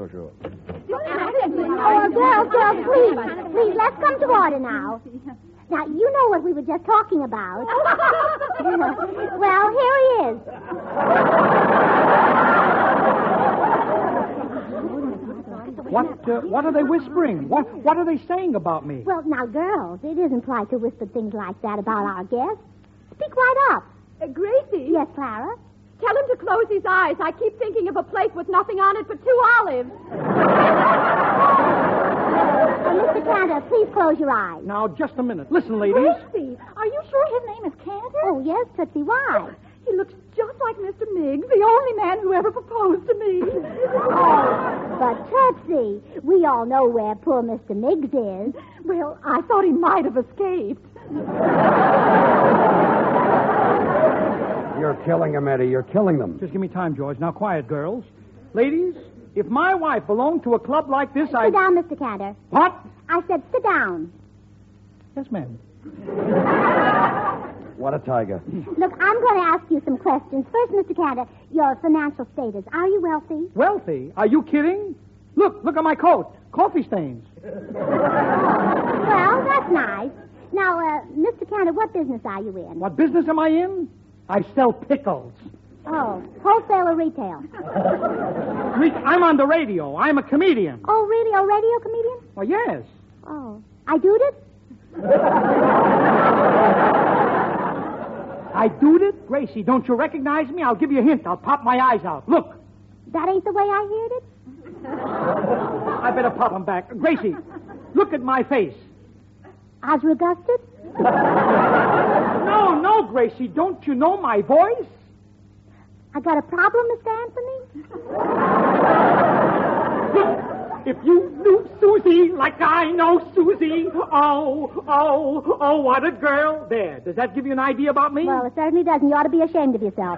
Speaker 27: girls, please, let's come to order now. Now, you know what we were just talking about. Well, here he is.
Speaker 7: What are they whispering? What are they saying about me?
Speaker 27: Well, now, girls, it isn't polite to whisper things like that about our guests. Speak right up.
Speaker 6: Gracie.
Speaker 27: Yes, Clara?
Speaker 6: Tell him to close his eyes. I keep thinking of a plate with nothing on it but 2 olives.
Speaker 27: Mr. Cantor, please close your eyes.
Speaker 7: Now, just a minute. Listen, ladies.
Speaker 6: Gracie, are you sure his name is Cantor?
Speaker 27: Oh, yes, Tootsie, why?
Speaker 6: He looks just like Mr. Miggs, the only man who ever proposed to me.
Speaker 27: Oh, but Tootsie, we all know where poor Mr. Miggs is.
Speaker 6: Well, I thought he might have escaped.
Speaker 29: You're killing them, Eddie. You're killing them.
Speaker 7: Just give me time, George. Now, quiet, girls. Ladies, if my wife belonged to a club like this,
Speaker 27: Sit down, Mr. Cantor.
Speaker 7: What?
Speaker 27: I said sit down.
Speaker 7: Yes, ma'am.
Speaker 29: What a tiger.
Speaker 27: Look, I'm going to ask you some questions. First, Mr. Cantor, your financial status. Are you wealthy?
Speaker 7: Wealthy? Are you kidding? Look at my coat. Coffee stains.
Speaker 27: Well, that's nice. Now, Mr. Cantor, what business are you in?
Speaker 7: What business am I in? I sell pickles.
Speaker 27: Oh, wholesale or retail?
Speaker 7: I'm on the radio. I'm a comedian.
Speaker 27: Oh, really? A radio comedian?
Speaker 7: Well, yes.
Speaker 27: Oh. I doed it?
Speaker 7: I doed it? Gracie, don't you recognize me? I'll give you a hint. I'll pop my eyes out. Look.
Speaker 27: That ain't the way I heard it?
Speaker 7: I better pop them back. Gracie, look at my face.
Speaker 27: Osragusted?
Speaker 7: No, Gracie. Don't you know my voice?
Speaker 27: I got a problem, Mr. Anthony?
Speaker 7: If you knew Susie like I know Susie, oh, what a girl. There. Does that give you an idea about me?
Speaker 27: Well, it certainly doesn't. You ought to be ashamed of yourself.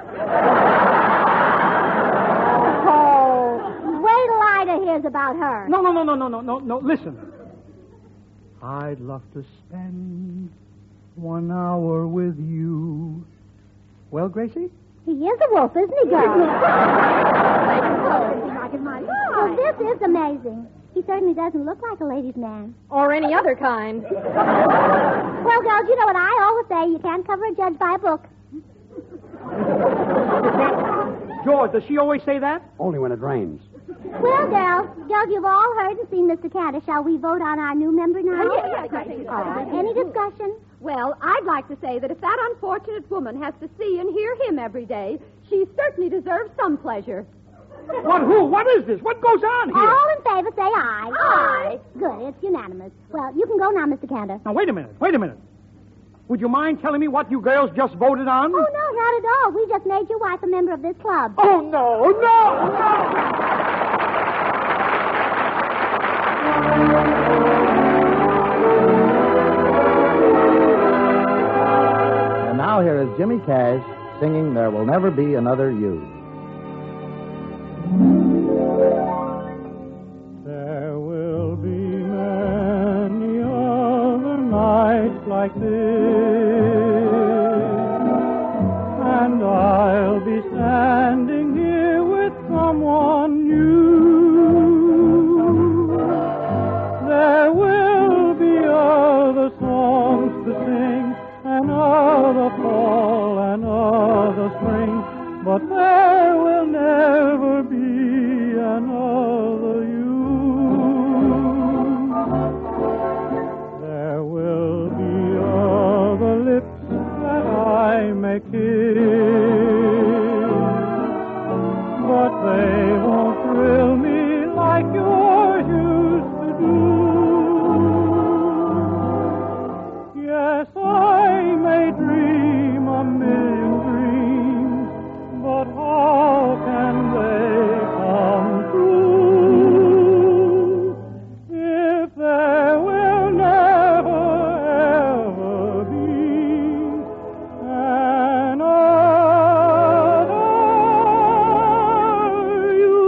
Speaker 27: Oh, wait till Ida hears about her.
Speaker 7: No. Listen. I'd love to spend 1 hour with you Well, Gracie?
Speaker 27: He is a wolf, isn't he, girl? Well, this is amazing. He certainly doesn't look like a ladies' man.
Speaker 6: Or any other kind.
Speaker 27: Well, girls, you know what I always say. You can't cover a judge by a book.
Speaker 7: George, does she always say that?
Speaker 29: Only when it rains.
Speaker 27: Well, girls, you've all heard and seen Mr. Cantor. Shall we vote on our new member now?
Speaker 6: Yes, I think so.
Speaker 27: Any discussion?
Speaker 6: Well, I'd like to say that if that unfortunate woman has to see and hear him every day, she certainly deserves some pleasure.
Speaker 7: What, who? What is this? What goes on here?
Speaker 27: All in favor, say aye. Aye. Good, it's unanimous. Well, you can go now, Mr. Cantor.
Speaker 7: Now, wait a minute. Would you mind telling me what you girls just voted on?
Speaker 27: Oh, no, not at all. We just made your wife a member of this club.
Speaker 7: Oh, no.
Speaker 2: And now here is Jimmy Cash singing There Will Never Be Another You.
Speaker 4: There will be many other nights like this, and I'll be standing here with someone new. There will be other songs to sing, another fall, another spring, but there will never be another you. There will be other lips that I may kiss, but they won't thrill me like yours used to do. Yes, I may dream a million dreams, but how can they come true if there will never, ever be another you?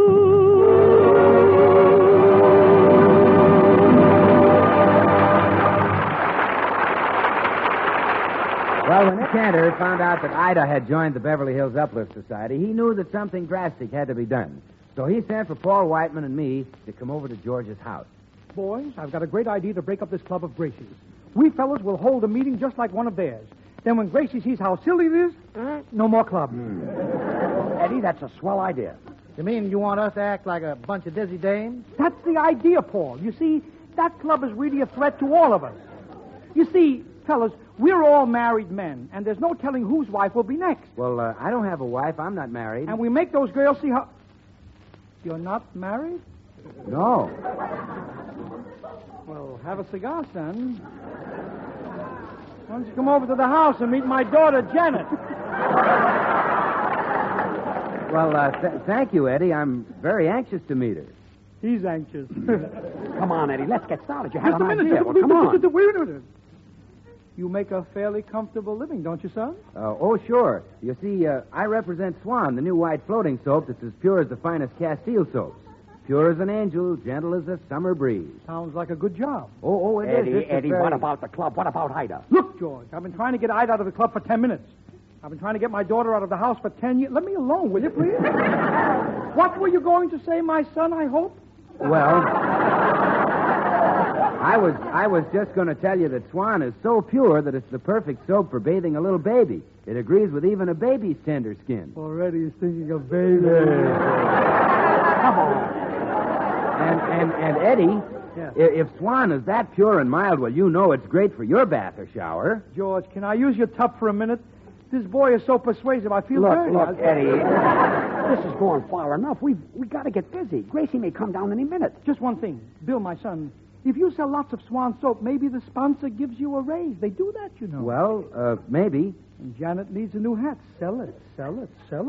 Speaker 28: Well, when Cantor found out that Ida had joined the Beverly Hills Uplift Society, he knew that something drastic had to be done. So he sent for Paul Whiteman and me to come over to George's house.
Speaker 7: Boys, I've got a great idea to break up this club of Gracie's. We fellas will hold a meeting just like one of theirs. Then when Gracie sees how silly it is, no more club.
Speaker 29: Eddie, that's a swell idea.
Speaker 2: You mean you want us to act like a bunch of dizzy dames?
Speaker 7: That's the idea, Paul. You see, that club is really a threat to all of us. You see, fellas, we're all married men, and there's no telling whose wife will be next.
Speaker 28: Well, I don't have a wife. I'm not married.
Speaker 7: And we make those girls see how... You're not married?
Speaker 28: No.
Speaker 7: Well, have a cigar, son. Why don't you come over to the house and meet my daughter, Janet?
Speaker 28: Well, thank you, Eddie. I'm very anxious to meet her.
Speaker 7: He's anxious.
Speaker 29: Come on, Eddie, let's get started. You have
Speaker 7: Just a
Speaker 29: an
Speaker 7: minute.
Speaker 29: idea. Well, come on.
Speaker 7: Wait a minute. You make a fairly comfortable living, don't you, son?
Speaker 28: Oh, sure. You see, I represent Swan, the new white floating soap that's as pure as the finest Castile soaps. Pure as an angel, gentle as a summer breeze.
Speaker 7: Sounds like a good job.
Speaker 28: Oh, it is.
Speaker 29: Eddie, what about the club? What about Ida?
Speaker 7: Look, George, I've been trying to get Ida out of the club for 10 minutes. I've been trying to get my daughter out of the house for 10 years. Let me alone, will you, please? What were you going to say, my son, I hope?
Speaker 28: Well, I was just going to tell you that Swan is so pure that it's the perfect soap for bathing a little baby. It agrees with even a baby's tender skin.
Speaker 7: Already he's thinking of baby.
Speaker 29: Come on.
Speaker 28: And Eddie, if Swan is that pure and mild, well, you know it's great for your bath or shower.
Speaker 7: George, can I use your tub for a minute? This boy is so persuasive, I feel dirty.
Speaker 29: Look, Eddie, this is going far enough. We got to get busy. Gracie may come down any minute.
Speaker 7: Just one thing. Bill, my son, if you sell lots of Swan soap, maybe the sponsor gives you a raise. They do that, you know.
Speaker 28: Well, maybe.
Speaker 7: And Janet needs a new hat. Sell it. Go ahead, sell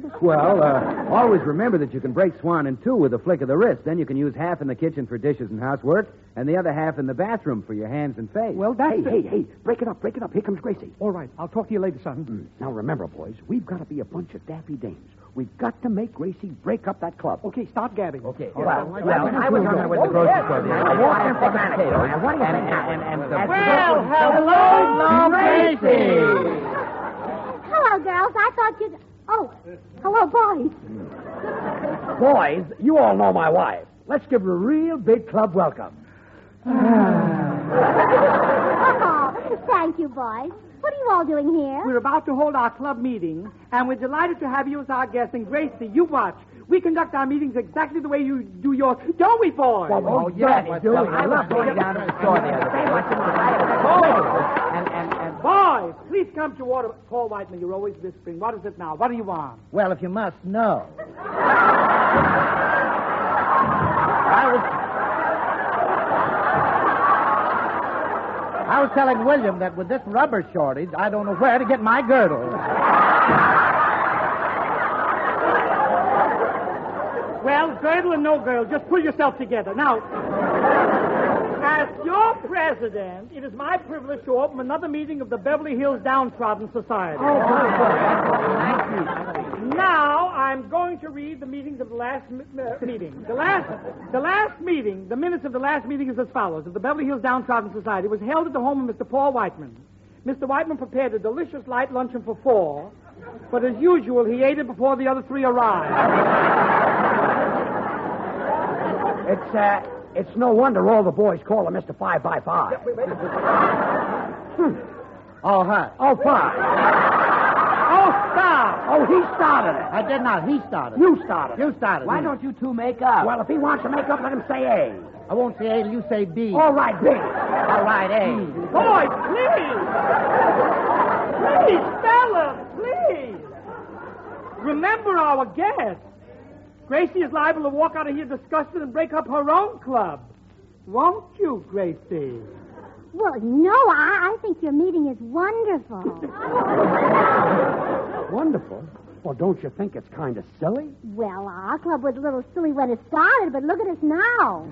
Speaker 7: it.
Speaker 28: Well, always remember that you can break Swan in two with a flick of the wrist. Then you can use half in the kitchen for dishes and housework, and the other half in the bathroom for your hands and face.
Speaker 7: Well, that's
Speaker 29: Hey, break it up. Here comes Gracie.
Speaker 7: All right, I'll talk to you later, son.
Speaker 29: Now, remember, boys, we've got to be a bunch of daffy dames. We've got to make Gracie break up that club.
Speaker 7: Okay, stop gabbing.
Speaker 28: Okay.
Speaker 29: Well,
Speaker 28: I was on there with the grocery store.
Speaker 29: I walked in for potatoes.
Speaker 28: What do you think?
Speaker 29: Well,
Speaker 28: hello,
Speaker 29: Gracie.
Speaker 27: Hello, girls.
Speaker 6: else. I thought you'd... Oh, hello, boys.
Speaker 29: Boys, you all know my wife. Let's give her a real big club welcome.
Speaker 6: Oh, thank you, boys. What are you all doing here?
Speaker 7: We're about to hold our club meeting, and we're delighted to have you as our guest. And Gracie, you watch. We conduct our meetings exactly the way you do yours. Don't we, boys?
Speaker 28: Oh, yes, we do. I love going down to the store the other day.
Speaker 7: And boys, please come to order. Paul Whiteman, you're always whispering. What is it now? What do you want?
Speaker 2: Well, if you must know. I was telling William that with this rubber shortage, I don't know where to get my girdle.
Speaker 7: Well, girdle and no girdle, just pull yourself together. Now, as your president, it is my privilege to open another meeting of the Beverly Hills Downtrodden Society. Now, I'm going to read the meetings of the last meeting. The last meeting, the minutes of the last meeting is as follows. The Beverly Hills Downtrodden Society was held at the home of Mr. Paul Whiteman. Mr. Whiteman prepared a delicious light luncheon for 4, but as usual, he ate it before the other 3 arrived.
Speaker 29: It's no wonder all the boys call him Mr. 5x5.
Speaker 2: Oh, hi.
Speaker 29: Oh, 5.
Speaker 7: Oh, stop.
Speaker 29: Oh, he started it.
Speaker 2: I did not. He started.
Speaker 29: You started.
Speaker 2: You started.
Speaker 28: Why don't you two make up?
Speaker 29: Well, if he wants to make up, let him say A.
Speaker 2: I won't say A, you say B.
Speaker 29: All right, B.
Speaker 2: All right, A.
Speaker 7: Boys, please. Please, fellas, please. Remember our guest. Gracie is liable to walk out of here disgusted and break up her own club. Won't you, Gracie?
Speaker 6: Well, no, I think your meeting is wonderful.
Speaker 29: Wonderful? Well, don't you think it's kind of silly?
Speaker 6: Well, our club was a little silly when it started, but look at us now.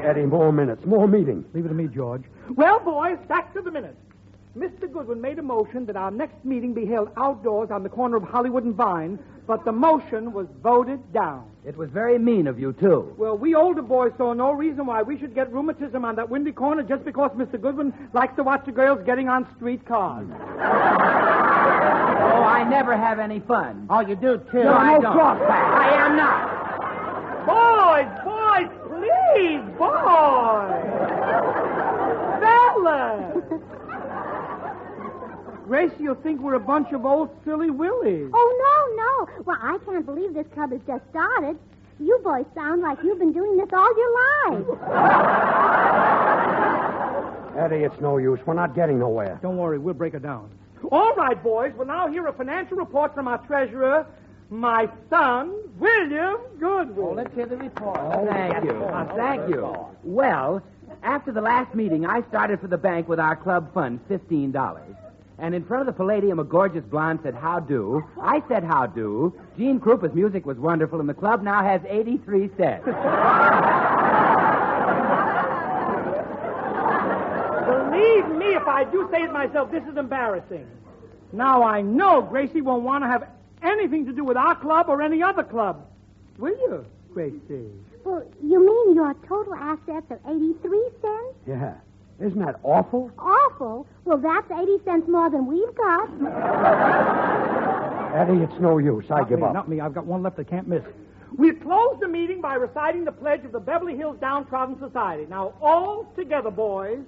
Speaker 29: Eddie, more minutes, more meeting.
Speaker 7: Leave it to me, George. Well, boys, back to the minutes. Mr. Goodwin made a motion that our next meeting be held outdoors on the corner of Hollywood and Vine, but the motion was voted down.
Speaker 28: It was very mean of you, too.
Speaker 7: Well, we older boys saw no reason why we should get rheumatism on that windy corner just because Mr. Goodwin likes to watch the girls getting on streetcars.
Speaker 28: Oh, I never have any fun.
Speaker 2: Oh, you do, too.
Speaker 28: No, I don't.
Speaker 29: I am not.
Speaker 7: Boys, please, boys. Fellas. Gracie, you'll think we're a bunch of old silly willies.
Speaker 6: Oh, no. Well, I can't believe this club has just started. You boys sound like you've been doing this all your lives.
Speaker 29: Eddie, it's no use. We're not getting nowhere.
Speaker 7: Don't worry, we'll break it down. All right, boys, we'll now hear a financial report from our treasurer, my son, William Goodwin.
Speaker 2: Oh, let's hear the report.
Speaker 28: Oh, thank you. Well, after the last meeting, I started for the bank with our club fund, $15. And in front of the Palladium, a gorgeous blonde said, "How do?" I said, "How do?" Gene Krupa's music was wonderful, and the club now has 83 cents.
Speaker 7: Believe me, if I do say it myself, this is embarrassing. Now, I know Gracie won't want to have anything to do with our club or any other club. Will you, Gracie?
Speaker 6: Well, you mean your total assets are 83 cents?
Speaker 29: Yeah. Isn't that awful?
Speaker 6: Awful? Well, that's 80 cents more than we've got.
Speaker 29: Eddie, it's no use. I give up.
Speaker 7: Not me. I've got one left I can't miss. We close the meeting by reciting the pledge of the Beverly Hills Downtrodden Society. Now, all together, boys.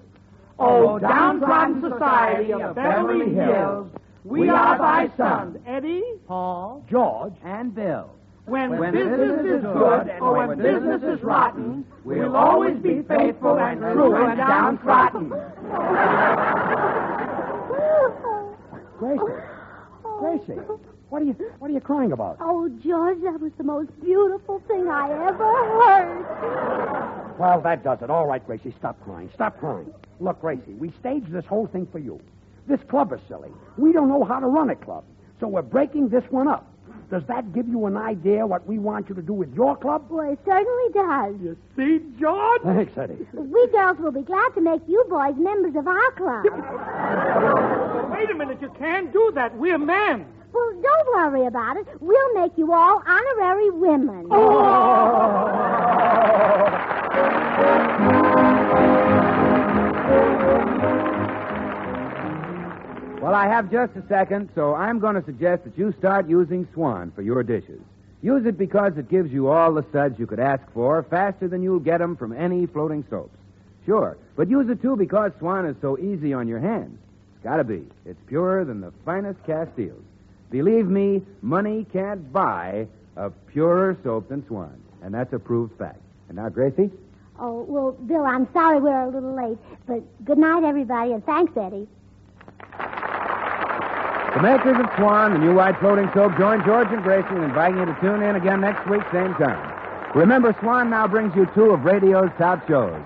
Speaker 7: Oh, Downtrodden Society of Beverly Hills, we are thy sons, Eddie,
Speaker 28: Paul,
Speaker 29: George,
Speaker 28: and Bill.
Speaker 7: When business is good or when business is rotten, we'll always be faithful and true and downtrodden.
Speaker 29: Gracie, what are you crying about?
Speaker 6: Oh, George, that was the most beautiful thing I ever heard.
Speaker 29: Well, that does it. All right, Gracie, stop crying. Stop crying. Look, Gracie, we staged this whole thing for you. This club is silly. We don't know how to run a club, so we're breaking this one up. Does that give you an idea what we want you to do with your club?
Speaker 6: Well, it certainly does.
Speaker 7: You see, George?
Speaker 29: Thanks, Eddie.
Speaker 6: We girls will be glad to make you boys members of our club.
Speaker 7: Wait a minute, you can't do that. We're men.
Speaker 6: Well, don't worry about it. We'll make you all honorary women.
Speaker 2: Well,
Speaker 28: I have just a second, so I'm going to suggest that you start using Swan for your dishes. Use it because it gives you all the suds you could ask for faster than you'll get them from any floating soaps. Sure, but use it, too, because Swan is so easy on your hands. It's got to be. It's purer than the finest Castiles. Believe me, money can't buy a purer soap than Swan, and that's a proved fact. And now, Gracie?
Speaker 27: Oh, well, Bill, I'm sorry we're a little late, but good night, everybody, and thanks, Eddie.
Speaker 28: The makers of Swan, the new white floating soap, join George and Gracie in inviting you to tune in again next week, same time. Remember, Swan now brings you two of radio's top shows.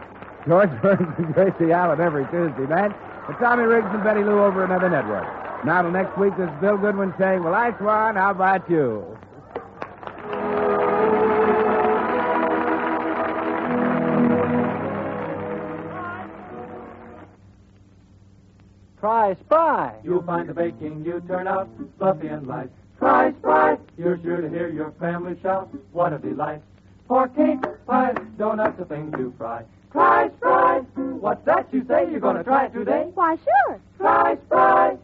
Speaker 28: George Burns and Gracie Allen every Tuesday night, and Tommy Riggs and Betty Lou over another network. Now till next week, this is Bill Goodwin saying, well, I, Swan, how about you?
Speaker 4: Try Spry. You'll find the baking you turn out fluffy and light. Try Spry. You're sure to hear your family shout, what a delight. For cake, pies, donuts, a thing to fry. Try Spry. What's that you say? You're going to try it today?
Speaker 27: Why, sure.
Speaker 4: Try Spry.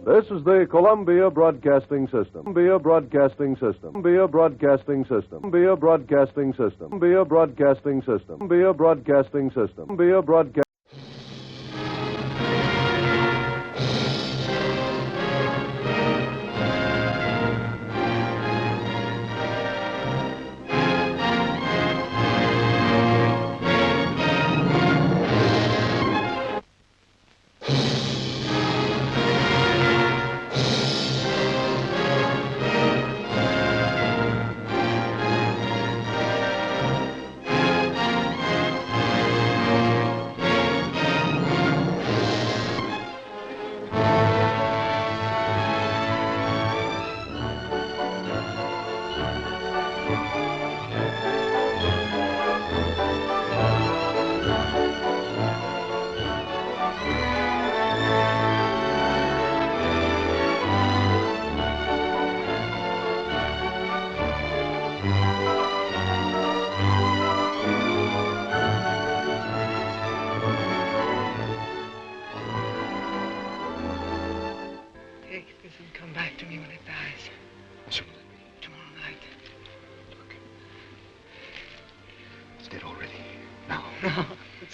Speaker 5: This is the Columbia Broadcasting System. Columbia Broadcasting System. Columbia Broadcasting System. Columbia Broadcasting System. Columbia Broadcasting System. Columbia Broadcasting System. Columbia Broadcasting.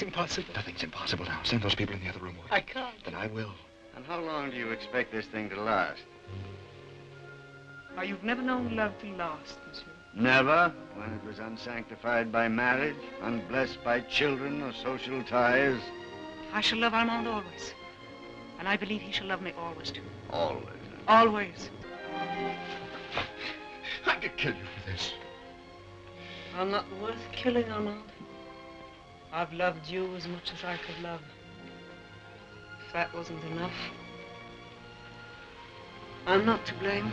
Speaker 8: Impossible. Nothing's impossible now. Send those people in the other room away.
Speaker 4: I can't.
Speaker 8: Then I will.
Speaker 12: And how long do you expect this thing to last?
Speaker 16: Why, you've never known love to last, monsieur.
Speaker 12: Never? When it was unsanctified by marriage, unblessed by children or social ties?
Speaker 16: I shall love Armand always. And I believe he shall love me always, too.
Speaker 12: Always?
Speaker 16: Always.
Speaker 8: I could kill you for this.
Speaker 16: I'm not worth killing, Armand. I've loved you as much as I could love. If that wasn't enough, I'm not to blame.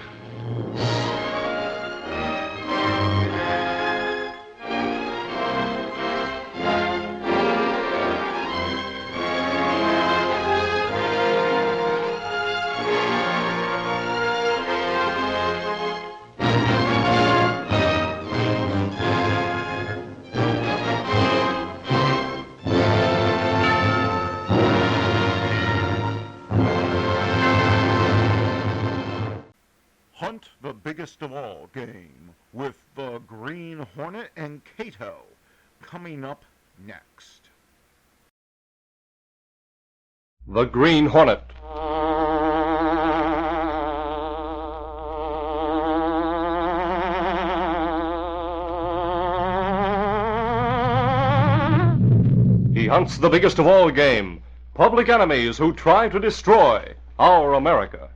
Speaker 1: Hunt the biggest of all game with the Green Hornet and Cato coming up next.
Speaker 17: The Green Hornet. He hunts the biggest of all game, public enemies who try to destroy our America.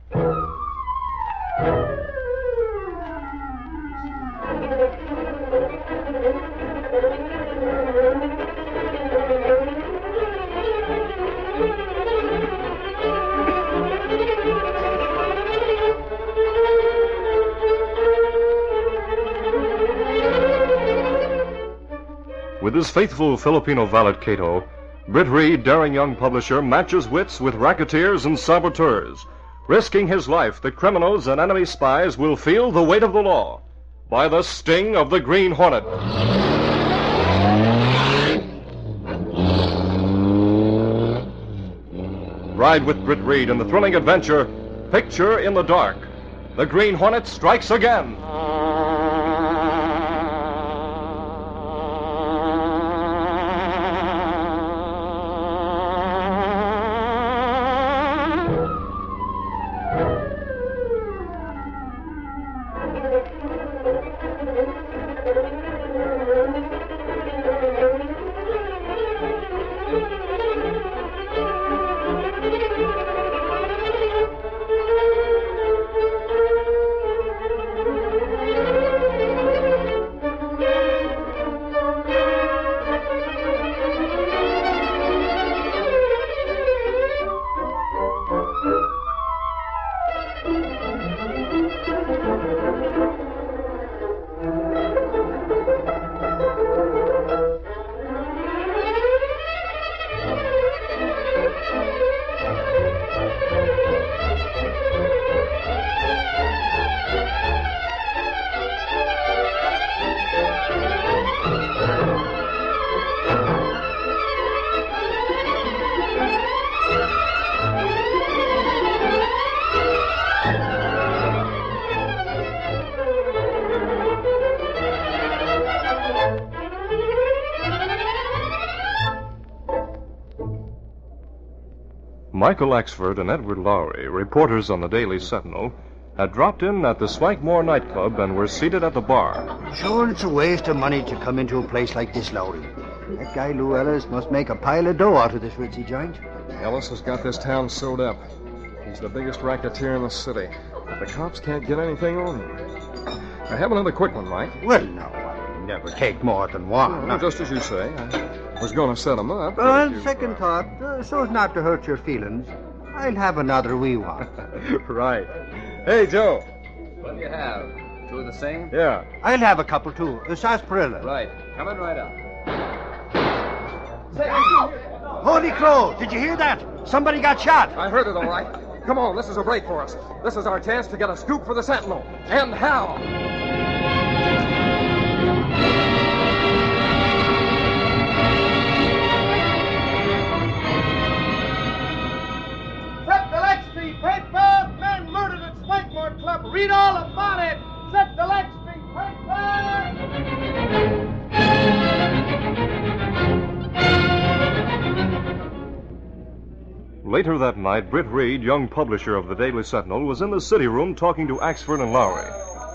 Speaker 17: With his faithful Filipino valet Cato, Britt Reed, daring young publisher, matches wits with racketeers and saboteurs, risking his life that criminals and enemy spies will feel the weight of the law by the sting of the Green Hornet. Ride with Britt Reed in the thrilling adventure, Picture in the Dark. The Green Hornet strikes again. Michael Axford and Edward Lowry, reporters on the Daily Sentinel, had dropped in at the Swankmore nightclub and were seated at the bar.
Speaker 12: Sure, it's a waste of money to come into a place like this, Lowry. That guy Lou Ellis must make a pile of dough out of this ritzy joint.
Speaker 3: Ellis has got this town sewed up. He's the biggest racketeer in the city. The cops can't get anything on him. I have another quick one, Mike.
Speaker 12: Well, no, I never take more than one.
Speaker 3: Well, just as you say. I was going to set him up.
Speaker 12: On second thought, so as not to hurt your feelings, I'll have another wee one.
Speaker 3: Right. Hey, Joe.
Speaker 26: What do you have? Two of the same?
Speaker 3: Yeah.
Speaker 12: I'll have a couple, too. Sarsaparilla.
Speaker 26: Right. Coming right up.
Speaker 12: Holy crow! Did you hear that? Somebody got shot.
Speaker 3: I heard it all right. Come on, this is a break for us. This is our chance to get a scoop for the Sentinel. And how?
Speaker 13: Set the Lexington paper! Man murdered at Swankmore Club. Read all about it! Set the Lexington paper!
Speaker 17: Later that night, Britt Reed, young publisher of the Daily Sentinel, was in the city room talking to Axford and Lowry.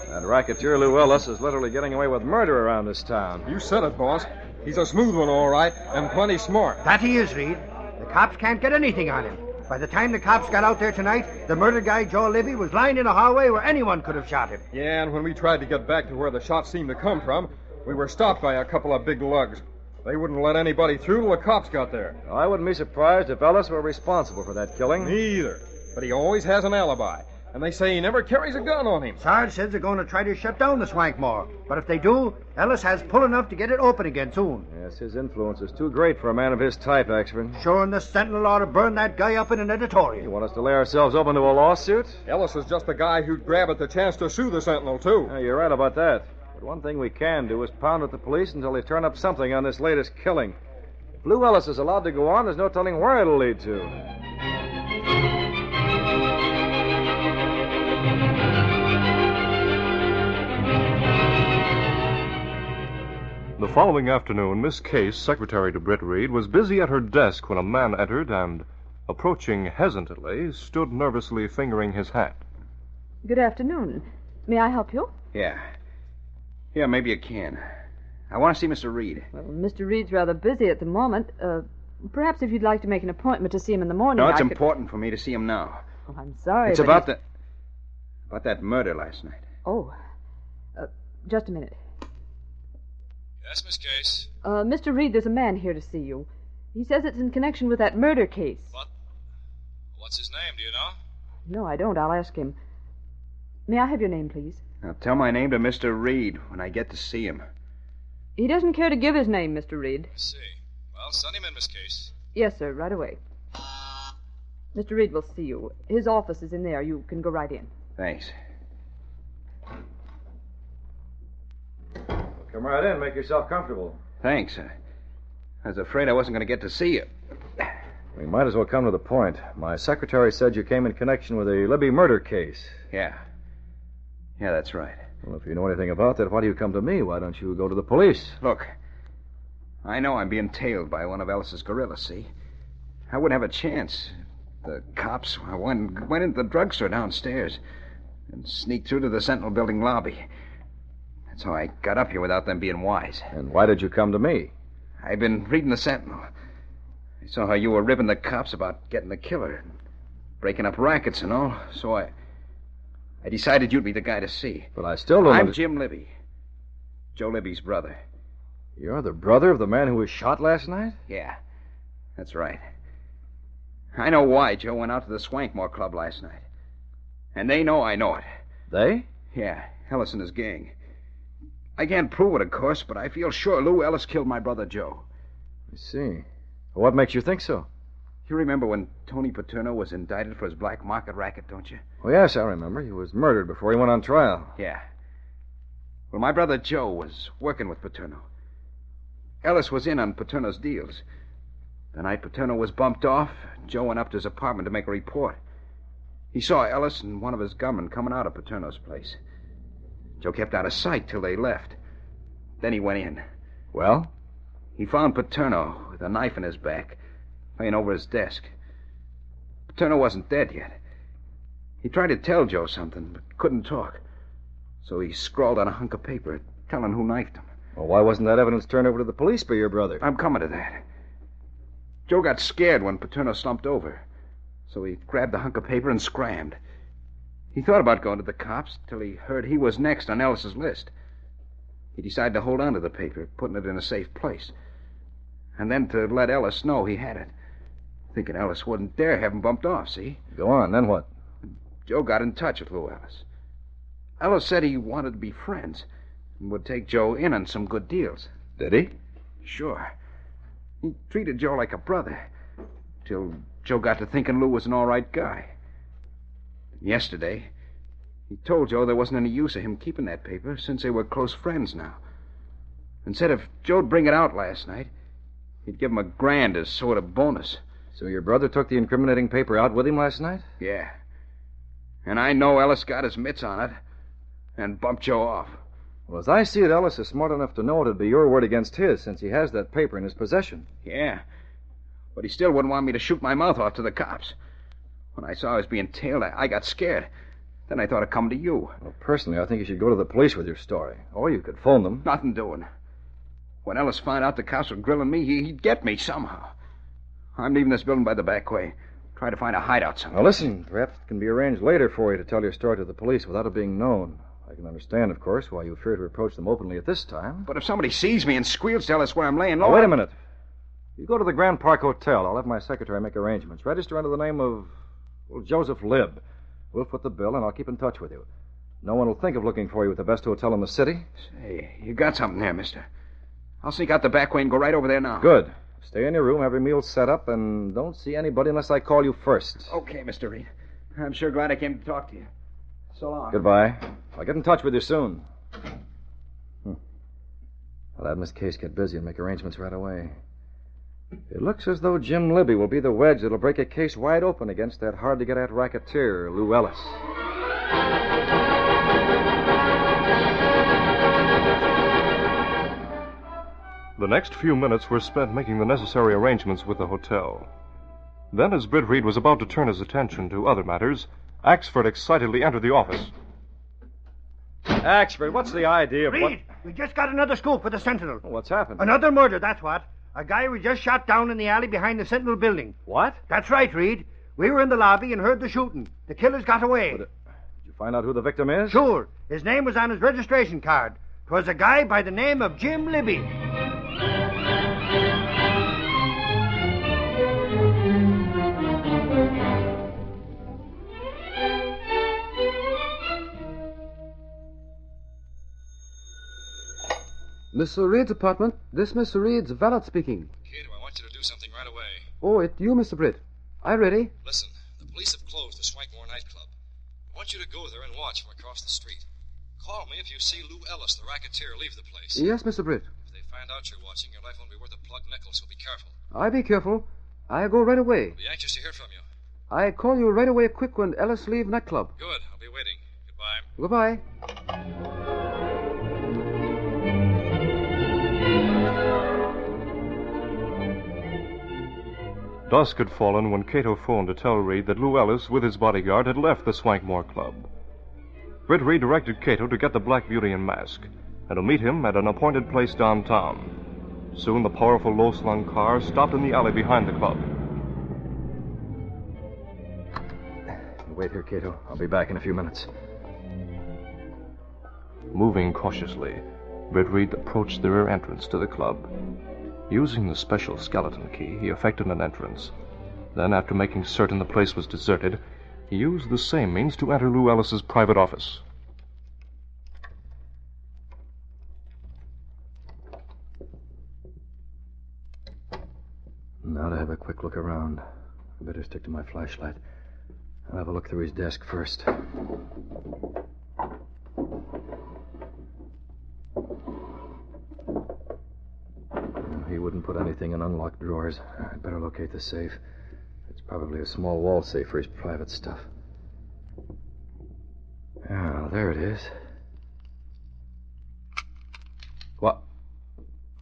Speaker 9: That racketeer Lou Ellis is literally getting away with murder around this town.
Speaker 3: You said it, boss. He's a smooth one, all right, and plenty smart.
Speaker 12: That he is, Reed. The cops can't get anything on him. By the time the cops got out there tonight, the murdered guy, Joe Libby, was lying in a hallway where anyone could have shot him.
Speaker 3: Yeah, and when we tried to get back to where the shots seemed to come from, we were stopped by a couple of big lugs. They wouldn't let anybody through till the cops got there.
Speaker 9: I wouldn't be surprised if Ellis were responsible for that killing.
Speaker 3: Me either. But he always has an alibi. And they say he never carries a gun on him.
Speaker 12: Sarge says they're going to try to shut down the Swankmore. But if they do, Ellis has pull enough to get it open again soon.
Speaker 9: Yes, his influence is too great for a man of his type, Axford.
Speaker 12: Sure, and the Sentinel ought to burn that guy up in an editorial.
Speaker 9: You want us to lay ourselves open to a lawsuit?
Speaker 3: Ellis is just the guy who'd grab at the chance to sue the Sentinel, too.
Speaker 9: Yeah, you're right about that. But one thing we can do is pound at the police until they turn up something on this latest killing. If Lou Ellis is allowed to go on, there's no telling where it'll lead to.
Speaker 17: The following afternoon, Miss Case, secretary to Britt Reed, was busy at her desk when a man entered and, approaching hesitantly, stood nervously fingering his hat.
Speaker 18: Good afternoon. May I help you?
Speaker 20: Yeah, maybe you can. I want to see Mr. Reed.
Speaker 18: Well, Mr. Reed's rather busy at the moment. Perhaps if you'd like to make an appointment to see him in the morning,
Speaker 20: No, it's important for me to see him now.
Speaker 18: Oh, I'm sorry,
Speaker 20: It's about that murder last night.
Speaker 18: Oh, just a minute.
Speaker 20: Yes, Miss Case.
Speaker 18: Mr. Reed, there's a man here to see you. He says it's in connection with that murder case.
Speaker 20: What? What's his name, do you know?
Speaker 18: No, I don't. I'll ask him. May I have your name, please?
Speaker 20: Now, tell my name to Mr. Reed when I get to see him.
Speaker 18: He doesn't care to give his name, Mr. Reed.
Speaker 20: I see. Well, send him in, Miss Case.
Speaker 18: Yes, sir, right away. Mr. Reed will see you. His office is in there. You can go right in.
Speaker 20: Thanks.
Speaker 9: Come right in. Make yourself comfortable.
Speaker 20: Thanks. I was afraid I wasn't going to get to see you.
Speaker 9: We might as well come to the point. My secretary said you came in connection with a Libby murder case.
Speaker 20: Yeah. Yeah, that's right.
Speaker 9: Well, if you know anything about that, why do you come to me? Why don't you go to the police?
Speaker 20: Look, I know I'm being tailed by one of Ellis's guerrillas, see? I wouldn't have a chance. The cops went into the drugstore downstairs and sneaked through to the Sentinel building lobby. That's how I got up here without them being wise.
Speaker 9: And why did you come to me?
Speaker 20: I've been reading the Sentinel. I saw how you were ribbing the cops about getting the killer and breaking up rackets and all, so I decided you'd be the guy to see.
Speaker 9: But I still don't...
Speaker 20: I'm Jim Libby. Joe Libby's brother.
Speaker 9: You're the brother of the man who was shot last night?
Speaker 20: Yeah, that's right. I know why Joe went out to the Swankmore Club last night. And they know I know it.
Speaker 9: They?
Speaker 20: Yeah, Ellis and his gang. I can't prove it, of course, but I feel sure Lou Ellis killed my brother Joe.
Speaker 9: I see. What makes you think so?
Speaker 20: You remember when Tony Paterno was indicted for his black market racket, don't you?
Speaker 9: Oh, yes, I remember. He was murdered before he went on trial.
Speaker 20: Yeah. Well, my brother Joe was working with Paterno. Ellis was in on Paterno's deals. The night Paterno was bumped off, Joe went up to his apartment to make a report. He saw Ellis and one of his gunmen coming out of Paterno's place. Joe kept out of sight till they left. Then he went in.
Speaker 9: Well?
Speaker 20: He found Paterno with a knife in his back, laying over his desk. Paterno wasn't dead yet. He tried to tell Joe something, but couldn't talk. So he scrawled on a hunk of paper, telling who knifed him.
Speaker 9: Well, why wasn't that evidence turned over to the police by your brother?
Speaker 20: I'm coming to that. Joe got scared when Paterno slumped over, so he grabbed the hunk of paper and scrammed. He thought about going to the cops till he heard he was next on Ellis's list. He decided to hold on to the paper, putting it in a safe place, and then to let Ellis know he had it, thinking Ellis wouldn't dare have him bumped off, see?
Speaker 9: Go on, then what?
Speaker 20: Joe got in touch with Lou Ellis. Ellis said he wanted to be friends and would take Joe in on some good deals.
Speaker 9: Did he?
Speaker 20: Sure. He treated Joe like a brother, till Joe got to thinking Lou was an all-right guy. Yesterday, he told Joe there wasn't any use of him keeping that paper since they were close friends now. And said if Joe'd bring it out last night, he'd give him $1,000 as sort of bonus.
Speaker 9: So your brother took the incriminating paper out with him last night?
Speaker 20: Yeah. And I know Ellis got his mitts on it and bumped Joe off.
Speaker 9: Well, as I see it, Ellis is smart enough to know it'd be your word against his, since he has that paper in his possession.
Speaker 20: Yeah. But he still wouldn't want me to shoot my mouth off to the cops. When I saw I was being tailed, I got scared. Then I thought of coming to you.
Speaker 9: Well, personally, I think you should go to the police with your story. Or you could phone them.
Speaker 20: Nothing doing. When Ellis found out the cops were grilling me, he'd get me somehow. I'm leaving this building by the back way. Try to find a hideout somewhere.
Speaker 9: Now, listen, perhaps it can be arranged later for you to tell your story to the police without it being known. I can understand, of course, why you fear to approach them openly at this time.
Speaker 20: But if somebody sees me and squeals, tell us where I'm laying low.
Speaker 9: Now, wait a minute. You go to the Grand Park Hotel. I'll have my secretary make arrangements. Register under the name of, Joseph Libb. We'll foot the bill, and I'll keep in touch with you. No one will think of looking for you at the best hotel in the city.
Speaker 20: Say, you got something there, mister. I'll sneak out the back way and go right over there now.
Speaker 9: Good. Stay in your room, have your meal set up, and don't see anybody unless I call you first.
Speaker 20: Okay, Mr. Reed. I'm sure glad I came to talk to you. So long.
Speaker 9: Goodbye. I'll get in touch with you soon. I'll have Miss Case get busy and make arrangements right away. It looks as though Jim Libby will be the wedge that'll break a case wide open against that hard-to-get-at racketeer, Lou Ellis.
Speaker 17: The next few minutes were spent making the necessary arrangements with the hotel. Then, as Britt Reed was about to turn his attention to other matters, Axford excitedly entered the office.
Speaker 9: Axford, what's the idea of
Speaker 12: Reed, we just got another scoop for the Sentinel.
Speaker 9: What's happened?
Speaker 12: Another murder, that's what. A guy we just shot down in the alley behind the Sentinel building.
Speaker 9: What?
Speaker 12: That's right, Reed. We were in the lobby and heard the shooting. The killers got away.
Speaker 9: Did you find out who the victim is?
Speaker 12: Sure. His name was on his registration card. 'Twas a guy by the name of Jim Libby.
Speaker 10: Mr. Reed's apartment. This Mr. Reed's valet speaking.
Speaker 8: Kid, I want you to do something right away.
Speaker 10: Oh, it's you, Mr. Britt. I ready?
Speaker 8: Listen, the police have closed the Swankmore nightclub. I want you to go there and watch from across the street. Call me if you see Lou Ellis, the racketeer, leave the place.
Speaker 10: Yes, Mr. Britt.
Speaker 8: If they find out you're watching, your life won't be worth a plug nickel, so be careful.
Speaker 10: I be careful. I go right away.
Speaker 8: I'll be anxious to hear from you.
Speaker 10: I call you right away quick when Ellis leave nightclub.
Speaker 8: Good. I'll be waiting. Goodbye.
Speaker 10: Goodbye.
Speaker 17: Dusk had fallen when Cato phoned to tell Reed that Lou Ellis, with his bodyguard, had left the Swankmore Club. Britt Reed directed Cato to get the Black Beauty and mask, and to meet him at an appointed place downtown. Soon the powerful low-slung car stopped in the alley behind the club.
Speaker 9: Wait here, Cato. I'll be back in a few minutes.
Speaker 17: Moving cautiously, Britt Reed approached the rear entrance to the club. Using the special skeleton key, he effected an entrance. Then, after making certain the place was deserted, he used the same means to enter Lou Ellis's private office.
Speaker 9: Now to have a quick look around. I better stick to my flashlight. I'll have a look through his desk first. He wouldn't put anything in unlocked drawers. I'd better locate the safe. It's probably a small wall safe for his private stuff. Ah, there it is. What?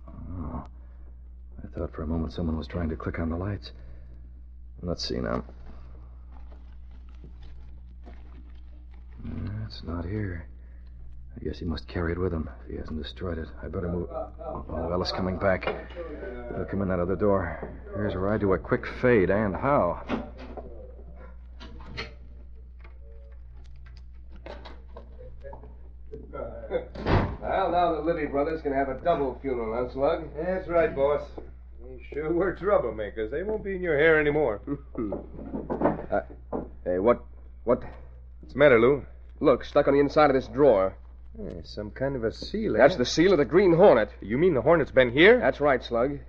Speaker 9: Oh, I thought for a moment someone was trying to click on the lights. Let's see now. It's not here. I guess he must carry it with him if he hasn't destroyed it. I better move. Oh, Ellis coming back. He'll come in out of the door. Here's where I do a quick fade, and how.
Speaker 11: Well, now the Libby brothers can have a double funeral, huh, Slug?
Speaker 13: That's right, boss. You sure were troublemakers. They won't be in your hair anymore.
Speaker 11: Hey, what?
Speaker 13: What's the matter, Lou?
Speaker 11: Look, stuck on the inside of this drawer.
Speaker 13: Some kind of a seal, eh?
Speaker 11: That's the seal of the Green Hornet.
Speaker 13: You mean the Hornet's been here?
Speaker 11: That's right, Slug.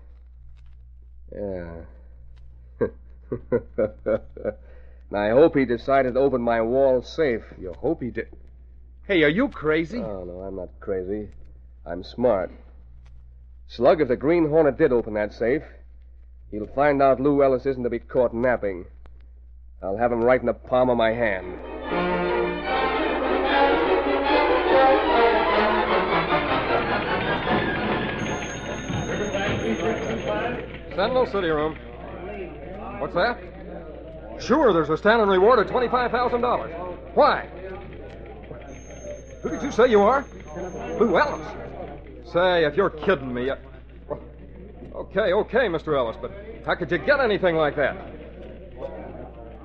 Speaker 11: Yeah. Now, I hope he decided to open my wall safe.
Speaker 13: You hope he did. Hey, are you crazy?
Speaker 11: Oh, no, I'm not crazy. I'm smart. Slug, if the Green Hornet did open that safe, he'll find out Lou Ellis isn't to be caught napping. I'll have him right in the palm of my hand.
Speaker 3: Sentinel City Room. What's that? Sure, there's a standing reward of $25,000. Why? Who did you say you are? Lou Ellis. Say, if you're kidding me... Okay, Mr. Ellis, but how could you get anything like that?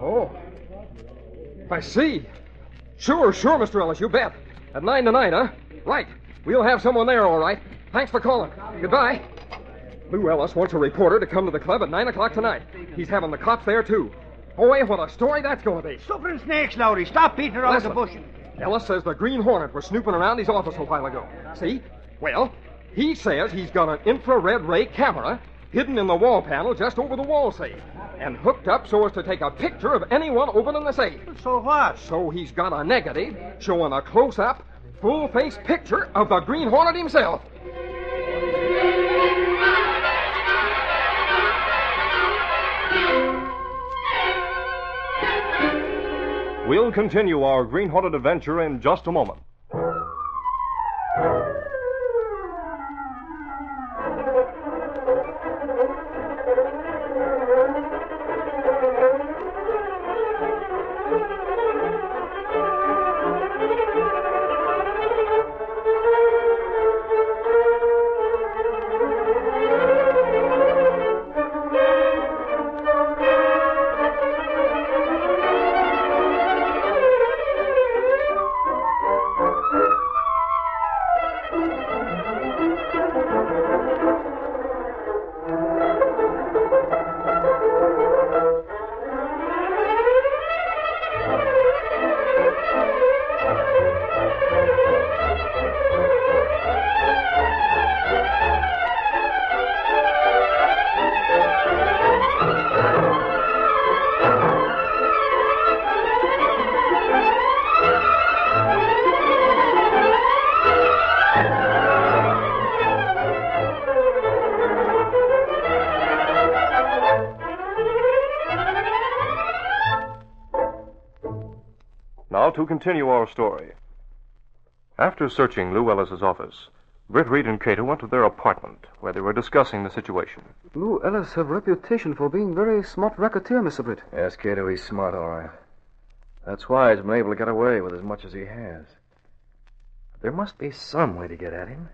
Speaker 3: Oh. I see. Sure, Mr. Ellis, you bet. At 9 tonight, huh? Right. We'll have someone there, all right. Thanks for calling. Goodbye. Lou Ellis wants a reporter to come to the club at 9 o'clock tonight. He's having the cops there, too. Boy, what a story that's going to be.
Speaker 12: Stupid snakes, Lowry. Stop beating around the bush.
Speaker 3: Ellis says the Green Hornet was snooping around his office a while ago. See? Well, he says he's got an infrared ray camera hidden in the wall panel just over the wall safe and hooked up so as to take a picture of anyone opening the safe.
Speaker 12: So what?
Speaker 3: So he's got a negative showing a close-up, full-face picture of the Green Hornet himself.
Speaker 17: We'll continue our Green Hornet adventure in just a moment. Now to continue our story. After searching Lou Ellis's office, Britt Reed and Cato went to their apartment, where they were discussing the situation.
Speaker 10: Lou Ellis have a reputation for being very smart racketeer, Mr. Britt.
Speaker 9: Yes, Cato, he's smart, all right. That's why he's been able to get away with as much as he has. There must be some way to get at him.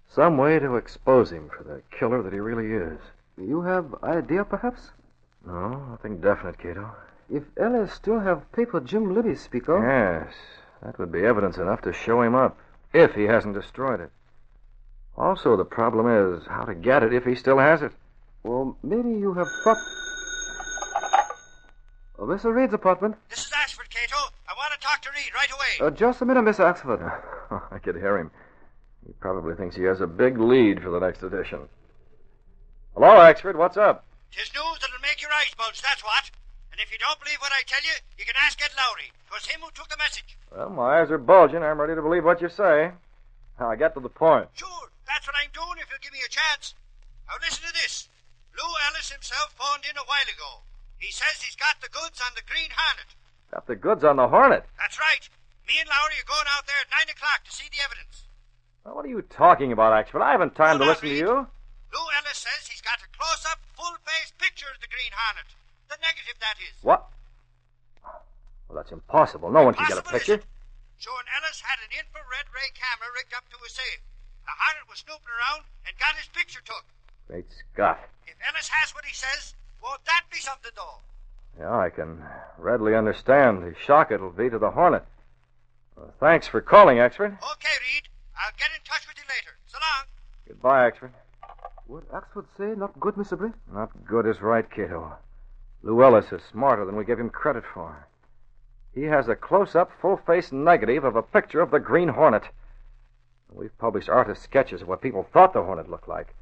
Speaker 9: Some way to expose him for the killer that he really is.
Speaker 10: You have idea, perhaps?
Speaker 9: No, nothing definite, Cato.
Speaker 10: If Ellis still have paper Jim Libby speak of...
Speaker 9: Yes, that would be evidence enough to show him up, if he hasn't destroyed it. Also, the problem is how to get it if he still has it.
Speaker 10: Well, maybe you have thought... Oh, Mr. Reed's apartment.
Speaker 12: This is Ashford, Cato. I want to talk to Reed right away.
Speaker 10: Just a minute, Mr. Axford.
Speaker 9: I could hear him. He probably thinks he has a big lead for the next edition. Hello, Axford. What's up?
Speaker 12: 'Tis news that'll make your eyes bulge, that's what. And if you don't believe what I tell you, you can ask Ed Lowry. 'Twas him who took the message.
Speaker 9: Well, my eyes are bulging. I'm ready to believe what you say. Now, get to the point.
Speaker 12: Sure, that's what I'm doing if you'll give me a chance. Now listen to this. Lou Ellis himself phoned in a while ago. He says he's got the goods on the Green Hornet.
Speaker 9: Got the goods on the Hornet.
Speaker 12: That's right. Me and Lowry are going out there at 9 o'clock to see the evidence.
Speaker 9: Well, what are you talking about, Axford? I haven't time to listen to you.
Speaker 12: Lou Ellis says he's got a close-up, full-face picture of the Green Hornet. The negative, that is.
Speaker 9: What? Well, that's impossible. No one can get a picture.
Speaker 12: Showing Ellis had an infrared ray camera rigged up to his safe. The Hornet was snooping around and got his picture took.
Speaker 9: Great Scott.
Speaker 12: If Ellis has what he says, won't that be something, though?
Speaker 9: Yeah, I can readily understand the shock it'll be to the Hornet. Well, thanks for calling, Axford.
Speaker 12: Okay, Reed. I'll get in touch with you later. So long.
Speaker 9: Goodbye, Axford.
Speaker 10: What Axford say? Not good, Mr. Britt?
Speaker 9: Not good is right, Cato. Lou Ellis is smarter than we give him credit for. He has a close-up, full-face negative of a picture of the Green Hornet. We've published artist sketches of what people thought the Hornet looked like.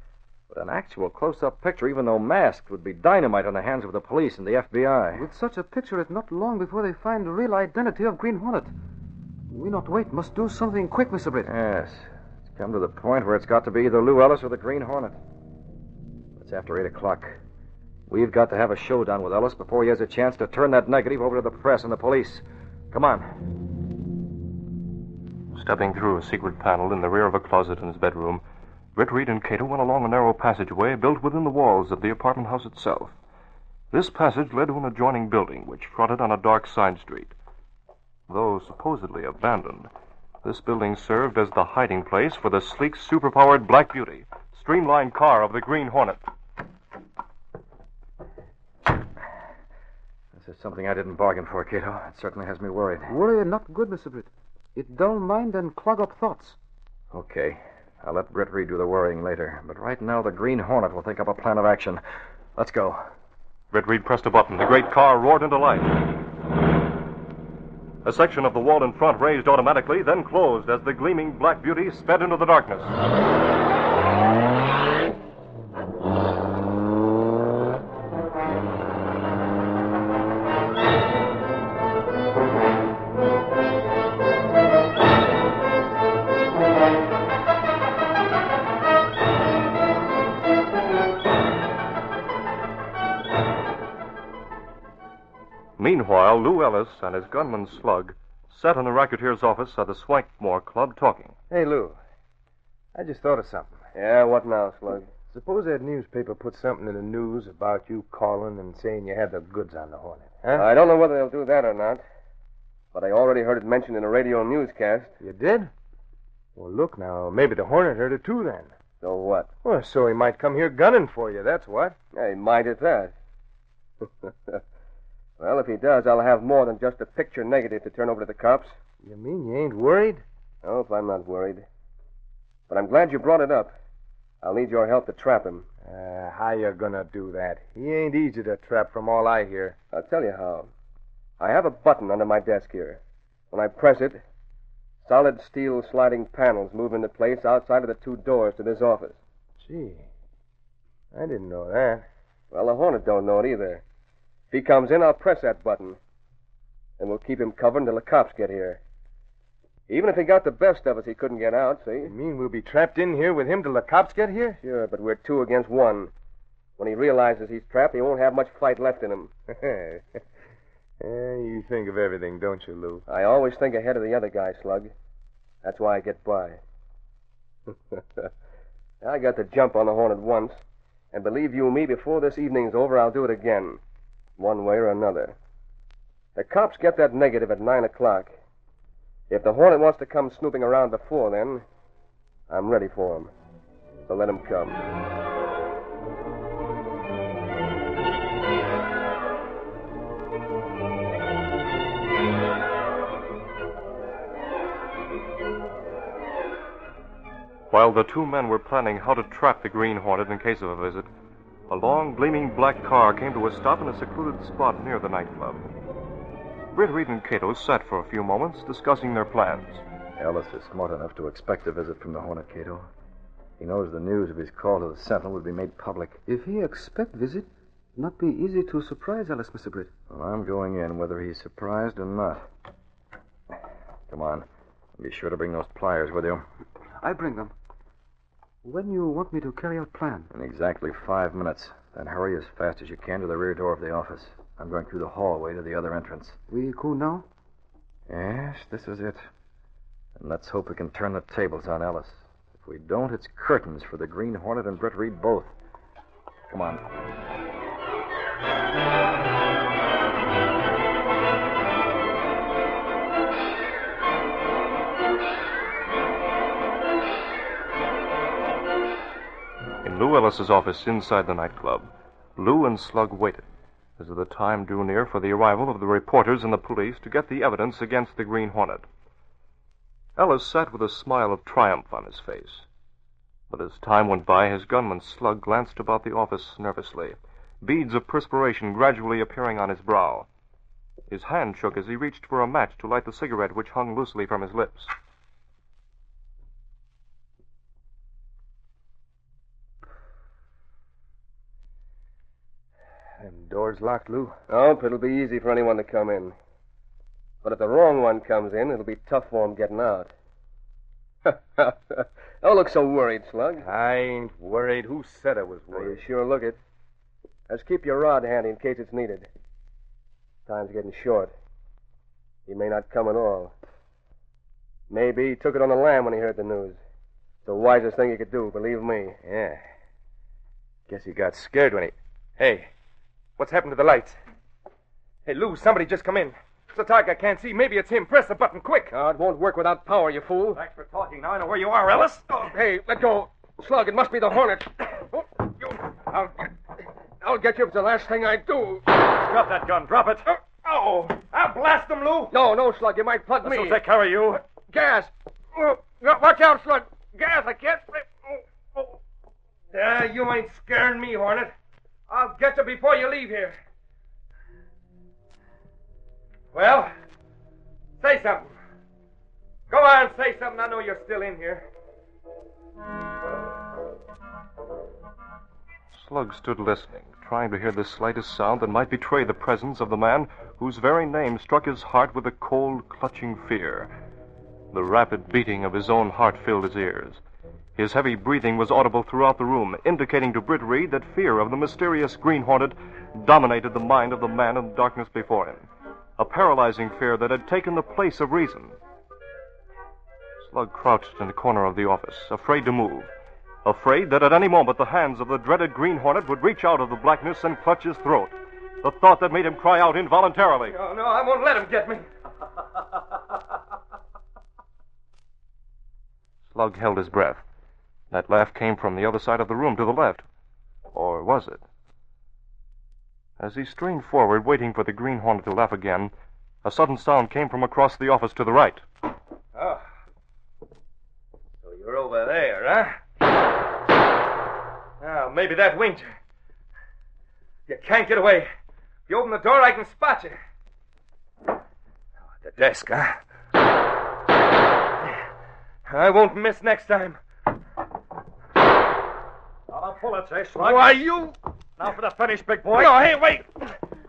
Speaker 9: But an actual close-up picture, even though masked, would be dynamite on the hands of the police and the FBI.
Speaker 10: With such a picture, it's not long before they find the real identity of Green Hornet. We not wait. Must do something quick, Mr. Britt.
Speaker 9: Yes. It's come to the point where it's got to be either Lou Ellis or the Green Hornet. It's after 8 o'clock. We've got to have a showdown with Ellis before he has a chance to turn that negative over to the press and the police. Come on.
Speaker 17: Stepping through a secret panel in the rear of a closet in his bedroom, Britt Reed and Cato went along a narrow passageway built within the walls of the apartment house itself. This passage led to an adjoining building which fronted on a dark side street. Though supposedly abandoned, this building served as the hiding place for the sleek, superpowered Black Beauty, streamlined car of the Green Hornet.
Speaker 9: This is something I didn't bargain for, Cato. It certainly has me worried.
Speaker 10: Worry not good, Mr. Britt. It dull mind and clog up thoughts.
Speaker 9: Okay. I'll let Britt Reed do the worrying later. But right now, the Green Hornet will think up a plan of action. Let's go.
Speaker 17: Britt Reed pressed a button. The great car roared into life. A section of the wall in front raised automatically, then closed as the gleaming Black Beauty sped into the darkness. Meanwhile, Lou Ellis and his gunman Slug sat in the racketeer's office at the Swankmore Club talking.
Speaker 14: Hey, Lou. I just thought of something.
Speaker 11: Yeah, what now, Slug?
Speaker 14: Suppose that newspaper put something in the news about you calling and saying you had the goods on the Hornet, huh?
Speaker 11: I don't know whether they'll do that or not, but I already heard it mentioned in a radio newscast.
Speaker 14: You did? Well, look now, maybe the Hornet heard it too then.
Speaker 11: So what?
Speaker 14: Well, so he might come here gunning for you, that's what.
Speaker 11: Yeah, he might at that. Well, if he does, I'll have more than just a picture negative to turn over to the cops.
Speaker 14: You mean you ain't worried?
Speaker 11: Nope, I'm not worried. But I'm glad you brought it up. I'll need your help to trap him.
Speaker 14: How you gonna do that? He ain't easy to trap from all I hear.
Speaker 11: I'll tell you how. I have a button under my desk here. When I press it, solid steel sliding panels move into place outside of the two doors to this office.
Speaker 14: Gee, I didn't know that.
Speaker 11: Well, the Hornet don't know it either. If he comes in, I'll press that button. And we'll keep him covered until the cops get here. Even if he got the best of us, he couldn't get out, see?
Speaker 14: You mean we'll be trapped in here with him till the cops get here?
Speaker 11: Sure, but we're 2 against 1. When he realizes he's trapped, he won't have much fight left in him.
Speaker 14: You think of everything, don't you, Lou?
Speaker 11: I always think ahead of the other guy, Slug. That's why I get by. I got the jump on the Hornet once, and believe you me, before this evening's over, I'll do it again, one way or another. The cops get that negative at 9 o'clock. If the Hornet wants to come snooping around before then, I'm ready for him. So let him come.
Speaker 17: While the two men were planning how to trap the Green Hornet in case of a visit, a long, gleaming black car came to a stop in a secluded spot near the nightclub. Britt, Reed, and Cato sat for a few moments discussing their plans.
Speaker 9: Ellis is smart enough to expect a visit from the Hornet, Cato. He knows the news of his call to the Sentinel would be made public.
Speaker 10: If he expect visit, not be easy to surprise Ellis, Mr. Britt.
Speaker 9: Well, I'm going in, whether he's surprised or not. Come on. Be sure to bring those pliers with you.
Speaker 10: I bring them. When you want me to carry out plan?
Speaker 9: In exactly 5 minutes. Then hurry as fast as you can to the rear door of the office. I'm going through the hallway to the other entrance.
Speaker 10: We go now?
Speaker 9: Yes, this is it. And let's hope we can turn the tables on Ellis. If we don't, it's curtains for the Green Hornet and Britt Reed both. Come on.
Speaker 17: In Lou Ellis's office inside the nightclub, Lou and Slug waited as the time drew near for the arrival of the reporters and the police to get the evidence against the Green Hornet. Ellis sat with a smile of triumph on his face. But as time went by, his gunman Slug glanced about the office nervously, beads of perspiration gradually appearing on his brow. His hand shook as he reached for a match to light the cigarette which hung loosely from his lips.
Speaker 14: Them doors locked, Lou?
Speaker 11: Nope, it'll be easy for anyone to come in. But if the wrong one comes in, it'll be tough for him getting out. Don't look so worried, Slug.
Speaker 14: I ain't worried. Who said I was worried?
Speaker 11: You sure look it. Just keep your rod handy in case it's needed. Time's getting short. He may not come at all. Maybe he took it on the lam when he heard the news. It's the wisest thing he could do, believe me.
Speaker 14: Yeah. Guess he got scared when he... Hey, what's happened to the lights? Hey, Lou, somebody just come in. It's a target I can't see. Maybe it's him. Press the button, quick.
Speaker 11: Oh, it won't work without power, you fool.
Speaker 3: Thanks for talking. Now I know where you are, Ellis.
Speaker 11: Oh, hey, let go. Slug, it must be the Hornet. I'll get you if it's the last thing I do.
Speaker 3: Drop that gun. Drop it.
Speaker 13: Oh, I'll blast them, Lou.
Speaker 11: No, Slug, you might plug me.
Speaker 3: This'll take care of you.
Speaker 11: Gas. Watch out, Slug. Gas, I can't...
Speaker 13: You ain't scaring me, Hornet. I'll get you before you leave here. Well, say something. Go on, say something. I know you're still in here.
Speaker 17: Slug stood listening, trying to hear the slightest sound that might betray the presence of the man whose very name struck his heart with a cold, clutching fear. The rapid beating of his own heart filled his ears. His heavy breathing was audible throughout the room, indicating to Britt Reed that fear of the mysterious Green Hornet dominated the mind of the man in the darkness before him. A paralyzing fear that had taken the place of reason. Slug crouched in the corner of the office, afraid to move. Afraid that at any moment the hands of the dreaded Green Hornet would reach out of the blackness and clutch his throat. The thought that made him cry out involuntarily.
Speaker 13: No, I won't let him get me.
Speaker 17: Slug held his breath. That laugh came from the other side of the room to the left. Or was it? As he strained forward, waiting for the Green Hornet to laugh again, a sudden sound came from across the office to the right.
Speaker 13: Oh. So you're over there, huh? Well, maybe that winked you. You can't get away. If you open the door, I can spot you. The desk, huh? I won't miss next time.
Speaker 3: Now, pull it, say, Slug.
Speaker 13: Why, you...
Speaker 3: Now for the finish, big boy.
Speaker 13: No, hey, wait.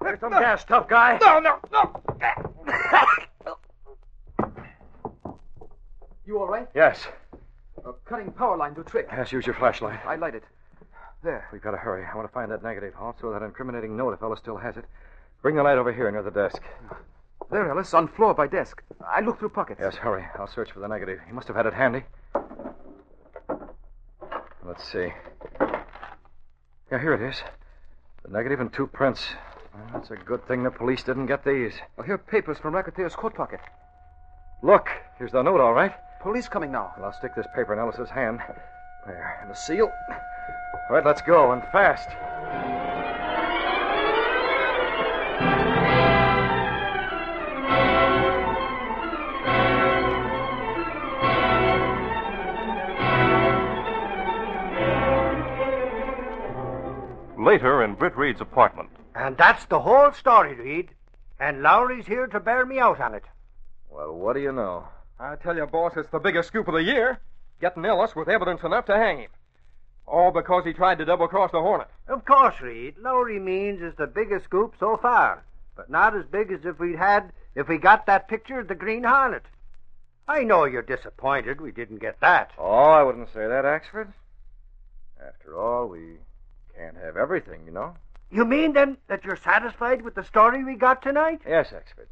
Speaker 3: Here's some gas, tough guy.
Speaker 13: No.
Speaker 10: You all right?
Speaker 9: Yes.
Speaker 10: Cutting power line do trick.
Speaker 9: Yes, use your flashlight.
Speaker 10: I light it. There.
Speaker 9: We've got to hurry. I want to find that negative, also that incriminating note if Ellis still has it. Bring the light over here near the desk.
Speaker 10: There, Ellis, on floor by desk. I looked through pockets.
Speaker 9: Yes, hurry. I'll search for the negative. He must have had it handy. Let's see. Yeah, here it is. The negative and 2 prints. Well, it's a good thing the police didn't get these.
Speaker 10: Oh, here are papers from Racketeer's coat pocket.
Speaker 9: Look, here's the note, all right.
Speaker 10: Police coming now.
Speaker 9: Well, I'll stick this paper in Ellis's hand. There, and the seal. All right, let's go, and fast.
Speaker 17: Later in Britt Reed's apartment.
Speaker 12: And that's the whole story, Reed. And Lowry's here to bear me out on it.
Speaker 9: Well, what do you know?
Speaker 3: I tell you, boss, it's the biggest scoop of the year. Getting Ellis with evidence enough to hang him. All because he tried to double-cross the Hornet.
Speaker 12: Of course, Reed. Lowry means it's the biggest scoop so far. But not as big as if we got that picture of the Green Hornet. I know you're disappointed we didn't get that.
Speaker 9: Oh, I wouldn't say that, Axford. After all, we can't have everything, you know.
Speaker 12: You mean, then, that you're satisfied with the story we got tonight?
Speaker 9: Yes, Axford.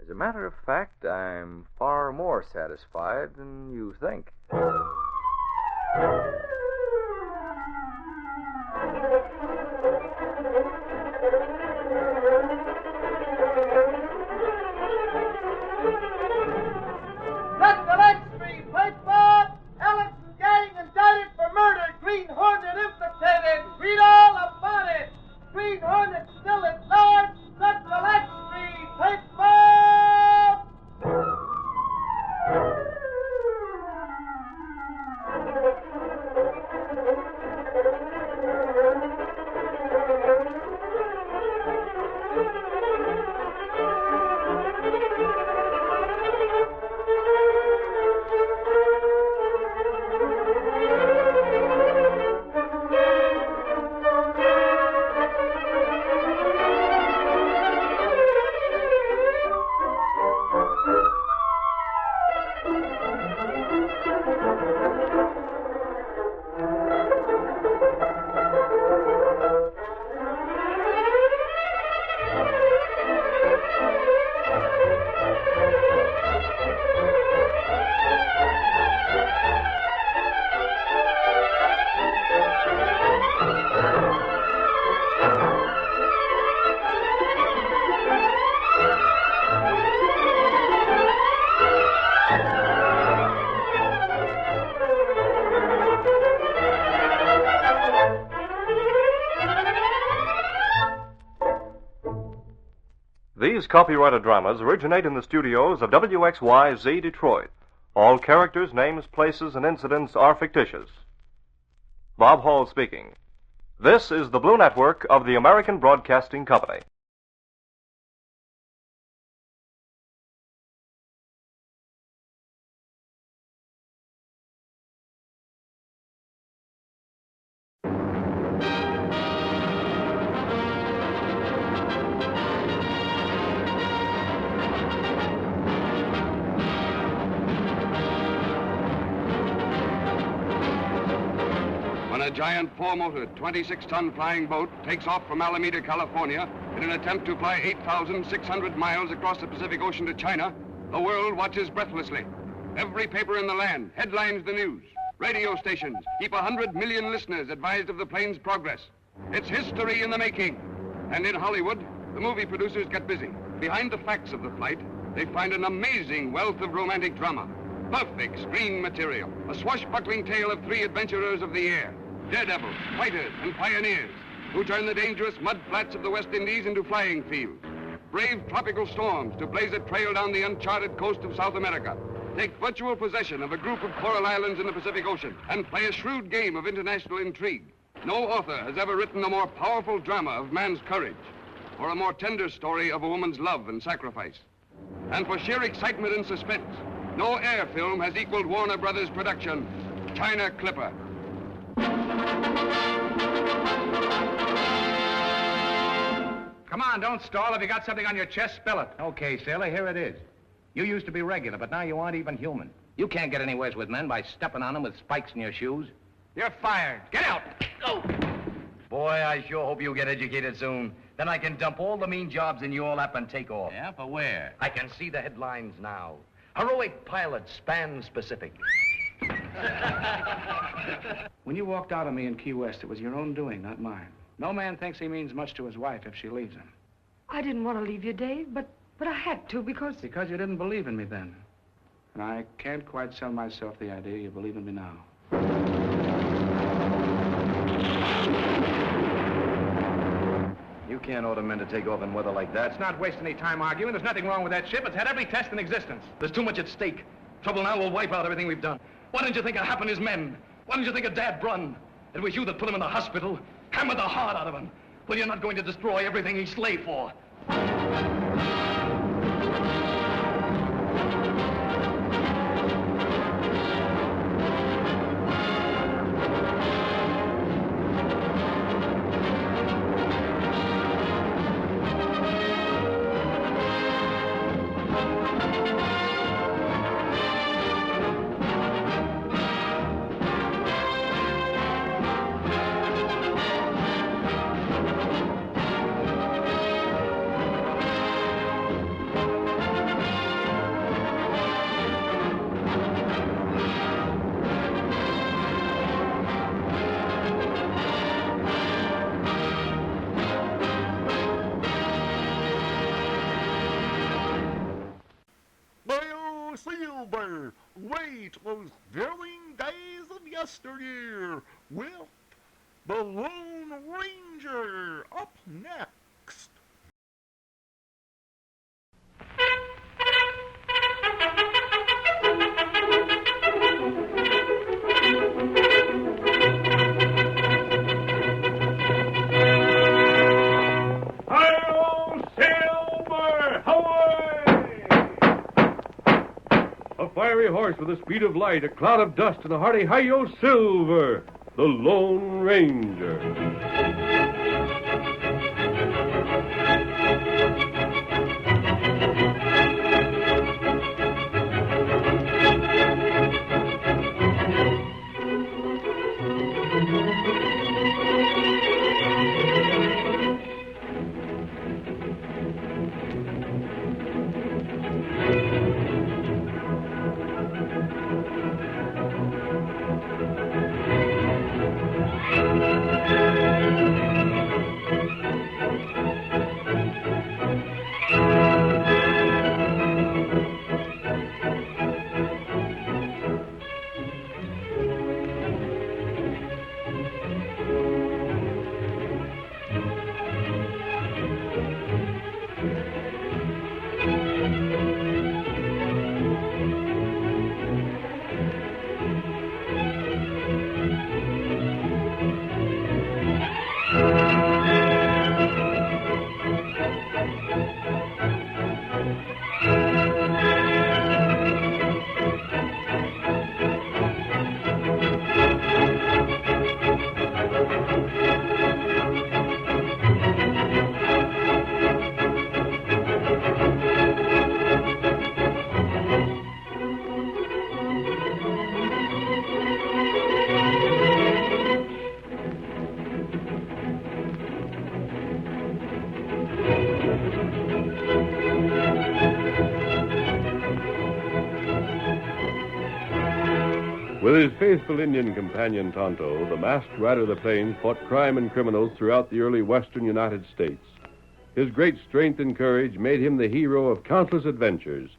Speaker 9: As a matter of fact, I'm far more satisfied than you think.
Speaker 7: Let the Lux Street, Bob! Alex and gang indicted for murder. Green Hornet implicated. Read all about it. Green Hornet still at large. Let the Lux Street, Bob!
Speaker 17: These copyrighted dramas originate in the studios of WXYZ Detroit. All characters, names, places, and incidents are fictitious. Bob Hall speaking. This is the Blue Network of the American Broadcasting Company.
Speaker 15: A giant 4-motor, 26-ton flying boat takes off from Alameda, California, in an attempt to fly 8,600 miles across the Pacific Ocean to China. The world watches breathlessly. Every paper in the land headlines the news. Radio stations keep 100 million listeners advised of the plane's progress. It's history in the making. And in Hollywood, the movie producers get busy. Behind the facts of the flight, they find an amazing wealth of romantic drama. Perfect screen material. A swashbuckling tale of 3 adventurers of the air. Daredevils, fighters, and pioneers who turn the dangerous mud flats of the West Indies into flying fields. Brave tropical storms to blaze a trail down the uncharted coast of South America. Take virtual possession of a group of coral islands in the Pacific Ocean and play a shrewd game of international intrigue. No author has ever written a more powerful drama of man's courage or a more tender story of a woman's love and sacrifice. And for sheer excitement and suspense, no air film has equaled Warner Brothers' production, China Clipper.
Speaker 20: Come on, don't stall. If you got something on your chest, spill it. Okay, sailor, here it is. You used to be regular, but now you aren't even human. You can't get anywhere with men by stepping on them with spikes in your shoes. You're fired. Get out. Go.
Speaker 2: Boy, I sure hope you get educated soon. Then I can dump all the mean jobs in your lap and take off.
Speaker 6: Yeah, for where?
Speaker 2: I can see the headlines now. Heroic pilot spans Pacific.
Speaker 20: When you walked out on me in Key West, it was your own doing, not mine. No man thinks he means much to his wife if she leaves him.
Speaker 19: I didn't want to leave you, Dave, but I had to because...
Speaker 20: Because you didn't believe in me then. And I can't quite sell myself the idea you believe in me now.
Speaker 9: You can't order men to take off in weather like that.
Speaker 20: Let's not waste any time arguing. There's nothing wrong with that ship. It's had every test in existence.
Speaker 2: There's too much at stake. Trouble now will wipe out everything we've done. Why didn't you think of Hap and his men? Why didn't you think of Dad Brunn? It was you that put him in the hospital, hammered the heart out of him. Well, you're not going to destroy everything he slaved for.
Speaker 1: Silver, wait those thrilling days of yesteryear with the Lone Ranger up next.
Speaker 5: A fiery horse with the speed of light, a cloud of dust, and a hearty hi-yo Silver, the Lone Ranger. With his faithful Indian companion Tonto, the masked rider of the plains fought crime and criminals throughout the early western United States. His great strength and courage made him the hero of countless adventures,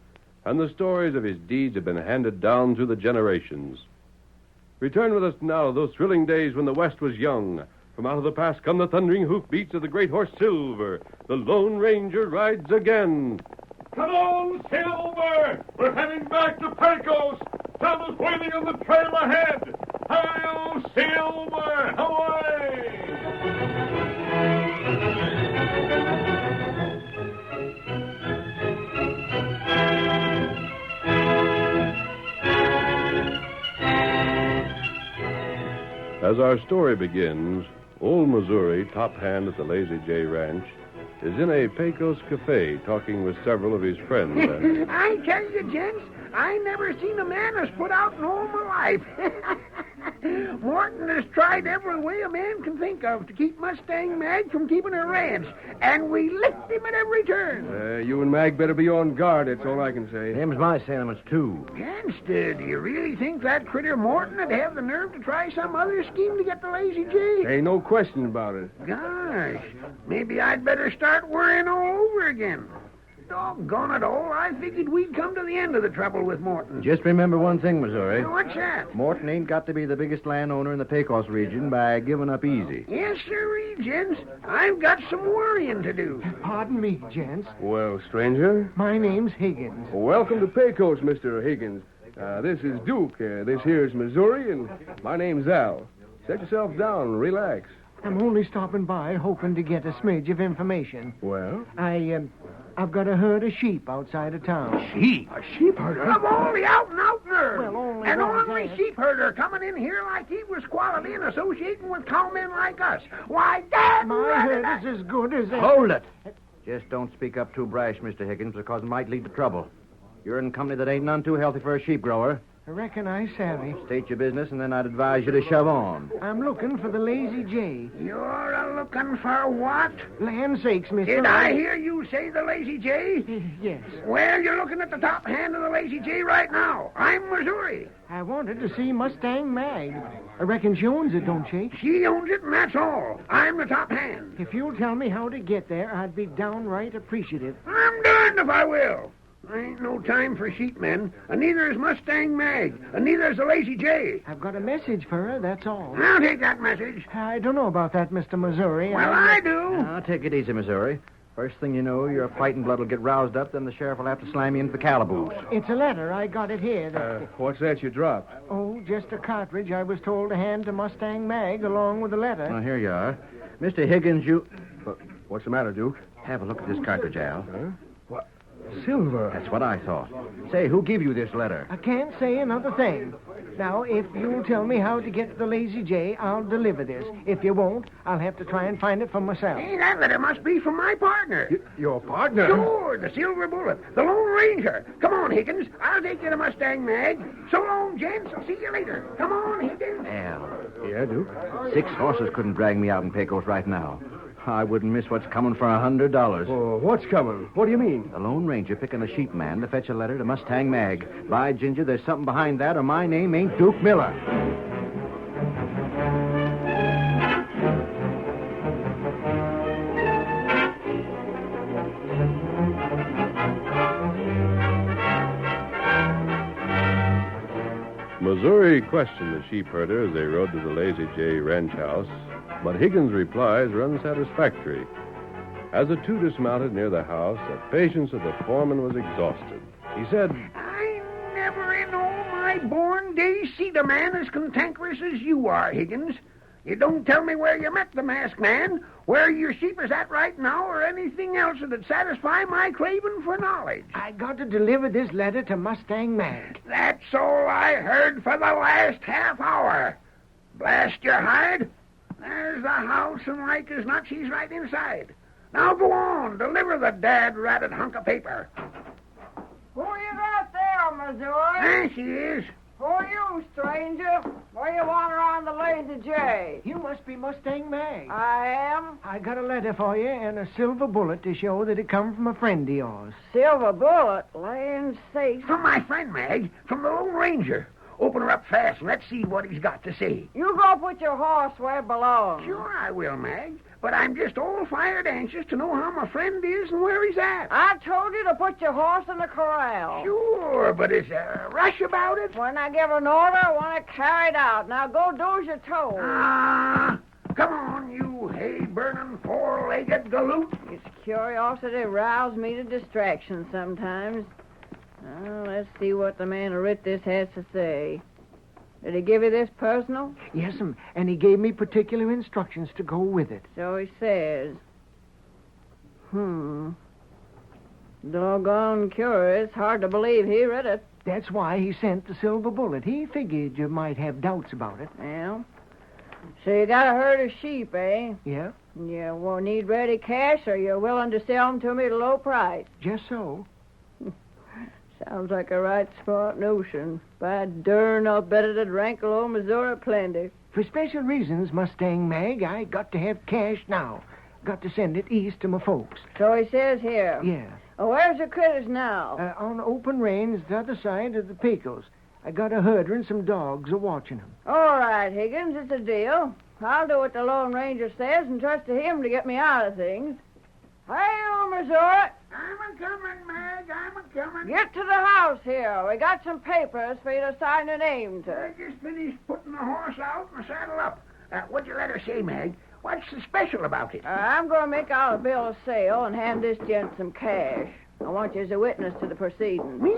Speaker 5: and the stories of his deeds have been handed down through the generations. Return with us now to those thrilling days when the West was young. From out of the past come the thundering hoofbeats of the great horse Silver. The Lone Ranger rides again. Come on, Silver! We're heading back to Pecos. Someone's waiting on the trail ahead. Hi-yo, Silver! Away! As our story begins, old Missouri, top hand at the Lazy J Ranch, is in a Pecos cafe talking with several of his friends.
Speaker 21: I tell you, gents, I never seen a man as put out in all my life.
Speaker 6: Morton has tried every way a man can think of to keep Mustang Mag from keeping her ranch, and we licked him at every turn.
Speaker 5: You and Mag better be on guard, that's all I can say.
Speaker 12: Them's my sentiments, too.
Speaker 6: Gangster, do you really think that critter Morton would have the nerve to try some other scheme to get the Lazy J?
Speaker 5: Ain't no question about it.
Speaker 6: Gosh, maybe I'd better start worrying all over again. Doggone it all, I figured we'd come to the end of the trouble with Morton.
Speaker 12: Just remember one thing, Missouri.
Speaker 6: What's that?
Speaker 12: Morton ain't got to be the biggest landowner in the Pecos region by giving up easy.
Speaker 6: Yes, sir, gents. I've got some worrying to do.
Speaker 21: Pardon me, gents.
Speaker 5: Well, stranger?
Speaker 21: My name's Higgins.
Speaker 5: Welcome to Pecos, Mr. Higgins. This is Duke. This here's Missouri, and my name's Al. Set yourself down and relax.
Speaker 21: I'm only stopping by hoping to get a smidge of information.
Speaker 5: Well?
Speaker 21: I've got a herd of sheep outside of town.
Speaker 6: Sheep?
Speaker 21: A sheep herder?
Speaker 6: Of all the out-and-out nerve.
Speaker 21: Well, only
Speaker 6: An
Speaker 21: one
Speaker 6: ornery
Speaker 21: can.
Speaker 6: sheep herder coming in here like he was quality and associating with cowmen like us. Why, Dad!
Speaker 21: My herd is as good as...
Speaker 12: Hold it! Just don't speak up too brash, Mr. Higgins, because it might lead to trouble. You're in company that ain't none too healthy for a sheep grower.
Speaker 21: I reckon I savvy.
Speaker 12: State your business, and then I'd advise you to shove on.
Speaker 21: I'm looking for the Lazy J.
Speaker 6: You're a-looking for what?
Speaker 21: Land sakes, mister.
Speaker 6: Did I hear you say the Lazy J?
Speaker 21: Yes.
Speaker 6: Well, you're looking at the top hand of the Lazy J right now. I'm Missouri.
Speaker 21: I wanted to see Mustang Mag. I reckon she owns it, don't she?
Speaker 6: She owns it, and that's all. I'm the top hand.
Speaker 21: If you'll tell me how to get there, I'd be downright appreciative.
Speaker 6: I'm darned if I will. There ain't no time for sheepmen, and neither is Mustang Mag, and neither is the Lazy J.
Speaker 21: I've got a message for her, that's all.
Speaker 6: I'll take that message.
Speaker 21: I don't know about that, Mr. Missouri.
Speaker 6: Well, I do.
Speaker 12: Now, take it easy, Missouri. First thing you know, your fighting blood will get roused up, then the sheriff will have to slam you into the calaboose.
Speaker 21: It's a letter. I got it here.
Speaker 5: What's that you dropped?
Speaker 21: Oh, just a cartridge I was told to hand to Mustang Mag along with the letter.
Speaker 12: Now, here you are. Mr. Higgins, you...
Speaker 5: What's the matter, Duke?
Speaker 12: Have a look at this cartridge, Al.
Speaker 5: Huh? What? Silver.
Speaker 12: That's what I thought. Say, who gave you this letter?
Speaker 21: I can't say another thing. Now, if you'll tell me how to get to the Lazy J, I'll deliver this. If you won't, I'll have to try and find it for myself.
Speaker 6: Hey, that letter must be from my partner.
Speaker 5: Your partner?
Speaker 6: Sure, the Silver Bullet, the Lone Ranger. Come on, Higgins. I'll take you to Mustang Mag. So long, gents. I'll see you later. Come on, Higgins.
Speaker 12: Al.
Speaker 5: Yeah, Duke?
Speaker 12: 6 horses couldn't drag me out in Pecos right now. I wouldn't miss what's coming for $100.
Speaker 5: Oh, what's coming? What do you mean?
Speaker 12: The Lone Ranger picking a sheep man to fetch a letter to Mustang Mag. By Ginger, there's something behind that, or my name ain't Duke Miller.
Speaker 5: Missouri questioned the sheep herder as they rode to the Lazy J ranch house, but Higgins' replies were unsatisfactory. As the two dismounted near the house, the patience of the foreman was exhausted. He said,
Speaker 6: I never in all my born days see a man as cantankerous as you are, Higgins. You don't tell me where you met the masked man, where your sheep is at right now, or anything else that'd satisfy my craving for knowledge.
Speaker 21: I got to deliver this letter to Mustang Mag.
Speaker 6: That's all I heard for the last half hour. Blast your hide. There's the house, and like as not, she's right inside. Now go on, deliver the dad-ratted hunk of paper.
Speaker 7: Who you got there, Missouri?
Speaker 6: There she is.
Speaker 7: Who are you, stranger? What do you want around the Lazy J?
Speaker 21: You must be Mustang Mag.
Speaker 7: I am.
Speaker 21: I got a letter for you and a silver bullet to show that it come from a friend of yours.
Speaker 7: Silver bullet? Land sakes.
Speaker 6: From my friend, Mag, from the Lone Ranger. Open her up fast and let's see what he's got to say.
Speaker 7: You go put your horse where it belongs.
Speaker 6: Sure I will, Mag. But I'm just all fired anxious to know how my friend is and where he's at.
Speaker 7: I told you to put your horse in the corral.
Speaker 6: Sure, but is there a rush about it?
Speaker 7: When I give an order, I want it carried out. Now go do as you're told.
Speaker 6: Come on, you hay-burning, four-legged galoot.
Speaker 7: His curiosity rouses me to distraction sometimes. Well, let's see what the man who writ this has to say. Did he give you this personal?
Speaker 21: Yes'm, and he gave me particular instructions to go with it.
Speaker 7: So he says. Doggone curious. Hard to believe he read it.
Speaker 21: That's why he sent the silver bullet. He figured you might have doubts about it.
Speaker 7: Well, so you got a herd of sheep, eh?
Speaker 21: Yeah.
Speaker 7: You won't need ready cash, or you're willing to sell them to me at a low price?
Speaker 21: Just so.
Speaker 4: Sounds like a right smart notion. By darn, I'll bet it'd rankle old Missouri plenty.
Speaker 21: For special reasons, Mustang Mag, I got to have cash now. Got to send it east to my folks.
Speaker 4: So he says here.
Speaker 21: Yeah.
Speaker 4: Oh, where's the critters now?
Speaker 21: On the open range, the other side of the Pecos. I got a herder and some dogs a watching them.
Speaker 4: All right, Higgins, it's a deal. I'll do what the Lone Ranger says and trust to him to get me out of things. Hi-yo, Missouri.
Speaker 6: I'm a-coming, Mag. I'm a-coming.
Speaker 4: Get to the house here. We got some papers for you to sign your name to.
Speaker 6: I just finished putting the horse out and saddle up. What'd you let her say, Mag? What's so special about it?
Speaker 4: I'm going to make out a bill of sale and hand this gent some cash. I want you as a witness to the proceedings.
Speaker 6: Me?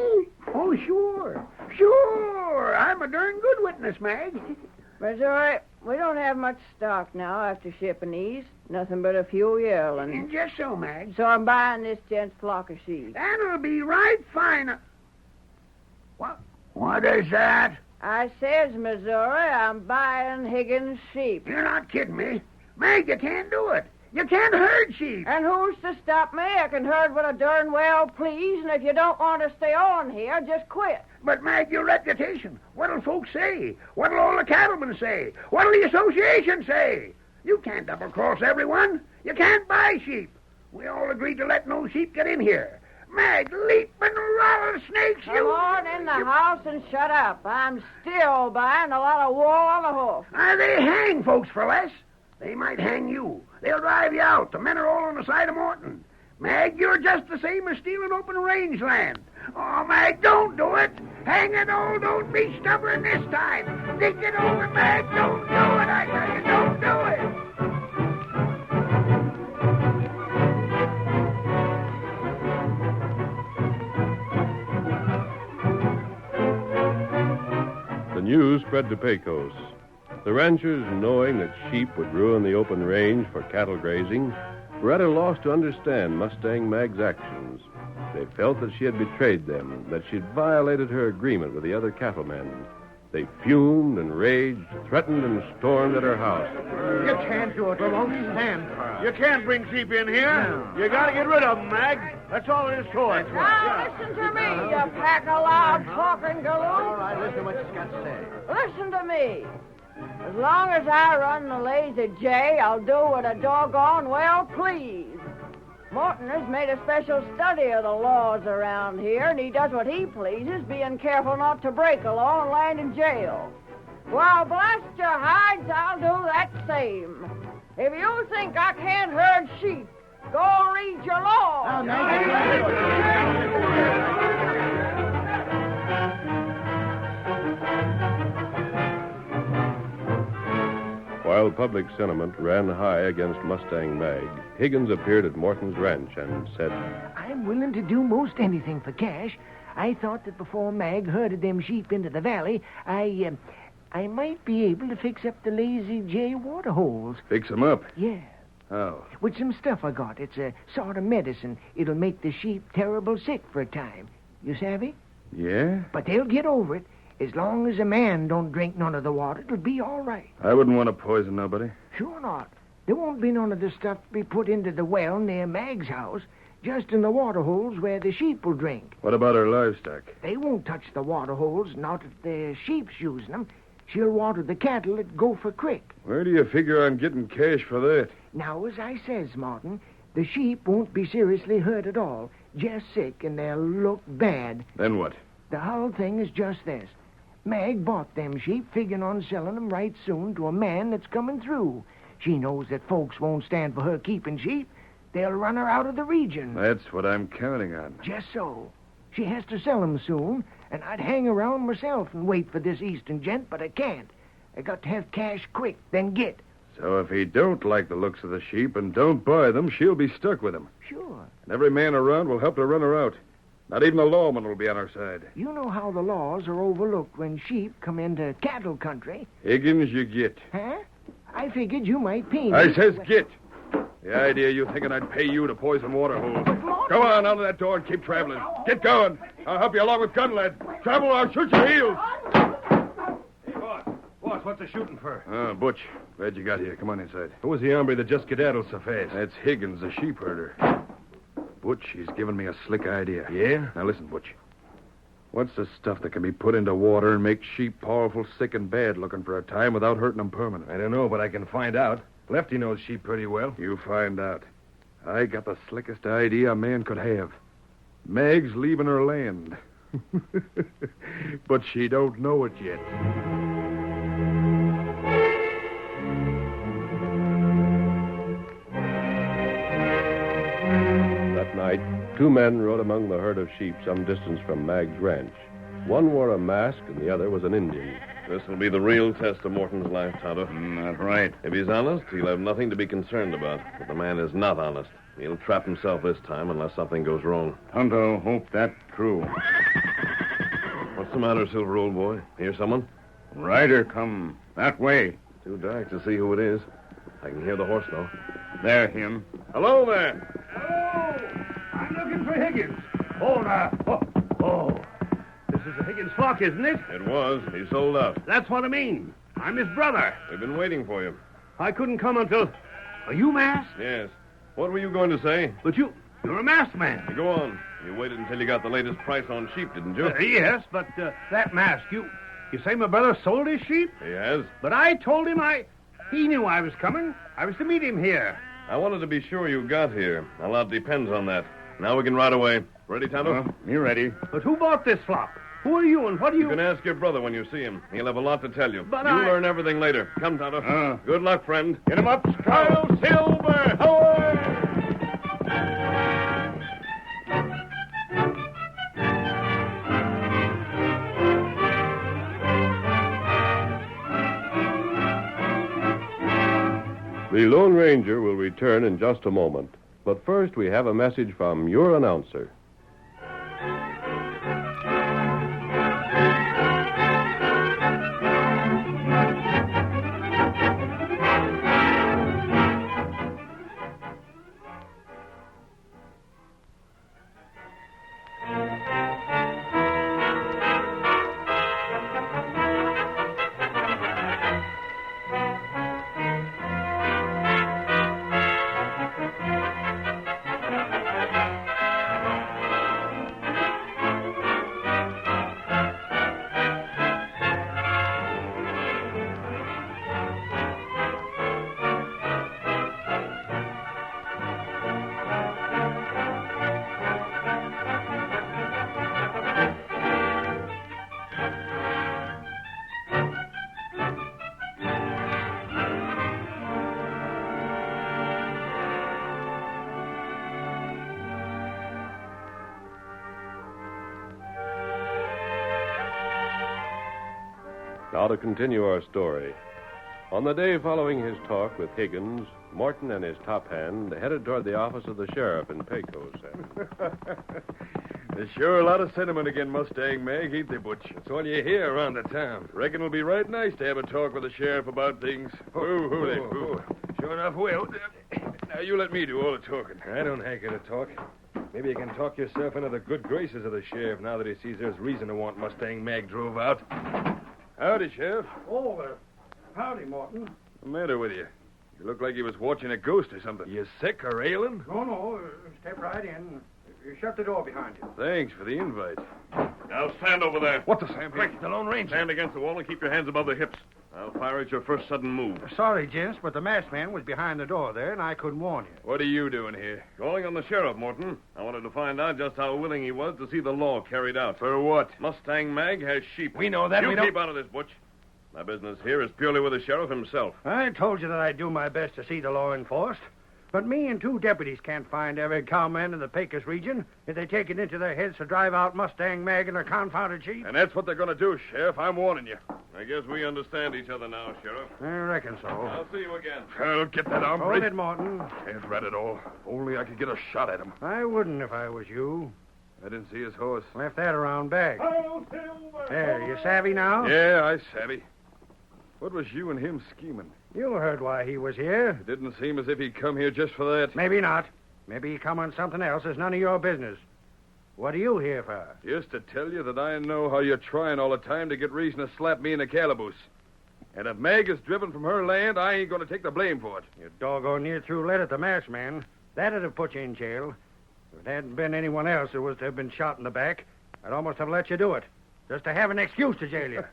Speaker 6: Oh, sure. Sure. I'm a darn good witness, Mag.
Speaker 4: Missouri, we don't have much stock now after shipping these. Nothing but a few yearlings.
Speaker 6: And just so, Mag.
Speaker 4: So I'm buying this gent's flock of sheep.
Speaker 6: That'll be right fine. What is that?
Speaker 4: I says, Missouri, I'm buying Higgins' sheep.
Speaker 6: You're not kidding me. Mag, you can't do it. You can't herd sheep.
Speaker 4: And who's to stop me? I can herd what I darn well please, and if you don't want to stay on here, just quit.
Speaker 6: But, Mag, your reputation. What'll folks say? What'll all the cattlemen say? What'll the association say? You can't double-cross everyone. You can't buy sheep. We all agreed to let no sheep get in here. Mag, leap and rattlesnakes,
Speaker 4: Come on in the house and shut up. I'm still buying a lot of wool on the hoof.
Speaker 6: They hang folks for less. They might hang you. They'll drive you out. The men are all on the side of Morton. Mag, you're just the same as stealing open range land. Oh, Mag, don't do it. Hang it all. Don't be stubborn this time. Think it over, Mag. Don't do it. I tell you, don't do it.
Speaker 16: The news spread to Pecos. The ranchers, knowing that sheep would ruin the open range for cattle grazing, were at a loss to understand Mustang Mag's actions. They felt that she had betrayed them, that she'd violated her agreement with the other cattlemen. They fumed and raged, threatened and stormed at her house.
Speaker 22: You can't do it. We won't stand for it. You can't bring sheep in here. No. You gotta get rid of them, Mag. That's all it is to it.
Speaker 4: Now listen to me, you pack of loud talking galoot.
Speaker 22: All right, listen to what you got to say.
Speaker 4: Listen to me. As long as I run the Lazy J, I'll do what a doggone well please. Morton has made a special study of the laws around here, and he does what he pleases, being careful not to break a law and land in jail. Well, blast your hides, I'll do that same. If you think I can't herd sheep, go read your law.
Speaker 16: While public sentiment ran high against Mustang Mag, Higgins appeared at Morton's ranch and said,
Speaker 21: I'm willing to do most anything for cash. I thought that before Mag herded them sheep into the valley, I might be able to fix up the Lazy J water holes.
Speaker 16: Fix them up?
Speaker 21: Yeah.
Speaker 16: How?
Speaker 21: With some stuff I got. It's a sort of medicine. It'll make the sheep terrible sick for a time. You savvy?
Speaker 16: Yeah?
Speaker 21: But they'll get over it. As long as a man don't drink none of the water, it'll be all right.
Speaker 16: I wouldn't want to poison nobody.
Speaker 21: Sure not. There won't be none of the stuff to be put into the well near Mag's house, just in the water holes where the sheep will drink.
Speaker 16: What about her livestock?
Speaker 21: They won't touch the water holes, not if the sheep's using them. She'll water the cattle at Gopher Creek.
Speaker 16: Where do you figure on getting cash for that?
Speaker 21: Now, as I says, Martin, the sheep won't be seriously hurt at all, just sick, and they'll look bad.
Speaker 16: Then what?
Speaker 21: The whole thing is just this. Mag bought them sheep, figuring on selling them right soon to a man that's coming through. She knows that folks won't stand for her keeping sheep. They'll run her out of the region.
Speaker 16: That's what I'm counting on.
Speaker 21: Just so. She has to sell them soon, and I'd hang around myself and wait for this eastern gent, but I can't. I got to have cash quick, then get.
Speaker 16: So if he don't like the looks of the sheep and don't buy them, she'll be stuck with them.
Speaker 21: Sure.
Speaker 16: And every man around will help to run her out. Not even the lawman will be on our side.
Speaker 21: You know how the laws are overlooked when sheep come into cattle country.
Speaker 16: Higgins, you get.
Speaker 21: Huh? I figured you might pay me.
Speaker 16: I says get. The idea you thinking I'd pay you to poison water holes. Go on, out of that door and keep traveling. Get going. I'll help you along with gun lead. Travel or I'll shoot your heels.
Speaker 14: Hey, boss, what's the shooting for?
Speaker 16: Butch. Glad you got here. Come on inside.
Speaker 14: Who was the hombre that just skedaddled so fast?
Speaker 16: That's Higgins, the sheep herder. Butch, he's given me a slick idea.
Speaker 14: Yeah?
Speaker 16: Now listen, Butch.
Speaker 22: What's the stuff that can be put into water and make sheep powerful sick and bad looking for a time without hurting them permanent?
Speaker 13: I don't know, but I can find out. Lefty knows sheep pretty well.
Speaker 22: You find out. I got the slickest idea a man could have. Meg's leaving her land. But she don't know it yet.
Speaker 16: That night, two men rode among the herd of sheep some distance from Mag's ranch. One wore a mask and the other was an Indian.
Speaker 1: This will be the real test of Morton's life, Tonto.
Speaker 22: That's right.
Speaker 1: If he's honest, he'll have nothing to be concerned about. If the man is not honest, he'll trap himself this time unless something goes wrong.
Speaker 22: Tonto, hope that's true.
Speaker 1: What's the matter, Silver, old boy? Hear someone?
Speaker 22: Rider come that way.
Speaker 1: Too dark to see who it is. I can hear the horse, though.
Speaker 22: There, him.
Speaker 1: Hello there.
Speaker 22: I'm looking for Higgins. Hold on. Oh. This is the Higgins flock, isn't it?
Speaker 1: It was. He sold out.
Speaker 22: That's what I mean. I'm his brother.
Speaker 1: We've been waiting for you.
Speaker 22: I couldn't come until... Are you masked?
Speaker 1: Yes. What were you going to say?
Speaker 22: But you're a masked man.
Speaker 1: Go on. You waited until you got the latest price on sheep, didn't you?
Speaker 22: Yes, but that mask, you say my brother sold his sheep?
Speaker 1: He has.
Speaker 22: But I told him he knew I was coming. I was to meet him here.
Speaker 1: I wanted to be sure you got here. A lot depends on that. Now we can ride away. Ready, Tonto?
Speaker 22: Me ready. But who bought this flock? Who are you and what do you...
Speaker 1: You can ask your brother when you see him. He'll have a lot to tell you.
Speaker 22: But
Speaker 1: You'll learn everything later. Come, Tonto. Good luck, friend.
Speaker 22: Get him up, Kyle Silver! Away!
Speaker 16: The Lone Ranger will return in just a moment. But first, we have a message from your announcer. Now to continue our story. On the day following his talk with Higgins, Morton and his top hand headed toward the office of the sheriff in Pecos.
Speaker 22: There's sure a lot of sentiment against Mustang Mag, ain't they, Butch?
Speaker 13: That's all you hear around the town.
Speaker 22: Reckon it'll be right nice to have a talk with the sheriff about things.
Speaker 13: Sure enough, will.
Speaker 22: Now, you let me do all the talking.
Speaker 13: I don't hanker to talk. Maybe you can talk yourself into the good graces of the sheriff now that he sees there's reason to want Mustang Mag drove out.
Speaker 22: Howdy, Sheriff.
Speaker 8: Oh, howdy, Morton.
Speaker 22: What's the matter with you? You look like you was watching a ghost or something. You sick or ailing?
Speaker 8: No, step right in. You shut the door behind you.
Speaker 22: Thanks for the invite.
Speaker 1: Now stand over there.
Speaker 22: What the Sam?
Speaker 1: Quick,
Speaker 22: the Lone Ranger.
Speaker 1: Stand against the wall and keep your hands above the hips. I'll fire at your first sudden move.
Speaker 8: Sorry, gents, but the masked man was behind the door there, and I couldn't warn you.
Speaker 22: What are you doing here?
Speaker 1: Calling on the sheriff, Morton. I wanted to find out just how willing he was to see the law carried out.
Speaker 22: For what?
Speaker 1: Mustang Mag has sheep.
Speaker 22: We know that.
Speaker 1: You
Speaker 22: We
Speaker 1: keep
Speaker 22: don't...
Speaker 1: out of this, Butch. My business here is purely with the sheriff himself.
Speaker 8: I told you that I'd do my best to see the law enforced. But me and two deputies can't find every cowman in the Pecos region if they take it into their heads to drive out Mustang Mag and her confounded sheep.
Speaker 22: And that's what they're going to do, Sheriff. I'm warning you.
Speaker 1: I guess we understand each other now, Sheriff.
Speaker 8: I reckon so.
Speaker 1: I'll see you again.
Speaker 22: I'll get that hombre.
Speaker 8: Hold it, Morton.
Speaker 22: Can't rat it all. If only I could get a shot at him.
Speaker 8: I wouldn't if I was you.
Speaker 22: I didn't see his horse.
Speaker 8: Left that around back. There, you savvy now?
Speaker 22: Yeah, I savvy. What was you and him scheming?
Speaker 8: You heard why he was here.
Speaker 22: It didn't seem as if he'd come here just for that.
Speaker 8: Maybe not. Maybe he come on something else. It's none of your business. What are you here for?
Speaker 22: Just to tell you that I know how you're trying all the time to get reason to slap me in the calaboose. And if Mag is driven from her land, I ain't going to take the blame for it.
Speaker 8: You doggone near threw lead at the masked man. That'd have put you in jail. If there hadn't been anyone else who was to have been shot in the back, I'd almost have let you do it, just to have an excuse to jail you.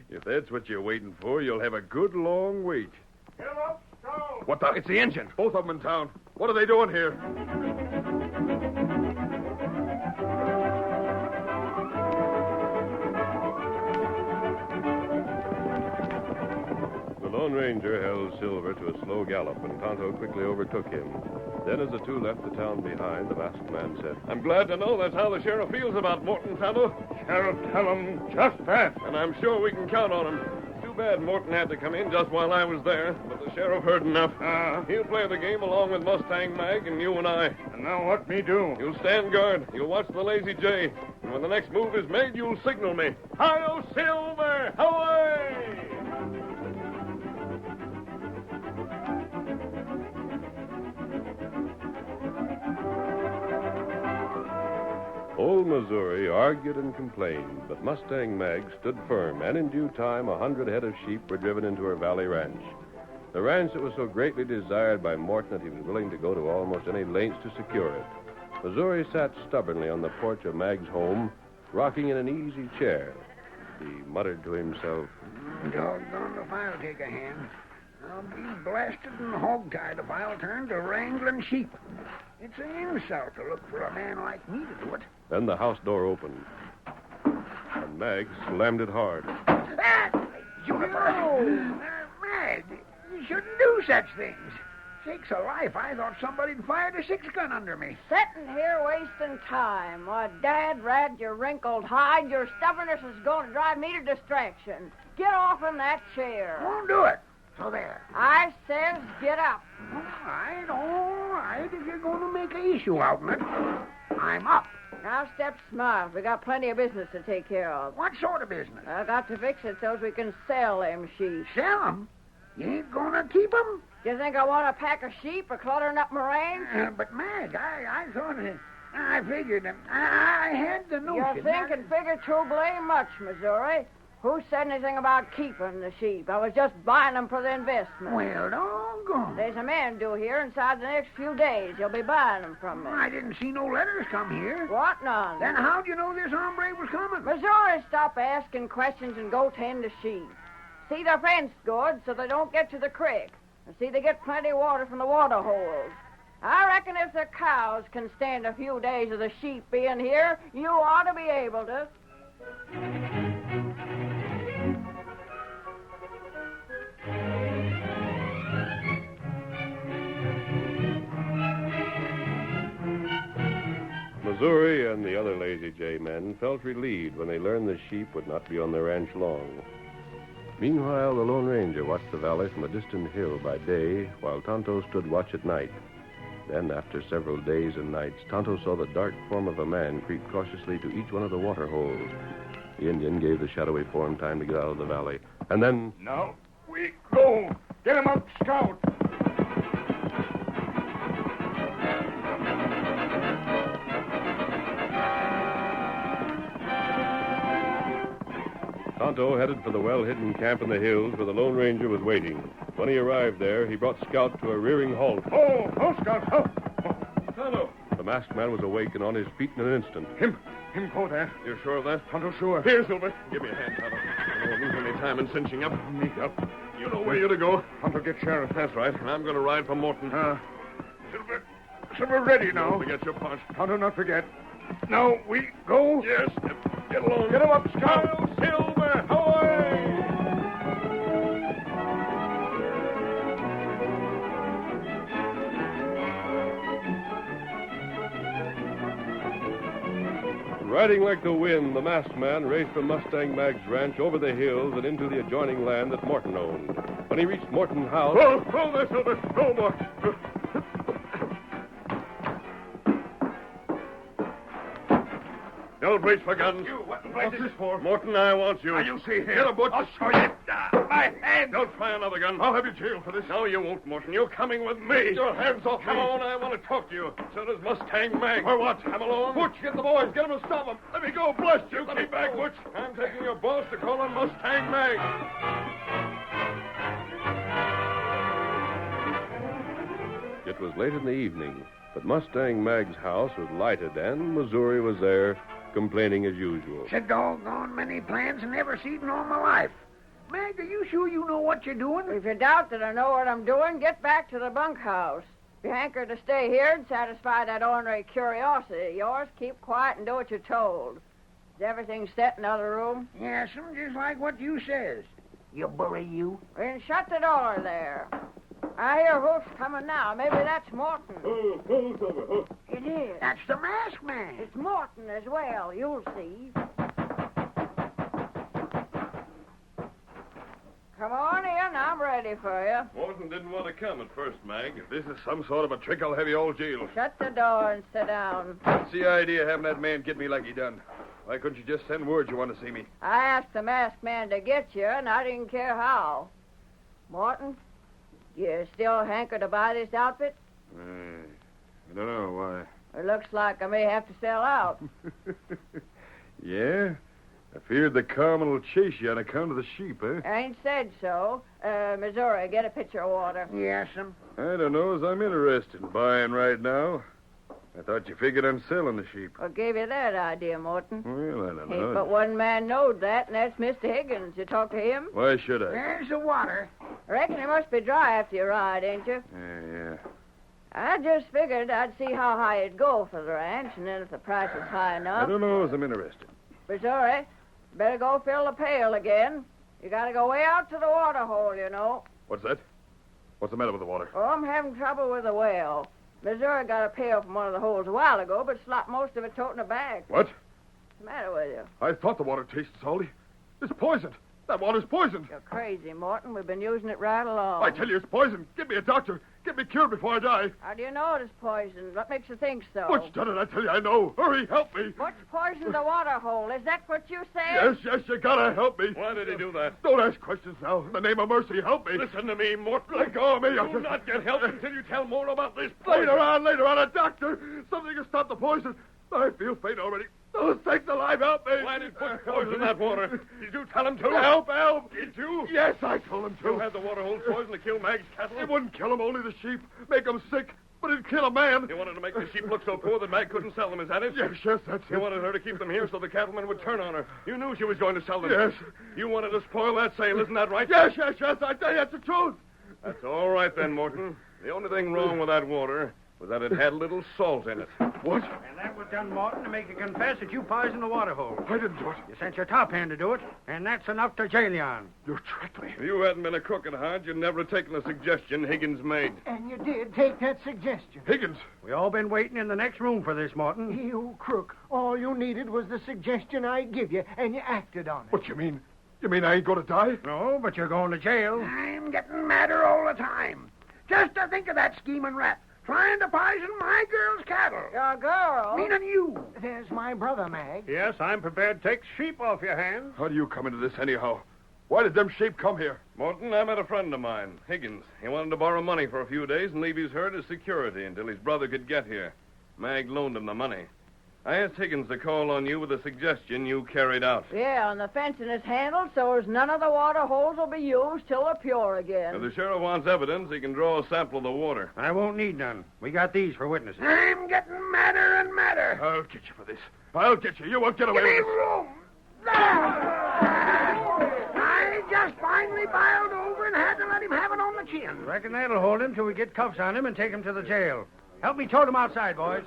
Speaker 22: If that's what you're waiting for, you'll have a good long wait.
Speaker 8: Get him up, go!
Speaker 22: What the? It's the engine. Both of them in town. What are they doing here?
Speaker 16: The Lone Ranger held Silver to a slow gallop, and Tonto quickly overtook him. Then, as the two left the town behind, the masked man said,
Speaker 22: I'm glad to know that's how the sheriff feels about Morton, Tonto. Sheriff, tell him just that. And I'm sure we can count on him. Too bad Morton had to come in just while I was there, but the sheriff heard enough. He'll play the game along with Mustang Mag and you and I. And now what me do? You'll stand guard. You'll watch the Lazy J. And when the next move is made, you'll signal me. Hi-yo, Silver! Away!
Speaker 16: Old Missouri argued and complained, but Mustang Mag stood firm, and in due time 100 head of sheep were driven into her valley ranch. The ranch that was so greatly desired by Morton that he was willing to go to almost any lengths to secure it. Missouri sat stubbornly on the porch of Mag's home, rocking in an easy chair. He muttered to himself,
Speaker 6: Doggone if I'll take a hand. I'll be blasted and hog-tied if I'll turn to wrangling sheep. It's an insult to look for a man like me to do it.
Speaker 16: Then the house door opened, and Mag slammed it hard.
Speaker 6: Juniper! Mag, you shouldn't do such things. Sakes alive, I thought somebody'd fired a 6-gun under me.
Speaker 4: Sitting here wasting time. Why, Dad, rat, your wrinkled hide, your stubbornness is going to drive me to distraction. Get off in that chair.
Speaker 6: Won't do it. So there.
Speaker 4: I says get up.
Speaker 6: All right, if you're going to make an issue out of it, I'm up.
Speaker 4: Now step smart. We got plenty of business to take care of.
Speaker 6: What sort of business?
Speaker 4: I got to fix it so we can sell them sheep.
Speaker 6: Sell them? You ain't going to keep them?
Speaker 4: You think I want a pack of sheep for cluttering up my range?
Speaker 6: But, Mag, I thought I figured I had the notion.
Speaker 4: You think and figure too blame much, Missouri. Who said anything about keeping the sheep? I was just buying them for the investment.
Speaker 6: Well, doggone.
Speaker 4: There's a man due here inside the next few days. He'll be buying them from me.
Speaker 6: I didn't see no letters come here.
Speaker 4: What none?
Speaker 6: Then how'd you know this hombre was coming?
Speaker 4: Missouri, stop asking questions and go tend to sheep. See their fence good so they don't get to the creek. And see they get plenty of water from the water holes. I reckon if the cows can stand a few days of the sheep being here, you ought to be able to.
Speaker 16: Missouri and the other Lazy J men felt relieved when they learned the sheep would not be on the ranch long. Meanwhile, the Lone Ranger watched the valley from a distant hill by day, while Tonto stood watch at night. Then, after several days and nights, Tonto saw the dark form of a man creep cautiously to each one of the water holes. The Indian gave the shadowy form time to get out of the valley, and then...
Speaker 8: Now, we go. Get him up, Scout.
Speaker 16: Tonto headed for the well-hidden camp in the hills where the Lone Ranger was waiting. When he arrived there, he brought Scout to a rearing halt.
Speaker 8: Oh, Scout, oh.
Speaker 22: Tonto.
Speaker 16: The masked man was awake and on his feet in an instant.
Speaker 22: Him go there. You sure of that?
Speaker 8: Tonto, sure.
Speaker 22: Here, Silver. Give me a hand, Tonto. I don't lose any time in cinching up.
Speaker 8: Me up.
Speaker 22: You know where you're to go.
Speaker 8: Tonto, get Sheriff.
Speaker 22: That's right. I'm going to ride for Morton.
Speaker 8: Silver ready now.
Speaker 22: Don't forget your punch.
Speaker 8: Tonto, not forget. Now, we go?
Speaker 22: Yes. Get along.
Speaker 8: Get him up, Scout.
Speaker 22: Silver, away!
Speaker 16: Riding like the wind, the masked man raced from Mustang Mag's ranch over the hills and into the adjoining land that Morton owned. When he reached Morton's house...
Speaker 22: Whoa there, Silver. No more. You'll brace for guns.
Speaker 8: What's this for?
Speaker 22: Morton, I want you.
Speaker 8: Now, you see here.
Speaker 22: Get a butcher.
Speaker 8: I'll show you. My hand.
Speaker 22: Don't try another gun.
Speaker 8: I'll have you jailed for this.
Speaker 22: No, you won't, Morton. You're coming with me.
Speaker 8: Get your hands off
Speaker 22: Come
Speaker 8: me.
Speaker 22: on, I want to talk to you. So does Mustang Mag.
Speaker 8: For what?
Speaker 22: Come along.
Speaker 8: Butch, get the boys. Get them to stop them. Let me go. Bless you.
Speaker 22: Let me back, Butch. I'm taking your boss to call on Mustang Mag.
Speaker 16: It was late in the evening, but Mustang Mag's house was lighted, and Missouri was there, complaining as usual.
Speaker 6: Said doggone many plans I never seen in all my life. Mag, are you sure you know what you're doing?
Speaker 4: If you doubt that I know what I'm doing, get back to the bunkhouse. If you hanker to stay here and satisfy that ornery curiosity of yours, keep quiet and do what you're told. Is everything set in the other room?
Speaker 6: Yes, just like what you says. You bully, you.
Speaker 4: Then shut the door there. I hear hoofs coming now. Maybe that's Morton. It is.
Speaker 6: That's the masked man.
Speaker 4: It's Morton as well. You'll see. Come on in. I'm ready for you.
Speaker 22: Morton didn't want to come at first, Mag. If this is some sort of a trick, I'll have you all jailed.
Speaker 4: Shut the door and sit down.
Speaker 22: What's the idea of having that man get me like he done? Why couldn't you just send word you want to see me?
Speaker 4: I asked the masked man to get you, and I didn't care how. Morton, you still hanker to buy this outfit?
Speaker 22: I don't know why.
Speaker 4: It looks like I may have to sell out.
Speaker 22: Yeah? I feared the Carmen will chase you on account of the sheep, eh?
Speaker 4: I ain't said so. Missouri, get a pitcher of water.
Speaker 6: Yes'm.
Speaker 22: I don't know as I'm interested in buying right now. I thought you figured on selling the sheep.
Speaker 4: What gave you that idea, Morton?
Speaker 22: Well, I don't
Speaker 4: Ain't
Speaker 22: know.
Speaker 4: but one man knowed that, and that's Mr. Higgins. You talk to him?
Speaker 22: Why should I?
Speaker 6: There's the water.
Speaker 4: I reckon it must be dry after you ride, ain't you?
Speaker 22: Yeah.
Speaker 4: I just figured I'd see how high it'd go for the ranch, and then if the price is high enough...
Speaker 22: I don't know as I'm interested.
Speaker 4: Missouri, better go fill the pail again. You gotta go way out to the water hole, you know.
Speaker 22: What's that? What's the matter with the water?
Speaker 4: Oh, I'm having trouble with the well. Missouri got a pail from one of the holes a while ago, but slopped most of it toting a bag.
Speaker 22: What?
Speaker 4: What's the matter with you?
Speaker 22: I thought the water tasted salty. It's poisoned. That water's poisoned.
Speaker 4: You're crazy, Morton. We've been using it right along.
Speaker 22: I tell you, it's poison. Get me a doctor. Get me cured before I die.
Speaker 4: How do you know it's poison? What makes you think so?
Speaker 22: What's done it? I tell you, I know. Hurry, help me.
Speaker 4: What's poisoned the water hole? Is that what you say?
Speaker 22: Yes, you gotta help me. Why did he do that? Don't ask questions now. In the name of mercy, help me. Listen to me, Morton. Let go of me. Do not get help until you tell more about this Later poison. on, a doctor. Something to stop the poison. I feel faint already. Those sakes alive, help me. Why did you put poison in that water? Did you tell him to? Help. Did you? Yes, I told him to. You had the water hole poison to kill Mag's cattle? It wouldn't kill him, only the sheep. Make them sick. But it'd kill a man. You wanted to make the sheep look so poor that Mag couldn't sell them, is that it? Yes, that's it. You wanted her to keep them here so the cattlemen would turn on her. You knew she was going to sell them. Yes. You wanted to spoil that sale, isn't that right? Yes. I tell you, that's the truth. That's all right then, Morton. The only thing wrong with that water was that it had a little salt in it. What?
Speaker 8: And that was done, Morton, to make you confess that you poisoned the water hole.
Speaker 22: I didn't do it.
Speaker 8: You sent your top hand to do it, and that's enough to jail you on.
Speaker 22: You tricked me. If you hadn't been a crook at heart, you'd never have taken the suggestion Higgins made.
Speaker 21: And you did take that suggestion.
Speaker 22: Higgins?
Speaker 8: We all been waiting in the next room for this, Morton.
Speaker 21: You crook. All you needed was the suggestion I give you, and you acted on it.
Speaker 22: What you mean? You mean I ain't going to die?
Speaker 8: No, but you're going to jail.
Speaker 6: I'm getting madder all the time. Just to think of that scheming rat trying to poison my girl's cattle.
Speaker 4: Your girl?
Speaker 6: Meaning you.
Speaker 21: There's my brother, Mag.
Speaker 8: Yes, I'm prepared to take sheep off your hands.
Speaker 22: How do you come into this anyhow? Why did them sheep come here?
Speaker 11: Morton, I met a friend of mine, Higgins. He wanted to borrow money for a few days and leave his herd as security until his brother could get here. Mag loaned him the money. I asked Higgins to call on you with a suggestion you carried out.
Speaker 4: Yeah, and the fencing is handled so as none of the water holes will be used till they're pure again.
Speaker 11: If the sheriff wants evidence, he can draw a sample of the water.
Speaker 8: I won't need none. We got these for witnesses.
Speaker 6: I'm getting madder and madder.
Speaker 22: I'll get you for this. I'll get you. You won't get away
Speaker 6: Give me
Speaker 22: with this.
Speaker 6: room. I just finally biled over and had to let him have it on the chin.
Speaker 8: Reckon that'll hold him till we get cuffs on him and take him to the jail. Help me tote him outside, boys.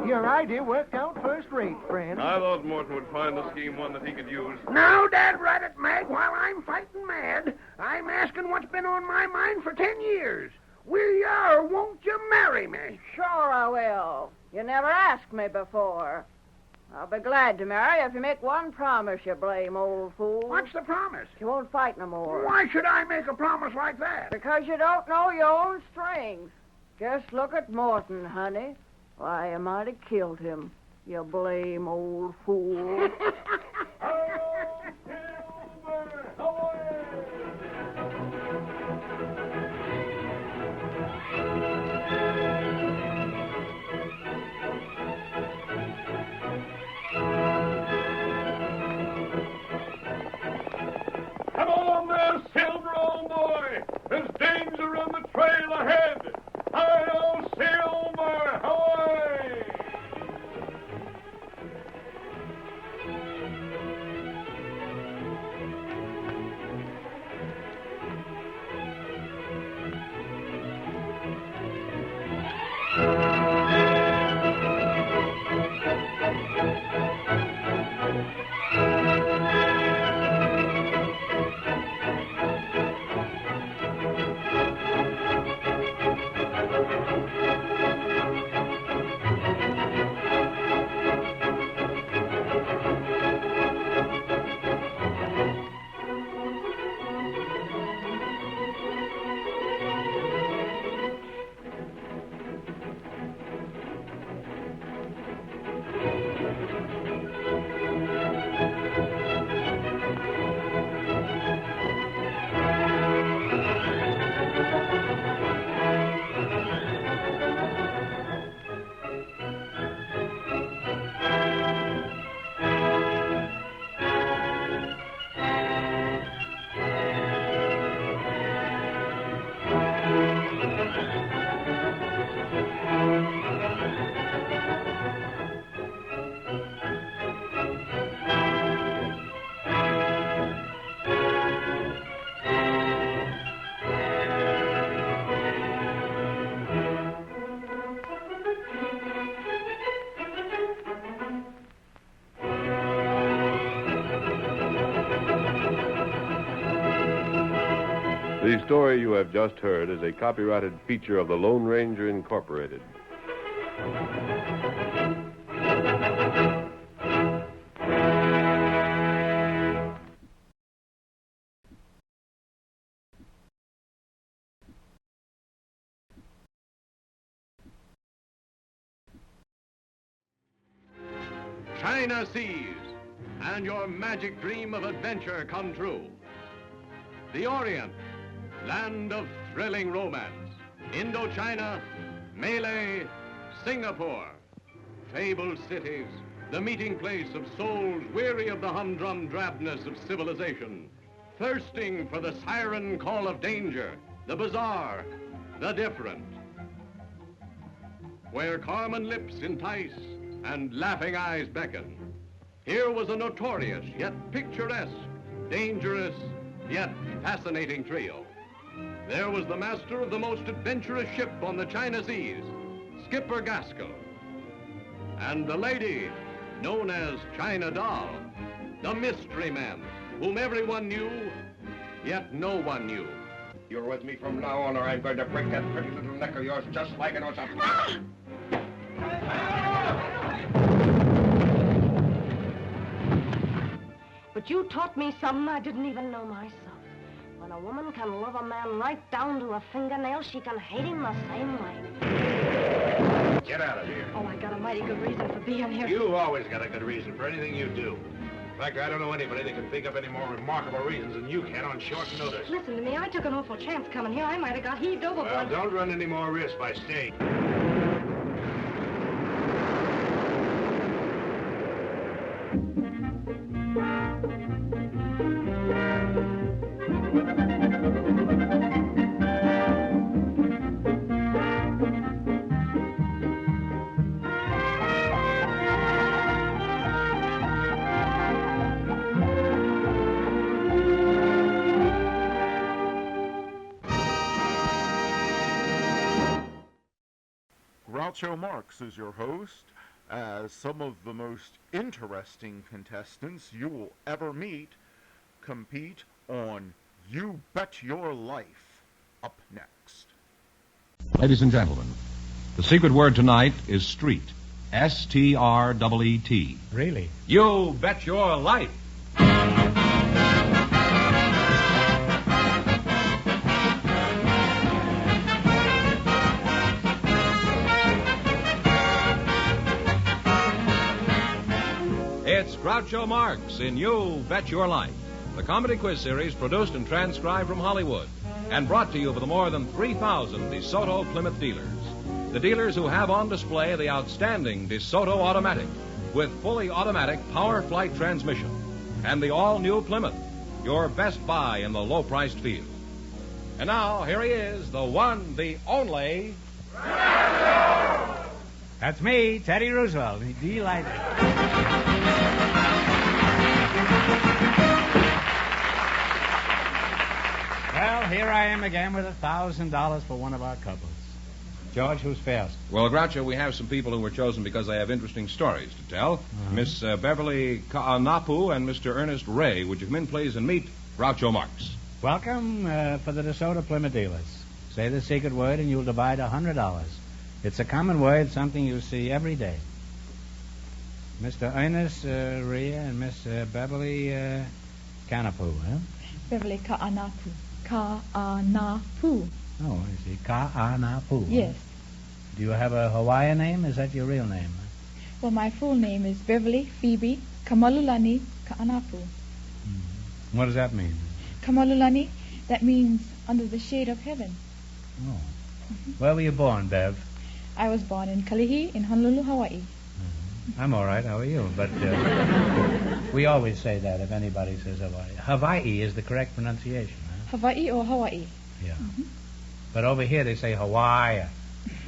Speaker 21: Your idea worked out first rate, friend.
Speaker 11: I thought Morton would find the scheme one that he could use.
Speaker 6: Now, Dad, right it, Mag, while I'm fighting mad, I'm asking what's been on my mind for 10 years. Will you or won't you marry me?
Speaker 4: Sure I will. You never asked me before. I'll be glad to marry if you make one promise, you blame old fool.
Speaker 6: What's the promise?
Speaker 4: You won't fight no more.
Speaker 6: Why should I make a promise like that?
Speaker 4: Because you don't know your own strength. Just look at Morton, honey. Why, you might have killed him, you blame old fool.
Speaker 22: Come on there, Silver, old boy. There's danger on the trail ahead. Hi-yo, Silver, ahoy!
Speaker 16: story you have just heard is a copyrighted feature of the Lone Ranger Incorporated.
Speaker 10: China sees, and your magic dream of adventure come true. The Orient, land of thrilling romance. Indochina, Malay, Singapore. Fabled cities, the meeting place of souls weary of the humdrum drabness of civilization, thirsting for the siren call of danger, the bizarre, the different. Where carmine lips entice and laughing eyes beckon. Here was a notorious, yet picturesque, dangerous, yet fascinating trio. There was the master of the most adventurous ship on the China seas, Skipper Gaskell. And the lady, known as China Doll, the mystery man, whom everyone knew, yet no one knew.
Speaker 18: You're with me from now on, or I'm going to break that pretty little neck of yours just like it was a...
Speaker 23: But you taught me something I didn't even know myself. When a woman can love a man right down to a fingernail, she can hate him the same way.
Speaker 18: Get out of here.
Speaker 23: Oh, I got a mighty good reason for being here.
Speaker 18: You always got a good reason for anything you do. In fact, I don't know anybody that can think up any more remarkable reasons than you can on short notice.
Speaker 23: Listen to me, I took an awful chance coming here. I might have got heaved overboard.
Speaker 18: Well, don't run any more risk by staying.
Speaker 1: Groucho Marx is your host, as some of the most interesting contestants you will ever meet compete on You Bet Your Life. Up next.
Speaker 24: Ladies and gentlemen, the secret word tonight is street. S-T-R-E-E-T.
Speaker 25: Really?
Speaker 24: You bet your life. It's Groucho Marx in You Bet Your Life, the comedy quiz series produced and transcribed from Hollywood and brought to you by the more than 3,000 DeSoto Plymouth dealers. The dealers who have on display the outstanding DeSoto Automatic with fully automatic power flight transmission and the all-new Plymouth, your best buy in the low-priced field. And now, here he is, the one, the only...
Speaker 25: That's me, Teddy Roosevelt. Delighted. Well, here I am again with $1,000 for one of our couples. George, who's first?
Speaker 24: Well, Groucho, we have some people who were chosen because they have interesting stories to tell. Miss Beverly Ka'anapu and Mr. Ernest Ray. Would you come in, please, and meet Groucho Marx?
Speaker 25: Welcome for the DeSoto Plymouth dealers. Say the secret word and you'll divide $100. It's a common word, something you see every day. Mr. Ernest Ray and Miss Beverly Ka'anapu, huh?
Speaker 26: Beverly Ka'anapu. Ka'anapu.
Speaker 25: Oh, I see. Ka'anapu.
Speaker 26: Yes.
Speaker 25: Do you have a Hawaiian name? Is that your real name?
Speaker 26: Well, my full name is Beverly Phoebe Kamalulani Ka'anapu.
Speaker 25: What does that mean?
Speaker 26: Kamalulani, that means under the shade of heaven.
Speaker 25: Oh. Where were you born, Bev?
Speaker 26: I was born in Kalihi in Honolulu, Hawaii.
Speaker 25: I'm all right. How are you? But we always say that if anybody says Hawaii. Hawaii is the correct pronunciation, huh?
Speaker 26: Hawaii or Hawaii?
Speaker 25: Yeah. But over here they say Hawaii.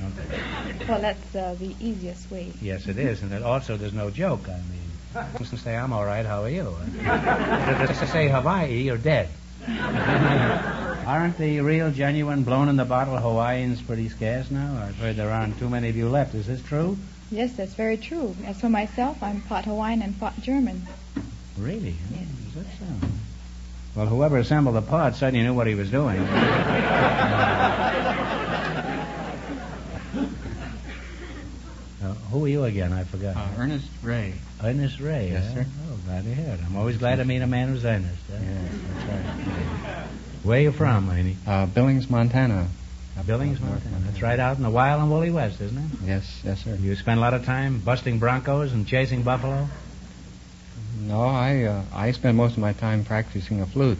Speaker 25: Okay.
Speaker 26: Well, that's the easiest way.
Speaker 25: Yes, it is. And it also there's no joke. I mean, just to say I'm all right. How are you? Just to say Hawaii, you're dead. Aren't the real, genuine, blown-in-the-bottle Hawaiians pretty scarce now? I've heard there aren't too many of you left. Is this true?
Speaker 26: Yes, that's very true. As for myself, I'm part Hawaiian and part German.
Speaker 25: Really?
Speaker 26: Yes.
Speaker 25: Is that so? Well, whoever assembled the parts certainly knew what he was doing. Who are you again? I forgot.
Speaker 3: Ernest Ray.
Speaker 25: Ernest Ray.
Speaker 3: Yes, sir.
Speaker 25: Oh, glad to hear it. I'm always glad to meet a man who's earnest.
Speaker 3: Yes, that's right.
Speaker 25: Where are you from, Laney?
Speaker 3: Billings, Montana.
Speaker 25: Billings, Montana. That's right out in the wild and woolly west, isn't it?
Speaker 3: Yes, sir.
Speaker 25: You spend a lot of time busting broncos and chasing buffalo?
Speaker 3: No, I spend most of my time practicing a flute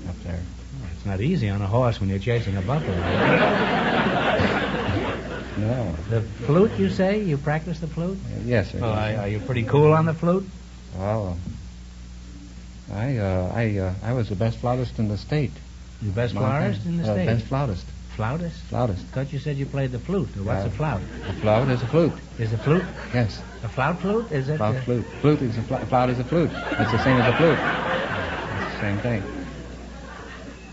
Speaker 3: up there.
Speaker 25: Oh, it's not easy on a horse when you're chasing a buffalo.
Speaker 3: No.
Speaker 25: The flute, you say? You practice the flute?
Speaker 3: Yes, sir.
Speaker 25: Well, are you pretty cool on the flute?
Speaker 3: Well, I was the best flautist in the state.
Speaker 25: The best flautist in the state?
Speaker 3: Best flautist.
Speaker 25: Flautist?
Speaker 3: Flautist.
Speaker 25: I thought you said you played the flute. What's a flout?
Speaker 3: A flout is a flute.
Speaker 25: Is a flute?
Speaker 3: Yes.
Speaker 25: A flout flute? Is it?
Speaker 3: Flout flute. Flute is a flout is a flute. It's the same as a flute. It's the same thing.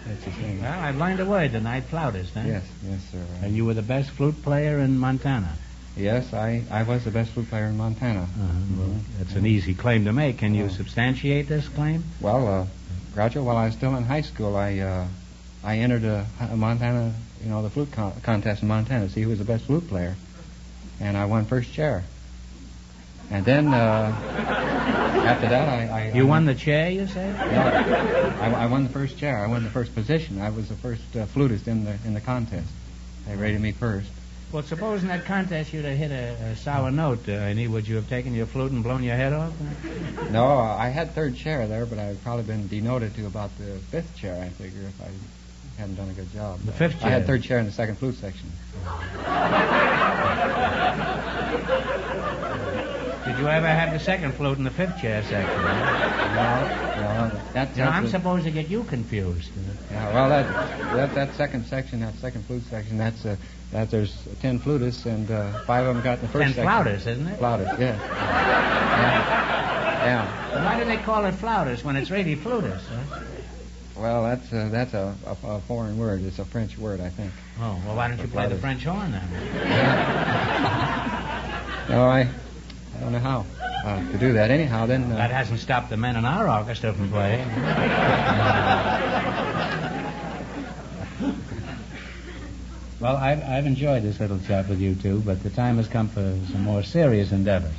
Speaker 3: It's the same.
Speaker 25: Well, I've learned a word tonight, flautist, huh?
Speaker 3: Yes, sir.
Speaker 25: And you were the best flute player in Montana?
Speaker 3: Yes, I was the best flute player in Montana.
Speaker 25: Well, that's an easy claim to make. Can you substantiate this claim?
Speaker 3: Well, Groucho, while I was still in high school, I entered a Montana, the flute contest in Montana to see who was the best flute player, and I won first chair. And then after that, I
Speaker 25: won the chair, you say?
Speaker 3: Yeah, I won the first chair. I won the first position. I was the first flutist in the contest. They rated me first.
Speaker 25: Well, suppose in that contest you'd have hit a sour note, Ernie, would you have taken your flute and blown your head off?
Speaker 3: No, I had third chair there, but I'd probably been denoted to about the fifth chair, I figure, if I hadn't done a good job.
Speaker 25: The fifth chair?
Speaker 3: I had third chair in the second flute section.
Speaker 25: Did you ever have the second flute in the fifth chair section?
Speaker 3: No.
Speaker 25: I'm supposed to get you confused.
Speaker 3: Yeah, well, that second section, that second flute section, that there's 10 flutists, and 5 of them got in the first
Speaker 25: 10
Speaker 3: section.
Speaker 25: flautists, isn't it?
Speaker 3: Flautists, yes. Yeah.
Speaker 25: Well, why do they call it flautists when it's really flutists, huh?
Speaker 3: Well, that's a foreign word. It's a French word, I think.
Speaker 25: Oh, well, why don't you play the French horn then?
Speaker 3: No, I don't know how to do that. Anyhow, then...
Speaker 25: That hasn't stopped the men in our orchestra from playing. Well, I've enjoyed this little chat with you two, but the time has come for some more serious endeavors,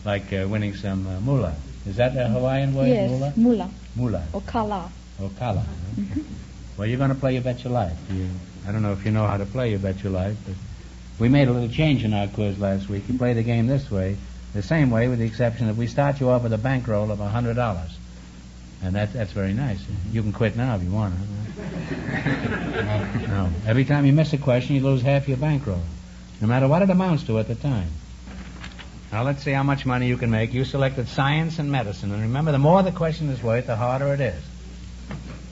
Speaker 25: like winning some moolah. Is that a Hawaiian word,
Speaker 26: yes,
Speaker 25: moolah?
Speaker 26: Moolah.
Speaker 25: Moolah.
Speaker 26: Or kala.
Speaker 25: Or kala. Well, you're going to play You Bet Your Life. I don't know if you know how to play You Bet Your Life, but we made a little change in our quiz last week. You play the game this way, the same way, with the exception that we start you off with a bankroll of $100. And that's very nice. You can quit now if you want. No. Every time you miss a question, you lose half your bankroll, no matter what it amounts to at the time. Now, let's see how much money you can make. You selected science and medicine. And remember, the more the question is worth, the harder it is.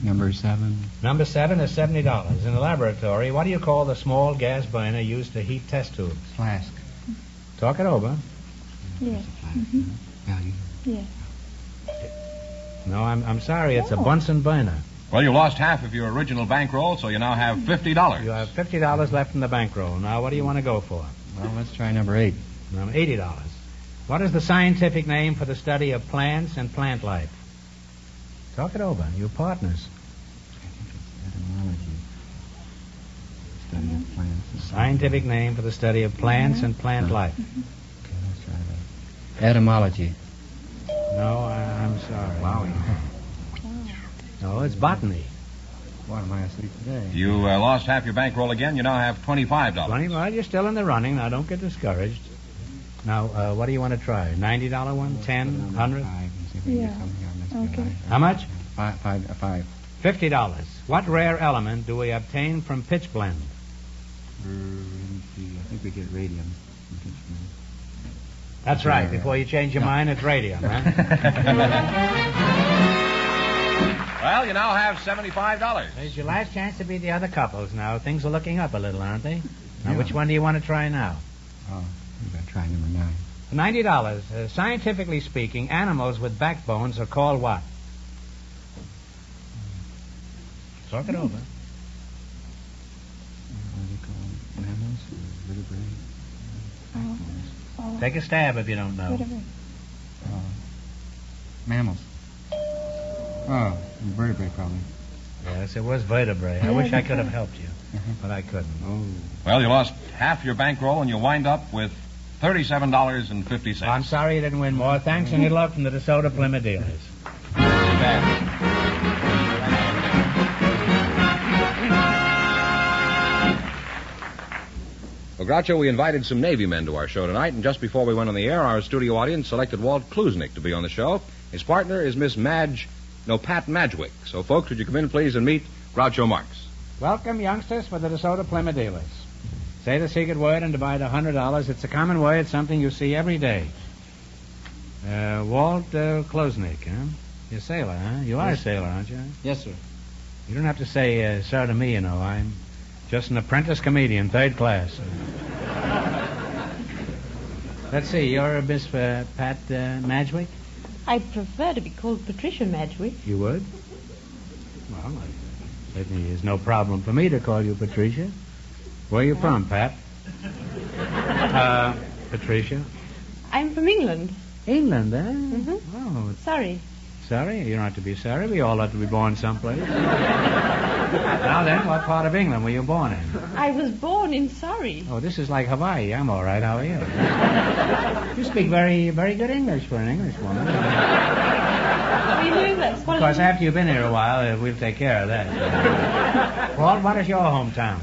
Speaker 3: Number 7.
Speaker 25: Number 7 is $70. In the laboratory, what do you call the small gas burner used to heat test tubes?
Speaker 3: Flask.
Speaker 25: Talk it over.
Speaker 26: Yes.
Speaker 3: Value.
Speaker 26: Yes.
Speaker 25: No, I'm sorry. It's a Bunsen burner.
Speaker 24: Well, you lost half of your original bankroll, so you now have $50.
Speaker 25: You have $50 left in the bankroll. Now, what do you want to go for?
Speaker 3: Well, let's try number 8.
Speaker 25: $80. What is the scientific name for the study of plants and plant life? Talk it over. You're partners.
Speaker 3: Etymology. Study of plants.
Speaker 25: Scientific name for the study of plants and plant life.
Speaker 3: Okay, let's try that. Etymology.
Speaker 25: No, I'm sorry.
Speaker 3: Wow.
Speaker 25: No, it's botany.
Speaker 3: What am I asleep today?
Speaker 24: You lost half your bankroll again. You now have $25.
Speaker 25: Well, you're still in the running. Now, don't get discouraged. Now, what do you want to try? $90 one? 10? 100?
Speaker 26: Yeah. Okay.
Speaker 25: How much?
Speaker 3: Five.
Speaker 25: $50. What rare element do we obtain from pitch blende?
Speaker 3: I think we get radium.
Speaker 25: That's right. Before you change your mind, it's radium, huh?
Speaker 24: Well, you now have $75.
Speaker 25: It's your last chance to beat the other couples now. Things are looking up a little, aren't they? Now, which one do you want to try now?
Speaker 3: Oh, I'm going to try number 9.
Speaker 25: $90. Scientifically speaking, animals with backbones are called what? Talk it over.
Speaker 3: What do you call them? Mammals? Vertebrae?
Speaker 25: Take a stab if you don't know.
Speaker 3: Mammals. Oh, vertebrae, probably.
Speaker 25: Yes, it was vertebrae. I wish I could have helped you, but I couldn't.
Speaker 3: Oh.
Speaker 24: Well, you lost half your bankroll, and you wind up with $37.50.
Speaker 25: I'm sorry you didn't win more. Thanks and good luck from the DeSoto Plymouth dealers.
Speaker 24: Well, Groucho, we invited some Navy men to our show tonight, and just before we went on the air, our studio audience selected Walt Kluznik to be on the show. His partner is Pat Madgewick. So, folks, would you come in, please, and meet Groucho Marx.
Speaker 25: Welcome, youngsters, for the DeSoto Plymouth dealers. Say the secret word and divide $100. It's a common word, something you see every day. Walt Kluznik, huh? You're a sailor, huh? You are a sailor, aren't you?
Speaker 3: Yes, sir.
Speaker 25: You don't have to say sir to me, you know. I'm just an apprentice comedian, 3rd class. Let's see, you're Miss Pat Madgewick?
Speaker 2: I'd prefer to be called Patricia Magee.
Speaker 25: You would? Well, certainly there's no problem for me to call you Patricia. Where are you from, Pat? Patricia?
Speaker 2: I'm from England.
Speaker 25: England, eh?
Speaker 2: Mm-hmm.
Speaker 25: Oh.
Speaker 2: Sorry.
Speaker 25: Sorry? You don't have to be sorry. We all have to be born someplace. Now then, what part of England were you born in?
Speaker 2: I was born in Surrey.
Speaker 25: Oh, this is like Hawaii. I'm all right. How are you? You speak very, very good English for an Englishwoman.
Speaker 2: We knew that's
Speaker 25: Of course, after you've been here a while, we'll take care of that. Walt, what is your hometown?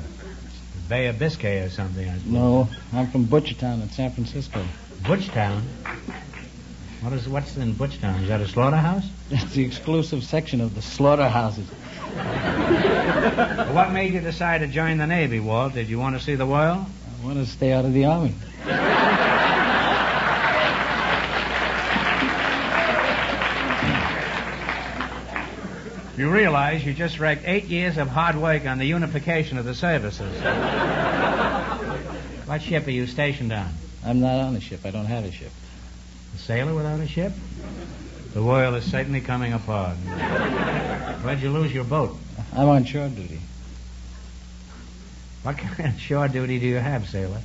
Speaker 25: Bay of Biscay or something, I suppose.
Speaker 9: No, I'm from Butchertown in San Francisco.
Speaker 25: Butchtown? What's in Butchtown? Is that a slaughterhouse?
Speaker 9: It's the exclusive section of the slaughterhouses.
Speaker 25: What made you decide to join the Navy, Walt? Did you want to see the world?
Speaker 9: I want to stay out of the Army.
Speaker 25: You realize you just wrecked 8 years of hard work on the unification of the services. What ship are you stationed on?
Speaker 9: I'm not on a ship. I don't have a ship.
Speaker 25: A sailor without a ship? The world is certainly coming apart. Where'd you lose your boat?
Speaker 9: I'm on shore duty.
Speaker 25: What kind of shore duty do you have, sailor?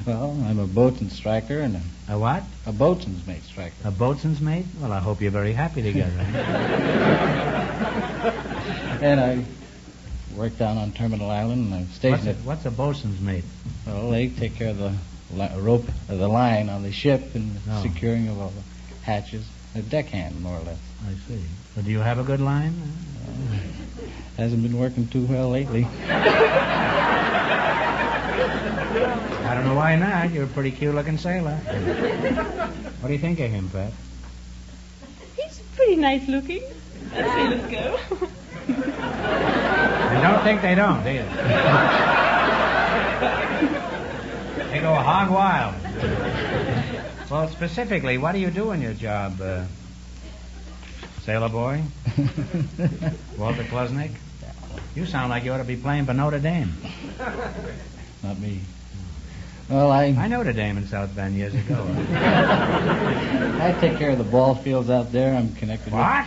Speaker 9: Well, I'm a boatswain striker and
Speaker 25: a what?
Speaker 9: A boatswain's mate striker.
Speaker 25: A boatswain's mate? Well, I hope you're very happy together.
Speaker 9: And I work down on Terminal Island, and I'm stationed
Speaker 25: What's a boatswain's mate?
Speaker 9: Well, they take care of the rope, the line on the ship and the securing of all the hatches. A deckhand, more or less.
Speaker 25: I see. But do you have a good line?
Speaker 9: Hasn't been working too well lately.
Speaker 25: I don't know why not. You're a pretty cute-looking sailor. What do you think of him, Pat?
Speaker 2: He's pretty nice looking. As sailors go.
Speaker 25: You don't think they don't, do you? They go hog wild. Well, specifically, what do you do in your job, sailor boy? Walter Kluznik? You sound like you ought to be playing for Notre Dame.
Speaker 9: Not me. Well, I
Speaker 25: know Notre Dame in South Bend years ago.
Speaker 9: I take care of the ball fields out there. I'm connected
Speaker 25: What?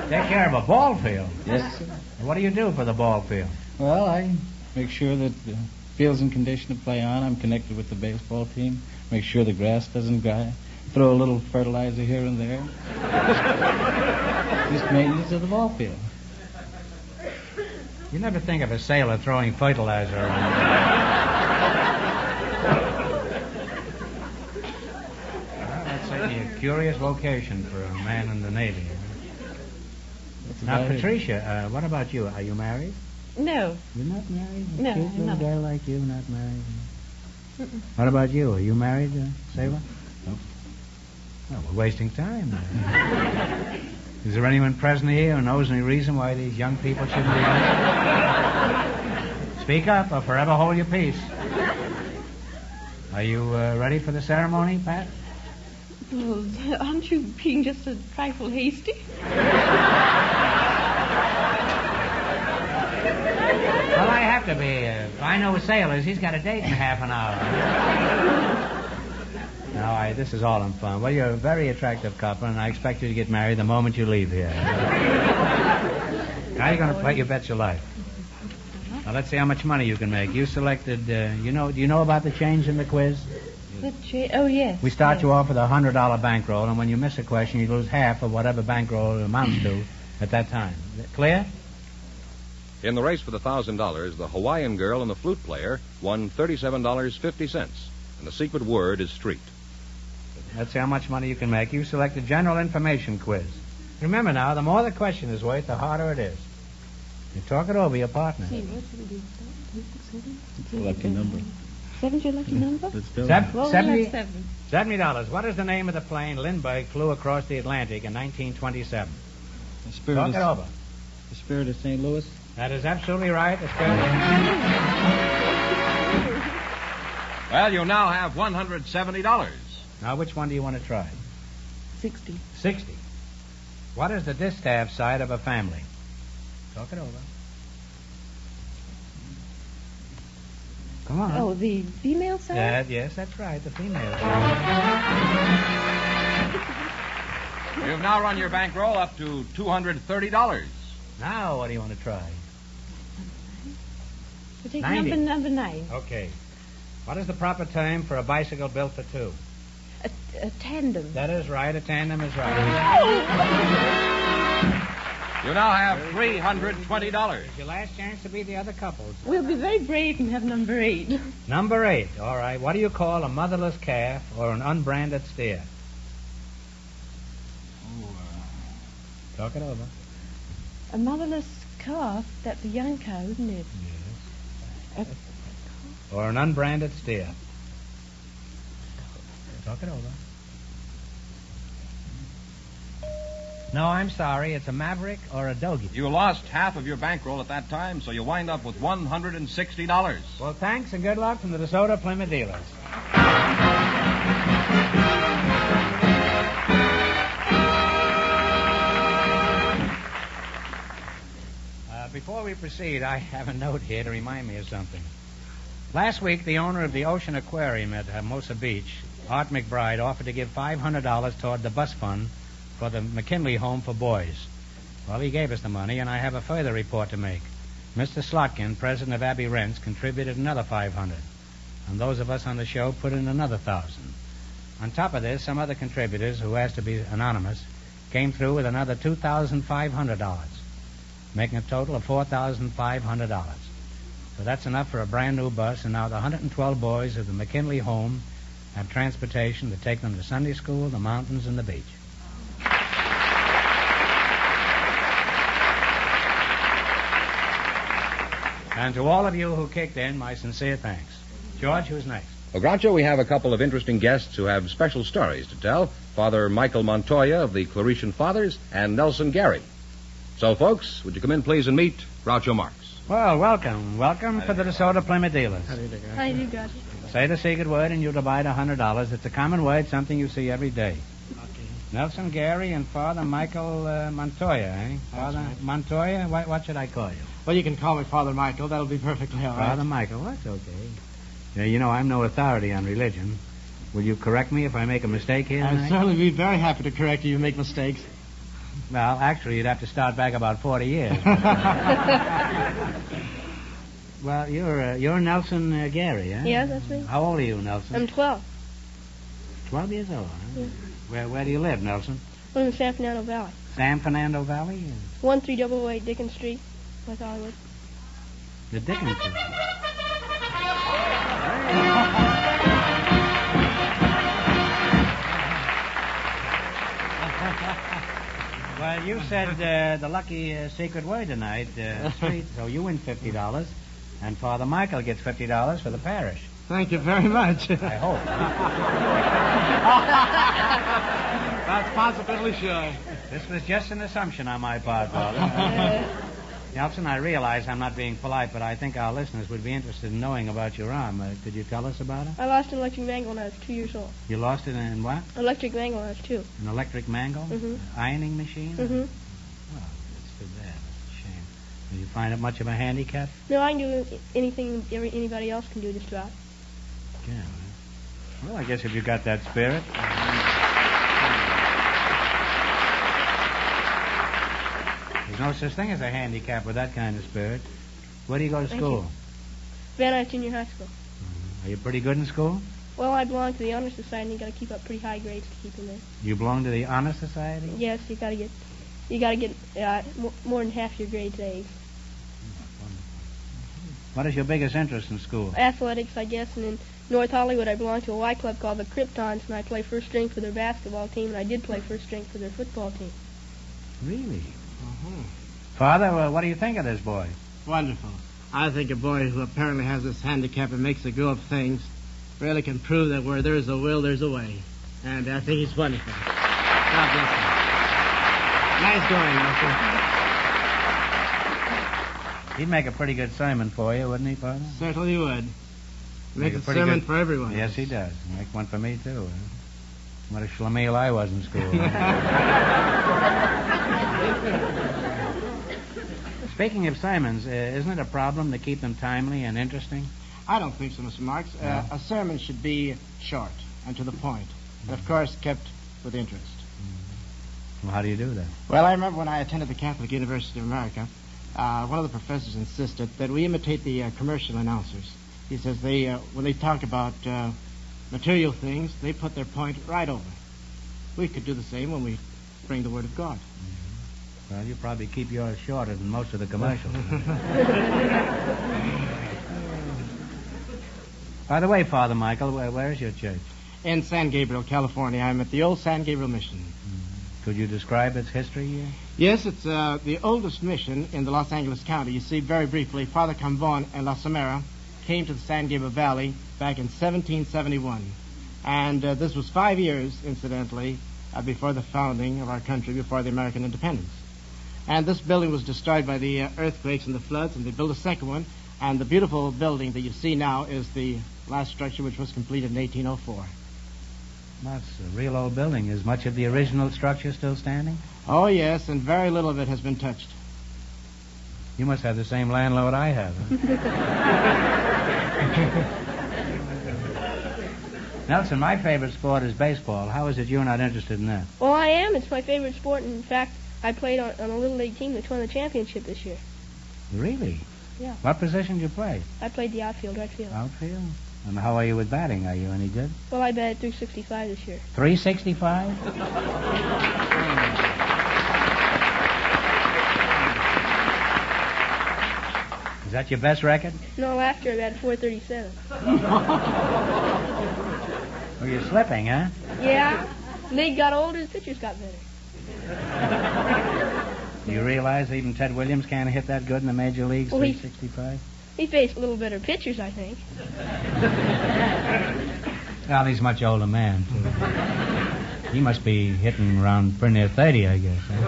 Speaker 25: Take care of a ball field?
Speaker 9: Yes, sir.
Speaker 25: What do you do for the ball field?
Speaker 9: Well, I make sure that the field's in condition to play on. I'm connected with the baseball team. Make sure the grass doesn't dry. Throw a little fertilizer here and there. Just maintenance of the ball field.
Speaker 25: You never think of a sailor throwing fertilizer around. Well, that's certainly a curious vocation for a man in the Navy. Now, Patricia, what about you? Are you married?
Speaker 2: No.
Speaker 25: You're not married?
Speaker 2: No,
Speaker 25: Cute
Speaker 2: I'm
Speaker 25: little
Speaker 2: not.
Speaker 25: girl like you, not married. What about you? Are you married, sailor?
Speaker 9: No.
Speaker 25: Well, we're wasting time. Is there anyone present here who knows any reason why these young people shouldn't be married? Speak up or forever hold your peace. Are you ready for the ceremony, Pat?
Speaker 2: Well, aren't you being just a trifle hasty?
Speaker 25: Well, I have to be. If I know sailors, he's got a date in half an hour. No, this is all in fun. Well, you're a very attractive couple, and I expect you to get married the moment you leave here. How are you going to play? You bet your life. Now, let's see how much money you can make. You selected, do you know about the change in the quiz?
Speaker 9: Yes,
Speaker 2: Oh, yes.
Speaker 25: We start you off with a $100 bankroll, and when you miss a question, you lose half of whatever bankroll amounts to at that time. Clear?
Speaker 24: In the race for the $1,000, the Hawaiian girl and the flute player won $37.50, and the secret word is street.
Speaker 25: Let's see how much money you can make. You select a general information quiz. Remember now, the more the question is worth, the harder it is. You talk it over your partner.
Speaker 2: See, what should we do?
Speaker 9: It's a lucky number.
Speaker 2: Seven's your lucky number?
Speaker 9: Let's do it.
Speaker 25: $70. What is the name of the plane Lindbergh flew across the Atlantic in 1927?
Speaker 9: The Spirit
Speaker 25: Talk
Speaker 9: of,
Speaker 25: it over.
Speaker 9: The Spirit of St. Louis?
Speaker 25: That is absolutely right. The Spirit
Speaker 24: Well, you now have $170.
Speaker 25: Now, which one do you want to try?
Speaker 2: 60.
Speaker 25: 60. What is the distaff side of a family? Talk it over. Come on.
Speaker 2: Oh, the female side?
Speaker 25: Yes, that's right, the female side.
Speaker 24: You've now run your bankroll up to $230.
Speaker 25: Now, what do you want to try?
Speaker 2: We'll take
Speaker 25: 90.
Speaker 2: number 9.
Speaker 25: Okay. What is the proper term for a bicycle built for two?
Speaker 2: A tandem.
Speaker 25: That is right. A tandem is right.
Speaker 24: You now have $320.
Speaker 25: It's your last chance to be the other couples.
Speaker 2: We'll be very brave and have number 8.
Speaker 25: Number 8. All right. What do you call a motherless calf or an unbranded steer? Talk it over.
Speaker 2: A motherless calf, that's a young cow, isn't it?
Speaker 25: Yes. Or an unbranded steer. Talk it over. No, I'm sorry. It's a maverick or a dogie.
Speaker 24: You lost half of your bankroll at that time, so you wind up with $160.
Speaker 25: Well, thanks and good luck from the DeSoto Plymouth dealers. Before we proceed, I have a note here to remind me of something. Last week, the owner of the Ocean Aquarium at Hermosa Beach, Art McBride, offered to give $500 toward the bus fund for the McKinley Home for Boys. Well, he gave us the money, and I have a further report to make. Mr. Slotkin, president of Abbey Rents, contributed another $500, and those of us on the show put in another $1,000. On top of this, some other contributors, who asked to be anonymous, came through with another $2,500, making a total of $4,500. So that's enough for a brand new bus, and now the 112 boys of the McKinley Home have transportation to take them to Sunday school, the mountains, and the beach. And to all of you who kicked in, my sincere thanks. George, who's next?
Speaker 24: Well, Groucho, we have a couple of interesting guests who have special stories to tell. Father Michael Montoya of the Claretian Fathers and Nelson Gary. So, folks, would you come in, please, and meet Groucho Marx.
Speaker 25: Well, welcome. Welcome to the DeSoto Plymouth dealers.
Speaker 2: How do you do, God?
Speaker 25: Say the secret word and you'll divide $100. It's a common word, something you see every day.
Speaker 9: Okay.
Speaker 25: Nelson Gary and Father Michael Montoya, eh? Father
Speaker 9: right.
Speaker 25: Montoya? What should I call you?
Speaker 9: Well, you can call me Father Michael. That'll be perfectly all right.
Speaker 25: Father Michael, that's okay. You know, I'm no authority on religion. Will you correct me if I make a mistake here tonight?
Speaker 9: I'd certainly be very happy to correct you if you make mistakes.
Speaker 25: Well, actually, you'd have to start back about 40 years. Well, you're Nelson Gary, eh?
Speaker 2: Yeah, that's me.
Speaker 25: How old are you, Nelson?
Speaker 2: I'm 12.
Speaker 25: 12 years old, huh?
Speaker 2: Yeah.
Speaker 25: Where do you live, Nelson?
Speaker 2: I live in San Fernando Valley.
Speaker 25: San Fernando Valley?
Speaker 2: 1388 Dickens Street, West Hollywood.
Speaker 25: The Dickens. Well, you said the lucky secret word tonight, street, so you win $50, and Father Michael gets $50 for the parish.
Speaker 9: Thank you very much.
Speaker 25: I hope.
Speaker 9: That's positively sure.
Speaker 25: This was just an assumption on my part, Father. Nelson, I realize I'm not being polite, but I think our listeners would be interested in knowing about your arm. Could you tell us about it?
Speaker 2: I lost an electric mangle when I was 2 years old.
Speaker 25: You lost it in what?
Speaker 2: Electric mangle when I was 2.
Speaker 25: An electric mangle?
Speaker 2: Mm-hmm.
Speaker 25: Ironing machine?
Speaker 2: Mm-hmm.
Speaker 25: Well, that's too bad. That's a shame. Did you find it much of a handicap?
Speaker 2: No, I can do anything anybody else can do just about.
Speaker 25: Yeah. Well, I guess if you got that spirit. There's no such thing as a handicap with that kind of spirit. Where do you go to school?
Speaker 2: Van Nuys Junior High School.
Speaker 25: Mm-hmm. Are you pretty good in school?
Speaker 5: Well, I belong to the Honor Society, and you got to keep up pretty high grades to keep in there.
Speaker 25: You belong to the Honor Society?
Speaker 5: Yes, you got to get more than half your grades A's.
Speaker 25: What is your biggest interest in school?
Speaker 5: Athletics, I guess, and in North Hollywood, I belong to a Y club called the Kryptons, and I play first string for their basketball team, and I did play first string for their football team.
Speaker 25: Really? Father, what do you think of this boy?
Speaker 12: Wonderful. I think a boy who apparently has this handicap and makes a go of things really can prove that where there's a will, there's a way. And I think he's wonderful. God bless him. Nice going, Nelson.
Speaker 25: He'd make a pretty good sermon for you, wouldn't he, Father?
Speaker 12: Certainly would. Makes a
Speaker 25: pretty
Speaker 12: sermon
Speaker 25: good...
Speaker 12: for everyone.
Speaker 25: Yes, he does. Make one for me, too. What a schlemiel I was in school. Speaking of sermons, isn't it a problem to keep them timely and interesting?
Speaker 12: I don't think so, Mr. Marks.
Speaker 25: No.
Speaker 12: A sermon should be short and to the point. And, of course, kept with interest.
Speaker 25: Well, how do you do that?
Speaker 12: Well, I remember when I attended the Catholic University of America, one of the professors insisted that we imitate the commercial announcers. He says when they talk about material things, they put their point right over. We could do the same when we bring the Word of God.
Speaker 25: Well, you probably keep yours shorter than most of the commercials. By the way, Father Michael, where is your church?
Speaker 12: In San Gabriel, California. I'm at the old San Gabriel Mission.
Speaker 25: Could you describe its history here?
Speaker 12: Yes, it's the oldest mission in the Los Angeles County. You see, very briefly, Father Cambon and La Samara came to the San Gabriel Valley back in 1771. And this was 5 years, incidentally, before the founding of our country, before the American independence. And this building was destroyed by the earthquakes and the floods, and they built a second one. And the beautiful building that you see now is the last structure, which was completed in 1804.
Speaker 25: That's a real old building. Is much of the original structure still standing?
Speaker 12: Oh, yes, and very little of it has been touched.
Speaker 25: You must have the same landlord I have, huh? Nelson, my favorite sport is baseball. How is it you're not interested in that?
Speaker 5: Well, I am. It's my favorite sport. In fact, I played on a Little League team that won the championship this year.
Speaker 25: Really?
Speaker 5: Yeah.
Speaker 25: What position did you play?
Speaker 5: I played the outfield, right field.
Speaker 25: Outfield? And how are you with batting? Are you any good?
Speaker 5: Well, I batted 365 this year.
Speaker 25: 365? Is that your best record?
Speaker 5: No, last year I batted 437.
Speaker 25: Well, you're slipping, huh?
Speaker 5: Yeah. The league got older, the pitchers got better.
Speaker 25: Do you realize even Ted Williams can't hit that good in the major leagues,
Speaker 5: well,
Speaker 25: 365?
Speaker 5: He faced a little better pitchers, I think.
Speaker 25: Well, he's a much older man, too. He must be hitting around pretty near 30, I guess. Huh?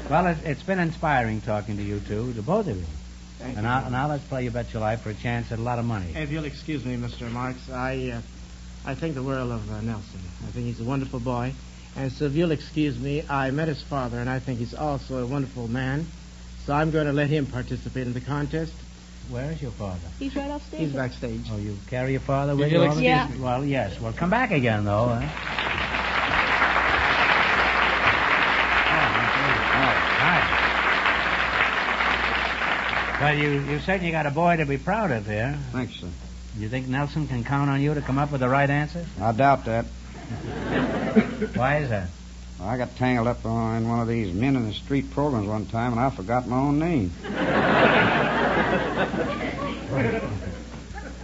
Speaker 25: Well, it's been inspiring talking to you two, to both of you.
Speaker 12: Thank
Speaker 25: and
Speaker 12: you.
Speaker 25: now let's play You Bet Your Life for a chance at a lot of money.
Speaker 12: If you'll excuse me, Mr. Marks, I think the world of Nelson. I think he's a wonderful boy. And so if you'll excuse me, I met his father, and I think he's also a wonderful man. So I'm going to let him participate in the contest.
Speaker 25: Where is your father?
Speaker 5: He's right off stage.
Speaker 12: He's backstage.
Speaker 25: Oh, you carry your father with
Speaker 12: If
Speaker 25: you?
Speaker 12: you'll excuse
Speaker 5: Yeah.
Speaker 12: me.
Speaker 25: Well, yes. Well, come back again, though. Huh? Well, you certainly got a boy to be proud of here.
Speaker 15: Thanks, sir.
Speaker 25: You think Nelson can count on you to come up with the right answers?
Speaker 15: I doubt that.
Speaker 25: Why is that?
Speaker 15: Well, I got tangled up in one of these men in the street programs one time, and I forgot my own name.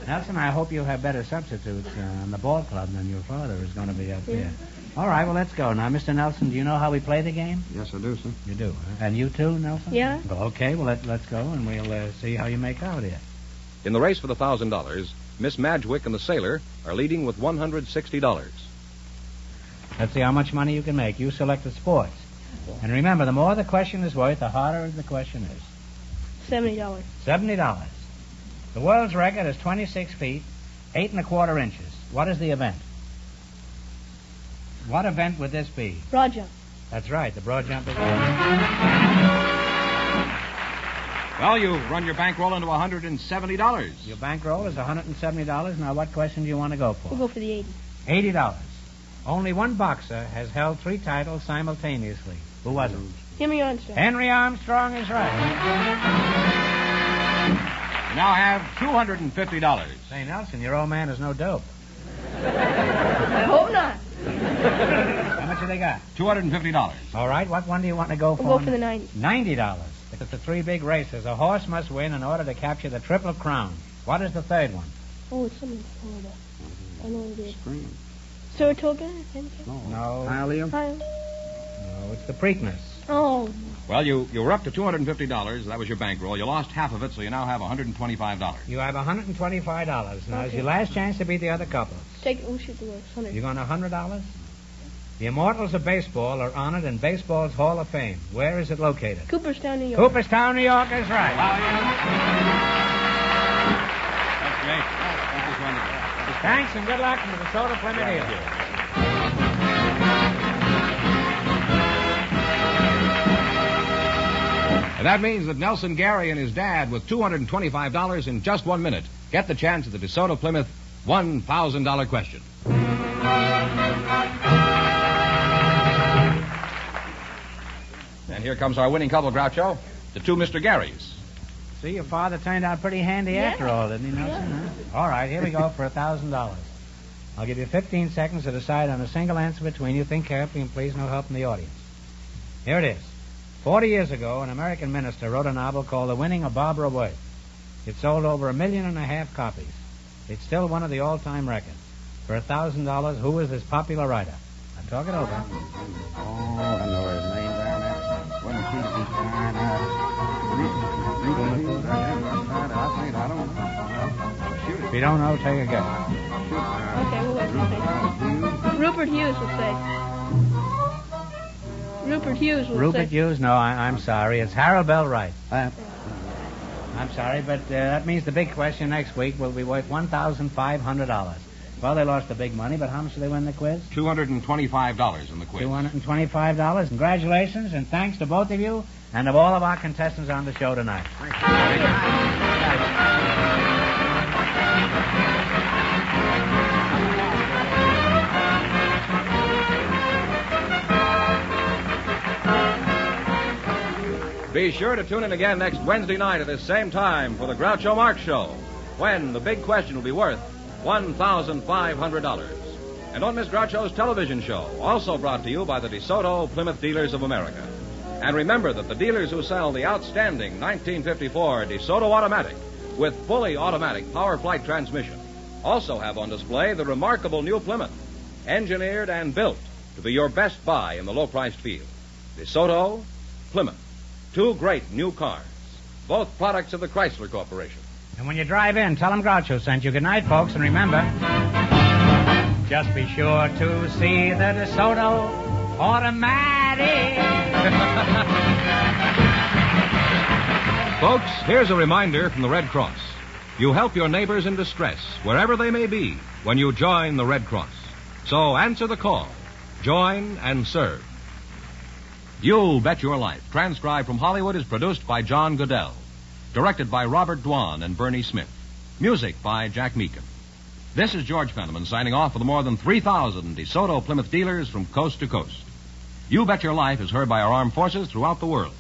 Speaker 25: Nelson, I hope you have better substitutes on the ball club than your father is going to be up there. All right, well, let's go. Now, Mr. Nelson, do you know how we play the game?
Speaker 15: Yes, I do, sir.
Speaker 25: You do, huh? And you too, Nelson?
Speaker 5: Yeah.
Speaker 25: Well, okay, well, let's go, and we'll see how you make out here.
Speaker 24: In the race for the $1,000, Miss Madgewick and the sailor are leading with $160.
Speaker 25: Let's see how much money you can make. You select the sports. And remember, the more the question is worth, the harder the question is.
Speaker 5: $70.
Speaker 25: $70. The world's record is 26 feet, 8 1/4 inches. What is the event? What event would this be?
Speaker 5: Broad jump.
Speaker 25: That's right, the broad jump is...
Speaker 24: Well, you've run your bankroll into $170.
Speaker 25: Your bankroll is $170. Now, what question do you want to go for?
Speaker 5: We'll go for the
Speaker 25: 80.
Speaker 5: $80.
Speaker 25: $80. Only one boxer has held 3 titles simultaneously. Who was it?
Speaker 5: Henry Armstrong.
Speaker 25: Henry Armstrong is right.
Speaker 24: now have $250.
Speaker 25: Say, Nelson, your old man is no dope.
Speaker 5: I hope not.
Speaker 25: How much have they got?
Speaker 24: $250.
Speaker 25: All right, what one do you want to go for?
Speaker 5: We'll go for the 90.
Speaker 25: $90. It's the three big races. A horse must win in order to capture the Triple Crown. What is the third one?
Speaker 5: Oh, it's something in Florida. I know it is. Saratoga?
Speaker 25: No.
Speaker 15: Hialeah?
Speaker 25: No, it's the Preakness.
Speaker 5: Oh.
Speaker 24: Well, you were up to $250. That was your bankroll. You lost half of it, so you now have $125.
Speaker 25: You have $125. Now, it's your last chance to beat the other couples.
Speaker 5: Take it. We'll shoot the worst. 100.
Speaker 25: You going $100? The Immortals of Baseball are honored in baseball's Hall of Fame. Where is it located?
Speaker 5: Cooperstown, New York.
Speaker 25: Cooperstown, New York is right.
Speaker 24: That's great.
Speaker 25: Thanks and good luck to the Soda Plymouth Dealer.
Speaker 24: And that means that Nelson Gary and his dad, with $225 in just 1 minute, get the chance at the DeSoto Plymouth $1,000 question. And here comes our winning couple, Groucho, the two Mr. Garys.
Speaker 25: See, your father turned out pretty handy after all, didn't he, Nelson? Huh? All right, here we go for $1,000. I'll give you 15 seconds to decide on a single answer between you. Think carefully and please no help from the audience. Here it is. 40 years ago, an American minister wrote a novel called The Winning of Barbara Worth. It sold over 1.5 million copies. It's still one of the all-time records. For $1,000, who was this popular writer? Now talk it over.
Speaker 15: Oh, I know his name down there. Wouldn't he be fine? I don't know.
Speaker 25: If you don't know, take a guess.
Speaker 5: Okay, we'll wait. Rupert Hughes will say. Rupert Hughes will say.
Speaker 25: Rupert Hughes? No, I'm sorry. It's Harold Bell Wright. I'm sorry, but that means the big question next week will be worth $1,500. Well, they lost the big money, but how much did they win the quiz?
Speaker 24: $225 in the quiz.
Speaker 25: $225. Congratulations, and thanks to both of you and of all of our contestants on the show tonight.
Speaker 24: Be sure to tune in again next Wednesday night at this same time for the Groucho Marx Show, when the big question will be worth $1,500. And don't miss Groucho's television show, also brought to you by the DeSoto Plymouth Dealers of America. And remember that the dealers who sell the outstanding 1954 DeSoto Automatic with fully automatic power flight transmission also have on display the remarkable new Plymouth, engineered and built to be your best buy in the low-priced field. DeSoto, Plymouth. Two great new cars, both products of the Chrysler Corporation.
Speaker 25: And when you drive in, tell them Groucho sent you. Good night, folks, and remember, just be sure to see the DeSoto Automatic.
Speaker 24: Folks, here's a reminder from the Red Cross. You help your neighbors in distress, wherever they may be, when you join the Red Cross. So answer the call. Join and serve. You'll Bet Your Life, transcribed from Hollywood, is produced by John Goodell. Directed by Robert Dwan and Bernie Smith. Music by Jack Meakin. This is George Fenneman signing off for the more than 3,000 DeSoto Plymouth dealers from coast to coast. You Bet Your Life is heard by our armed forces throughout the world.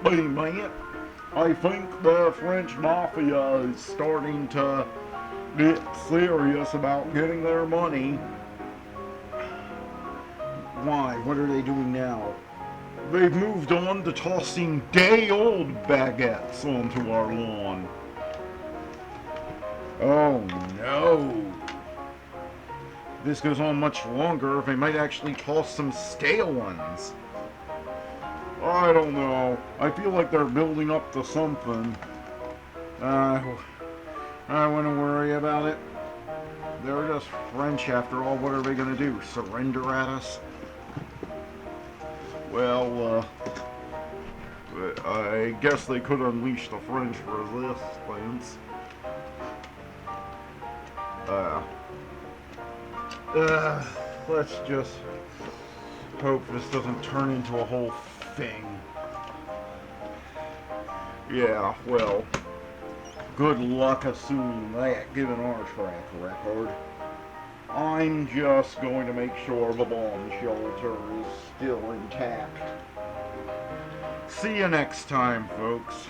Speaker 1: Hey, man, I think the French Mafia is starting to get serious about getting their money. Why? What are they doing now? They've moved on to tossing day-old baguettes onto our lawn. Oh, no. If this goes on much longer, they might actually toss some stale ones. I don't know. I feel like they're building up to something. I wouldn't worry about it. They're just French after all. What are they going to do? Surrender at us? Well, I guess they could unleash the French resistance. Let's just hope this doesn't turn into a whole thing. Yeah, well, good luck assuming that, given our track record. I'm just going to make sure the bomb shelter is still intact. See you next time, folks.